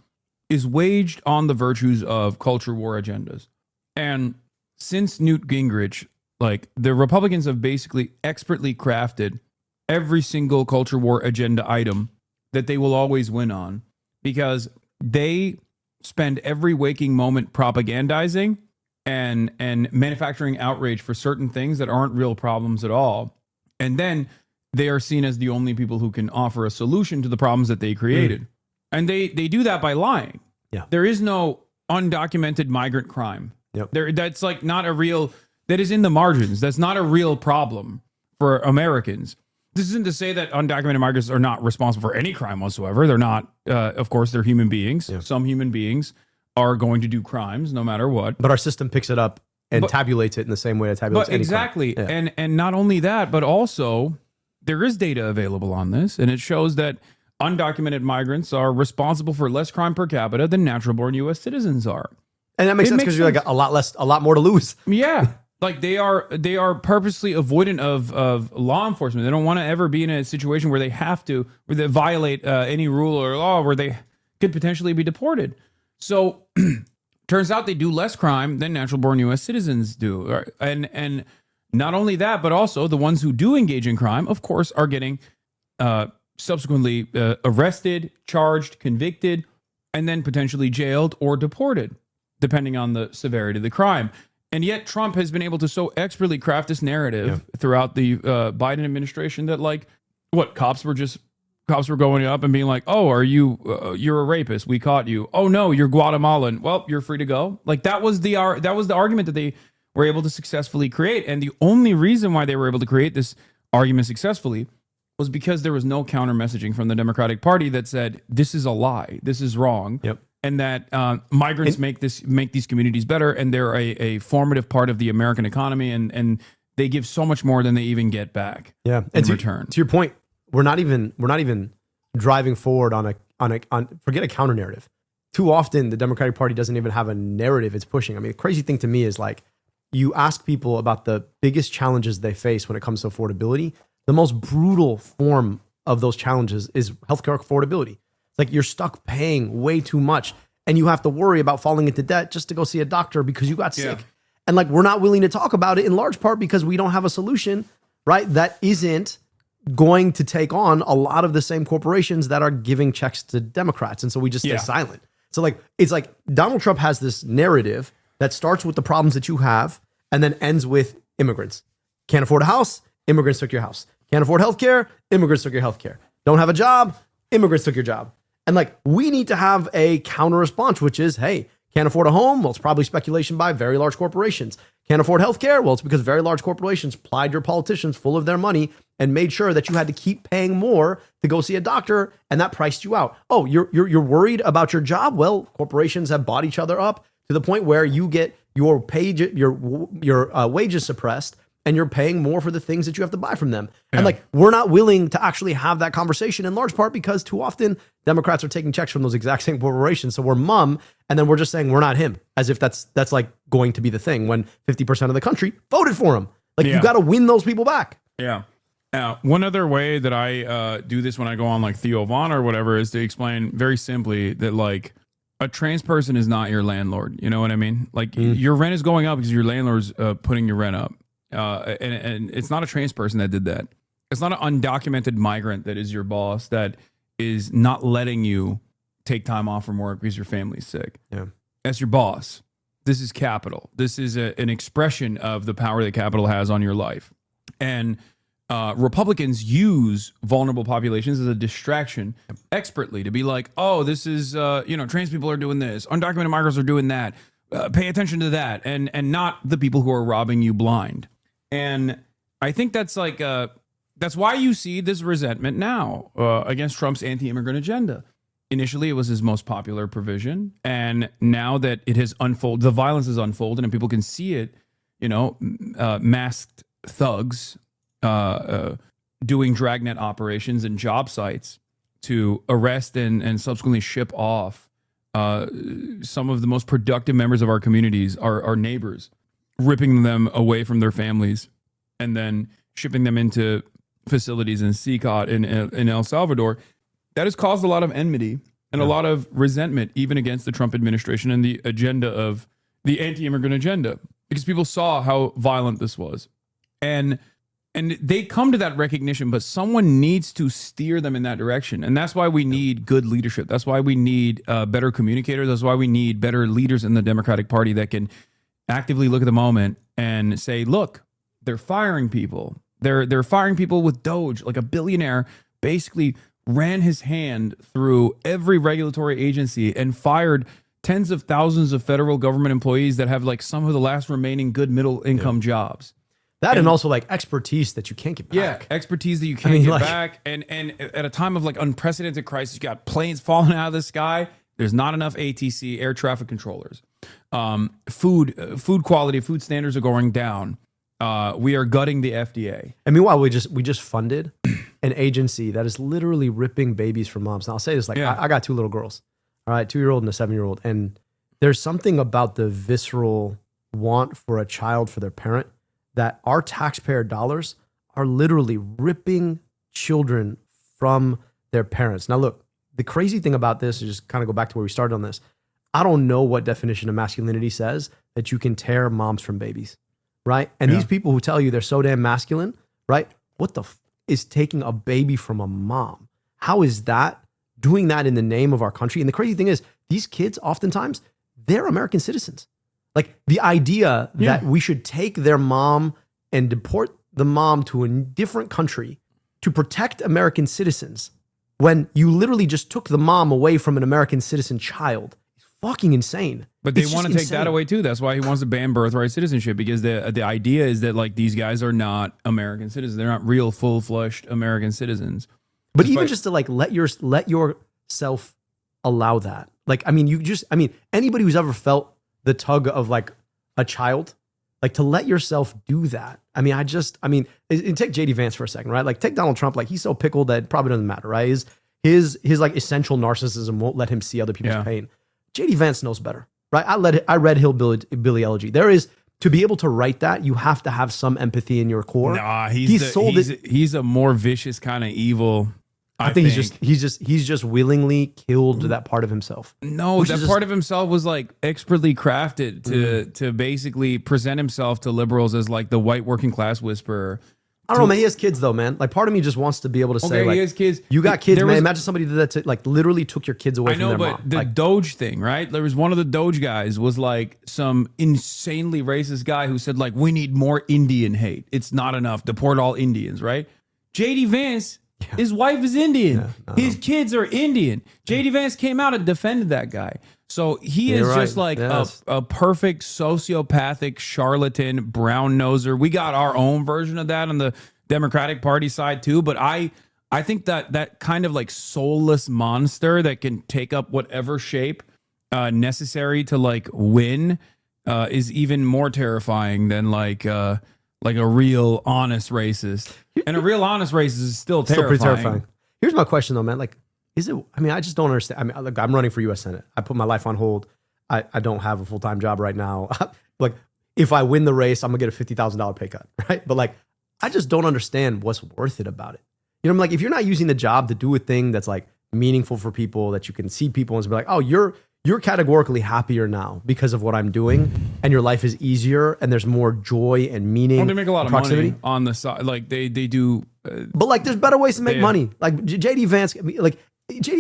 is waged on the virtues of culture war agendas. And since Newt Gingrich, like the Republicans have basically expertly crafted every single culture war agenda item that they will always win on, because they spend every waking moment propagandizing and manufacturing outrage for certain things that aren't real problems at all. And then they are seen as the only people who can offer a solution to the problems that they created. And they do that by lying. Yeah. There is no undocumented migrant crime. Yep. That's like not a real, that is in the margins. That's not a real problem for Americans. This isn't to say that undocumented migrants are not responsible for any crime whatsoever. They're not. Of course, they're human beings. Yeah. Some human beings are going to do crimes no matter what. But our system picks it up and tabulates it in the same way it tabulates any exactly. crime. Yeah. And not only that, but also there is data available on this, and it shows that undocumented migrants are responsible for less crime per capita than natural-born U.S. citizens are. And that makes sense because you're like a lot more to lose. Yeah. Like they are purposely avoidant of law enforcement. They don't want to ever be in a situation where they violate any rule or law where they could potentially be deported. So turns out they do less crime than natural born U.S. citizens do. And not only that, but also the ones who do engage in crime, of course, are getting subsequently arrested, charged, convicted, and then potentially jailed or deported, depending on the severity of the crime. And yet Trump has been able to so expertly craft this narrative throughout the Biden administration that, like, what, cops were going up and being like, oh, are you're a rapist, we caught you. Oh no, you're Guatemalan, well, you're free to go. Like that was the argument that they were able to successfully create. And the only reason why they were able to create this argument successfully was because there was no counter messaging from the Democratic Party that said, this is a lie, this is wrong. And that migrants make these communities better, and they're a formative part of the American economy, and they give so much more than they even get back. Yeah, in and return. To your point, we're not even driving forward on forget a counter narrative. Too often, the Democratic Party doesn't even have a narrative it's pushing. I mean, the crazy thing to me is, like, you ask people about the biggest challenges they face when it comes to affordability. The most brutal form of those challenges is healthcare affordability. Like, you're stuck paying way too much, and you have to worry about falling into debt just to go see a doctor because you got sick. And, like, we're not willing to talk about it in large part because we don't have a solution, right? That isn't going to take on a lot of the same corporations that are giving checks to Democrats. And so we just stay silent. So, like, it's like Donald Trump has this narrative that starts with the problems that you have and then ends with immigrants. Can't afford a house? Immigrants took your house. Can't afford healthcare? Immigrants took your healthcare. Don't have a job? Immigrants took your job. And, like, we need to have a counter response, which is, hey, can't afford a home? Well, it's probably speculation by very large corporations. Can't afford healthcare? Well, it's because very large corporations plied your politicians full of their money and made sure that you had to keep paying more to go see a doctor, and that priced you out. Oh, you're worried about your job? Well, corporations have bought each other up to the point where you get your wages suppressed, and you're paying more for the things that you have to buy from them. And, like, we're not willing to actually have that conversation in large part because too often Democrats are taking checks from those exact same corporations. So we're mum, and then we're just saying we're not him, as if that's like going to be the thing when 50% of the country voted for him. Like, you got to win those people back. Yeah. Now, one other way that I do this when I go on, like, Theo Von or whatever, is to explain very simply that, like, a trans person is not your landlord. You know what I mean? Like, your rent is going up because your landlord's putting your rent up. And it's not a trans person that did that. It's not an undocumented migrant that is your boss that is not letting you take time off from work because your family's sick. Yeah. That's your boss. This is capital. This is an expression of the power that capital has on your life. And Republicans use vulnerable populations as a distraction expertly to be like, oh, this is, trans people are doing this. Undocumented migrants are doing that. Pay attention to that. And not the people who are robbing you blind. And I think that's like, that's why you see this resentment now against Trump's anti-immigrant agenda. Initially, it was his most popular provision. And now that it has unfolded, the violence has unfolded and people can see it, masked thugs doing dragnet operations and job sites to arrest and subsequently ship off some of the most productive members of our communities, our neighbors, ripping them away from their families and then shipping them into facilities in CCOT in El Salvador. That has caused a lot of enmity and a lot of resentment, even against the Trump administration and the agenda of the anti-immigrant agenda, because people saw how violent this was. And they come to that recognition, but someone needs to steer them in that direction. And that's why we need good leadership. That's why we need better communicators. That's why we need better leaders in the Democratic Party that can actively look at the moment and say, look, they're firing people. They're firing people with Doge. Like, a billionaire basically ran his hand through every regulatory agency and fired tens of thousands of federal government employees that have, like, some of the last remaining good middle income jobs. That and also, like, expertise that you can't get back. Yeah, expertise that you can't get back. And at a time of, like, unprecedented crisis, you got planes falling out of the sky. There's not enough ATC, air traffic controllers. Food quality, food standards are going down. We are gutting the FDA. And meanwhile, we just funded an agency that is literally ripping babies from moms. Now, I'll say this, like, I got two little girls, all right, 2-year-old and a 7-year-old. And there's something about the visceral want for a child, for their parent, that our taxpayer dollars are literally ripping children from their parents. Now, look, the crazy thing about this is just kind of go back to where we started on this. I don't know what definition of masculinity says that you can tear moms from babies, right? And these people who tell you they're so damn masculine, right? What the is taking a baby from a mom? How is that doing that in the name of our country? And the crazy thing is, these kids oftentimes, they're American citizens. Like the idea that we should take their mom and deport the mom to a different country to protect American citizens when you literally just took the mom away from an American citizen child is fucking insane. But they It's want to just take that insane. away too. That's why he wants to ban birthright citizenship, because the idea is that like these guys are not American citizens. They're not real full-fledged American citizens. But even just to like let yourself allow that. Like, I mean, anybody who's ever felt the tug of like a child, like to let yourself do that. I mean, and take JD Vance for a second, right? Like take Donald Trump, like he's so pickled that it probably doesn't matter, right? His like essential narcissism won't let him see other people's pain. JD Vance knows better, right? I read Hillbilly Elegy. There is, to be able to write that, you have to have some empathy in your core. Nah, he's a more vicious kind of evil. I think he's just willingly killed that part of himself. No, that part of himself was like expertly crafted to basically present himself to liberals as like the white working class whisperer. I don't know, man. He has kids though, man. Like part of me just wants to be able to say, like, he has kids. You got kids, man. Imagine somebody did that to, like, literally took your kids away I know, from their but mom. the Like, Doge thing, right? There was one of the Doge guys was like some insanely racist guy who said like, we need more Indian hate. It's not enough. Deport all Indians, right? JD Vance, his wife is Indian. His kids are Indian. JD Vance came out and defended that guy. So he is just like a perfect sociopathic charlatan, brown noser. We got our own version of that on the Democratic Party side too. But I think that kind of like soulless monster that can take up whatever shape necessary to like win is even more terrifying than like a real honest racist. And a real honest racist is still terrifying. pretty terrifying. Here's my question though, man. Like, is it? I mean, I just don't understand. I mean, look, I'm running for U.S. Senate. I put my life on hold. I don't have a full-time job right now. Like, if I win the race, I'm gonna get a $50,000 pay cut, right? But like, I just don't understand what's worth it about it. You know, I'm like, if you're not using the job to do a thing that's like meaningful for people, that you can see people and be like, oh, you're categorically happier now because of what I'm doing, and your life is easier, and there's more joy and meaning. Well, they make a lot of proximity. money on the side. Like they do. But like, there's better ways to make money. Like JD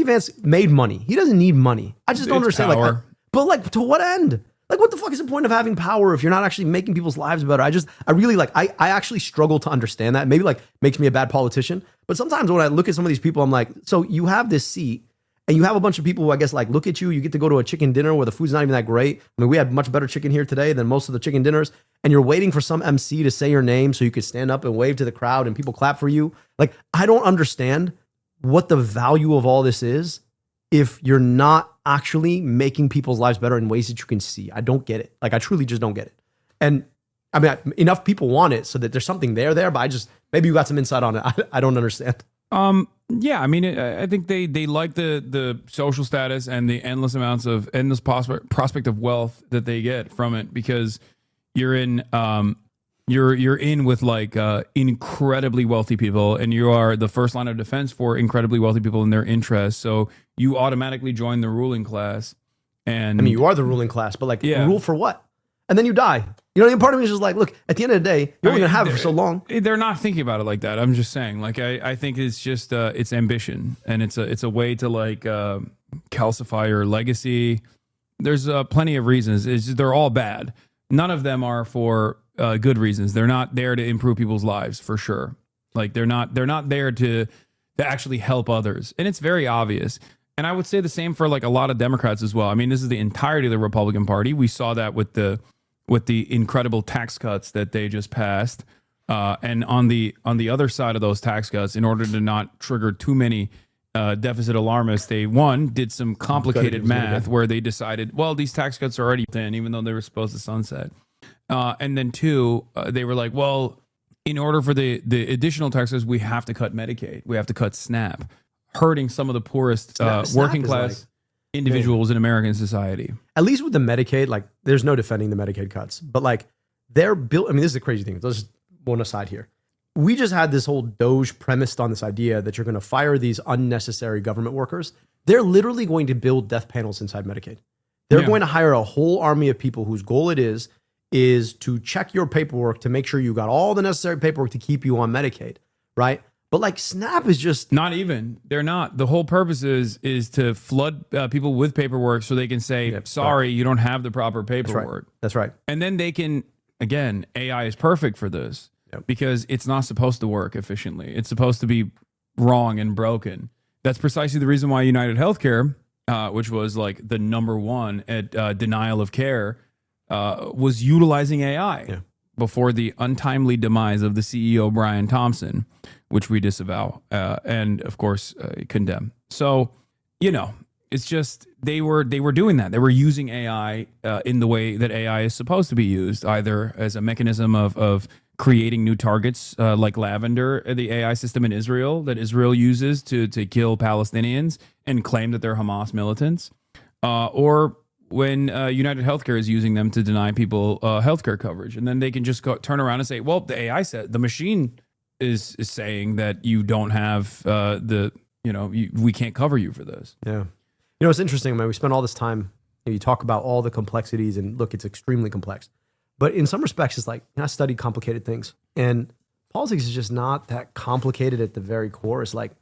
Vance made money. He doesn't need money. I just don't understand. Power. Like, but like, to what end? Like, what the fuck is the point of having power if you're not actually making people's lives better? I really like, I actually struggle to understand that. Maybe like makes me a bad politician. But sometimes when I look at some of these people, I'm like, so you have this seat and you have a bunch of people who I guess like look at you, you get to go to a chicken dinner where the food's not even that great. I mean, we had much better chicken here today than most of the chicken dinners. And you're waiting for some MC to say your name so you could stand up and wave to the crowd and people clap for you. Like, I don't understand what the value of all this is if you're not actually making people's lives better in ways that you can see. I don't get it. Like, I truly just don't get it. And I mean, enough people want it so that there's something there, but maybe you got some insight on it. I don't understand. Yeah, I mean, I think they like the social status and the endless prospect of wealth that they get from it, because you're in with like incredibly wealthy people, and you are the first line of defense for incredibly wealthy people and their interests. So you automatically join the ruling class. And I mean, you are the ruling class, but like, rule for what? And then you die. You know, part of me is just like, look, at the end of the day, you're only going to have it for so long. They're not thinking about it like that. I'm just saying, like, I think it's just, it's ambition, and it's a way to like calcify your legacy. There's plenty of reasons. They're all bad. None of them are for good reasons. They're not there to improve people's lives, for sure. Like, they're not there to actually help others. And it's very obvious. And I would say the same for like a lot of Democrats as well. I mean, this is the entirety of the Republican Party. We saw that with the incredible tax cuts that they just passed. And on the other side of those tax cuts, in order to not trigger too many deficit alarmists, they did some complicated math where they decided, well, these tax cuts are already thin, even though they were supposed to sunset. And then two, they were like, well, in order for the additional taxes, we have to cut Medicaid. We have to cut SNAP, hurting some of the poorest working class. individuals in American society. At least with the Medicaid, like there's no defending the Medicaid cuts, but like they're built. I mean, this is a crazy thing. Let's just one aside here. We just had this whole Doge premised on this idea that you're going to fire these unnecessary government workers. They're literally going to build death panels inside Medicaid. They're going to hire a whole army of people whose goal it is to check your paperwork to make sure you got all the necessary paperwork to keep you on Medicaid, right? But like SNAP is just not even. They're not. The whole purpose is to flood people with paperwork so they can say, sorry, you don't have the proper paperwork. That's right. And then they can, again, AI is perfect for this because it's not supposed to work efficiently. It's supposed to be wrong and broken. That's precisely the reason why United Healthcare, which was like the #1 at denial of care, was utilizing AI before the untimely demise of the CEO, Brian Thompson, which we disavow and, of course, condemn. So, you know, it's just they were doing that. They were using AI in the way that AI is supposed to be used, either as a mechanism of creating new targets like Lavender, the AI system in Israel that Israel uses to kill Palestinians and claim that they're Hamas militants, or when United Healthcare is using them to deny people healthcare coverage. And then they can just turn around and say, well, the AI said, the machine is saying that you don't have we can't cover you for this. Yeah. You know, it's interesting, man. We spend all this time, you talk about all the complexities, and look, it's extremely complex. But in some respects, it's like, I study complicated things. And politics is just not that complicated at the very core. It's like,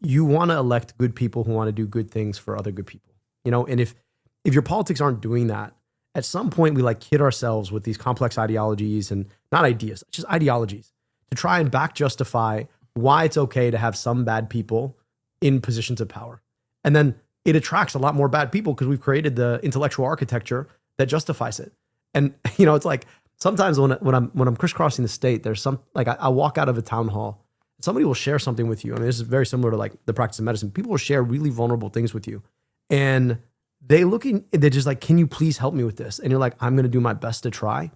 you want to elect good people who want to do good things for other good people. You know, and if your politics aren't doing that, at some point we like kid ourselves with these complex ideologies, and not ideas, just ideologies, to try and back justify why it's okay to have some bad people in positions of power. And then it attracts a lot more bad people because we've created the intellectual architecture that justifies it. And, you know, it's like sometimes when I'm crisscrossing the state, there's some, like I walk out of a town hall, somebody will share something with you. I mean, this is very similar to like the practice of medicine. People will share really vulnerable things with you. And they're just like, can you please help me with this? And you're like, I'm going to do my best to try.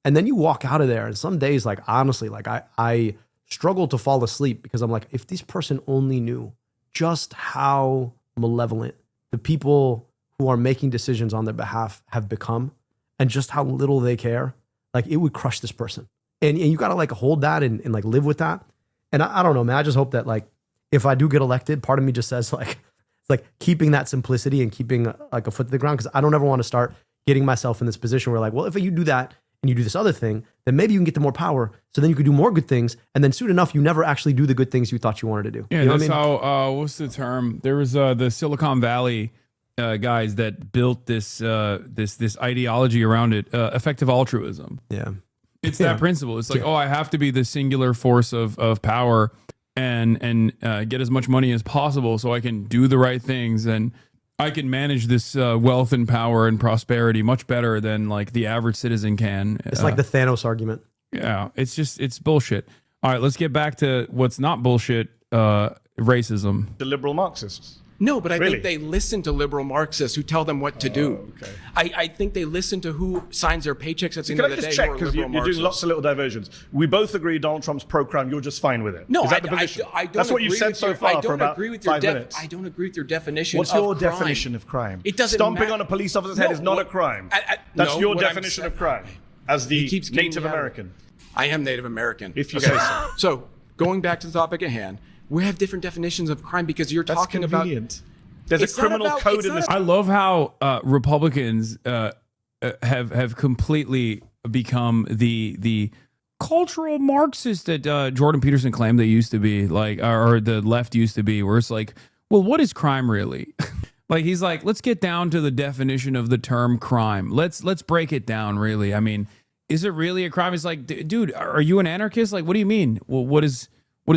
And then you walk out of there. And some days, like, honestly, like I struggle to fall asleep because I'm like, if this person only knew just how malevolent the people who are making decisions on their behalf have become, and just how little they care, like it would crush this person. And you got to like hold that and like live with that. And I don't know, man, I just hope that like, if I do get elected, part of me just says like, it's like keeping that simplicity and keeping like a foot to the ground. Cause I don't ever want to start getting myself in this position where like, well, if you do that and you do this other thing, then maybe you can get to more power. So then you could do more good things. And then soon enough, you never actually do the good things you thought you wanted to do. Yeah, you know that's what I mean? how, what's the term? There was the Silicon Valley guys that built this ideology around it, effective altruism. Yeah. It's that principle. It's like, oh, I have to be the singular force of power and get as much money as possible so I can do the right things and I can manage this wealth and power and prosperity much better than like the average citizen can. It's like the Thanos argument. Yeah, it's bullshit. All right, let's get back to what's not bullshit, racism. The liberal Marxists. No, but I Really? think they listen to liberal Marxists who tell them what to do. Okay. I think they listen to who signs their paychecks at the Can end I of the day. just who check, are because liberal you're doing Marxists. lots of little diversions. We both agree Donald Trump's pro-crime. You're just fine with it. No, Is that the position? I don't That's what you've agree said with so your- far I don't for about agree with your 5 minutes. I don't agree with your definition What's of your crime. definition of crime? It doesn't Stomping matter. on a police officer's head is not a crime. That's no, your what I'm definition saying- of crime as the He keeps getting Native me out of- American. I am Native American. If you say so. So, going back to the topic at hand, we have different definitions of crime because you're That's talking convenient. about... There's It's a not criminal about- code it's in not this. I love how Republicans have completely become the cultural Marxist that Jordan Peterson claimed they used to be, like, or the left used to be, where it's like, well, what is crime really? Like, he's like, let's get down to the definition of the term crime. Let's break it down, really. I mean, is it really a crime? It's like, dude, are you an anarchist? Like, what do you mean? Well, what is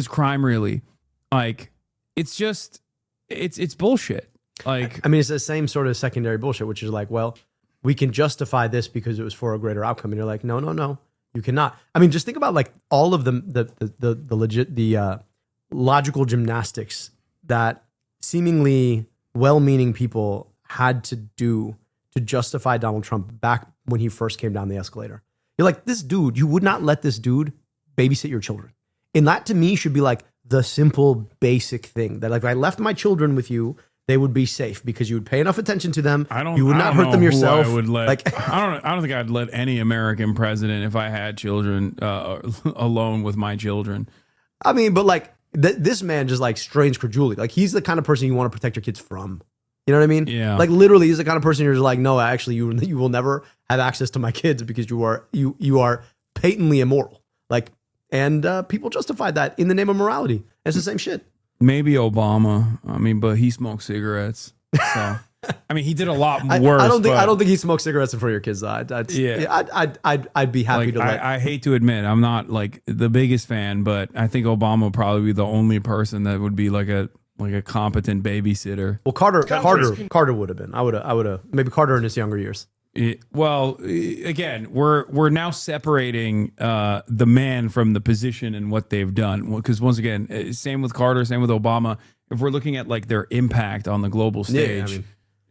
crime really? Like, it's just, it's bullshit. Like, I mean, it's the same sort of secondary bullshit, which is like, well, we can justify this because it was for a greater outcome. And you're like, no, you cannot. I mean, just think about like all of the logical gymnastics that seemingly well-meaning people had to do to justify Donald Trump back when he first came down the escalator. You're like, this dude, you would not let this dude babysit your children. And that to me should be like the simple basic thing that like, if I left my children with you, they would be safe because you would pay enough attention to them. You would I not don't hurt know them who yourself. I would let. Like, I don't think I'd let any American president if I had children alone with my children. I mean, but like this man just like strains credulity. Like he's the kind of person you want to protect your kids from. You know what I mean? Yeah. Like literally, he's the kind of person you're just like, no, actually, you will never have access to my kids because you are patently immoral. Like, and people justify that in the name of morality. It's the same shit. Maybe Obama. I mean, but he smoked cigarettes. So I mean, he did a lot worse. I don't think he smoked cigarettes in front of your kids. I'd be happy like, to let. I hate to admit, I'm not like the biggest fan, but I think Obama would probably be the only person that would be like a competent babysitter. Well, Carter would have been. I would have maybe Carter in his younger years. Again, we're now separating the man from the position and what they've done. Because once again, same with Carter, same with Obama. If we're looking at like their impact on the global stage,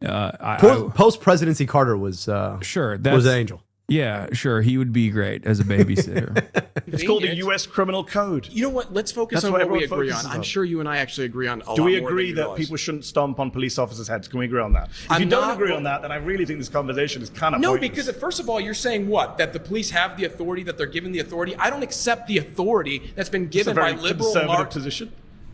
post presidency Carter was sure was an angel. Yeah, sure, he would be great as a babysitter. It's called the U.S. Criminal Code. You know what? Let's focus That's on what what we everyone agree on. focuses I'm on. sure you and I actually agree on a lot Do we more agree than you that realize. people shouldn't stomp on police officers' heads? Can we agree on that? If you don't agree on that, then I really think this conversation is kind of No, pointless. because first of all, you're saying what? That the police have the authority, that they're given the authority. I don't accept the authority that's been It's given a very by liberal conservative position.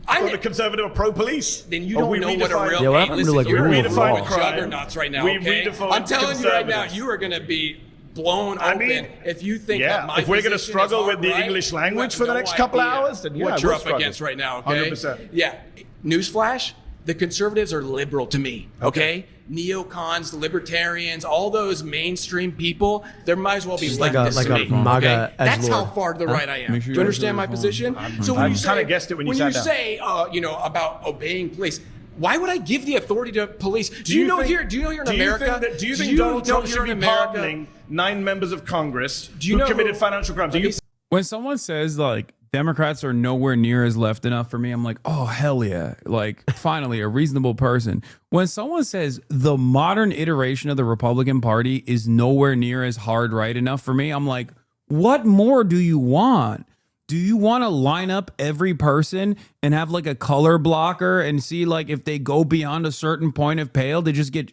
I'm a conservative or pro-police. Then you don't know what a real. Yeah, Hey, listen, you're rule of redefining law. juggernauts right now. We Okay? redefined I'm telling you right now, conservatives. you are going to be blown open if you think that my if we're going to position struggle is with the hard, English right? language You for the have next no couple idea hours, then yeah, what you're we'll up struggle. against right now. Okay. 100%. Yeah. Newsflash: the conservatives are liberal to me. Okay. Neocons, libertarians, all those mainstream people, there might as well be Like leftists a to me. MAGA Okay? That's edgelord. how far to the right I am. Make sure Do you you understand my answer this position? one. So when I you kinda say, guessed it when you sat down. say, about obeying police. Why would I give the authority to police? Do you know you're in America? Do you think Donald Trump should you're be in America? pardoning 9 members of Congress you who know committed who- financial crimes? Do you When someone says like Democrats are nowhere near as left enough for me, I'm like, oh hell yeah, like finally a reasonable person. When someone says the modern iteration of the Republican Party is nowhere near as hard right enough for me, I'm like, what more do you want? Do you want to line up every person and have like a color blocker and see like if they go beyond a certain point of pale, they just get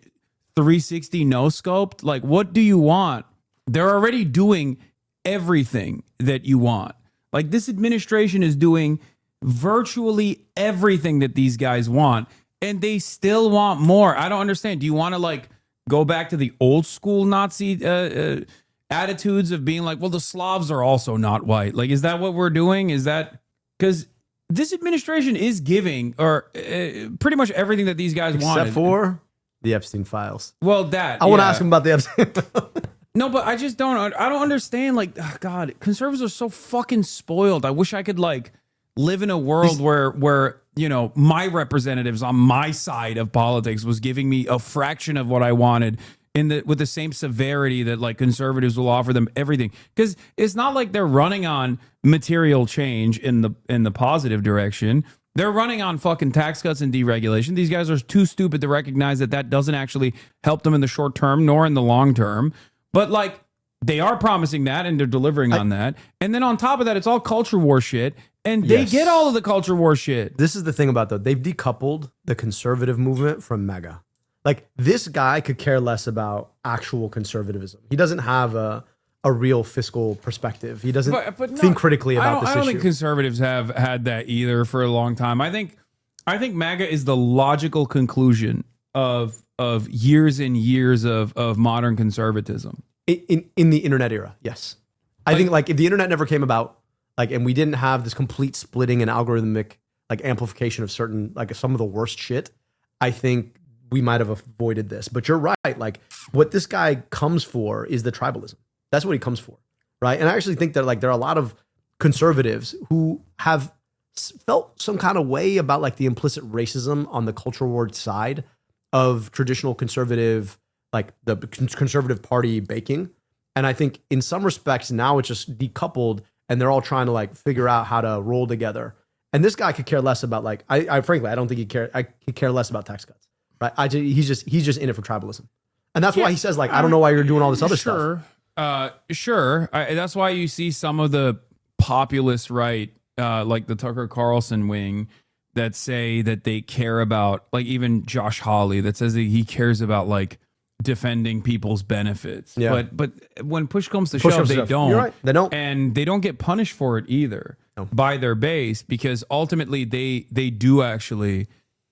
360 no scoped? Like, what do you want? They're already doing everything that you want. Like, this administration is doing virtually everything that these guys want, and they still want more. I don't understand. Do you want to like go back to the old school Nazi attitudes of being like, well, the Slavs are also not white? Like, is that what we're doing? Is that because this administration is giving or pretty much everything that these guys want, Except for the Epstein files. Well, that I want to yeah. ask him about the Epstein. No, but I just don't. I don't understand. Like, God, conservatives are so fucking spoiled. I wish I could like live in a world where you know my representatives on my side of politics was giving me a fraction of what I wanted with the same severity that like conservatives will offer them everything. Because it's not like they're running on material change in the positive direction. They're running on fucking tax cuts and deregulation. These guys are too stupid to recognize that doesn't actually help them in the short term nor in the long term. But like they are promising that and they're delivering on that. And then on top of that, it's all culture war shit. And they get all of the culture war shit. This is the thing about they've decoupled the conservative movement from MAGA. Like this guy could care less about actual conservatism. He doesn't have a real fiscal perspective. He doesn't think critically about this issue. I don't think conservatives have had that either for a long time. I think MAGA is the logical conclusion of years and years of modern conservatism. In the internet era, yes. I think like if the internet never came about, like, and we didn't have this complete splitting and algorithmic like amplification of certain like some of the worst shit, I think we might have avoided this. But you're right. Like what this guy comes for is the tribalism. That's what he comes for, right? And I actually think that like there are a lot of conservatives who have felt some kind of way about like the implicit racism on the culture war side of traditional conservative, like the conservative party baking. And I think in some respects now it's just decoupled and they're all trying to like figure out how to roll together. And this guy could care less about like, I frankly, I don't think I could care less about tax cuts, right? He's just in it for tribalism. And that's why he says like, I don't know why you're doing all this other stuff. Sure. That's why you see some of the populist right, like the Tucker Carlson wing, that say that they care about, like even Josh Hawley that says that he cares about like defending people's benefits. Yeah. But when push comes to Push shove, comes to they shove. don't. You're right. They don't. And they don't get punished for it either by their base, because ultimately they do actually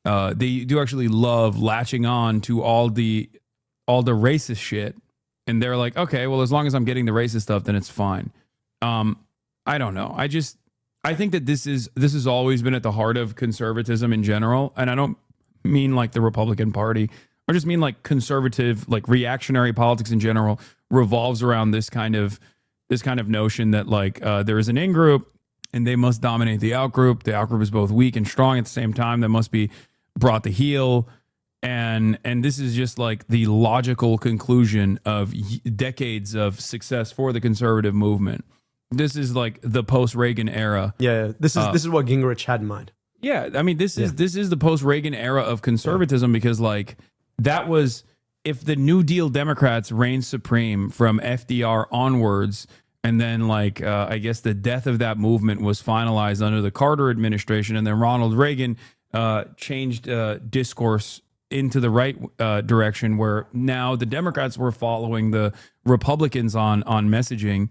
love latching on to all the racist shit. And they're like, okay, well, as long as I'm getting the racist stuff, then it's fine. I don't know. I think that this has always been at the heart of conservatism in general. And I don't mean like the Republican Party. I just mean like conservative, like reactionary politics in general revolves around this kind of notion that like there is an in-group and they must dominate the out-group. The out-group is both weak and strong at the same time. That must be brought to heel. And this is just like the logical conclusion of decades of success for the conservative movement. This is like the post-Reagan era. Yeah, this is what Gingrich had in mind. Yeah, I mean, this is the post-Reagan era of conservatism, because like that was, if the New Deal Democrats reigned supreme from FDR onwards, and then like I guess the death of that movement was finalized under the Carter administration, and then Ronald Reagan changed discourse into the right direction, where now the Democrats were following the Republicans on messaging.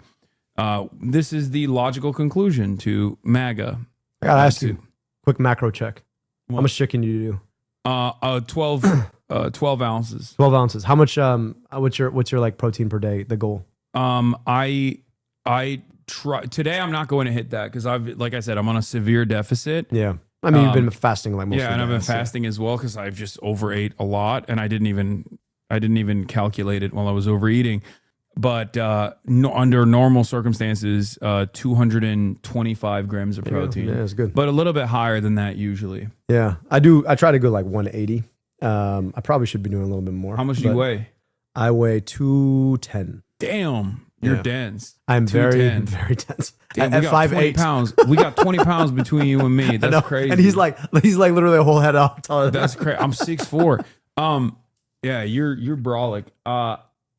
This is the logical conclusion to MAGA. I gotta ask you, quick macro check. What? How much chicken do you do? 12 ounces. 12 ounces. How much? What's your like protein per day? The goal? I try today. I'm not going to hit that because like I said, I'm on a severe deficit. Yeah. I mean, you've been fasting like most. Yeah, and I've been fasting as well because I've just overate a lot, and I didn't even calculate it while I was overeating. But under normal circumstances, 225 grams of protein. Yeah, it's good. But a little bit higher than that usually. Yeah, I do. I try to go like 180. I probably should be doing a little bit more. How much do you weigh? I weigh 210. Damn, you're dense. I'm very 210. very dense. Damn, At we got 20 5'8". pounds. We got 20 pounds between you and me. That's crazy. And he's like literally a whole head up taller than That's crazy. I'm 6'4". Yeah, you're brolic.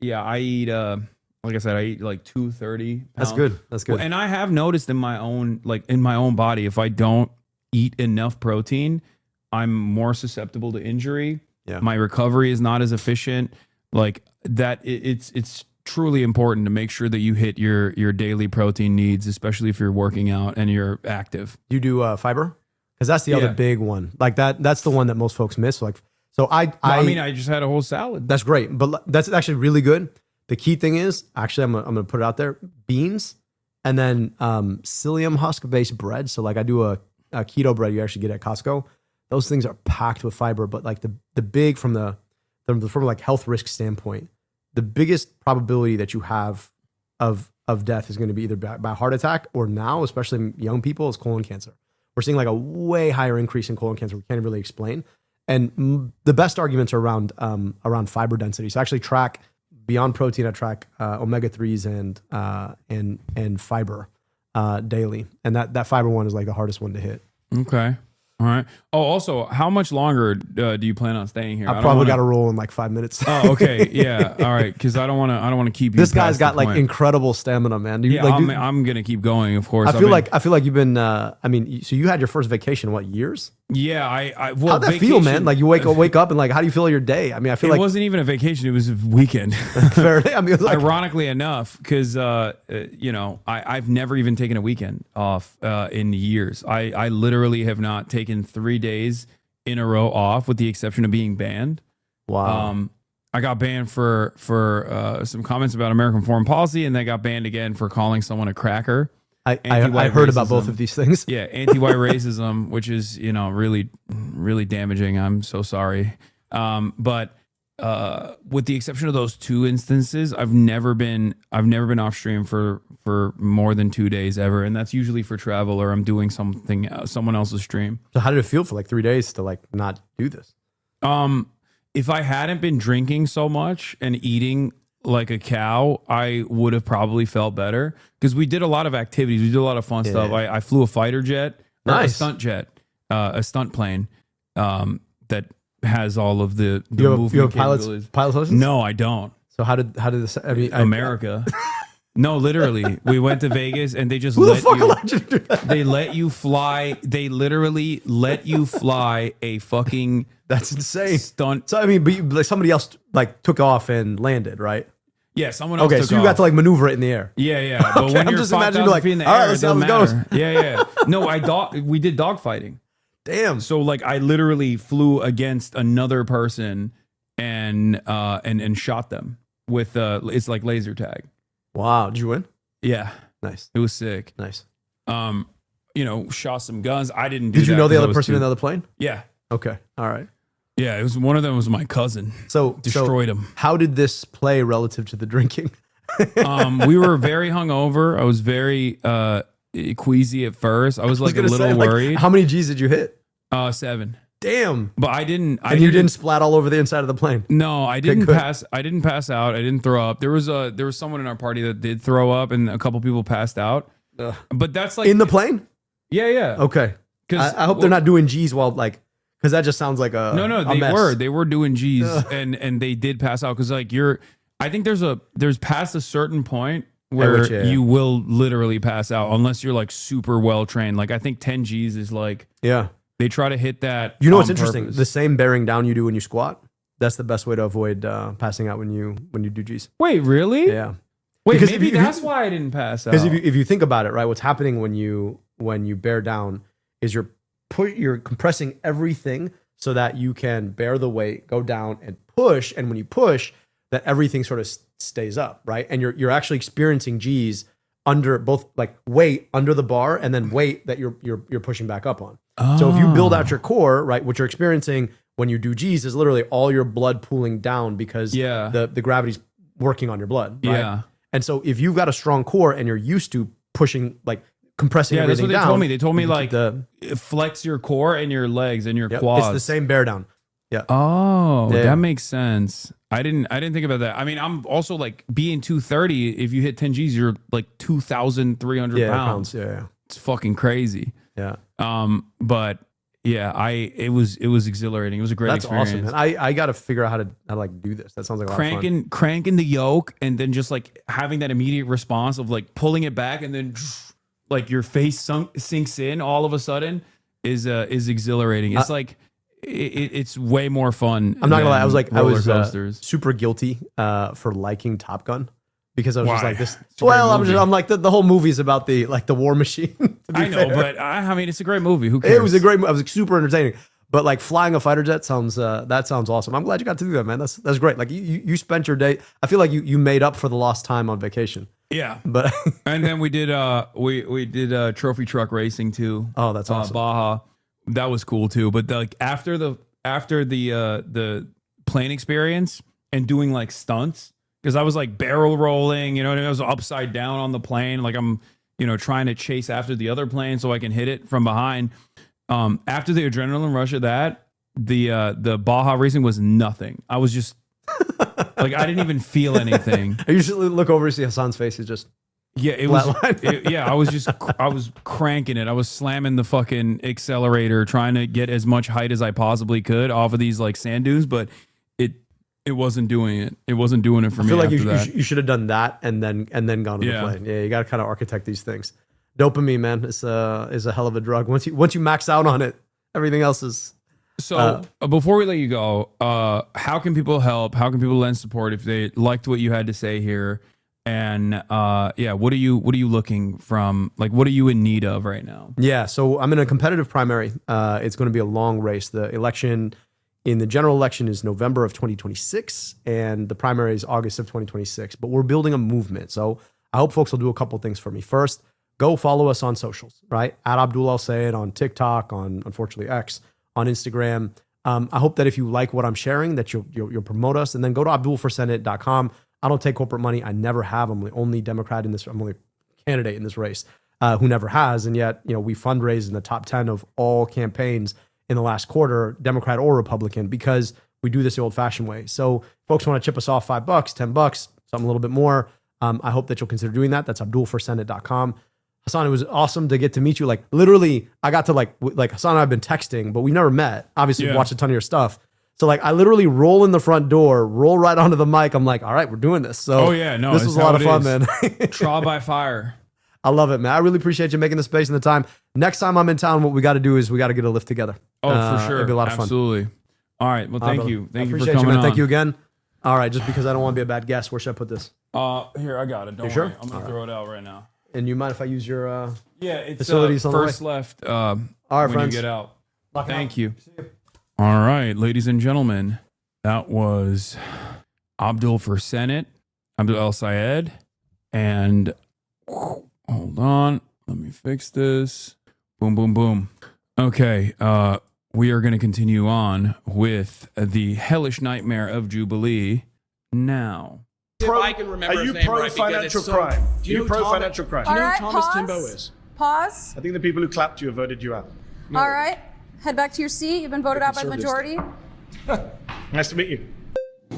Yeah, I eat like I said, I eat like 230 pounds. That's good. That's good. And I have noticed in my own body, if I don't eat enough protein, I'm more susceptible to injury. Yeah. My recovery is not as efficient. Like that, it's truly important to make sure that you hit your daily protein needs, especially if you're working out and you're active. You do fiber? Because that's the other big one. Like that's the one that most folks miss. Like, so I mean, I just had a whole salad. That's great, but that's actually really good. The key thing is, actually, I'm gonna put it out there: beans, and then psyllium husk based bread. So like I do a keto bread you actually get at Costco. Those things are packed with fiber, but like the big from like health risk standpoint, the biggest probability that you have of death is going to be either by heart attack or now, especially in young people, is colon cancer. We're seeing like a way higher increase in colon cancer. We can't really explain. And the best arguments are around fiber density. So I actually track beyond protein. I track omega-3s and fiber daily, and that fiber one is like the hardest one to hit. Okay. All right. Oh, also, how much longer do you plan on staying here? I probably got to roll in like 5 minutes. Oh, okay. Yeah. All right. Because I don't want to keep you. This guy's past got the like point. incredible stamina, man. Yeah, I'm gonna keep going. Of course. I feel like you've been. I mean, so you had your first vacation what, years? Yeah. Well, how'd that feel, man? Like you wake up and like, how do you feel your day? I mean, I feel it like wasn't even a vacation; it was a weekend. Fair. I mean, it was like, ironically enough, because I've never even taken a weekend off in years. I literally have not taken 3 days in a row off, with the exception of being banned. Wow. I got banned for some comments about American foreign policy, and then got banned again for calling someone a cracker. I heard about both of these things. Yeah, anti-white racism, which is really, really damaging. I'm so sorry. But with the exception of those two instances, I've never been off stream for more than 2 days ever, and that's usually for travel or I'm doing someone else's stream. So how did it feel for like 3 days to like not do this? If I hadn't been drinking so much and eating like a cow, I would have probably felt better, because we did a lot of activities. We did a lot of fun stuff. I flew a fighter jet, Nice. a stunt jet, a stunt plane that has all of the You have movement pilot's capabilities. license? No, I don't. So how did this? I mean, America. No, literally, we went to Vegas and they just Who the let fuck you. allowed you to do that? They let you fly. They literally let you fly a fucking. That's insane. Stunt. So I mean, but like somebody else like took off and landed, right? Yeah, someone else. Okay, took so you off. got to like maneuver it in the air. Yeah, yeah. But Okay, when I'm you're just 5,000 imagining like, feet in the all right, air, let's it see how doesn't this matter. Yeah, yeah. No, we did dogfighting. Damn. So like I literally flew against another person and shot them with it's like laser tag. Wow, did you win? Yeah. Nice. It was sick. Nice. Shot some guns. I didn't do Did you that know the 'cause I other was person in too- the other plane? Yeah. Okay. All right. Yeah, it was one of them was my cousin. So destroyed him. How did this play relative to the drinking? We were very hungover. I was very queasy at first. I was like a little worried. How many G's did you hit? 7. Damn. But I didn't. You didn't splat all over the inside of the plane. No, I Okay, didn't good. pass. I didn't pass out. I didn't throw up. There was someone in our party that did throw up, and a couple people passed out. Ugh. But that's like In the plane? Yeah, yeah. Okay. I hope they're not doing G's while like, because that just sounds like a No, a mess. they were doing G's, Ugh. and they did pass out because like I think there's past a certain point where which, yeah. you will literally pass out unless you're like super well trained. Like I think 10 G's is like they try to hit that. You know what's on interesting? purpose. The same bearing down you do when you squat. That's the best way to avoid passing out when you do G's. Wait, really? Yeah. Wait, Because maybe if you- that's why I didn't pass out. Because if you think about it, right, what's happening when you bear down is you're compressing everything so that you can bear the weight, go down and push, and when you push, that everything sort of stays up, right? And you're actually experiencing G's under both like weight under the bar and then weight that you're pushing back up on. So if you build out your core, right, what you're experiencing when you do G's is literally all your blood pooling down because the gravity's working on your blood, right? Yeah. And so if you've got a strong core and you're used to pushing, like compressing Yeah, that's everything what they down. told me. They told me you like keep flex your core and your legs and your Yep, quads. it's the same bear down. Yeah. Oh, Yeah. that makes sense. I didn't think about that. I mean, I'm also like being 230. If you hit 10 G's, you're like 2,300 pounds. Yeah. It's fucking crazy. Yeah. But yeah, it was exhilarating. It was a great That's experience. awesome, man. I got to figure out how to like do this. That sounds like a lot of fun. Cranking the yoke and then just like having that immediate response of like pulling it back and then like your face sinks in all of a sudden is exhilarating. It's like it's way more fun. I'm not gonna lie. than I was like, roller coasters. super guilty for liking Top Gun because I was just Why? like this. It's a great Well, movie. I'm like the whole movie's about the war machine. to be I know, fair. but I mean, it's a great movie. Who cares? It was a great. I was super entertaining. But like flying a fighter jet sounds awesome. I'm glad you got to do that, man. That's great. Like you spent your day. I feel like you made up for the lost time on vacation. Yeah, but and then we did we did trophy truck racing too. Oh, that's awesome. Baja, that was cool too. But like after the plane experience and doing like stunts, because I was like barrel rolling, you know, and I was upside down on the plane, like I'm trying to chase after the other plane so I can hit it from behind. After the adrenaline rush of that, the Baja racing was nothing. I was just like I didn't even feel anything. I usually look over to see Hassan's face. He's just it was flatline. I was cranking it. I was slamming the fucking accelerator, trying to get as much height as I possibly could off of these like sand dunes, but it wasn't doing it. It wasn't doing it for I me. feel like after that. you should have done that and then gone to the plane. Yeah, you got to kind of architect these things. Dopamine, man, is a hell of a drug. Once you max out on it, everything else is. So before we let you go, how can people help? How can people lend support if they liked what you had to say here? And what are you looking from? Like, what are you in need of right now? Yeah, so I'm in a competitive primary. It's going to be a long race. The election in the general election is November of 2026, and the primary is August of 2026. But we're building a movement, so I hope folks will do a couple things for me. First, go follow us on socials, right? At Abdul, I'll say it on TikTok, on unfortunately X, on Instagram. I hope that if you like what I'm sharing, that you'll promote us, and then go to ABDULforSenate.com. I don't take corporate money. I never have. I'm the only Democrat in this. I'm the only candidate in this race who never has, and yet we fundraise in the top 10 of all campaigns in the last quarter, Democrat or Republican, because we do this the old-fashioned way. So, folks want to chip us off $5, $10, something a little bit more. I hope that you'll consider doing that. That's ABDULforSenate.com. Hassan, it was awesome to get to meet you. Like literally, I got to like Hassan and I have been texting, but we never met. Obviously, Yeah. watched a ton of your stuff. So like I literally roll in the front door, roll right onto the mic. I'm like, all right, we're doing this. So Oh yeah, no, this it's was a lot of how fun, it is. man. Trial by fire. I love it, man. I really appreciate you making the space and the time. Next time I'm in town, what we got to do is we got to get a lift together. Oh, for sure. It'd be a lot of fun. Absolutely. All right. Well, thank brother. you. I Thank you for appreciate coming man. on. Thank you again. All right, just because I don't want to be a bad guest, where should I put this? Here, I got it. Don't You sure? worry. I'm gonna All throw it out right now. And you mind if I use your Yeah, it's facilities on the way? first left. All right, when friends. you get out. Lock it Thank out. you. All right, ladies and gentlemen, that was Abdul for Senate, Abdul El Sayed, and hold on, let me fix this. Boom, boom, boom. Okay, we are going to continue on with the hellish nightmare of Jubilee now. If I can remember Are his you name pro right, because financial it's so- crime? Do you You know pro Thomas- financial crime? Do you know All who right, Thomas pause. Timbo is? Pause. I think the people who clapped you have voted you out. All right. Head back to your seat. You've been voted out by the Conservatives. majority. Nice to meet you. Hi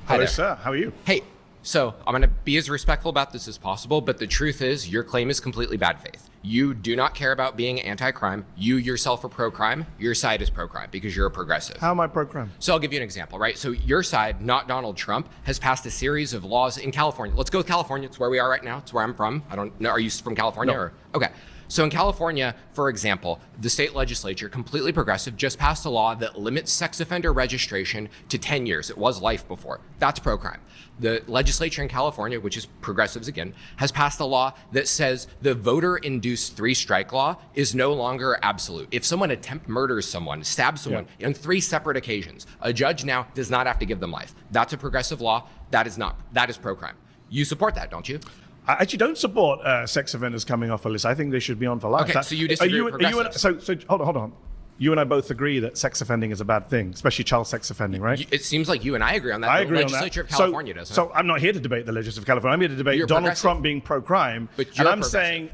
Hello, there. sir. How are you? Hey, so I'm going to be as respectful about this as possible, but the truth is your claim is completely bad faith. You do not care about being anti-crime. You yourself are pro-crime. Your side is pro-crime because you're a progressive. How am I pro-crime? So I'll give you an example, right? So your side, not Donald Trump, has passed a series of laws in California. Let's go with California. It's where we are right now. It's where I'm from. I don't know. Are you from California? No. Or okay. So in California, for example, the state legislature, completely progressive, just passed a law that limits sex offender registration to 10 years. It was life before. That's pro-crime. The legislature in California, which is progressives again, has passed a law that says the voter-induced three-strike law is no longer absolute. If someone murders someone, stabs someone on 3 separate occasions, a judge now does not have to give them life. That's a progressive law. That is not. That is pro-crime. You support that, don't you? I actually don't support sex offenders coming off a list. I think they should be on for life. Okay, so you disagree with progressives. So hold on. You and I both agree that sex offending is a bad thing, especially child sex offending, right? It seems like you and I agree on that. I The agree on that. legislature of California doesn't. So I'm not here to debate the legislature of California. I'm here to debate You're Donald progressive. Trump being pro-crime. But And you're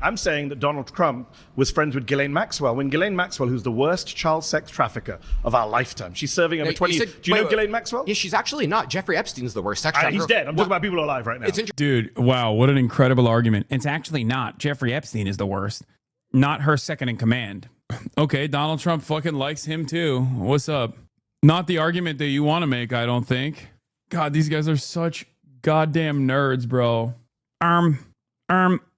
I'm saying that Donald Trump was friends with Ghislaine Maxwell. When Ghislaine Maxwell, who's the worst child sex trafficker of our lifetime, she's serving over 20 years. Do you know Ghislaine Maxwell? Yeah, she's actually not. Jeffrey Epstein's the worst sex trafficker. He's dead. I'm talking about people who are alive right now. Dude, wow, what an incredible argument. It's actually not. Jeffrey Epstein is the worst. Not her second in command. Okay, Donald Trump fucking likes him too. What's up? Not the argument that you want to make, I don't think. God, these guys are such goddamn nerds, bro.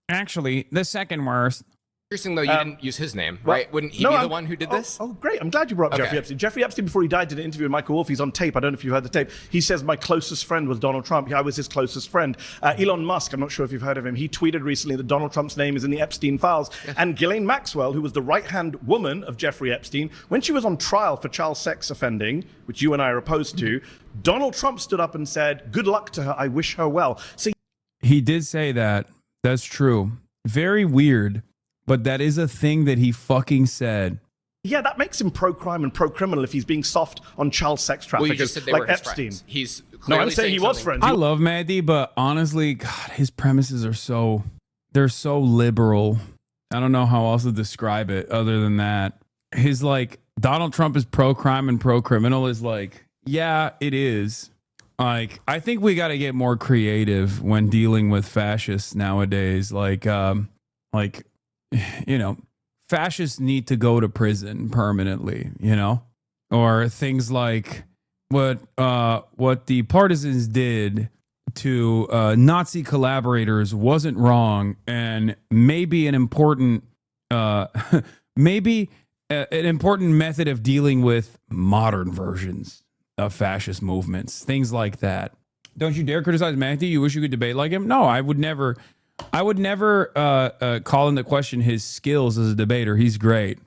Actually, the second worst. Interesting though, you didn't use his name, right? Wouldn't he be the one who did this? Oh, great. I'm glad you brought up Okay. Jeffrey Epstein. Jeffrey Epstein, before he died, did an interview with Michael Wolff. He's on tape. I don't know if you heard the tape. He says, my closest friend was Donald Trump. Yeah, I was his closest friend. Elon Musk, I'm not sure if you've heard of him. He tweeted recently that Donald Trump's name is in the Epstein files. And Ghislaine Maxwell, who was the right-hand woman of Jeffrey Epstein, when she was on trial for child sex offending, which you and I are opposed to, Donald Trump stood up and said, good luck to her. I wish her well. See, He did say that. That's true. Very weird, but that is a thing that he fucking said. yeah, that makes him pro-crime and pro-criminal if he's being soft on child sex Well, you traffickers just said they like were his Epstein. friends. He's No, clearly I'm saying he was something. friends. I love Mahdi, but honestly, God, his premises are they're so liberal. I don't know how else to describe it other than that. His Donald Trump is pro-crime and pro-criminal is yeah, it is. I think we got to get more creative when dealing with fascists nowadays. Fascists need to go to prison permanently, or things like what the partisans did to Nazi collaborators wasn't wrong, and maybe an important an important method of dealing with modern versions of fascist movements, things like that. Don't you dare criticize Mahdi. You wish you could debate like him? No, I would never call into question his skills as a debater. He's great.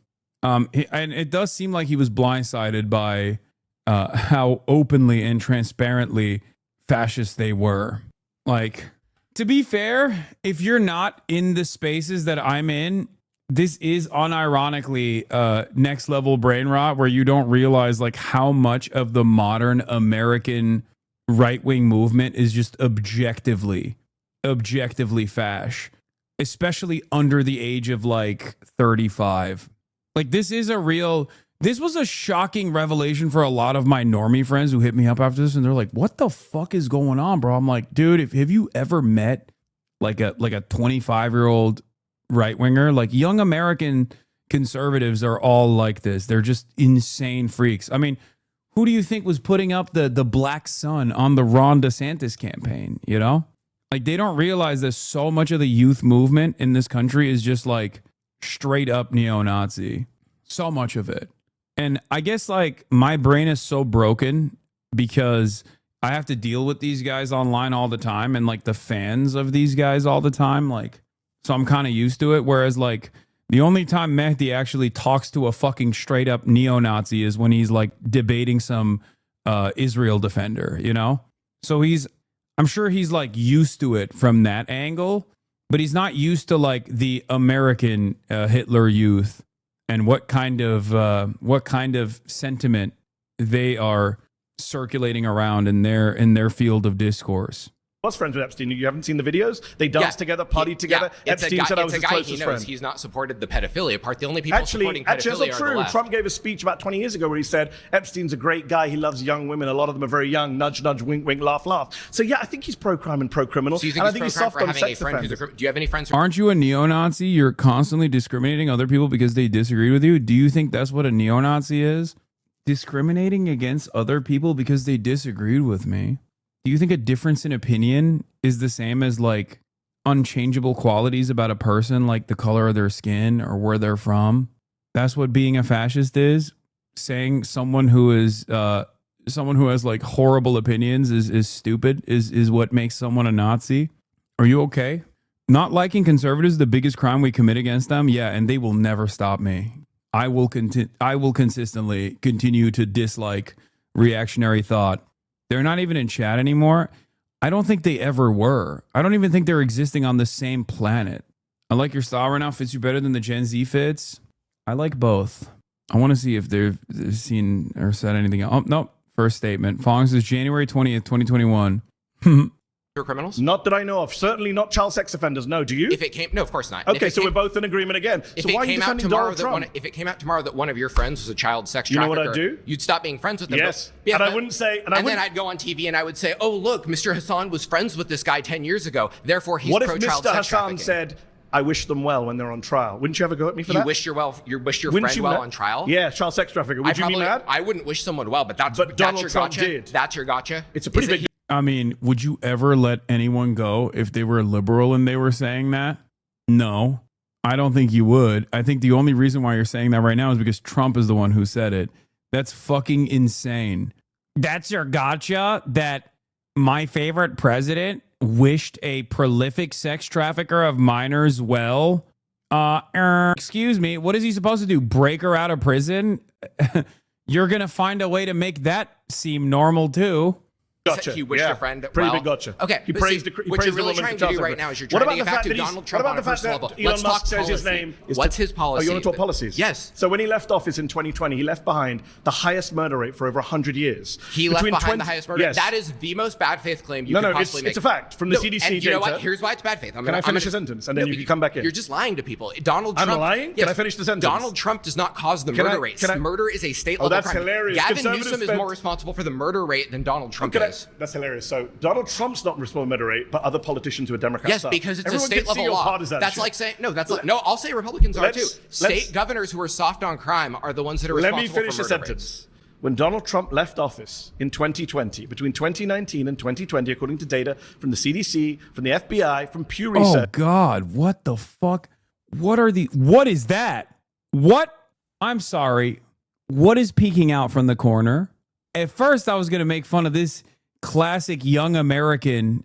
And it does seem like he was blindsided by how openly and transparently fascist they were. To be fair, if you're not in the spaces that I'm in, this is unironically next level brain rot where you don't realize how much of the modern American right-wing movement is just objectively fash, especially under the age of 35. This was a shocking revelation for a lot of my normie friends who hit me up after this, and they're like, what the fuck is going on, bro? I'm like, dude, have you ever met a 25-year-old right-winger? Young American conservatives are all like this. They're just insane freaks. I mean, who do you think was putting up the black sun on the Ron DeSantis campaign? You know, like they don't realize that so much of the youth movement in this country is just like straight up neo-Nazi. So much of it. And I guess like my brain is so broken because I have to deal with these guys online all the time and like the fans of these guys all the time. Like, so I'm kind of used to it. Whereas like the only time Mehdi actually talks to a fucking straight up neo-Nazi is when he's like debating some Israel defender, you know? So I'm sure he's like used to it from that angle, but he's not used to like the American Hitler Youth and what kind of sentiment they are circulating around in their field of discourse. I was friends with Epstein. You haven't seen the videos? They danced together, partied together. Epstein said I was his closest friend. He's not supported the pedophilia part. The only people supporting pedophilia that's not are the true. left. Trump gave a speech about 20 years ago where he said Epstein's a great guy. He loves young women. A lot of them are very young. Nudge, nudge, wink, wink, laugh, laugh. So yeah, I think he's pro-crime and pro-criminal. So you think and I think he's soft on sex offenders. Do you have any friends who Aren't you a neo-Nazi? You're constantly discriminating other people because they disagree with you. Do you think that's what a neo-Nazi is? Discriminating against other people because they disagreed with me. Do you think a difference in opinion is the same as like unchangeable qualities about a person, like the color of their skin or where they're from? That's what being a fascist is. Saying someone who has like horrible opinions is stupid is what makes someone a Nazi. Are you okay? Not liking conservatives is the biggest crime we commit against them. Yeah, and they will never stop me. I will consistently continue to dislike reactionary thought. They're not even in chat anymore. I don't think they ever were. I don't even think they're existing on the same planet. I like your style right now. Fits you better than the Gen Z fits. I like both. I want to see if they've seen or said anything else. Oh, nope. First statement. Fongs is January 20th, 2021. criminals? Not that I know of. Certainly not child sex offenders. No, do you? If it came, no, of course not. Okay, so we're both in agreement again. So why are you defending Donald Trump? If it came out tomorrow that one of your friends was a child sex You know trafficker, what I'd do? you'd stop being friends with them. Yes. Yeah, And I but- wouldn't say- and then I'd go on TV and I would say, "Oh, look, Mr. Hassan was friends with this guy 10 years ago. Therefore, he's What if pro-child Mr. sex Hassan trafficking." said, I wish them well when they're on trial? Wouldn't you ever go at me for You that? wish your Wouldn't friend you well ma- on trial? Yeah, child sex trafficker. Would you be mad? I wouldn't wish someone well, but that's Donald your Trump gotcha. did. That's your gotcha. It's a pretty big. I mean, would you ever let anyone go if they were liberal and they were saying that? No, I don't think you would. I think the only reason why you're saying that right now is because Trump is the one who said it. That's fucking insane. That's your gotcha that my favorite president wished a prolific sex trafficker of minors well. Excuse me, what is he supposed to do? Break her out of prison? You're going to find a way to make that seem normal too. Gotcha. He wished a friend Pretty well. big gotcha. Okay, He but praised see, the- he what praised you're the really woman trying for to do child right now is you're What trying to about get the back fact to that he's- Donald Trump what on about a the fact personal that level. Elon Let's Musk talk says his policy. name is What's his policy? Oh, you want to talk policies? Yes. So when he left office in 2020, he left behind the highest murder rate for over 100 years. He left Between behind 20 the highest murder. Yes. That is the most bad faith claim you No, could no, possibly make. it's a fact from the CDC and you know data. what? Here's why it's bad faith. Can I finish a sentence and then you can come back in? You're just lying to people. Donald I'm Trump. lying? Can I finish the sentence? Donald Trump does not cause the Can I- murder rates. can I- Murder is a state Oh, level that's crime. hilarious. Gavin Conservatives Newsom is spent- more responsible for the murder rate than Donald Trump is. That's hilarious. So Donald Trump's not responsible for murder rate, but other politicians who are Democrats Yes, are. because it's Everyone a state can see level your law. partisanship. That's like saying no. I'll say Republicans are too. Let's- State governors who are soft on crime are the ones that are Let responsible me finish for a murder sentence. rates. When Donald Trump left office in 2020, between 2019 and 2020, according to data from the CDC, from the FBI, from Pew Oh Research. God, what the fuck? What is that? What? I'm sorry. What is peeking out from the corner? At first, I was going to make fun of this classic young American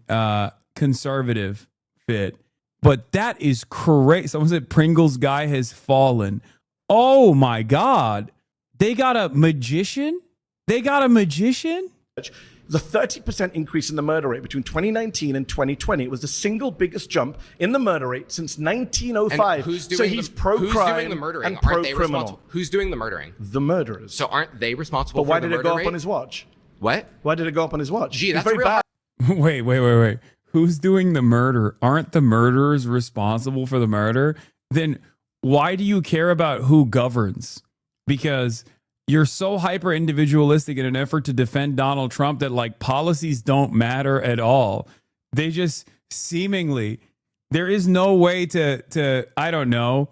conservative fit, but that is crazy. Someone said Pringles guy has fallen. Oh my God. They got a magician? They got a magician? The 30% increase in the murder rate between 2019 and 2020. It was the single biggest jump in the murder rate since 1905. And who's doing so he's pro-crime who's doing the murdering? and Aren't they pro-criminal. responsible? Who's doing the murdering? The murderers. So aren't they responsible But for why the did it murder go rate? up on his watch? What? Why did it go up on his watch? Gee, He's that's very real bad. Wait. Who's doing the murder? Aren't the murderers responsible for the murder? Then why do you care about who governs? Because you're so hyper individualistic in an effort to defend Donald Trump that like policies don't matter at all. They just seemingly, there is no way to I don't know,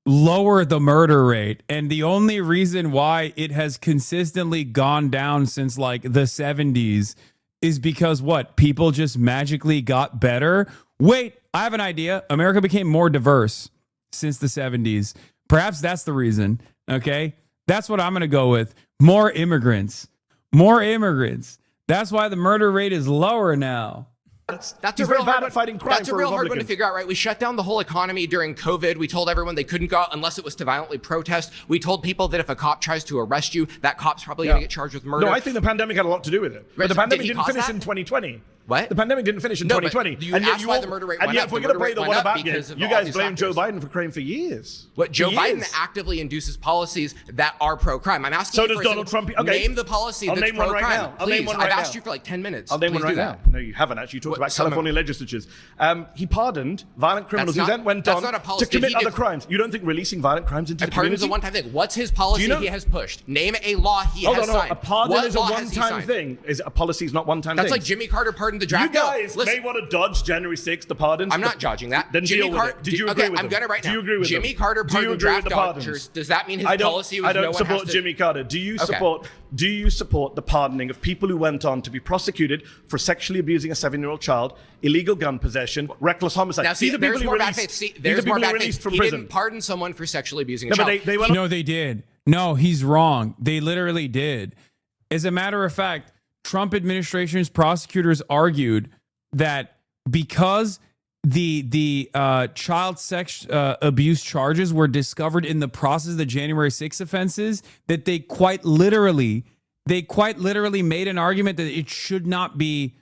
lower the murder rate. And the only reason why it has consistently gone down since like the 70s is because what? People just magically got better. Wait, I have an idea. America became more diverse since the 70s. Perhaps that's the reason. Okay. That's what I'm going to go with. More immigrants. More immigrants. That's why the murder rate is lower now. That's a real hard one to figure out, right? We shut down the whole economy during COVID. We told everyone they couldn't go out unless it was to violently protest. We told people that if a cop tries to arrest you, that cop's probably going to get charged with murder. No, I think the pandemic had a lot to do with it. Right, But the so pandemic did he didn't cause finish that? in 2020. What? The pandemic didn't finish in No, 2020. but you asked why the murder rate and went yet up. we're The going to murder play the rate what went up about game. because of You all guys these blame Joe factors. Biden for crime for years. What Joe For Biden years. actively induces policies that are pro-crime. I'm asking So you does for Donald Trump. Okay. Name the policy I'll that's name one right pro-crime. now. I'll Please, name one right I've asked now. you for like 10 minutes. I'll name Please one right do now. that. No, you haven't actually. You talked What, about some of California legislatures. He pardoned violent criminals who then went that's on not a policy. to commit Did he other crimes. You don't think releasing violent crimes into A the pardon is community? a one-time thing. What's his policy Do you know- he has pushed? Name a law he Hold has on, signed. a pardon What is a law has he one-time signed? thing. Is a policy is not one-time That's thing. like Jimmy Carter pardoned the You draft. guys No, listen. may want to dodge January 6th, the pardons. I'm not dodging that. Then Jimmy deal with Carter. it. Did you agree with I'm them? gonna right now. Do you agree with Jimmy them? Carter Do you pardoned agree with draft the pardons? dodgers. Does that mean his I don't, policy was I don't no one support has to... Jimmy Carter. Do you Okay. support the pardoning of people who went on to be prosecuted for sexually abusing a 7-year-old child, illegal gun possession, reckless homicide? Now, see, These are people there's who more bad released- faith. See, these are there's people more who bad released faith. from He prison. didn't pardon someone for sexually abusing a No, but child. No, they did. No, he's wrong. They literally did. As a matter of fact, Trump administration's prosecutors argued that because the child sex abuse charges were discovered in the process of the January 6 offenses, that they quite literally made an argument that it should not be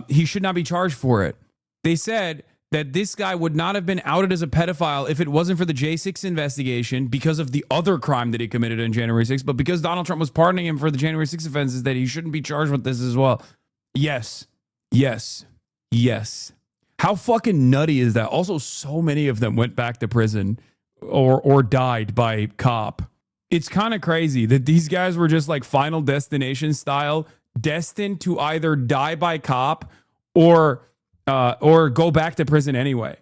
he should not be charged for it. They said that this guy would not have been outed as a pedophile if it wasn't for the J6 investigation because of the other crime that he committed on January 6th, but because Donald Trump was pardoning him for the January 6 offenses, that he shouldn't be charged with this as well. Yes. Yes. Yes. How fucking nutty is that? Also, so many of them went back to prison or died by cop. It's kind of crazy that these guys were just like Final Destination style, destined to either die by cop or go back to prison anyway.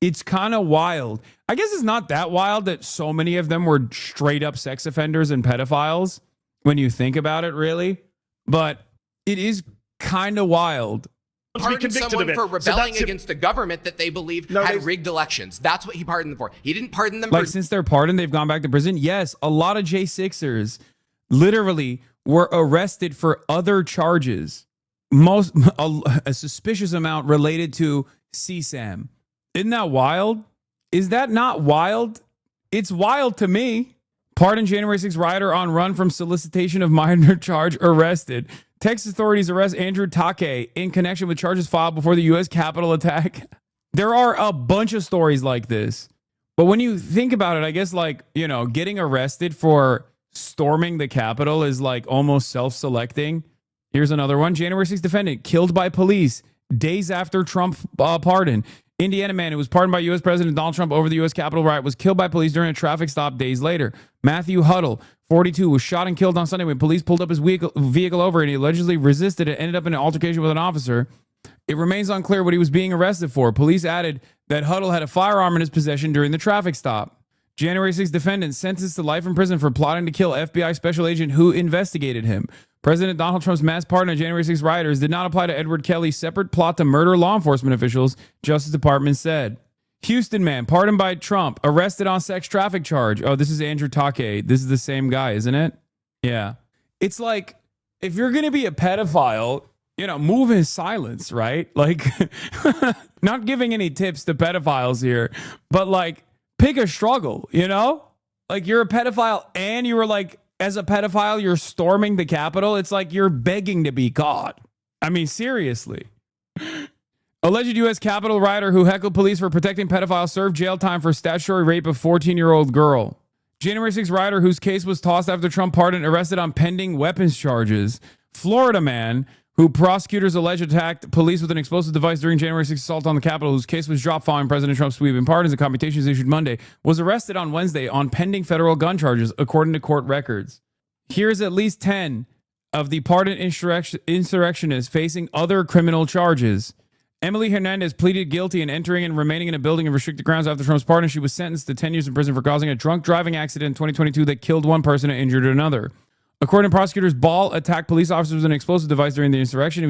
It's kind of wild. I guess it's not that wild that so many of them were straight up sex offenders and pedophiles when you think about it, really. But it is kind of wild. Pardoned someone for rebelling against a government that they believe had rigged elections. That's what he pardoned them for. He didn't pardon them Like, for... since they're pardoned, they've gone back to prison. Yes, a lot of J6ers literally were arrested for other charges. A suspicious amount related to CSAM. Isn't that wild? Is that not wild? It's wild to me. Pardoned January 6 rioter on run from solicitation of minor charge arrested. Texas authorities arrest Andrew Take in connection with charges filed before the U.S. Capitol attack. There are a bunch of stories like this. But when you think about it, I guess, like, you know, getting arrested for storming the Capitol is like almost self-selecting. Here's another one. January 6th defendant killed by police days after Trump pardon. Indiana man who was pardoned by U.S. President Donald Trump over the U.S. Capitol riot was killed by police during a traffic stop days later. Matthew Huddle, 42, was shot and killed on Sunday when police pulled up his vehicle over and he allegedly resisted and ended up in an altercation with an officer. It remains unclear what he was being arrested for. Police added that Huddle had a firearm in his possession during the traffic stop. January 6th defendant sentenced to life in prison for plotting to kill FBI special agent who investigated him. President Donald Trump's mass pardon of January 6 rioters did not apply to Edward Kelly's separate plot to murder law enforcement officials, Justice Department said. Houston man, pardoned by Trump, arrested on sex traffic charge. Oh, this is Andrew Take. This is the same guy, isn't it? Yeah. It's like, if you're going to be a pedophile, you know, move in silence, right? Like, not giving any tips to pedophiles here, but like, pick a struggle, you know? Like, you're a pedophile and you were like, as a pedophile, you're storming the Capitol. It's like you're begging to be caught. I mean, seriously. Alleged U.S. Capitol rioter who heckled police for protecting pedophiles served jail time for statutory rape of 14-year-old girl. January 6 rioter whose case was tossed after Trump pardon arrested on pending weapons charges. Florida man who prosecutors allege attacked police with an explosive device during January 6 assault on the Capitol, whose case was dropped following President Trump's sweep in pardons and commutations issued Monday, was arrested on Wednesday on pending federal gun charges, according to court records. Here's at least 10 of the pardoned insurrectionists facing other criminal charges. Emily Hernandez pleaded guilty in entering and remaining in a building in restricted grounds after Trump's pardon. She was sentenced to 10 years in prison for causing a drunk driving accident in 2022 that killed one person and injured another. According to prosecutors, Ball attacked police officers with an explosive device during the insurrection.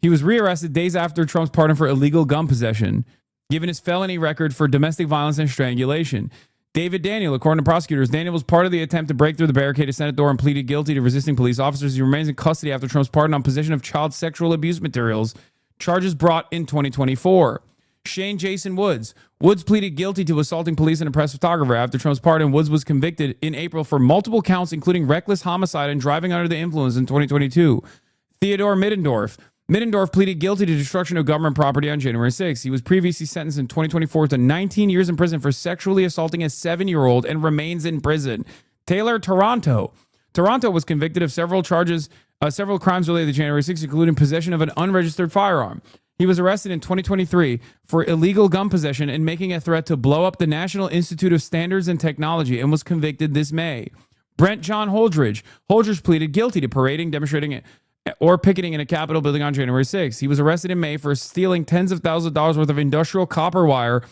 He was rearrested days after Trump's pardon for illegal gun possession, given his felony record for domestic violence and strangulation. David Daniel, according to prosecutors, Daniel was part of the attempt to break through the barricaded Senate door and pleaded guilty to resisting police officers. He remains in custody after Trump's pardon on possession of child sexual abuse materials, charges brought in 2024. Shane Jason Woods. Woods pleaded guilty to assaulting police and a press photographer. After Trump's pardon, Woods was convicted in April for multiple counts, including reckless homicide and driving under the influence in 2022. Theodore Middendorf. Middendorf pleaded guilty to destruction of government property on January 6. He was previously sentenced in 2024 to 19 years in prison for sexually assaulting a 7-year-old and remains in prison. Taylor Toronto. Toronto was convicted of several crimes related to January 6, including possession of an unregistered firearm. He was arrested in 2023 for illegal gun possession and making a threat to blow up the National Institute of Standards and Technology and was convicted this May. Brent John Holdridge. Holdridge pleaded guilty to parading, demonstrating, or picketing in a Capitol building on January 6. He was arrested in May for stealing tens of thousands of dollars worth of industrial copper wire.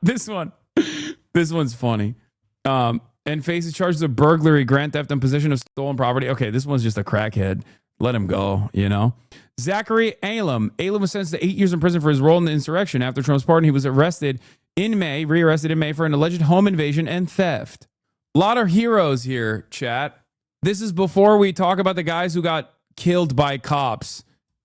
This one's funny. And faces charges of burglary, grand theft, and possession of stolen property. Okay, this one's just a crackhead. Let him go, you know? Zachary Alem. Alem was sentenced to 8 years in prison for his role in the insurrection. After Trump's pardon, he was rearrested in May for an alleged home invasion and theft. A lot of heroes here, chat. This is before we talk about the guys who got killed by cops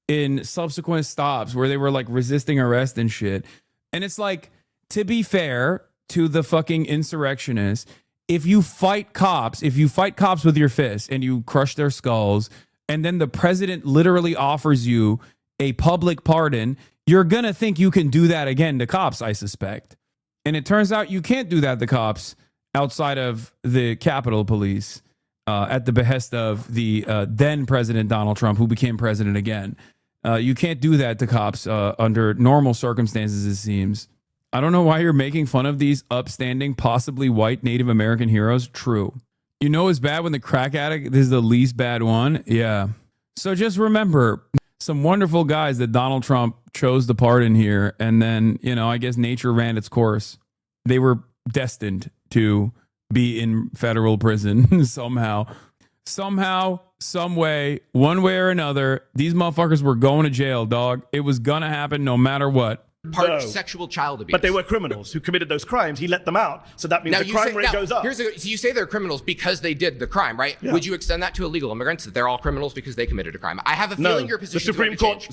in subsequent stops where they were like resisting arrest and shit. And it's like, to be fair to the fucking insurrectionists, if you fight cops with your fists and you crush their skulls, and then the president literally offers you a public pardon, you're going to think you can do that again to cops, I suspect. And it turns out you can't do that to cops outside of the Capitol Police at the behest of the then President Donald Trump, who became president again. You can't do that to cops under normal circumstances, it seems. I don't know why you're making fun of these upstanding, possibly white Native American heroes. True. You know it's bad when the crack addict is the least bad one? Yeah. So just remember, some wonderful guys that Donald Trump chose to pardon here, and then, you know, I guess nature ran its course. They were destined to be in federal prison somehow, some way, one way or another. These motherfuckers were going to jail, dog. It was gonna happen no matter what. Sexual child abuse. But they were criminals who committed those crimes. He let them out. So that means the crime rate goes up. So you say they're criminals because they did the crime, right? Yeah. Would you extend that to illegal immigrants, that they're all criminals because they committed a crime? I have a feeling your position the Supreme Court,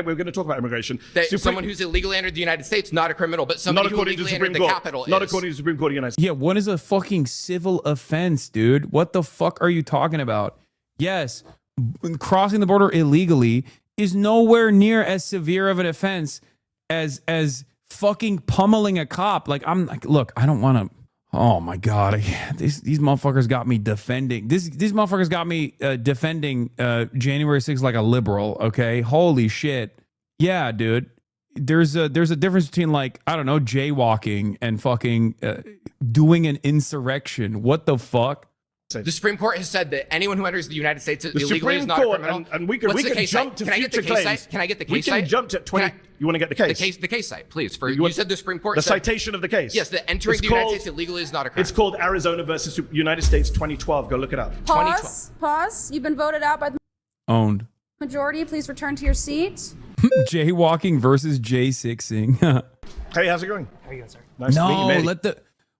we're going to talk about immigration. Someone who's illegally entered the United States, not a criminal, but somebody who illegally entered the Capitol is. Not according to the Supreme Court of the United States. Yeah, one is a fucking civil offense, dude. What the fuck are you talking about? Yes, crossing the border illegally is nowhere near as severe of an offense as fucking pummeling a cop. Like, I'm like, look, I don't want to. Oh my god, these motherfuckers got me defending. These motherfuckers got me defending January 6th like a liberal. Okay, holy shit. Yeah, dude. There's a difference between, like, I don't know, jaywalking and fucking doing an insurrection. What the fuck? The Supreme Court has said that anyone who enters the United States illegally is not a criminal. And we can jump to future claims. Can I get the case we site? Can jump to 20. You want to get the case? The case site, please. You said the Supreme Court. The citation of the case. Yes, that entering the United States illegally is not a crime. It's called Arizona versus United States 2012. Go look it up. Pause. You've been voted out by the Owned. majority. Please return to your seat. Jaywalking versus J6ing. Hey, how's it going? How are you doing, sir? Nice to meet you,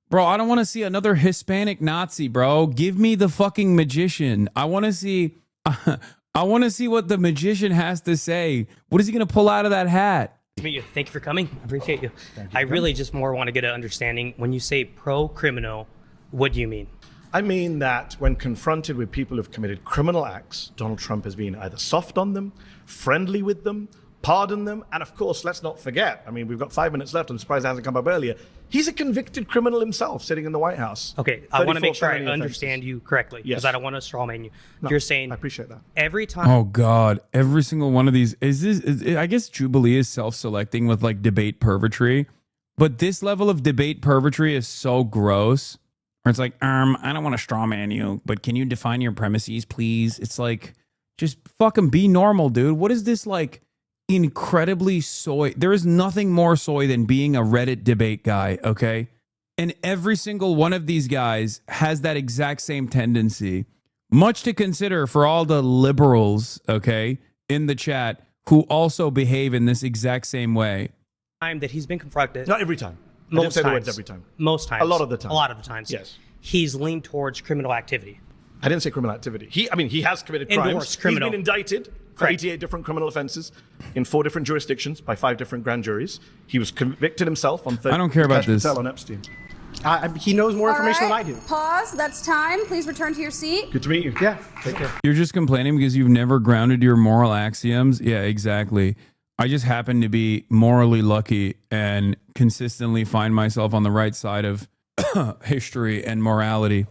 Bro, I don't want to see another Hispanic Nazi, bro. Give me the fucking magician. I want to see what the magician has to say. What is he going to pull out of that hat? Nice to meet you. Thank you for coming. I appreciate you. I really just more want to get an understanding. When you say pro-criminal, what do you mean? I mean that when confronted with people who've committed criminal acts, Donald Trump has been either soft on them, friendly with them, pardoned them, and of course, let's not forget, I mean, we've got 5 minutes left. I'm surprised it hasn't come up earlier. He's a convicted criminal himself sitting in the White House. Okay, I want to make sure I understand you correctly, because I don't want to strawman you. No, you're saying I appreciate that. Every time. Oh God, every single one of these I guess Jubilee is self-selecting with like debate purgatory, but this level of debate purgatory is so gross. Where it's like, I don't want to strawman you, but can you define your premises, please? It's like, just fucking be normal, dude. What is this like incredibly soy. There is nothing more soy than being a Reddit debate guy, okay? And every single one of these guys has that exact same tendency. Much to consider for all the liberals, okay, in the chat who also behave in this exact same way. Time that he's been confronted. Not every time. I didn't say the words every time. Most times. A lot of the time. A lot of the times. Yes. He's leaned towards criminal activity. I didn't say criminal activity. He has committed crimes. Endorsed criminal. He's been indicted for 88 different criminal offenses in 4 different jurisdictions by 5 different grand juries. He was convicted himself on 30 I don't care about this. on Epstein. He knows more information All right, than I do. Pause. That's time. Please return to your seat. Good to meet you. Yeah, take care. You're just complaining because you've never grounded your moral axioms. Yeah, exactly. I just happen to be morally lucky and consistently find myself on the right side of history and morality.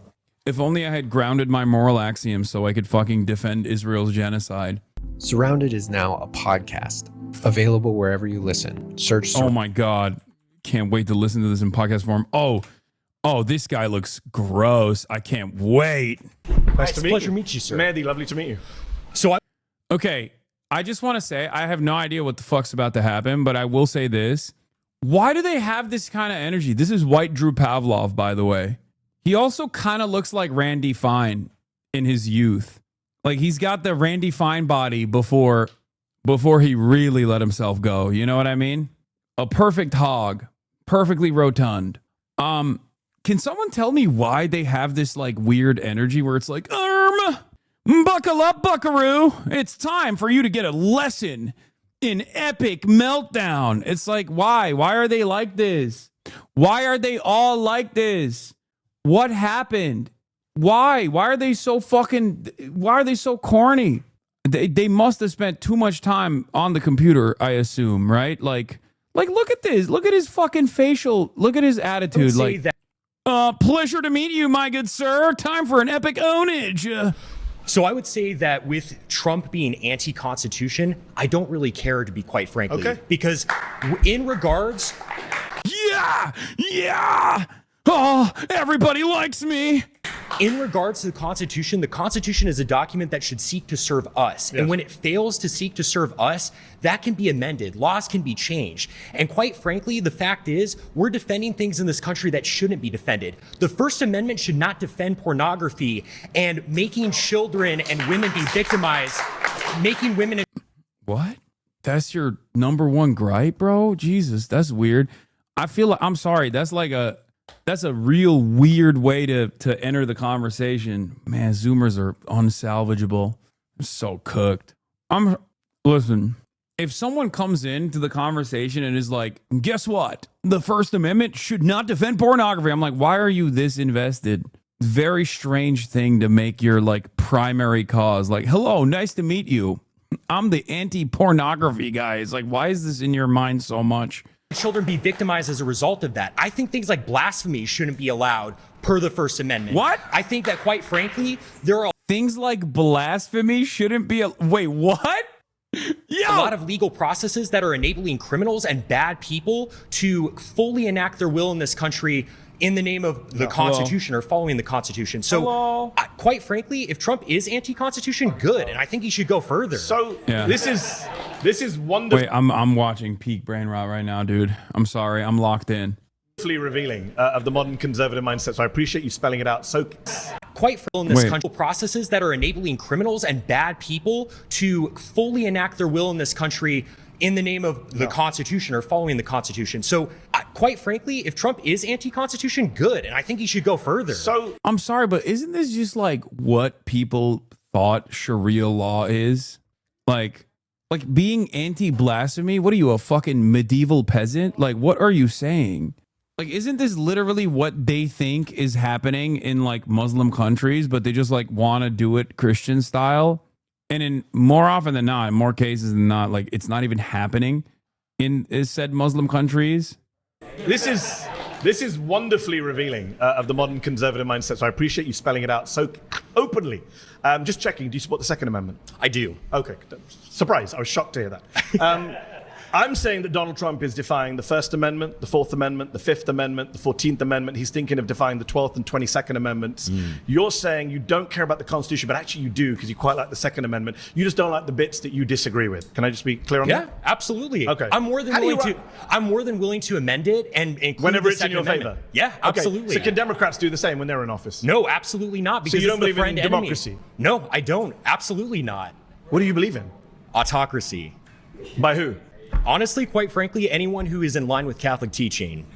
If only I had grounded my moral axioms so I could fucking defend Israel's genocide. Surrounded is now a podcast, available wherever you listen. Search. Oh my God. Can't wait to listen to this in podcast form. Oh, this guy looks gross. I can't wait. Nice to meet pleasure you. to meet you, sir. Mehdi, lovely to meet you. Okay, I just want to say I have no idea what the fuck's about to happen, but I will say this. Why do they have this kind of energy? This is white Drew Pavlov, by the way. He also kind of looks like Randy Fine in his youth. Like he's got the Randy Fine body before he really let himself go. You know what I mean? A perfect hog, perfectly rotund. Can someone tell me why they have this like weird energy where it's like, buckle up, buckaroo. It's time for you to get a lesson in epic meltdown. It's like, why? Why are they like this? Why are they all like this? What happened? Why? Why are they so corny? They must have spent too much time on the computer, I assume, right? Like look at this. Look at his fucking facial. Look at his attitude. Like, pleasure to meet you, my good sir. Time for an epic ownage. So I would say that with Trump being anti-Constitution, I don't really care, to be quite frankly. Okay. Because in regards... Yeah! Oh, everybody likes me! In regards to the Constitution is a document that should seek to serve us. Yes. And when it fails to seek to serve us, that can be amended. Laws can be changed. And quite frankly, the fact is, we're defending things in this country that shouldn't be defended. The First Amendment should not defend pornography and making children and women be victimized, making women... What? That's your number one gripe, bro? Jesus, that's weird. I feel like, I'm sorry, that's a real weird way to enter the conversation. Man, Zoomers are unsalvageable. They're so cooked. Listen, if someone comes into the conversation and is like, guess what? The First Amendment should not defend pornography. I'm like, why are you this invested? Very strange thing to make your like primary cause. Like, hello, nice to meet you. I'm the anti-pornography guy. It's like, why is this in your mind so much? Children be victimized as a result of that. I think things like blasphemy shouldn't be allowed per the First Amendment. What? I think that, quite frankly, there are things like blasphemy shouldn't be. Wait, what? a lot of legal processes that are enabling criminals and bad people to fully enact their will in this country in the name of the Constitution or following the Constitution. So, quite frankly, if Trump is anti-Constitution, good, and I think he should go further. So Yeah. this is wonderful. Wait, I'm watching peak brain rot right now, dude. I'm sorry, I'm locked in. Revealing of the modern conservative mindset. So I appreciate you spelling it out. So quite in this country, processes that are enabling criminals and bad people to fully enact their will in this country in the name of the Constitution or following the Constitution. So, quite frankly, if Trump is anti-Constitution, good, and I think he should go further. So I'm sorry, but isn't this just like what people thought Sharia law is? Like being anti-blasphemy? What are you, a fucking medieval peasant? Like, what are you saying? Like, isn't this literally what they think is happening in like Muslim countries, but they just like want to do it Christian style? And in more often than not, in more cases than not, like it's not even happening in said Muslim countries. this is wonderfully revealing of the modern conservative mindset. So I appreciate you spelling it out so openly. Just checking, do you support the Second Amendment? I do. Okay, surprise, I was shocked to hear that. I'm saying that Donald Trump is defying the First Amendment, the Fourth Amendment, the Fifth Amendment, the 14th Amendment. He's thinking of defying the 12th and 22nd Amendments. You're saying you don't care about the Constitution, but actually you do because you quite like the Second Amendment. You just don't like the bits that you disagree with. Can I just be clear on that? Yeah, absolutely. Okay. I'm more than willing to amend it and include whenever the it's in your Second Amendment. favor. Yeah, absolutely. Okay. So can Democrats do the same when they're in office? No, absolutely not. Because so you don't it's the believe friend in enemy. democracy? No, I don't. Absolutely not. What do you believe in? Autocracy. By who? Honestly, quite frankly, anyone who is in line with Catholic teaching.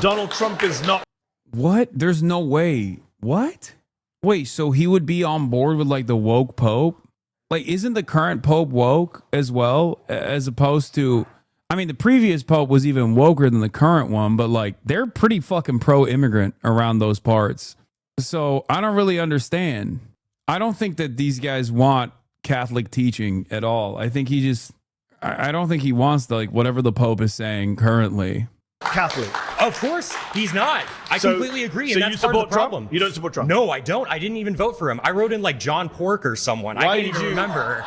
Donald Trump is not. What? There's no way. What? Wait, so he would be on board with like the woke pope? Like, isn't the current pope woke as well, as opposed to, I mean, the previous pope was even woker than the current one, but like they're pretty fucking pro-immigrant around those parts. So I don't really understand. I don't think that these guys want Catholic teaching at all. I think he just, I don't think he wants like whatever the Pope is saying currently. Catholic. Of course, he's not. I completely agree, and that's part of the problem. You don't support Trump? No, I don't. I didn't even vote for him. I wrote in like John Pork or someone. I can't even remember.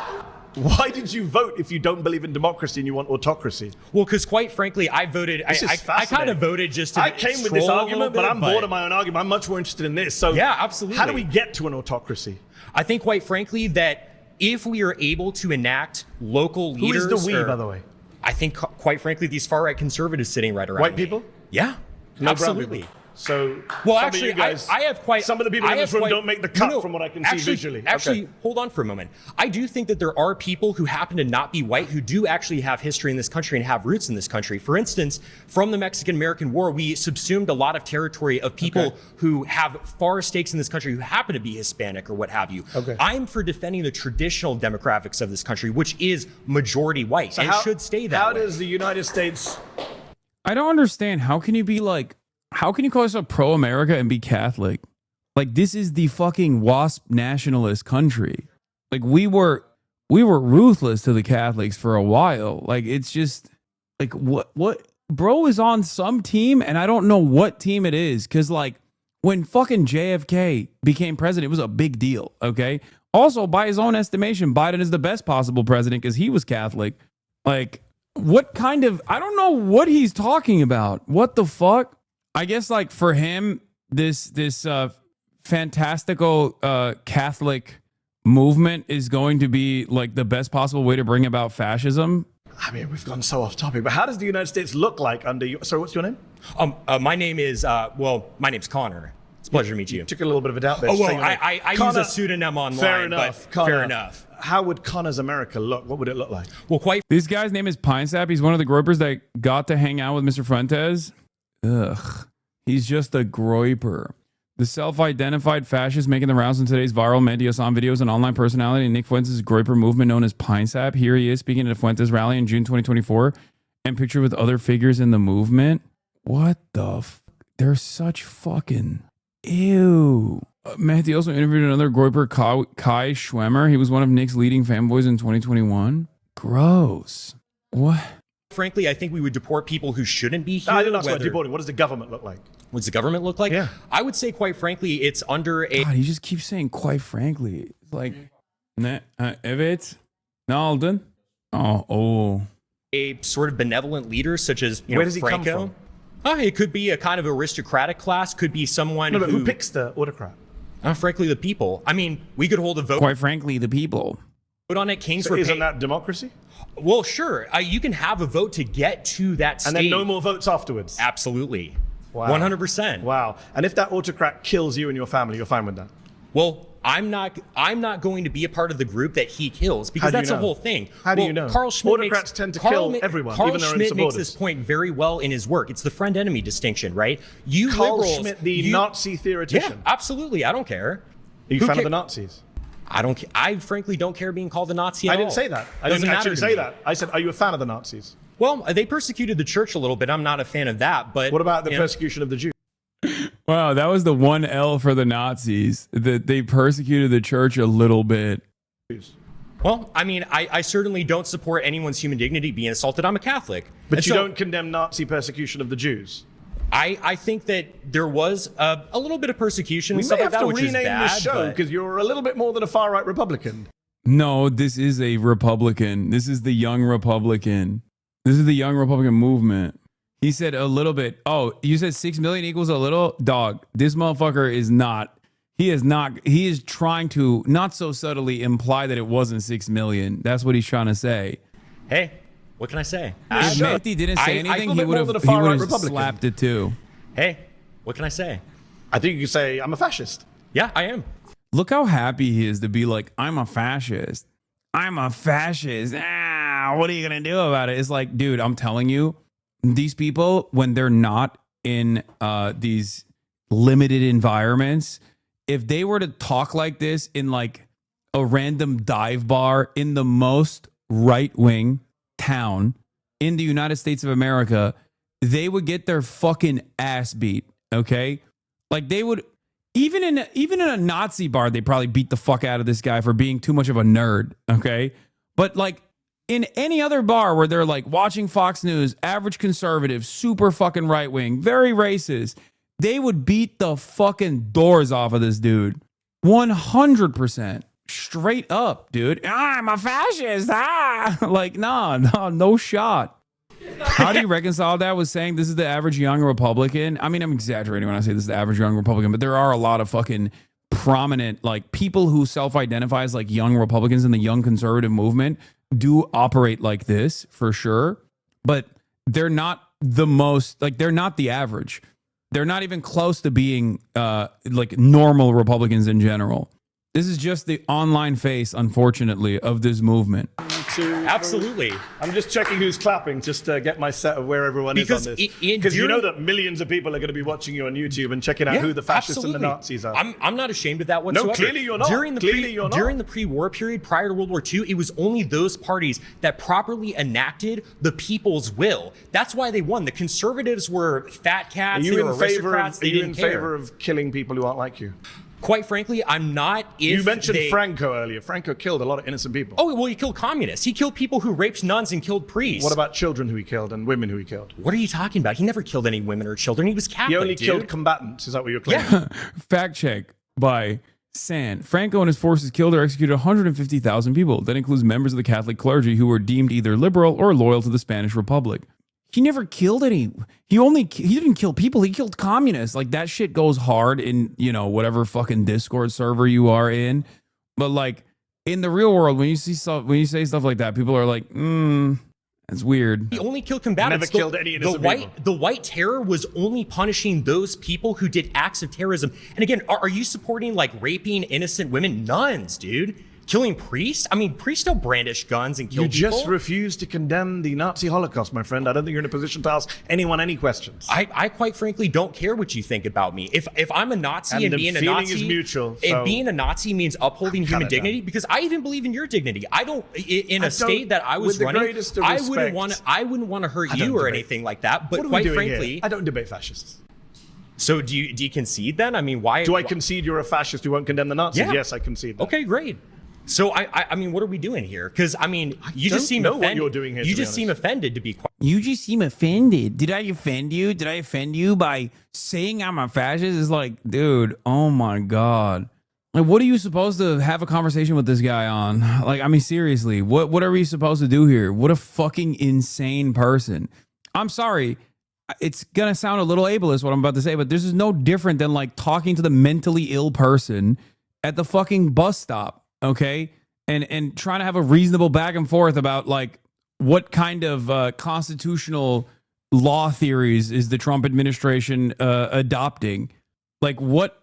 Why did you vote if you don't believe in democracy and you want autocracy? Well, because quite frankly, I voted. I kind of voted just to. I came with this argument, but I'm bored of my own argument. I'm much more interested in this. So yeah, absolutely. How do we get to an autocracy? I think, quite frankly, that if we are able to enact local leaders, who is the we, by the way? I think, quite frankly, these far-right conservatives sitting right around white me. people. Yeah, no absolutely. So, well, some actually, of you guys, I have quite. Some of the people in this room don't make the cut from what I can see visually. Actually, hold on for a moment. I do think that there are people who happen to not be white who do actually have history in this country and have roots in this country. For instance, from the Mexican-American War, we subsumed a lot of territory of people who have far stakes in this country who happen to be Hispanic or what have you. I'm for defending the traditional demographics of this country, which is majority white, So and should stay that way. How does the United States? I don't understand. How can you be like, how can you call yourself pro-America and be Catholic? Like, this is the fucking WASP nationalist country. Like, we were ruthless to the Catholics for a while. Like, it's just like, what bro is on some team and I don't know what team it is. Cause like when fucking JFK became president, it was a big deal. Okay. Also, by his own estimation, Biden is the best possible president because he was Catholic. Like, what kind of, I don't know what he's talking about. What the fuck? I guess like for him, this fantastical Catholic movement is going to be like the best possible way to bring about fascism. I mean, we've gone so off topic, but how does the United States look like under you? Sorry, what's your name? My name is, my name's Connor. It's a pleasure to meet you. Took a little bit of a doubt there. Oh, well, I use a pseudonym online. Fair enough. But fair enough. How would Connor's America look? What would it look like? Well, quite. This guy's name is Pine Sap. He's one of the groypers that got to hang out with Mr. Fuentes. Ugh. He's just a groyper. The self-identified fascist making the rounds in today's viral Mendiosam videos and online personality in Nick Fuentes' groyper movement known as Pine Sap. Here he is speaking at a Fuentes rally in June 2024 and pictured with other figures in the movement. What the They're such fucking... Ew. Matthew also interviewed another groyper, Kai Schwemmer. He was one of Nick's leading fanboys in 2021. Gross. What? Frankly, I think we would deport people who shouldn't be here. I didn't ask about deporting. What does the government look like? What does the government look like? Yeah. I would say, quite frankly, it's under a... God, he just keeps saying, quite frankly. It's like, evet, Nalden. Oh. A sort of benevolent leader, such as, Where does he Franco. come from? It could be a kind of aristocratic class. Could be someone who picks the autocrat? Frankly, the people. I mean, we could hold a vote. Quite frankly, the people. Vote on it. Kings So were isn't that democracy? Well, sure. You can have a vote to get to that stage. And then no more votes afterwards? Absolutely. Wow. 100%. Wow. And if that autocrat kills you and your family, you're fine with that? Well, I'm not going to be a part of the group that he kills because that's the whole thing. How do you know? Carl Schmitt Autocrats tend to kill everyone, Carl even their own Schmitt makes supporters. this point very well in his work. It's the friend-enemy distinction, right? You Carl liberals, Schmitt, the Nazi theoretician. Yeah, absolutely. I don't care. Are you a fan of the Nazis? I frankly don't care being called a Nazi at all. I didn't say that. I didn't actually say that. I said, are you a fan of the Nazis? Well, they persecuted the church a little bit. I'm not a fan of that. But what about the persecution of the Jews? Wow, that was the one L for the Nazis. That they persecuted the church a little bit. Well, I mean, I certainly don't support anyone's human dignity being assaulted. I'm a Catholic. But you don't condemn Nazi persecution of the Jews? I think that there was a little bit of persecution and stuff like that, which is bad. We may have to rename this show because you're a little bit more than a far-right Republican. No, this is a Republican. This is the young Republican. This is the Young Republican movement. He said a little bit. Oh, you said 6 million equals a little? Dog, this motherfucker is not. He is not. He is trying to not so subtly imply that it wasn't 6 million. That's what he's trying to say. Hey, what can I say? If Mehdi didn't say anything, he would have slapped it too. Hey, what can I say? I think you could say I'm a fascist. Yeah, I am. Look how happy he is to be like, I'm a fascist. I'm a fascist. What are you going to do about it? It's like, dude, I'm telling you, these people, when they're not in these limited environments, if they were to talk like this in like a random dive bar in the most right-wing town in the United States of America, they would get their fucking ass beat. Okay. Like they would, even in a Nazi bar, they probably beat the fuck out of this guy for being too much of a nerd. Okay. But like in any other bar where they're like watching Fox News, average conservative, super fucking right wing, very racist, they would beat the fucking doors off of this dude. 100%. Straight up, dude. I'm a fascist. Like, no shot. How do you reconcile that with saying this is the average young Republican? I mean, I'm exaggerating when I say this is the average young Republican, but there are a lot of fucking prominent, like, people who self-identify as like young Republicans in the young conservative movement do operate like this for sure, but they're not the most, like, they're not the average. They're not even close to being like normal Republicans in general. This is just the online face, unfortunately, of this movement. Absolutely. I'm just checking who's clapping just to get my set of where everyone is on this. Because you know that millions of people are going to be watching you on YouTube and checking out who the fascists and the Nazis are. I'm not ashamed of that whatsoever. No, clearly you're not. During the pre-war period, prior to World War II, it was only those parties that properly enacted the people's will. That's why they won. The conservatives were fat cats. They were aristocrats. Are you in favor of killing people who aren't like you? Quite frankly, I'm not. You mentioned Franco earlier. Franco killed a lot of innocent people. Oh, well, he killed communists. He killed people who raped nuns and killed priests. What about children who he killed and women who he killed? What are you talking about? He never killed any women or children. He was Catholic, He only killed combatants. Is that what you're claiming? Yeah. Fact check by San. Franco and his forces killed or executed 150,000 people. That includes members of the Catholic clergy who were deemed either liberal or loyal to the Spanish Republic. He never killed any. He didn't kill people. He killed communists. Like, that shit goes hard in, you know, whatever fucking Discord server you are in. But like in the real world, when you say stuff like that, people are like, that's weird. He only killed combatants. Never killed any innocent people. The White Terror was only punishing those people who did acts of terrorism. And again, are you supporting like raping innocent women? Nuns, dude. Killing priests? I mean, priests don't brandish guns and kill people. You just refuse to condemn the Nazi Holocaust, my friend. I don't think you're in a position to ask anyone any questions. I quite frankly don't care what you think about me. If I'm a Nazi and being a Nazi is mutual, and being a Nazi means upholding human dignity, because I even believe in your dignity. I don't. In a state that I was running, I wouldn't want to hurt you or anything like that. But quite frankly, I don't debate fascists. So do you concede then? I mean, why? Do I concede you're a fascist who won't condemn the Nazis? Yeah. Yes, I concede that. Okay, great. So I mean, what are we doing here? Because I mean, you just seem offended. What you're doing here, you just seem offended, to be quiet. You just seem offended. Did I offend you? Did I offend you by saying I'm a fascist? It's like, dude, oh my God. Like, what are you supposed to have a conversation with this guy on? Like, I mean, seriously, what are we supposed to do here? What a fucking insane person. I'm sorry. It's going to sound a little ableist, what I'm about to say, but this is no different than like talking to the mentally ill person at the fucking bus stop. Okay, and trying to have a reasonable back and forth about like what kind of constitutional law theories is the Trump administration adopting? Like, what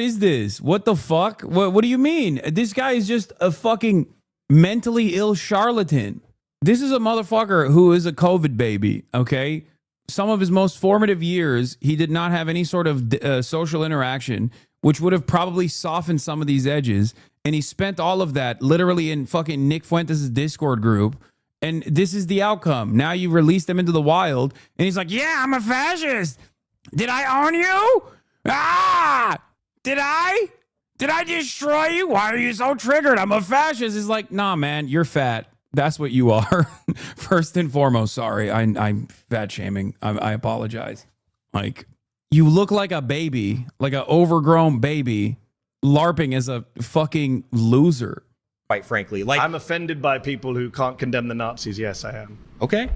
is this? What the fuck? What do you mean? This guy is just a fucking mentally ill charlatan. This is a motherfucker who is a COVID baby. Okay, some of his most formative years, he did not have any sort of social interaction, which would have probably softened some of these edges. And he spent all of that literally in fucking Nick Fuentes' Discord group. And this is the outcome. Now you released him into the wild. And he's like, yeah, I'm a fascist. Did I own you? Did I destroy you? Why are you so triggered? I'm a fascist. It's like, nah, man, you're fat. That's what you are. First and foremost, sorry. I'm fat shaming. I apologize. Like, you look like a baby, like an overgrown baby, LARPing as a fucking loser. Quite frankly, like, I'm offended by people who can't condemn the Nazis. Yes, I am. Okay.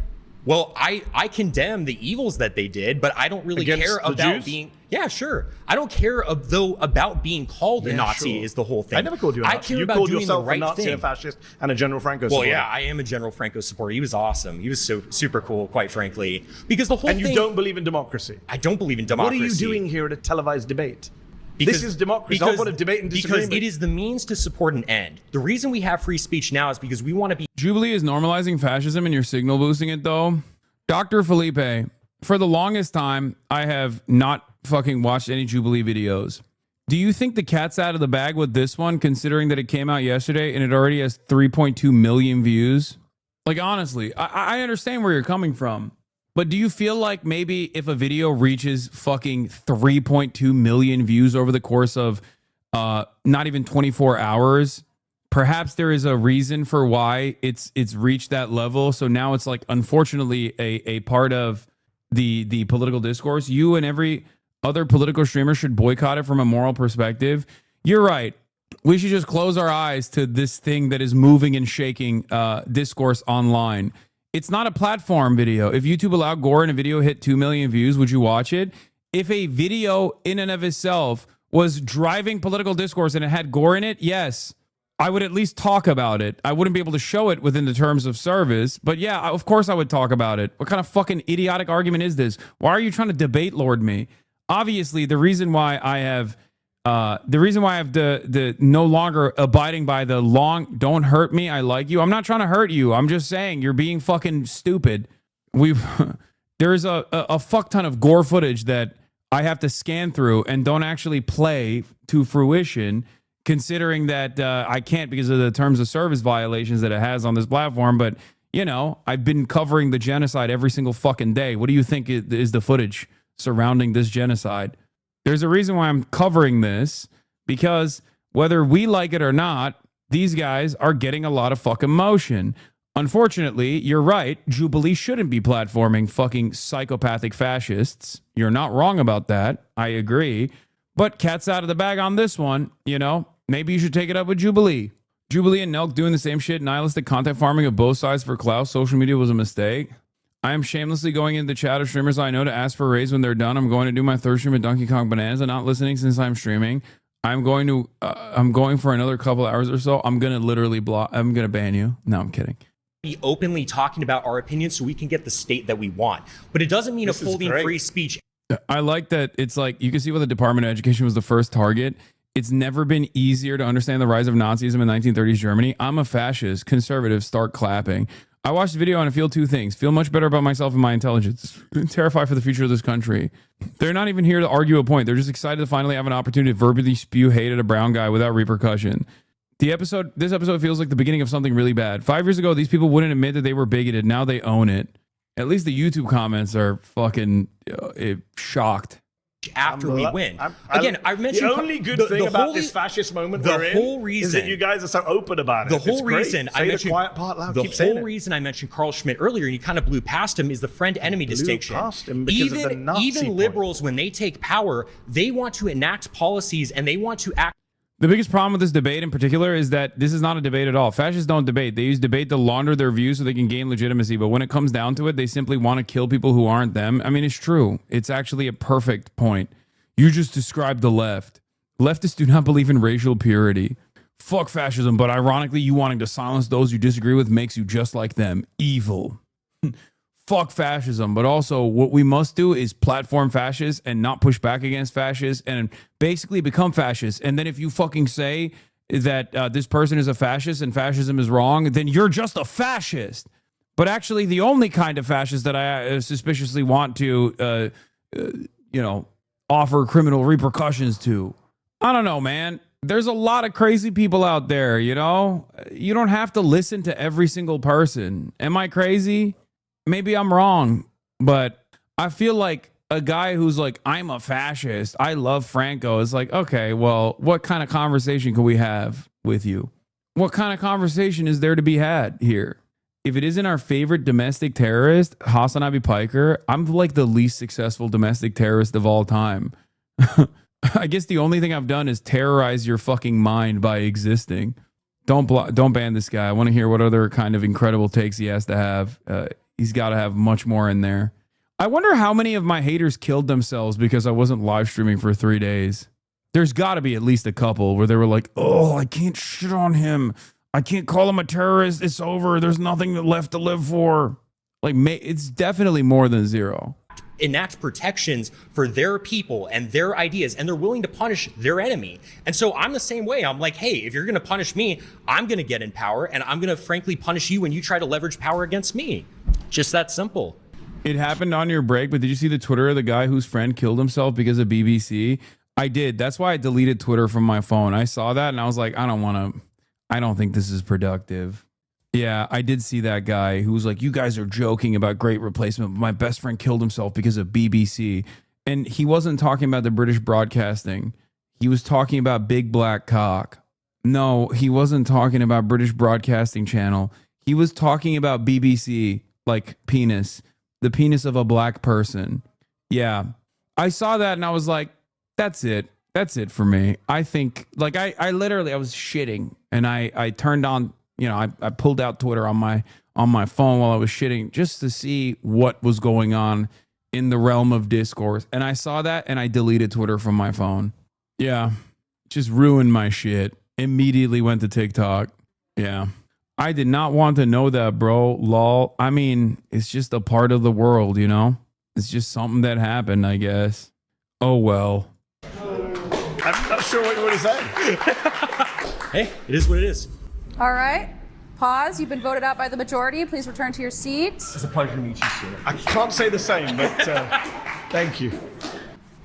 Well, I condemn the evils that they did, but I don't really Against care the about Jews? being. Yeah, sure. I don't care about being called a Nazi sure. is the whole thing. I never called you a I Nazi. care You about called doing yourself the right a Nazi, thing. a fascist, and a General Franco Well, supporter. yeah, I am a General Franco supporter. He was awesome. He was so super cool, quite frankly. Because the whole And thing. you don't believe in democracy. I don't believe in democracy. What are you doing here at a televised debate? This is democracy. I want to debate and disagree. Because it is the means to support an end. The reason we have free speech now is because we want to be. Jubilee is normalizing fascism and you're signal boosting it though. Dr. Felipe, for the longest time, I have not fucking watched any Jubilee videos. Do you think the cat's out of the bag with this one, considering that it came out yesterday and it already has 3.2 million views? Like, honestly, I understand where you're coming from. But do you feel like maybe if a video reaches fucking 3.2 million views over the course of not even 24 hours, perhaps there is a reason for why it's reached that level? So now it's like, unfortunately, a part of the political discourse. You and every other political streamer should boycott it from a moral perspective. You're right. We should just close our eyes to this thing that is moving and shaking discourse online. It's not a platform video. If YouTube allowed gore and a video hit 2 million views, would you watch it? If a video in and of itself was driving political discourse and it had gore in it, yes, I would at least talk about it. I wouldn't be able to show it within the terms of service, but yeah, of course I would talk about it. What kind of fucking idiotic argument is this? Why are you trying to debate lord me? Obviously, the reason why I have the no longer abiding by the long don't hurt me, I like you. I'm not trying to hurt you. I'm just saying you're being fucking stupid. There's a fuck ton of gore footage that I have to scan through and don't actually play to fruition, considering that I can't because of the terms of service violations that it has on this platform. But, you know, I've been covering the genocide every single fucking day. What do you think is the footage surrounding this genocide? There's a reason why I'm covering this, because whether we like it or not, these guys are getting a lot of fucking motion. Unfortunately, you're right. Jubilee shouldn't be platforming fucking psychopathic fascists. You're not wrong about that. I agree. But cat's out of the bag on this one. You know, maybe you should take it up with Jubilee. Jubilee and Nelk doing the same shit. Nihilistic content farming of both sides for clout. Social media was a mistake. I am shamelessly going into the chat of streamers I know to ask for a raise when they're done. I'm going to do my third stream at Donkey Kong Bonanza. Not listening since I'm streaming. I'm going for another couple hours or so. I'm going to literally block. I'm going to ban you. No, I'm kidding. Be openly talking about our opinions so we can get the state that we want. But it doesn't mean upholding free speech. I like that it's like, you can see why the Department of Education was the first target. It's never been easier to understand the rise of Nazism in 1930s Germany. I'm a fascist. Conservatives start clapping. I watched the video and I feel two things. Feel much better about myself and my intelligence. Terrified for the future of this country. They're not even here to argue a point. They're just excited to finally have an opportunity to verbally spew hate at a brown guy without repercussion. This episode feels like the beginning of something really bad. 5 years ago, these people wouldn't admit that they were bigoted. Now they own it. At least the YouTube comments are fucking shocked. After we win. I mentioned the only good thing about this fascist moment we're in is that you guys are so open about it. The whole It's great. reason Say the quiet part loud. Keep saying it. reason I mentioned Carl Schmitt earlier, and you kind of blew past him, is the friend-enemy distinction. Past him because of the Nazi even liberals, when they take power, they want to enact policies and they want to act. The biggest problem with this debate in particular is that this is not a debate at all. Fascists don't debate. They use debate to launder their views so they can gain legitimacy. But when it comes down to it, they simply want to kill people who aren't them. I mean, it's true. It's actually a perfect point. You just described the left. Leftists do not believe in racial purity. Fuck fascism, but ironically, you wanting to silence those you disagree with makes you just like them. Evil. Fuck fascism, but also what we must do is platform fascists and not push back against fascists and basically become fascists. And then if you fucking say that this person is a fascist and fascism is wrong, then you're just a fascist. But actually, the only kind of fascist that I suspiciously want to, offer criminal repercussions to. I don't know, man. There's a lot of crazy people out there, you know? You don't have to listen to every single person. Am I crazy? Maybe I'm wrong, but I feel like a guy who's like, I'm a fascist, I love Franco, is like, okay, well, what kind of conversation can we have with you? What kind of conversation is there to be had here? If it isn't our favorite domestic terrorist, HasanAbi Piker, I'm like the least successful domestic terrorist of all time. I guess the only thing I've done is terrorize your fucking mind by existing. Don't ban this guy. I want to hear what other kind of incredible takes he has to have. He's got to have much more in there. I wonder how many of my haters killed themselves because I wasn't live streaming for 3 days. There's got to be at least a couple where they were like, oh, I can't shit on him. I can't call him a terrorist. It's over. There's nothing left to live for. Like, it's definitely more than 0. Enact protections for their people and their ideas, and they're willing to punish their enemy. And so I'm the same way. I'm like, hey, if you're going to punish me, I'm going to get in power, and I'm going to frankly punish you when you try to leverage power against me. Just that simple. It happened on your break, but did you see the Twitter of the guy whose friend killed himself because of BBC? I did. That's why I deleted Twitter from my phone. I saw that and I was like, I don't think this is productive. Yeah, I did see that guy who was like, you guys are joking about Great Replacement. My best friend killed himself because of BBC. And he wasn't talking about the British Broadcasting. He was talking about Big Black Cock. No, he wasn't talking about British Broadcasting Channel. He was talking about BBC, like penis. The penis of a black person. Yeah. I saw that and I was like, that's it. That's it for me. I think, like, I literally, I was shitting and I turned on, you know, I pulled out Twitter on my phone while I was shitting just to see what was going on in the realm of discourse. And I saw that and I deleted Twitter from my phone. Yeah. Just ruined my shit. Immediately went to TikTok. Yeah. I did not want to know that, bro. Lol. I mean, it's just a part of the world, you know? It's just something that happened, I guess. Oh, well. I'm not sure what you want to say. Hey, it is what it is. All right. Pause. You've been voted out by the majority. Please return to your seat. It's a pleasure to meet you, sir. I can't say the same, but thank you.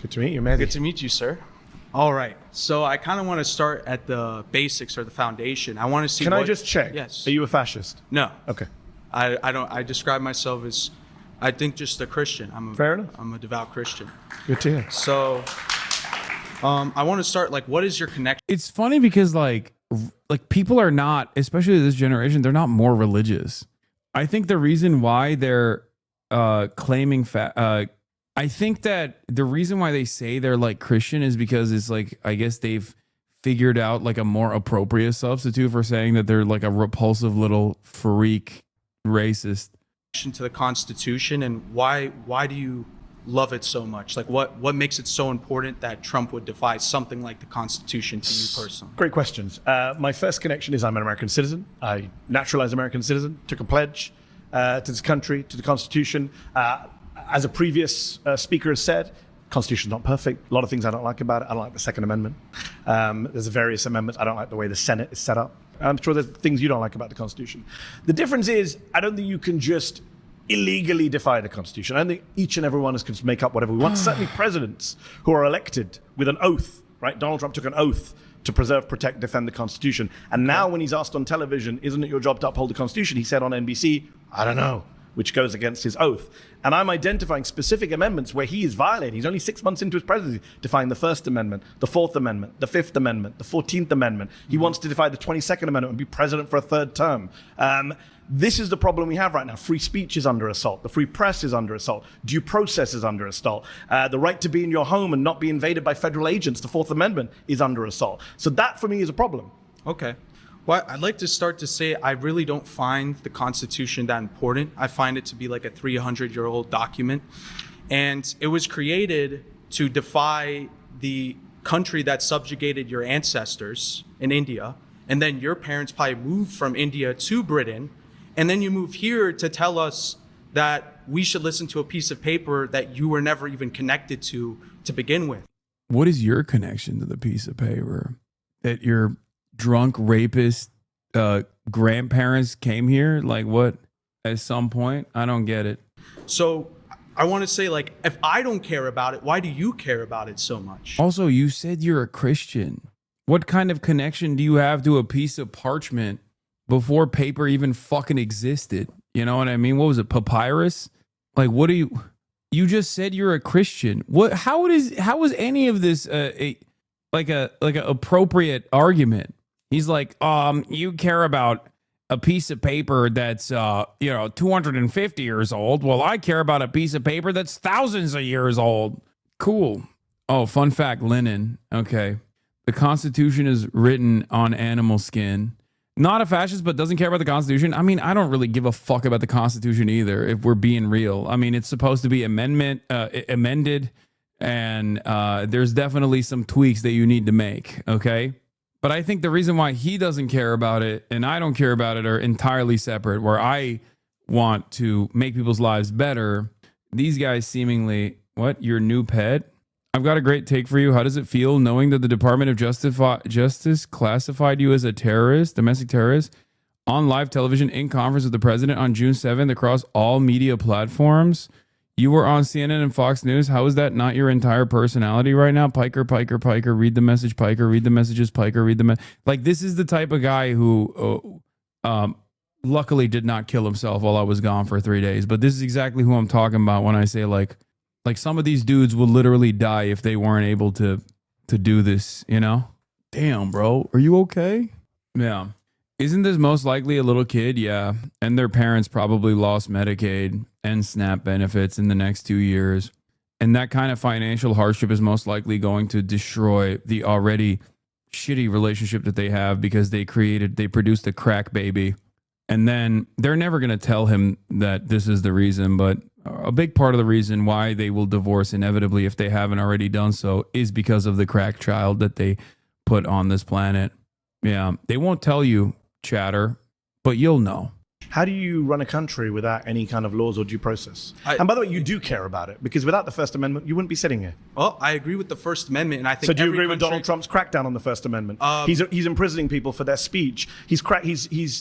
Good to meet you, man. Good to meet you, sir. All right. So I kind of want to start at the basics or the foundation. I want to see. Can I just check? Yes. Are you a fascist? No. Okay. I don't. I describe myself as, I think, just a Christian. Fair enough. I'm a devout Christian. Good to hear. So, I want to start, like, what is your connection? It's funny because like people are not, especially this generation, they're not more religious. I think the reason why they're claiming I think that the reason why they say they're like Christian is because it's like, I guess they've figured out like a more appropriate substitute for saying that they're like a repulsive little freak racist. To the Constitution, and why do you love it so much? Like, what makes it so important that Trump would defy something like the Constitution to you personally? Great questions. My first connection is I'm an American citizen. I naturalized American citizen, took a pledge to this country, to the Constitution. As a previous speaker has said, Constitution's not perfect. A lot of things I don't like about it. I don't like the Second Amendment. There's various amendments. I don't like the way the Senate is set up. I'm sure there's things you don't like about the Constitution. The difference is, I don't think you can just illegally defy the Constitution. I don't think each and every one of us can just make up whatever we want. Certainly presidents who are elected with an oath, right? Donald Trump took an oath to preserve, protect, defend the Constitution. And now when he's asked on television, isn't it your job to uphold the Constitution? He said on NBC, I don't know, which goes against his oath. And I'm identifying specific amendments where he is violating. He's only 6 months into his presidency, defying the First Amendment, the Fourth Amendment, the Fifth Amendment, the 14th Amendment. He wants to defy the 22nd Amendment and be president for a third term. This is the problem we have right now. Free speech is under assault. The free press is under assault. Due process is under assault. The right to be in your home and not be invaded by federal agents, the Fourth Amendment, is under assault. So that, for me, is a problem. Okay. Well, I'd like to start to say I really don't find the Constitution that important. I find it to be like a 300-year-old document. And it was created to defy the country that subjugated your ancestors in India. And then your parents probably moved from India to Britain. And then you move here to tell us that we should listen to a piece of paper that you were never even connected to begin with. What is your connection to the piece of paper? That your drunk rapist grandparents came here? Like what? At some point? I don't get it. So I want to say, like, if I don't care about it, why do you care about it so much? Also, you said you're a Christian. What kind of connection do you have to a piece of parchment before paper even fucking existed? You know what I mean? What was it? Papyrus? Like, what do you just said you're a Christian. What, how is any of this like a appropriate argument? He's like, you care about a piece of paper that's 250 years old. Well, I care about a piece of paper that's thousands of years old. Cool. Oh, fun fact, linen. Okay. The Constitution is written on animal skin. not a fascist, but doesn't care about the Constitution. I mean, I don't really give a fuck about the Constitution either, if we're being real. I mean, it's supposed to be amended, and there's definitely some tweaks that you need to make, okay? But I think the reason why he doesn't care about it and I don't care about it are entirely separate, where I want to make people's lives better. These guys seemingly, what, your new pet? I've got a great take for you. How does it feel knowing that the Department of Justice classified you as a terrorist, domestic terrorist, on live television in conference with the president on June 7th across all media platforms? You were on CNN and Fox News. How is that not your entire personality right now? Piker, Piker, Piker, read the message, Piker, read the messages, Piker, read the like, this is the type of guy who luckily did not kill himself while I was gone for 3 days. But this is exactly who I'm talking about when I say like some of these dudes will literally die if they weren't able to do this, you know? Damn, bro. Are you okay? Yeah. Isn't this most likely a little kid? Yeah. And their parents probably lost Medicaid and SNAP benefits in the next 2 years. And that kind of financial hardship is most likely going to destroy the already shitty relationship that they have because they produced a crack baby. And then they're never going to tell him that this is the reason. But a big part of the reason why they will divorce inevitably, if they haven't already done so, is because of the crack child that they put on this planet. Yeah. They won't tell you, chatter, but you'll know. How do you run a country without any kind of laws or due process? And by the way, you do care about it, because without the First Amendment, you wouldn't be sitting here. Well, I agree with the First Amendment, and I think. So do you agree with Donald Trump's crackdown on the First Amendment? He's imprisoning people for their speech. He's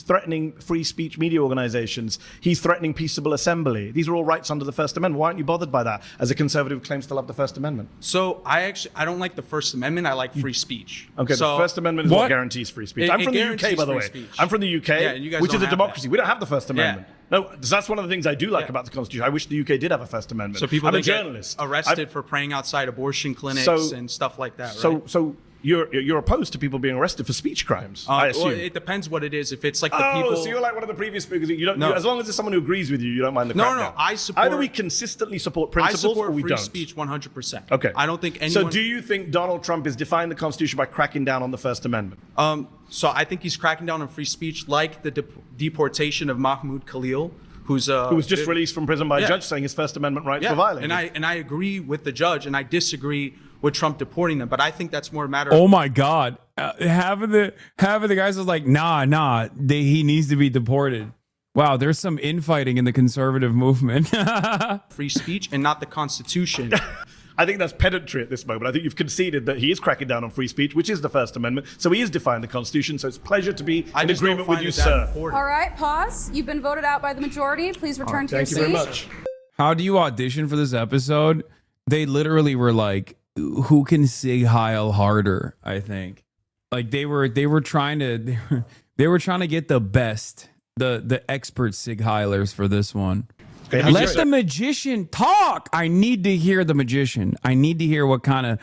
threatening free speech media organizations. He's threatening peaceable assembly. These are all rights under the First Amendment. Why aren't you bothered by that as a conservative who claims to love the First Amendment? So I don't like the First Amendment. I like free speech. Okay, so the First Amendment is what guarantees free speech. I'm from the UK, by the way. Speech. I'm from the UK, yeah, and you guys which don't is a have democracy. that. We don't have the First Amendment. Yeah. No, that's one of the things I do like about the Constitution. I wish the UK did have a First Amendment. So people I'm a that get journalist. arrested for praying outside abortion clinics and stuff like that, right? So you're opposed to people being arrested for speech crimes, I assume. Well, it depends what it is. If it's like the Oh, people. so you're like one of the previous speakers. No. As long as there's someone who agrees with you, you don't mind the crackdown. No, I support. Either we consistently support I principles support or we free don't. speech 100%. Okay. I don't think anyone. So do you think Donald Trump is defying the Constitution by cracking down on the First Amendment? So I think he's cracking down on free speech, like the deportation of Mahmoud Khalil, who was just released from prison by a judge, saying his First Amendment rights were violated. And I agree with the judge, and I disagree with Trump deporting them. But I think that's more a matter. Oh my God! Half of the guys was like, nah, he needs to be deported. Wow, there's some infighting in the conservative movement. Free speech and not the Constitution. I think that's pedantry at this moment. I think you've conceded that he is cracking down on free speech, which is the First Amendment. So he is defying the Constitution. So it's a pleasure to be in agreement with you, sir. All right, pause. You've been voted out by the majority. Please return to your seat. Thank you very much. How do you audition for this episode? They literally were like, who can Sig Heil harder? I think like they were trying to get the best, the expert Sig Heilers for this one. Okay, let the magician talk. I need to hear the magician. I need to hear what kind of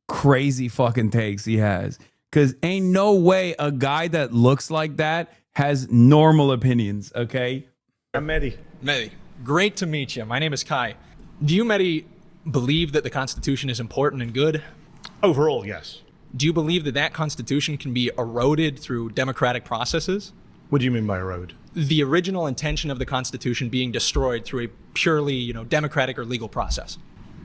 crazy fucking takes he has. Because ain't no way a guy that looks like that has normal opinions, okay? I'm Mehdi. Mehdi, great to meet you. My name is Kai. Do you, Mehdi, believe that the Constitution is important and good? Overall, yes. Do you believe that Constitution can be eroded through democratic processes? What do you mean by erode? The original intention of the Constitution being destroyed through a purely, democratic or legal process.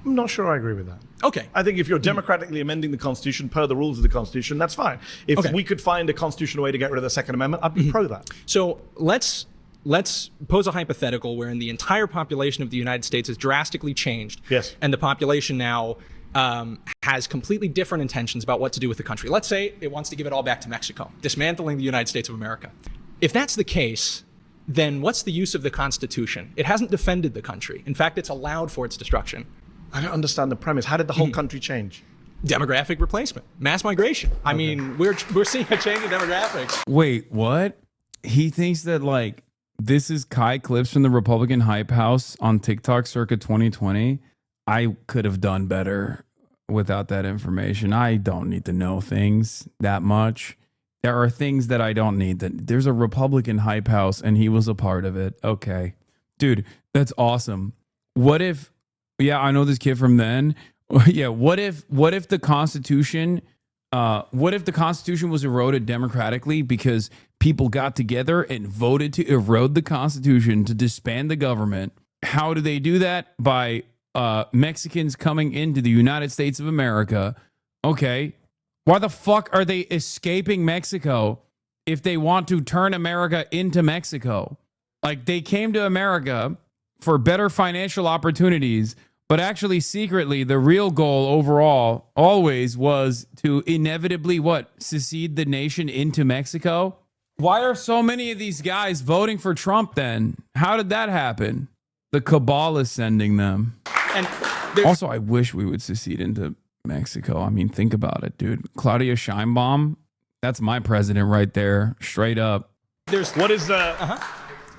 I'm not sure I agree with that. Okay. I think if you're democratically amending the Constitution per the rules of the Constitution, that's fine. If we could find a constitutional way to get rid of the Second Amendment, I'd be pro that. So let's pose a hypothetical wherein the entire population of the United States has drastically changed. Yes. And the population now has completely different intentions about what to do with the country. Let's say it wants to give it all back to Mexico, dismantling the United States of America. If that's the case, then what's the use of the Constitution? It hasn't defended the country. In fact, it's allowed for its destruction. I don't understand the premise. How did the whole country change? Demographic replacement, mass migration. I mean, we're seeing a change in demographics. Wait, what? He thinks that like this is Kai clips from the Republican Hype House on TikTok circa 2020. I could have done better without that information. I don't need to know things that much. There are things that I don't need. There's a Republican Hype House and he was a part of it. Okay. Dude, that's awesome. What if, yeah, I know this kid from then. Yeah, what if the Constitution was eroded democratically because people got together and voted to erode the Constitution, to disband the government. How do they do that? By Mexicans coming into the United States of America. Okay. Why the fuck are they escaping Mexico if they want to turn America into Mexico? Like, they came to America for better financial opportunities, but actually secretly the real goal overall always was to inevitably secede the nation into Mexico. Why are so many of these guys voting for Trump then? How did that happen? The cabal is sending them. And also, I wish we would secede into Mexico. I mean, think about it, dude. Claudia Sheinbaum, that's my president right there, straight up. What is the...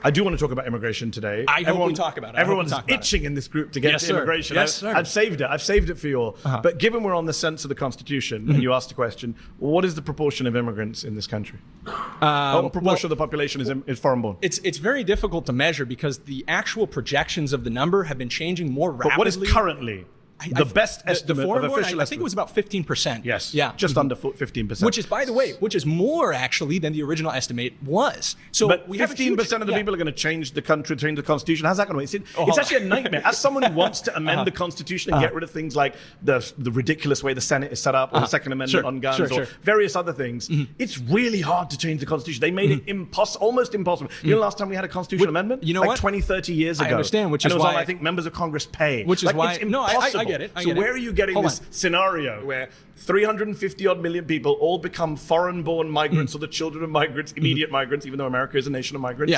I do want to talk about immigration today. I hope we talk about it. Everyone's itching in this group to get to immigration. Yes, sir. I've saved it. I've saved it for you all. But given we're on the sense of the Constitution, and you asked the question, what is the proportion of immigrants in this country? What proportion of the population is foreign-born? It's very difficult to measure because the actual projections of the number have been changing more rapidly. But what is currently the best estimate of official estimate? I think it was about 15%. Yes. Yeah. Just under 15%. Which is, by the way, more actually than the original estimate was. So but we 15% of the people are going to change the country, change the Constitution. How's that going to work? It's actually a nightmare. As someone who wants to amend the Constitution and get rid of things like the ridiculous way the Senate is set up, or the Second Amendment on guns, or various other things, it's really hard to change the Constitution. They made it almost impossible. You know, last time we had a constitutional amendment? You know like what? 20, 30 years ago. I understand, which is it was why... on, I think, members of Congress pay. Which is why... It's impossible. I get it. So where are you getting this scenario where 350 odd million people all become foreign-born migrants or the children of migrants, immediate migrants, even though America is a nation of migrants,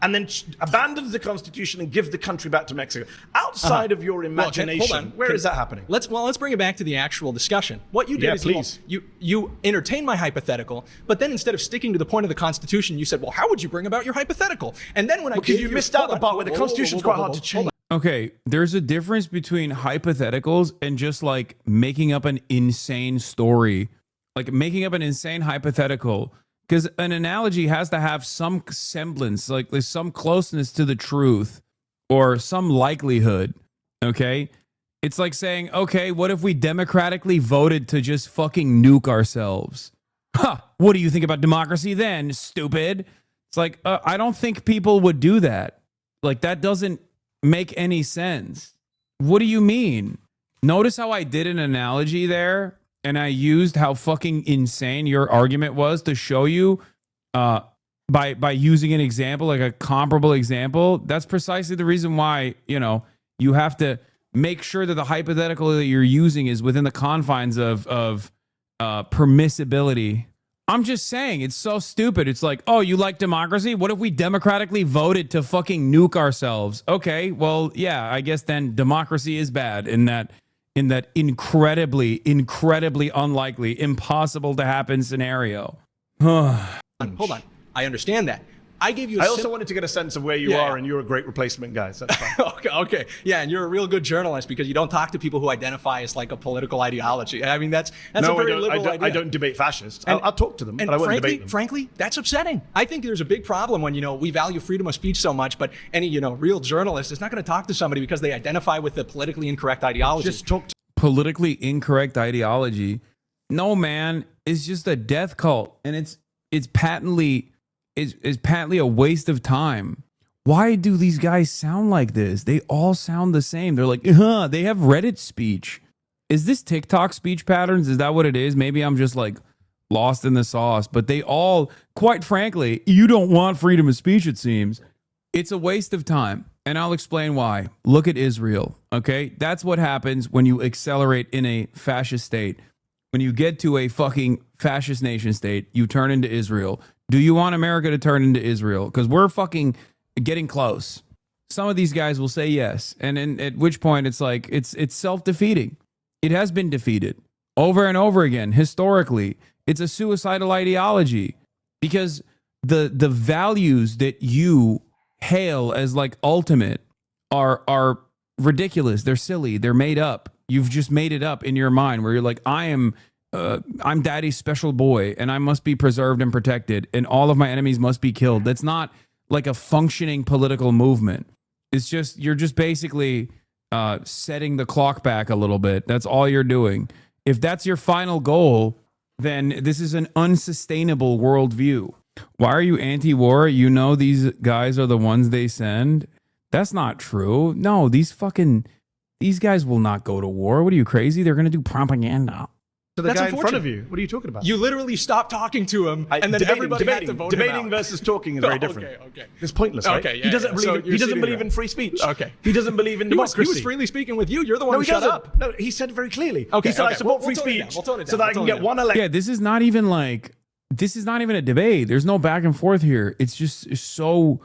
and then abandons the Constitution and gives the country back to Mexico? Outside of your imagination, where is that happening? Let's bring it back to the actual discussion. What you did is you entertained my hypothetical, but then instead of sticking to the point of the Constitution, you said, well, how would you bring about your hypothetical? And then when because you missed out the part where the Constitution is quite hard to change. Okay, there's a difference between hypotheticals and just like making up an insane story, like making up an insane hypothetical, because an analogy has to have some semblance, like there's some closeness to the truth or some likelihood. Okay, it's like saying, okay, what if we democratically voted to just fucking nuke ourselves? What do you think about democracy then, stupid? It's like, I don't think people would do that. Like, that doesn't make any sense. What do you mean? Notice how I did an analogy there and I used how fucking insane your argument was to show you by using an example, like a comparable example. That's precisely the reason why, you have to make sure that the hypothetical that you're using is within the confines of permissibility. I'm just saying, it's so stupid. It's like, oh, you like democracy? What if we democratically voted to fucking nuke ourselves? Okay, well, yeah, I guess then democracy is bad in that incredibly unlikely, impossible to happen scenario. Hold on. I understand that. I gave you. I also wanted to get a sense of where you are, and you're a great replacement guy. So that's fine. Okay. Yeah, and you're a real good journalist because you don't talk to people who identify as like a political ideology. I mean, that's a very liberal idea. I don't debate fascists. I'll talk to them, but I won't debate them. Frankly, that's upsetting. I think there's a big problem when we value freedom of speech so much, but any real journalist is not going to talk to somebody because they identify with the politically incorrect ideology. Just talk to politically incorrect ideology. No, man, it's just a death cult, and it's patently a waste of time. Why do these guys sound like this? They all sound the same. They're like, they have Reddit speech. Is this TikTok speech patterns? Is that what it is? Maybe I'm just like lost in the sauce, but they all, quite frankly, you don't want freedom of speech, it seems. It's a waste of time. And I'll explain why. Look at Israel, okay? That's what happens when you accelerate in a fascist state. When you get to a fucking fascist nation state, you turn into Israel. Do you want America to turn into Israel? Because we're fucking getting close. Some of these guys will say yes. And at which point it's like, it's self-defeating. It has been defeated over and over again. Historically, it's a suicidal ideology because the values that you hail as like ultimate are ridiculous. They're silly. They're made up. You've just made it up in your mind where you're like, I'm daddy's special boy and I must be preserved and protected and all of my enemies must be killed. That's not like a functioning political movement. It's just, you're just basically setting the clock back a little bit. That's all you're doing. If that's your final goal, then this is an unsustainable worldview. Why are you anti-war? You know these guys are the ones they send. That's not true. No, these guys will not go to war. What are you, crazy? They're gonna do propaganda. To the guy in front of you. What are you talking about? You literally stopped talking to him, and then everybody had to vote him Debating out. versus talking is very different. Okay. It's pointless, right? Okay, yeah, he doesn't yeah. believe, So he you're doesn't sitting believe there. in free speech. Okay. He doesn't believe in He was democracy. freely speaking with you. You're the one No, who he shut doesn't. up. No, he said very clearly. Okay, He said, I okay. support We'll free tone it speech down. We'll tone it so down. that I We'll can tone get it one election. Yeah, this is not even a debate. There's no back and forth here. It's just so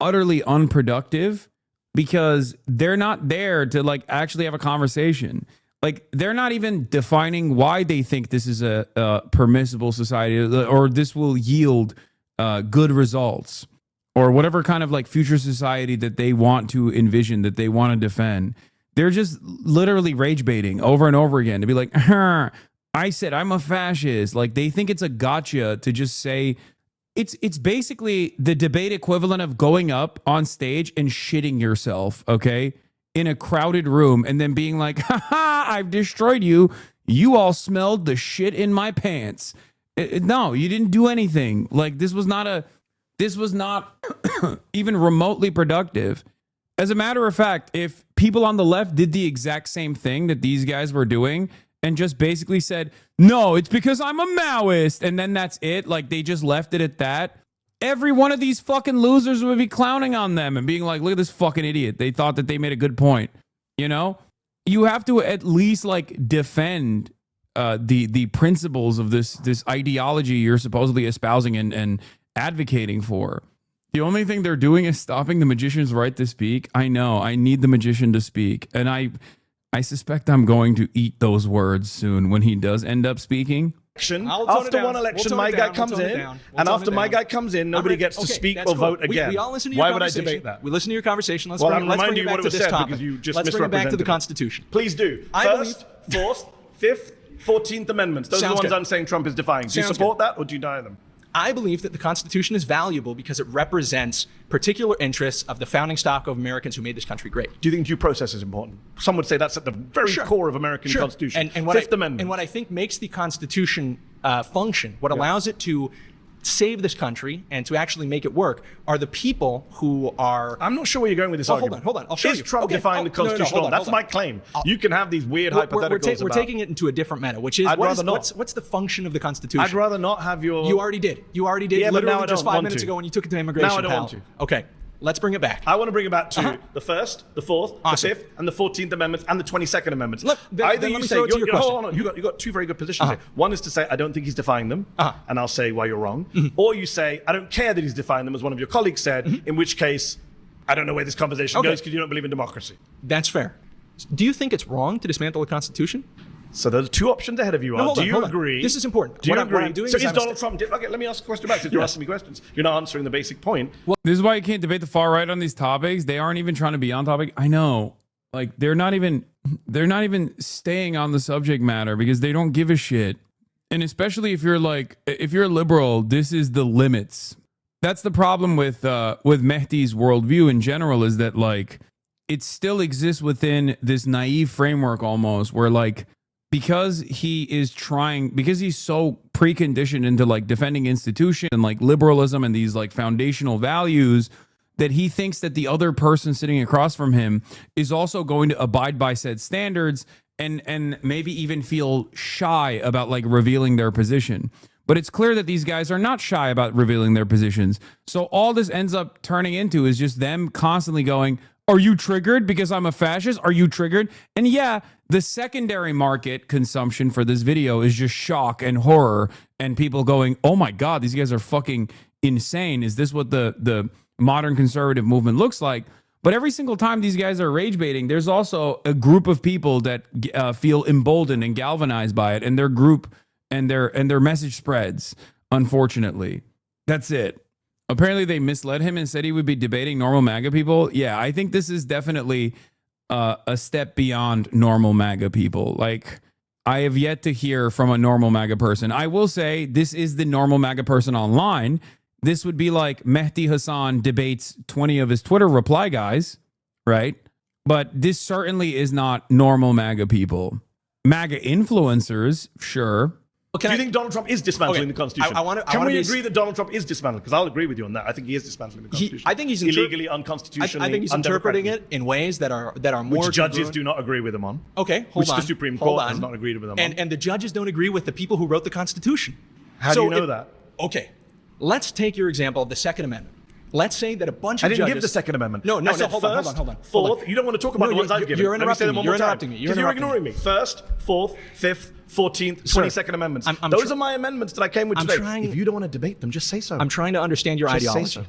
utterly unproductive because they're not there to like actually have a conversation. Like they're not even defining why they think this is a permissible society or this will yield good results or whatever kind of like future society that they want to envision, that they want to defend. They're just literally rage baiting over and over again to be like, I said I'm a fascist. Like they think it's a gotcha to just say it's basically the debate equivalent of going up on stage and shitting yourself, okay, in a crowded room and then being like, haha, I've destroyed you. You all smelled the shit in my pants. No, you didn't do anything. Like this was not even remotely productive. As a matter of fact, if people on the left did the exact same thing that these guys were doing and just basically said, no, it's because I'm a Maoist, and then that's it, like they just left it at that, every one of these fucking losers would be clowning on them and being like, look at this fucking idiot. They thought that they made a good point. You know, you have to at least like defend the principles of this ideology you're supposedly espousing and advocating for. The only thing they're doing is stopping the magician's right to speak. I know. I need the magician to speak. And I suspect I'm going to eat those words soon when he does end up speaking. After one election, my guy comes in, and after my guy comes in, nobody gets to speak or vote again. We all listen to your Why would I conversation. debate that? We listen to your conversation. Let's Well, bring, I'm let's bring reminding it you back what it to was this said topic. because you just Let's bring it back to the misrepresented it. Constitution. Please do. First, Fourth, Fifth, 14th Amendments. Those are the Sounds ones good. I'm saying Trump is defying. Do you Sounds support that or do you deny them? I believe that the Constitution is valuable because it represents particular interests of the founding stock of Americans who made this country great. Do you think due process is important? Some would say that's at the very core of American Constitution. And Fifth Amendment. And what I think makes the Constitution function, what allows it to save this country and to actually make it work, are the people who are... I'm not sure where you're going with this argument. Hold on. I'll show you. Is Trump Okay. defying the Constitution? That's my claim. You can have these weird hypotheticals We're about... taking it into a different meta, which is, I'd rather not. what's the function of the Constitution? I'd rather not have your... You already did. Yeah, but literally now I just don't 5 want minutes to. ago when you took it to immigration. Now I don't pal. want to. Okay, let's bring it back. I want to bring it back to the First, the Fourth, the Fifth, and the 14th Amendments, and the 22nd Amendments. Look, then Either let you me say, throw it to your question. hold on, you got two very good positions here. One is to say, I don't think he's defying them, and I'll say why you're wrong. Or you say, I don't care that he's defying them, as one of your colleagues said, in which case, I don't know where this conversation goes because you don't believe in democracy. That's fair. Do you think it's wrong to dismantle the Constitution? So there's two options ahead of you. No, Do you hold on. agree? This is important. Do you What agree? I'm doing so is is I'm Donald Trump... Okay, let me ask a question back since you're asking me questions. You're not answering the basic point. This is why you can't debate the far right on these topics. They aren't even trying to be on topic. I know. Like they're not even staying on the subject matter because they don't give a shit. And especially if you're a liberal, this is the limits. That's the problem with Mehdi's worldview in general, is that like it still exists within this naive framework almost where like because he's so preconditioned into like defending institutions and like liberalism and these like foundational values that he thinks that the other person sitting across from him is also going to abide by said standards and maybe even feel shy about like revealing their position. But it's clear that these guys are not shy about revealing their positions. So all this ends up turning into is just them constantly going, are you triggered because I'm a fascist? Are you triggered? And yeah, the secondary market consumption for this video is just shock and horror and people going, oh my God, these guys are fucking insane. Is this what the modern conservative movement looks like? But every single time these guys are rage baiting, there's also a group of people that feel emboldened and galvanized by it, and their group and their message spreads, unfortunately. That's it. Apparently they misled him and said he would be debating normal MAGA people. Yeah, I think this is definitely a step beyond normal MAGA people. Like, I have yet to hear from a normal MAGA person. I will say this is the normal MAGA person online. This would be like Mehdi Hasan debates 20 of his Twitter reply guys, right? But this certainly is not normal MAGA people. MAGA influencers, sure. Do you think Donald Trump is dismantling the Constitution? Can we agree that Donald Trump is dismantling? Because I'll agree with you on that. I think he is dismantling the Constitution. I think he's illegally, unconstitutionally. I think he's interpreting it in ways that are more which judges congruent. do not agree with him on. Okay, which the Supreme Court has not agreed with him on. And the judges don't agree with the people who wrote the Constitution. How do you know that? Okay, let's take your example of the Second Amendment. Let's say that a bunch of I didn't judges... give the Second Amendment. No, I said hold on. Fourth. You don't want to talk about the ones I've given. You're interrupting me. You're interrupting me. Because you're ignoring me. First, Fourth, Fifth, 14th, 22nd Amendments. Those are my amendments that I came with today. If you don't want to debate them, just say so. I'm trying to understand your ideology.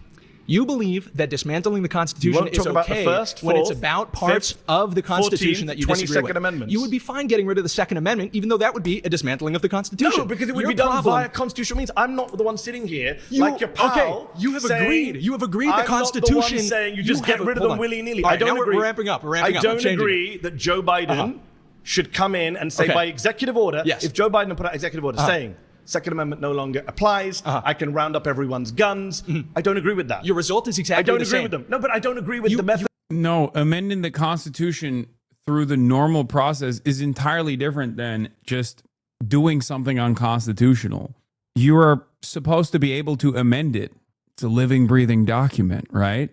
You believe that dismantling the Constitution is okay when it's about parts of the Constitution that you disagree with. Amendments. You would be fine getting rid of the Second Amendment, even though that would be a dismantling of the Constitution. No, because it would be done via constitutional means. I'm not the one sitting here like your pal. Okay, you have agreed. You have agreed the Constitution. I'm not the one saying you just get rid of them willy-nilly. I don't agree. We're ramping up. I don't agree that Joe Biden should come in and say by executive order, if Joe Biden put out executive order saying Second Amendment no longer applies. I can round up everyone's guns. I don't agree with that. Your result is exactly the same. I don't agree with them. No, but I don't agree with the method. No, amending the Constitution through the normal process is entirely different than just doing something unconstitutional. You are supposed to be able to amend it. It's a living, breathing document, right?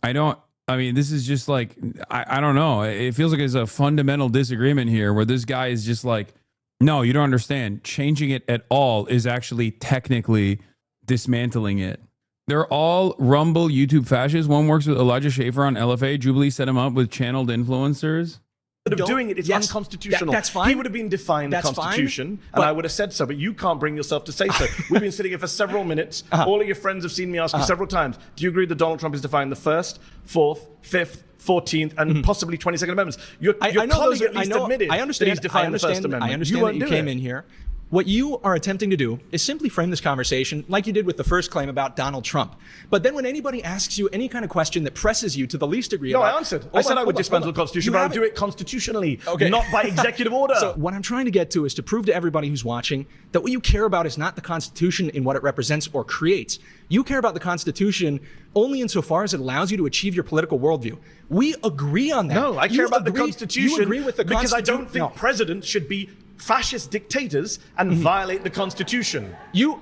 I mean, this is just like, I don't know. It feels like there's a fundamental disagreement here where this guy is just like, no, you don't understand. Changing it at all is actually technically dismantling it. They're all Rumble YouTube fascists. One works with Elijah Schaefer on LFA. Jubilee set him up with channeled influencers. Of doing it, it's unconstitutional. That's fine. He would have been defying the Constitution, and I would have said so, but you can't bring yourself to say so. We've been sitting here for several minutes. All of your friends have seen me ask you several times, do you agree that Donald Trump is defying the First, Fourth, Fifth, 14th, and possibly 22nd Amendments? Your colleague at least admitted that he's defying the First Amendment. I understand that you came in here. What you are attempting to do is simply frame this conversation like you did with the first claim about Donald Trump. But then when anybody asks you any kind of question that presses you to the least degree I answered. I said I would dismantle the Constitution, but I would do it constitutionally, not by executive order. So what I'm trying to get to is to prove to everybody who's watching that what you care about is not the Constitution in what it represents or creates. You care about the Constitution only insofar as it allows you to achieve your political worldview. We agree on that. No, I care about the Constitution. You agree with the because I don't think presidents should be fascist dictators and violate the Constitution.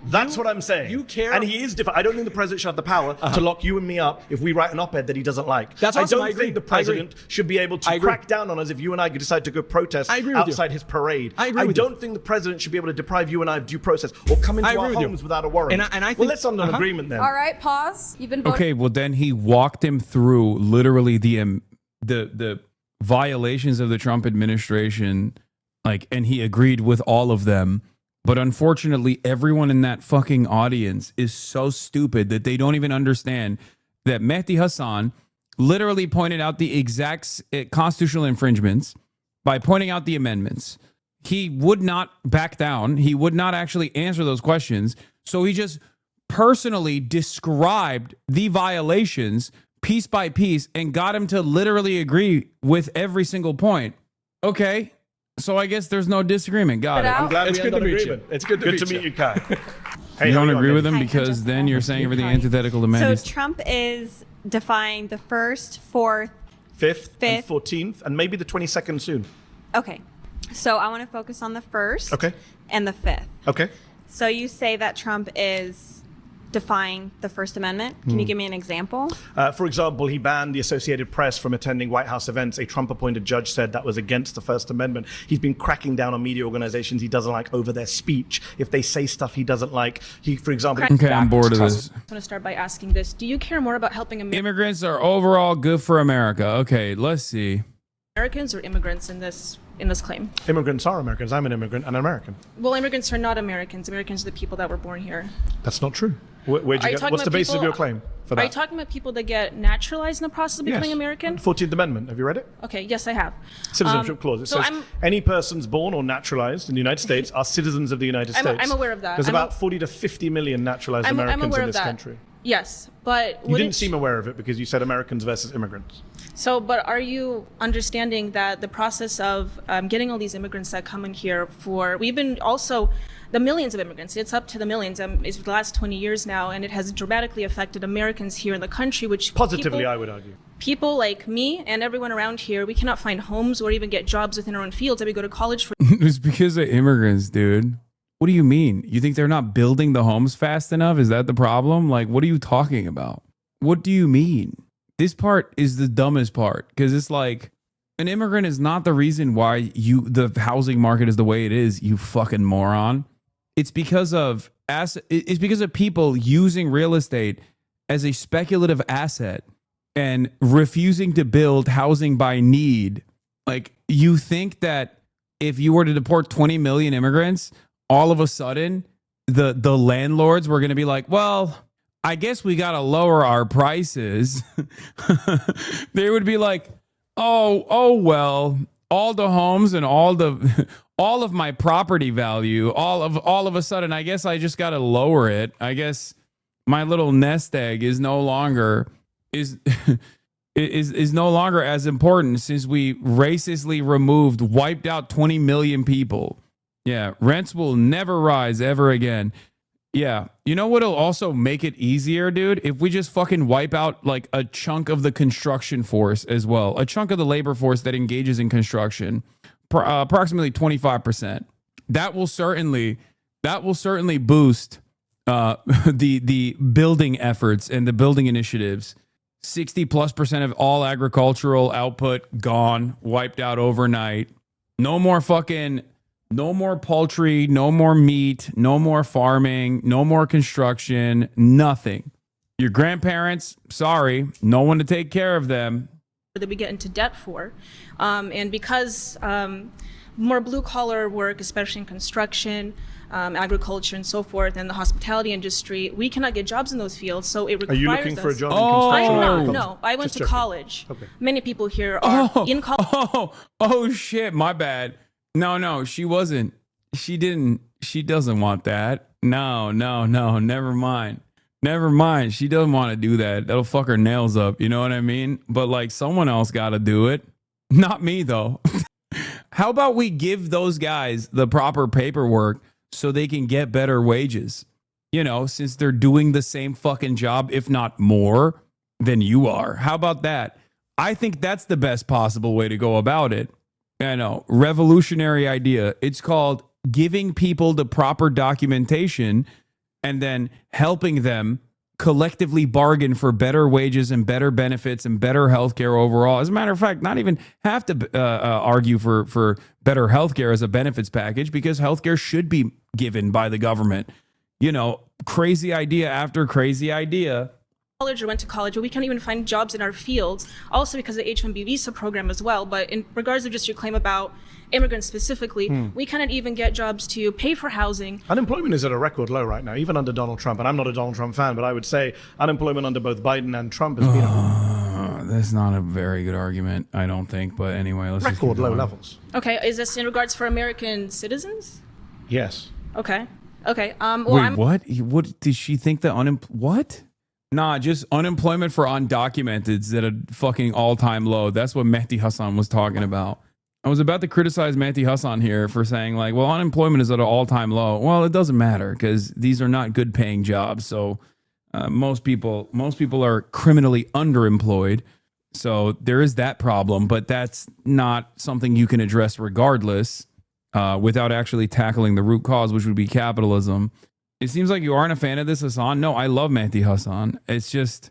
That's what I'm saying. You care. And he is different. I don't think the president should have the power to lock you and me up if we write an op-ed that he doesn't like. That's awesome. I don't think the president should be able to crack down on us if you and I decide to go protest outside his parade. I don't think the president should be able to deprive you and I of due process or come into our homes without a warrant. And I think, well, let's on an agreement then. All right, pause. You've been voted. Okay, well then he walked him through literally the violations of the Trump administration, and he agreed with all of them. But unfortunately, everyone in that fucking audience is so stupid that they don't even understand that Mehdi Hasan literally pointed out the exact constitutional infringements by pointing out the amendments. He would not back down. He would not actually answer those questions. So he just personally described the violations piece by piece and got him to literally agree with every single point. Okay. So I guess there's no disagreement. Got it. I'm glad it's we good end to on meet agreement. you. It's good to meet you, Kai. Hey, you don't agree with him Hi, because then you're saying everything antithetical to Mandy's. So Trump is defying the first, fourth, fifth, and 14th, and maybe the 22nd soon. Okay. So I want to focus on the first and the fifth. Okay. So you say that Trump is defying the First Amendment. Can you give me an example? For example, he banned the Associated Press from attending White House events. A Trump-appointed judge said that was against the First Amendment. He's been cracking down on media organizations he doesn't like over their speech. If they say stuff he doesn't like, he, for example... Okay, I'm bored of this. I want to start by asking this. Do you care more about helping Immigrants are overall good for America. Okay, let's see. Americans or immigrants in this claim? Immigrants are Americans. I'm an immigrant and an American. Well, immigrants are not Americans. Americans are the people that were born here. That's not true. Where'd you get? What's the basis of your claim for that? Are you talking about people that get naturalized in the process of becoming American? 14th Amendment. Have you read it? Okay, yes, I have. Citizenship clause. It says any persons born or naturalized in the United States are citizens of the United States. I'm aware of that. There's about 40 to 50 million naturalized Americans in this country. Yes, but you didn't seem aware of it because you said Americans versus immigrants. So, but are you understanding that the process of getting all these immigrants that come in here we've been also the millions of immigrants, it's up to the millions, it's the last 20 years now, and it has dramatically affected Americans here in the country, which positively, I would argue. People like me and everyone around here, we cannot find homes or even get jobs within our own fields that we go to college for. It's because of immigrants, dude. What do you mean? You think they're not building the homes fast enough? Is that the problem? Like, what are you talking about? What do you mean? This part is the dumbest part, because it's like, an immigrant is not the reason why the housing market is the way it is, you fucking moron. It's because of people using real estate as a speculative asset and refusing to build housing by need. Like, you think that if you were to deport 20 million immigrants, all of a sudden the landlords were going to be like, well, I guess we got to lower our prices. They would be like, oh, well, all the homes and all of my property value, all of a sudden, I guess I just got to lower it. I guess my little nest egg is no longer is no longer as important since we racistly wiped out 20 million people. Yeah, rents will never rise ever again. Yeah, you know what'll also make it easier, dude? If we just fucking wipe out like a chunk of the construction force as well, a chunk of the labor force that engages in construction, approximately 25%. That will certainly boost the building efforts and the building initiatives. 60+% of all agricultural output gone, wiped out overnight. No more poultry, no more meat, no more farming, no more construction, nothing. Your grandparents, sorry, no one to take care of them. That we get into debt for. And because more blue collar work, especially in construction, agriculture and so forth, and the hospitality industry, we cannot get jobs in those fields. So it requires Are you looking us. for a job in construction? I'm not. No, I went to college. Okay. Many people here are in college. Oh shit, my bad. No, she wasn't. She didn't. She doesn't want that. No, never mind. She doesn't want to do that. That'll fuck her nails up. You know what I mean? But like, someone else got to do it. Not me though. How about we give those guys the proper paperwork so they can get better wages? You know, since they're doing the same fucking job, if not more than you are. How about that? I think that's the best possible way to go about it. I know, revolutionary idea. It's called giving people the proper documentation and then helping them collectively bargain for better wages and better benefits and better healthcare overall. As a matter of fact, not even have to argue for better healthcare as a benefits package, because healthcare should be given by the government. You know, crazy idea after crazy idea. Or went to college, but we can't even find jobs in our fields, also because of the H-1B visa program as well. But in regards to just your claim about immigrants specifically, we cannot even get jobs to pay for housing. Unemployment is at a record low right now, even under Donald Trump. And I'm not a Donald Trump fan, but I would say unemployment under both Biden and Trump has been That's not a very good argument, I don't think. But anyway, let's just record keep low going. levels. Okay, is this in regards for American citizens? Yes. Okay. Well, Wait, what? What did she think that what? Nah, just unemployment for undocumenteds at a fucking all-time low. That's what Mehdi Hassan was talking about. I was about to criticize Mehdi Hassan here for saying like, well, unemployment is at an all-time low. Well, it doesn't matter because these are not good paying jobs. So most people are criminally underemployed. So there is that problem, but that's not something you can address regardless without actually tackling the root cause, which would be capitalism. It seems like you aren't a fan of this, Hassan. No, I love Mehdi Hassan. It's just,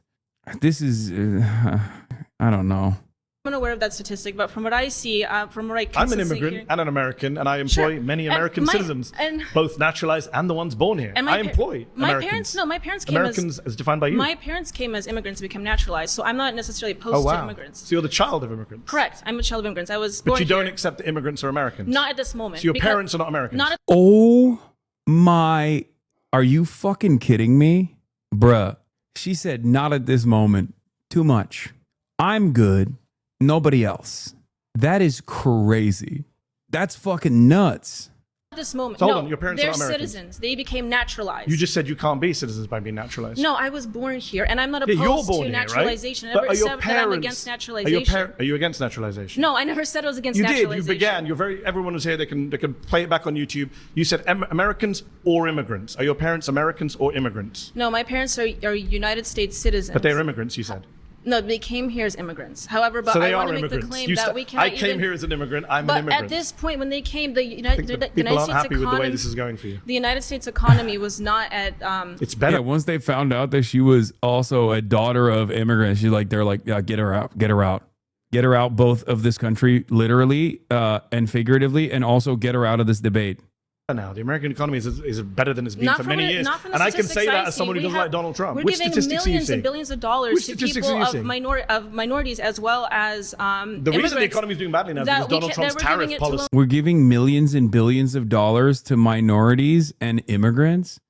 this is, I don't know. I'm unaware of that statistic, but from what I see, from what I can I'm an immigrant and an American, and I employ many American citizens, both naturalized and the ones born here. I employ Americans. My parents came Americans as defined by you. My parents came as immigrants and became naturalized, so I'm not necessarily opposed to immigrants. So you're the child of immigrants. Correct. I'm a child of immigrants. I was born But you don't here. accept that immigrants are Americans. Not at this moment. So your parents are not Americans. Not at Oh my, are you fucking kidding me? Bruh, she said not at this moment. Too much. I'm good. Nobody else. That is crazy. That's fucking nuts. this moment. So hold no, on, your parents are they're not Americans. citizens. They became naturalized. You just said you can't be citizens by being naturalized. No, I was born here, and I'm not Yeah, opposed you're born to here, right? naturalization. I But never are your said that I'm against naturalization. Are you against naturalization? No, I never said I was against You did. naturalization. You began. You're very. Everyone was here. They can play it back on YouTube. You said Americans or immigrants. Are your parents Americans or immigrants? No, my parents are United States citizens. But they're immigrants. You said. No, they came here as immigrants. However, but So they I are want to make the immigrants. claim that we cannot I came here as an immigrant. I'm an But immigrant. at this point, when they came, the I United, think that the people United aren't States happy with the way economy, this is going for you. the United States economy was not at. It's better. Yeah, once they found out that she was also a daughter of immigrants, they're like, yeah, get her out, get her out. Get her out both of this country, literally and figuratively, and also get her out of this debate. Now, the American economy is better than it's been Not for from many the- years. not from the And I can say statistics that I as see. someone who We doesn't have- like Donald Trump. We're Which giving statistics are you millions seeing? and billions of dollars Which to statistics people are you of, seeing? minorities as well as The reason the immigrants economy is doing badly now is that because we Donald can- that Trump's we're giving tariff it to policy. We're giving millions and billions of dollars to minorities and immigrants.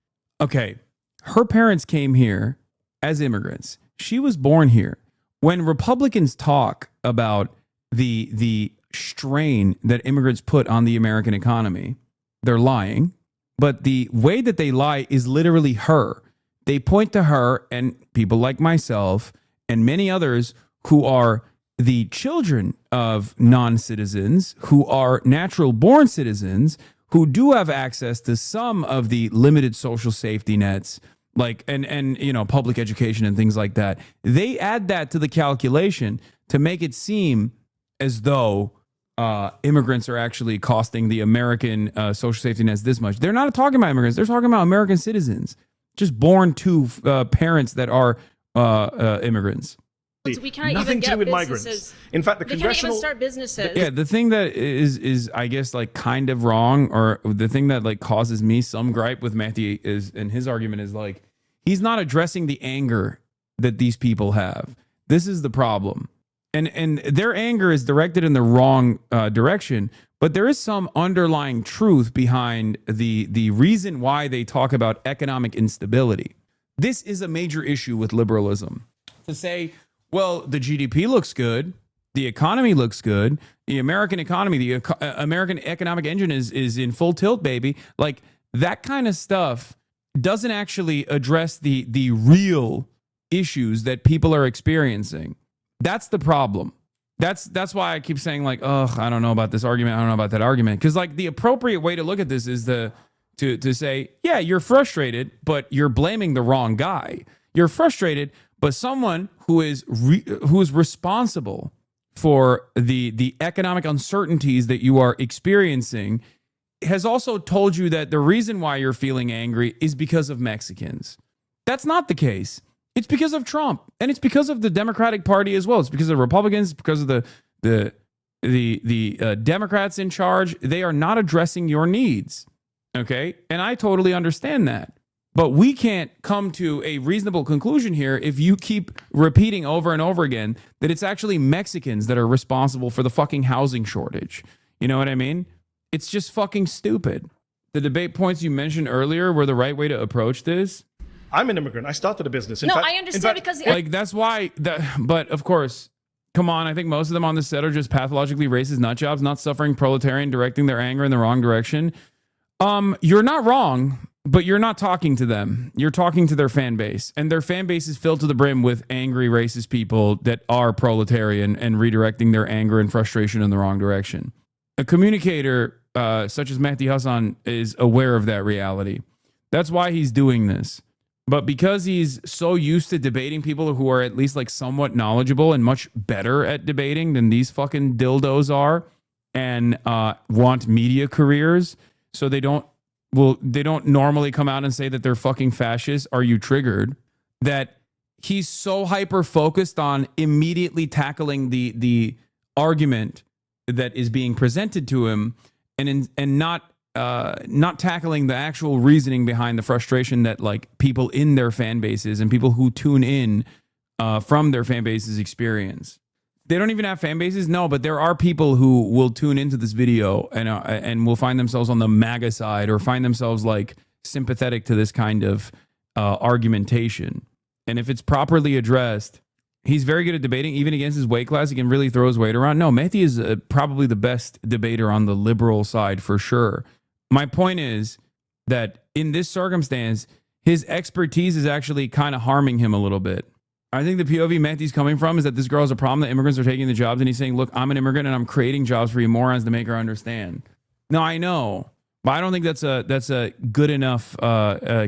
Okay, her parents came here as immigrants. She was born here. When Republicans talk about the strain that immigrants put on the American economy, they're lying. But the way that they lie is literally her. They point to her and people like myself and many others who are the children of non-citizens, who are natural born citizens, who do have access to some of the limited social safety nets, like and you know, public education and things like that. They add that to the calculation to make it seem as though immigrants are actually costing the American social safety nets this much. They're not talking about immigrants. They're talking about American citizens, just born to parents that are immigrants. we can't Nothing even to get do with businesses. migrants. In fact, the They can't congressional even start businesses. Yeah, the thing that is I guess like kind of wrong, or the thing that like causes me some gripe with Matthew is, and his argument is like, he's not addressing the anger that these people have. This is the problem. And their anger is directed in the wrong direction, but there is some underlying truth behind the reason why they talk about economic instability. This is a major issue with liberalism. To say, well, the GDP looks good, the economy looks good, the American economy, the American economic engine is in full tilt, baby. Like that kind of stuff doesn't actually address the real issues that people are experiencing. That's the problem. That's why I keep saying like, oh, I don't know about this argument. I don't know about that argument. Because like the appropriate way to look at this is to say, yeah, you're frustrated, but you're blaming the wrong guy. You're frustrated, but someone who is responsible for the economic uncertainties that you are experiencing has also told you that the reason why you're feeling angry is because of Mexicans. That's not the case. It's because of Trump, and it's because of the Democratic Party as well. It's because of Republicans, because of the Democrats in charge. They are not addressing your needs, okay? And I totally understand that. But we can't come to a reasonable conclusion here if you keep repeating over and over again that it's actually Mexicans that are responsible for the fucking housing shortage. You know what I mean? It's just fucking stupid. The debate points you mentioned earlier were the right way to approach this. I'm an immigrant. I started a business. I understand because like that's why but of course, come on, I think most of them on this set are just pathologically racist nut jobs, not suffering proletarian, directing their anger in the wrong direction. You're not wrong, but you're not talking to them. You're talking to their fan base, and their fan base is filled to the brim with angry racist people that are proletarian and redirecting their anger and frustration in the wrong direction. A communicator such as Mehdi Hasan is aware of that reality. That's why he's doing this. But because he's so used to debating people who are at least like somewhat knowledgeable and much better at debating than these fucking dildos are, and want media careers, so they don't normally come out and say that they're fucking fascists. Are you triggered? That he's so hyper focused on immediately tackling the argument that is being presented to him, and not tackling the actual reasoning behind the frustration that like people in their fan bases and people who tune in from their fan bases experience. They don't even have fan bases, no, but there are people who will tune into this video and will find themselves on the MAGA side or find themselves like sympathetic to this kind of argumentation. And if it's properly addressed, he's very good at debating, even against his weight class. He can really throw his weight around. No, Mehdi is probably the best debater on the liberal side for sure. My point is that in this circumstance, his expertise is actually kind of harming him a little bit. I think the POV Mehdi's coming from is that this girl has a problem that immigrants are taking the jobs, and he's saying, look, I'm an immigrant and I'm creating jobs for you morons to make her understand. No, I know, but I don't think that's a good enough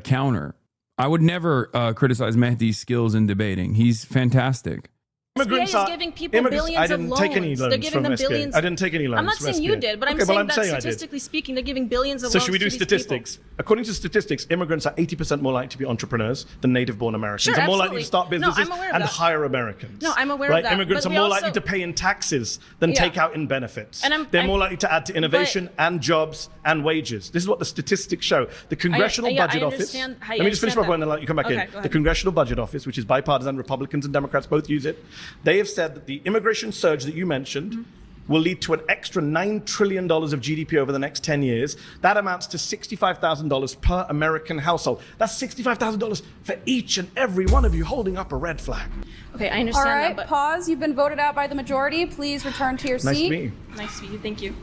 counter. I would never criticize Mehdi's skills in debating. He's fantastic. Immigrants SBA are is giving people immigrants. billions I didn't of take loans. any They're loans giving from them SBA. billions. I didn't take any loans. I'm not from saying SBA. you did, but I'm Okay, saying I'm that saying I did. statistically speaking, they're giving billions of So loans should we do to these people. statistics? According to statistics, immigrants are 80% more likely to be entrepreneurs than native-born Americans. Sure, They're more likely absolutely. to start No, businesses I'm aware of and that. hire Americans. No, I'm aware of right? that. Immigrants But are we more also- likely to pay in taxes than Yeah. take out in benefits. And They're more likely to add to innovation and jobs and wages. This is what the statistics show. The Congressional yeah, I Budget Office. understand- I Let me just finish my understand point and then let you come back Okay, in. go The ahead. Congressional Budget Office, which is bipartisan, Republicans and Democrats both use it. They have said that the immigration surge that you mentioned will lead to an extra $9 trillion of GDP over the next 10 years. That amounts to $65,000 per American household. That's $65,000 for each and every one of you holding up a red flag. Okay, I All understand right, that, but pause. You've been voted out by the majority. Please return to your Nice seat. to meet you. nice to meet you. Thank you.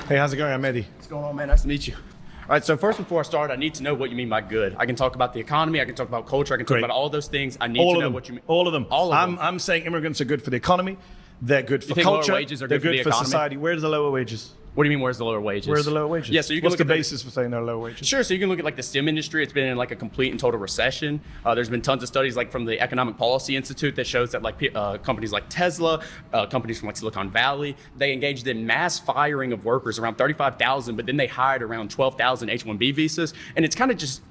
Hey, how's it going? I'm Eddie. What's going on, man? Nice to meet you. All right, so first, before I start, I need to know what you mean by good. I can talk about the economy, I can talk about culture, I can talk Great. about all those things. I need All to of know them. what you mean. All of them. All of them. I'm saying immigrants are good for the economy. They're good for You think lower culture. wages are They're good for the good for economy? society. Where are the lower wages? What do you mean, where's the lower wages? Where are the lower wages? Yeah, so you can What's look the at basis for saying there are lower wages? Sure, so you can look at like the STEM industry. It's been in like a complete and total recession. There's been tons of studies like from the Economic Policy Institute that shows that like companies like Tesla, companies from like Silicon Valley, they engaged in mass firing of workers, around 35,000, but then they hired around 12,000 H-1B visas. And it's kind of just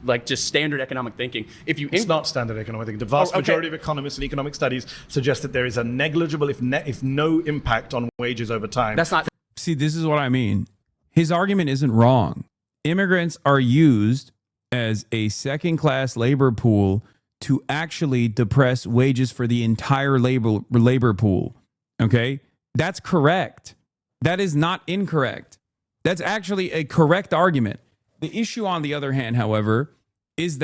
standard economic thinking. If you It's not standard economic thinking. The vast Oh, okay. majority of economists and economic studies suggest that there is a negligible, if no impact on wages over time. That's not. See, this is what I mean. His argument isn't wrong. Immigrants are used as a second-class labor pool to actually depress wages for the entire labor pool. Okay? That's correct. That is not incorrect. That's actually a correct argument. The issue, on the other hand, however, is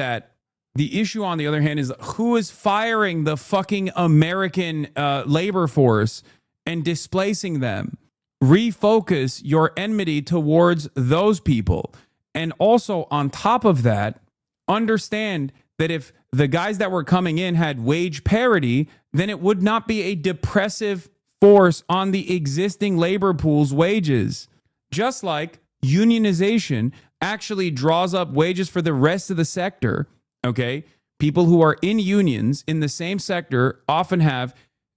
who is firing the fucking American labor force and displacing them. Refocus your enmity towards those people. And also, on top of that, understand that if the guys that were coming in had wage parity, then it would not be a depressive force on the existing labor pool's wages. Just like unionization actually draws up wages for the rest of the sector, okay? People who are in unions in the same sector often have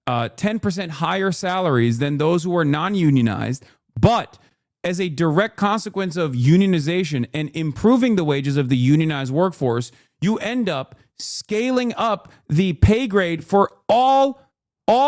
10% higher salaries than those who are non-unionized. But as a direct consequence of unionization and improving the wages of the unionized workforce, you end up scaling up the pay grade for all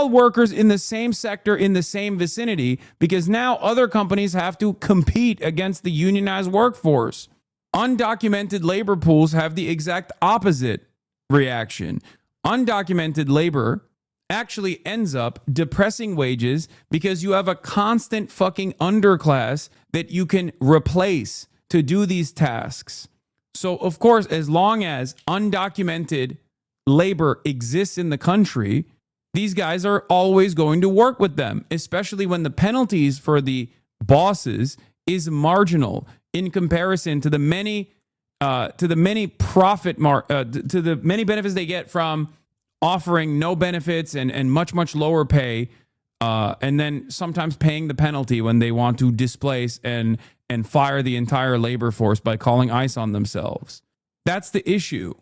workers in the same sector in the same vicinity, because now other companies have to compete against the unionized workforce. Undocumented labor pools have the exact opposite reaction. Undocumented labor actually ends up depressing wages because you have a constant fucking underclass that you can replace to do these tasks. So, of course, as long as undocumented labor exists in the country, these guys are always going to work with them, especially when the penalties for the bosses is marginal in comparison to the many benefits they get from offering no benefits and much lower pay, and then sometimes paying the penalty when they want to displace and fire the entire labor force by calling ICE on themselves. That's the issue.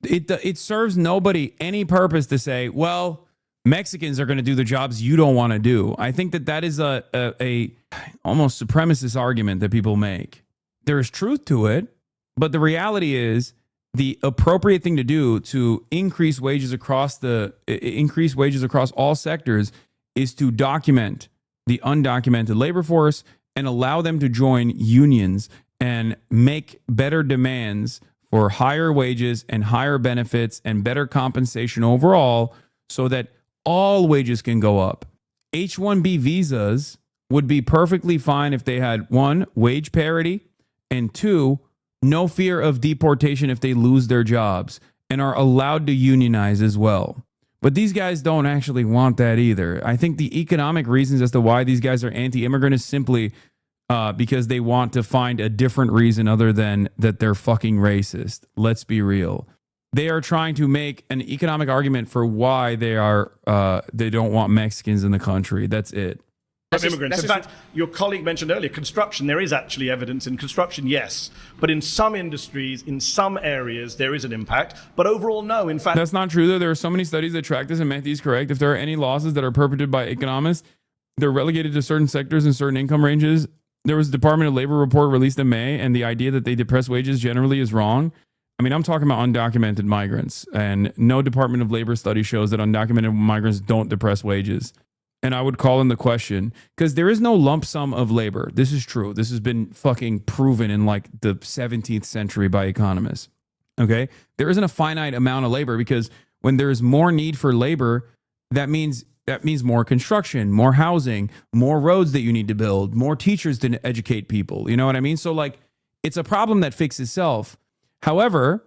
It serves nobody any purpose to say, well, Mexicans are going to do the jobs you don't want to do. I think that is a almost supremacist argument that people make. There is truth to it, but the reality is the appropriate thing to do to increase wages across all sectors is to document the undocumented labor force and allow them to join unions and make better demands for higher wages and higher benefits and better compensation overall, so that all wages can go up. H-1B visas would be perfectly fine if they had, 1, wage parity, and 2, no fear of deportation if they lose their jobs and are allowed to unionize as well. But these guys don't actually want that either. I think the economic reasons as to why these guys are anti-immigrant is simply because they want to find a different reason other than that they're fucking racist. Let's be real. They are trying to make an economic argument for why they don't want Mexicans in the country. That's it. immigrants. In fact, your colleague mentioned earlier, construction, there is actually evidence in construction, yes. But in some industries, in some areas, there is an impact. But overall, no. In fact, that's not true, though. There are so many studies that track this, and Matthew's correct. If there are any losses that are perpetrated by economists, they're relegated to certain sectors and certain income ranges. There was a Department of Labor report released in May, and the idea that they depress wages generally is wrong. I mean, I'm talking about undocumented migrants, and no Department of Labor study shows that undocumented migrants don't depress wages. And I would call in the question, because there is no lump sum of labor. This is true. This has been fucking proven in like the 17th century by economists. Okay? There isn't a finite amount of labor, because when there is more need for labor, that means more construction, more housing, more roads that you need to build, more teachers to educate people. You know what I mean? So like, it's a problem that fixes itself. However,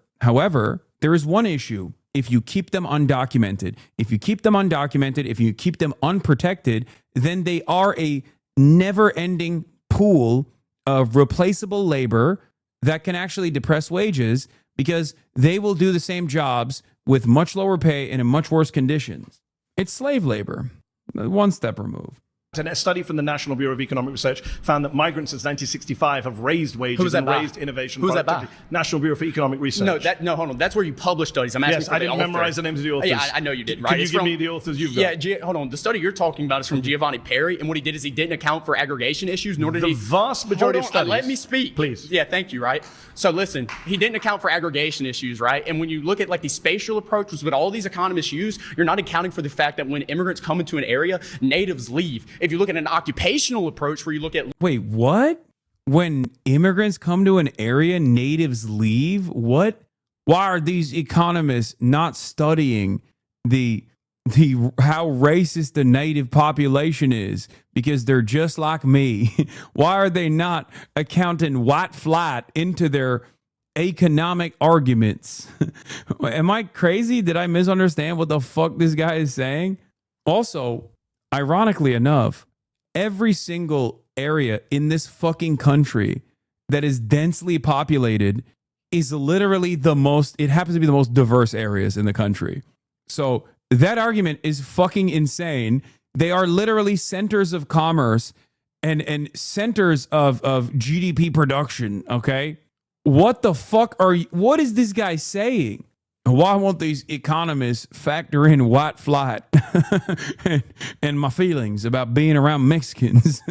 there is one issue. If you keep them undocumented, if you keep them unprotected, then they are a never-ending pool of replaceable labor that can actually depress wages, because they will do the same jobs with much lower pay and in much worse conditions. It's slave labor, one step removed. And a study from the National Bureau of Economic Research found that migrants since 1965 have raised wages and raised innovation. Who's that by? National Bureau for Economic Research. No, hold on. That's where you publish studies. I'm asking yes, for I didn't memorize the names of the authors. Yeah, I know you didn't. Right? Can you give me the authors you've got? Yeah, hold on. The study you're talking about is from Giovanni Perry, and what he did is he didn't account for aggregation issues, nor did he. The vast majority of studies. Let me speak, please. Yeah, thank you. Right. So listen, he didn't account for aggregation issues, right? And when you look at like the spatial approach, which is what all these economists use, you're not accounting for the fact that when immigrants come into an area, natives leave. If you look at an occupational approach where you look at wait, what? When immigrants come to an area, natives leave? What? Why are these economists not studying the how racist the native population is? Because they're just like me. Why are they not accounting white flight into their economic arguments? Am I crazy? Did I misunderstand what the fuck this guy is saying? Also, ironically enough, every single area in this fucking country that is densely populated is literally it happens to be the most diverse areas in the country. So that argument is fucking insane. They are literally centers of commerce and centers of GDP production, okay? What the fuck what is this guy saying? Why won't these economists factor in white flight and my feelings about being around Mexicans?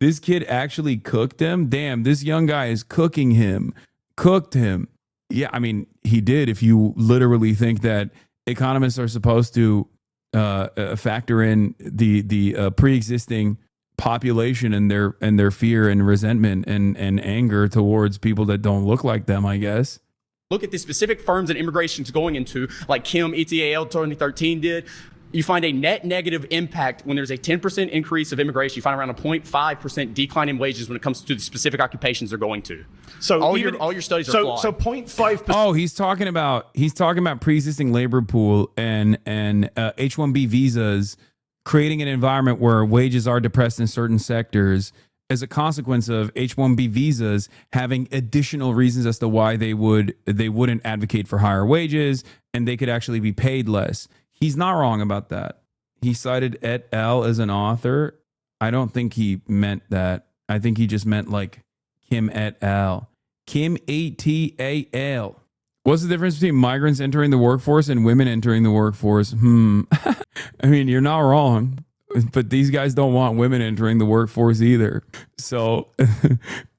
This kid actually cooked him? Damn, this young guy is cooking him. Cooked him. Yeah, I mean, he did, if you literally think that economists are supposed to factor in the pre-existing population and their fear and resentment and anger towards people that don't look like them, I guess. Look at the specific firms that immigration is going into, like Kim, ETAL 2013 did. You find a net negative impact when there's a 10% increase of immigration. You find around a 0.5% decline in wages when it comes to the specific occupations they're going to. So all your studies are flawed. So 0.5%. Oh, he's talking about pre-existing labor pool and H-1B visas creating an environment where wages are depressed in certain sectors as a consequence of H-1B visas having additional reasons as to why they wouldn't advocate for higher wages and they could actually be paid less. He's not wrong about that. He cited et al. As an author. I don't think he meant that. I think he just meant like Kim et al. Kim et.al. What's the difference between migrants entering the workforce and women entering the workforce? I mean, you're not wrong. But these guys don't want women entering the workforce either. So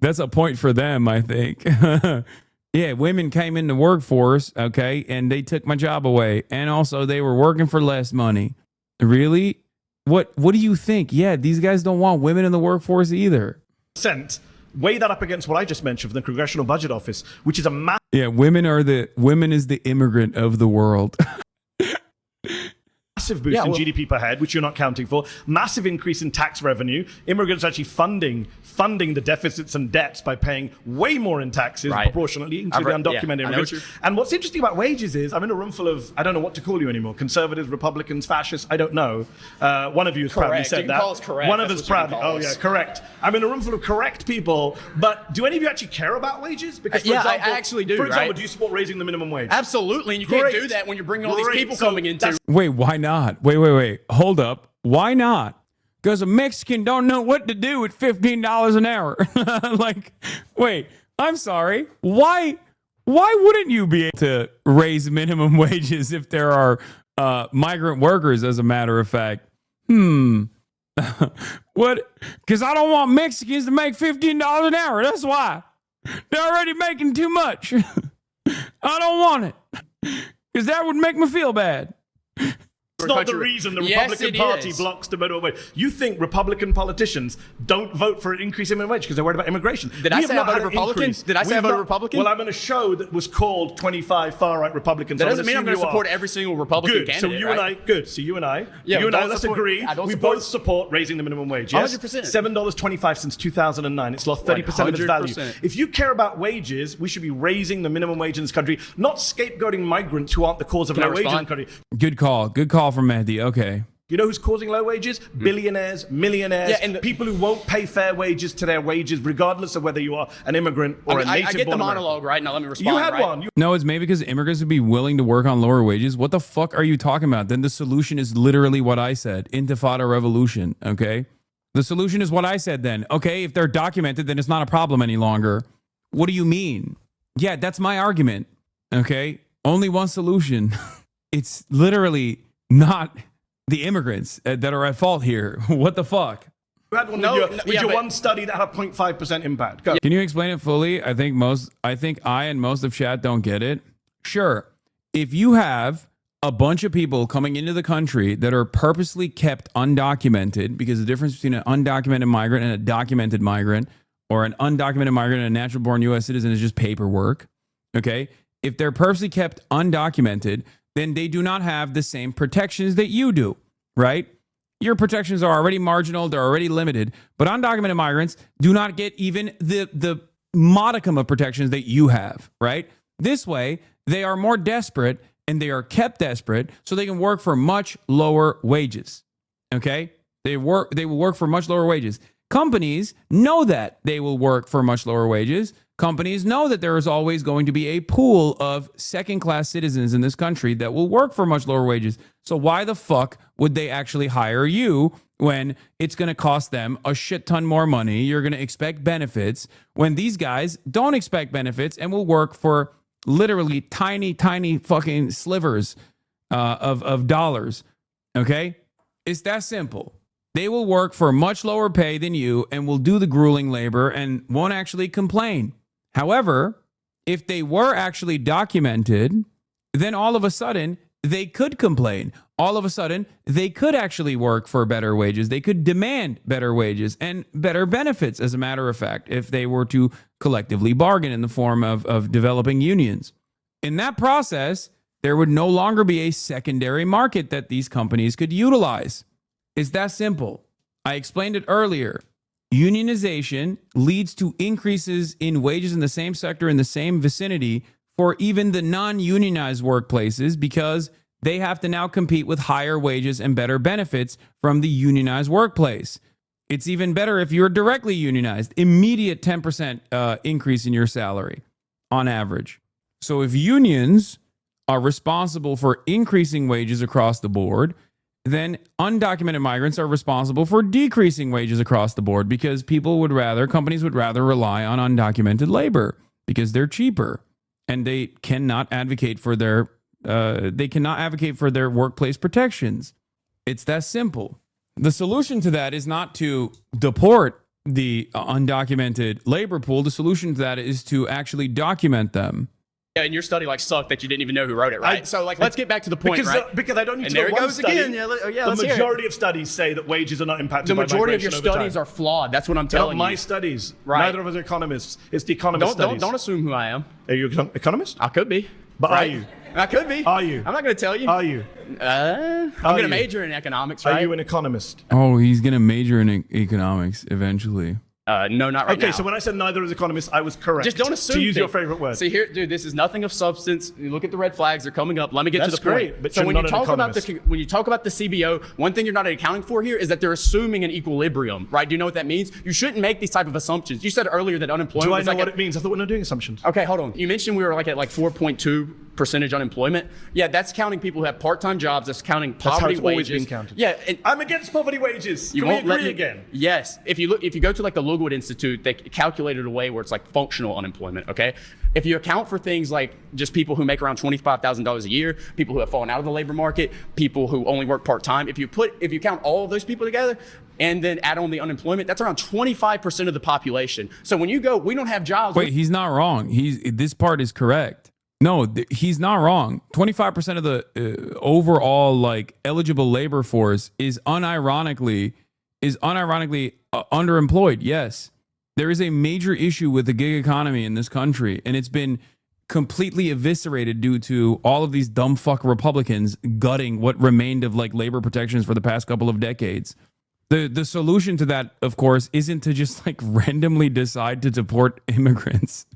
that's a point for them, I think. Yeah, women came in the workforce, okay, and they took my job away. And also they were working for less money. Really? What do you think? Yeah, these guys don't want women in the workforce either. Weigh that up against what I just mentioned from the Congressional Budget Office, which is a massive... Yeah, women is the immigrant of the world. Massive boost in GDP per head, which you're not counting for. Massive increase in tax revenue. Immigrants actually funding the deficits and debts by paying way more in taxes proportionately, including undocumented immigrants. And what's interesting about wages is I'm in a room full of, I don't know what to call you anymore, conservatives, Republicans, fascists, I don't know. One of you has proudly said that. Call us correct. One of us proudly. Oh yeah, correct. I'm in a room full of correct people, but do any of you actually care about wages? Because for example, I actually do. For example, do you support raising the minimum wage? Absolutely, and you can't do that when you're bringing all these people coming into. Wait, why not? Wait. Hold up. Why not? Because a Mexican don't know what to do with $15 an hour. Like, wait, I'm sorry. Why wouldn't you be able to raise minimum wages if there are migrant workers, as a matter of fact? What? Because I don't want Mexicans to make $15 an hour. That's why. They're already making too much. I don't want it. Because that would make me feel bad. It's not the reason the Republican Party blocks the minimum wage. You think Republican politicians don't vote for an increase in minimum wage because they're worried about immigration? Did I say I voted Republican? Did I say I voted Republican? Well, I'm in a show that was called 25 far-right Republicans. That doesn't mean I'm going to support every single Republican candidate. So you and I, good. So you and I, let's agree. We both support raising the minimum wage. Yes? 100%. $7.25 since 2009. It's lost 30% of its value. If you care about wages, we should be raising the minimum wage in this country, not scapegoating migrants who aren't the cause of low wages in the country. Good call. Good call from Mehdi. Okay. You know who's causing low wages? Billionaires, millionaires, and people who won't pay fair wages to their wages, regardless of whether you are an immigrant or a native. I get the monologue right now. Let me respond. You had one. No, it's maybe because immigrants would be willing to work on lower wages. What the fuck are you talking about? Then the solution is literally what I said. Intifada revolution. Okay. The solution is what I said then. Okay. If they're documented, then it's not a problem any longer. What do you mean? Yeah, that's my argument. Okay. Only one solution. It's literally not the immigrants that are at fault here. What the fuck? You had one with your one study that had a 0.5% impact. Go. Can you explain it fully? I think I and most of chat don't get it. Sure. If you have a bunch of people coming into the country that are purposely kept undocumented, because the difference between an undocumented migrant and a documented migrant, or an undocumented migrant and a natural born U.S. citizen, is just paperwork. Okay? If they're purposely kept undocumented, then they do not have the same protections that you do, right? Your protections are already marginal, they're already limited, but undocumented migrants do not get even the modicum of protections that you have, right? This way, they are more desperate and they are kept desperate so they can work for much lower wages, okay? They will work for much lower wages. Companies know that they will work for much lower wages. Companies know that there is always going to be a pool of second-class citizens in this country that will work for much lower wages. So why the fuck would they actually hire you when it's going to cost them a shit ton more money? You're going to expect benefits when these guys don't expect benefits and will work for literally tiny, tiny fucking slivers of dollars. Okay? It's that simple. They will work for much lower pay than you and will do the grueling labor and won't actually complain. However, if they were actually documented, then all of a sudden they could complain. All of a sudden they could actually work for better wages. They could demand better wages and better benefits, as a matter of fact, if they were to collectively bargain in the form of developing unions. In that process, there would no longer be a secondary market that these companies could utilize. It's that simple. I explained it earlier. Unionization leads to increases in wages in the same sector in the same vicinity for even the non-unionized workplaces because they have to now compete with higher wages and better benefits from the unionized workplace. It's even better if you're directly unionized. Immediate 10% increase in your salary on average. So if unions are responsible for increasing wages across the board, then undocumented migrants are responsible for decreasing wages across the board because companies would rather rely on undocumented labor because they're cheaper and they cannot advocate for their workplace protections. It's that simple. The solution to that is not to deport the undocumented labor pool. The solution to that is to actually document them. Yeah, and your study sucked that you didn't even know who wrote it, right? So let's get back to the point, right? Because I don't need and to there go it one goes study. again. The majority of studies say that wages are not impacted by migration. The majority of your studies are flawed. That's what I'm telling you. My studies. Right. Neither of us are economists. It's the economist studies. Don't assume who I am. Are you an economist? I could be. But right? Are you? I could be. Are you? I'm not going to tell you. Are you? I'm going to major in economics, right? Are you an economist? Oh, he's going to major in economics eventually. No, not right now. Okay, so when I said neither is economist, I was correct. Just don't assume. To use your favorite word. See here, dude, this is nothing of substance. You look at the red flags; they're coming up. Let me get to That's the point. great, but so you're when you not an talk about economist. when you talk about the CBO, one thing you're not accounting for here is that they're assuming an equilibrium, right? Do you know what that means? You shouldn't make these type of assumptions. You said earlier that unemployment. Do I was know like what it means? I thought we're not doing assumptions. Okay, hold on. You mentioned we were like at like 4.2% unemployment. Yeah, that's counting people who have part-time jobs. That's counting That's how poverty it's always wages. been counted. Yeah, and I'm against poverty wages. you Can we won't let agree me again? Yes. If you go to like the Lookwood Institute, they calculated a way where it's like functional unemployment. Okay. If you account for things like just people who make around $25,000 a year, people who have fallen out of the labor market, people who only work part-time, if you count all of those people together and then add on the unemployment, that's around 25% of the population. So when you go, we don't have jobs. Wait, he's not wrong. This part is correct. No, he's not wrong. 25% of the overall like eligible labor force is unironically underemployed. Yes, there is a major issue with the gig economy in this country, and it's been completely eviscerated due to all of these dumb fuck Republicans gutting what remained of like labor protections for the past couple of decades. The solution to that, of course, isn't to just like randomly decide to deport immigrants.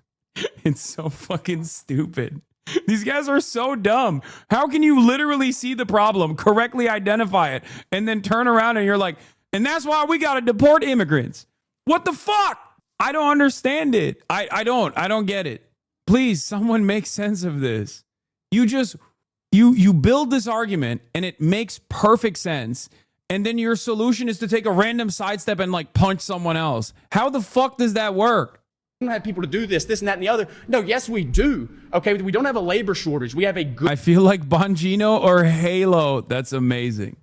It's so fucking stupid. These guys are so dumb. How can you literally see the problem, correctly identify it, and then turn around and you're like, and that's why we got to deport immigrants? What the fuck? I don't understand it. I don't get it. Please, someone make sense of this. You build this argument and it makes perfect sense. And then your solution is to take a random sidestep and like punch someone else. How the fuck does that work? We don't have people to do this, and that, and the other. No, yes, we do. Okay, we don't have a labor shortage. We have a good. I feel like Bongino or Halo. That's amazing.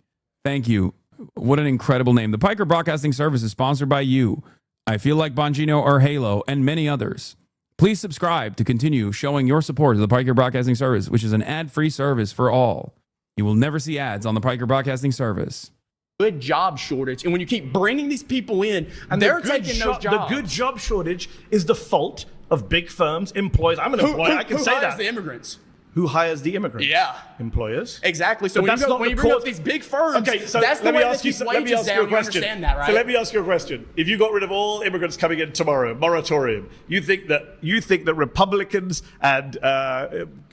Thank you. What an incredible name. The Piker Broadcasting Service is sponsored by you. I feel like Bongino or Halo and many others. Please subscribe to continue showing your support to the Piker Broadcasting Service, which is an ad-free service for all. You will never see ads on the Piker Broadcasting Service. Good job shortage, and when you keep bringing these people in, and they're taking those jobs. The good job shortage is the fault of big firms, employers. I'm an employer. I can say that. Who hires the immigrants? Who hires the immigrants? Yeah. Employers. Exactly. So when you bring up these big firms, okay, so that's the let me way ask they keep wages down. You understand that, right? So let me ask you a question. If you got rid of all immigrants coming in tomorrow, moratorium, you think that Republicans and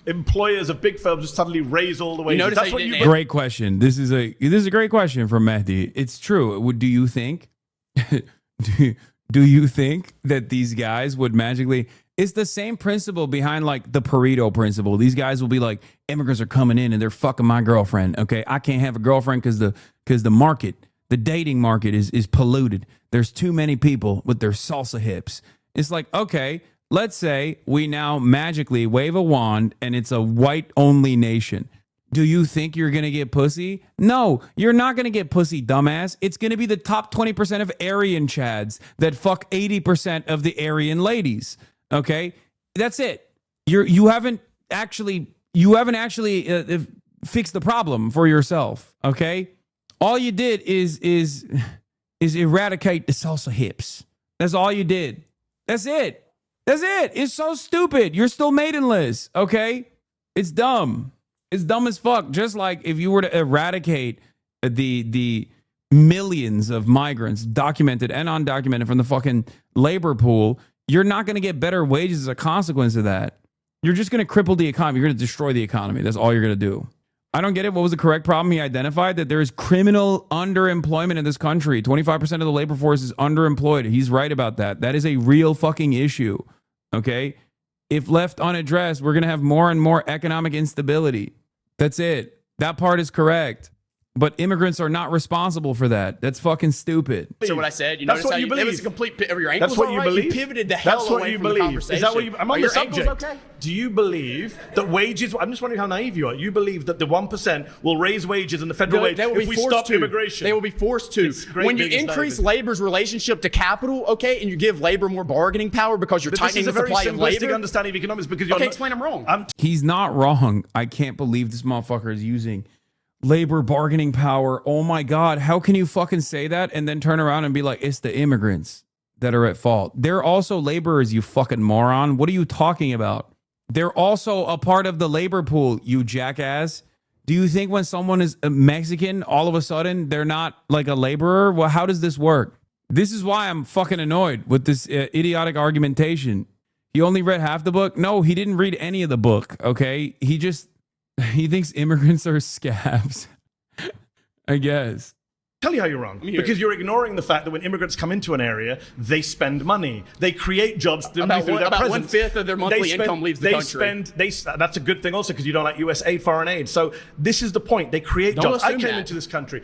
employers of big firms just suddenly raise all the wages? That's what you. Great question. This is a great question from Mehdi. It's true. Do you think? do you think that these guys would magically? It's the same principle behind like the Pareto principle. These guys will be like, immigrants are coming in and they're fucking my girlfriend. Okay, I can't have a girlfriend because the market, the dating market is polluted. There's too many people with their salsa hips. It's like, okay, let's say we now magically wave a wand and it's a white only nation. Do you think you're going to get pussy? No, you're not going to get pussy, dumbass. It's going to be the top 20% of Aryan chads that fuck 80% of the Aryan ladies. Okay, that's it. You haven't actually fixed the problem for yourself. Okay, all you did is eradicate the salsa hips. That's all you did. That's it. It's so stupid. You're still maidenless. Okay, it's dumb. It's dumb as fuck. Just like if you were to eradicate the millions of migrants, documented and undocumented, from the fucking labor pool, you're not going to get better wages as a consequence of that. You're just going to cripple the economy. You're going to destroy the economy. That's all you're going to do. I don't get it. What was the correct problem he identified? That there is criminal underemployment in this country. 25% of the labor force is underemployed. He's right about that. That is a real fucking issue. Okay? If left unaddressed, we're going to have more and more economic instability. That's it. That part is correct. But immigrants are not responsible for that. That's fucking stupid. So what I said, you notice how it was a complete. Your ankles That's what you right? believe. You pivoted the hell That's what away you from believe. the conversation. Is that what you? I'm on the your ankles subject. okay? Do you believe that wages? I'm just wondering how naive you are. You believe that the 1% will raise wages in the federal wage They will if be we forced stop to. immigration? They will be forced to. When you increase labor's relationship to capital, okay, and you give labor more bargaining power because you're tightening the supply of labor. This is a very simplistic understanding of economics because you're okay, not, explain I'm wrong. He's not wrong. I can't believe this motherfucker is using labor bargaining power. Oh my God. How can you fucking say that and then turn around and be like, it's the immigrants that are at fault? They're also laborers, you fucking moron. What are you talking about? They're also a part of the labor pool, you jackass. Do you think when someone is a Mexican, all of a sudden they're not like a laborer? Well, how does this work? This is why I'm fucking annoyed with this idiotic argumentation. He only read half the book? No, he didn't read any of the book, okay? He thinks immigrants are scabs. I guess. Tell you how you're wrong. Because you're ignoring the fact that when immigrants come into an area, they spend money. They create jobs through their presence. About 1/5 of their monthly income leaves the country. That's a good thing also because you don't like US aid, foreign aid. So this is the point. They create jobs. I came into this country.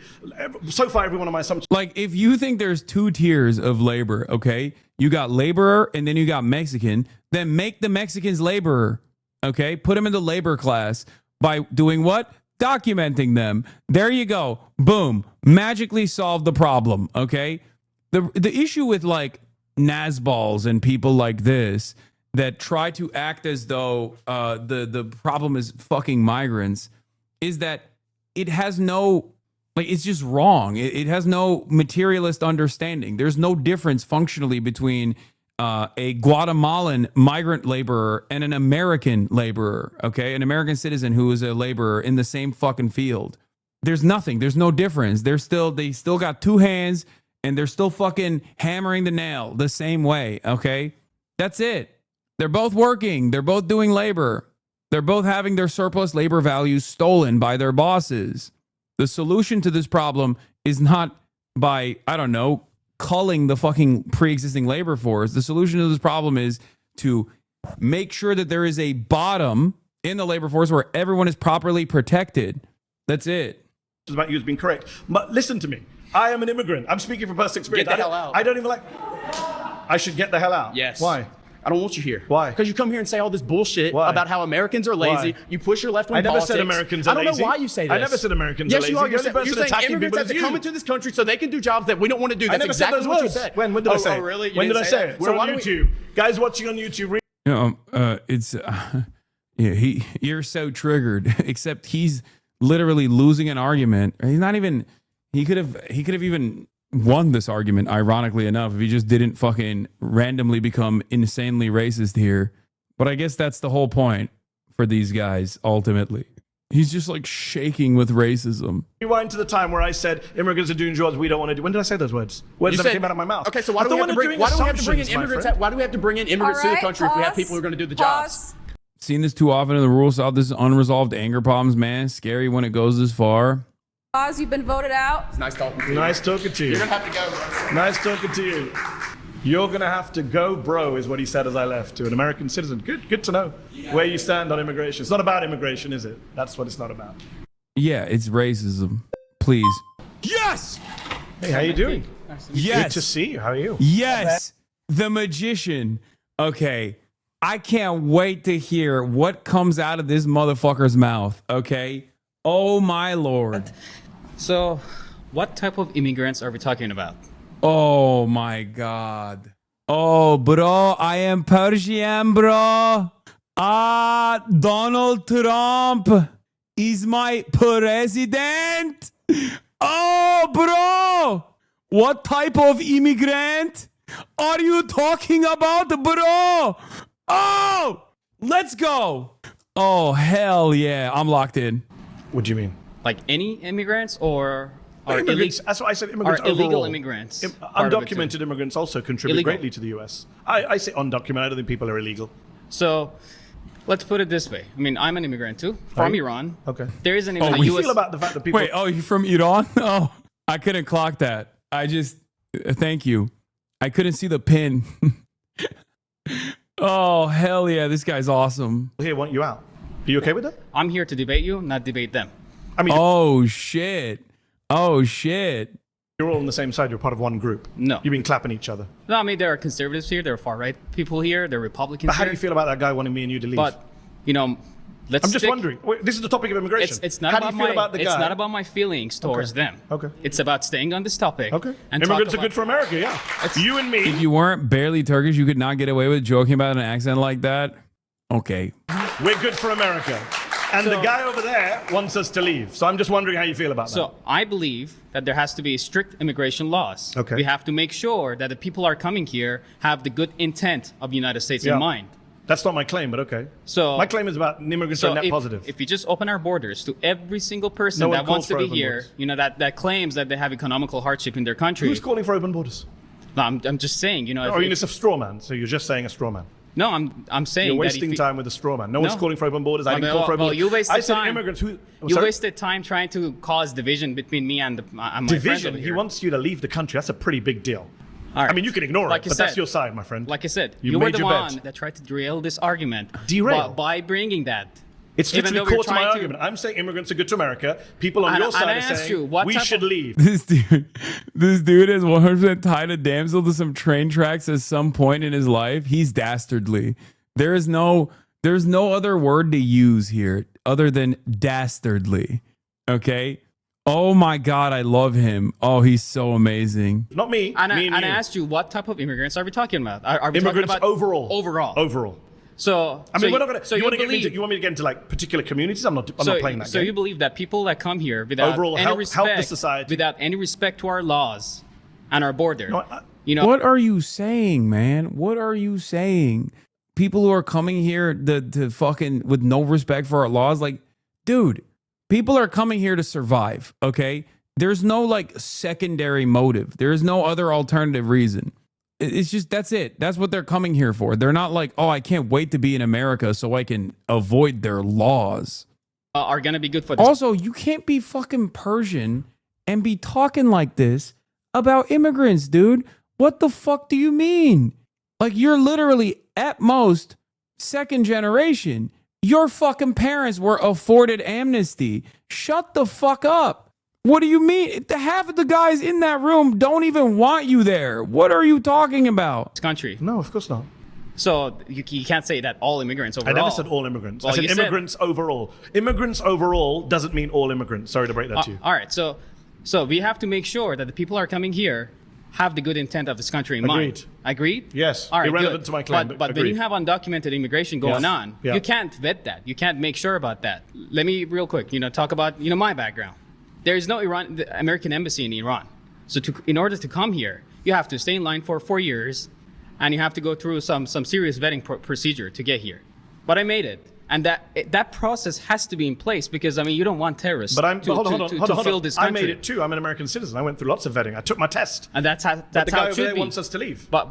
So far, every one of my assumptions. Like, if you think there's 2 tiers of labor, okay? You got laborer and then you got Mexican. Then make the Mexicans laborer, okay? Put them in the labor class by doing what? Documenting them. There you go. Boom. Magically solve the problem, okay? The issue with like Nazballs and people like this that try to act as though the problem is fucking migrants is that it has no, like, it's just wrong. It has no materialist understanding. There's no difference functionally between a Guatemalan migrant laborer and an American laborer, okay? An American citizen who is a laborer in the same fucking field. There's nothing. There's no difference. They still got 2 hands and they're still fucking hammering the nail the same way, okay? That's it. They're both working. They're both doing labor. They're both having their surplus labor values stolen by their bosses. The solution to this problem is not by, I don't know, culling the fucking pre-existing labor force. The solution to this problem is to make sure that there is a bottom in the labor force where everyone is properly protected. That's it. It's about you as being correct. But listen to me. I am an immigrant. I'm speaking from personal experience. Get the hell out. I don't even like... I should get the hell out. Yes. Why? I don't want you here. Why? Because you come here and say all this bullshit about how Americans are lazy. Why? You push your left-wing I never politics. said Americans are lazy. I don't know why you say this. I never said Americans are lazy. Yes, you are. The only person You're saying attacking immigrants people have to is come you. into this country so they can do jobs that we don't want to do. I That's never said exactly those what you words. said. When did I say it? Oh, really? You When did didn't I say say that? it? We're So on why don't we- YouTube. Guys watching on YouTube, It's yeah, you're so triggered. Except he's literally losing an argument. He's not even. He could have even won this argument. Ironically enough, if he just didn't fucking randomly become insanely racist here. But I guess that's the whole point for these guys. Ultimately, he's just like shaking with racism. rewind to the time where I said immigrants are doing jobs we don't want to do. When did I say those words? Words You that said- came out of my mouth. Okay, so why do we have to bring in immigrants? Why do we have to bring in immigrants to the country if we have people who are going to do the jobs? Seen this too often in the rural South. This is unresolved anger problems, man. Scary when it goes this far. Pause, you've been voted out. It's nice talking to you. Nice talking to you. You're gonna have to go, bro. Nice talking to you. You're gonna have to go, bro, is what he said as I left, to an American citizen. Good to know where you stand on immigration. It's not about immigration, is it? That's what it's not about. Yeah, it's racism. Please. Yes! Hey, how you doing? Yes. Good to see you. How are you? Yes. The magician. Okay. I can't wait to hear what comes out of this motherfucker's mouth. Okay. Oh my Lord. So, what type of immigrants are we talking about? Oh my God. Oh, bro, I am Persian, bro. Donald Trump is my president. Oh, bro. What type of immigrant are you talking about, bro? Oh, let's go. Oh, hell yeah. I'm locked in. What do you mean? Like any immigrants or are Immigrants, that's what I said. Immigrants are illegal overall. immigrants part of it too? Undocumented immigrants also contribute Illegal. greatly to the U.S. I say undocumented. I don't think people are illegal. So, let's put it this way. I mean, I'm an immigrant too, Are from you? Iran. Okay. There isn't even How a do you US feel about the fact that people... Wait, oh, you from Iran? Oh, I couldn't clock that. Thank you. I couldn't see the pin. Oh, hell yeah. This guy's awesome. Here want you out. Are you okay with that? I'm here to debate you, not debate them. I mean, oh, shit. Oh, shit. You're all on the same side. You're part of one group. No. You've been clapping each other. No, I mean, there are conservatives here, there are far-right people here, there are Republicans But how do here. you feel about that guy wanting me and you to leave? But, you know, let's I'm just stick- wondering. Wait, this is the topic of immigration. It's not how about do you feel about the guy? It's not about my feelings towards them. Okay. It's about staying on this topic. Okay. And Immigrants talk are good for America, yeah. You and me. If you weren't barely Turkish, you could not get away with joking about an accent like that. Okay. We're good for America. And the guy over there wants us to leave. So I'm just wondering how you feel about that. So I believe that there has to be strict immigration laws. Okay. We have to make sure that the people are coming here have the good intent of the United States Yeah. in mind. That's not my claim, but okay. So my claim is about immigrants are net positive. If we just open our borders to every single person No one that wants calls to for be open here, borders. that claims that they have economical hardship in their country. Who's calling for open borders? No, I'm just saying, you know. I mean, it's a straw man. So you're just saying a straw man. No, I'm saying you're that wasting time with a straw man. No one's calling for open borders. I didn't call for open borders. You wasted I said time. immigrants who. You wasted time trying to cause division between me and my division. friends over He here. wants you to leave the country. That's a pretty big deal. All right. I mean, you can ignore Like it, you but said, that's your side, my friend. Like I said, You you were made the your one bet. that tried to derail this argument. Derail? By bringing that. It's Even literally though we're core to my trying argument. I'm saying immigrants are good to America. People on And- your and side I are asked saying you, what we type should of- leave. This dude is 100% tied a damsel to some train tracks at some point in his life. He's dastardly. There's no other word to use here other than dastardly. Okay? Oh my God, I love him. Oh, he's so amazing. Not me. And me and I you. asked you, what type of immigrants are we talking about? Are we Immigrants talking about overall. Overall. Overall. So I mean, so we're not gonna. So you, want believe, you want me to get into like particular communities? I'm not so, playing that so game. you believe that people that come here without Overall, any help respect, the society. without any respect to our laws and our border, you know, What are you saying, man? What are you saying? People who are coming here to fucking with no respect for our laws, like, dude, people are coming here to survive, okay? There's no like secondary motive. There's no other alternative reason. It's just, that's it. That's what they're coming here for. They're not like, oh, I can't wait to be in America so I can avoid their laws. are going to be good for this. Also, you can't be fucking Persian and be talking like this about immigrants, dude. What the fuck do you mean? Like, you're literally at most second generation. Your fucking parents were afforded amnesty. Shut the fuck up. What do you mean? Half of the guys in that room don't even want you there. What are you talking about? This country. No, of course not. So you can't say that all immigrants overall. I never said all immigrants. Well, I said you immigrants overall. Immigrants overall doesn't mean all immigrants. Sorry to break that to you. All right. So we have to make sure that the people who are coming here have the good intent of this country in mind. Agreed? Yes. All right, Irrelevant good. to my claim. But when agreed. you have undocumented immigration going Yes. on, Yeah. you can't vet that. You can't make sure about that. Let me real quick, talk about my background. There is no the American embassy in Iran. So in order to come here, you have to stay in line for 4 years, and you have to go through some serious vetting procedure to get here. But I made it. And that process has to be in place because, I mean, you don't want terrorists But to fill this country. I made it too. I'm an American citizen. I went through lots of vetting. I took my test. And that's how But the guy it over should there be. wants us to leave. But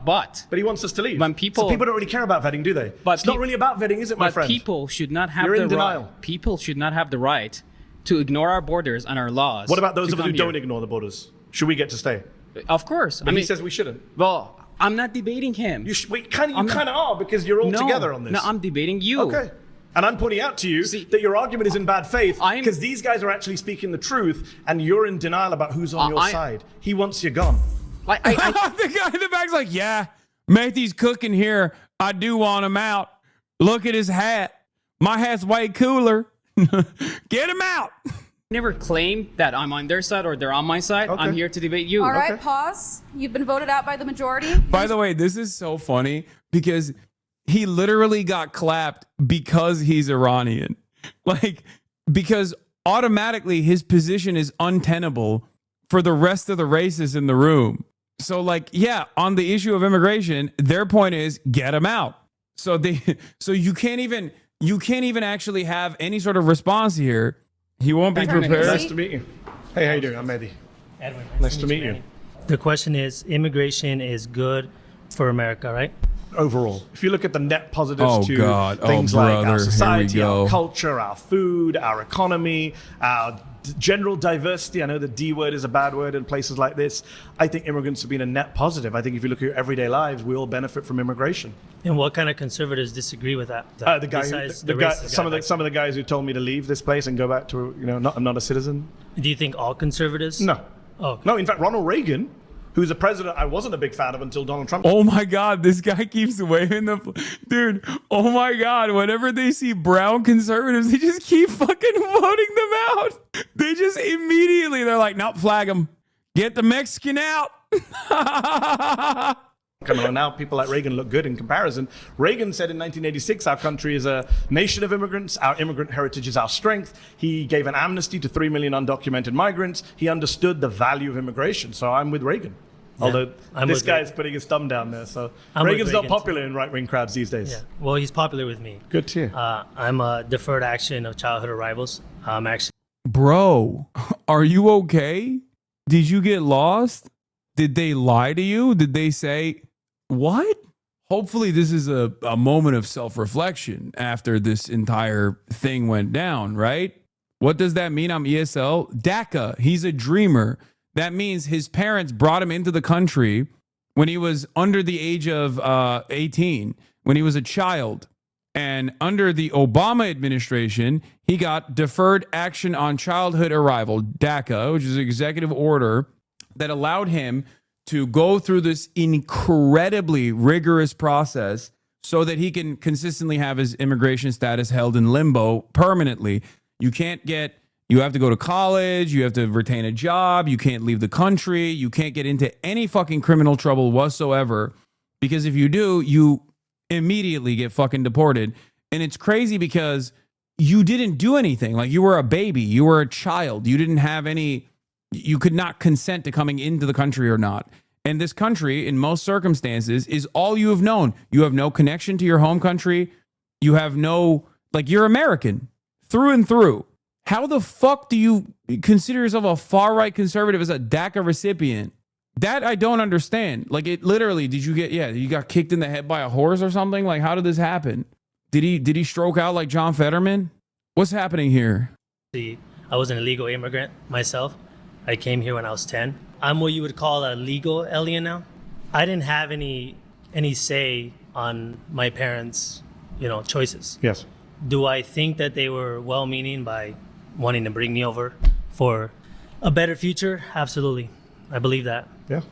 he wants us to leave. When people so people don't really care about vetting, do they? But it's not really about vetting, is it, my but friend? people should not have You're the in denial. right. People should not have the right to ignore our borders and our laws. What about those to of us who come here. don't ignore the borders? Should we get to stay? Of course. But he says we shouldn't. Well, I'm not debating him. You kind of are because you're all together on this. No, I'm debating you. Okay. And I'm pointing out to you that your argument is in bad faith because these guys are actually speaking the truth and you're in denial about who's on your side. He wants you gone. The guy in the back's like, yeah, Mehdi's cooking here. I do want him out. Look at his hat. My hat's way cooler. Get him out. Never claim that I'm on their side or they're on my side. I'm here to debate you. All right, pause. You've been voted out by the majority. By the way, this is so funny because he literally got clapped because he's Iranian. Like, because automatically his position is untenable for the rest of the races in the room. So, like, yeah, on the issue of immigration, their point is get him out. So you can't even actually have any sort of response here. He won't be prepared. Nice to meet you. Hey, how you doing? I'm Mehdi. Edwin, Nice to meet you. The question is, immigration is good for America, right? Overall, if you look at the net positives Oh, to God. Oh, things like brother. our Here we society, go. our culture, our food, our economy, our general diversity. I know the D word is a bad word in places like this. I think immigrants have been a net positive. I think if you look at your everyday lives, we all benefit from immigration. And what kind of conservatives disagree with that? The guy, Besides the guy, racist some guy of the guys who told me to leave this place and go back to, I'm not a citizen. Do you think all conservatives? No. Oh, No, in fact, Ronald Reagan, who's a president I wasn't a big fan of until Donald Trump. Oh my God, this guy keeps waving dude. Oh my God, whenever they see brown conservatives, they just keep fucking voting them out. They just immediately, they're like, nope, flag them. Get the Mexican out. Coming on now, people like Reagan look good in comparison. Reagan said in 1986, our country is a nation of immigrants. Our immigrant heritage is our strength. He gave an amnesty to 3 million undocumented migrants. He understood the value of immigration. So I'm with Reagan. Yeah, Although I'm this with guy's Reagan. putting his thumb down there. So I'm with Reagan's not Reagan, popular in right-wing crowds these days. yeah. Well, he's popular with me. Good to hear. I'm a deferred action of childhood arrivals. Actually, Bro, are you okay? Did you get lost? Did they lie to you? Did they say, what? Hopefully this is a moment of self-reflection after this entire thing went down, right? What does that mean? I'm ESL. DACA, he's a dreamer. That means his parents brought him into the country when he was under the age of 18, when he was a child. And under the Obama administration, he got Deferred Action on Childhood Arrival, DACA, which is an executive order that allowed him to go through this incredibly rigorous process so that he can consistently have his immigration status held in limbo permanently. You have to go to college, you have to retain a job, you can't leave the country, you can't get into any fucking criminal trouble whatsoever, because if you do, you immediately get fucking deported. And it's crazy because you didn't do anything. Like, you were a baby, you were a child, you could not consent to coming into the country or not. And this country, in most circumstances, is all you have known. You have no connection to your home country. You have you're American through and through. How the fuck do you consider yourself a far-right conservative as a DACA recipient? That I don't understand. Like, it literally, you got kicked in the head by a horse or something? Like, how did this happen? Did he stroke out like John Fetterman? What's happening here? See, I was an illegal immigrant myself. I came here when I was 10. I'm what you would call a legal alien now. I didn't have any say on my parents' choices. Yes. Do I think that they were well-meaning by wanting to bring me over for a better future? Absolutely. I believe that. Yeah.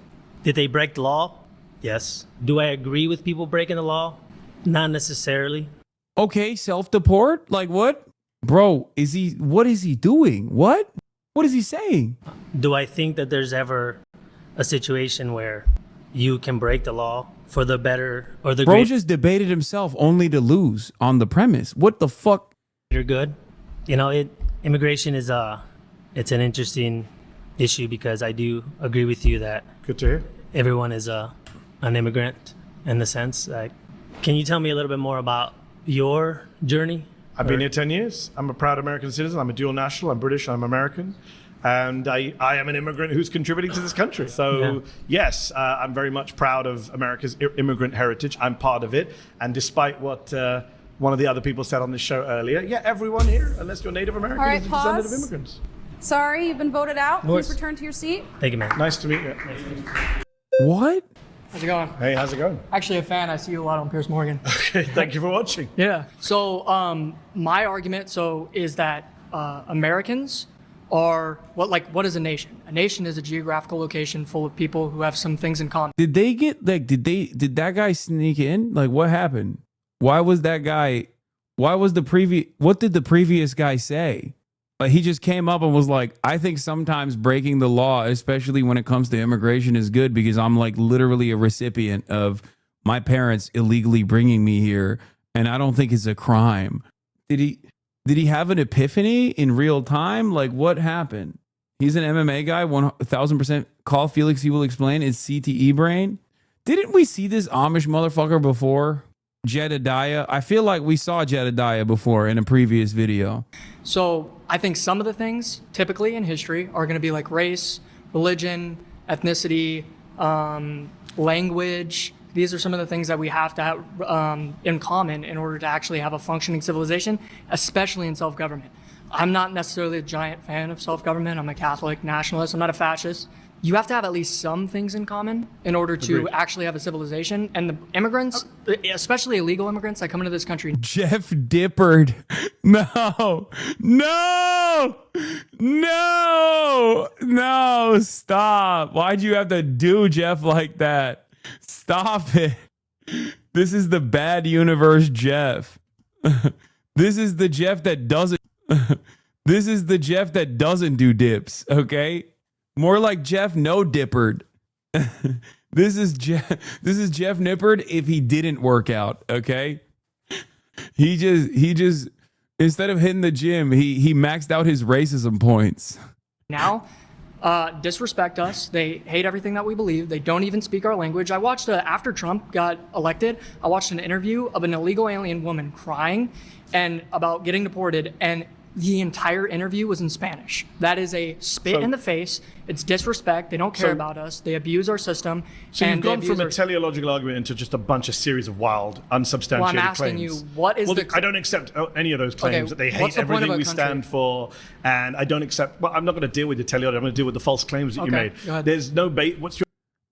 Did they break the law? Yes. Do I agree with people breaking the law? Not necessarily. Okay, self-deport? Like what? Bro, what is he doing? What? What is he saying? Do I think that there's ever a situation where you can break the law for the better or the Bro just debated himself only to lose on the premise. What the fuck? You're good. Immigration is it's an interesting issue because I do agree with you that good to hear. Everyone is an immigrant in the sense. Like, can you tell me a little bit more about your journey? I've been here 10 years. I'm a proud American citizen. I'm a dual national. I'm British. I'm American. And I am an immigrant who's contributing to this country. So, yes, I'm very much proud of America's immigrant heritage. I'm part of it. And despite what one of the other people said on this show earlier, everyone here, unless you're Native American, All right, is a descendant of pause. immigrants. Sorry, you've been voted out. Of course. Please return to your seat. Thank you, man. Nice to meet you. What? How's it going? Hey, how's it going? Actually a fan. I see you a lot on Piers Morgan. Okay, thank you for watching. Yeah. So my argument is that Americans are what is a nation? A nation is a geographical location full of people who have some things in common. Did that guy sneak in? Like, what happened? What did the previous guy say? Like, he just came up and was like, I think sometimes breaking the law, especially when it comes to immigration, is good because I'm like literally a recipient of my parents illegally bringing me here, and I don't think it's a crime. Did he have an epiphany in real time? Like, what happened? He's an MMA guy, 1000%. Call Felix, he will explain. It's CTE brain. Didn't we see this Amish motherfucker before? Jedediah. I feel like we saw Jedediah before in a previous video. So I think some of the things typically in history are going to be like race, religion, ethnicity, language. These are some of the things that we have to have in common in order to actually have a functioning civilization, especially in self-government. I'm not necessarily a giant fan of self-government. I'm a Catholic nationalist. I'm not a fascist. You have to have at least some things in common in order to Agreed. actually have a civilization. And the immigrants, especially illegal immigrants that come into this country. Jeff Dippard. No, stop. Why'd you have to do Jeff like that? Stop it. This is the bad universe Jeff. This is the Jeff that doesn't. This is the Jeff that doesn't do dips, okay? More like Jeff no dippered. This is Jeff Nippard if he didn't work out, okay? He just instead of hitting the gym, he maxed out his racism points. Now, disrespect us. They hate everything that we believe. They don't even speak our language. I watched, after Trump got elected, I watched an interview of an illegal alien woman crying and about getting deported, and The entire interview was in Spanish. That is a spit in the face. It's disrespect. They don't care about us. They abuse our system. So you've and gone from a teleological argument into just a bunch of series of wild, unsubstantiated Well, I'm asking claims. you, what is the... I don't accept any of those claims, that they what's hate the point of everything a we country? stand for, and I don't accept... Well, I'm not going to deal with the teleology. I'm going to deal with the false claims that you Okay, made. go ahead. There's no bait. What's your...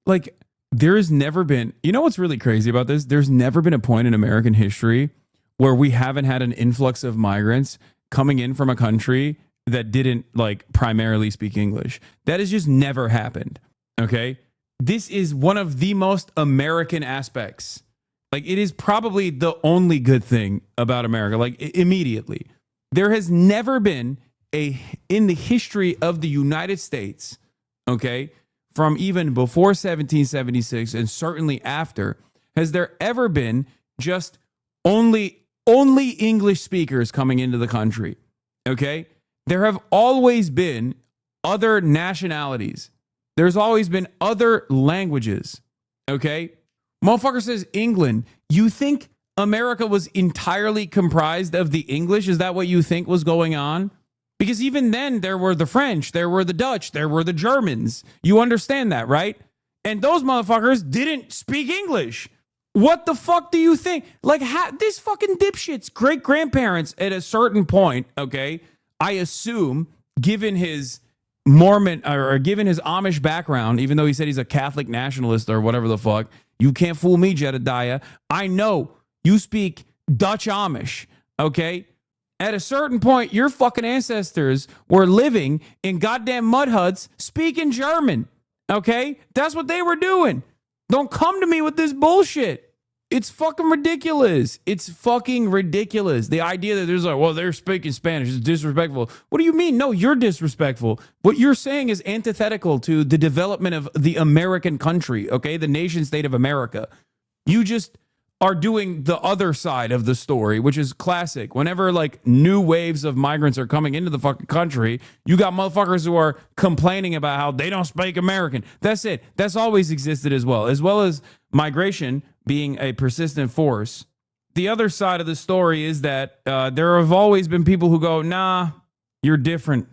Like, there's never been, you know what's really crazy about this? There's never been a point in American history where we haven't had an influx of migrants coming in from a country that didn't like primarily speak English. That has just never happened. Okay. This is one of the most American aspects. Like, it is probably the only good thing about America. Like, immediately, there has never been in the history of the United States, okay, from even before 1776 and certainly after, has there ever been just only English speakers coming into the country? Okay? There have always been other nationalities. There's always been other languages. Okay? Motherfucker says England. You think America was entirely comprised of the English? Is that what you think was going on? Because even then, there were the French, there were the Dutch, there were the Germans. You understand that, right? And those motherfuckers didn't speak English. What the fuck do you think? Like, this fucking dipshit's great-grandparents at a certain point, okay, I assume, given his Mormon or given his Amish background, even though he said he's a Catholic nationalist or whatever the fuck, you can't fool me, Jedediah. I know you speak Dutch Amish, okay? At a certain point, your fucking ancestors were living in goddamn mud huts speaking German, okay? That's what they were doing. Don't come to me with this bullshit. It's fucking ridiculous. It's fucking ridiculous. The idea that there's like, well, they're speaking Spanish is disrespectful. What do you mean? No, you're disrespectful. What you're saying is antithetical to the development of the American country, okay? The nation state of America. You just are doing the other side of the story, which is classic. Whenever like new waves of migrants are coming into the fucking country, you got motherfuckers who are complaining about how they don't speak American. That's it. That's always existed as well as migration being a persistent force. The other side of the story is that there have always been people who go, nah, you're different.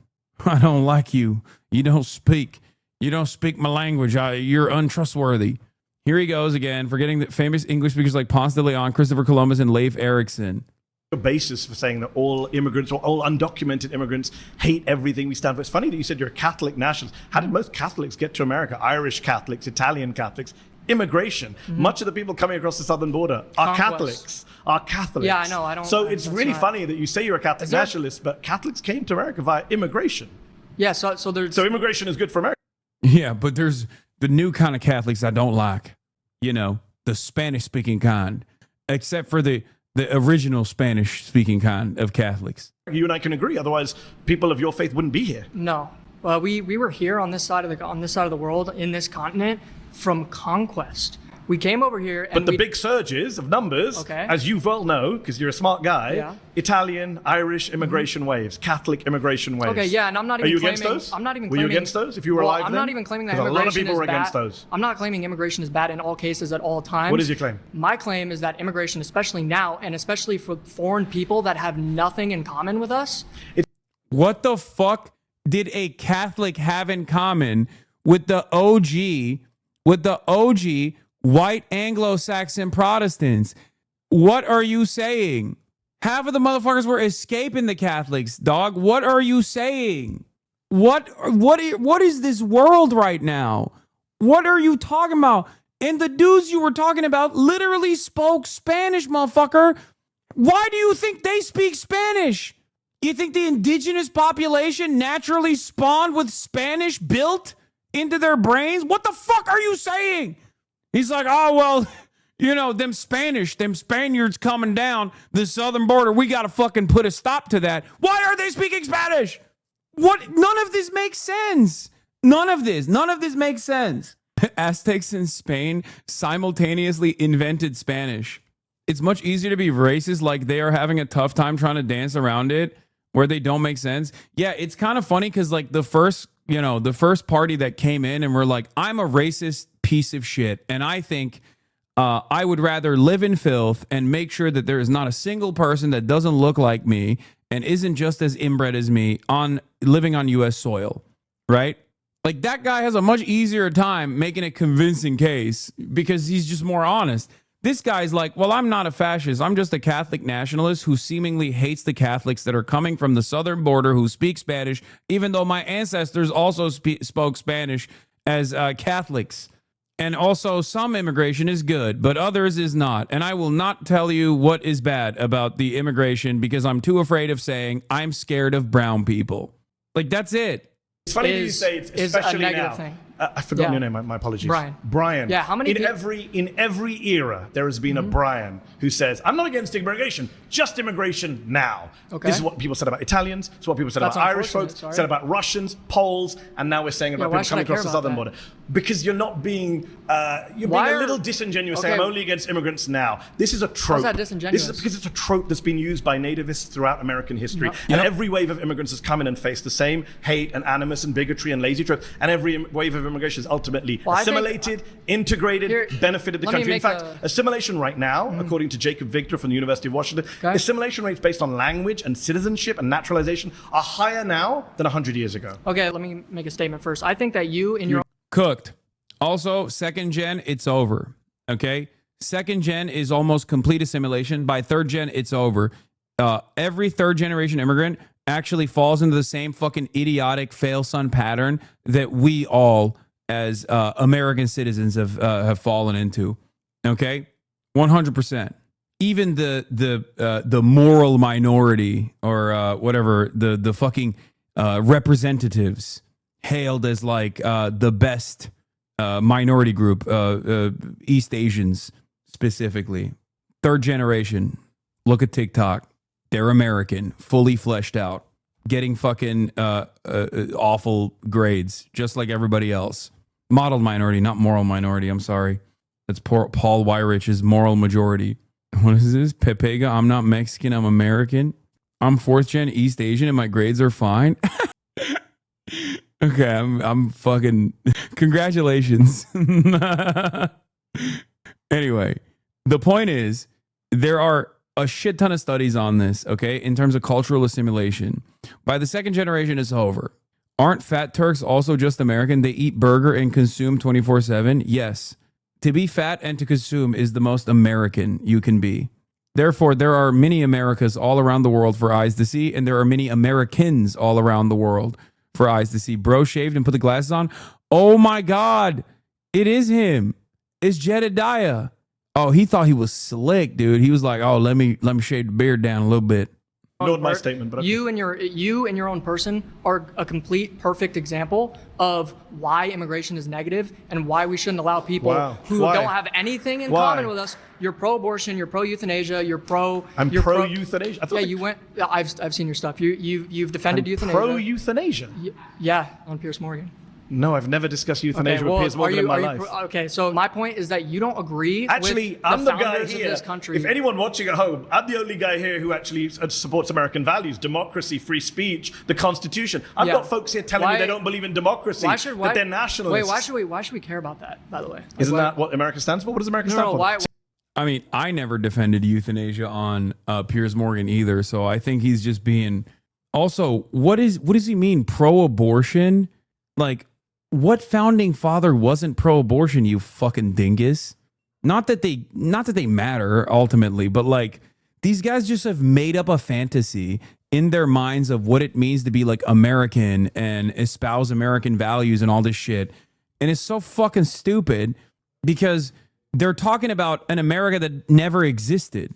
I don't like you. You don't speak my language. You're untrustworthy. Here he goes again, forgetting that famous English speakers like Ponce de Leon, Christopher Columbus, and Leif Erikson. Your basis for saying that all immigrants or all undocumented immigrants hate everything we stand for. It's funny that you said you're a Catholic nationalist. How did most Catholics get to America? Irish Catholics, Italian Catholics. Immigration. Much of the people coming across the southern border are Catholics. Yeah, I know. I don't. So it's really funny that you say you're a Catholic nationalist, but Catholics came to America via immigration. Yeah, so there's... So immigration is good for America. Yeah, but there's the new kind of Catholics I don't like. You know, the Spanish-speaking kind, except for the original Spanish-speaking kind of Catholics. You and I can agree. Otherwise, people of your faith wouldn't be here. No. Well, we were here on this side of the world, in this continent, from conquest. We came over here, and but the big surges of numbers, as you well know, because you're a smart guy, Italian, Irish immigration waves, Catholic immigration waves. Okay, yeah, and I'm not even claiming... Are you against those? I'm not even Were claiming... you against those if you were alive I'm then? not even claiming that 'Cause immigration a lot of people is were bad. against those. I'm not claiming immigration is bad in all cases at all times. What is your claim? My claim is that immigration, especially now, and especially for foreign people that have nothing in common with us... What the fuck did a Catholic have in common with the OG white Anglo-Saxon Protestants? What are you saying? Half of the motherfuckers were escaping the Catholics, dog. What are you saying? What is this world right now? What are you talking about? And the dudes you were talking about literally spoke Spanish, motherfucker. Why do you think they speak Spanish? You think the indigenous population naturally spawned with Spanish built into their brains? What the fuck are you saying? He's like, oh, well, you know, them Spaniards coming down the southern border, we got to fucking put a stop to that. Why are they speaking Spanish? What? None of this makes sense. None of this makes sense. Aztecs in Spain simultaneously invented Spanish. It's much easier to be racist like they are having a tough time trying to dance around it where they don't make sense. Yeah, it's kind of funny because like the first party that came in and were like, I'm a racist piece of shit. And I think I would rather live in filth and make sure that there is not a single person that doesn't look like me and isn't just as inbred as me on living on US soil, right? Like that guy has a much easier time making a convincing case because he's just more honest. This guy's like, well, I'm not a fascist. I'm just a Catholic nationalist who seemingly hates the Catholics that are coming from the southern border who speak Spanish, even though my ancestors also spoke Spanish as Catholics. And also some immigration is good, but others is not. And I will not tell you what is bad about the immigration because I'm too afraid of saying I'm scared of brown people. Like, that's it. It's funny that you say it's especially a negative now. thing. I've forgotten your name. My apologies. Brian. Yeah, how many in every era there has been a Brian who says, "I'm not against immigration, just immigration now." Okay. This is what people said about Italians. It's what people said That's about Irish unfortunate, folks. sorry. Said about Russians, Poles, and now we're saying about why people should coming I care across the about southern that? border. Because you're not being you're Why being a are- little disingenuous saying I'm Okay. only against immigrants now. This is a trope. How's that disingenuous? This is because it's a trope that's been used by nativists throughout American history. No. And every wave of immigrants has come in and faced the same hate and animus and bigotry and lazy trope. And every wave of immigration has ultimately Well, I think- assimilated, integrated, Here, benefited the let me country. In make fact, a- assimilation right now, according to Jacob Victor from the University of Washington, assimilation rates based on language and citizenship and naturalization are higher now than 100 years ago. Okay, let me make a statement first. I think that you in your Cooked. Also, second gen, it's over. Okay? Second gen is almost complete assimilation. By third gen, it's over. Every third generation immigrant actually falls into the same fucking idiotic fail son pattern that we all as American citizens have fallen into. Okay? 100%. Even the moral minority or whatever, the fucking representatives hailed as like the best minority group, East Asians specifically. Third generation. Look at TikTok. They're American, fully fleshed out, getting fucking awful grades, just like everybody else. Modeled minority, not moral minority. I'm sorry. That's Paul Weirich's moral majority. What is this? Pepega, I'm not Mexican, I'm American. I'm fourth gen East Asian and my grades are fine. Okay, I'm fucking congratulations. Anyway, the point is there are a shit ton of studies on this, okay, in terms of cultural assimilation. By the second generation, it's over. Aren't fat Turks also just American? They eat burger and consume 24/7? Yes. To be fat and to consume is the most American you can be. Therefore, there are many Americas all around the world for eyes to see, and there are many Americans all around the world for eyes to see. Bro shaved and put the glasses on. Oh my God. It is him. It's Jedediah. Oh, he thought he was slick, dude. He was like, oh, let me shave the beard down a little bit. Ignored my statement, but you and your own person are a complete perfect example of why immigration is negative and why we shouldn't allow people who Why? don't have anything in Why? common with us. You're pro-abortion. You're pro-euthanasia. You're pro. I'm you're pro-euthanasia? I thought Yeah, that- you went. I've seen your stuff. You've defended I'm euthanasia. pro-euthanasia? Yeah, on Piers Morgan. No, I've never discussed euthanasia with Piers Morgan in my life. Okay, so my point is that you don't agree Actually, with I'm the the guy founders here. of this country. If anyone watching at home, I'm the only guy here who actually supports American values, democracy, free speech, the Constitution. I've Yeah. got folks here telling me they don't believe in democracy, that they're nationalists. Wait, why should we care about that? By the way, Isn't that what America stands for? What does America stand for? Why? I mean, I never defended euthanasia on Piers Morgan either, so I think he's just being. Also, what does he mean pro-abortion? Like, what founding father wasn't pro-abortion? You fucking dingus. Not that they matter ultimately, but like these guys just have made up a fantasy in their minds of what it means to be like American and espouse American values and all this shit, and it's so fucking stupid because they're talking about an America that never existed.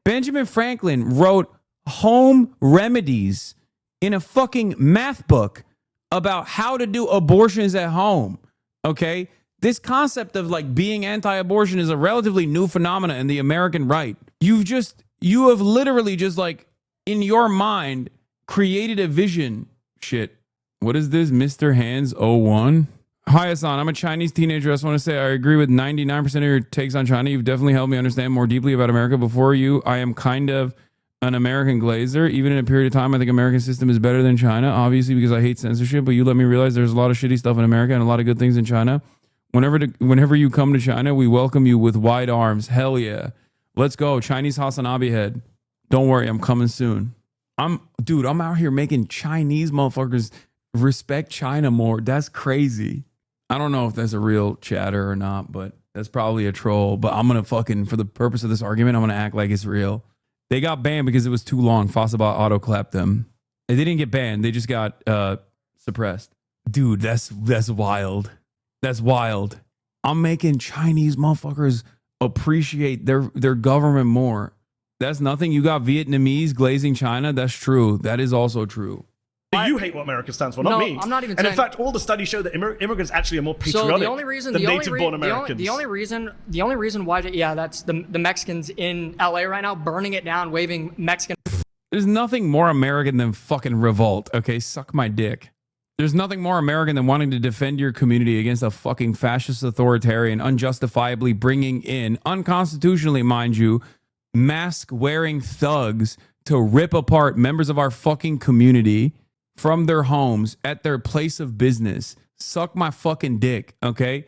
Benjamin Franklin wrote home remedies in a fucking math book about how to do abortions at home. Okay? This concept of like being anti-abortion is a relatively new phenomena in the American right. You have literally just like in your mind created a vision. Shit. What is this? Mr. Hands 01? Hi, Hasan. I'm a Chinese teenager. I just want to say I agree with 99% of your takes on China. You've definitely helped me understand more deeply about America. Before you, I am kind of an American glazer. Even in a period of time, I think American system is better than China, obviously, because I hate censorship. But you let me realize there's a lot of shitty stuff in America and a lot of good things in China. Whenever you come to China, we welcome you with wide arms. Hell yeah. Let's go. Chinese HasanAbi head. Don't worry, I'm coming soon. I'm out here making Chinese motherfuckers respect China more. That's crazy. I don't know if that's a real chatter or not, but that's probably a troll. But I'm gonna fucking, for the purpose of this argument, I'm gonna act like it's real. They got banned because it was too long. Fossabot auto-clapped them. They didn't get banned. They just got suppressed. Dude, that's wild. That's wild. I'm making Chinese motherfuckers appreciate their government more. That's nothing. You got Vietnamese glazing China. That's true. That is also true. You hate what America stands for, not me. I'm not even And saying, in fact, all the studies show that immigrants actually are more patriotic than native-born Americans. The only reason why, that's the Mexicans in LA right now burning it down, waving Mexican. There's nothing more American than fucking revolt. Okay, suck my dick. There's nothing more American than wanting to defend your community against a fucking fascist authoritarian, unjustifiably bringing in, unconstitutionally, mind you, mask-wearing thugs to rip apart members of our fucking community from their homes at their place of business. Suck my fucking dick, okay?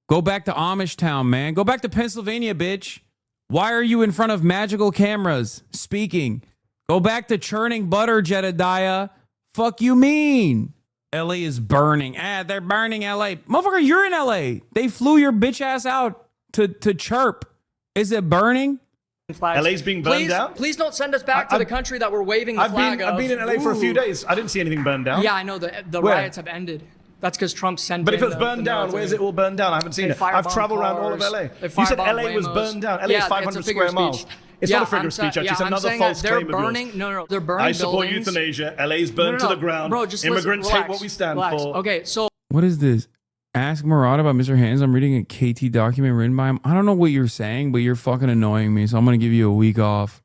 Go back to Amish Town, man. Go back to Pennsylvania, bitch. Why are you in front of magical cameras speaking? Go back to churning butter, Jedediah. Fuck you mean? LA is burning. They're burning LA. Motherfucker, you're in LA. They flew your bitch ass out to chirp. Is it burning? LA's being burned down? Please don't send us back to the country that we're waving the flag of. I've been in LA for a few days. I didn't see anything burned down. Yeah, I know. The riots have ended. That's because Trump sent. But if it's burned down, where's it all burned down? I haven't seen it. I've traveled around all of LA. You said LA was burned down. LA is 500 square miles. It's not a figure of speech, actually. It's another false claim of yours. No, they're burning. I support euthanasia. LA's burned to the ground. Bro, just immigrants listen, hate what we stand for. Okay, so What is this? Ask Murad about Mr. Hands. I'm reading a KT document written by him. I don't know what you're saying, but you're fucking annoying me, so I'm going to give you a week off.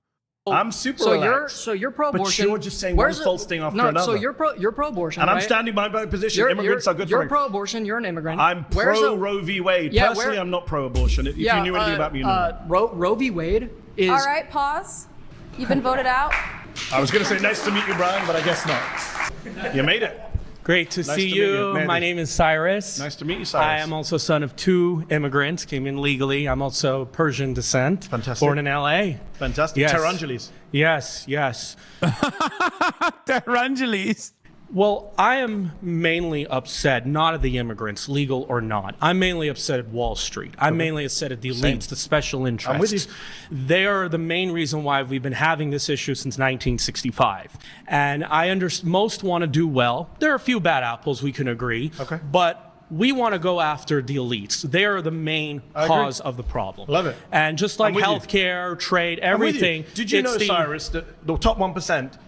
I'm super relaxed. So you're pro-abortion. But you're just saying one false thing after another. So you're pro-abortion, and I'm right? standing by my position. Immigrants are good for You're pro-abortion. You're an immigrant. I'm pro Roe v. Wade. Yeah, personally, I'm not pro-abortion. If you knew anything about me, you know. Roe v. Wade is. All right, pause. You've been voted out. I was going to say nice to meet you, Brian, but I guess not. You made it. Great to see meet you. My name is Cyrus. Nice to meet you, Cyrus. I am also son of 2 immigrants, came in legally. I'm also Persian descent. Fantastic. Born in LA. Fantastic. Yes. Tehrangelis. Yes. Tehrangelis. Well, I am mainly upset, not at the immigrants, legal or not. I'm mainly upset at Wall Street. I'm mainly upset at the elites, the special interests. I'm with you. They are the main reason why we've been having this issue since 1965. And I most want to do well. There are a few bad apples, we can agree. Okay. But we want to go after the elites. They are the main cause of the problem. Love it. And just like healthcare, trade, everything. Did you know, Cyrus, that the top 1%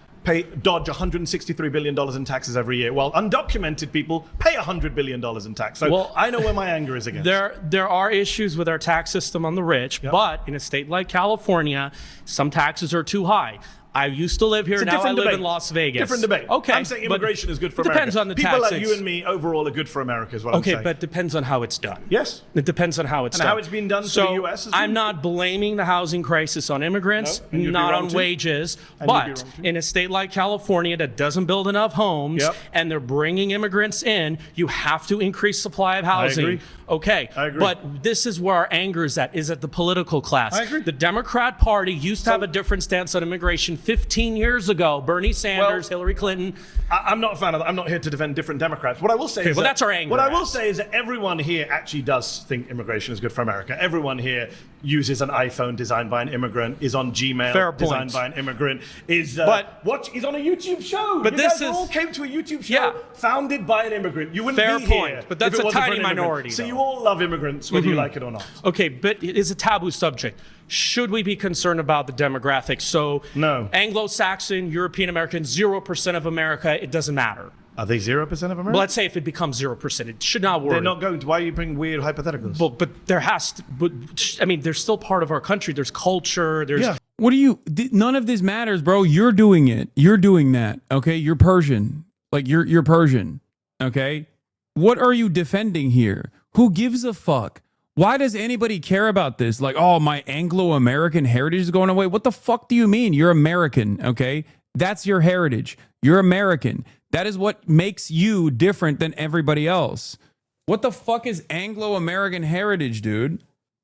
dodge $163 billion in taxes every year, while undocumented people pay $100 billion in tax? So I know where my anger is against. There are issues with our tax system on the rich, but in a state like California, some taxes are too high. I used to live here, now I live in Las Vegas. Different debate. Okay. I'm saying immigration is good for America. Depends on the People tax. like you and me overall are good for America is what I'm saying. Okay, but depends on how it's done. Yes. It depends on how it's And done. how it's been done so for the US is I'm not blaming the housing crisis on immigrants, No, and you'd be not wrong on too. wages, And you'd be but wrong too. in a state like California that doesn't build enough homes and they're bringing immigrants in, you have to increase supply of housing. agree. Okay, I agree. but this is where our anger is at the political class. I agree. The Democrat Party used to have a different stance on immigration 15 years ago. Bernie Sanders, Hillary Clinton. I'm not a fan of that. I'm not here to defend different Democrats. What I will say is that's our anger. What I will say is that everyone here actually does think immigration is good for America. Everyone here uses an iPhone designed by an immigrant, is on Gmail Fair designed point. by an immigrant, is is on a YouTube show. But you this guys is- all came to a YouTube show founded by an immigrant. You wouldn't Fair be point. here. But that's if it a wasn't for tiny an immigrant. minority, So though. you all love immigrants, whether you Mhm. like it or not. Okay, but it is a taboo subject. Should we be concerned about the demographics? So, no. Anglo-Saxon, European American, 0% of America, it doesn't matter. Are they 0% of America? Well, let's say if it becomes 0%, it should not worry. They're not going to. Why are you bringing weird hypotheticals? But there has to. But I mean, they're still part of our country. There's culture. There's. Yeah. What do you? None of this matters, bro. You're doing it. You're doing that. Okay. You're Persian. Like you're Persian. Okay. What are you defending here? Who gives a fuck? Why does anybody care about this? Like, oh, my Anglo-American heritage is going away. What the fuck do you mean? You're American. Okay. That's your heritage. You're American. That is what makes you different than everybody else. What the fuck is Anglo-American heritage, dude?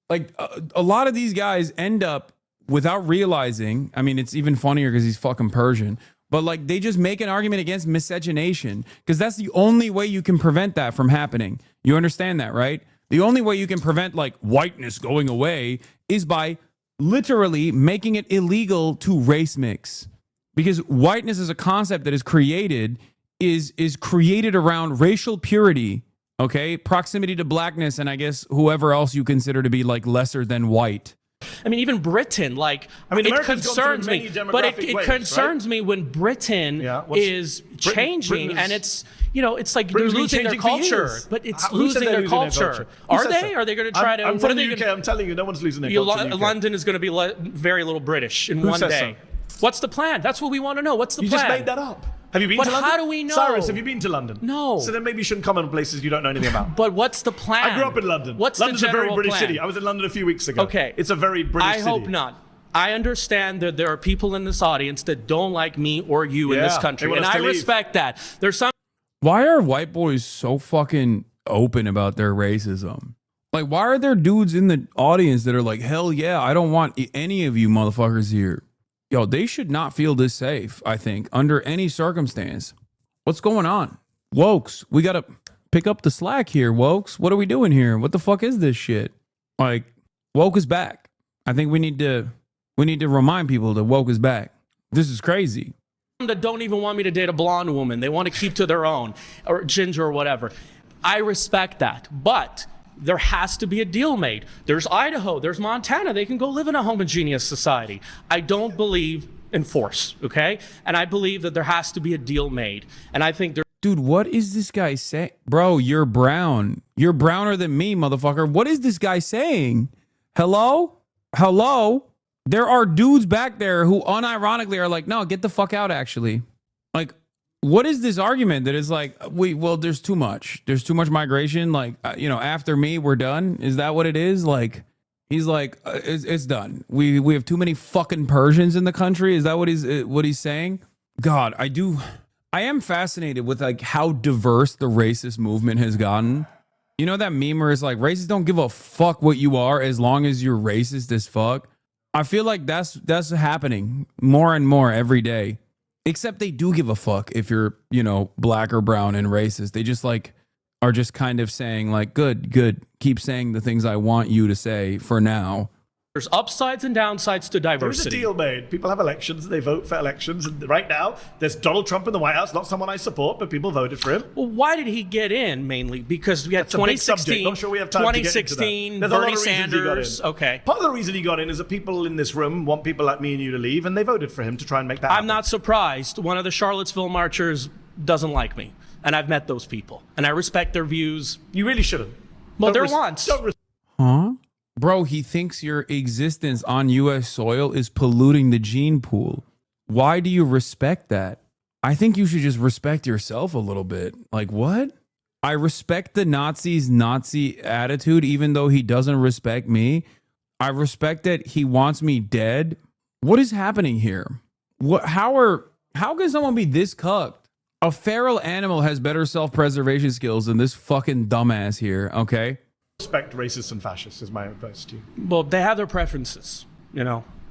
Like a lot of these guys end up without realizing. I mean, it's even funnier because he's fucking Persian. but like they just make an argument against miscegenation because that's the only way you can prevent that from happening. You understand that, right? The only way you can prevent like whiteness going away is by literally making it illegal to race mix, because whiteness is a concept that is created around racial purity, okay, proximity to blackness, and I guess whoever else you consider to be like lesser than white. I mean, even Britain, like, I mean, it America's concerns gone me, through many but demographic it waves, concerns me when Britain is changing, Britain and it's, you know, it's like Britain's they're been losing their changing for culture, years. but it's Who said losing they're their losing their culture. Who Are says they? so? Are they going to try to? I'm what from are they the UK. gonna, I'm telling you, no one's losing their culture in the UK. London is going to be very little British in Who one says day. What's the plan? That's what we want to know. What's the You plan? just made that up. Have you been But to London? how do we know? Cyrus, have you been to London? No. So then maybe you shouldn't comment on places you don't know anything about. But what's the plan? I grew up in London. What's London's the a very general British plan? city. I was in London a few weeks ago. Okay. It's a very British city. I hope not. I understand that there are people in this audience that don't like me or you in this Yeah, country, they want and us I to leave. respect that. There's some. Why are white boys so fucking open about their racism? Like, why are there dudes in the audience that are like, hell yeah, I don't want any of you motherfuckers here? Yo, they should not feel this safe, I think, under any circumstance. What's going on? Wokes, we got to pick up the slack here, Wokes. What are we doing here? What the fuck is this shit? Like, woke is back. I think we need to remind people that woke is back. This is crazy. That don't even want me to date a blonde woman. They want to keep to their own, or ginger or whatever. I respect that, but there has to be a deal made. There's Idaho, there's Montana. They can go live in a homogeneous society. I don't believe in force, okay? And I believe that there has to be a deal made. And I think there. Dude, what is this guy saying? Bro, you're brown. You're browner than me, motherfucker. What is this guy saying? Hello? Hello? There are dudes back there who unironically are like, no, get the fuck out, actually. Like, what is this argument that is like, well, there's too much. There's too much migration. Like, after me, we're done. Is that what it is? Like, he's like, it's done. We have too many fucking Persians in the country. Is that what he's saying? God, I am fascinated with like how diverse the racist movement has gotten. You know that meme where it's like, racists don't give a fuck what you are as long as you're racist as fuck. I feel like that's happening more and more every day. Except they do give a fuck if you're, black or brown and racist. They just like are just kind of saying like, good, keep saying the things I want you to say for now. There's upsides and downsides to diversity. There is a deal made. People have elections. They vote for elections. And right now, there's Donald Trump in the White House. Not someone I support, but people voted for him. Well, why did he get in mainly? Because we had 2016, Not sure we have time to get into that. There's a lot Bernie of reasons he got in. Sanders. Okay. Part of the reason he got in is that people in this room want people like me and you to leave, and they voted for him to try and make that happen. I'm not surprised. One of the Charlottesville marchers doesn't like me, and I've met those people, and I respect their views. You really shouldn't. Well, they're wants. Huh? Bro, he thinks your existence on U.S. soil is polluting the gene pool. Why do you respect that? I think you should just respect yourself a little bit. Like, what? I respect the Nazi's Nazi attitude, even though he doesn't respect me. I respect that he wants me dead. What is happening here? How can someone be this cucked? A feral animal has better self-preservation skills than this fucking dumbass here, okay? Respect racists and fascists is my advice to you. Well, they have their preferences.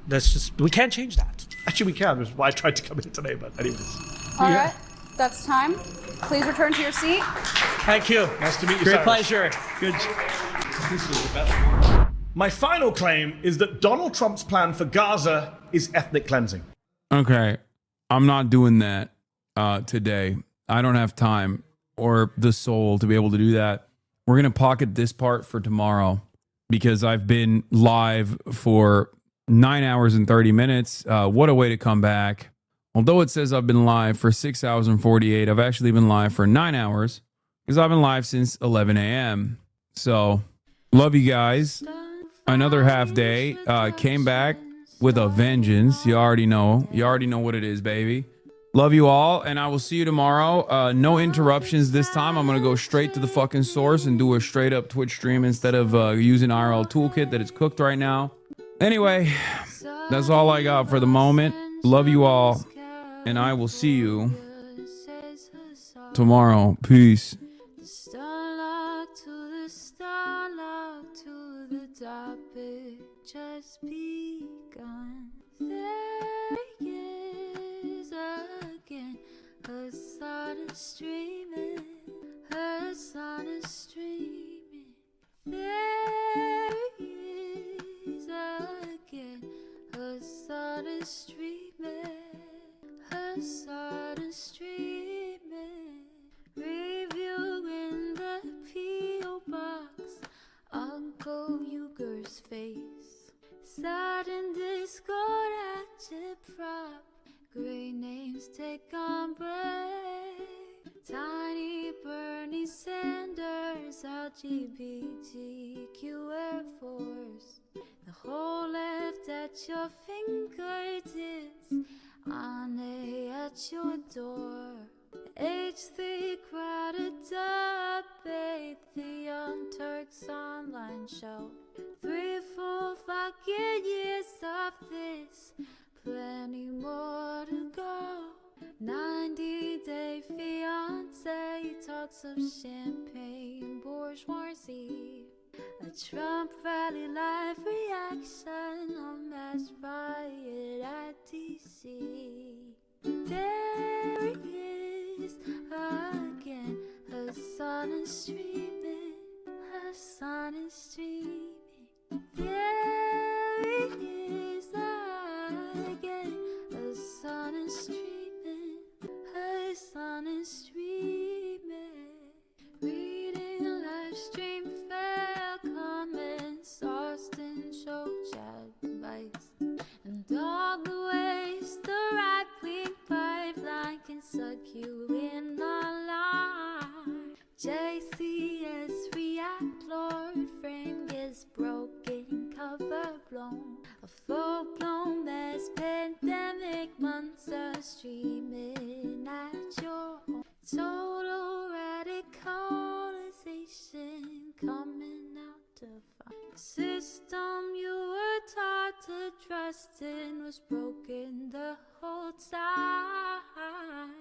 That's just, we can't change that. Actually, we can. That's why I tried to come in today, but anyways. All right, that's time. Please return to your seat. Thank you. Nice to meet you, Great Cyrus. pleasure. Good. My final claim is that Donald Trump's plan for Gaza is ethnic cleansing. Okay, I'm not doing that today. I don't have time or the soul to be able to do that. We're going to pocket this part for tomorrow because I've been live for 9 hours and 30 minutes. What a way to come back. Although it says I've been live for 6 hours and 48, I've actually been live for 9 hours because I've been live since 11 a.m. So, love you guys. Another half day. Came back with a vengeance. You already know. You already know what it is, baby. Love you all, and I will see you tomorrow. No interruptions this time. I'm going to go straight to the fucking source and do a straight-up Twitch stream instead of using IRL Toolkit that is cooked right now. Anyway, that's all I got for the moment. Love you all, and I will see you tomorrow. Peace. Just begun. There is a Hassan is streaming. Review in the P.O. box. Uncle Uyghur's face. Sat in Discord at JUBE prop. Great names take on break. Tiny Bernie Sanders, LGBTQ Air Force. The whole left at your fingertips, Ane at your door. H3 crowded debate, the Young Turks online show. 3 full fucking years of this, plenty more to go. 90-day fiance talks of champagne bourgeoisie. A Trump rally live reaction, a mass riot at DC. There he is again, Hassan is streaming, Hassan is streaming. There he is again, Hassan is streaming, Hassan is streaming. Reading live stream fair comments, Austin show chat advice, and all the ways the right-wing pipeline can suck you in online. JCS react, Lord frame gets broken, cover blown. A full-blown mass pandemic, monster streaming at your home. Total radicalization coming out to find. The system you were taught to trust in was broken the whole time.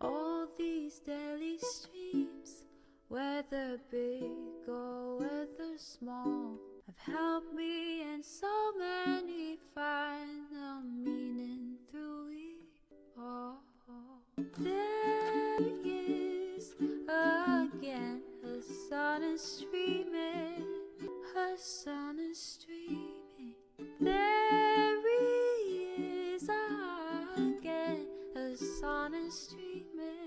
All these daily streams, whether big or whether small, have helped me and so many find the meaning through it all. There he is again, Hassan is streaming, Hassan is streaming. There he is again, Hassan is streaming.